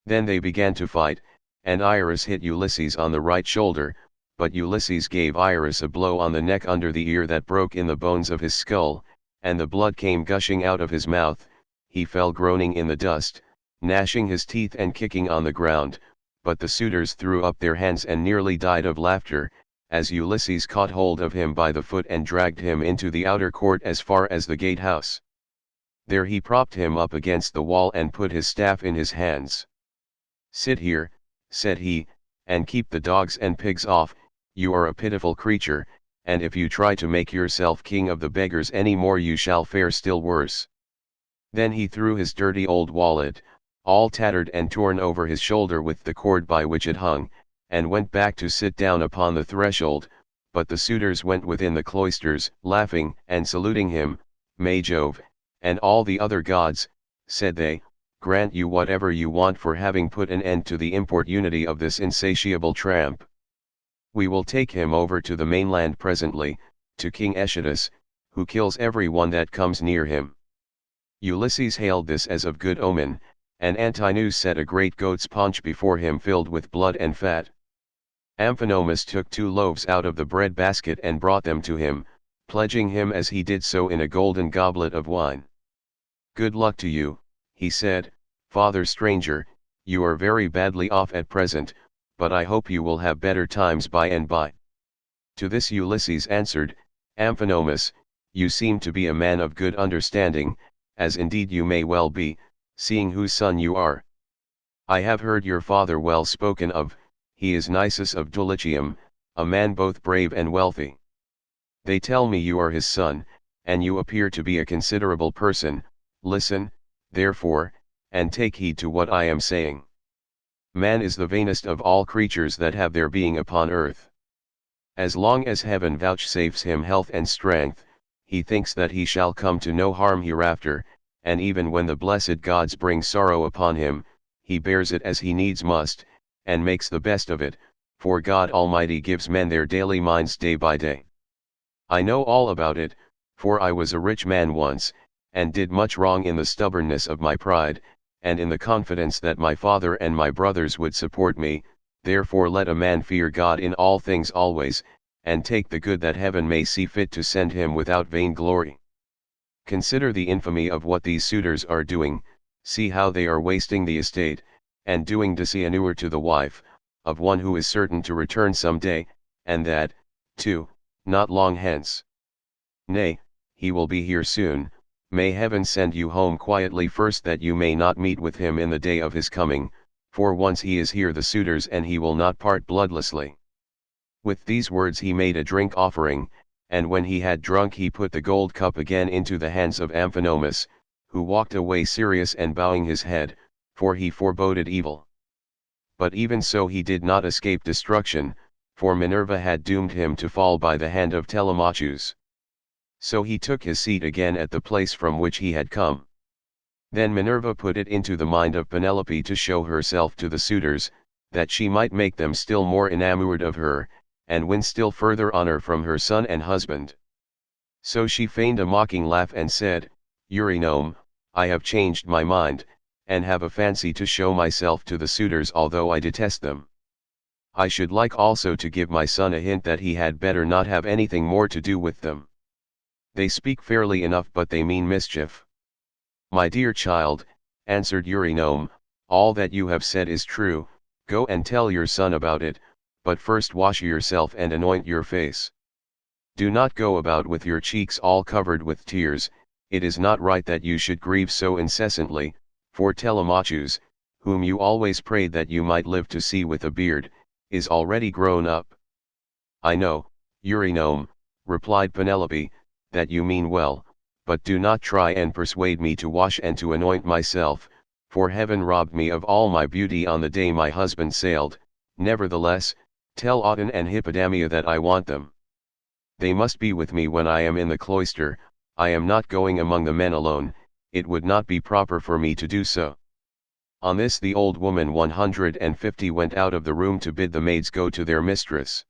Then they began to fight, and Iris hit Ulysses on the right shoulder, but Ulysses gave Iris a blow on the neck under the ear that broke in the bones of his skull, and the blood came gushing out of his mouth. He fell groaning in the dust, gnashing his teeth and kicking on the ground, but the suitors threw up their hands and nearly died of laughter, as Ulysses caught hold of him by the foot and dragged him into the outer court as far as the gatehouse. There he propped him up against the wall and put his staff in his hands. "Sit here," said he, "and keep the dogs and pigs off. You are a pitiful creature, and if you try to make yourself king of the beggars any more you shall fare still worse." Then he threw his dirty old wallet, all tattered and torn over his shoulder with the cord by which it hung, and went back to sit down upon the threshold, but the suitors went within the cloisters, laughing and saluting him. May Jove, and all the other gods, said they, grant you whatever you want for having put an end to the importunity of this insatiable tramp. We will take him over to the mainland presently, to King Echetus, who kills every one that comes near him. Ulysses hailed this as of good omen, and Antinous set a great goat's paunch before him filled with blood and fat. Amphinomus took 2 loaves out of the bread basket and brought them to him, pledging him as he did so in a golden goblet of wine. Good luck to you, he said, father stranger, you are very badly off at present, but I hope you will have better times by and by. To this Ulysses answered, Amphinomus, you seem to be a man of good understanding, as indeed you may well be, seeing whose son you are. I have heard your father well spoken of, he is Nisus of Dulichium, a man both brave and wealthy. They tell me you are his son, and you appear to be a considerable person. Listen, therefore, and take heed to what I am saying. Man is the vainest of all creatures that have their being upon earth. As long as heaven vouchsafes him health and strength, he thinks that he shall come to no harm hereafter, and even when the blessed gods bring sorrow upon him, he bears it as he needs must, and makes the best of it, for God Almighty gives men their daily minds day by day. I know all about it, for I was a rich man once, and did much wrong in the stubbornness of my pride, and in the confidence that my father and my brothers would support me. Therefore let a man fear God in all things always, and take the good that heaven may see fit to send him without vainglory. Consider the infamy of what these suitors are doing, see how they are wasting the estate, and doing dishonor to the wife, of one who is certain to return some day, and that, too, not long hence. Nay, he will be here soon. May heaven send you home quietly first that you may not meet with him in the day of his coming, for once he is here the suitors and he will not part bloodlessly. With these words he made a drink offering, and when he had drunk he put the gold cup again into the hands of Amphinomus, who walked away serious and bowing his head, for he foreboded evil. But even so he did not escape destruction, for Minerva had doomed him to fall by the hand of Telemachus. So he took his seat again at the place from which he had come. Then Minerva put it into the mind of Penelope to show herself to the suitors, that she might make them still more enamored of her, and win still further honor from her son and husband. So she feigned a mocking laugh and said, Eurynome, I have changed my mind, and have a fancy to show myself to the suitors although I detest them. I should like also to give my son a hint that he had better not have anything more to do with them. They speak fairly enough but they mean mischief. My dear child, answered Eurynome, all that you have said is true, go and tell your son about it, but first wash yourself and anoint your face. Do not go about with your cheeks all covered with tears, it is not right that you should grieve so incessantly, for Telemachus, whom you always prayed that you might live to see with a beard, is already grown up. I know, Eurynome, replied Penelope, that you mean well, but do not try and persuade me to wash and to anoint myself, for heaven robbed me of all my beauty on the day my husband sailed. Nevertheless, tell Auton and Hippodamia that I want them. They must be with me when I am in the cloister. I am not going among the men alone, it would not be proper for me to do so. On this the old woman 150 went out of the room to bid the maids go to their mistress.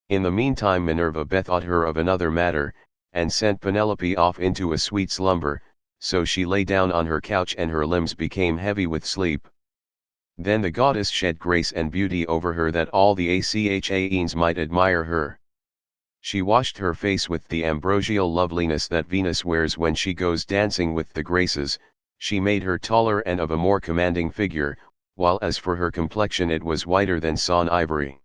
In the meantime Minerva bethought her of another matter, and sent Penelope off into a sweet slumber, so she lay down on her couch and her limbs became heavy with sleep. Then the goddess shed grace and beauty over her that all the Achaeans might admire her. She washed her face with the ambrosial loveliness that Venus wears when she goes dancing with the Graces, she made her taller and of a more commanding figure, while as for her complexion it was whiter than sawn ivory.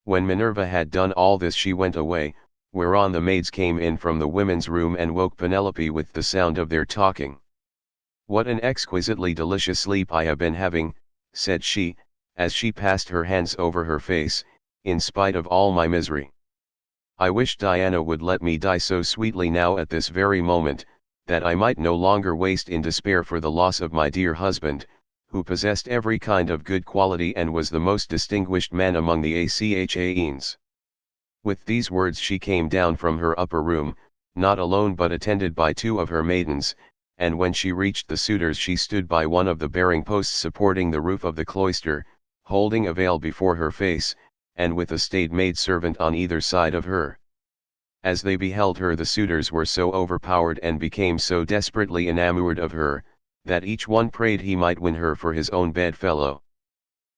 When Minerva had done all this she went away, whereon the maids came in from the women's room and woke Penelope with the sound of their talking. What an exquisitely delicious sleep I have been having, said she, as she passed her hands over her face, in spite of all my misery. I wish Diana would let me die so sweetly now at this very moment, that I might no longer waste in despair for the loss of my dear husband, who possessed every kind of good quality and was the most distinguished man among the Achaeans. With these words she came down from her upper room, not alone but attended by 2 of her maidens, and when she reached the suitors she stood by one of the bearing posts supporting the roof of the cloister, holding a veil before her face, and with a staid maid servant on either side of her. As they beheld her the suitors were so overpowered and became so desperately enamoured of her, that each one prayed he might win her for his own bedfellow.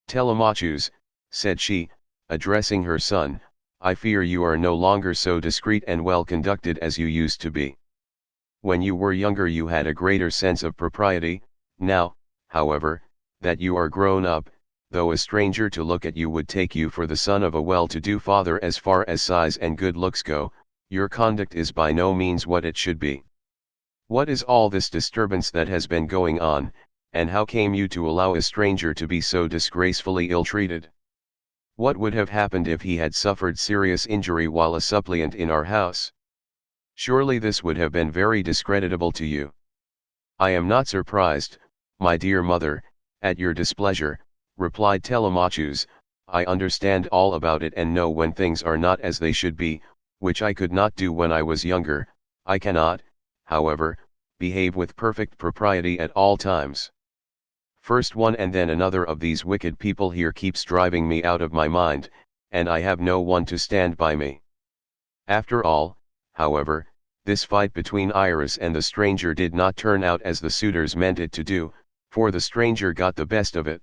"Telemachus," said she, addressing her son, "I fear you are no longer so discreet and well conducted as you used to be. When you were younger you had a greater sense of propriety. Now, however, that you are grown up, though a stranger to look at you would take you for the son of a well-to-do father as far as size and good looks go, your conduct is by no means what it should be. What is all this disturbance that has been going on, and how came you to allow a stranger to be so disgracefully ill-treated? What would have happened if he had suffered serious injury while a suppliant in our house? Surely this would have been very discreditable to you." "I am not surprised, my dear mother, at your displeasure," replied Telemachus. "I understand all about it and know when things are not as they should be, which I could not do when I was younger. I cannot, however, behave with perfect propriety at all times. First one and then another of these wicked people here keeps driving me out of my mind, and I have no one to stand by me. After all, however, this fight between Iris and the stranger did not turn out as the suitors meant it to do, for the stranger got the best of it.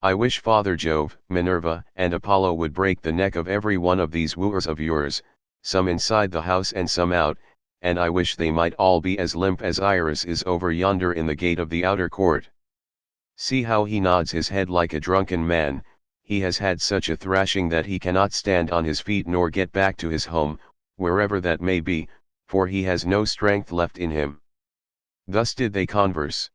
I wish Father Jove, Minerva, and Apollo would break the neck of every one of these wooers of yours, some inside the house and some out, and I wish they might all be as limp as Iris is over yonder in the gate of the outer court. See how he nods his head like a drunken man. He has had such a thrashing that he cannot stand on his feet nor get back to his home, wherever that may be, for he has no strength left in him." Thus did they converse.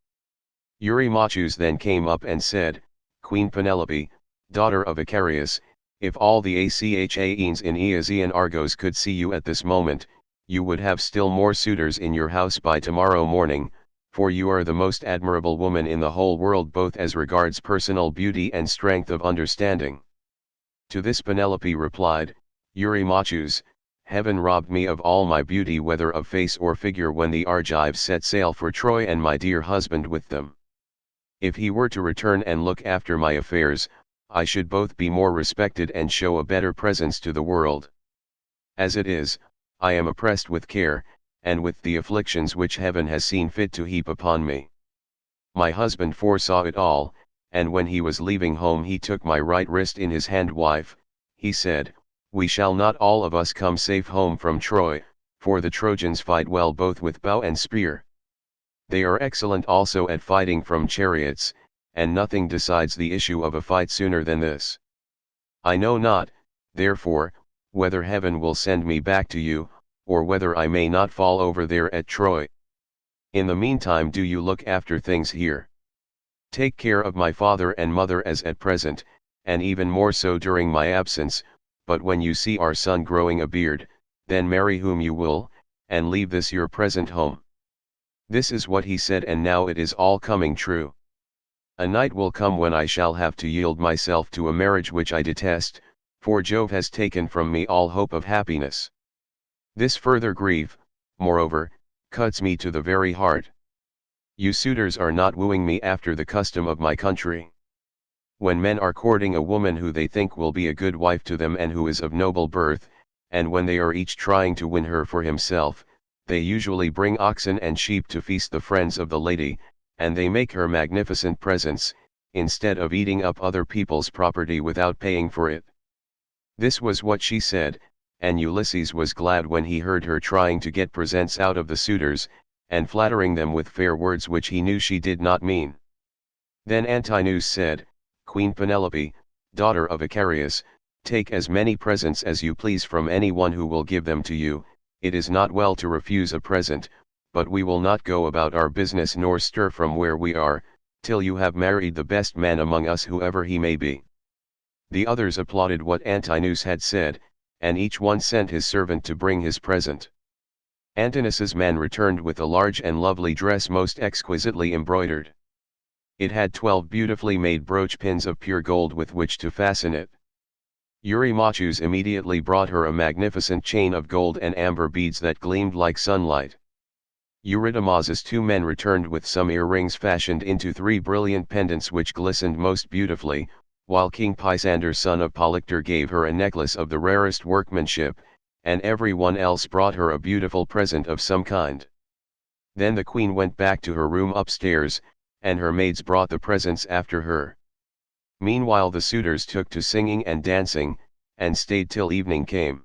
Eurymachus then came up and said, "Queen Penelope, daughter of Icarius, if all the Achaeans in Odyssey and Argos could see you at this moment, you would have still more suitors in your house by tomorrow morning, for you are the most admirable woman in the whole world both as regards personal beauty and strength of understanding." To this Penelope replied, "Eurymachus, heaven robbed me of all my beauty whether of face or figure when the Argives set sail for Troy and my dear husband with them. If he were to return and look after my affairs, I should both be more respected and show a better presence to the world. As it is, I am oppressed with care, and with the afflictions which heaven has seen fit to heap upon me. My husband foresaw it all, and when he was leaving home he took my right wrist in his hand. Wife, he said, we shall not all of us come safe home from Troy, for the Trojans fight well both with bow and spear. They are excellent also at fighting from chariots, and nothing decides the issue of a fight sooner than this. I know not, therefore, whether heaven will send me back to you, or whether I may not fall over there at Troy. In the meantime do you look after things here. Take care of my father and mother as at present, and even more so during my absence, but when you see our son growing a beard, then marry whom you will, and leave this your present home." This is what he said, and now it is all coming true. A night will come when I shall have to yield myself to a marriage which I detest, for Jove has taken from me all hope of happiness. This further grief, moreover, cuts me to the very heart. You suitors are not wooing me after the custom of my country. When men are courting a woman who they think will be a good wife to them and who is of noble birth, and when they are each trying to win her for himself, they usually bring oxen and sheep to feast the friends of the lady, and they make her magnificent presents, instead of eating up other people's property without paying for it. This was what she said, and Ulysses was glad when he heard her trying to get presents out of the suitors, and flattering them with fair words which he knew she did not mean. Then Antinous said, "Queen Penelope, daughter of Icarius, take as many presents as you please from any one who will give them to you. It is not well to refuse a present, but we will not go about our business nor stir from where we are, till you have married the best man among us whoever he may be." The others applauded what Antinous had said, and each one sent his servant to bring his present. Antinous' man returned with a large and lovely dress most exquisitely embroidered. It had 12 beautifully made brooch pins of pure gold with which to fasten it. Eurymachius immediately brought her a magnificent chain of gold and amber beads that gleamed like sunlight. Eurydamas's 2 men returned with some earrings fashioned into 3 brilliant pendants which glistened most beautifully, while King Pisander son of Polyctor gave her a necklace of the rarest workmanship, and every one else brought her a beautiful present of some kind. Then the queen went back to her room upstairs, and her maids brought the presents after her. Meanwhile the suitors took to singing and dancing, and stayed till evening came.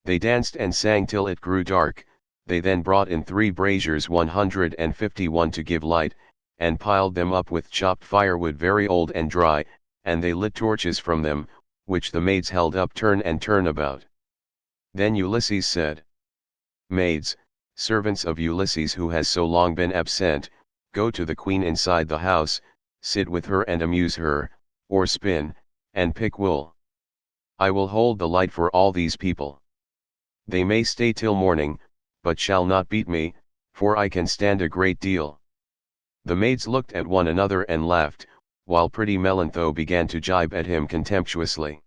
They danced and sang till it grew dark. They then brought in 3 braziers 151 to give light, and piled them up with chopped firewood very old and dry, and they lit torches from them, which the maids held up turn and turn about. Then Ulysses said, "Maids, servants of Ulysses who has so long been absent, go to the queen inside the house, sit with her and amuse her, or spin, and pick wool. I will hold the light for all these people. They may stay till morning, but shall not beat me, for I can stand a great deal." The maids looked at one another and laughed, while pretty Melantho began to gibe at him contemptuously.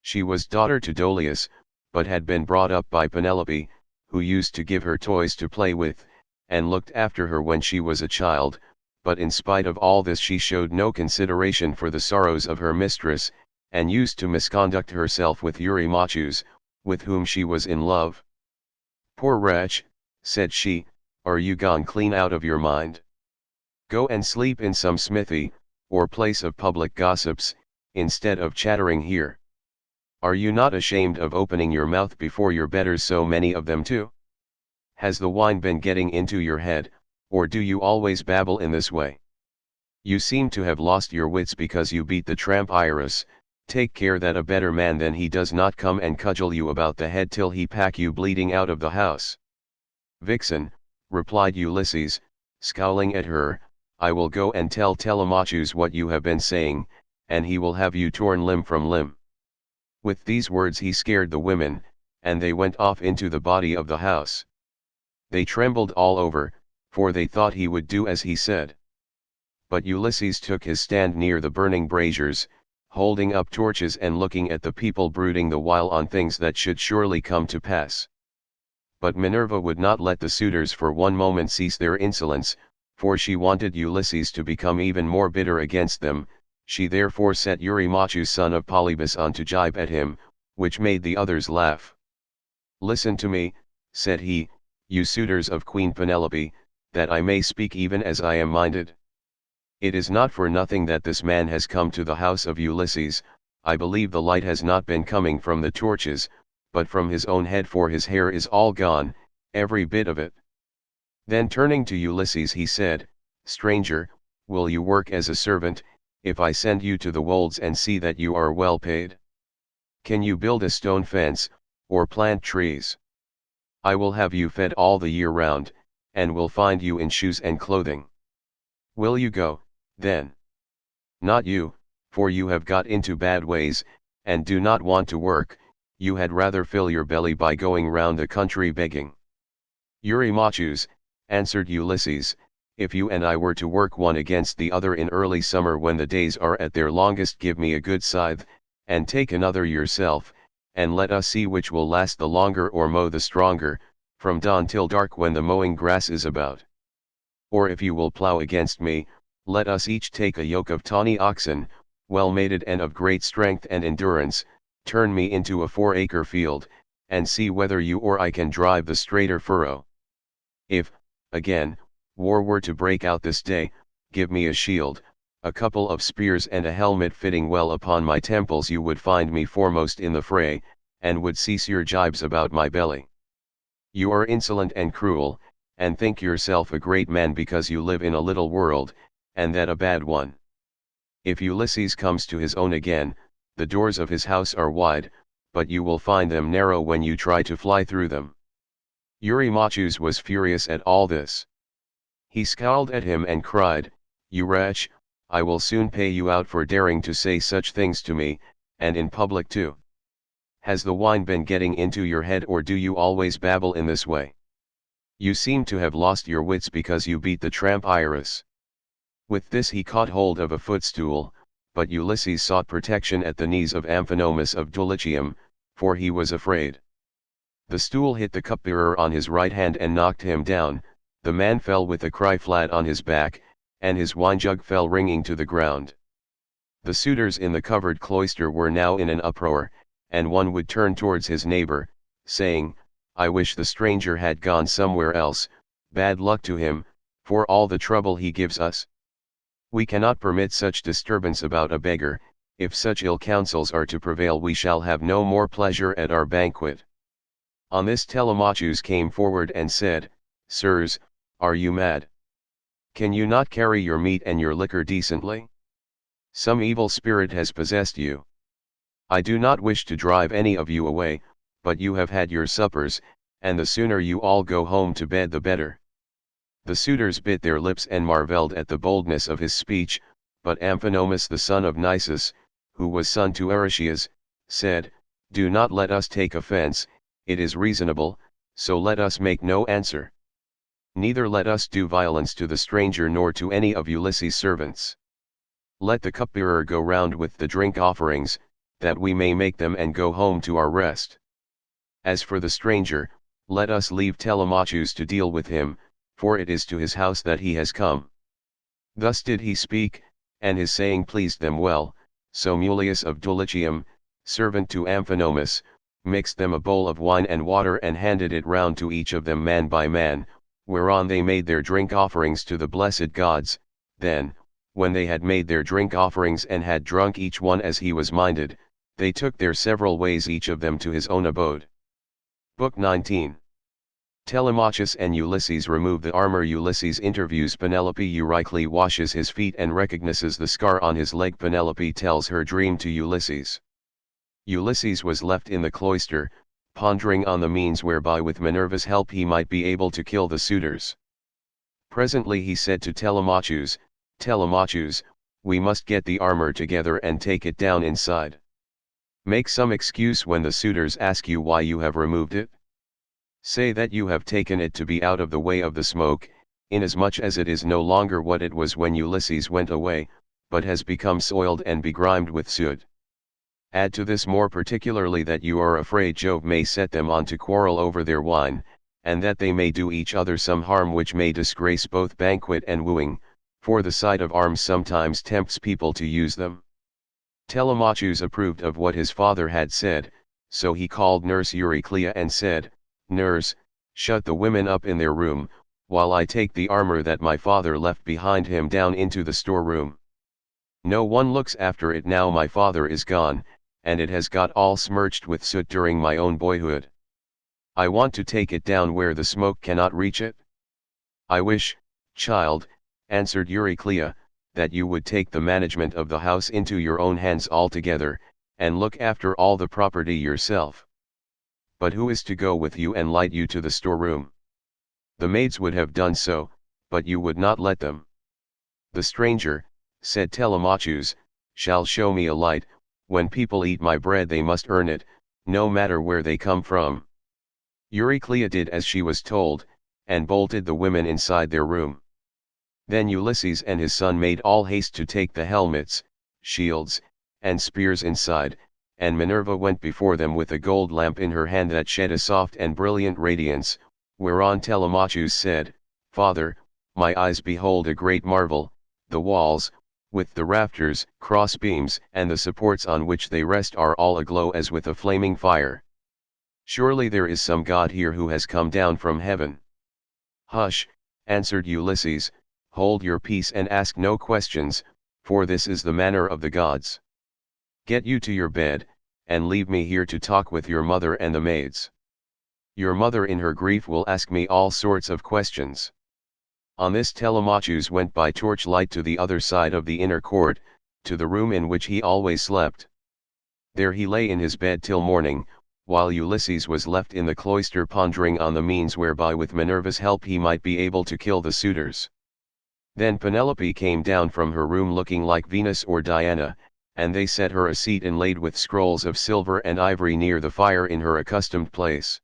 She was daughter to Dolius, but had been brought up by Penelope, who used to give her toys to play with, and looked after her when she was a child, but in spite of all this she showed no consideration for the sorrows of her mistress, and used to misconduct herself with Eurymachius, with whom she was in love. "Poor wretch," said she, "are you gone clean out of your mind? Go and sleep in some smithy, or place of public gossips, instead of chattering here. Are you not ashamed of opening your mouth before your betters, so many of them too? Has the wine been getting into your head, or do you always babble in this way? You seem to have lost your wits because you beat the tramp Iris. Take care that a better man than he does not come and cudgel you about the head till he pack you bleeding out of the house." "Vixen," replied Ulysses, scowling at her, "I will go and tell Telemachus what you have been saying, and he will have you torn limb from limb." With these words he scared the women, and they went off into the body of the house. They trembled all over, for they thought he would do as he said. But Ulysses took his stand near the burning braziers, holding up torches and looking at the people brooding the while on things that should surely come to pass. But Minerva would not let the suitors for one moment cease their insolence, for she wanted Ulysses to become even more bitter against them. She therefore set Eurymachius son of Polybus on to gibe at him, which made the others laugh. "Listen to me," said he, "you suitors of Queen Penelope, that I may speak even as I am minded. It is not for nothing that this man has come to the house of Ulysses. I believe the light has not been coming from the torches, but from his own head, for his hair is all gone, every bit of it." Then turning to Ulysses he said, "Stranger, will you work as a servant, if I send you to the wolds and see that you are well paid? Can you build a stone fence, or plant trees? I will have you fed all the year round, and will find you in shoes and clothing. Will you go, then?" "Not you, for you have got into bad ways, and do not want to work. You had rather fill your belly by going round the country begging." "Eurymachius," answered Ulysses, "if you and I were to work one against the other in early summer when the days are at their longest, give me a good scythe, and take another yourself, and let us see which will last the longer or mow the stronger, from dawn till dark when the mowing grass is about. Or if you will plough against me, let us each take a yoke of tawny oxen, well mated and of great strength and endurance, turn me into a 4-acre field, and see whether you or I can drive the straighter furrow. If, again, war were to break out this day, give me a shield, a couple of spears and a helmet fitting well upon my temples. You would find me foremost in the fray, and would cease your jibes about my belly. You are insolent and cruel, and think yourself a great man because you live in a little world, and that a bad one. If Ulysses comes to his own again, the doors of his house are wide, but you will find them narrow when you try to fly through them." Eurymachius was furious at all this. He scowled at him and cried, "You wretch, I will soon pay you out for daring to say such things to me, and in public too. Has the wine been getting into your head, or do you always babble in this way? You seem to have lost your wits because you beat the tramp Iris. With this he caught hold of a footstool, but Ulysses sought protection at the knees of Amphinomus of Dulichium, for he was afraid. The stool hit the cupbearer on his right hand and knocked him down. The man fell with a cry flat on his back, and his wine jug fell ringing to the ground. The suitors in the covered cloister were now in an uproar, and one would turn towards his neighbor, saying, "I wish the stranger had gone somewhere else, bad luck to him, for all the trouble he gives us. We cannot permit such disturbance about a beggar. If such ill counsels are to prevail we shall have no more pleasure at our banquet." On this Telemachus came forward and said, "Sirs, are you mad? Can you not carry your meat and your liquor decently? Some evil spirit has possessed you. I do not wish to drive any of you away, but you have had your suppers, and the sooner you all go home to bed the better." The suitors bit their lips and marveled at the boldness of his speech, but Amphinomus the son of Nisus, who was son to Eurystheus, said, "Do not let us take offense, it is reasonable, so let us make no answer. Neither let us do violence to the stranger nor to any of Ulysses' servants. Let the cupbearer go round with the drink offerings, that we may make them and go home to our rest. As for the stranger, let us leave Telemachus to deal with him, for it is to his house that he has come." Thus did he speak, and his saying pleased them well, so Mulius of Dulichium, servant to Amphinomus, mixed them a bowl of wine and water and handed it round to each of them man by man, whereon they made their drink offerings to the blessed gods. Then, when they had made their drink offerings and had drunk each one as he was minded, they took their several ways each of them to his own abode. Book 19. Telemachus and Ulysses remove the armor. Ulysses interviews Penelope. Eurycle washes his feet and recognizes the scar on his leg. Penelope tells her dream to Ulysses. Ulysses was left in the cloister, pondering on the means whereby with Minerva's help he might be able to kill the suitors. Presently he said to Telemachus, "Telemachus, we must get the armor together and take it down inside. Make some excuse when the suitors ask you why you have removed it. Say that you have taken it to be out of the way of the smoke, inasmuch as it is no longer what it was when Ulysses went away, but has become soiled and begrimed with soot. Add to this more particularly that you are afraid Jove may set them on to quarrel over their wine, and that they may do each other some harm which may disgrace both banquet and wooing, for the sight of arms sometimes tempts people to use them." Telemachus approved of what his father had said, so he called nurse Euryclea and said, "Nurse, shut the women up in their room, while I take the armor that my father left behind him down into the storeroom. No one looks after it now my father is gone, and it has got all smirched with soot during my own boyhood. I want to take it down where the smoke cannot reach it." "I wish, child," answered Euryclea, "that you would take the management of the house into your own hands altogether, and look after all the property yourself. But who is to go with you and light you to the storeroom? The maids would have done so, but you would not let them." "The stranger," said Telemachus, "shall show me a light. When people eat my bread they must earn it, no matter where they come from." Euryclea did as she was told, and bolted the women inside their room. Then Ulysses and his son made all haste to take the helmets, shields, and spears inside, and Minerva went before them with a gold lamp in her hand that shed a soft and brilliant radiance, whereon Telemachus said, "Father, my eyes behold a great marvel, the walls, with the rafters, crossbeams, and the supports on which they rest are all aglow as with a flaming fire. Surely there is some god here who has come down from heaven." "Hush," answered Ulysses, "hold your peace and ask no questions, for this is the manner of the gods. Get you to your bed, and leave me here to talk with your mother and the maids. Your mother in her grief will ask me all sorts of questions." On this Telemachus went by torchlight to the other side of the inner court, to the room in which he always slept. There he lay in his bed till morning, while Ulysses was left in the cloister pondering on the means whereby with Minerva's help he might be able to kill the suitors. Then Penelope came down from her room looking like Venus or Diana, and they set her a seat inlaid with scrolls of silver and ivory near the fire in her accustomed place.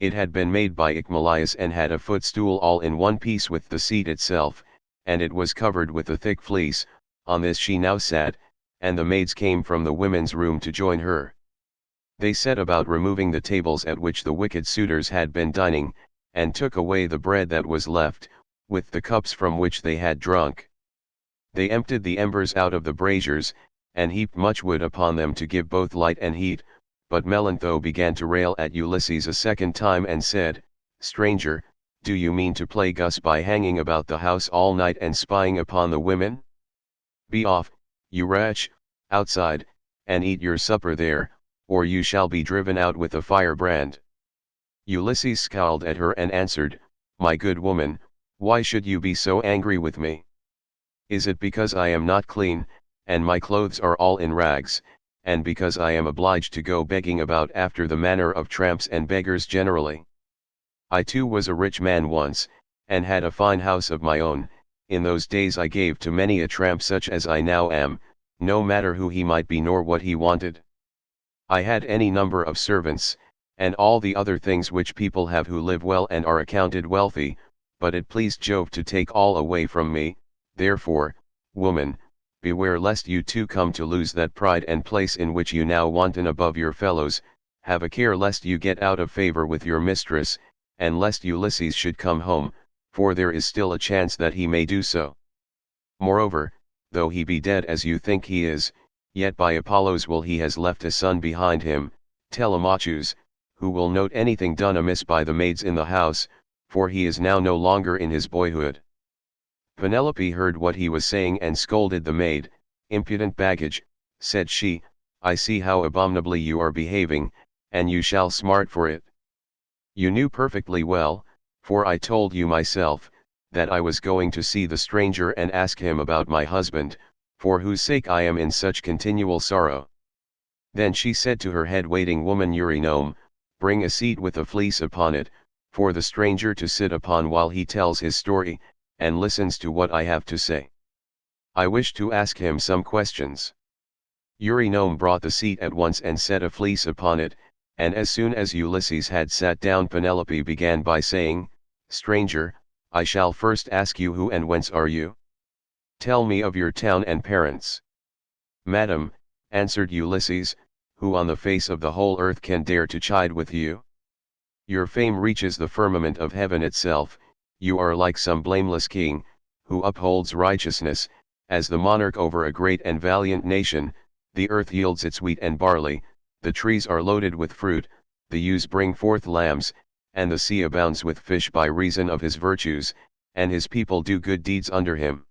It had been made by Icmalius and had a footstool all in one piece with the seat itself, and it was covered with a thick fleece. On this she now sat, and the maids came from the women's room to join her. They set about removing the tables at which the wicked suitors had been dining, and took away the bread that was left, with the cups from which they had drunk. They emptied the embers out of the braziers, and heaped much wood upon them to give both light and heat. But Melantho began to rail at Ulysses a second time and said, "Stranger, do you mean to plague us by hanging about the house all night and spying upon the women? Be off, you wretch, outside, and eat your supper there, or you shall be driven out with a firebrand." Ulysses scowled at her and answered, "My good woman, why should you be so angry with me? Is it because I am not clean, and my clothes are all in rags, and because I am obliged to go begging about after the manner of tramps and beggars generally? I too was a rich man once, and had a fine house of my own. In those days I gave to many a tramp such as I now am, no matter who he might be nor what he wanted. I had any number of servants, and all the other things which people have who live well and are accounted wealthy, but it pleased Jove to take all away from me. Therefore, woman, beware lest you too come to lose that pride and place in which you now wanton above your fellows. Have a care lest you get out of favor with your mistress, and lest Ulysses should come home, for there is still a chance that he may do so. Moreover, though he be dead as you think he is, yet by Apollo's will he has left a son behind him, Telemachus, who will note anything done amiss by the maids in the house, for he is now no longer in his boyhood." Penelope heard what he was saying and scolded the maid. "Impudent baggage," said she, "I see how abominably you are behaving, and you shall smart for it. You knew perfectly well, for I told you myself, that I was going to see the stranger and ask him about my husband, for whose sake I am in such continual sorrow." Then she said to her head waiting woman Eurynome, "Bring a seat with a fleece upon it, for the stranger to sit upon while he tells his story, and listens to what I have to say. I wish to ask him some questions." Eurynome brought the seat at once and set a fleece upon it, and as soon as Ulysses had sat down Penelope began by saying, "Stranger, I shall first ask you who and whence are you? Tell me of your town and parents." "Madam," answered Ulysses, "who on the face of the whole earth can dare to chide with you? Your fame reaches the firmament of heaven itself. You are like some blameless king, who upholds righteousness, as the monarch over a great and valiant nation. The earth yields its wheat and barley, the trees are loaded with fruit, the ewes bring forth lambs, and the sea abounds with fish by reason of his virtues, and his people do good deeds under him.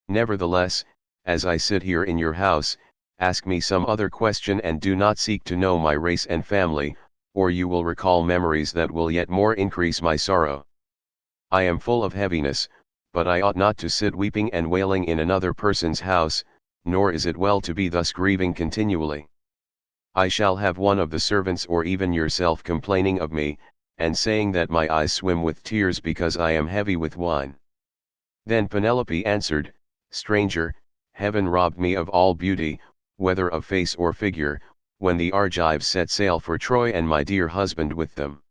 Nevertheless, as I sit here in your house, ask me some other question and do not seek to know my race and family, or you will recall memories that will yet more increase my sorrow. I am full of heaviness, but I ought not to sit weeping and wailing in another person's house, nor is it well to be thus grieving continually. I shall have one of the servants or even yourself complaining of me, and saying that my eyes swim with tears because I am heavy with wine." Then Penelope answered, "Stranger, heaven robbed me of all beauty, whether of face or figure, when the Argives set sail for Troy and my dear husband with them.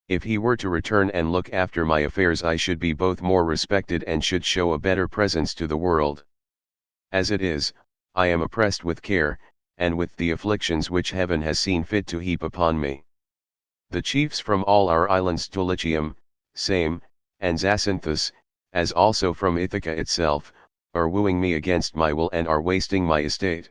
If he were to return and look after my affairs I should be both more respected and should show a better presence to the world. As it is, I am oppressed with care, and with the afflictions which heaven has seen fit to heap upon me. The chiefs from all our islands Dulichium, Same, and Zacynthus, as also from Ithaca itself, are wooing me against my will and are wasting my estate.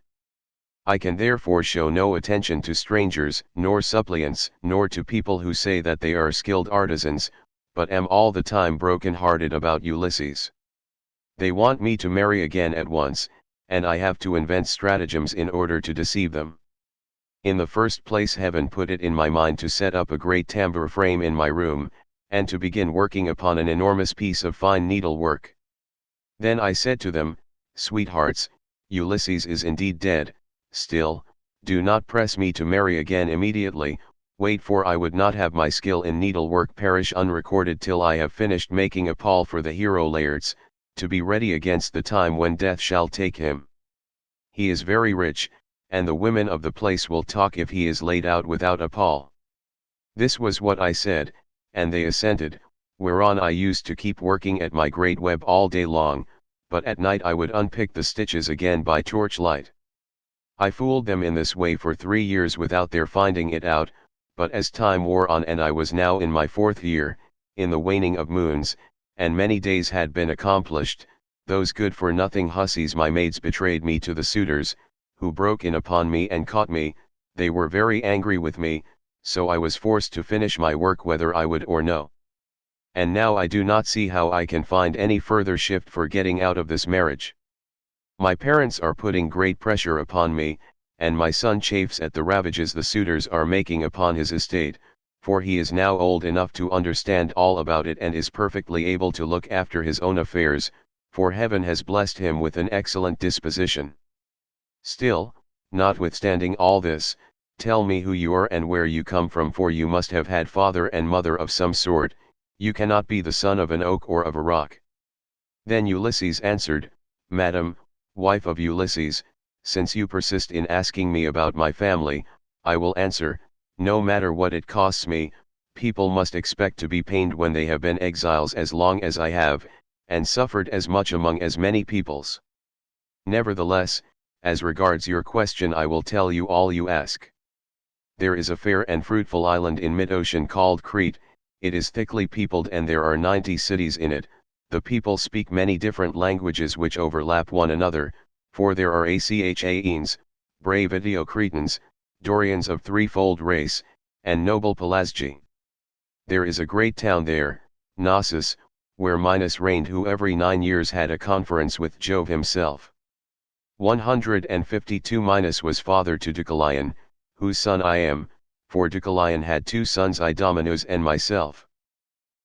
I can therefore show no attention to strangers, nor suppliants, nor to people who say that they are skilled artisans, but am all the time broken-hearted about Ulysses. They want me to marry again at once, and I have to invent stratagems in order to deceive them. In the first place heaven put it in my mind to set up a great tambour frame in my room, and to begin working upon an enormous piece of fine needlework. Then I said to them, Sweethearts, Ulysses is indeed dead. Still, do not press me to marry again immediately, wait, for I would not have my skill in needlework perish unrecorded till I have finished making a pall for the hero Laertes, to be ready against the time when death shall take him. He is very rich, and the women of the place will talk if he is laid out without a pall." This was what I said, and they assented, whereon I used to keep working at my great web all day long, but at night I would unpick the stitches again by torchlight. I fooled them in this way for 3 years without their finding it out, but as time wore on and I was now in my 4th year, in the waning of moons, and many days had been accomplished, those good-for-nothing hussies my maids betrayed me to the suitors, who broke in upon me and caught me. They were very angry with me, so I was forced to finish my work whether I would or no. And now I do not see how I can find any further shift for getting out of this marriage. My parents are putting great pressure upon me, and my son chafes at the ravages the suitors are making upon his estate, for he is now old enough to understand all about it and is perfectly able to look after his own affairs, for heaven has blessed him with an excellent disposition. Still, notwithstanding all this, tell me who you are and where you come from, for you must have had father and mother of some sort, you cannot be the son of an oak or of a rock. Then Ulysses answered, Madam, wife of Ulysses, since you persist in asking me about my family, I will answer, no matter what it costs me. People must expect to be pained when they have been exiles as long as I have, and suffered as much among as many peoples. Nevertheless, as regards your question, I will tell you all you ask. There is a fair and fruitful island in mid-ocean called Crete. It is thickly peopled and there are 90 cities in it. The people speak many different languages which overlap one another, for there are Achaeans, brave Eteocretans, Dorians of threefold race, and noble Pelasgi. There is a great town there, Knossos, where Minos reigned, who every 9 years had a conference with Jove himself. 152 Minos was father to Deucalion, whose son I am, for Deucalion had 2 sons, Idomeneus and myself.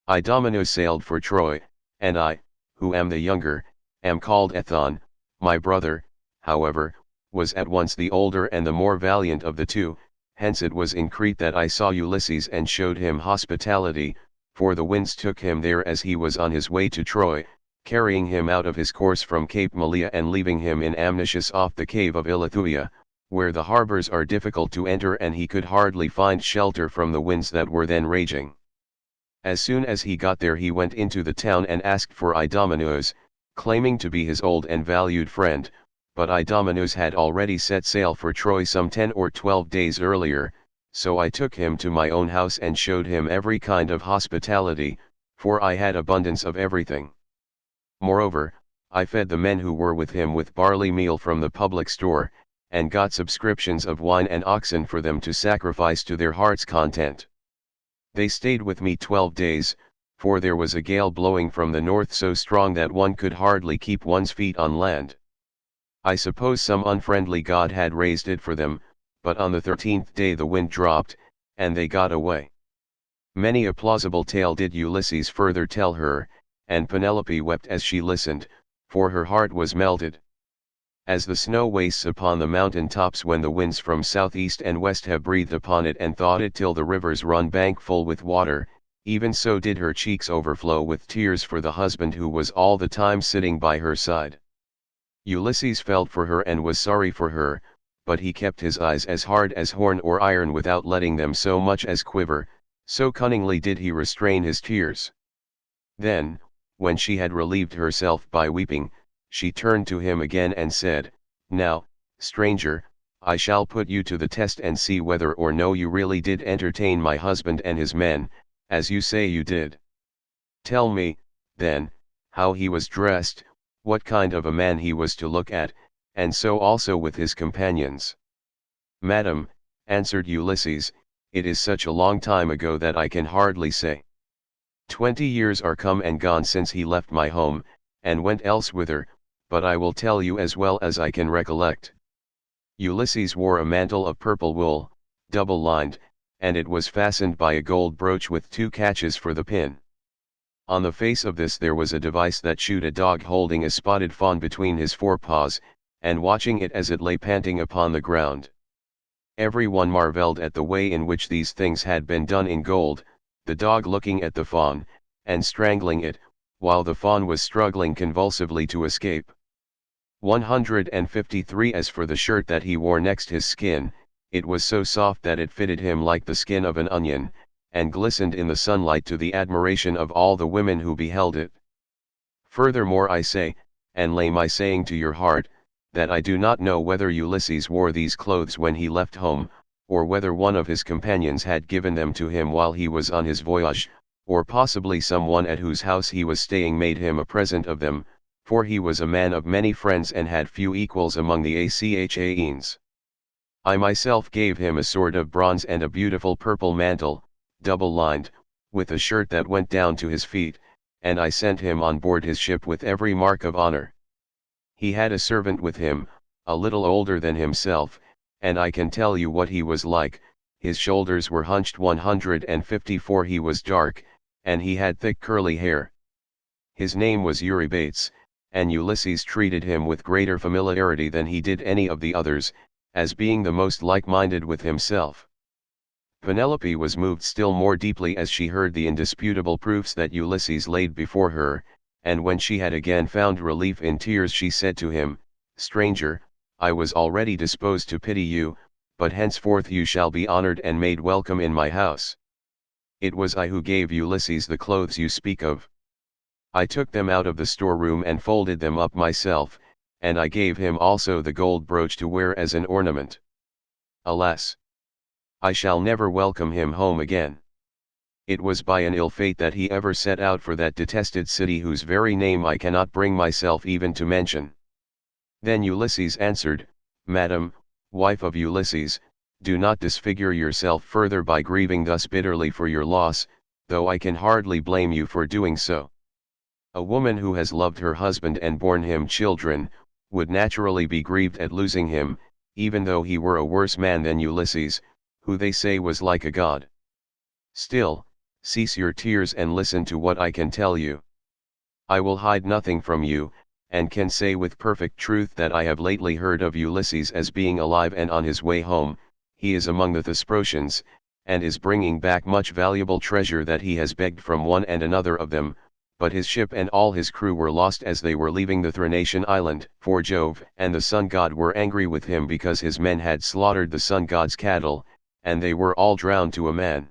Idomeneus sailed for Troy, and I, who am the younger, am called Ethon. My brother, however, was at once the older and the more valiant of the 2, hence it was in Crete that I saw Ulysses and showed him hospitality, for the winds took him there as he was on his way to Troy, carrying him out of his course from Cape Malea and leaving him in Amnisus off the cave of Ilithuia, where the harbors are difficult to enter and he could hardly find shelter from the winds that were then raging. As soon as he got there he went into the town and asked for Idomeneus, claiming to be his old and valued friend, but Idomeneus had already set sail for Troy some 10 or 12 days earlier, so I took him to my own house and showed him every kind of hospitality, for I had abundance of everything. Moreover, I fed the men who were with him with barley meal from the public store, and got subscriptions of wine and oxen for them to sacrifice to their heart's content. They stayed with me 12 days, for there was a gale blowing from the north so strong that one could hardly keep one's feet on land. I suppose some unfriendly god had raised it for them, but on the 13th day the wind dropped, and they got away. Many a plausible tale did Ulysses further tell her, and Penelope wept as she listened, for her heart was melted. As the snow wastes upon the mountain tops when the winds from southeast and west have breathed upon it and thawed it till the rivers run bank full with water, even so did her cheeks overflow with tears for the husband who was all the time sitting by her side. Ulysses felt for her and was sorry for her, but he kept his eyes as hard as horn or iron without letting them so much as quiver, so cunningly did he restrain his tears. Then, when she had relieved herself by weeping, she turned to him again and said, Now, stranger, I shall put you to the test and see whether or no you really did entertain my husband and his men, as you say you did. Tell me, then, how he was dressed, what kind of a man he was to look at, and so also with his companions. Madam, answered Ulysses, it is such a long time ago that I can hardly say. 20 years are come and gone since he left my home, and went elsewhither, but I will tell you as well as I can recollect. Ulysses wore a mantle of purple wool, double-lined, and it was fastened by a gold brooch with 2 catches for the pin. On the face of this there was a device that shewed a dog holding a spotted fawn between his forepaws, and watching it as it lay panting upon the ground. Every one marvelled at the way in which these things had been done in gold, the dog looking at the fawn, and strangling it, while the fawn was struggling convulsively to escape. 153 As for the shirt that he wore next his skin, it was so soft that it fitted him like the skin of an onion, and glistened in the sunlight to the admiration of all the women who beheld it. Furthermore I say, and lay my saying to your heart, that I do not know whether Ulysses wore these clothes when he left home, or whether one of his companions had given them to him while he was on his voyage, or possibly someone at whose house he was staying made him a present of them, for he was a man of many friends and had few equals among the Achaeans. I myself gave him a sword of bronze and a beautiful purple mantle, double-lined, with a shirt that went down to his feet, and I sent him on board his ship with every mark of honor. He had a servant with him, a little older than himself, and I can tell you what he was like. His shoulders were hunched 154, he was dark, and he had thick curly hair. His name was Eurybates, and Ulysses treated him with greater familiarity than he did any of the others, as being the most like-minded with himself. Penelope was moved still more deeply as she heard the indisputable proofs that Ulysses laid before her, and when she had again found relief in tears she said to him, "Stranger, I was already disposed to pity you, but henceforth you shall be honored and made welcome in my house. It was I who gave Ulysses the clothes you speak of. I took them out of the storeroom and folded them up myself, and I gave him also the gold brooch to wear as an ornament. Alas! I shall never welcome him home again. It was by an ill fate that he ever set out for that detested city whose very name I cannot bring myself even to mention." Then Ulysses answered, "Madam, wife of Ulysses, do not disfigure yourself further by grieving thus bitterly for your loss, though I can hardly blame you for doing so. A woman who has loved her husband and borne him children, would naturally be grieved at losing him, even though he were a worse man than Ulysses, who they say was like a god. Still, cease your tears and listen to what I can tell you. I will hide nothing from you, and can say with perfect truth that I have lately heard of Ulysses as being alive and on his way home. He is among the Thesprotians, and is bringing back much valuable treasure that he has begged from one and another of them, but his ship and all his crew were lost as they were leaving the Thrinacian island, for Jove and the sun god were angry with him because his men had slaughtered the sun god's cattle, and they were all drowned to a man.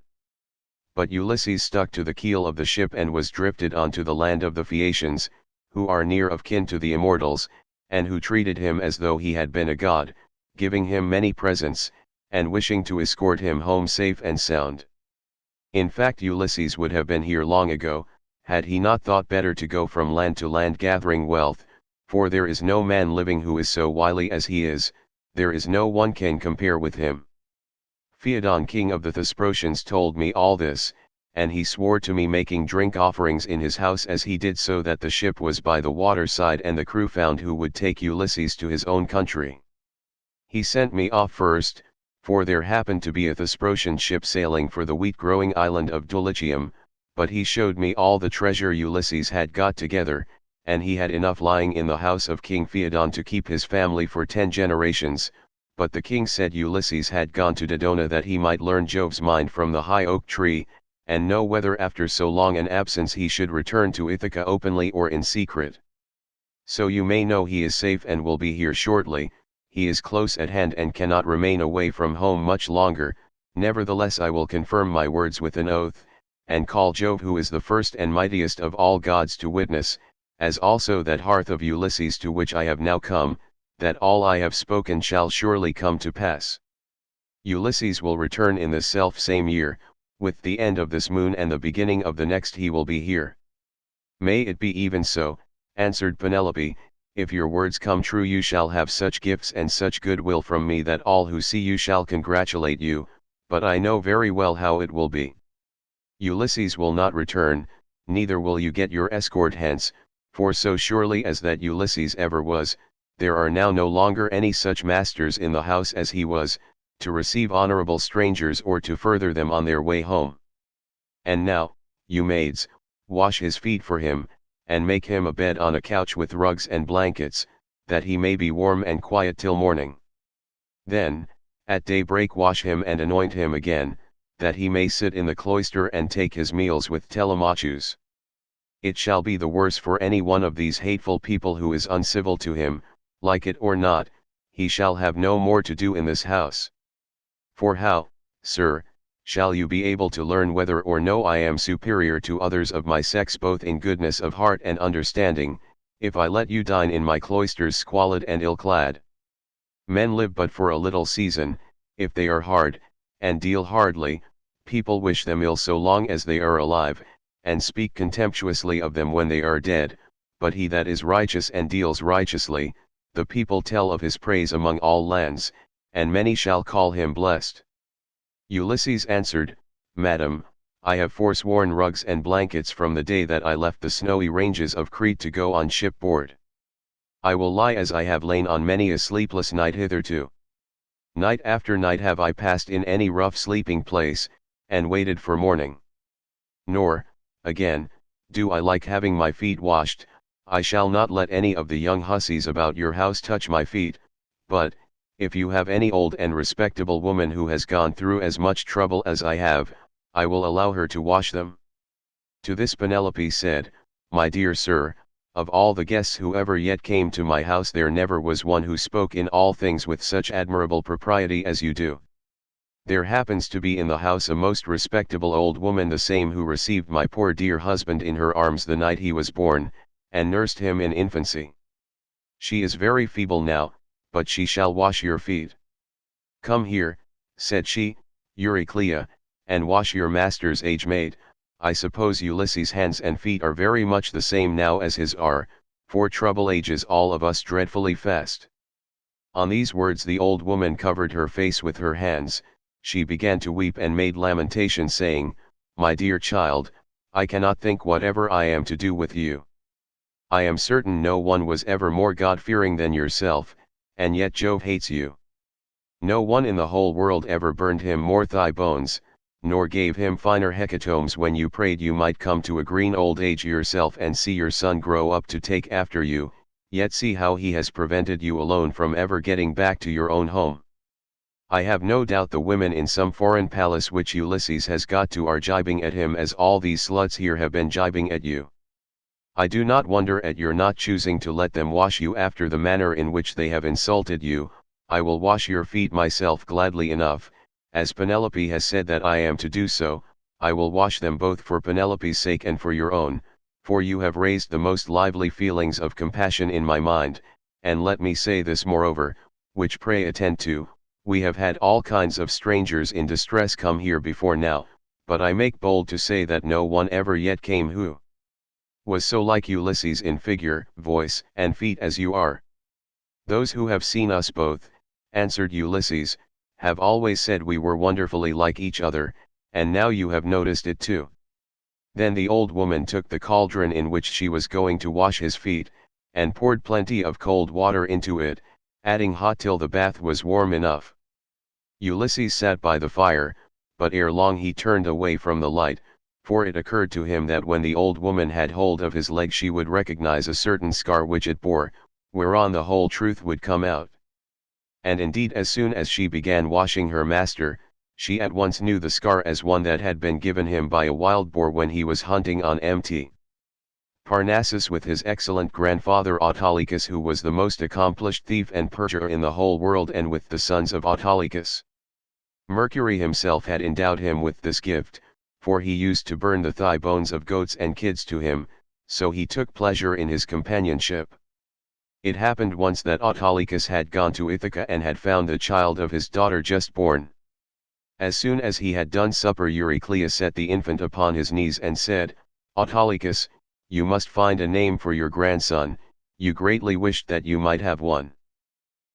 But Ulysses stuck to the keel of the ship and was drifted onto the land of the Phaeacians, who are near of kin to the immortals, and who treated him as though he had been a god, giving him many presents, and wishing to escort him home safe and sound. In fact, Ulysses would have been here long ago, had he not thought better to go from land to land gathering wealth, for there is no man living who is so wily as he is, there is no one can compare with him. Phaedon, king of the Thesprotians, told me all this, and he swore to me, making drink offerings in his house as he did so, that the ship was by the waterside and the crew found who would take Ulysses to his own country. He sent me off first, for there happened to be a Thesprotian ship sailing for the wheat-growing island of Dulichium, but he showed me all the treasure Ulysses had got together, and he had enough lying in the house of King Phaedon to keep his family for 10 generations, but the king said Ulysses had gone to Dodona that he might learn Jove's mind from the high oak tree, and know whether after so long an absence he should return to Ithaca openly or in secret. So you may know he is safe and will be here shortly. He is close at hand and cannot remain away from home much longer. Nevertheless I will confirm my words with an oath, and call Jove, who is the first and mightiest of all gods, to witness, as also that hearth of Ulysses to which I have now come, that all I have spoken shall surely come to pass. Ulysses will return in this self-same year, with the end of this moon and the beginning of the next he will be here." "May it be even so," answered Penelope. "If your words come true you shall have such gifts and such goodwill from me that all who see you shall congratulate you, but I know very well how it will be. Ulysses will not return, neither will you get your escort hence, for so surely as that Ulysses ever was, there are now no longer any such masters in the house as he was, to receive honorable strangers or to further them on their way home. And now, you maids, wash his feet for him, and make him a bed on a couch with rugs and blankets, that he may be warm and quiet till morning. Then, at daybreak wash him and anoint him again, that he may sit in the cloister and take his meals with Telemachus. It shall be the worse for any one of these hateful people who is uncivil to him, like it or not, he shall have no more to do in this house. For how, sir, shall you be able to learn whether or no I am superior to others of my sex both in goodness of heart and understanding, if I let you dine in my cloisters squalid and ill-clad. Men live but for a little season, if they are hard, and deal hardly, people wish them ill so long as they are alive, and speak contemptuously of them when they are dead, but he that is righteous and deals righteously, the people tell of his praise among all lands, and many shall call him blessed. Ulysses answered, Madam, I have forsworn rugs and blankets from the day that I left the snowy ranges of Crete to go on shipboard. I will lie as I have lain on many a sleepless night hitherto. Night after night have I passed in any rough sleeping place, and waited for morning. Nor, again, do I like having my feet washed. I shall not let any of the young hussies about your house touch my feet, but, if you have any old and respectable woman who has gone through as much trouble as I have, I will allow her to wash them. To this Penelope said, My dear sir, of all the guests who ever yet came to my house there never was one who spoke in all things with such admirable propriety as you do. There happens to be in the house a most respectable old woman, the same who received my poor dear husband in her arms the night he was born, and nursed him in infancy. She is very feeble now, but she shall wash your feet. Come here, said she, Euryclea, and wash your master's aged maid. I suppose Ulysses' hands and feet are very much the same now as his are, for trouble ages all of us dreadfully fast. On these words the old woman covered her face with her hands, she began to weep and made lamentation, saying, My dear child, I cannot think whatever I am to do with you. I am certain no one was ever more God-fearing than yourself, and yet Jove hates you. No one in the whole world ever burned him more thigh bones, nor gave him finer hecatombs when you prayed you might come to a green old age yourself and see your son grow up to take after you, yet see how he has prevented you alone from ever getting back to your own home. I have no doubt the women in some foreign palace which Ulysses has got to are jibing at him as all these sluts here have been jibing at you. I do not wonder at your not choosing to let them wash you after the manner in which they have insulted you. I will wash your feet myself gladly enough, as Penelope has said that I am to do so. I will wash them both for Penelope's sake and for your own, for you have raised the most lively feelings of compassion in my mind, and let me say this moreover, which pray attend to, we have had all kinds of strangers in distress come here before now, but I make bold to say that no one ever yet came who was so like Ulysses in figure, voice, and feet as you are. Those who have seen us both, answered Ulysses, have always said we were wonderfully like each other, and now you have noticed it too. Then the old woman took the cauldron in which she was going to wash his feet, and poured plenty of cold water into it, adding hot till the bath was warm enough. Ulysses sat by the fire, but ere long he turned away from the light, for it occurred to him that when the old woman had hold of his leg she would recognize a certain scar which it bore, whereon the whole truth would come out. And indeed as soon as she began washing her master, she at once knew the scar as one that had been given him by a wild boar when he was hunting on Mt. Parnassus with his excellent grandfather Autolycus, who was the most accomplished thief and perjurer in the whole world, and with the sons of Autolycus. Mercury himself had endowed him with this gift, for he used to burn the thigh bones of goats and kids to him, so he took pleasure in his companionship. It happened once that Autolycus had gone to Ithaca and had found the child of his daughter just born. As soon as he had done supper, Euryclea set the infant upon his knees and said, Autolycus, you must find a name for your grandson, you greatly wished that you might have one.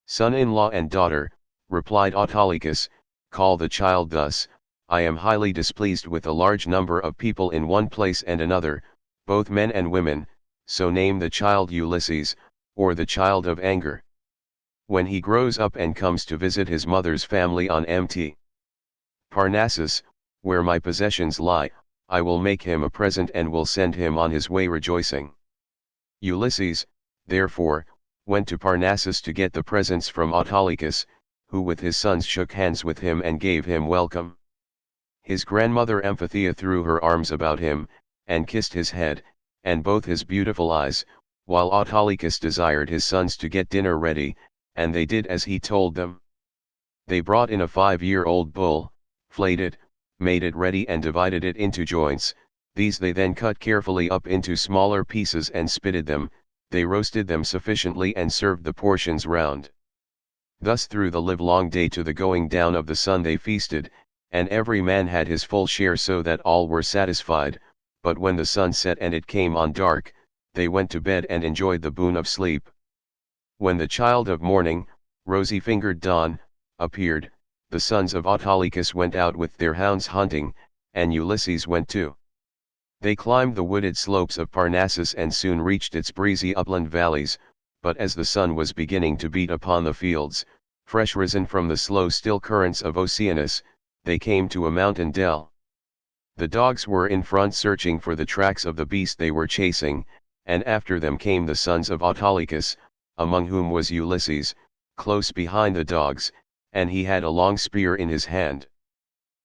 Son-in-law and daughter, replied Autolycus, call the child thus. I am highly displeased with a large number of people in one place and another, both men and women, so name the child Ulysses, or the child of anger. When he grows up and comes to visit his mother's family on Mt. Parnassus, where my possessions lie, I will make him a present and will send him on his way rejoicing. Ulysses, therefore, went to Parnassus to get the presents from Autolycus, who with his sons shook hands with him and gave him welcome. His grandmother Amphithea threw her arms about him, and kissed his head, and both his beautiful eyes, while Autolycus desired his sons to get dinner ready, and they did as he told them. They brought in a 5-year-old bull, flayed it, made it ready and divided it into joints. These they then cut carefully up into smaller pieces and spitted them. They roasted them sufficiently and served the portions round. Thus through the livelong day to the going down of the sun they feasted, and every man had his full share so that all were satisfied. But when the sun set and it came on dark, they went to bed and enjoyed the boon of sleep. When the child of morning, rosy-fingered dawn, appeared, the sons of Autolycus went out with their hounds hunting, and Ulysses went too. They climbed the wooded slopes of Parnassus and soon reached its breezy upland valleys, but as the sun was beginning to beat upon the fields, fresh risen from the slow still currents of Oceanus, they came to a mountain dell. The dogs were in front searching for the tracks of the beast they were chasing, and after them came the sons of Autolycus, among whom was Ulysses, close behind the dogs, and he had a long spear in his hand.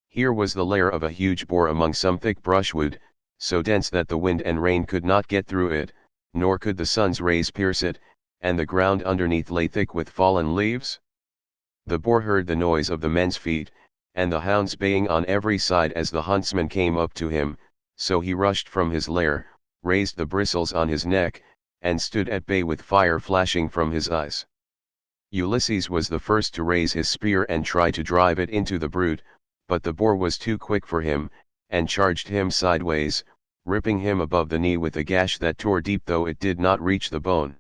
Here was the lair of a huge boar among some thick brushwood, so dense that the wind and rain could not get through it, nor could the sun's rays pierce it, and the ground underneath lay thick with fallen leaves. The boar heard the noise of the men's feet, and the hounds baying on every side as the huntsman came up to him, so he rushed from his lair, raised the bristles on his neck, and stood at bay with fire flashing from his eyes. Ulysses was the first to raise his spear and try to drive it into the brute, but the boar was too quick for him, and charged him sideways, ripping him above the knee with a gash that tore deep though it did not reach the bone.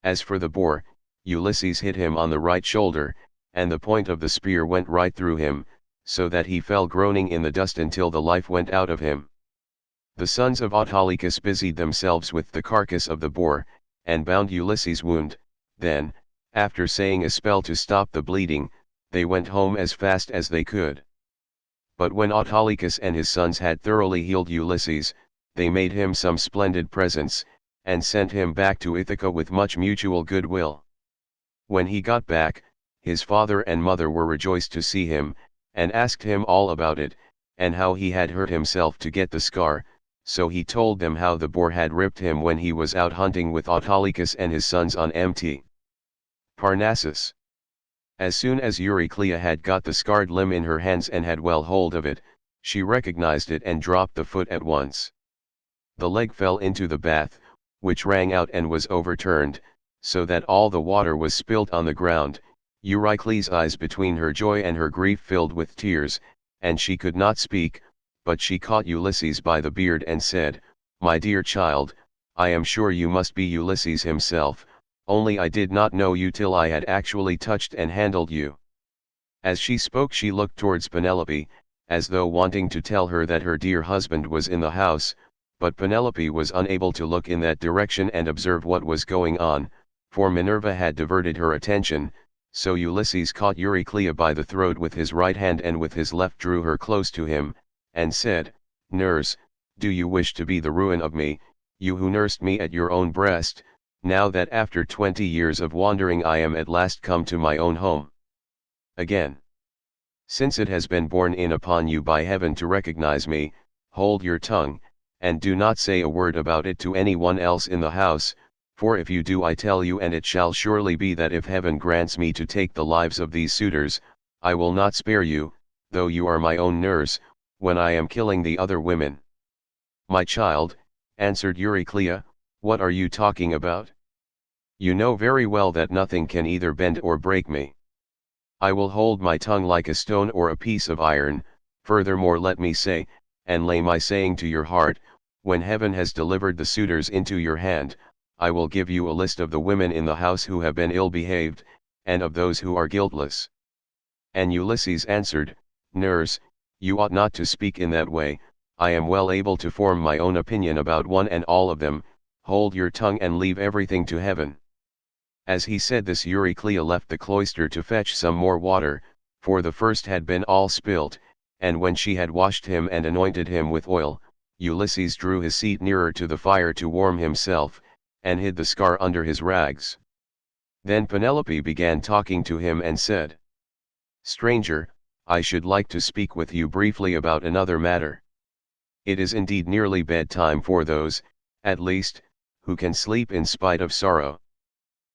As for the boar, Ulysses hit him on the right shoulder, and the point of the spear went right through him, so that he fell groaning in the dust until the life went out of him. The sons of Autolycus busied themselves with the carcass of the boar, and bound Ulysses' wound. Then, after saying a spell to stop the bleeding, they went home as fast as they could. But when Autolycus and his sons had thoroughly healed Ulysses, they made him some splendid presents, and sent him back to Ithaca with much mutual goodwill. When he got back, his father and mother were rejoiced to see him, and asked him all about it, and how he had hurt himself to get the scar. So he told them how the boar had ripped him when he was out hunting with Autolycus and his sons on Mt. Parnassus. As soon as Euryclea had got the scarred limb in her hands and had well hold of it, she recognized it and dropped the foot at once. The leg fell into the bath, which rang out and was overturned, so that all the water was spilt on the ground. Euryclea's eyes between her joy and her grief filled with tears, and she could not speak, but she caught Ulysses by the beard and said, "My dear child, I am sure you must be Ulysses himself, only I did not know you till I had actually touched and handled you." As she spoke she looked towards Penelope, as though wanting to tell her that her dear husband was in the house, but Penelope was unable to look in that direction and observe what was going on, for Minerva had diverted her attention. So Ulysses caught Euryclea by the throat with his right hand and with his left drew her close to him, and said, "Nurse, do you wish to be the ruin of me, you who nursed me at your own breast, now that after 20 years of wandering I am at last come to my own home? Again, since it has been borne in upon you by heaven to recognize me, hold your tongue, and do not say a word about it to anyone else in the house, for if you do I tell you and it shall surely be that if heaven grants me to take the lives of these suitors, I will not spare you, though you are my own nurse, when I am killing the other women." "My child," answered Euryclea, "what are you talking about? You know very well that nothing can either bend or break me. I will hold my tongue like a stone or a piece of iron. Furthermore let me say, and lay my saying to your heart, when heaven has delivered the suitors into your hand, I will give you a list of the women in the house who have been ill-behaved, and of those who are guiltless." And Ulysses answered, "Nurse, you ought not to speak in that way, I am well able to form my own opinion about one and all of them. Hold your tongue and leave everything to heaven." As he said this Euryclea left the cloister to fetch some more water, for the first had been all spilt, and when she had washed him and anointed him with oil, Ulysses drew his seat nearer to the fire to warm himself, and hid the scar under his rags. Then Penelope began talking to him and said, "Stranger, I should like to speak with you briefly about another matter. It is indeed nearly bedtime for those, at least, who can sleep in spite of sorrow.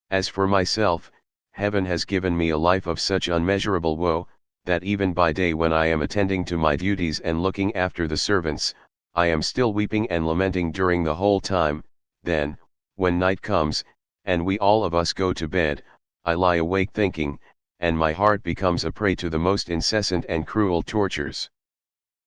As for myself, heaven has given me a life of such unmeasurable woe, that even by day when I am attending to my duties and looking after the servants, I am still weeping and lamenting during the whole time. Then, when night comes, and we all of us go to bed, I lie awake thinking, and my heart becomes a prey to the most incessant and cruel tortures.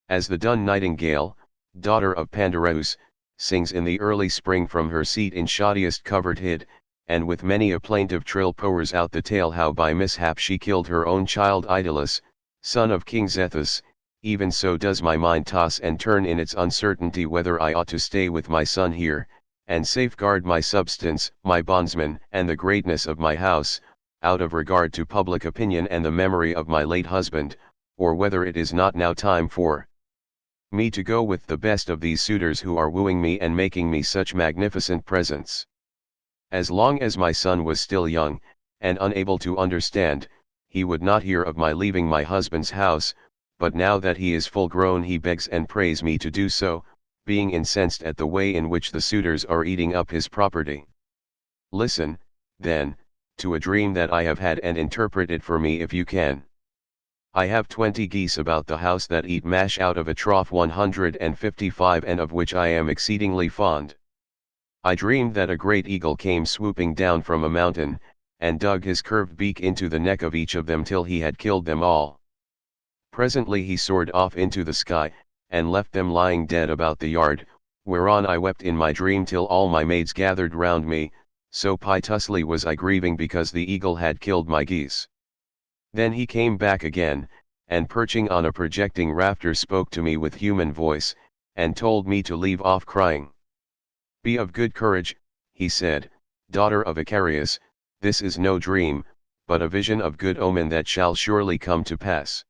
As the dun nightingale, daughter of Pandareus, sings in the early spring from her seat in shoddiest covered hid, and with many a plaintive trill pours out the tale how by mishap she killed her own child Idaeus, son of King Zethus, even so does my mind toss and turn in its uncertainty whether I ought to stay with my son here, and safeguard my substance, my bondsmen, and the greatness of my house, out of regard to public opinion and the memory of my late husband, or whether it is not now time for me to go with the best of these suitors who are wooing me and making me such magnificent presents. As long as my son was still young, and unable to understand, he would not hear of my leaving my husband's house, but now that he is full grown he begs and prays me to do so, being incensed at the way in which the suitors are eating up his property. Listen, then, to a dream that I have had and interpret it for me if you can. I have 20 geese about the house that eat mash out of a trough 155 and of which I am exceedingly fond. I dreamed that a great eagle came swooping down from a mountain, and dug his curved beak into the neck of each of them till he had killed them all. Presently he soared off into the sky, and left them lying dead about the yard, whereon I wept in my dream till all my maids gathered round me, so piteously was I grieving because the eagle had killed my geese. Then he came back again, and perching on a projecting rafter spoke to me with human voice, and told me to leave off crying. Be of good courage, he said, daughter of Icarius, this is no dream, but a vision of good omen that shall surely come to pass.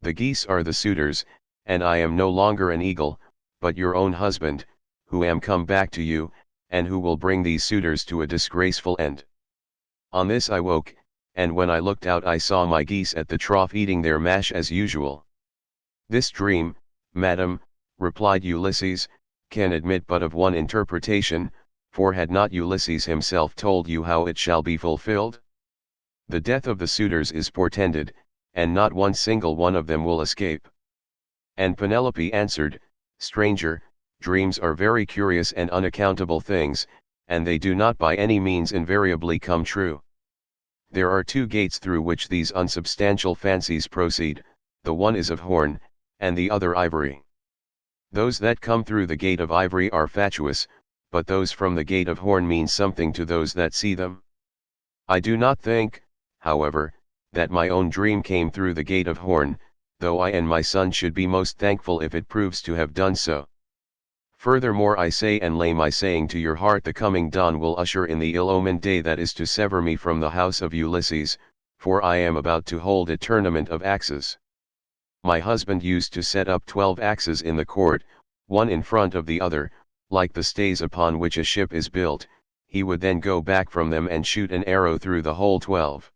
The geese are the suitors, and I am no longer an eagle, but your own husband, who am come back to you, and who will bring these suitors to a disgraceful end. On this I woke, and when I looked out I saw my geese at the trough eating their mash as usual. This dream, madam, replied Ulysses, can admit but of one interpretation, for had not Ulysses himself told you how it shall be fulfilled? The death of the suitors is portended, and not one single one of them will escape. And Penelope answered, Stranger, dreams are very curious and unaccountable things, and they do not by any means invariably come true. There are two gates through which these unsubstantial fancies proceed, the one is of horn, and the other ivory. Those that come through the gate of ivory are fatuous, but those from the gate of horn mean something to those that see them. I do not think, however, that my own dream came through the gate of horn, though I and my son should be most thankful if it proves to have done so. Furthermore I say and lay my saying to your heart, the coming dawn will usher in the ill-omened day that is to sever me from the house of Ulysses, for I am about to hold a tournament of axes. My husband used to set up 12 axes in the court, one in front of the other, like the stays upon which a ship is built. He would then go back from them and shoot an arrow through the whole 12.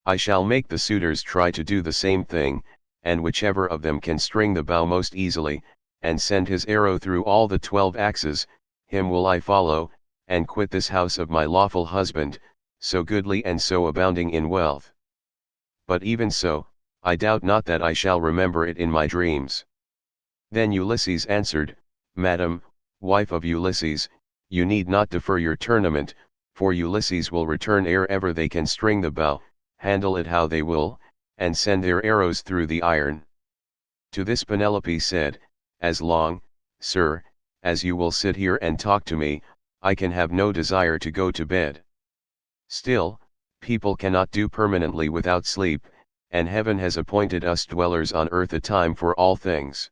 I shall make the suitors try to do the same thing, and whichever of them can string the bow most easily, and send his arrow through all the 12 axes, him will I follow, and quit this house of my lawful husband, so goodly and so abounding in wealth. But even so, I doubt not that I shall remember it in my dreams. Then Ulysses answered, Madam, wife of Ulysses, you need not defer your tournament, for Ulysses will return ere ever they can string the bow, handle it how they will, and send their arrows through the iron. To this Penelope said, As long, sir, as you will sit here and talk to me, I can have no desire to go to bed. Still, people cannot do permanently without sleep, and heaven has appointed us dwellers on earth a time for all things.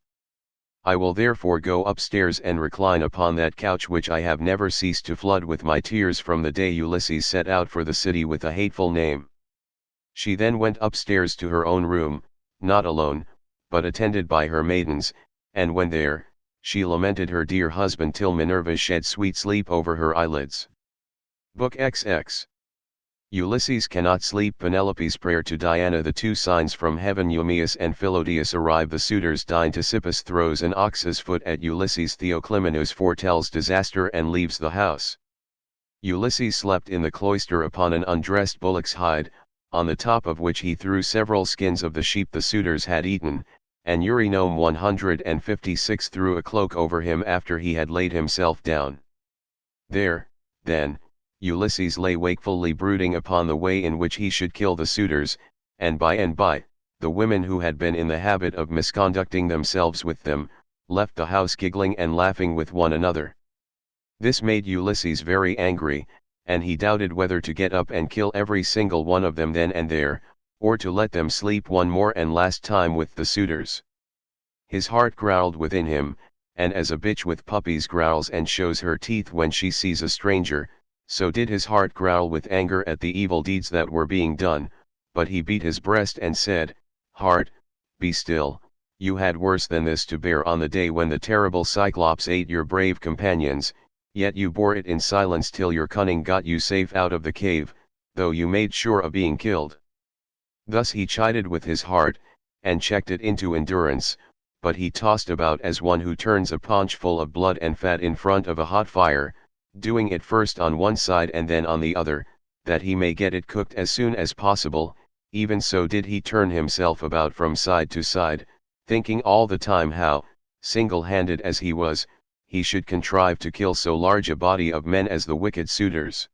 I will therefore go upstairs and recline upon that couch which I have never ceased to flood with my tears from the day Ulysses set out for the city with a hateful name. She then went upstairs to her own room, not alone, but attended by her maidens, and when there, she lamented her dear husband till Minerva shed sweet sleep over her eyelids. Book XX. Ulysses cannot sleep. Penelope's prayer to Diana. The two signs from heaven. Eumaeus and Philodius arrive. The suitors dine. Ctesippus throws an ox's foot at Ulysses. Theoclymenus foretells disaster and leaves the house. Ulysses slept in the cloister upon an undressed bullock's hide, on the top of which he threw several skins of the sheep the suitors had eaten, and Eurynome 156 threw a cloak over him after he had laid himself down. There, then, Ulysses lay wakefully brooding upon the way in which he should kill the suitors, and by, the women who had been in the habit of misconducting themselves with them, left the house giggling and laughing with one another. This made Ulysses very angry, and he doubted whether to get up and kill every single one of them then and there, or to let them sleep one more and last time with the suitors. His heart growled within him, and as a bitch with puppies growls and shows her teeth when she sees a stranger, so did his heart growl with anger at the evil deeds that were being done, but he beat his breast and said, "Heart, be still, you had worse than this to bear on the day when the terrible Cyclops ate your brave companions, yet you bore it in silence till your cunning got you safe out of the cave, though you made sure of being killed." Thus he chided with his heart, and checked it into endurance, but he tossed about as one who turns a paunch full of blood and fat in front of a hot fire, doing it first on one side and then on the other, that he may get it cooked as soon as possible. Even so did he turn himself about from side to side, thinking all the time how, single-handed as he was, he should contrive to kill so large a body of men as the wicked suitors.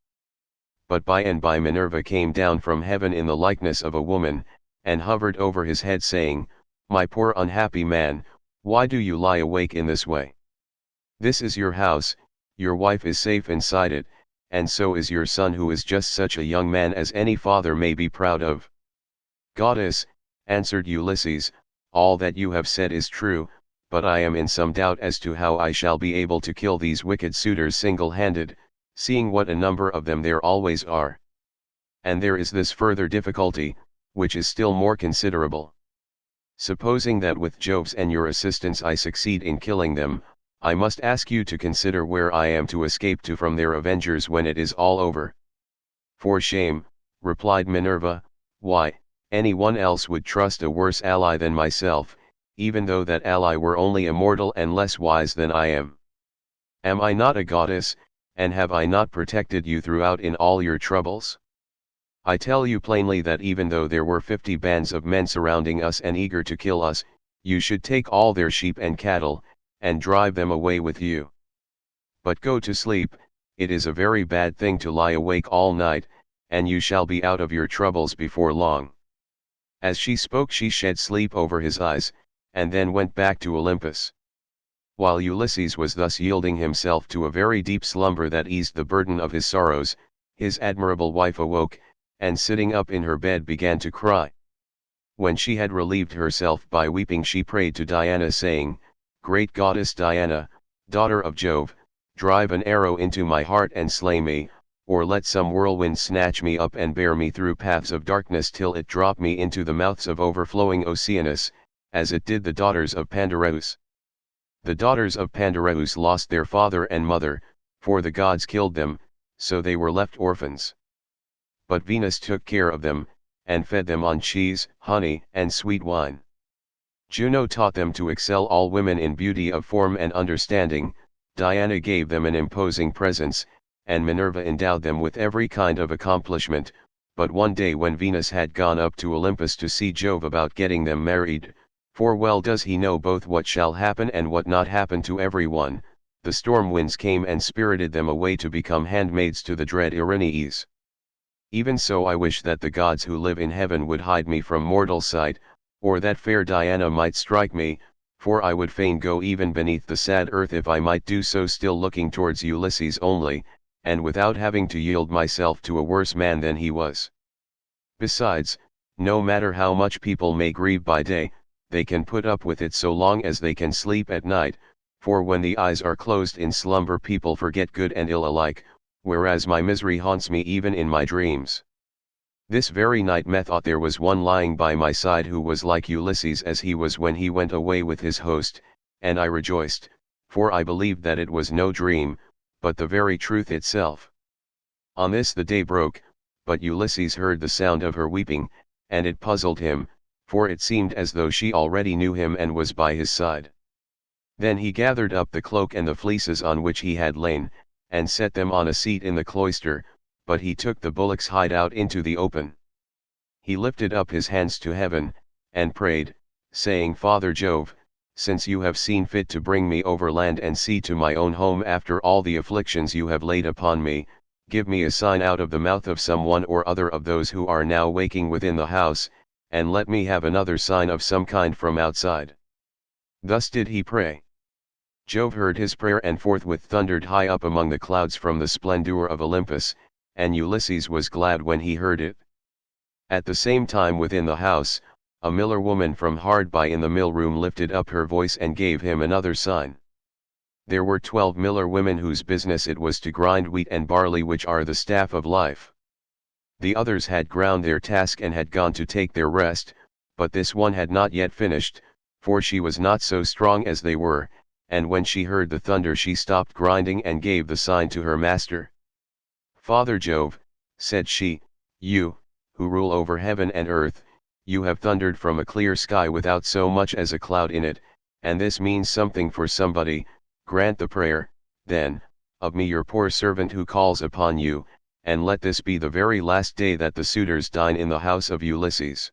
But by and by Minerva came down from heaven in the likeness of a woman, and hovered over his head saying, "My poor unhappy man, why do you lie awake in this way? This is your house, your wife is safe inside it, and so is your son who is just such a young man as any father may be proud of." "Goddess," answered Ulysses, "all that you have said is true, but I am in some doubt as to how I shall be able to kill these wicked suitors single-handed, seeing what a number of them there always are. And there is this further difficulty, which is still more considerable. Supposing that with Jove's and your assistance I succeed in killing them, I must ask you to consider where I am to escape to from their avengers when it is all over." "For shame," replied Minerva, "why, anyone else would trust a worse ally than myself, even though that ally were only a mortal and less wise than I am. Am I not a goddess, and have I not protected you throughout in all your troubles? I tell you plainly that even though there were 50 bands of men surrounding us and eager to kill us, you should take all their sheep and cattle, and drive them away with you. But go to sleep, it is a very bad thing to lie awake all night, and you shall be out of your troubles before long." As she spoke she shed sleep over his eyes, and then went back to Olympus. While Ulysses was thus yielding himself to a very deep slumber that eased the burden of his sorrows, his admirable wife awoke, and sitting up in her bed began to cry. When she had relieved herself by weeping she prayed to Diana saying, "Great goddess Diana, daughter of Jove, drive an arrow into my heart and slay me, or let some whirlwind snatch me up and bear me through paths of darkness till it drop me into the mouths of overflowing Oceanus, as it did the daughters of Pandareus." The daughters of Pandareus lost their father and mother, for the gods killed them, so they were left orphans. But Venus took care of them, and fed them on cheese, honey, and sweet wine. Juno taught them to excel all women in beauty of form and understanding, Diana gave them an imposing presence, and Minerva endowed them with every kind of accomplishment. But one day when Venus had gone up to Olympus to see Jove about getting them married, for well does he know both what shall happen and what not happen to everyone, the storm winds came and spirited them away to become handmaids to the dread Erinyes. Even so I wish that the gods who live in heaven would hide me from mortal sight, or that fair Diana might strike me, for I would fain go even beneath the sad earth if I might do so, still looking towards Ulysses only, and without having to yield myself to a worse man than he was. Besides, no matter how much people may grieve by day, they can put up with it so long as they can sleep at night, for when the eyes are closed in slumber people forget good and ill alike, whereas my misery haunts me even in my dreams. This very night methought there was one lying by my side who was like Ulysses as he was when he went away with his host, and I rejoiced, for I believed that it was no dream, but the very truth itself. On this the day broke, but Ulysses heard the sound of her weeping, and it puzzled him, for it seemed as though she already knew him and was by his side. Then he gathered up the cloak and the fleeces on which he had lain, and set them on a seat in the cloister, but he took the bullock's hide out into the open. He lifted up his hands to heaven, and prayed, saying, Father Jove, since you have seen fit to bring me over land and sea to my own home after all the afflictions you have laid upon me, give me a sign out of the mouth of some one or other of those who are now waking within the house, and let me have another sign of some kind from outside. Thus did he pray. Jove heard his prayer and forthwith thundered high up among the clouds from the splendor of Olympus, and Ulysses was glad when he heard it. At the same time within the house, a miller woman from hard by in the mill room lifted up her voice and gave him another sign. There were 12 miller women whose business it was to grind wheat and barley, which are the staff of life. The others had ground their task and had gone to take their rest, but this one had not yet finished, for she was not so strong as they were, and when she heard the thunder she stopped grinding and gave the sign to her master. Father Jove, said she, you, who rule over heaven and earth, you have thundered from a clear sky without so much as a cloud in it, and this means something for somebody. Grant the prayer, then, of me your poor servant who calls upon you, and let this be the very last day that the suitors dine in the house of Ulysses.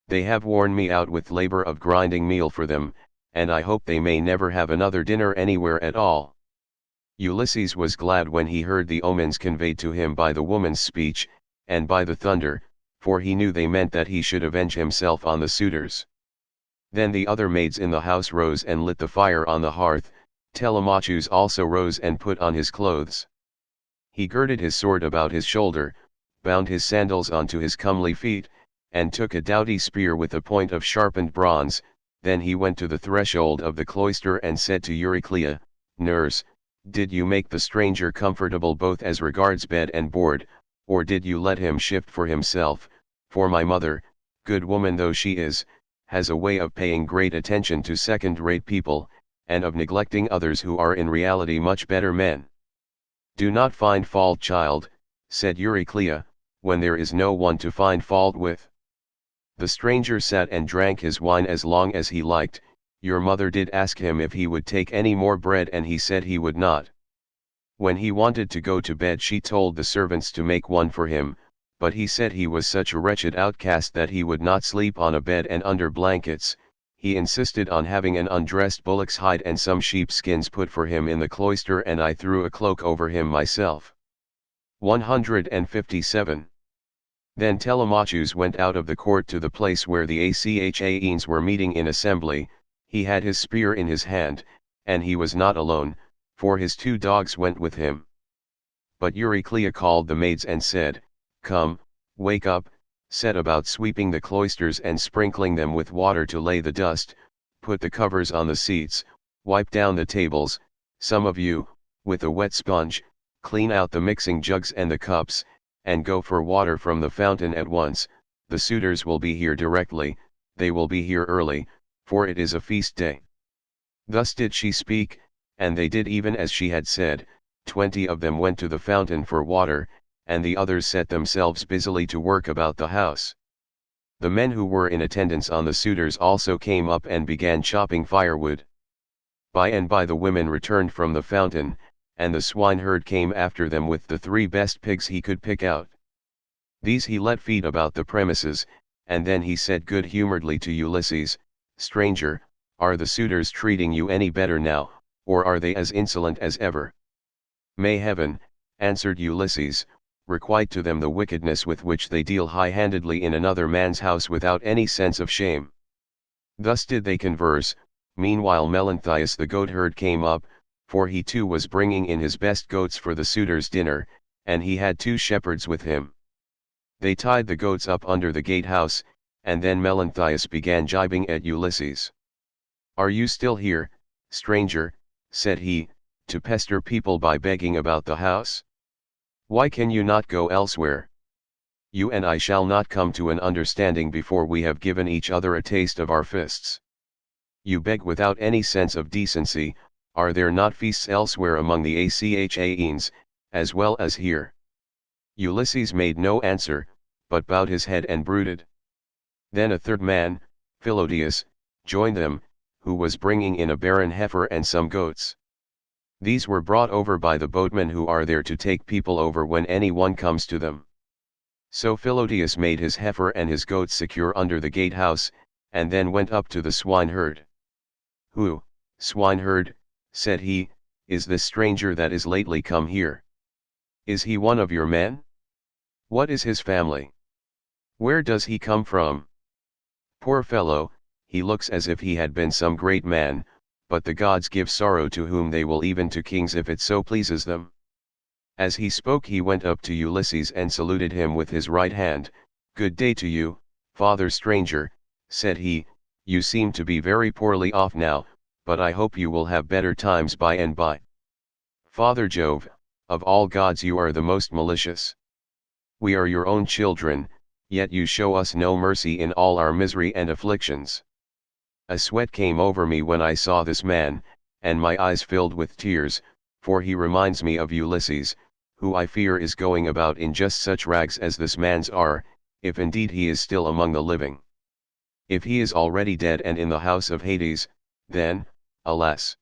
They have worn me out with labor of grinding meal for them, and I hope they may never have another dinner anywhere at all. Ulysses was glad when he heard the omens conveyed to him by the woman's speech, and by the thunder, for he knew they meant that he should avenge himself on the suitors. Then the other maids in the house rose and lit the fire on the hearth. Telemachus also rose and put on his clothes. He girded his sword about his shoulder, bound his sandals onto his comely feet, and took a doughty spear with a point of sharpened bronze. Then he went to the threshold of the cloister and said to Euryclea, Nurse, did you make the stranger comfortable both as regards bed and board, or did you let him shift for himself? For my mother, good woman though she is, has a way of paying great attention to second-rate people, and of neglecting others who are in reality much better men. Do not find fault, child, said Euryclea, when there is no one to find fault with. The stranger sat and drank his wine as long as he liked. Your mother did ask him if he would take any more bread, and he said he would not. When he wanted to go to bed she told the servants to make one for him, but he said he was such a wretched outcast that he would not sleep on a bed and under blankets. He insisted on having an undressed bullock's hide and some sheepskins put for him in the cloister, and I threw a cloak over him myself. 157. Then Telemachus went out of the court to the place where the Achaeans were meeting in assembly. He had his spear in his hand, and he was not alone, for his 2 dogs went with him. But Euryclea called the maids and said, Come, wake up, set about sweeping the cloisters and sprinkling them with water to lay the dust, put the covers on the seats, wipe down the tables, some of you, with a wet sponge, clean out the mixing jugs and the cups, and go for water from the fountain at once. The suitors will be here directly, they will be here early, for it is a feast day. Thus did she speak, and they did even as she had said. 20 of them went to the fountain for water, and the others set themselves busily to work about the house. The men who were in attendance on the suitors also came up and began chopping firewood. By and by the women returned from the fountain, and the swineherd came after them with the 3 best pigs he could pick out. These he let feed about the premises, and then he said good-humoredly to Ulysses, Stranger, are the suitors treating you any better now, or are they as insolent as ever? May heaven, answered Ulysses, requite to them the wickedness with which they deal high-handedly in another man's house without any sense of shame. Thus did they converse. Meanwhile Melanthius the goatherd came up, for he too was bringing in his best goats for the suitors' dinner, and he had 2 shepherds with him. They tied the goats up under the gatehouse, and then Melanthius began gibing at Ulysses. Are you still here, stranger, said he, to pester people by begging about the house? Why can you not go elsewhere? You and I shall not come to an understanding before we have given each other a taste of our fists. You beg without any sense of decency. Are there not feasts elsewhere among the Achaeans, as well as here? Ulysses made no answer, but bowed his head and brooded. Then a third man, Philodius, joined them, who was bringing in a barren heifer and some goats. These were brought over by the boatmen who are there to take people over when any one comes to them. So Philodeus made his heifer and his goats secure under the gatehouse, and then went up to the swineherd. "Who, swineherd," said he, "is this stranger that is lately come here? Is he one of your men? What is his family? Where does he come from? Poor fellow, he looks as if he had been some great man, but the gods give sorrow to whom they will, even to kings if it so pleases them." As he spoke he went up to Ulysses and saluted him with his right hand. "Good day to you, father stranger," said he, "you seem to be very poorly off now, but I hope you will have better times by and by. Father Jove, of all gods you are the most malicious. We are your own children, yet you show us no mercy in all our misery and afflictions. A sweat came over me when I saw this man, and my eyes filled with tears, for he reminds me of Ulysses, who I fear is going about in just such rags as this man's are, if indeed he is still among the living. If he is already dead and in the house of Hades, then, alas!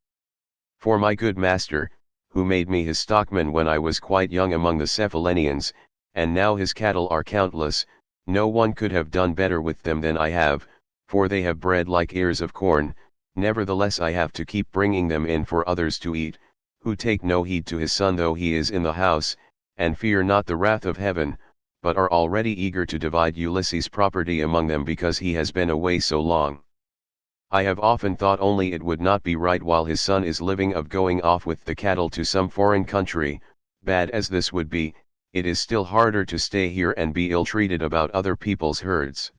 For my good master, who made me his stockman when I was quite young among the Cephallenians, and now his cattle are countless, no one could have done better with them than I have, for they have bred like ears of corn. Nevertheless I have to keep bringing them in for others to eat, who take no heed to his son though he is in the house, and fear not the wrath of heaven, but are already eager to divide Ulysses' property among them because he has been away so long. I have often thought only it would not be right while his son is living of going off with the cattle to some foreign country. Bad as this would be, it is still harder to stay here and be ill-treated about other people's herds.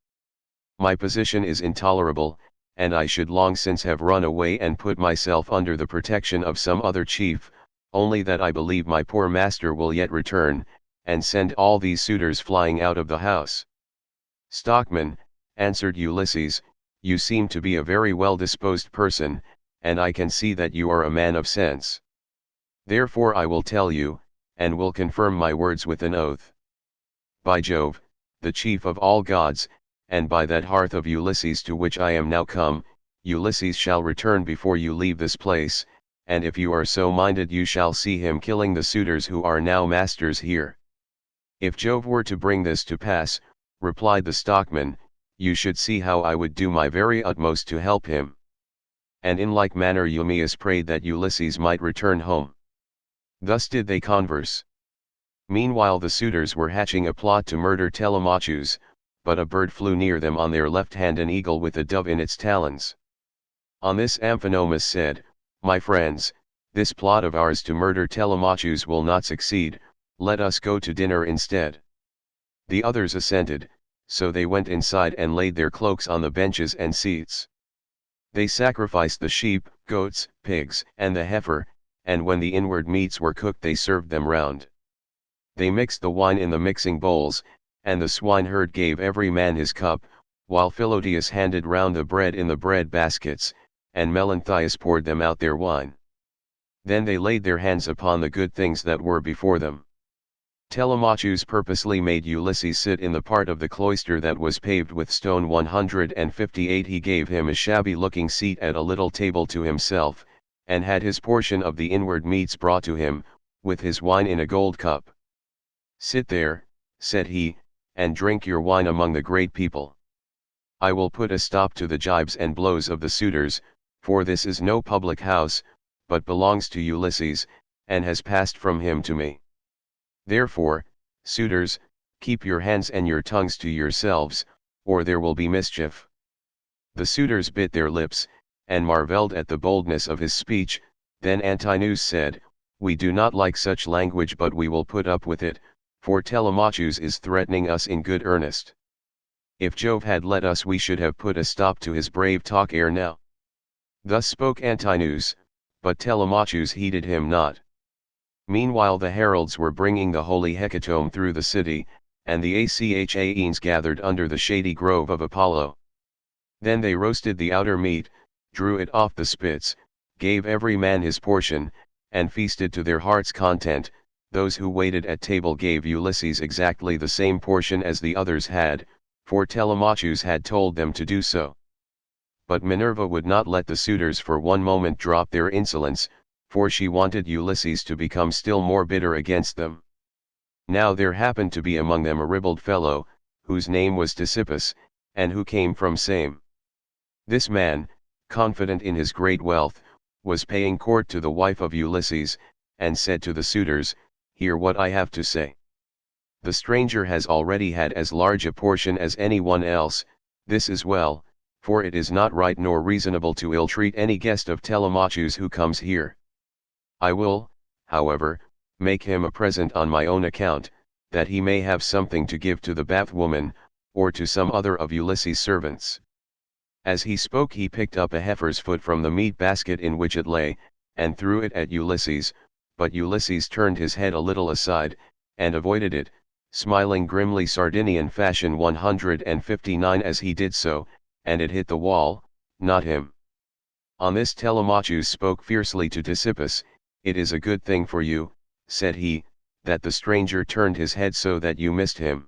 My position is intolerable, and I should long since have run away and put myself under the protection of some other chief, only that I believe my poor master will yet return, and send all these suitors flying out of the house." "Stockman," answered Ulysses, "you seem to be a very well-disposed person, and I can see that you are a man of sense. Therefore I will tell you, and will confirm my words with an oath. By Jove, the chief of all gods, and by that hearth of Ulysses to which I am now come, Ulysses shall return before you leave this place, and if you are so minded you shall see him killing the suitors who are now masters here." "If Jove were to bring this to pass," replied the stockman, "you should see how I would do my very utmost to help him." And in like manner Eumaeus prayed that Ulysses might return home. Thus did they converse. Meanwhile the suitors were hatching a plot to murder Telemachus, but a bird flew near them on their left hand, an eagle with a dove in its talons. On this Amphinomus said, "My friends, this plot of ours to murder Telemachus will not succeed, let us go to dinner instead." The others assented, so they went inside and laid their cloaks on the benches and seats. They sacrificed the sheep, goats, pigs, and the heifer, and when the inward meats were cooked they served them round. They mixed the wine in the mixing bowls, and the swineherd gave every man his cup, while Philodeus handed round the bread in the bread baskets, and Melanthius poured them out their wine. Then they laid their hands upon the good things that were before them. Telemachus purposely made Ulysses sit in the part of the cloister that was paved with stone 158. He gave him a shabby-looking seat at a little table to himself, and had his portion of the inward meats brought to him, with his wine in a gold cup. "Sit there," said he, "and drink your wine among the great people. I will put a stop to the gibes and blows of the suitors, for this is no public house, but belongs to Ulysses, and has passed from him to me. Therefore, suitors, keep your hands and your tongues to yourselves, or there will be mischief." The suitors bit their lips, and marveled at the boldness of his speech. Then Antinous said, "We do not like such language, but we will put up with it, for Telemachus is threatening us in good earnest. If Jove had let us we should have put a stop to his brave talk ere now." Thus spoke Antinous, but Telemachus heeded him not. Meanwhile the heralds were bringing the holy hecatomb through the city, and the Achaeans gathered under the shady grove of Apollo. Then they roasted the outer meat, drew it off the spits, gave every man his portion, and feasted to their heart's content. Those who waited at table gave Ulysses exactly the same portion as the others had, for Telemachus had told them to do so. But Minerva would not let the suitors for one moment drop their insolence, for she wanted Ulysses to become still more bitter against them. Now there happened to be among them a ribald fellow, whose name was Ctesippus, and who came from Same. This man, confident in his great wealth, was paying court to the wife of Ulysses, and said to the suitors, "Hear what I have to say. The stranger has already had as large a portion as any one else. This is well, for it is not right nor reasonable to ill-treat any guest of Telemachus who comes here. I will, however, make him a present on my own account, that he may have something to give to the bathwoman, or to some other of Ulysses' servants." As he spoke he picked up a heifer's foot from the meat basket in which it lay, and threw it at Ulysses, but Ulysses turned his head a little aside, and avoided it, smiling grimly Sardinian fashion 159 as he did so, and it hit the wall, not him. On this Telemachus spoke fiercely to Ctesippus. "It is a good thing for you," said he, "that the stranger turned his head so that you missed him.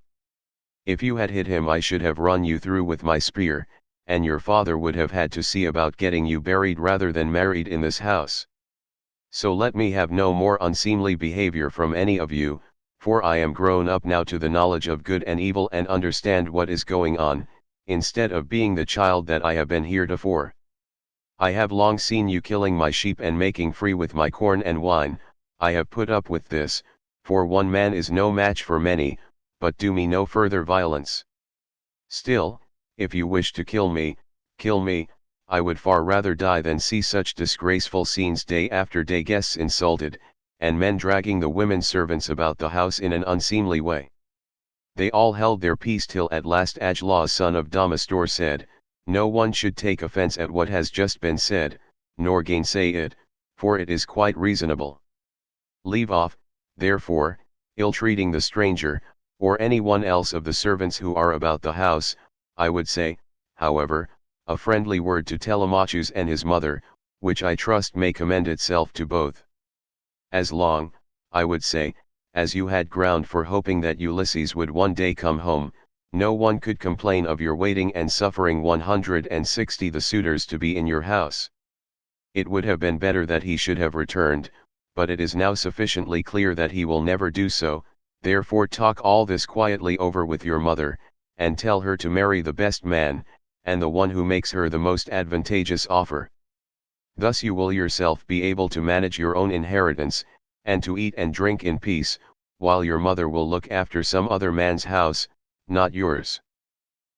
If you had hit him I should have run you through with my spear, and your father would have had to see about getting you buried rather than married in this house. So let me have no more unseemly behavior from any of you, for I am grown up now to the knowledge of good and evil and understand what is going on, instead of being the child that I have been heretofore. I have long seen you killing my sheep and making free with my corn and wine. I have put up with this, for one man is no match for many, but do me no further violence. Still, if you wish to kill me, I would far rather die than see such disgraceful scenes day after day, guests insulted, and men dragging the women servants about the house in an unseemly way." They all held their peace till at last Agelaus son of Damastor said, "No one should take offense at what has just been said, nor gainsay it, for it is quite reasonable. Leave off, therefore, ill-treating the stranger, or any one else of the servants who are about the house. I would say, however, a friendly word to Telemachus and his mother, which I trust may commend itself to both. As long, I would say, as you had ground for hoping that Ulysses would one day come home, no one could complain of your waiting and suffering 160 the suitors to be in your house. It would have been better that he should have returned, but it is now sufficiently clear that he will never do so, therefore talk all this quietly over with your mother, and tell her to marry the best man, and the one who makes her the most advantageous offer. Thus you will yourself be able to manage your own inheritance, and to eat and drink in peace, while your mother will look after some other man's house, not yours."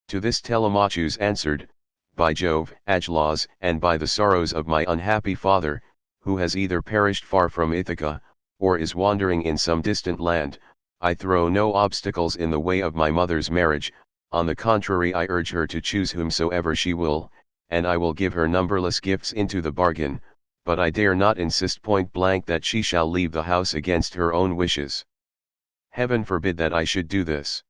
To this Telemachus answered, "By Jove, Agelaus, and by the sorrows of my unhappy father, who has either perished far from Ithaca, or is wandering in some distant land, I throw no obstacles in the way of my mother's marriage. On the contrary, I urge her to choose whomsoever she will, and I will give her numberless gifts into the bargain, but I dare not insist point blank that she shall leave the house against her own wishes. Heaven forbid that I should do this."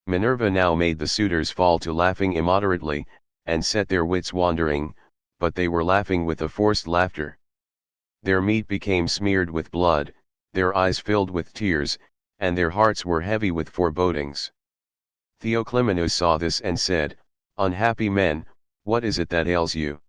Minerva now made the suitors fall to laughing immoderately, and set their wits wandering, but they were laughing with a forced laughter. Their meat became smeared with blood, their eyes filled with tears, and their hearts were heavy with forebodings. Theoclymenus saw this and said, "Unhappy men, what is it that ails you?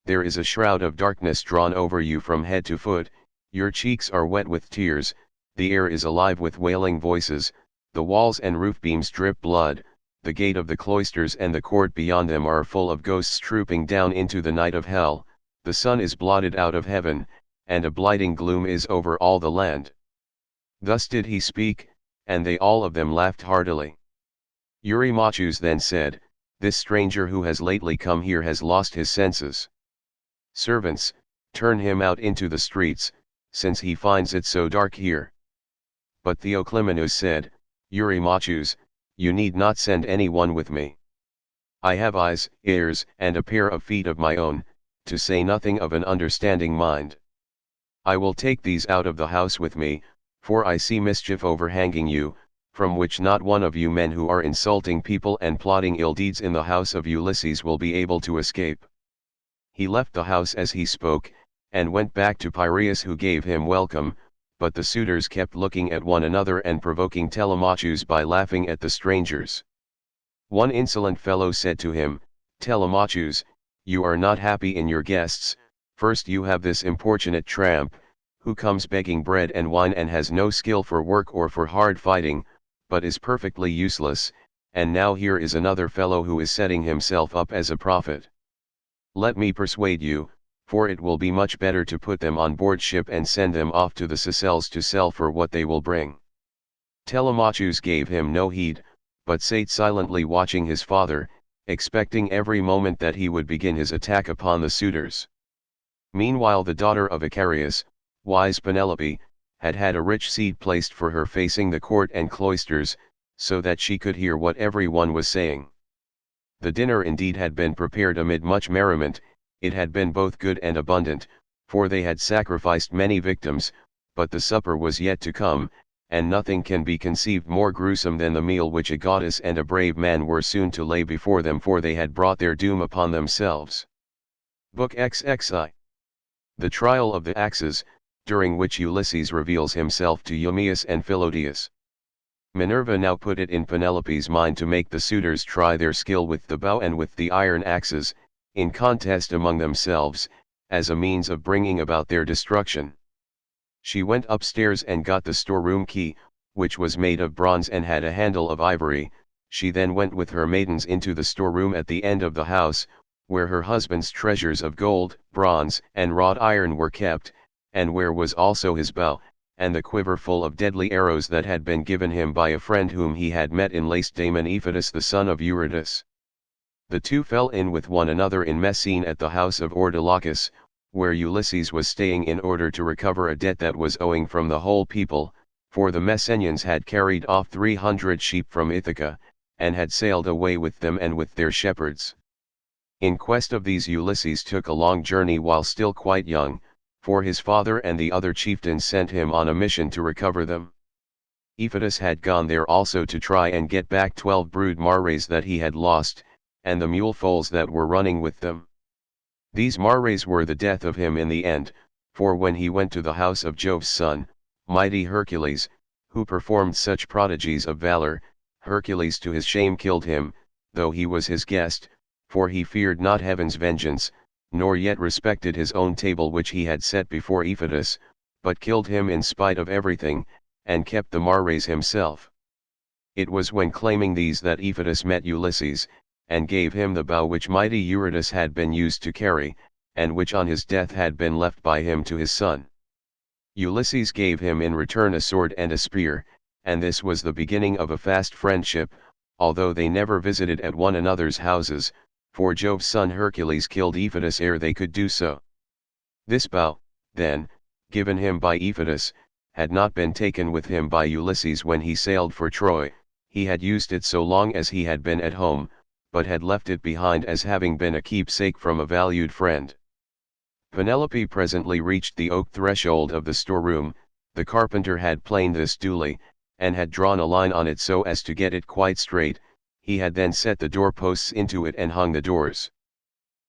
There is a shroud of darkness drawn over you from head to foot, your cheeks are wet with tears, the air is alive with wailing voices, the walls and roof beams drip blood, the gate of the cloisters and the court beyond them are full of ghosts trooping down into the night of hell, the sun is blotted out of heaven, and a blighting gloom is over all the land." Thus did he speak, and they all of them laughed heartily. Eurymachus then said, "This stranger who has lately come here has lost his senses. Servants, turn him out into the streets, since he finds it so dark here." But Theoclymenus said, "Eurymachus, you need not send anyone with me. I have eyes, ears, and a pair of feet of my own, to say nothing of an understanding mind. I will take these out of the house with me, for I see mischief overhanging you, from which not one of you men who are insulting people and plotting ill deeds in the house of Ulysses will be able to escape." He left the house as he spoke, and went back to Piraeus, who gave him welcome, but the suitors kept looking at one another and provoking Telemachus by laughing at the strangers. One insolent fellow said to him, "Telemachus, you are not happy in your guests. First you have this importunate tramp, who comes begging bread and wine and has no skill for work or for hard fighting, but is perfectly useless, and now here is another fellow who is setting himself up as a prophet. Let me persuade you, for it will be much better to put them on board ship and send them off to the Seychelles to sell for what they will bring." Telemachus gave him no heed, but sate silently watching his father, expecting every moment that he would begin his attack upon the suitors. Meanwhile the daughter of Icarius, wise Penelope, had had a rich seat placed for her facing the court and cloisters, so that she could hear what every one was saying. The dinner indeed had been prepared amid much merriment, it had been both good and abundant, for they had sacrificed many victims, but the supper was yet to come, and nothing can be conceived more gruesome than the meal which a goddess and a brave man were soon to lay before them, for they had brought their doom upon themselves. Book XXI. The Trial of the Axes, during which Ulysses reveals himself to Eumaeus and Philodius. Minerva now put it in Penelope's mind to make the suitors try their skill with the bow and with the iron axes, in contest among themselves, as a means of bringing about their destruction. She went upstairs and got the storeroom key, which was made of bronze and had a handle of ivory. She then went with her maidens into the storeroom at the end of the house, where her husband's treasures of gold, bronze, and wrought iron were kept, and where was also his bow, and the quiver full of deadly arrows that had been given him by a friend whom he had met in Lacedaemon, Iphitus the son of Eurytus. The two fell in with one another in Messene at the house of Ortolachus, where Ulysses was staying in order to recover a debt that was owing from the whole people, for the Messenians had carried off 300 sheep from Ithaca, and had sailed away with them and with their shepherds. In quest of these Ulysses took a long journey while still quite young, for his father and the other chieftains sent him on a mission to recover them. Iphitus had gone there also to try and get back 12 brood mares that he had lost, and the mule foals that were running with them. These mares were the death of him in the end, for when he went to the house of Jove's son, mighty Hercules, who performed such prodigies of valor, Hercules to his shame killed him, though he was his guest, for he feared not heaven's vengeance, nor yet respected his own table which he had set before Iphitus, but killed him in spite of everything, and kept the mares himself. It was when claiming these that Iphitus met Ulysses, and gave him the bow which mighty Eurytus had been used to carry, and which on his death had been left by him to his son. Ulysses gave him in return a sword and a spear, and this was the beginning of a fast friendship, although they never visited at one another's houses, for Jove's son Hercules killed Iphitus ere they could do so. This bow, then, given him by Iphitus, had not been taken with him by Ulysses when he sailed for Troy. He had used it so long as he had been at home, but had left it behind as having been a keepsake from a valued friend. Penelope presently reached the oak threshold of the storeroom. The carpenter had planed this duly, and had drawn a line on it so as to get it quite straight. He had then set the doorposts into it and hung the doors.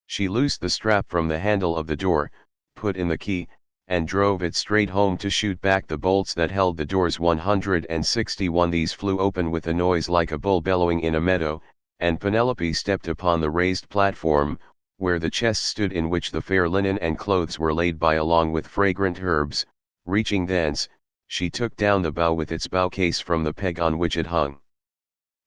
She loosed the strap from the handle of the door, put in the key, and drove it straight home to shoot back the bolts that held the doors. 161 These flew open with a noise like a bull bellowing in a meadow, and Penelope stepped upon the raised platform, where the chest stood in which the fair linen and clothes were laid by along with fragrant herbs. Reaching thence, she took down the bow with its bow case from the peg on which it hung.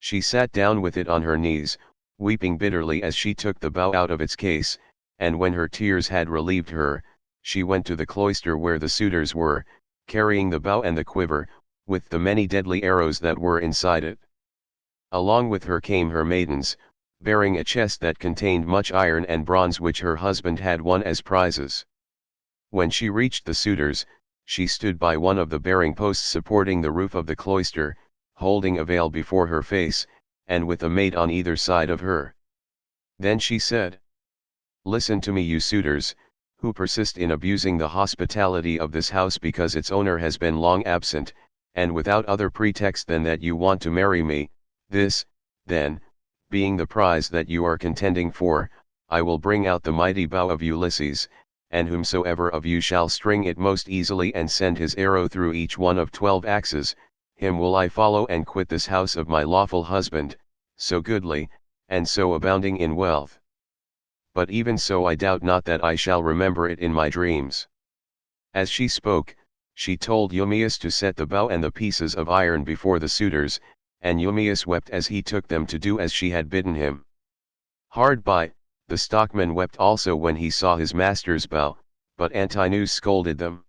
She sat down with it on her knees, weeping bitterly as she took the bow out of its case, and when her tears had relieved her, she went to the cloister where the suitors were, carrying the bow and the quiver, with the many deadly arrows that were inside it. Along with her came her maidens, bearing a chest that contained much iron and bronze which her husband had won as prizes. When she reached the suitors, she stood by one of the bearing posts supporting the roof of the cloister, holding a veil before her face, and with a maid on either side of her. Then she said, "Listen to me, you suitors, who persist in abusing the hospitality of this house because its owner has been long absent, and without other pretext than that you want to marry me. This, then, being the prize that you are contending for, I will bring out the mighty bow of Ulysses, and whomsoever of you shall string it most easily and send his arrow through each one of 12 axes, him will I follow and quit this house of my lawful husband, so goodly, and so abounding in wealth. But even so I doubt not that I shall remember it in my dreams." As she spoke, She told Eumaeus to set the bow and the pieces of iron before the suitors, and Eumaeus wept as he took them to do as she had bidden him. Hard by, the stockman wept also when he saw his master's bow, but Antinous scolded them.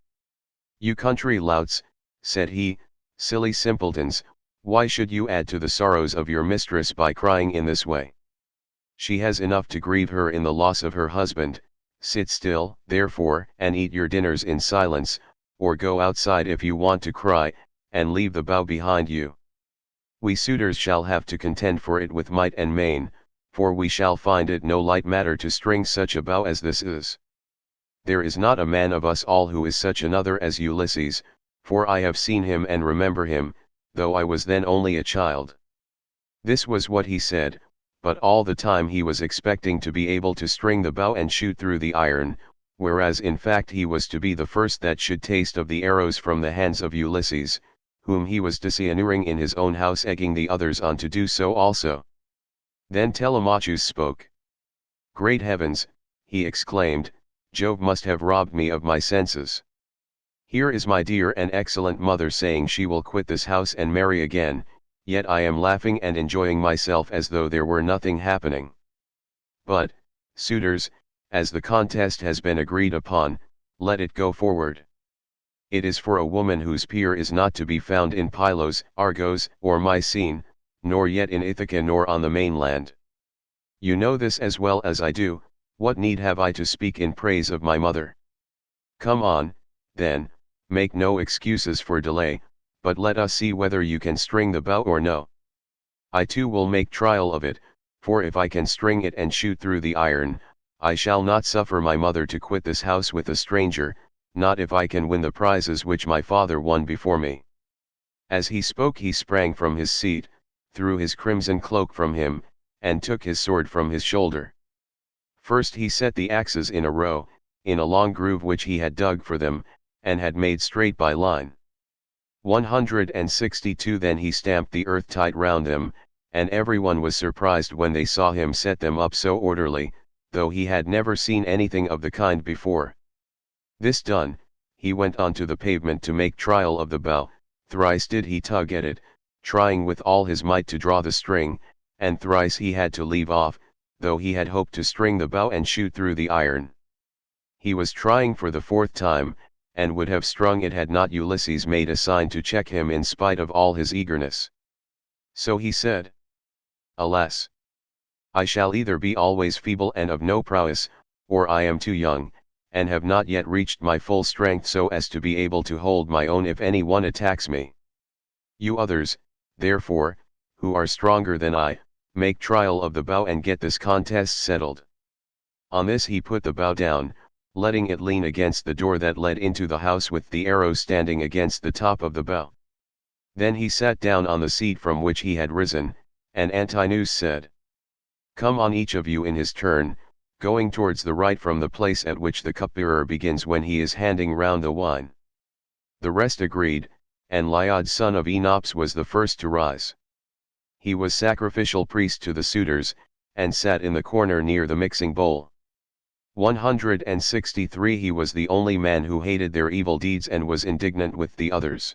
"You country louts," said he, "silly simpletons, why should you add to the sorrows of your mistress by crying in this way? She has enough to grieve her in the loss of her husband. Sit still, therefore, and eat your dinners in silence, or go outside if you want to cry, and leave the bow behind you. We suitors shall have to contend for it with might and main, for we shall find it no light matter to string such a bow as this is. There is not a man of us all who is such another as Ulysses, for I have seen him and remember him, though I was then only a child." This was what he said, but all the time he was expecting to be able to string the bow and shoot through the iron, whereas in fact he was to be the first that should taste of the arrows from the hands of Ulysses, whom he was dishonoring in his own house, egging the others on to do so also. Then Telemachus spoke. "Great heavens," he exclaimed, "Jove must have robbed me of my senses. Here is my dear and excellent mother saying she will quit this house and marry again, yet I am laughing and enjoying myself as though there were nothing happening. But, suitors, as the contest has been agreed upon, let it go forward. It is for a woman whose peer is not to be found in Pylos, Argos, or Mycene, nor yet in Ithaca nor on the mainland. You know this as well as I do. What need have I to speak in praise of my mother? Come on, then, make no excuses for delay, but let us see whether you can string the bow or no. I too will make trial of it, for if I can string it and shoot through the iron, I shall not suffer my mother to quit this house with a stranger, not if I can win the prizes which my father won before me." As he spoke he sprang from his seat, threw his crimson cloak from him, and took his sword from his shoulder. First he set the axes in a row, in a long groove which he had dug for them, and had made straight by line. 162 Then he stamped the earth tight round them, and everyone was surprised when they saw him set them up so orderly, though he had never seen anything of the kind before. This done, he went on to the pavement to make trial of the bow. Thrice did he tug at it, trying with all his might to draw the string, and thrice he had to leave off, though he had hoped to string the bow and shoot through the iron. He was trying for the fourth time, and would have strung it had not Ulysses made a sign to check him in spite of all his eagerness. So he said, "Alas! I shall either be always feeble and of no prowess, or I am too young, and have not yet reached my full strength so as to be able to hold my own if any one attacks me. You others, therefore, who are stronger than I, make trial of the bow and get this contest settled." On this he put the bow down, letting it lean against the door that led into the house with the arrow standing against the top of the bow. Then he sat down on the seat from which he had risen, and Antinous said, "Come on each of you in his turn, going towards the right from the place at which the cupbearer begins when he is handing round the wine." The rest agreed, and Lyod son of Enops was the first to rise. He was sacrificial priest to the suitors, and sat in the corner near the mixing bowl. 163 He was the only man who hated their evil deeds and was indignant with the others.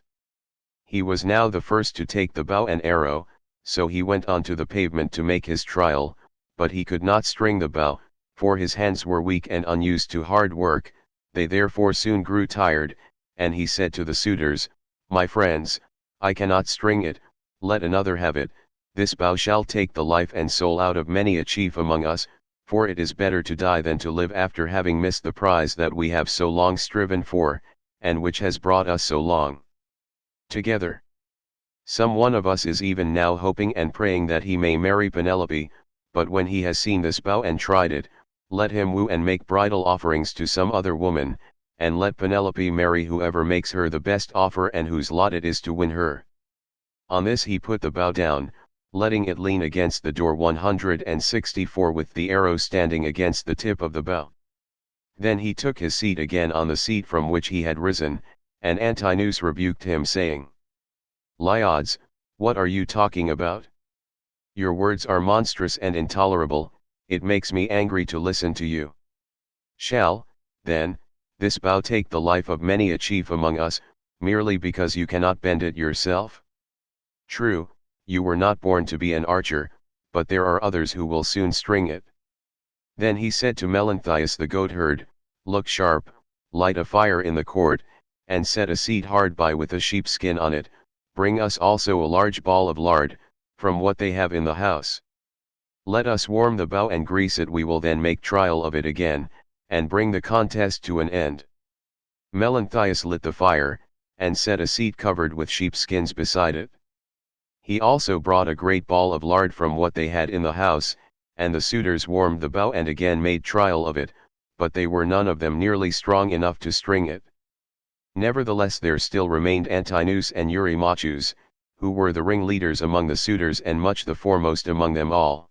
He was now the first to take the bow and arrow, so he went on to the pavement to make his trial, but he could not string the bow, for his hands were weak and unused to hard work. They therefore soon grew tired, and he said to the suitors, "My friends, I cannot string it, let another have it. This bow shall take the life and soul out of many a chief among us, for it is better to die than to live after having missed the prize that we have so long striven for, and which has brought us so long together. Some one of us is even now hoping and praying that he may marry Penelope, but when he has seen this bow and tried it, let him woo and make bridal offerings to some other woman, and let Penelope marry whoever makes her the best offer and whose lot it is to win her." On this he put the bow down, letting it lean against the door 164 with the arrow standing against the tip of the bow. Then he took his seat again on the seat from which he had risen, and Antinous rebuked him saying, "Lyods, what are you talking about? Your words are monstrous and intolerable, it makes me angry to listen to you. Shall, then, this bow take the life of many a chief among us, merely because you cannot bend it yourself? True, you were not born to be an archer, but there are others who will soon string it. Then he said to Melanthius the goatherd, Look sharp, light a fire in the court, and set a seat hard by with a sheepskin on it, bring us also a large ball of lard, from what they have in the house. Let us warm the bow and grease it, we will then make trial of it again, and bring the contest to an end. Melanthius lit the fire, and set a seat covered with sheepskins beside it. He also brought a great ball of lard from what they had in the house, and the suitors warmed the bow and again made trial of it, but they were none of them nearly strong enough to string it. Nevertheless there still remained Antinous and Eurymachus, who were the ringleaders among the suitors and much the foremost among them all.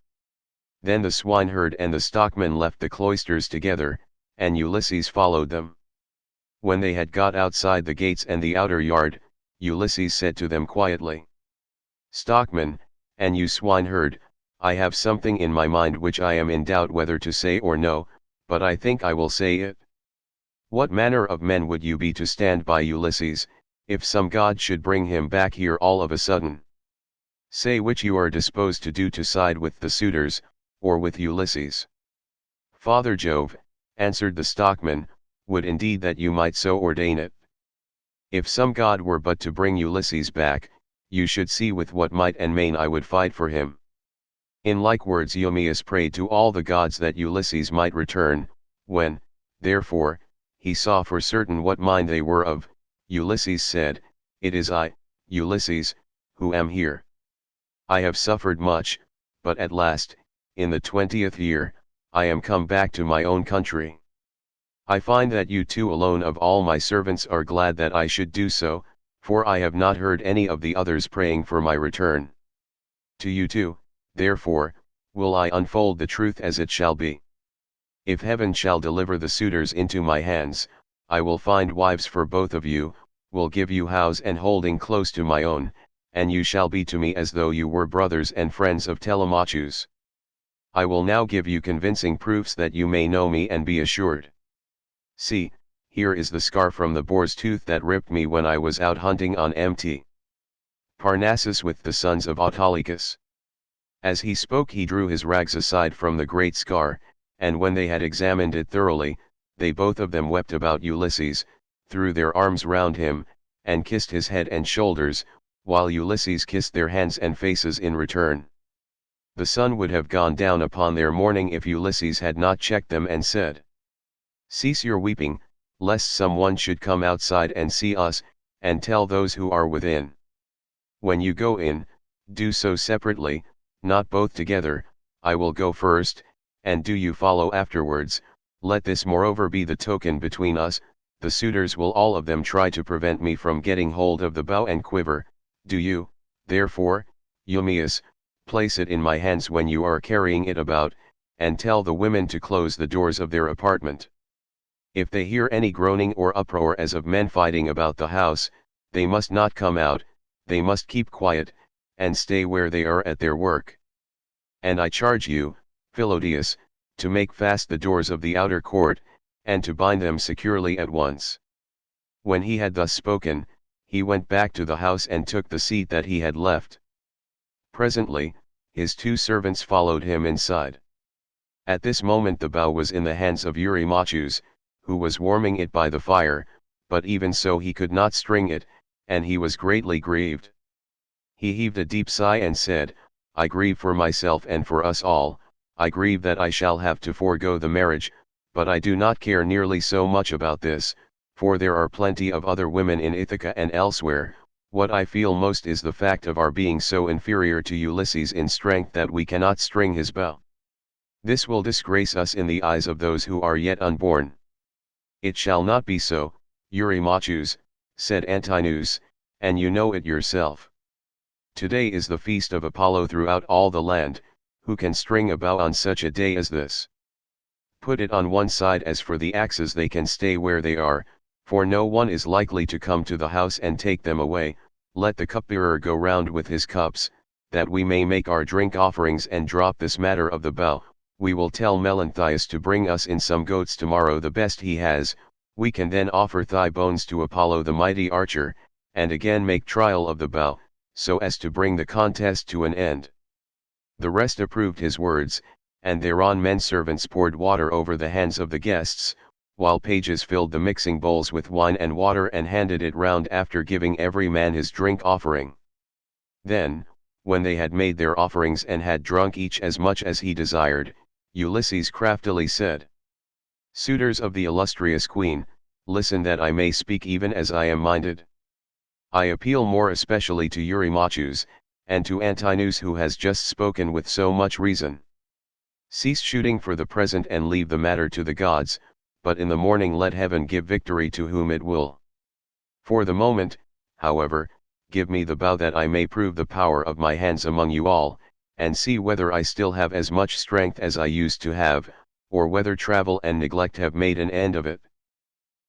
Then the swineherd and the stockman left the cloisters together, and Ulysses followed them. When they had got outside the gates and the outer yard, Ulysses said to them quietly, Stockman, and you swineherd, I have something in my mind which I am in doubt whether to say or no, but I think I will say it. What manner of men would you be to stand by Ulysses, if some god should bring him back here all of a sudden? Say which you are disposed to do, to side with the suitors, or with Ulysses. Father Jove, answered the stockman, would indeed that you might so ordain it. If some god were but to bring Ulysses back, you should see with what might and main I would fight for him. In like words Eumaeus prayed to all the gods that Ulysses might return. When, therefore, he saw for certain what mind they were of, Ulysses said, It is I, Ulysses, who am here. I have suffered much, but at last, in the 20th year, I am come back to my own country. I find that you two alone of all my servants are glad that I should do so, for I have not heard any of the others praying for my return. To you two, therefore, will I unfold the truth as it shall be. If heaven shall deliver the suitors into my hands, I will find wives for both of you, will give you house and holding close to my own, and you shall be to me as though you were brothers and friends of Telemachus. I will now give you convincing proofs that you may know me and be assured. See, here is the scar from the boar's tooth that ripped me when I was out hunting on Mt. Parnassus with the sons of Autolycus. As he spoke he drew his rags aside from the great scar, and when they had examined it thoroughly, they both of them wept about Ulysses, threw their arms round him, and kissed his head and shoulders, while Ulysses kissed their hands and faces in return. The sun would have gone down upon their mourning if Ulysses had not checked them and said, Cease your weeping, lest some one should come outside and see us, and tell those who are within. When you go in, do so separately, not both together. I will go first, and do you follow afterwards. Let this moreover be the token between us. The suitors will all of them try to prevent me from getting hold of the bow and quiver. Do you, therefore, Eumaeus, place it in my hands when you are carrying it about, and tell the women to close the doors of their apartment. If they hear any groaning or uproar as of men fighting about the house, they must not come out, they must keep quiet, and stay where they are at their work. And I charge you, Philodius, to make fast the doors of the outer court, and to bind them securely at once. When he had thus spoken, he went back to the house and took the seat that he had left. Presently, his two servants followed him inside. At this moment the bow was in the hands of Eurymachus, who was warming it by the fire, but even so he could not string it, and he was greatly grieved. He heaved a deep sigh and said, I grieve for myself and for us all. I grieve that I shall have to forego the marriage, but I do not care nearly so much about this, for there are plenty of other women in Ithaca and elsewhere. What I feel most is the fact of our being so inferior to Ulysses in strength that we cannot string his bow. This will disgrace us in the eyes of those who are yet unborn. It shall not be so, Eurymachus, said Antinous, and you know it yourself. Today is the feast of Apollo throughout all the land. Who can string a bow on such a day as this? Put it on one side. As for the axes, they can stay where they are, for no one is likely to come to the house and take them away. Let the cupbearer go round with his cups, that we may make our drink offerings and drop this matter of the bow. We will tell Melanthius to bring us in some goats tomorrow, the best he has. We can then offer thigh bones to Apollo the mighty archer, and again make trial of the bow, so as to bring the contest to an end. The rest approved his words, and thereon men servants poured water over the hands of the guests, while pages filled the mixing bowls with wine and water and handed it round after giving every man his drink offering. Then, when they had made their offerings and had drunk each as much as he desired, Ulysses craftily said, "Suitors of the illustrious queen, listen that I may speak even as I am minded. I appeal more especially to Eurymachus, and to Antinous who has just spoken with so much reason. Cease shooting for the present and leave the matter to the gods, but in the morning let heaven give victory to whom it will. For the moment, however, give me the bow that I may prove the power of my hands among you all, and see whether I still have as much strength as I used to have, or whether travel and neglect have made an end of it."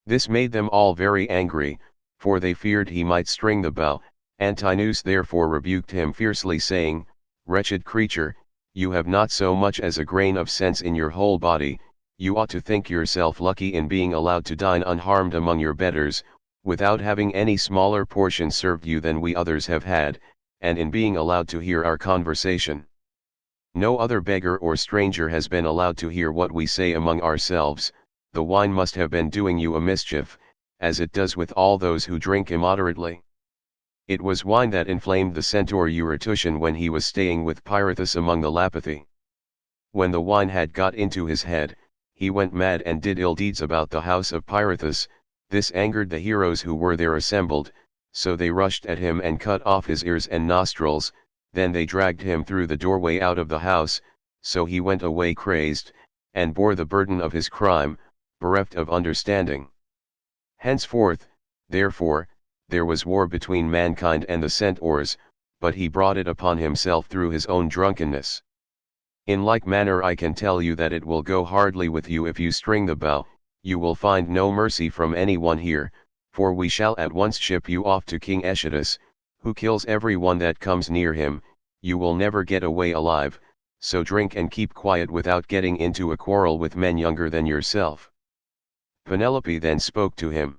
This made them all very angry, for they feared he might string the bow. Antinous therefore rebuked him fiercely, saying, "Wretched creature, you have not so much as a grain of sense in your whole body. You ought to think yourself lucky in being allowed to dine unharmed among your betters, without having any smaller portion served you than we others have had, and in being allowed to hear our conversation. No other beggar or stranger has been allowed to hear what we say among ourselves. The wine must have been doing you a mischief, as it does with all those who drink immoderately. It was wine that inflamed the centaur Eurytushan when he was staying with Pirithous among the Lapithae. When the wine had got into his head, he went mad and did ill deeds about the house of Pirithous. This angered the heroes who were there assembled, so they rushed at him and cut off his ears and nostrils. Then they dragged him through the doorway out of the house, so he went away crazed, and bore the burden of his crime, bereft of understanding. Henceforth, therefore, there was war between mankind and the centaurs, but he brought it upon himself through his own drunkenness. In like manner I can tell you that it will go hardly with you if you string the bow. You will find no mercy from any one here, for we shall at once ship you off to King Echetus, who kills every one that comes near him. You will never get away alive, so drink and keep quiet without getting into a quarrel with men younger than yourself." Penelope then spoke to him.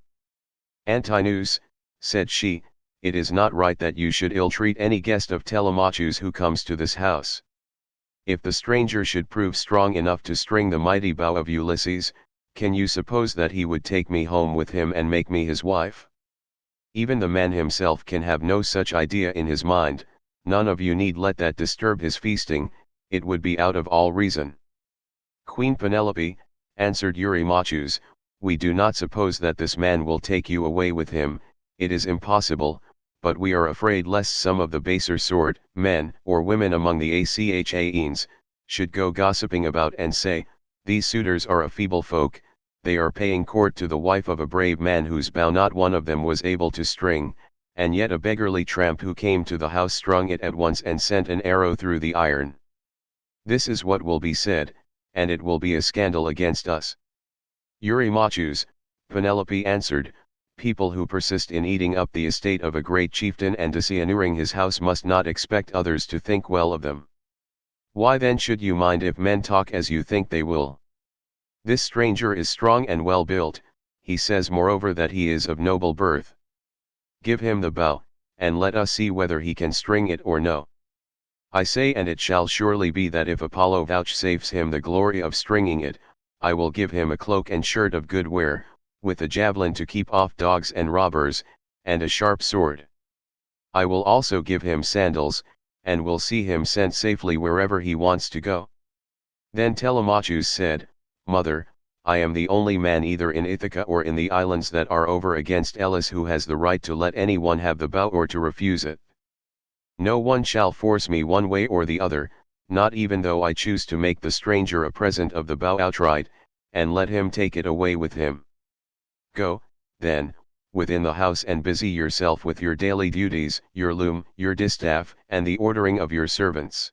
"Antinous," said she, "it is not right that you should ill-treat any guest of Telemachus who comes to this house. If the stranger should prove strong enough to string the mighty bow of Ulysses, can you suppose that he would take me home with him and make me his wife? Even the man himself can have no such idea in his mind. None of you need let that disturb his feasting, it would be out of all reason." "Queen Penelope," answered Eurymachus, "we do not suppose that this man will take you away with him, it is impossible, but we are afraid lest some of the baser sort, men or women among the Achaeans, should go gossiping about and say, 'These suitors are a feeble folk, they are paying court to the wife of a brave man whose bow not one of them was able to string, and yet a beggarly tramp who came to the house strung it at once and sent an arrow through the iron.' This is what will be said, and it will be a scandal against us." "Eurymachus," Penelope answered, "people who persist in eating up the estate of a great chieftain and dishonoring his house must not expect others to think well of them. Why then should you mind if men talk as you think they will? This stranger is strong and well built, he says moreover that he is of noble birth. Give him the bow, and let us see whether he can string it or no. I say, and it shall surely be that if Apollo vouchsafes him the glory of stringing it, I will give him a cloak and shirt of good wear, with a javelin to keep off dogs and robbers, and a sharp sword. I will also give him sandals, and will see him sent safely wherever he wants to go." Then Telemachus said, "Mother, I am the only man either in Ithaca or in the islands that are over against Elis who has the right to let any one have the bow or to refuse it. No one shall force me one way or the other, not even though I choose to make the stranger a present of the bow outright, and let him take it away with him. Go, then, within the house and busy yourself with your daily duties, your loom, your distaff, and the ordering of your servants.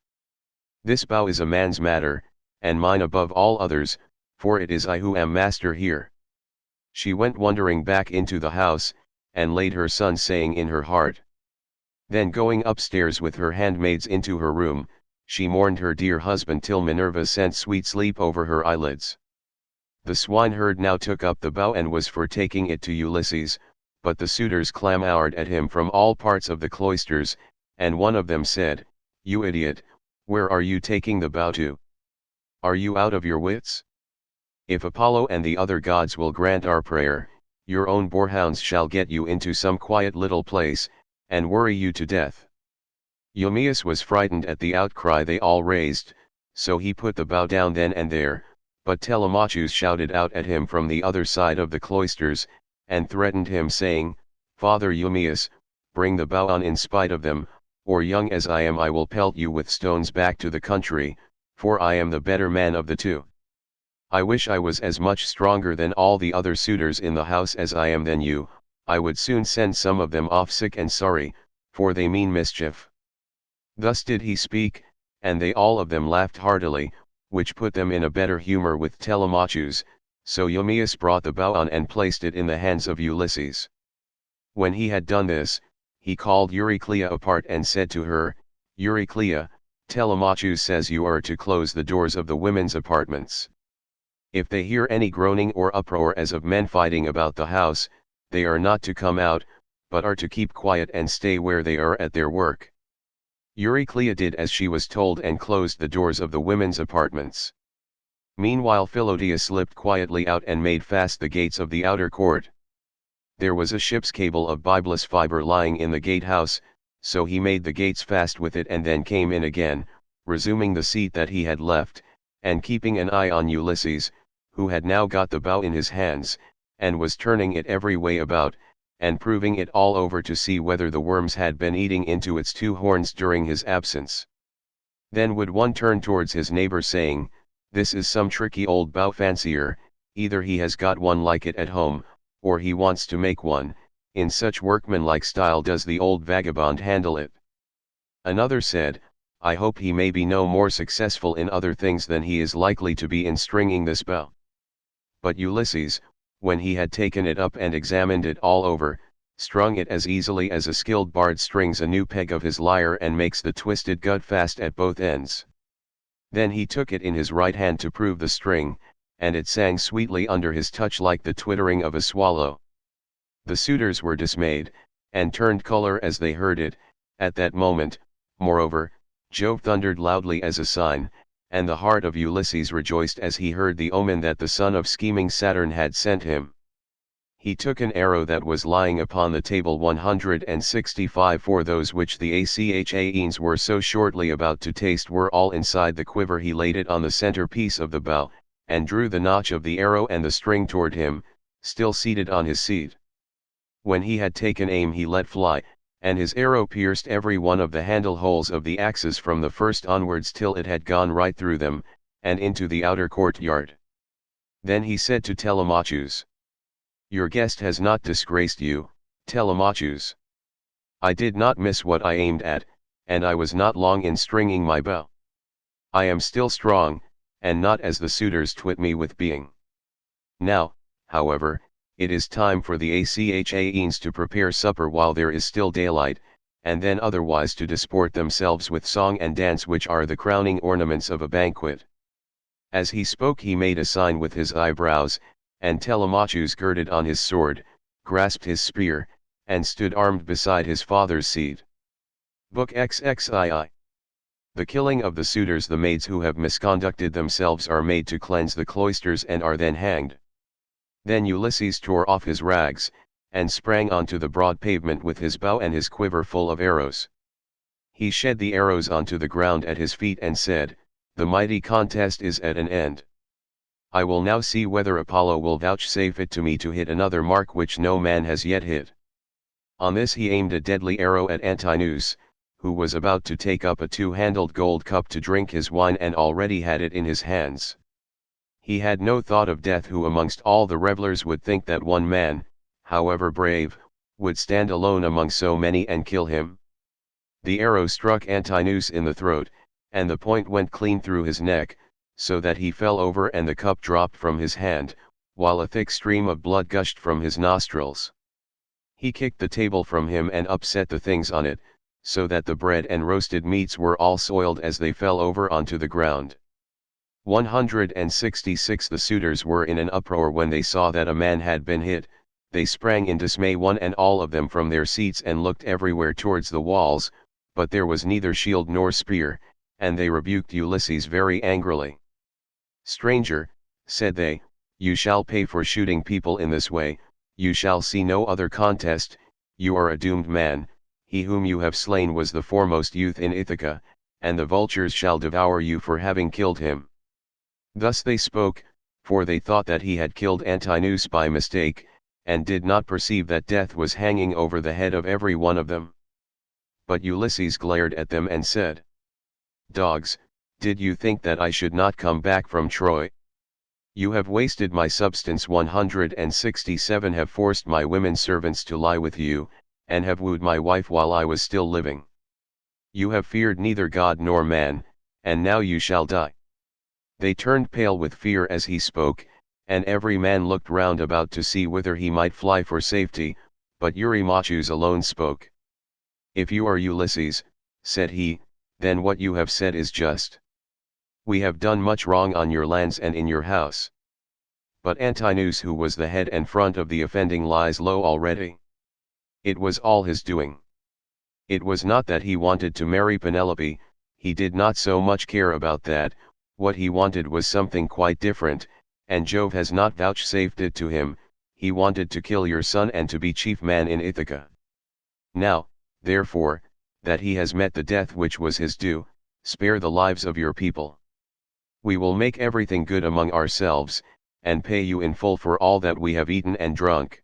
This bow is a man's matter, and mine above all others, for it is I who am master here." She went wondering back into the house, and laid her son saying in her heart. Then going upstairs with her handmaids into her room, she mourned her dear husband till Minerva sent sweet sleep over her eyelids. The swineherd now took up the bow and was for taking it to Ulysses, but the suitors clamoured at him from all parts of the cloisters, and one of them said, "You idiot, where are you taking the bow to? Are you out of your wits? If Apollo and the other gods will grant our prayer, your own boarhounds shall get you into some quiet little place, and worry you to death." Eumaeus was frightened at the outcry they all raised, so he put the bow down then and there, but Telemachus shouted out at him from the other side of the cloisters, and threatened him saying, "Father Eumaeus, bring the bow on in spite of them, or young as I am I will pelt you with stones back to the country, for I am the better man of the two. I wish I was as much stronger than all the other suitors in the house as I am than you, I would soon send some of them off sick and sorry, for they mean mischief." Thus did he speak, and they all of them laughed heartily, which put them in a better humor with Telemachus, so Eumaeus brought the bow on and placed it in the hands of Ulysses. When he had done this, he called Euryclea apart and said to her, "Euryclea, Telemachus says you are to close the doors of the women's apartments. If they hear any groaning or uproar as of men fighting about the house, they are not to come out, but are to keep quiet and stay where they are at their work." Euryclea did as she was told and closed the doors of the women's apartments. Meanwhile Philaudeus slipped quietly out and made fast the gates of the outer court. There was a ship's cable of byblos fiber lying in the gatehouse, so he made the gates fast with it and then came in again, resuming the seat that he had left, and keeping an eye on Ulysses, who had now got the bow in his hands, and was turning it every way about, and proving it all over to see whether the worms had been eating into its two horns during his absence. Then would one turn towards his neighbor saying, "This is some tricky old bow fancier, either he has got one like it at home, or he wants to make one, in such workmanlike style does the old vagabond handle it." Another said, "I hope he may be no more successful in other things than he is likely to be in stringing this bow." But Ulysses, when he had taken it up and examined it all over, strung it as easily as a skilled bard strings a new peg of his lyre and makes the twisted gut fast at both ends. Then he took it in his right hand to prove the string, and it sang sweetly under his touch like the twittering of a swallow. The suitors were dismayed, and turned color as they heard it. At that moment, moreover, Jove thundered loudly as a sign, and the heart of Ulysses rejoiced as he heard the omen that the son of scheming Saturn had sent him. He took an arrow that was lying upon the table 165, for those which the Achaeans were so shortly about to taste were all inside the quiver. He laid it on the centerpiece of the bow, and drew the notch of the arrow and the string toward him, still seated on his seat. When he had taken aim he let fly, and his arrow pierced every one of the handle holes of the axes from the first onwards till it had gone right through them, and into the outer courtyard. Then he said to Telemachus, "Your guest has not disgraced you, Telemachus. I did not miss what I aimed at, and I was not long in stringing my bow. I am still strong, and not as the suitors twit me with being. Now, however, it is time for the Achaeans to prepare supper while there is still daylight, and then otherwise to disport themselves with song and dance, which are the crowning ornaments of a banquet." As he spoke he made a sign with his eyebrows, and Telemachus girded on his sword, grasped his spear, and stood armed beside his father's seat. Book XXII. The killing of the suitors. The maids who have misconducted themselves are made to cleanse the cloisters and are then hanged. Then Ulysses tore off his rags, and sprang onto the broad pavement with his bow and his quiver full of arrows. He shed the arrows onto the ground at his feet and said, "The mighty contest is at an end. I will now see whether Apollo will vouchsafe it to me to hit another mark which no man has yet hit." On this he aimed a deadly arrow at Antinous, who was about to take up a two-handled gold cup to drink his wine and already had it in his hands. He had no thought of death, who amongst all the revellers would think that one man, however brave, would stand alone among so many and kill him. The arrow struck Antinous in the throat, and the point went clean through his neck, so that he fell over and the cup dropped from his hand, while a thick stream of blood gushed from his nostrils. He kicked the table from him and upset the things on it, so that the bread and roasted meats were all soiled as they fell over onto the ground. 166 The suitors were in an uproar when they saw that a man had been hit. They sprang in dismay one and all of them from their seats and looked everywhere towards the walls, but there was neither shield nor spear, and they rebuked Ulysses very angrily. "Stranger," said they, "you shall pay for shooting people in this way, you shall see no other contest, you are a doomed man, he whom you have slain was the foremost youth in Ithaca, and the vultures shall devour you for having killed him." Thus they spoke, for they thought that he had killed Antinous by mistake, and did not perceive that death was hanging over the head of every one of them. But Ulysses glared at them and said, "Dogs, did you think that I should not come back from Troy? You have wasted my substance 167, have forced my women servants to lie with you, and have wooed my wife while I was still living. You have feared neither God nor man, and now you shall die." They turned pale with fear as he spoke, and every man looked round about to see whither he might fly for safety, but Eurymachus alone spoke. "If you are Ulysses," said he, "then what you have said is just. We have done much wrong on your lands and in your house. But Antinous, who was the head and front of the offending, lies low already. It was all his doing. It was not that he wanted to marry Penelope, he did not so much care about that, what he wanted was something quite different, and Jove has not vouchsafed it to him. He wanted to kill your son and to be chief man in Ithaca. Now, therefore, that he has met the death which was his due, spare the lives of your people. We will make everything good among ourselves, and pay you in full for all that we have eaten and drunk.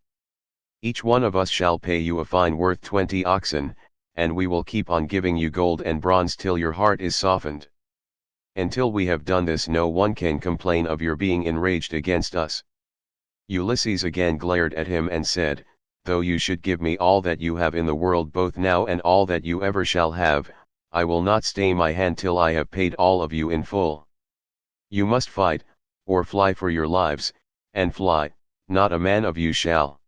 Each one of us shall pay you a fine worth 20 oxen, and we will keep on giving you gold and bronze till your heart is softened. Until we have done this, no one can complain of your being enraged against us." Ulysses again glared at him and said, "Though you should give me all that you have in the world both now and all that you ever shall have, I will not stay my hand till I have paid all of you in full. You must fight, or fly for your lives, and fly, not a man of you shall."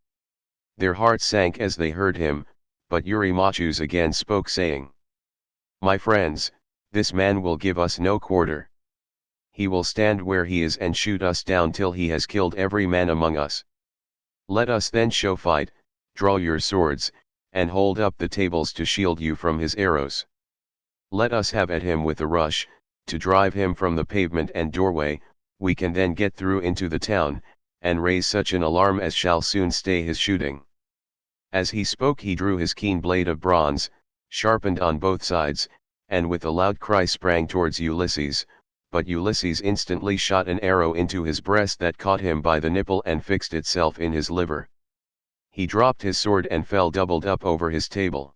Their hearts sank as they heard him, but Eurymachus again spoke, saying, "My friends, this man will give us no quarter. He will stand where he is and shoot us down till he has killed every man among us. Let us then show fight, draw your swords, and hold up the tables to shield you from his arrows. Let us have at him with a rush, to drive him from the pavement and doorway, we can then get through into the town, and raise such an alarm as shall soon stay his shooting." As he spoke he drew his keen blade of bronze, sharpened on both sides, and with a loud cry sprang towards Ulysses, but Ulysses instantly shot an arrow into his breast that caught him by the nipple and fixed itself in his liver. He dropped his sword and fell doubled up over his table.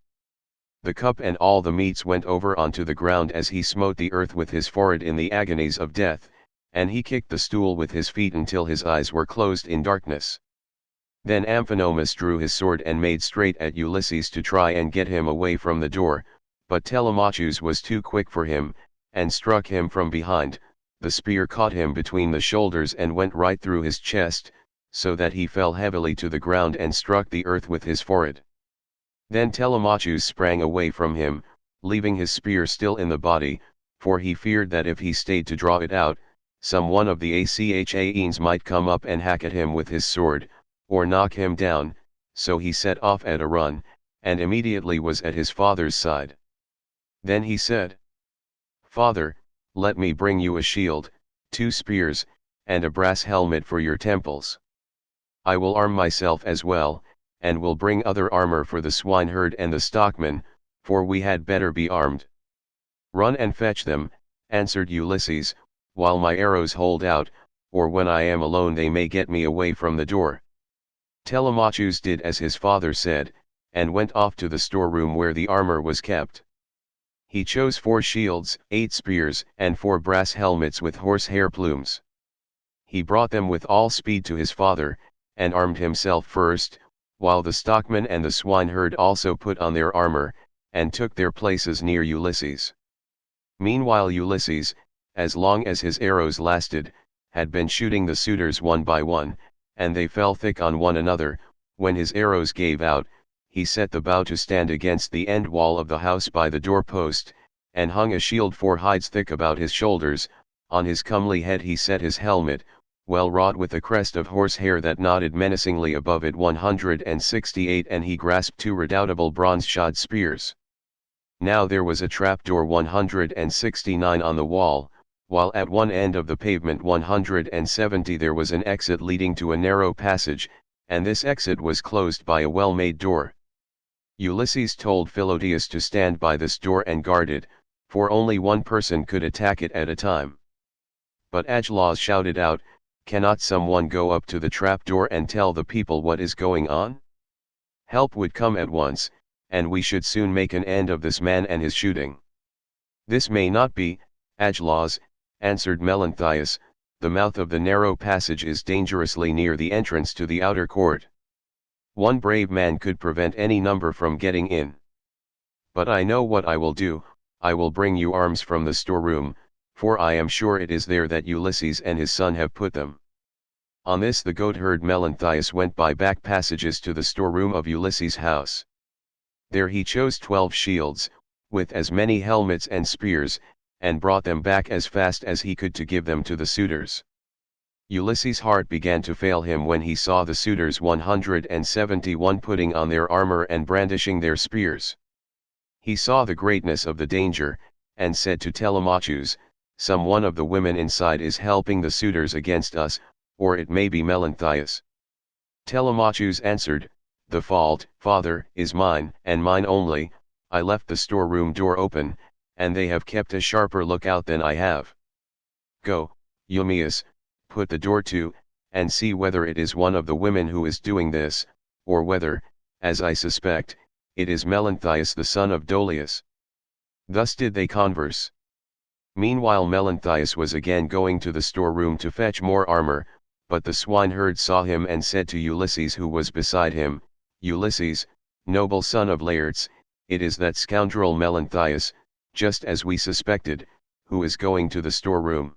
The cup and all the meats went over onto the ground as he smote the earth with his forehead in the agonies of death, and he kicked the stool with his feet until his eyes were closed in darkness. Then Amphinomus drew his sword and made straight at Ulysses to try and get him away from the door, but Telemachus was too quick for him, and struck him from behind. The spear caught him between the shoulders and went right through his chest, so that he fell heavily to the ground and struck the earth with his forehead. Then Telemachus sprang away from him, leaving his spear still in the body, for he feared that if he stayed to draw it out, some one of the Achaeans might come up and hack at him with his sword, or knock him down, so he set off at a run, and immediately was at his father's side. Then he said, "Father, let me bring you a shield, 2 spears, and a brass helmet for your temples. I will arm myself as well, and will bring other armor for the swineherd and the stockman, for we had better be armed." "Run and fetch them," answered Ulysses, "while my arrows hold out, or when I am alone they may get me away from the door." Telemachus did as his father said, and went off to the storeroom where the armor was kept. He chose 4 shields, 8 spears, and 4 brass helmets with horsehair plumes. He brought them with all speed to his father, and armed himself first, while the stockman and the swineherd also put on their armor, and took their places near Ulysses. Meanwhile Ulysses, as long as his arrows lasted, had been shooting the suitors one by one, and they fell thick on one another. When his arrows gave out, he set the bow to stand against the end wall of the house by the doorpost, and hung a shield 4 hides thick about his shoulders. On his comely head he set his helmet, well wrought with a crest of horsehair that nodded menacingly above it. 168 And he grasped two redoubtable bronze-shod spears. Now there was a trapdoor. 169 On the wall, while at one end of the pavement 170 there was an exit leading to a narrow passage, and this exit was closed by a well-made door. Ulysses told Philodeus to stand by this door and guard it, for only one person could attack it at a time. But Agelaus shouted out, "Cannot someone go up to the trapdoor and tell the people what is going on? Help would come at once, and we should soon make an end of this man and his shooting." "This may not be, Agelaus," answered Melanthius, "the mouth of the narrow passage is dangerously near the entrance to the outer court. One brave man could prevent any number from getting in. But I know what I will do, I will bring you arms from the storeroom, for I am sure it is there that Ulysses and his son have put them." On this the goatherd Melanthius went by back passages to the storeroom of Ulysses' house. There he chose 12 shields, with as many helmets and spears, and brought them back as fast as he could to give them to the suitors. Ulysses' heart began to fail him when he saw the suitors 171 putting on their armor and brandishing their spears. He saw the greatness of the danger, and said to Telemachus, "Some one of the women inside is helping the suitors against us, or it may be Melanthius." Telemachus answered, "The fault, father, is mine, and mine only. I left the storeroom door open, and they have kept a sharper lookout than I have. Go, Eumaeus, put the door to, and see whether it is one of the women who is doing this, or whether, as I suspect, it is Melanthius the son of Dolius." Thus did they converse. Meanwhile Melanthius was again going to the storeroom to fetch more armor, but the swineherd saw him and said to Ulysses who was beside him, "Ulysses, noble son of Laertes, it is that scoundrel Melanthius, just as we suspected, who is going to the storeroom.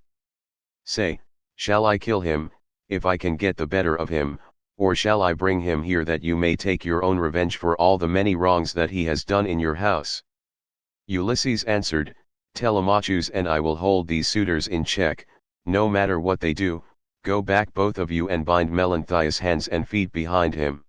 Say, shall I kill him, if I can get the better of him, or shall I bring him here that you may take your own revenge for all the many wrongs that he has done in your house?" Ulysses answered, "Telemachus and I will hold these suitors in check, no matter what they do. Go back both of you and bind Melanthius hands and feet behind him.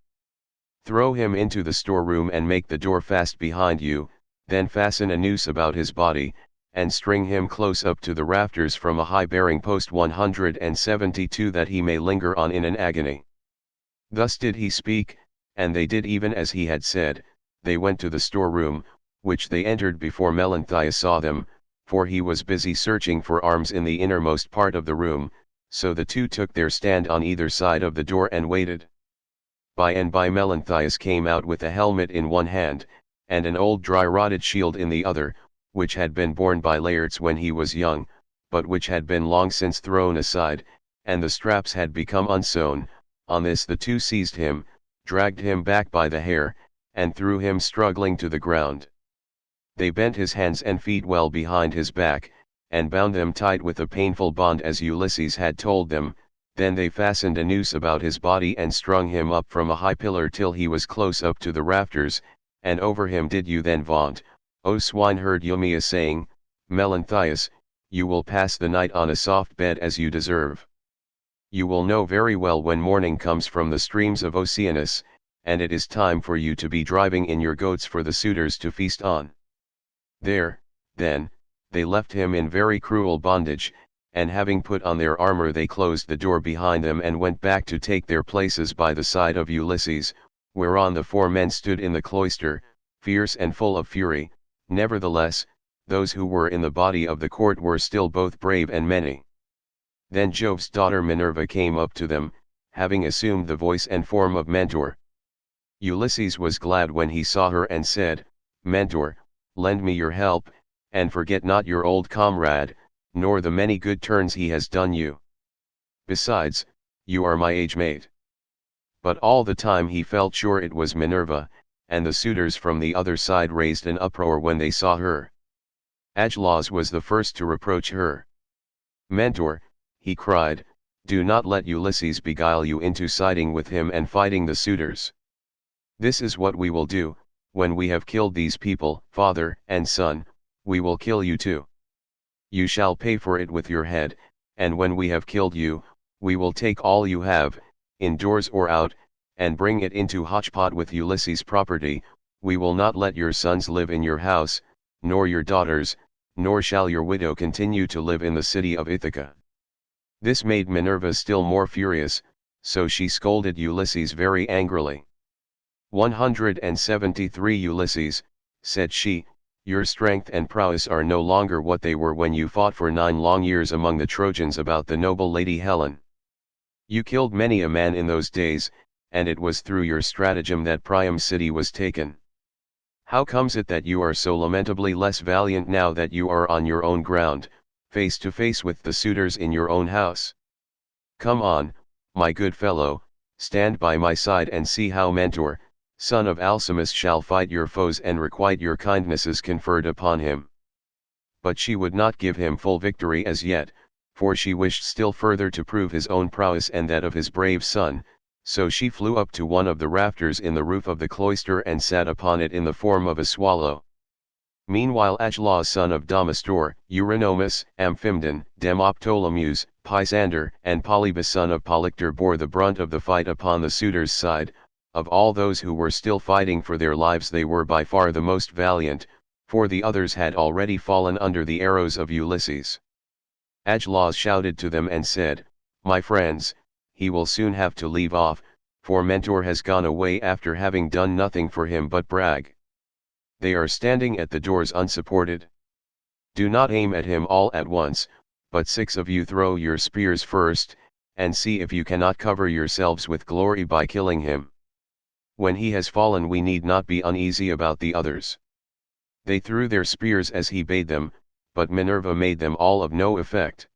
Throw him into the storeroom and make the door fast behind you, then fasten a noose about his body, and string him close up to the rafters from a high-bearing post 172 that he may linger on in an agony." Thus did he speak, and they did even as he had said. They went to the storeroom, which they entered before Melanthius saw them, for he was busy searching for arms in the innermost part of the room, so the two took their stand on either side of the door and waited. By and by Melanthius came out with a helmet in one hand, and an old dry-rotted shield in the other, which had been borne by Laertes when he was young, but which had been long since thrown aside, and the straps had become unsewn. On this the two seized him, dragged him back by the hair, and threw him struggling to the ground. They bent his hands and feet well behind his back, and bound them tight with a painful bond as Ulysses had told them. Then they fastened a noose about his body and strung him up from a high pillar till he was close up to the rafters, and over him did you then vaunt, O swineherd Eumaeus, saying, "Melanthius, you will pass the night on a soft bed as you deserve. You will know very well when morning comes from the streams of Oceanus, and it is time for you to be driving in your goats for the suitors to feast on." There, then, they left him in very cruel bondage, and having put on their armor they closed the door behind them and went back to take their places by the side of Ulysses, whereon the four men stood in the cloister, fierce and full of fury. Nevertheless, those who were in the body of the court were still both brave and many. Then Jove's daughter Minerva came up to them, having assumed the voice and form of Mentor. Ulysses was glad when he saw her and said, "Mentor, lend me your help, and forget not your old comrade, nor the many good turns he has done you. Besides, you are my age mate." But all the time he felt sure it was Minerva, and the suitors from the other side raised an uproar when they saw her. Agelaus was the first to reproach her. "Mentor," he cried, "do not let Ulysses beguile you into siding with him and fighting the suitors. This is what we will do: when we have killed these people, father and son, we will kill you too. You shall pay for it with your head, and when we have killed you, We will take all you have, indoors or out, and bring it into Hotchpot with Ulysses' property. We will not let your sons live in your house, nor your daughters, nor shall your widow continue to live in the city of Ithaca." This made Minerva still more furious, so she scolded Ulysses very angrily. 173 Ulysses, said she, your strength and prowess are no longer what they were when you fought for 9 long years among the Trojans about the noble lady Helen. You killed many a man in those days, and it was through your stratagem that Priam's city was taken. How comes it that you are so lamentably less valiant now that you are on your own ground, face to face with the suitors in your own house? Come on, my good fellow, stand by my side and see how Mentor, son of Alcimus, shall fight your foes and requite your kindnesses conferred upon him. But she would not give him full victory as yet, for she wished still further to prove his own prowess and that of his brave son, so she flew up to one of the rafters in the roof of the cloister and sat upon it in the form of a swallow. Meanwhile Agelaus son of Damastor, Eurynomus, Amphimedon, Demoptolemus, Pisander, and Polybus son of Polyctor bore the brunt of the fight upon the suitors' side. Of all those who were still fighting for their lives they were by far the most valiant, for the others had already fallen under the arrows of Ulysses. Agelaus shouted to them and said, "My friends, he will soon have to leave off, for Mentor has gone away after having done nothing for him but brag. They are standing at the doors unsupported. Do not aim at him all at once, but 6 of you throw your spears first, and see if you cannot cover yourselves with glory by killing him. When he has fallen we need not be uneasy about the others." They threw their spears as he bade them, but Minerva made them all of no effect.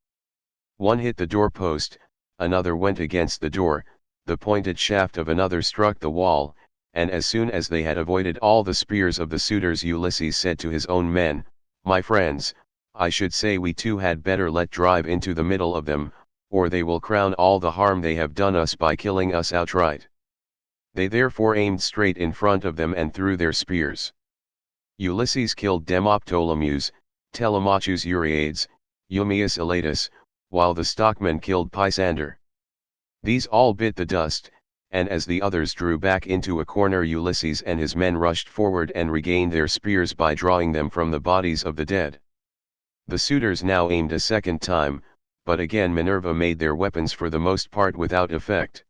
One hit the doorpost, another went against the door, the pointed shaft of another struck the wall, and as soon as they had avoided all the spears of the suitors Ulysses said to his own men, "My friends, I should say we too had better let drive into the middle of them, or they will crown all the harm they have done us by killing us outright." They therefore aimed straight in front of them and threw their spears. Ulysses killed Demoptolemus, Telemachus Euryades, Eumaeus Elatus, while the stockmen killed Pisander. These all bit the dust, and as the others drew back into a corner Ulysses and his men rushed forward and regained their spears by drawing them from the bodies of the dead. The suitors now aimed a second time, but again Minerva made their weapons for the most part without effect.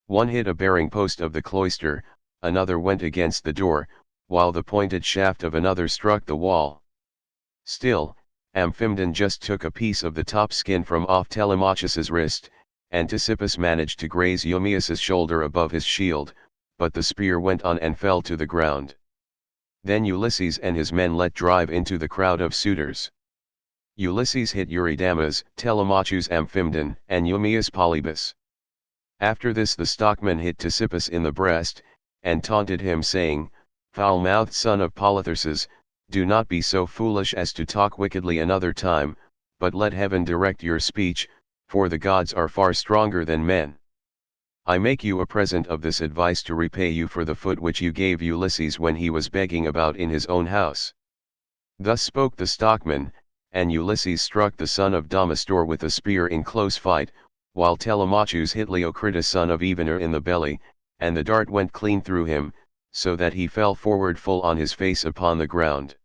One hit a bearing post of the cloister, another went against the door, while the pointed shaft of another struck the wall. Still, Amphimedon just took a piece of the top skin from off Telemachus's wrist, and Ctesippus managed to graze Eumaeus's shoulder above his shield, but the spear went on and fell to the ground. Then Ulysses and his men let drive into the crowd of suitors. Ulysses hit Eurydamas, Telemachus Amphimedon, and Eumaeus Polybus. After this the stockman hit Ctesippus in the breast, and taunted him saying, "Foul-mouthed son of Polytherses, do not be so foolish as to talk wickedly another time, but let heaven direct your speech, for the gods are far stronger than men. I make you a present of this advice to repay you for the foot which you gave Ulysses when he was begging about in his own house." Thus spoke the stockman, and Ulysses struck the son of Damastor with a spear in close fight, while Telemachus hit Leocritus son of Evenor in the belly, and the dart went clean through him, so that he fell forward full on his face upon the ground.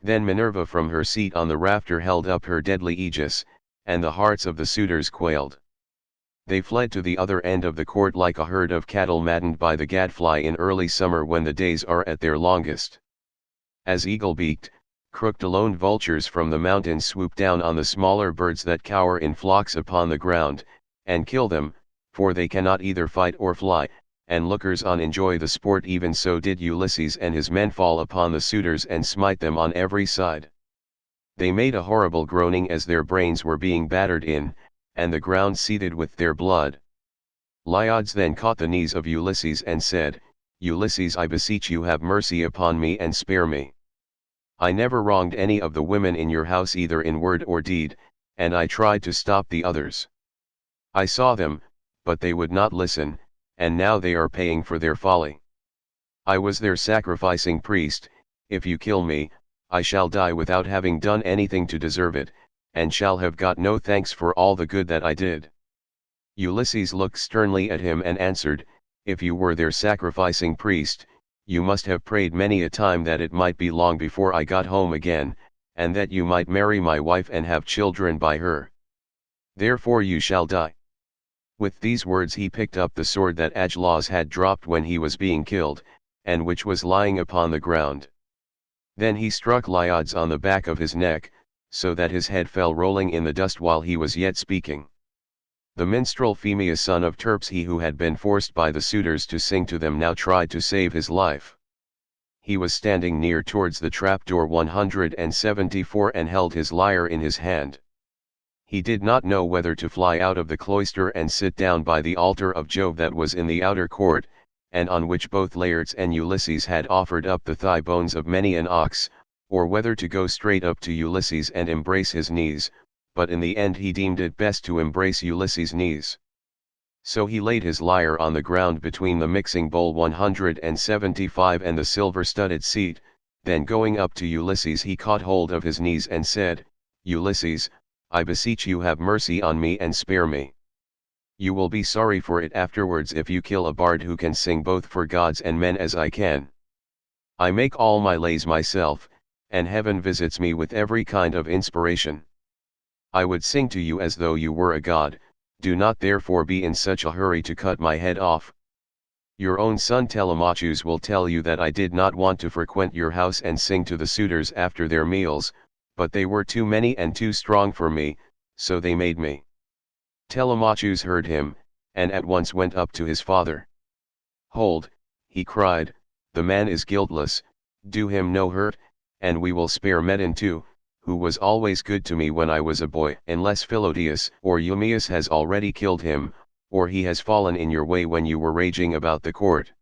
Then Minerva from her seat on the rafter held up her deadly aegis, and the hearts of the suitors quailed. They fled to the other end of the court like a herd of cattle maddened by the gadfly in early summer when the days are at their longest. As eagle-beaked, crooked-alone vultures from the mountains swoop down on the smaller birds that cower in flocks upon the ground, and kill them, for they cannot either fight or fly, and lookers on enjoy the sport, even so did Ulysses and his men fall upon the suitors and smite them on every side. They made a horrible groaning as their brains were being battered in, and the ground seethed with their blood. Lyodes then caught the knees of Ulysses and said, "Ulysses, I beseech you, have mercy upon me and spare me. I never wronged any of the women in your house either in word or deed, and I tried to stop the others. I saw them, but they would not listen, and now they are paying for their folly. I was their sacrificing priest. If you kill me, I shall die without having done anything to deserve it, and shall have got no thanks for all the good that I did. Ulysses looked sternly at him and answered, "If you were their sacrificing priest, you must have prayed many a time that it might be long before I got home again, and that you might marry my wife and have children by her. Therefore you shall die." With these words he picked up the sword that Agelaus had dropped when he was being killed, and which was lying upon the ground. Then he struck Liodes on the back of his neck, so that his head fell rolling in the dust while he was yet speaking. The minstrel Phemius, son of Terps, he who had been forced by the suitors to sing to them, now tried to save his life. He was standing near towards the trapdoor 174 and held his lyre in his hand. He did not know whether to fly out of the cloister and sit down by the altar of Jove that was in the outer court, and on which both Laertes and Ulysses had offered up the thigh bones of many an ox, or whether to go straight up to Ulysses and embrace his knees, but in the end he deemed it best to embrace Ulysses' knees. So he laid his lyre on the ground between the mixing bowl 175 and the silver-studded seat, then going up to Ulysses he caught hold of his knees and said, "Ulysses, I beseech you, have mercy on me and spare me. You will be sorry for it afterwards if you kill a bard who can sing both for gods and men as I can. I make all my lays myself, and heaven visits me with every kind of inspiration. I would sing to you as though you were a god, do not therefore be in such a hurry to cut my head off. Your own son Telemachus will tell you that I did not want to frequent your house and sing to the suitors after their meals, but they were too many and too strong for me, so they made me." Telemachus heard him, and at once went up to his father. "Hold," he cried, "the man is guiltless, do him no hurt, and we will spare Medon too, who was always good to me when I was a boy, unless Philodeus or Eumaeus has already killed him, or he has fallen in your way when you were raging about the court."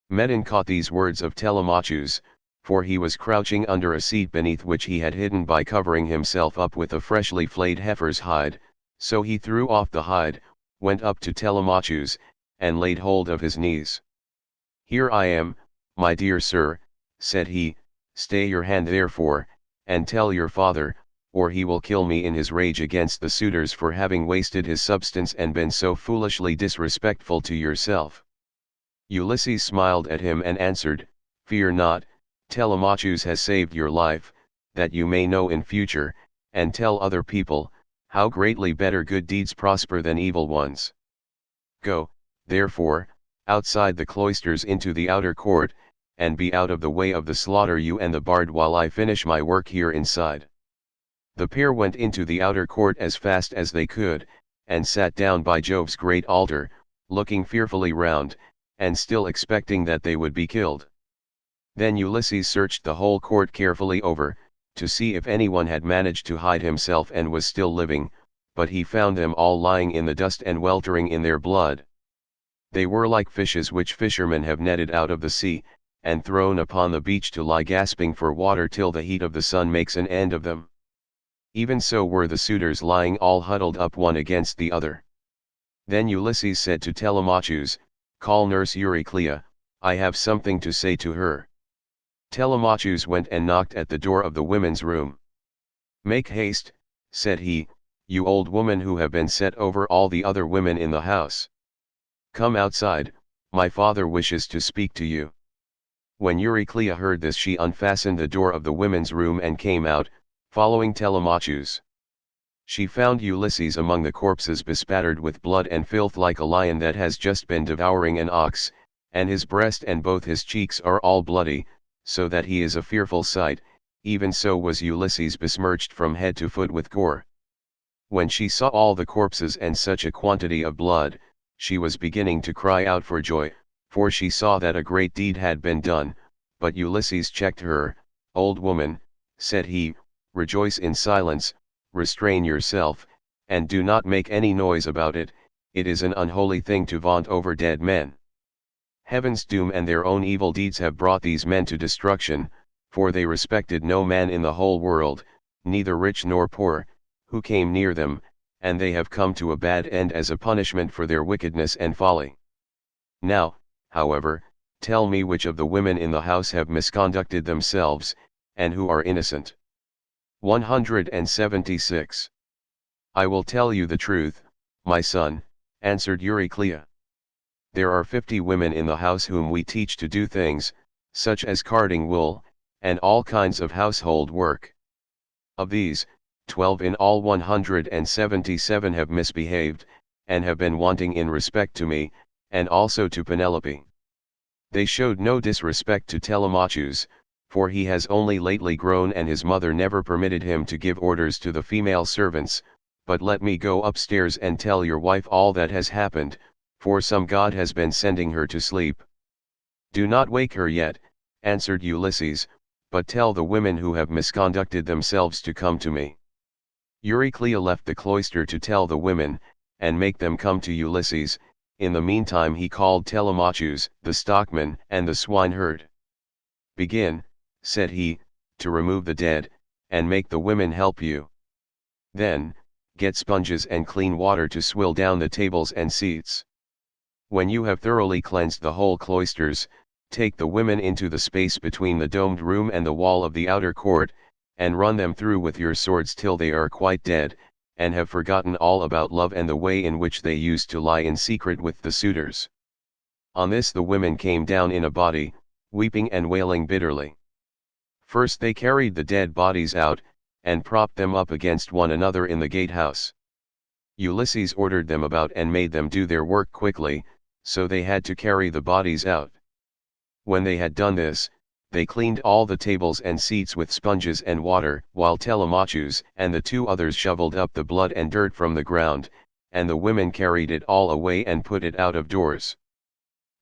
Medon caught these words of Telemachus, for he was crouching under a seat beneath which he had hidden by covering himself up with a freshly flayed heifer's hide, so he threw off the hide, went up to Telemachus, and laid hold of his knees. "Here I am, my dear sir," said he, "stay your hand therefore, and tell your father, or he will kill me in his rage against the suitors for having wasted his substance and been so foolishly disrespectful to yourself." Ulysses smiled at him and answered, "Fear not, Telemachus has saved your life, that you may know in future, and tell other people, how greatly better good deeds prosper than evil ones. Go, therefore, outside the cloisters into the outer court, and be out of the way of the slaughter, you and the bard, while I finish my work here inside." The pair went into the outer court as fast as they could, and sat down by Jove's great altar, looking fearfully round, and still expecting that they would be killed. Then Ulysses searched the whole court carefully over, to see if anyone had managed to hide himself and was still living, but he found them all lying in the dust and weltering in their blood. They were like fishes which fishermen have netted out of the sea, and thrown upon the beach to lie gasping for water till the heat of the sun makes an end of them. Even so were the suitors lying all huddled up one against the other. Then Ulysses said to Telemachus, "Call nurse Euryclea, I have something to say to her." Telemachus went and knocked at the door of the women's room. "Make haste," said he, "you old woman who have been set over all the other women in the house. Come outside, my father wishes to speak to you." When Euryclea heard this, she unfastened the door of the women's room and came out, following Telemachus. She found Ulysses among the corpses, bespattered with blood and filth like a lion that has just been devouring an ox, and his breast and both his cheeks are all bloody, so that he is a fearful sight. Even so was Ulysses besmirched from head to foot with gore. When she saw all the corpses and such a quantity of blood, she was beginning to cry out for joy, for she saw that a great deed had been done, but Ulysses checked her. "Old woman," said he, "rejoice in silence, restrain yourself, and do not make any noise about it. It is an unholy thing to vaunt over dead men. Heaven's doom and their own evil deeds have brought these men to destruction, for they respected no man in the whole world, neither rich nor poor, who came near them, and they have come to a bad end as a punishment for their wickedness and folly. Now, however, tell me which of the women in the house have misconducted themselves, and who are innocent." 176. "I will tell you the truth, my son, answered Euryclea. There are 50 women in the house whom we teach to do things, such as carding wool, and all kinds of household work. Of these, 12 in all 177 have misbehaved, and have been wanting in respect to me, and also to Penelope. They showed no disrespect to Telemachus, for he has only lately grown and his mother never permitted him to give orders to the female servants, but let me go upstairs and tell your wife all that has happened, for some god has been sending her to sleep. Do not wake her yet, answered Ulysses, but tell the women who have misconducted themselves to come to me. Euryclea left the cloister to tell the women, and make them come to Ulysses. In the meantime he called Telemachus, the stockman, and the swineherd. Begin, said he, to remove the dead, and make the women help you. Then, get sponges and clean water to swill down the tables and seats. When you have thoroughly cleansed the whole cloisters, take the women into the space between the domed room and the wall of the outer court, and run them through with your swords till they are quite dead, and have forgotten all about love and the way in which they used to lie in secret with the suitors. On this the women came down in a body, weeping and wailing bitterly. First they carried the dead bodies out, and propped them up against one another in the gatehouse. Ulysses ordered them about and made them do their work quickly, so they had to carry the bodies out. When they had done this, they cleaned all the tables and seats with sponges and water, while Telemachus and the 2 others shoveled up the blood and dirt from the ground, and the women carried it all away and put it out of doors.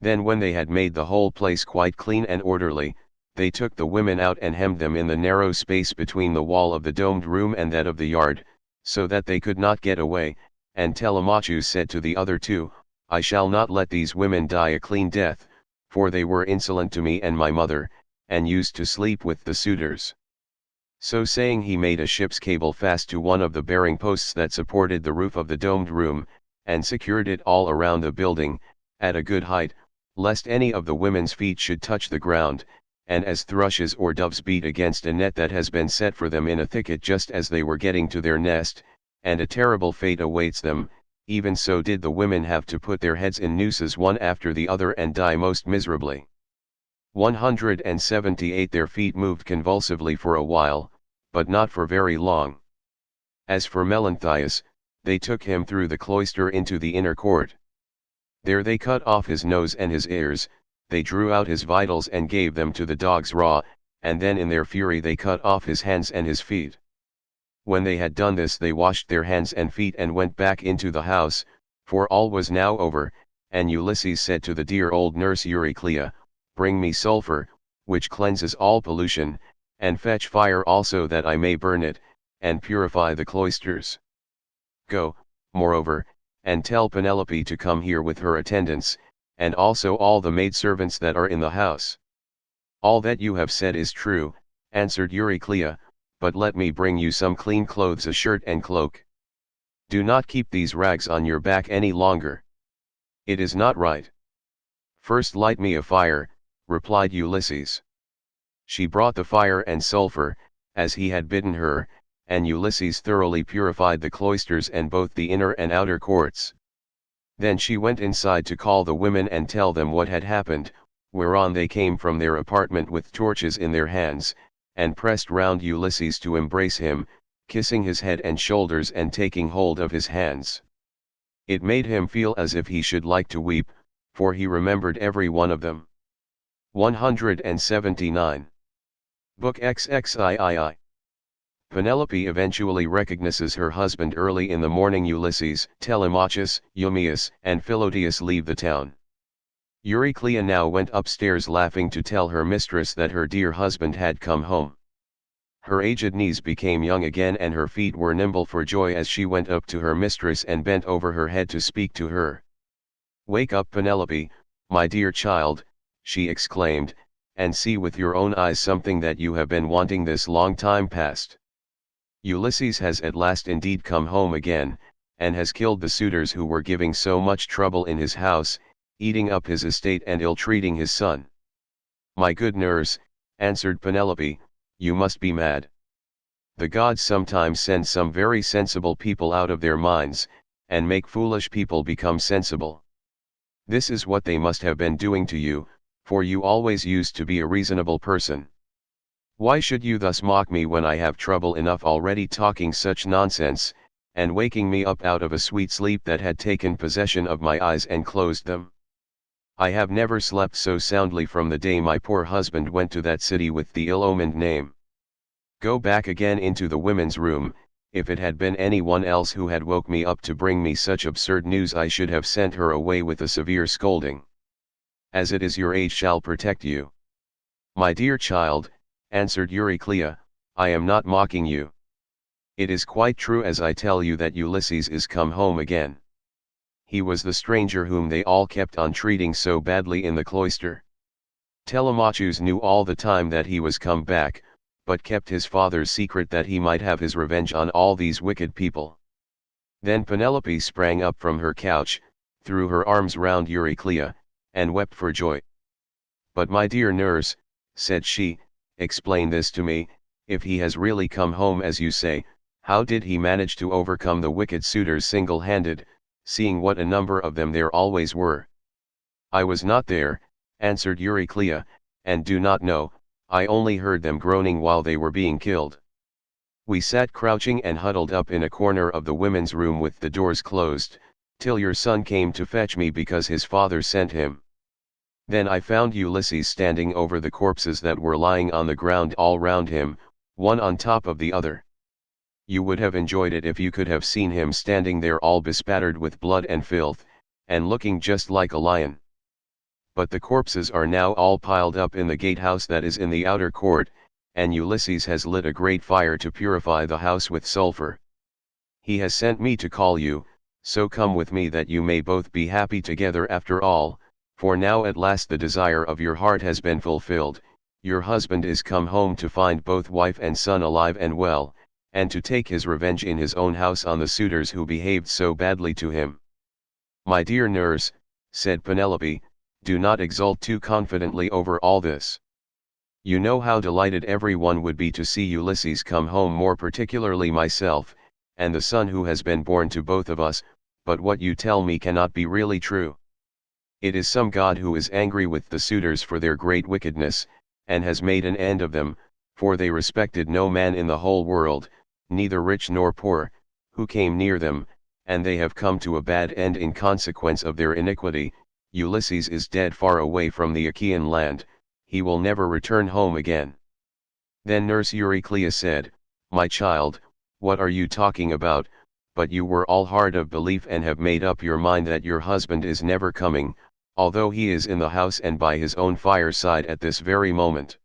Then when they had made the whole place quite clean and orderly, they took the women out and hemmed them in the narrow space between the wall of the domed room and that of the yard, so that they could not get away, and Telemachus said to the other 2, I shall not let these women die a clean death, for they were insolent to me and my mother, and used to sleep with the suitors. So saying he made a ship's cable fast to one of the bearing posts that supported the roof of the domed room, and secured it all around the building, at a good height, lest any of the women's feet should touch the ground, and as thrushes or doves beat against a net that has been set for them in a thicket just as they were getting to their nest, and a terrible fate awaits them, even so did the women have to put their heads in nooses one after the other and die most miserably. 178 Their feet moved convulsively for a while, but not for very long. As for Melanthius, they took him through the cloister into the inner court. There they cut off his nose and his ears, they drew out his vitals and gave them to the dogs raw, and then in their fury they cut off his hands and his feet. When they had done this they washed their hands and feet and went back into the house, for all was now over, and Ulysses said to the dear old nurse Euryclea, Bring me sulphur, which cleanses all pollution, and fetch fire also that I may burn it, and purify the cloisters. Go, moreover, and tell Penelope to come here with her attendants, and also all the maidservants that are in the house. All that you have said is true, answered Euryclea, but let me bring you some clean clothes, a shirt and cloak. Do not keep these rags on your back any longer. It is not right. First light me a fire, replied Ulysses. She brought the fire and sulphur, as he had bidden her, and Ulysses thoroughly purified the cloisters and both the inner and outer courts. Then she went inside to call the women and tell them what had happened, whereon they came from their apartment with torches in their hands, and pressed round Ulysses to embrace him, kissing his head and shoulders and taking hold of his hands. It made him feel as if he should like to weep, for he remembered every one of them. 179. Book XXIII. Penelope eventually recognizes her husband early in the morning. Ulysses, Telemachus, Eumaeus, and Philodeus leave the town. Euryclea now went upstairs laughing to tell her mistress that her dear husband had come home. Her aged knees became young again and her feet were nimble for joy as she went up to her mistress and bent over her head to speak to her. Wake up, Penelope, my dear child, she exclaimed, and see with your own eyes something that you have been wanting this long time past. Ulysses has at last indeed come home again, and has killed the suitors who were giving so much trouble in his house, eating up his estate and ill-treating his son. My good nurse, answered Penelope, you must be mad. The gods sometimes send some very sensible people out of their minds, and make foolish people become sensible. This is what they must have been doing to you, for you always used to be a reasonable person. Why should you thus mock me when I have trouble enough already talking such nonsense, and waking me up out of a sweet sleep that had taken possession of my eyes and closed them? I have never slept so soundly from the day my poor husband went to that city with the ill-omened name. Go back again into the women's room. If it had been anyone else who had woke me up to bring me such absurd news, I should have sent her away with a severe scolding. As it is, your age shall protect you. My dear child, answered Euryclea, I am not mocking you. It is quite true as I tell you that Ulysses is come home again. He was the stranger whom they all kept on treating so badly in the cloister. Telemachus knew all the time that he was come back, but kept his father's secret that he might have his revenge on all these wicked people. Then Penelope sprang up from her couch, threw her arms round Euryclea, and wept for joy. But my dear nurse, said she, explain this to me. If he has really come home as you say, how did he manage to overcome the wicked suitors single-handed, seeing what a number of them there always were? I was not there, answered Euryclea, and do not know. I only heard them groaning while they were being killed. We sat crouching and huddled up in a corner of the women's room with the doors closed, till your son came to fetch me because his father sent him. Then I found Ulysses standing over the corpses that were lying on the ground all round him, one on top of the other. You would have enjoyed it if you could have seen him standing there all bespattered with blood and filth, and looking just like a lion. But the corpses are now all piled up in the gatehouse that is in the outer court, and Ulysses has lit a great fire to purify the house with sulfur. He has sent me to call you, so come with me that you may both be happy together after all, for now at last the desire of your heart has been fulfilled. Your husband is come home to find both wife and son alive and well, and to take his revenge in his own house on the suitors who behaved so badly to him. My dear nurse, said Penelope, do not exult too confidently over all this. You know how delighted everyone would be to see Ulysses come home, more particularly myself, and the son who has been born to both of us, but what you tell me cannot be really true. It is some god who is angry with the suitors for their great wickedness, and has made an end of them, for they respected no man in the whole world, neither rich nor poor, who came near them, and they have come to a bad end in consequence of their iniquity. Ulysses is dead far away from the Achaean land, he will never return home again. Then nurse Euryclea said, my child, what are you talking about? But you were all hard of belief and have made up your mind that your husband is never coming, although he is in the house and by his own fireside at this very moment.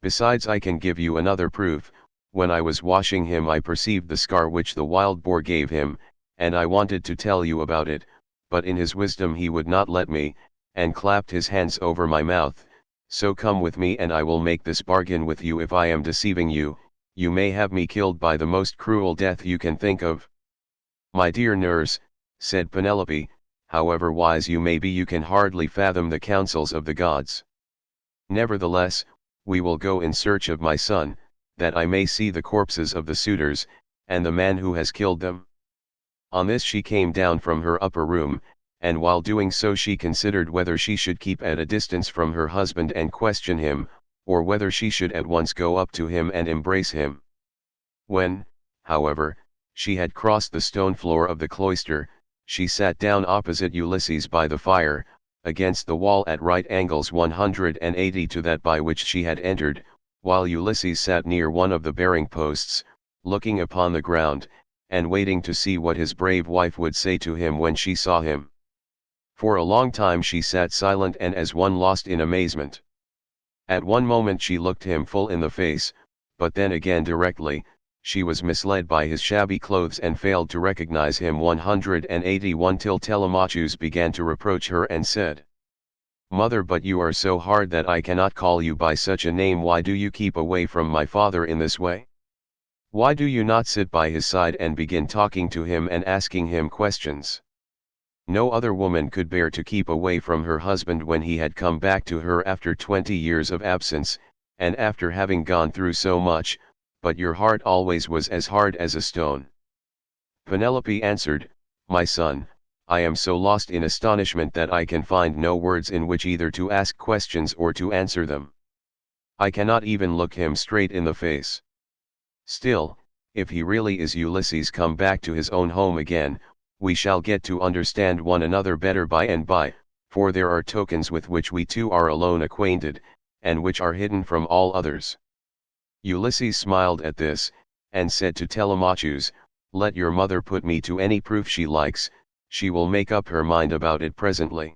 Besides, I can give you another proof. When I was washing him I perceived the scar which the wild boar gave him, and I wanted to tell you about it, but in his wisdom he would not let me, and clapped his hands over my mouth. So come with me and I will make this bargain with you. If I am deceiving you, you may have me killed by the most cruel death you can think of. My dear nurse, said Penelope, however wise you may be, you can hardly fathom the counsels of the gods. Nevertheless, we will go in search of my son, that I may see the corpses of the suitors, and the man who has killed them. On this she came down from her upper room, and while doing so she considered whether she should keep at a distance from her husband and question him, or whether she should at once go up to him and embrace him. When, however, she had crossed the stone floor of the cloister, she sat down opposite Ulysses by the fire, against the wall at right angles 180 to that by which she had entered, while Ulysses sat near one of the bearing posts, looking upon the ground, and waiting to see what his brave wife would say to him when she saw him. For a long time she sat silent and as one lost in amazement. At one moment she looked him full in the face, but then again directly, she was misled by his shabby clothes and failed to recognize him. 181 Till Telemachus began to reproach her and said, Mother, but you are so hard that I cannot call you by such a name. Why do you keep away from my father in this way? Why do you not sit by his side and begin talking to him and asking him questions? No other woman could bear to keep away from her husband when he had come back to her after 20 years of absence, and after having gone through so much, but your heart always was as hard as a stone. Penelope answered, My son, I am so lost in astonishment that I can find no words in which either to ask questions or to answer them. I cannot even look him straight in the face. Still, if he really is Ulysses come back to his own home again, we shall get to understand one another better by and by, for there are tokens with which we two are alone acquainted, and which are hidden from all others. Ulysses smiled at this, and said to Telemachus, "Let your mother put me to any proof she likes, she will make up her mind about it presently.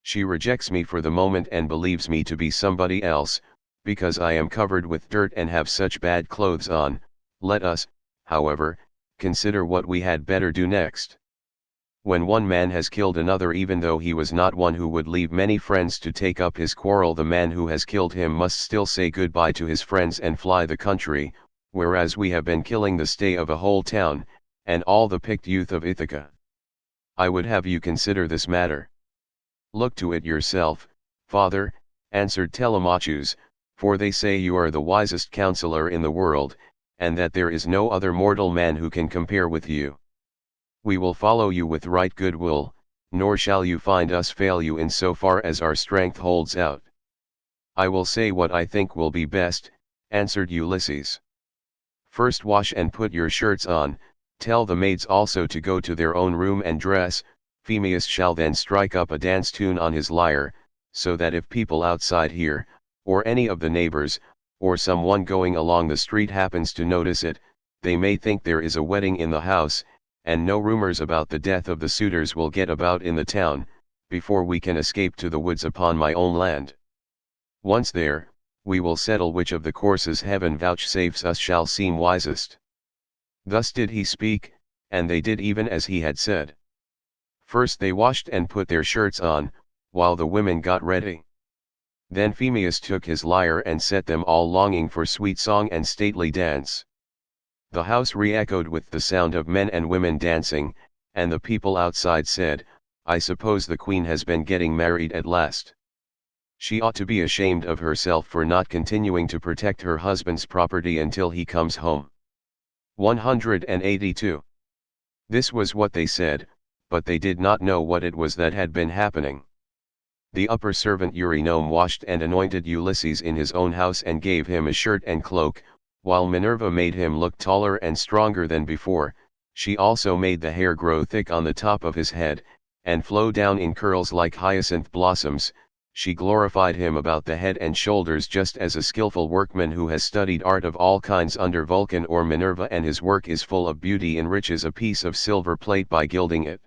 She rejects me for the moment and believes me to be somebody else, because I am covered with dirt and have such bad clothes on. Let us, however, consider what we had better do next. When one man has killed another, even though he was not one who would leave many friends to take up his quarrel, the man who has killed him must still say goodbye to his friends and fly the country, whereas we have been killing the stay of a whole town, and all the picked youth of Ithaca. I would have you consider this matter." "Look to it yourself, father," answered Telemachus, "for they say you are the wisest counselor in the world, and that there is no other mortal man who can compare with you. We will follow you with right good will, nor shall you find us fail you in so far as our strength holds out." "I will say what I think will be best," answered Ulysses. "First wash and put your shirts on, tell the maids also to go to their own room and dress. Phemius shall then strike up a dance tune on his lyre, so that if people outside hear, or any of the neighbors, or some one going along the street happens to notice it, they may think there is a wedding in the house, and no rumors about the death of the suitors will get about in the town, before we can escape to the woods upon my own land. Once there, we will settle which of the courses heaven vouchsafes us shall seem wisest." Thus did he speak, and they did even as he had said. First they washed and put their shirts on, while the women got ready. Then Phemius took his lyre and set them all longing for sweet song and stately dance. The house re-echoed with the sound of men and women dancing, and the people outside said, "I suppose the queen has been getting married at last. She ought to be ashamed of herself for not continuing to protect her husband's property until he comes home." 182. This was what they said, but they did not know what it was that had been happening. The upper servant Eurynome washed and anointed Ulysses in his own house and gave him a shirt and cloak, while Minerva made him look taller and stronger than before. She also made the hair grow thick on the top of his head, and flow down in curls like hyacinth blossoms. She glorified him about the head and shoulders just as a skillful workman who has studied art of all kinds under Vulcan or Minerva, and his work is full of beauty, enriches a piece of silver plate by gilding it.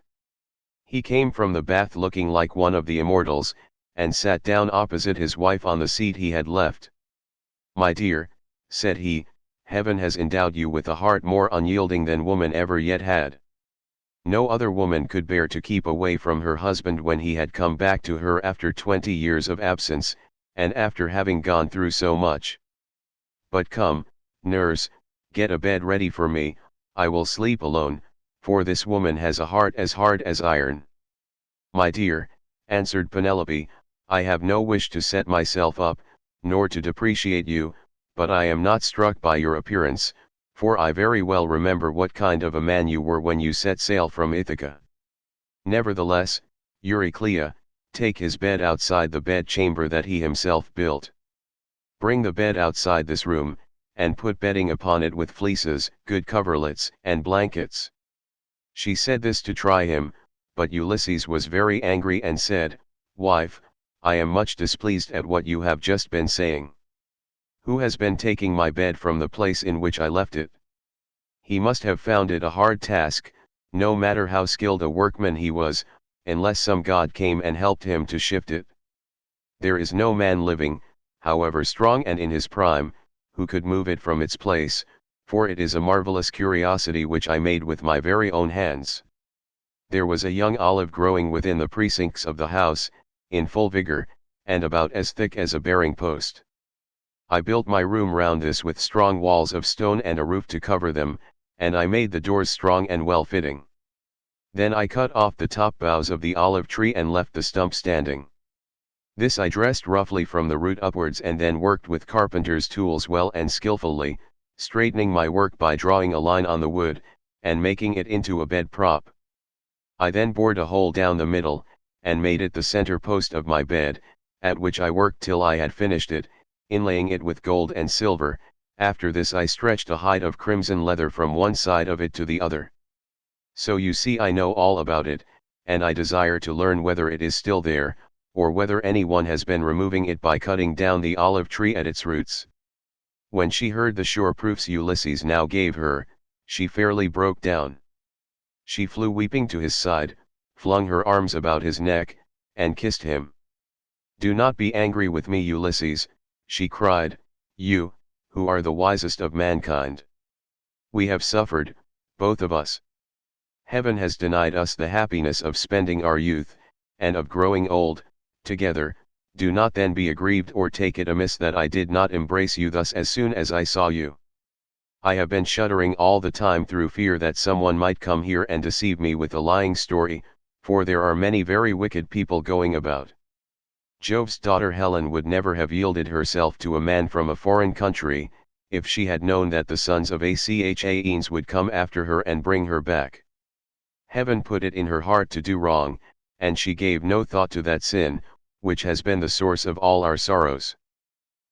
He came from the bath looking like one of the immortals, and sat down opposite his wife on the seat he had left. "My dear," said he, "heaven has endowed you with a heart more unyielding than woman ever yet had. No other woman could bear to keep away from her husband when he had come back to her after 20 years of absence, and after having gone through so much. But come, nurse, get a bed ready for me, I will sleep alone, for this woman has a heart as hard as iron." "My dear," answered Penelope, "I have no wish to set myself up, nor to depreciate you, but I am not struck by your appearance, for I very well remember what kind of a man you were when you set sail from Ithaca. Nevertheless, Euryclea, take his bed outside the bed-chamber that he himself built. Bring the bed outside this room, and put bedding upon it with fleeces, good coverlets, and blankets." She said this to try him, but Ulysses was very angry and said, "Wife, I am much displeased at what you have just been saying. Who has been taking my bed from the place in which I left it? He must have found it a hard task, no matter how skilled a workman he was, unless some god came and helped him to shift it. There is no man living, however strong and in his prime, who could move it from its place, for it is a marvelous curiosity which I made with my very own hands." There was a young olive growing within the precincts of the house, in full vigor, and about as thick as a bearing post. I built my room round this with strong walls of stone and a roof to cover them, and I made the doors strong and well fitting. Then I cut off the top boughs of the olive tree and left the stump standing. This I dressed roughly from the root upwards, and then worked with carpenter's tools well and skillfully, straightening my work by drawing a line on the wood, and making it into a bed prop. I then bored a hole down the middle, and made it the center post of my bed, at which I worked till I had finished it, inlaying it with gold and silver. After this I stretched a hide of crimson leather from one side of it to the other. So you see I know all about it, and I desire to learn whether it is still there, or whether anyone has been removing it by cutting down the olive tree at its roots." When she heard the sure proofs Ulysses now gave her, she fairly broke down. She flew weeping to his side, flung her arms about his neck, and kissed him. "Do not be angry with me, Ulysses," she cried, "you, who are the wisest of mankind. We have suffered, both of us. Heaven has denied us the happiness of spending our youth, and of growing old, together. Do not then be aggrieved or take it amiss that I did not embrace you thus as soon as I saw you. I have been shuddering all the time through fear that someone might come here and deceive me with a lying story, for there are many very wicked people going about. Jove's daughter Helen would never have yielded herself to a man from a foreign country, if she had known that the sons of Achaeans would come after her and bring her back. Heaven put it in her heart to do wrong, and she gave no thought to that sin, which has been the source of all our sorrows.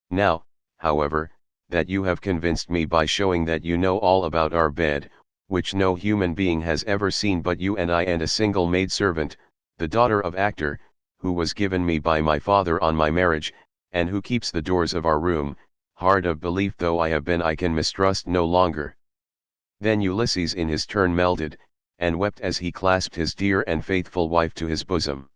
Now, however, that you have convinced me by showing that you know all about our bed, which no human being has ever seen but you and I and a single maidservant, the daughter of Actor, who was given me by my father on my marriage, and who keeps the doors of our room, hard of belief though I have been I can mistrust no longer." Then Ulysses in his turn melted, and wept as he clasped his dear and faithful wife to his bosom.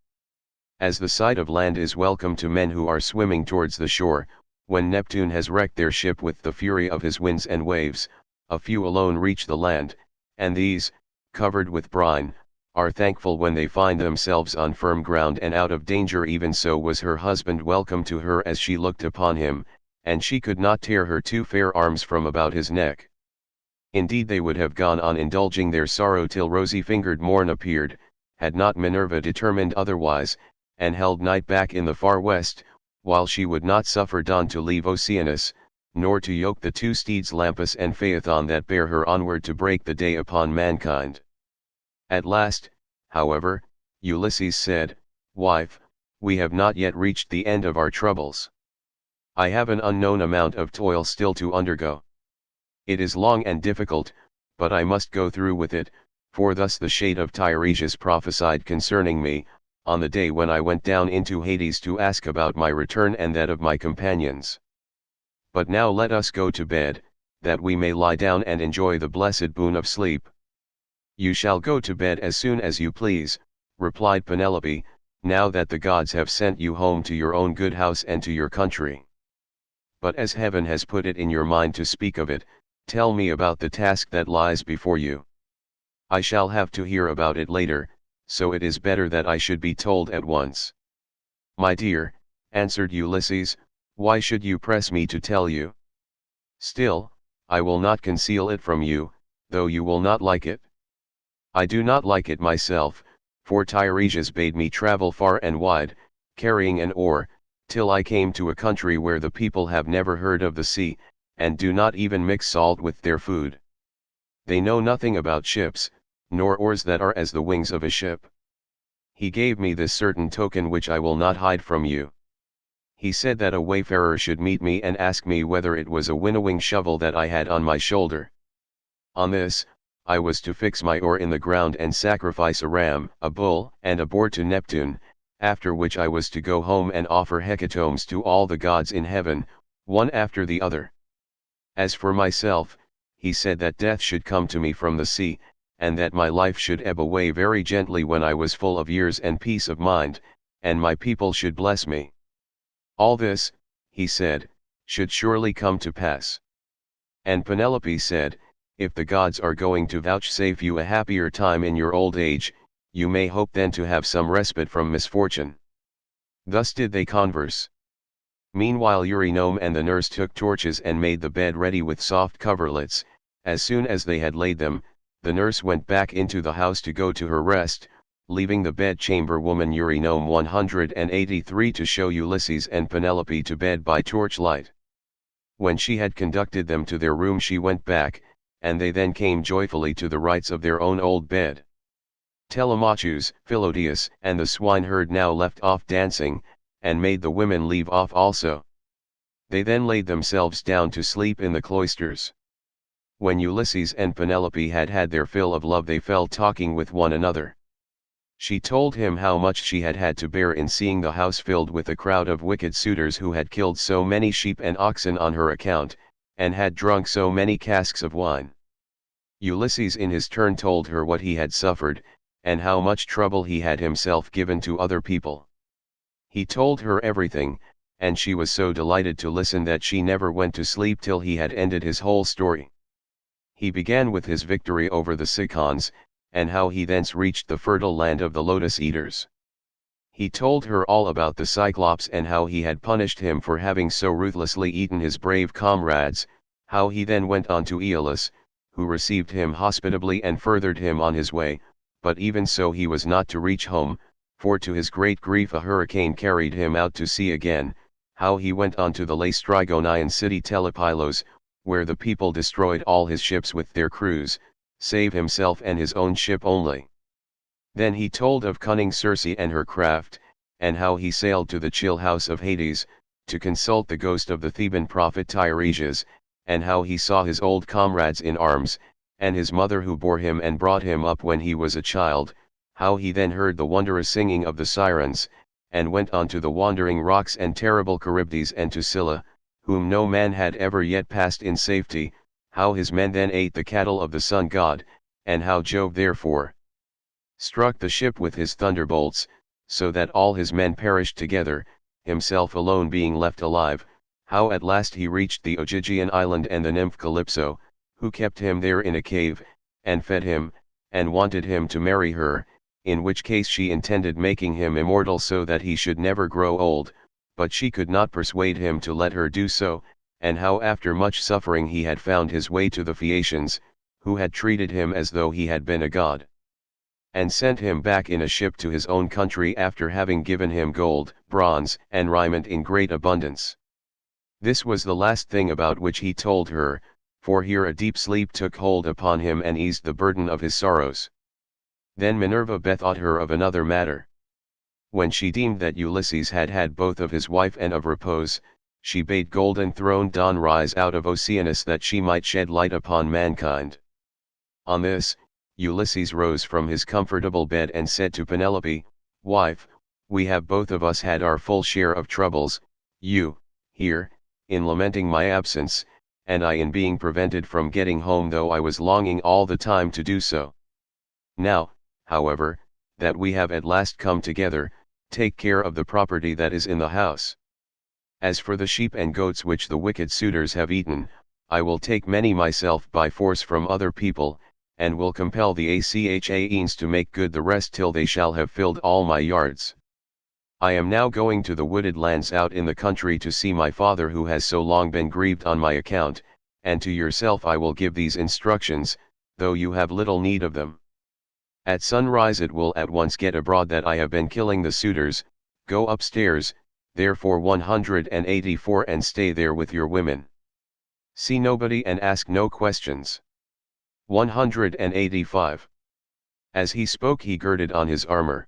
As the sight of land is welcome to men who are swimming towards the shore, when Neptune has wrecked their ship with the fury of his winds and waves, a few alone reach the land, and these, covered with brine, are thankful when they find themselves on firm ground and out of danger. Even so was her husband welcome to her as she looked upon him, and she could not tear her two fair arms from about his neck. Indeed they would have gone on indulging their sorrow till rosy-fingered morn appeared, had not Minerva determined otherwise, and held night back in the far west, while she would not suffer dawn to leave Oceanus, nor to yoke the two steeds Lampus and Phaethon that bear her onward to break the day upon mankind. At last, however, Ulysses said, "Wife, we have not yet reached the end of our troubles. I have an unknown amount of toil still to undergo. It is long and difficult, but I must go through with it, for thus the shade of Tiresias prophesied concerning me, on the day when I went down into Hades to ask about my return and that of my companions. But now let us go to bed, that we may lie down and enjoy the blessed boon of sleep." "You shall go to bed as soon as you please," replied Penelope, "now that the gods have sent you home to your own good house and to your country. But as heaven has put it in your mind to speak of it, tell me about the task that lies before you. I shall have to hear about it later, so it is better that I should be told at once." "My dear," answered Ulysses, "why should you press me to tell you? Still, I will not conceal it from you, though you will not like it. I do not like it myself, for Tiresias bade me travel far and wide, carrying an oar, till I came to a country where the people have never heard of the sea, and do not even mix salt with their food. They know nothing about ships, nor oars that are as the wings of a ship. He gave me this certain token which I will not hide from you. He said that a wayfarer should meet me and ask me whether it was a winnowing shovel that I had on my shoulder. On this, I was to fix my oar in the ground and sacrifice a ram, a bull, and a boar to Neptune, after which I was to go home and offer hecatombs to all the gods in heaven, one after the other. As for myself, he said that death should come to me from the sea, and that my life should ebb away very gently when I was full of years and peace of mind, and my people should bless me. All this, he said, should surely come to pass." And Penelope said, "If the gods are going to vouchsafe you a happier time in your old age, you may hope then to have some respite from misfortune." Thus did they converse. Meanwhile Eurynome and the nurse took torches and made the bed ready with soft coverlets. As soon as they had laid them, the nurse went back into the house to go to her rest, leaving the bedchamber woman Eurynome 183 to show Ulysses and Penelope to bed by torchlight. When she had conducted them to their room she went back, and they then came joyfully to the rights of their own old bed. Telemachus, Philodeus, and the swineherd now left off dancing, and made the women leave off also. They then laid themselves down to sleep in the cloisters. When Ulysses and Penelope had had their fill of love, they fell talking with one another. She told him how much she had had to bear in seeing the house filled with a crowd of wicked suitors who had killed so many sheep and oxen on her account, and had drunk so many casks of wine. Ulysses in his turn told her what he had suffered, and how much trouble he had himself given to other people. He told her everything, and she was so delighted to listen that she never went to sleep till he had ended his whole story. He began with his victory over the Cicons, and how he thence reached the fertile land of the lotus eaters. He told her all about the Cyclops and how he had punished him for having so ruthlessly eaten his brave comrades, how he then went on to Aeolus, who received him hospitably and furthered him on his way, but even so he was not to reach home, for to his great grief a hurricane carried him out to sea again, how he went on to the Laestrygonian city Telepylos, where the people destroyed all his ships with their crews, save himself and his own ship only. Then he told of cunning Circe and her craft, and how he sailed to the chill house of Hades, to consult the ghost of the Theban prophet Tiresias, and how he saw his old comrades in arms, and his mother who bore him and brought him up when he was a child, how he then heard the wondrous singing of the sirens, and went on to the wandering rocks and terrible Charybdis and to Scylla, whom no man had ever yet passed in safety, how his men then ate the cattle of the sun god, and how Jove therefore struck the ship with his thunderbolts, so that all his men perished together, himself alone being left alive, how at last he reached the Ogygian island and the nymph Calypso, who kept him there in a cave, and fed him, and wanted him to marry her, in which case she intended making him immortal so that he should never grow old, but she could not persuade him to let her do so, and how after much suffering he had found his way to the Phaeacians, who had treated him as though he had been a god, and sent him back in a ship to his own country after having given him gold, bronze, and raiment in great abundance. This was the last thing about which he told her, for here a deep sleep took hold upon him and eased the burden of his sorrows. Then Minerva bethought her of another matter. When she deemed that Ulysses had had both of his wife and of repose, she bade golden-throned Dawn rise out of Oceanus that she might shed light upon mankind. On this, Ulysses rose from his comfortable bed and said to Penelope, "Wife, we have both of us had our full share of troubles, you, here, in lamenting my absence, and I in being prevented from getting home though I was longing all the time to do so. Now, however, that we have at last come together, take care of the property that is in the house. As for the sheep and goats which the wicked suitors have eaten, I will take many myself by force from other people, and will compel the Achaeans to make good the rest till they shall have filled all my yards. I am now going to the wooded lands out in the country to see my father who has so long been grieved on my account, and to yourself I will give these instructions, though you have little need of them. At sunrise it will at once get abroad that I have been killing the suitors, go upstairs, therefore 184 and stay there with your women. See nobody and ask no questions. 185. As he spoke he girded on his armor.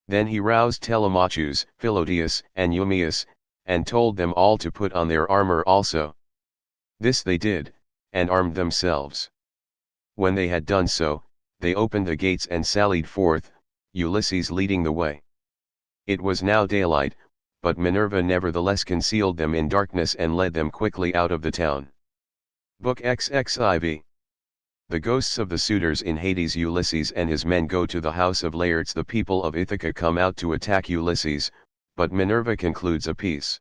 Then he roused Telemachus, Philodeus, and Eumaeus, and told them all to put on their armor also. This they did, and armed themselves. When they had done so, they opened the gates and sallied forth, Ulysses leading the way. It was now daylight, but Minerva nevertheless concealed them in darkness and led them quickly out of the town. Book XXIV. The ghosts of the suitors in Hades. Ulysses and his men go to the house of Laertes. The people of Ithaca come out to attack Ulysses, but Minerva concludes a peace.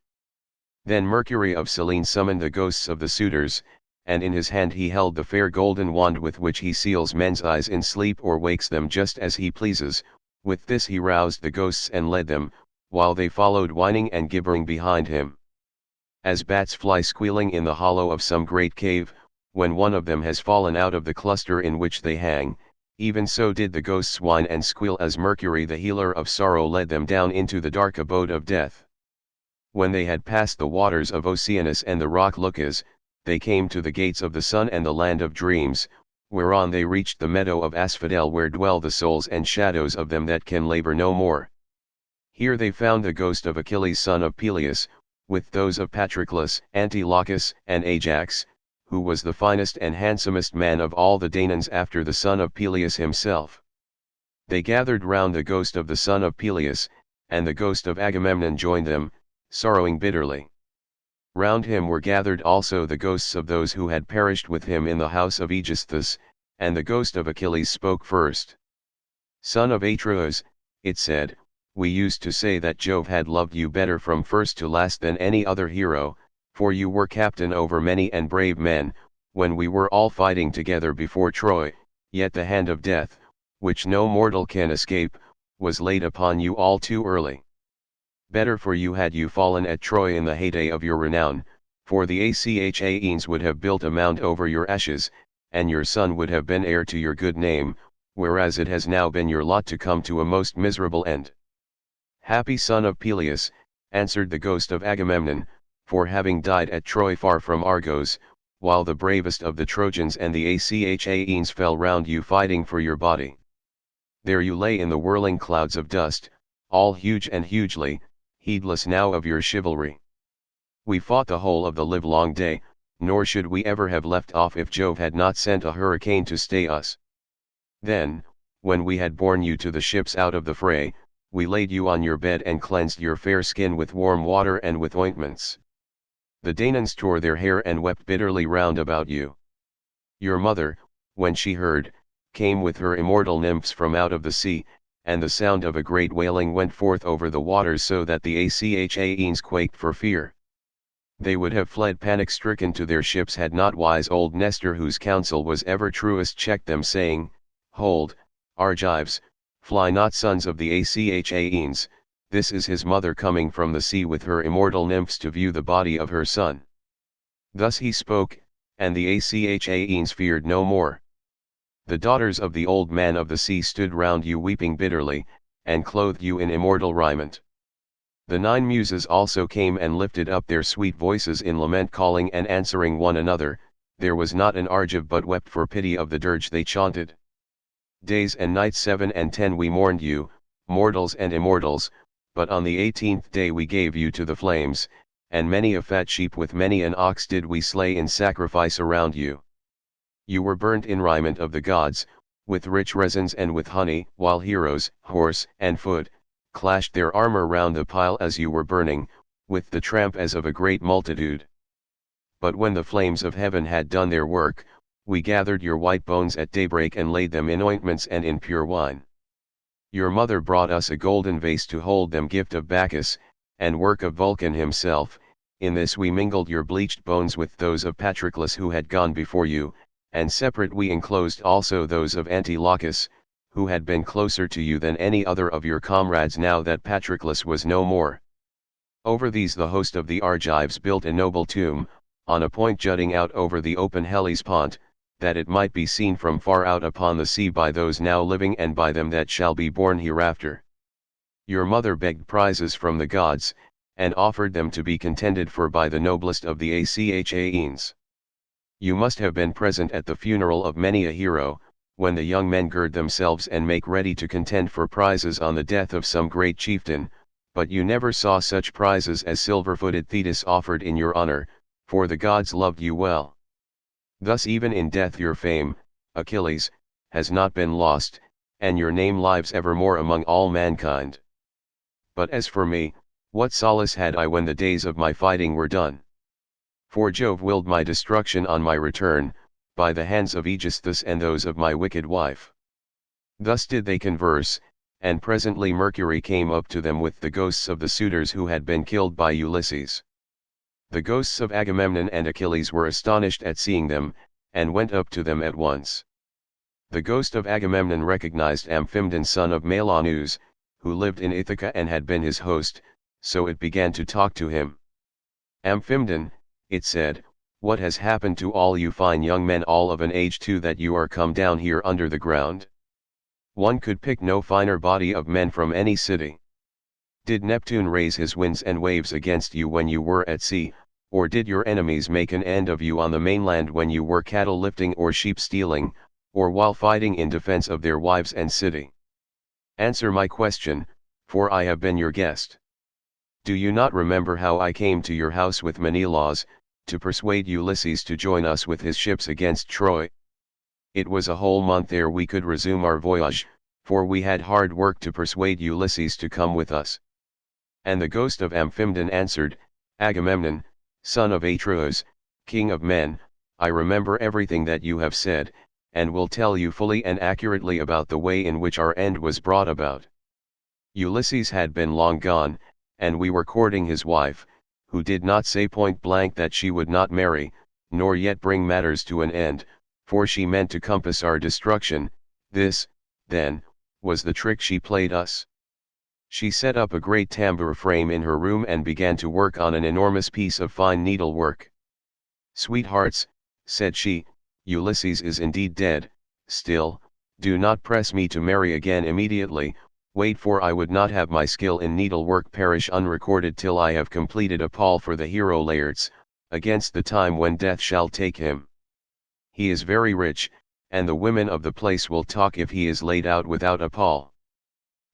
Then Mercury of Cyllene summoned the ghosts of the suitors, and in his hand he held the fair golden wand with which he seals men's eyes in sleep or wakes them just as he pleases. With this he roused the ghosts and led them, while they followed whining and gibbering behind him. As bats fly squealing in the hollow of some great cave, when one of them has fallen out of the cluster in which they hang, even so did the ghosts whine and squeal as Mercury the healer of sorrow led them down into the dark abode of death. When they had passed the waters of Oceanus and the rock Lucas, they came to the gates of the sun and the land of dreams, whereon they reached the meadow of Asphodel where dwell the souls and shadows of them that can labor no more. Here they found the ghost of Achilles son of Peleus, with those of Patroclus, Antilochus, and Ajax, who was the finest and handsomest man of all the Danaans after the son of Peleus himself. They gathered round the ghost of the son of Peleus, and the ghost of Agamemnon joined them, sorrowing bitterly. Round him were gathered also the ghosts of those who had perished with him in the house of Aegisthus, and the ghost of Achilles spoke first. Son of Atreus, it said, we used to say that Jove had loved you better from first to last than any other hero, for you were captain over many and brave men, when we were all fighting together before Troy, yet the hand of death, which no mortal can escape, was laid upon you all too early. Better for you had you fallen at Troy in the heyday of your renown, for the Achaeans would have built a mound over your ashes, and your son would have been heir to your good name, whereas it has now been your lot to come to a most miserable end. Happy son of Peleus, answered the ghost of Agamemnon, for having died at Troy far from Argos, while the bravest of the Trojans and the Achaeans fell round you fighting for your body. There you lay in the whirling clouds of dust, all huge and hugely, heedless now of your chivalry. We fought the whole of the livelong day, nor should we ever have left off if Jove had not sent a hurricane to stay us. Then, when we had borne you to the ships out of the fray, we laid you on your bed and cleansed your fair skin with warm water and with ointments. The Danaans tore their hair and wept bitterly round about you. Your mother, when she heard, came with her immortal nymphs from out of the sea, and the sound of a great wailing went forth over the waters so that the Achaeans quaked for fear. They would have fled panic-stricken to their ships had not wise old Nestor, whose counsel was ever truest, checked them, saying, Hold, Argives, fly not, sons of the Achaeans, this is his mother coming from the sea with her immortal nymphs to view the body of her son. Thus he spoke, and the Achaeans feared no more. The daughters of the old man of the sea stood round you weeping bitterly, and clothed you in immortal raiment. The 9 muses also came and lifted up their sweet voices in lament, calling and answering one another. There was not an Argive but wept for pity of the dirge they chaunted. Days and nights 7 and 10 we mourned you, mortals and immortals, but on the 18th day we gave you to the flames, and many a fat sheep with many an ox did we slay in sacrifice around you. You were burnt in raiment of the gods, with rich resins and with honey, while heroes, horse and foot, clashed their armor round the pile as you were burning, with the tramp as of a great multitude. But when the flames of heaven had done their work, we gathered your white bones at daybreak and laid them in ointments and in pure wine. Your mother brought us a golden vase to hold them, gift of Bacchus, and work of Vulcan himself. In this we mingled your bleached bones with those of Patroclus who had gone before you, and separate we enclosed also those of Antilochus, who had been closer to you than any other of your comrades now that Patroclus was no more. Over these the host of the Argives built a noble tomb, on a point jutting out over the open Hellespont, that it might be seen from far out upon the sea by those now living and by them that shall be born hereafter. Your mother begged prizes from the gods, and offered them to be contended for by the noblest of the Achaeans. You must have been present at the funeral of many a hero, when the young men gird themselves and make ready to contend for prizes on the death of some great chieftain, but you never saw such prizes as silver-footed Thetis offered in your honor, for the gods loved you well. Thus even in death your fame, Achilles, has not been lost, and your name lives evermore among all mankind. But as for me, what solace had I when the days of my fighting were done? For Jove willed my destruction on my return, by the hands of Aegisthus and those of my wicked wife. Thus did they converse, and presently Mercury came up to them with the ghosts of the suitors who had been killed by Ulysses. The ghosts of Agamemnon and Achilles were astonished at seeing them, and went up to them at once. The ghost of Agamemnon recognized Amphimedon son of Melaneus, who lived in Ithaca and had been his host, so it began to talk to him. Amphimedon, it said, what has happened to all you fine young men all of an age too that you are come down here under the ground? One could pick no finer body of men from any city. Did Neptune raise his winds and waves against you when you were at sea, or did your enemies make an end of you on the mainland when you were cattle lifting or sheep stealing, or while fighting in defense of their wives and city? Answer my question, for I have been your guest. Do you not remember how I came to your house with many laws, to persuade Ulysses to join us with his ships against Troy? It was a whole month ere we could resume our voyage, for we had hard work to persuade Ulysses to come with us. And the ghost of Amphimedon answered, Agamemnon, son of Atreus, king of men, I remember everything that you have said, and will tell you fully and accurately about the way in which our end was brought about. Ulysses had been long gone, and we were courting his wife, who did not say point blank that she would not marry, nor yet bring matters to an end, for she meant to compass our destruction. This, then, was the trick she played us. She set up a great tambour frame in her room and began to work on an enormous piece of fine needlework. Sweethearts, said she, Ulysses is indeed dead. Still, do not press me to marry again immediately. Wait, for I would not have my skill in needlework perish unrecorded till I have completed a pall for the hero Laertes, against the time when death shall take him. He is very rich, and the women of the place will talk if he is laid out without a pall.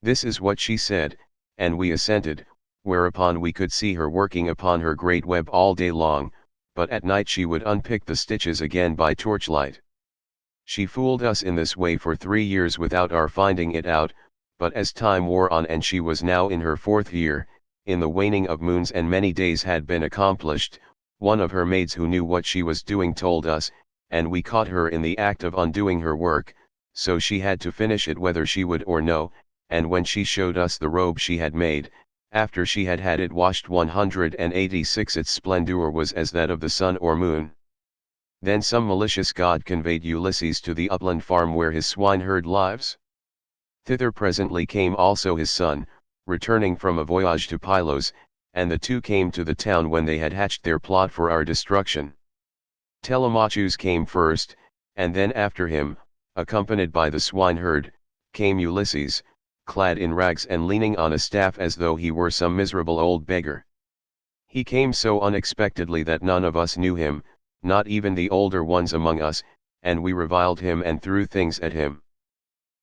This is what she said, and we assented, whereupon we could see her working upon her great web all day long, but at night she would unpick the stitches again by torchlight. She fooled us in this way for 3 years without our finding it out, but as time wore on and she was now in her 4th year, in the waning of moons and many days had been accomplished, one of her maids who knew what she was doing told us, and we caught her in the act of undoing her work, so she had to finish it whether she would or no, and when she showed us the robe she had made, after she had had it washed 186, its splendor was as that of the sun or moon. Then some malicious god conveyed Ulysses to the upland farm where his swineherd lives. Thither presently came also his son, returning from a voyage to Pylos, and the two came to the town when they had hatched their plot for our destruction. Telemachus came first, and then after him, accompanied by the swineherd, came Ulysses, clad in rags and leaning on a staff as though he were some miserable old beggar. He came so unexpectedly that none of us knew him, not even the older ones among us, and we reviled him and threw things at him.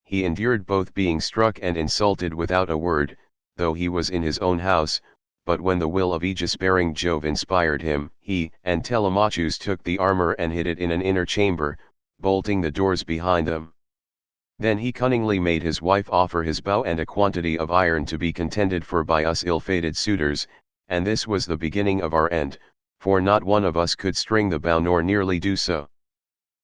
He endured both being struck and insulted without a word, though he was in his own house, but when the will of aegis-bearing Jove inspired him, he and Telemachus took the armor and hid it in an inner chamber, bolting the doors behind them. Then he cunningly made his wife offer his bow and a quantity of iron to be contended for by us ill-fated suitors, and this was the beginning of our end, for not one of us could string the bow nor nearly do so.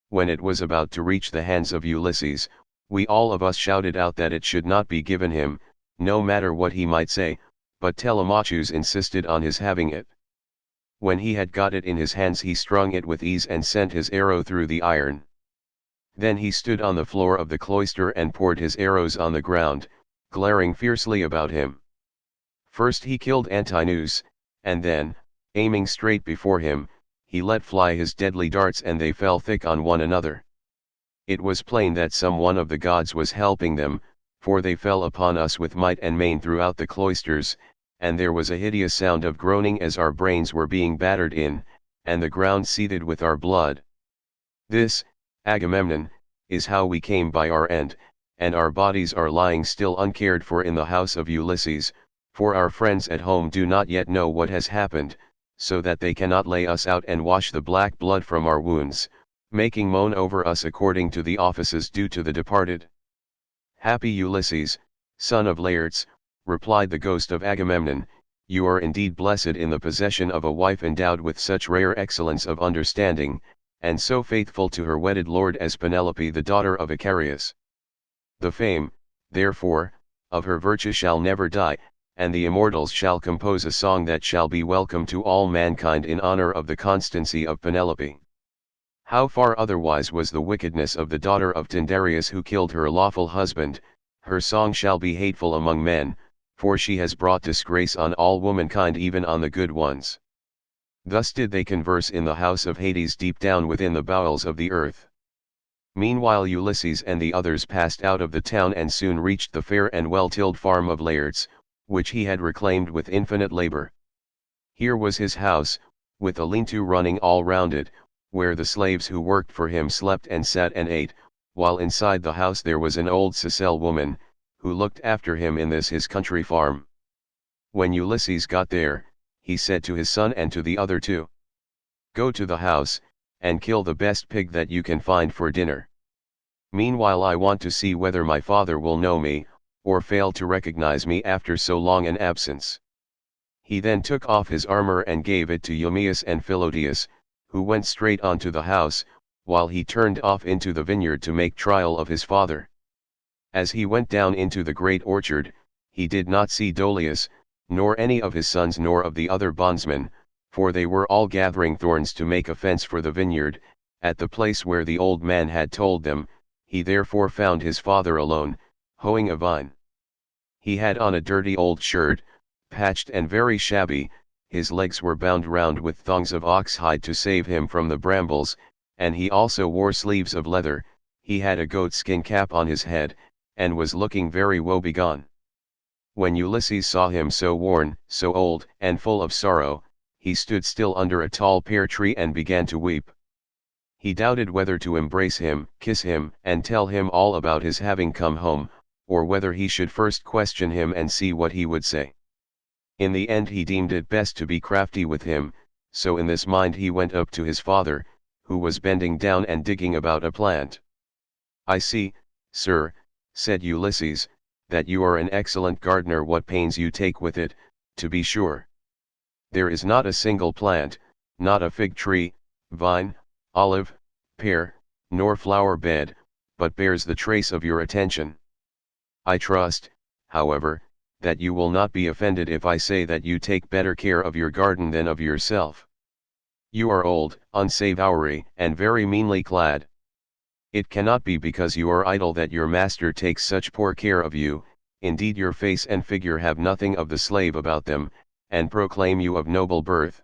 When it was about to reach the hands of Ulysses, we all of us shouted out that it should not be given him, no matter what he might say, but Telemachus insisted on his having it. When he had got it in his hands he strung it with ease and sent his arrow through the iron. Then he stood on the floor of the cloister and poured his arrows on the ground, glaring fiercely about him. First he killed Antinous, and then, aiming straight before him, he let fly his deadly darts and they fell thick on one another. It was plain that some one of the gods was helping them, for they fell upon us with might and main throughout the cloisters, and there was a hideous sound of groaning as our brains were being battered in, and the ground seethed with our blood. This, Agamemnon, is how we came by our end, and our bodies are lying still uncared for in the house of Ulysses, for our friends at home do not yet know what has happened, so that they cannot lay us out and wash the black blood from our wounds, making moan over us according to the offices due to the departed. Happy Ulysses, son of Laertes, replied the ghost of Agamemnon, you are indeed blessed in the possession of a wife endowed with such rare excellence of understanding, and so faithful to her wedded lord as Penelope the daughter of Icarius. The fame, therefore, of her virtue shall never die, and the immortals shall compose a song that shall be welcome to all mankind in honor of the constancy of Penelope. How far otherwise was the wickedness of the daughter of Tyndareus who killed her lawful husband, her song shall be hateful among men, for she has brought disgrace on all womankind even on the good ones. Thus did they converse in the house of Hades deep down within the bowels of the earth. Meanwhile Ulysses and the others passed out of the town and soon reached the fair and well-tilled farm of Laertes, which he had reclaimed with infinite labor. Here was his house, with a lean-to running all round it, where the slaves who worked for him slept and sat and ate, while inside the house there was an old Sicel woman, who looked after him in this his country farm. When Ulysses got there, he said to his son and to the other two, "Go to the house, and kill the best pig that you can find for dinner. Meanwhile I want to see whether my father will know me, or fail to recognize me after so long an absence." He then took off his armor and gave it to Eumaeus and Philodius, who went straight on to the house, while he turned off into the vineyard to make trial of his father. As he went down into the great orchard, he did not see Dolius, nor any of his sons nor of the other bondsmen, for they were all gathering thorns to make a fence for the vineyard, at the place where the old man had told them. He therefore found his father alone, hoeing a vine. He had on a dirty old shirt, patched and very shabby, his legs were bound round with thongs of ox hide to save him from the brambles, and he also wore sleeves of leather. He had a goatskin cap on his head, and was looking very woebegone. When Ulysses saw him so worn, so old, and full of sorrow, he stood still under a tall pear tree and began to weep. He doubted whether to embrace him, kiss him, and tell him all about his having come home, or whether he should first question him and see what he would say. In the end he deemed it best to be crafty with him, so in this mind he went up to his father, who was bending down and digging about a plant. "I see, sir," said Ulysses, "that you are an excellent gardener. What pains you take with it, to be sure. There is not a single plant, not a fig tree, vine, olive, pear, nor flower bed, but bears the trace of your attention. I trust, however, that you will not be offended if I say that you take better care of your garden than of yourself. You are old, unsavoury, and very meanly clad. It cannot be because you are idle that your master takes such poor care of you. Indeed your face and figure have nothing of the slave about them, and proclaim you of noble birth.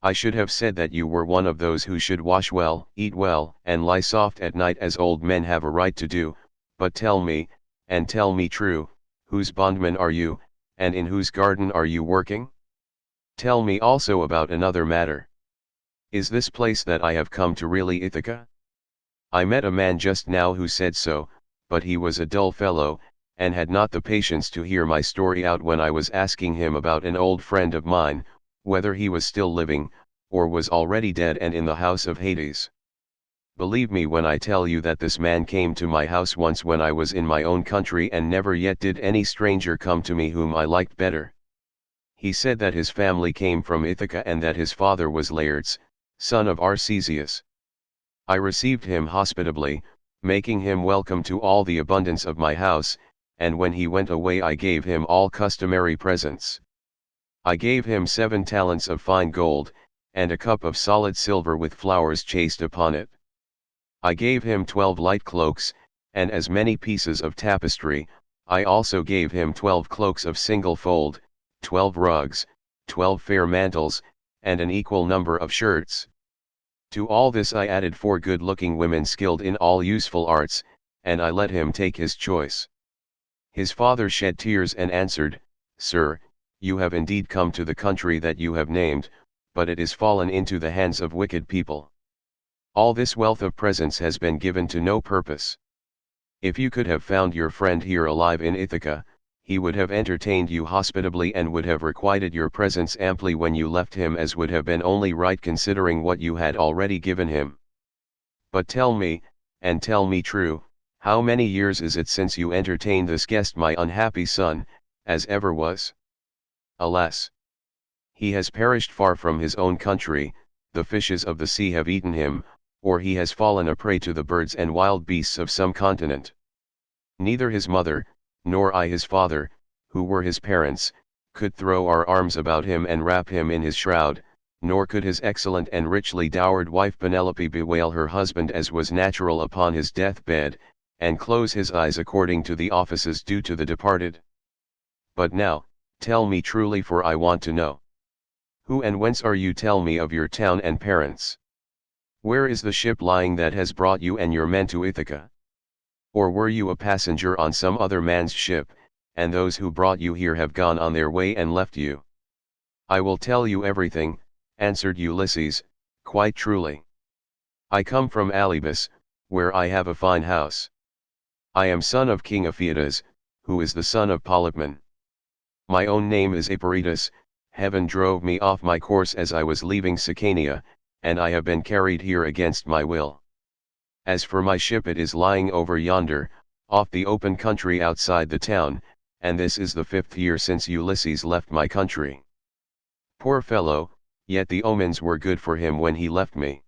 I should have said that you were one of those who should wash well, eat well, and lie soft at night as old men have a right to do. But tell me, and tell me true, whose bondman are you, and in whose garden are you working? Tell me also about another matter. Is this place that I have come to really Ithaca? I met a man just now who said so, but he was a dull fellow, and had not the patience to hear my story out when I was asking him about an old friend of mine, whether he was still living, or was already dead and in the house of Hades. Believe me when I tell you that this man came to my house once when I was in my own country, and never yet did any stranger come to me whom I liked better. He said that his family came from Ithaca and that his father was Laertes, son of Arcesius. I received him hospitably, making him welcome to all the abundance of my house, and when he went away I gave him all customary presents. I gave him 7 talents of fine gold, and a cup of solid silver with flowers chased upon it. I gave him 12 light cloaks, and as many pieces of tapestry. I also gave him 12 cloaks of single fold, 12 rugs, 12 fair mantles, and an equal number of shirts. To all this I added 4 good-looking women skilled in all useful arts, and I let him take his choice. His father shed tears and answered, "Sir, you have indeed come to the country that you have named, but it is fallen into the hands of wicked people. All this wealth of presents has been given to no purpose. If you could have found your friend here alive in Ithaca, he would have entertained you hospitably and would have requited your presents amply when you left him, as would have been only right considering what you had already given him. But tell me, and tell me true, how many years is it since you entertained this guest, my unhappy son, as ever was? Alas! He has perished far from his own country, the fishes of the sea have eaten him, or he has fallen a prey to the birds and wild beasts of some continent. Neither his mother, nor I his father, who were his parents, could throw our arms about him and wrap him in his shroud, nor could his excellent and richly dowered wife Penelope bewail her husband as was natural upon his death-bed, and close his eyes according to the offices due to the departed. But now, tell me truly, for I want to know. Who and whence are you? Tell me of your town and parents. Where is the ship lying that has brought you and your men to Ithaca? Or were you a passenger on some other man's ship, and those who brought you here have gone on their way and left you?" "I will tell you everything," answered Ulysses, "quite truly. I come from Alybus, where I have a fine house. I am son of King Ephiates, who is the son of Polypemon. My own name is Eperitus. Heaven drove me off my course as I was leaving Sicania, and I have been carried here against my will. As for my ship, it is lying over yonder, off the open country outside the town, and this is the 5th year since Ulysses left my country. Poor fellow, yet the omens were good for him when he left me.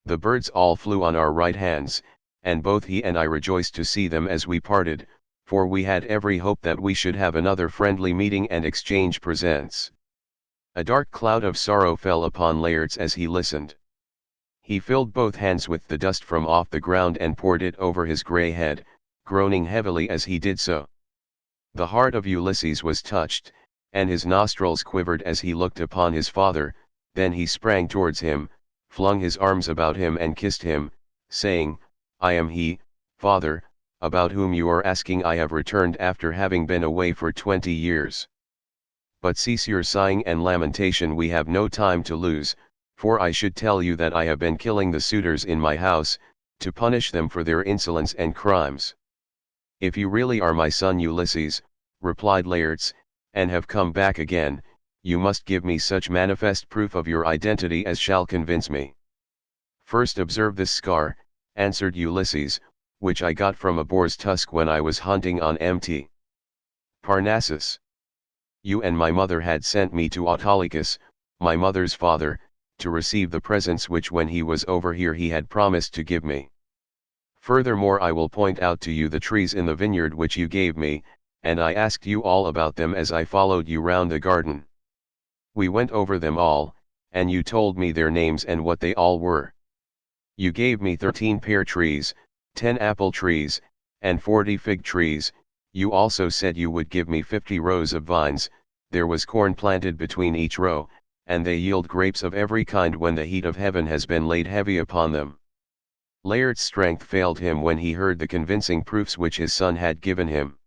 The birds all flew on our right hands, and both he and I rejoiced to see them as we parted, for we had every hope that we should have another friendly meeting and exchange presents. A dark cloud of sorrow fell upon Laertes as he listened. He filled both hands with the dust from off the ground and poured it over his grey head, groaning heavily as he did so. The heart of Ulysses was touched, and his nostrils quivered as he looked upon his father. Then he sprang towards him, flung his arms about him and kissed him, saying, "I am he, father, about whom you are asking. I have returned after having been away for 20 years. But cease your sighing and lamentation, we have no time to lose, for I should tell you that I have been killing the suitors in my house, to punish them for their insolence and crimes." "If you really are my son Ulysses," replied Laertes, "and have come back again, you must give me such manifest proof of your identity as shall convince me." "First observe this scar," answered Ulysses, "which I got from a boar's tusk when I was hunting on Mt. Parnassus. You and my mother had sent me to Autolycus, my mother's father, to receive the presents which when he was over here he had promised to give me. Furthermore, I will point out to you the trees in the vineyard which you gave me, and I asked you all about them as I followed you round the garden. We went over them all, and you told me their names and what they all were. You gave me 13 pear trees, 10 apple trees, and 40 fig trees. You also said you would give me 50 rows of vines. There was corn planted between each row, and they yield grapes of every kind when the heat of heaven has been laid heavy upon them." Laertes' strength failed him when he heard the convincing proofs which his son had given him.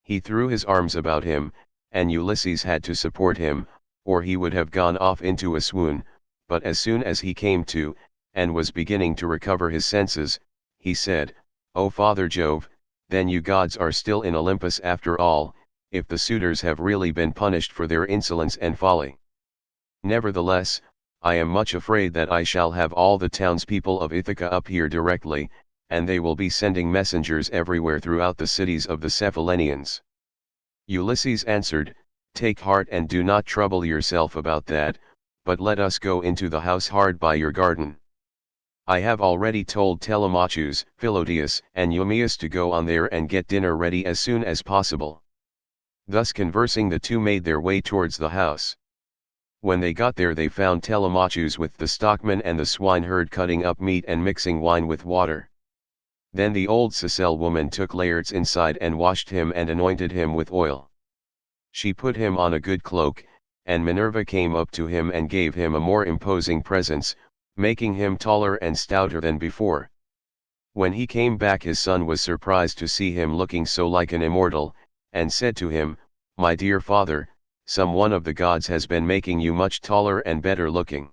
He threw his arms about him, and Ulysses had to support him, or he would have gone off into a swoon. But as soon as he came to, and was beginning to recover his senses, he said, "O Father Jove, then you gods are still in Olympus after all, if the suitors have really been punished for their insolence and folly. Nevertheless, I am much afraid that I shall have all the townspeople of Ithaca up here directly, and they will be sending messengers everywhere throughout the cities of the Cephallenians." Ulysses answered, "Take heart and do not trouble yourself about that, but let us go into the house hard by your garden. I have already told Telemachus, Philodeus, and Eumaeus to go on there and get dinner ready as soon as possible." Thus conversing, the two made their way towards the house. When they got there they found Telemachus with the stockman and the swineherd cutting up meat and mixing wine with water. Then the old Sicel woman took Laertes inside and washed him and anointed him with oil. She put him on a good cloak, and Minerva came up to him and gave him a more imposing presence, making him taller and stouter than before. When he came back his son was surprised to see him looking so like an immortal, and said to him, "My dear father, some one of the gods has been making you much taller and better looking."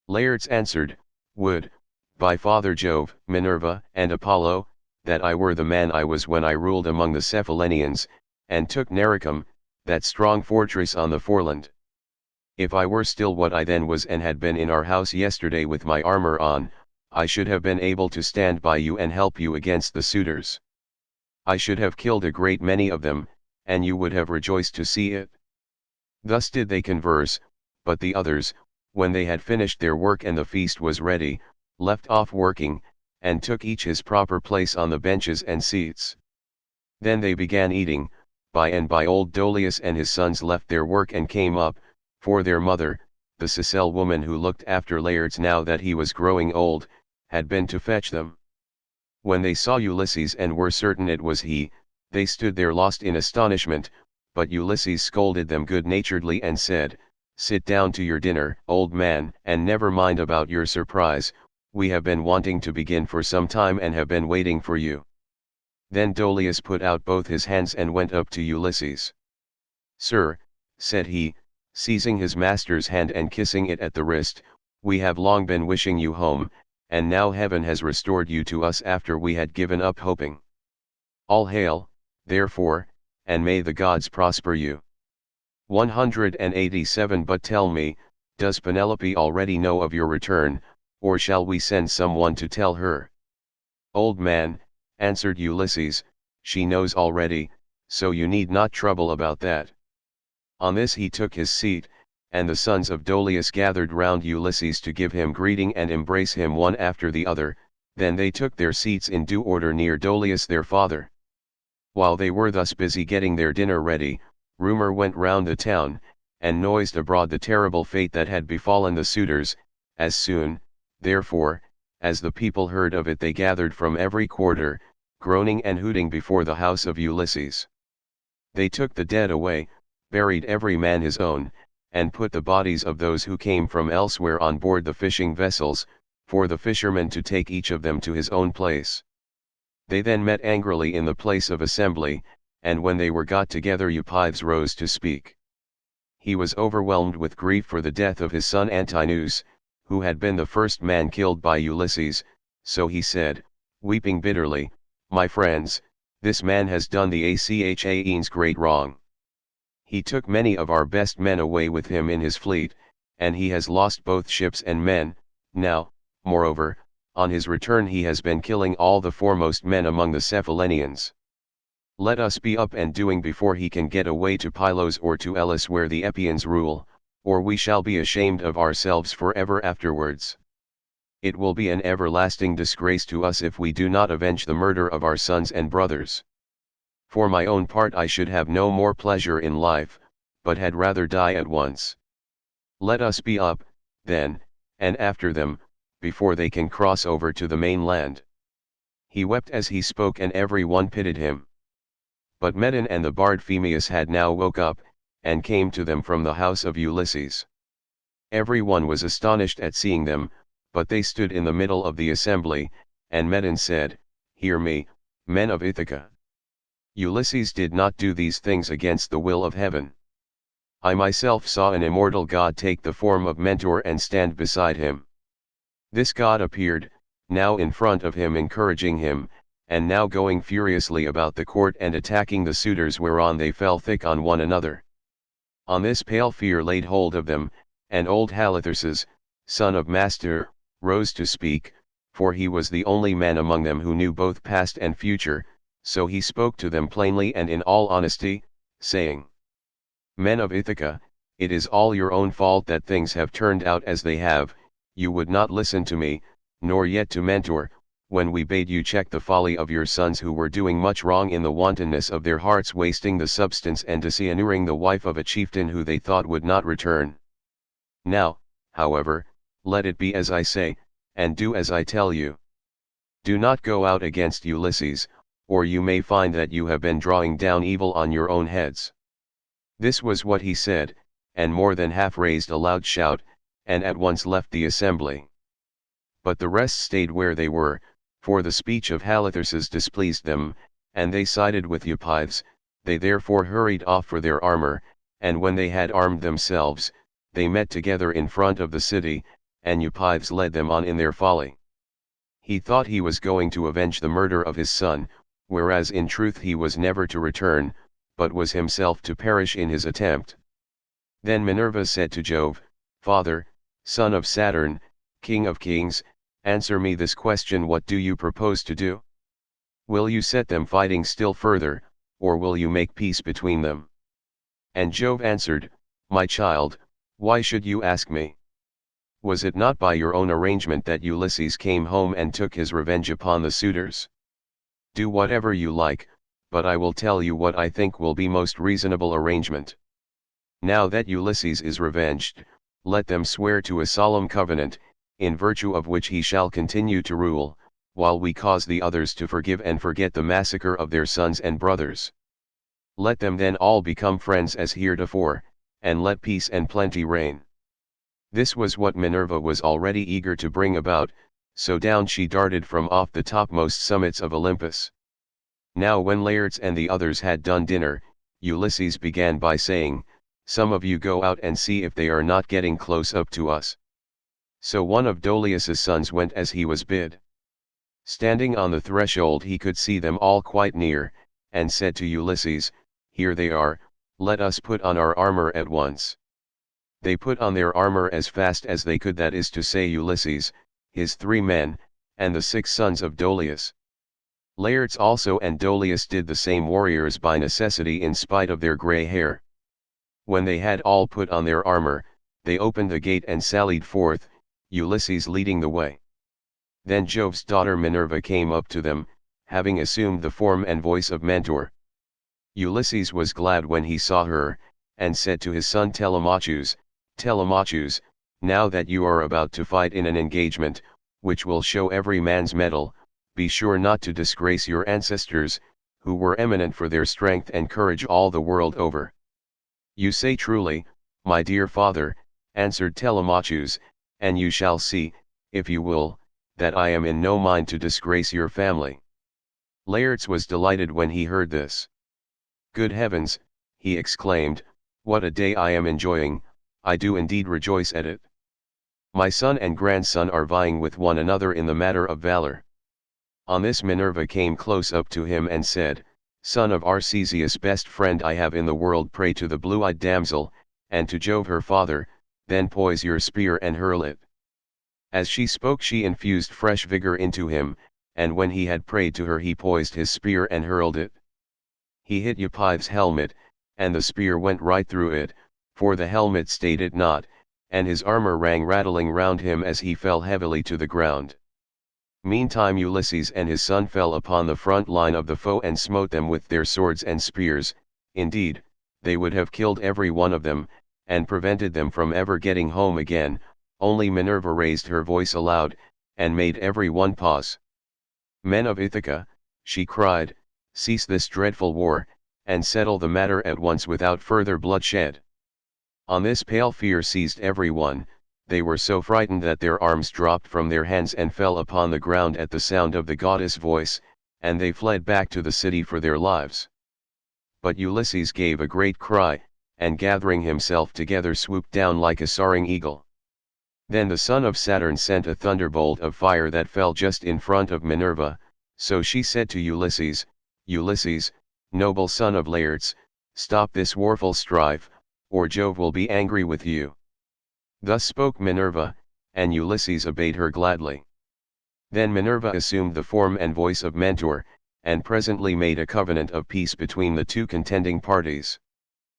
Laertes answered, "Would, by Father Jove, Minerva, and Apollo, that I were the man I was when I ruled among the Cephallenians, and took Nericum, that strong fortress on the foreland. If I were still what I then was and had been in our house yesterday with my armor on, I should have been able to stand by you and help you against the suitors. I should have killed a great many of them, and you would have rejoiced to see it." Thus did they converse, but the others, when they had finished their work and the feast was ready, left off working, and took each his proper place on the benches and seats. Then they began eating. By and by old Dolius and his sons left their work and came up, for their mother, the Sicel woman who looked after Laertes now that he was growing old, had been to fetch them. When they saw Ulysses and were certain it was he, they stood there lost in astonishment, but Ulysses scolded them good-naturedly and said, "Sit down to your dinner, old man, and never mind about your surprise. We have been wanting to begin for some time and have been waiting for you." Then Dolius put out both his hands and went up to Ulysses. "Sir," said he, seizing his master's hand and kissing it at the wrist, "we have long been wishing you home, and now heaven has restored you to us after we had given up hoping. All hail, therefore, and may the gods prosper you. 187 But tell me, does Penelope already know of your return, or shall we send someone to tell her? Old man, answered Ulysses, she knows already, so you need not trouble about that. On this he took his seat, and the sons of Dolius gathered round Ulysses to give him greeting and embrace him one after the other, then they took their seats in due order near Dolius their father. While they were thus busy getting their dinner ready, rumor went round the town, and noised abroad the terrible fate that had befallen the suitors. As soon, therefore, as the people heard of it they gathered from every quarter, groaning and hooting before the house of Ulysses. They took the dead away, buried every man his own, and put the bodies of those who came from elsewhere on board the fishing vessels, for the fishermen to take each of them to his own place. They then met angrily in the place of assembly, and when they were got together Eupides rose to speak. He was overwhelmed with grief for the death of his son Antinous, who had been the first man killed by Ulysses, so he said, weeping bitterly, my friends, this man has done the Achaeans great wrong. He took many of our best men away with him in his fleet, and he has lost both ships and men. Now, moreover, on his return he has been killing all the foremost men among the Cephallenians. Let us be up and doing before he can get away to Pylos or to Elis where the Epeans rule, or we shall be ashamed of ourselves forever afterwards. It will be an everlasting disgrace to us if we do not avenge the murder of our sons and brothers. For my own part I should have no more pleasure in life, but had rather die at once. Let us be up, then, and after them, before they can cross over to the mainland. He wept as he spoke and every one pitied him. But Medon and the bard Phemius had now woke up, and came to them from the house of Ulysses. Every one was astonished at seeing them, but they stood in the middle of the assembly, and Medon said, hear me, men of Ithaca. Ulysses did not do these things against the will of heaven. I myself saw an immortal god take the form of Mentor and stand beside him. This god appeared, now in front of him encouraging him, and now going furiously about the court and attacking the suitors whereon they fell thick on one another. On this pale fear laid hold of them, and old Halitherses, son of Mastor, rose to speak, for he was the only man among them who knew both past and future, so he spoke to them plainly and in all honesty, saying, men of Ithaca, it is all your own fault that things have turned out as they have. You would not listen to me, nor yet to Mentor, when we bade you check the folly of your sons who were doing much wrong in the wantonness of their hearts, wasting the substance and dishonouring the wife of a chieftain who they thought would not return. Now, however, let it be as I say, and do as I tell you. Do not go out against Ulysses, or you may find that you have been drawing down evil on your own heads. This was what he said, and more than half raised a loud shout, and at once left the assembly. But the rest stayed where they were, for the speech of Halitherses displeased them, and they sided with Eupides. They therefore hurried off for their armor, and when they had armed themselves, they met together in front of the city, and Eupides led them on in their folly. He thought he was going to avenge the murder of his son, whereas in truth he was never to return, but was himself to perish in his attempt. Then Minerva said to Jove, Father, son of Saturn, King of kings, answer me this question: what do you propose to do? Will you set them fighting still further, or will you make peace between them? And Jove answered, my child, why should you ask me? Was it not by your own arrangement that Ulysses came home and took his revenge upon the suitors? Do whatever you like, but I will tell you what I think will be most reasonable arrangement. Now that Ulysses is revenged, let them swear to a solemn covenant, in virtue of which he shall continue to rule, while we cause the others to forgive and forget the massacre of their sons and brothers. Let them then all become friends as heretofore, and let peace and plenty reign. This was what Minerva was already eager to bring about, so down she darted from off the topmost summits of Olympus. Now when Laertes and the others had done dinner, Ulysses began by saying, some of you go out and see if they are not getting close up to us. So one of Dolius's sons went as he was bid. Standing on the threshold he could see them all quite near, and said to Ulysses, "Here they are, let us put on our armor at once." They put on their armor as fast as they could, that is to say Ulysses, his 3 men, and the 6 sons of Dolius. Laertes also and Dolius did the same, warriors by necessity in spite of their grey hair. When they had all put on their armor, they opened the gate and sallied forth, Ulysses leading the way. Then Jove's daughter Minerva came up to them, having assumed the form and voice of Mentor. Ulysses was glad when he saw her, and said to his son Telemachus, "Telemachus, now that you are about to fight in an engagement, which will show every man's mettle, be sure not to disgrace your ancestors, who were eminent for their strength and courage all the world over." "You say truly, my dear father," answered Telemachus, "and you shall see, if you will, that I am in no mind to disgrace your family." Laertes was delighted when he heard this. "Good heavens," he exclaimed, "what a day I am enjoying, I do indeed rejoice at it. My son and grandson are vying with one another in the matter of valor." On this Minerva came close up to him and said, "Son of Arcesius, best friend I have in the world, pray to the blue-eyed damsel, and to Jove her father, then poise your spear and hurl it." As she spoke she infused fresh vigor into him, and when he had prayed to her he poised his spear and hurled it. He hit Eupithe's helmet, and the spear went right through it, for the helmet stayed it not, and his armor rang rattling round him as he fell heavily to the ground. Meantime Ulysses and his son fell upon the front line of the foe and smote them with their swords and spears. Indeed, they would have killed every one of them, and prevented them from ever getting home again, only Minerva raised her voice aloud, and made every one pause. "Men of Ithaca," she cried, "cease this dreadful war, and settle the matter at once without further bloodshed." On this pale fear seized every one. They were so frightened that their arms dropped from their hands and fell upon the ground at the sound of the goddess' voice, and they fled back to the city for their lives. But Ulysses gave a great cry, and gathering himself together swooped down like a soaring eagle. Then the son of Saturn sent a thunderbolt of fire that fell just in front of Minerva, so she said to Ulysses, "Ulysses, noble son of Laertes, stop this warful strife, or Jove will be angry with you." Thus spoke Minerva, and Ulysses obeyed her gladly. Then Minerva assumed the form and voice of Mentor, and presently made a covenant of peace between the 2 contending parties.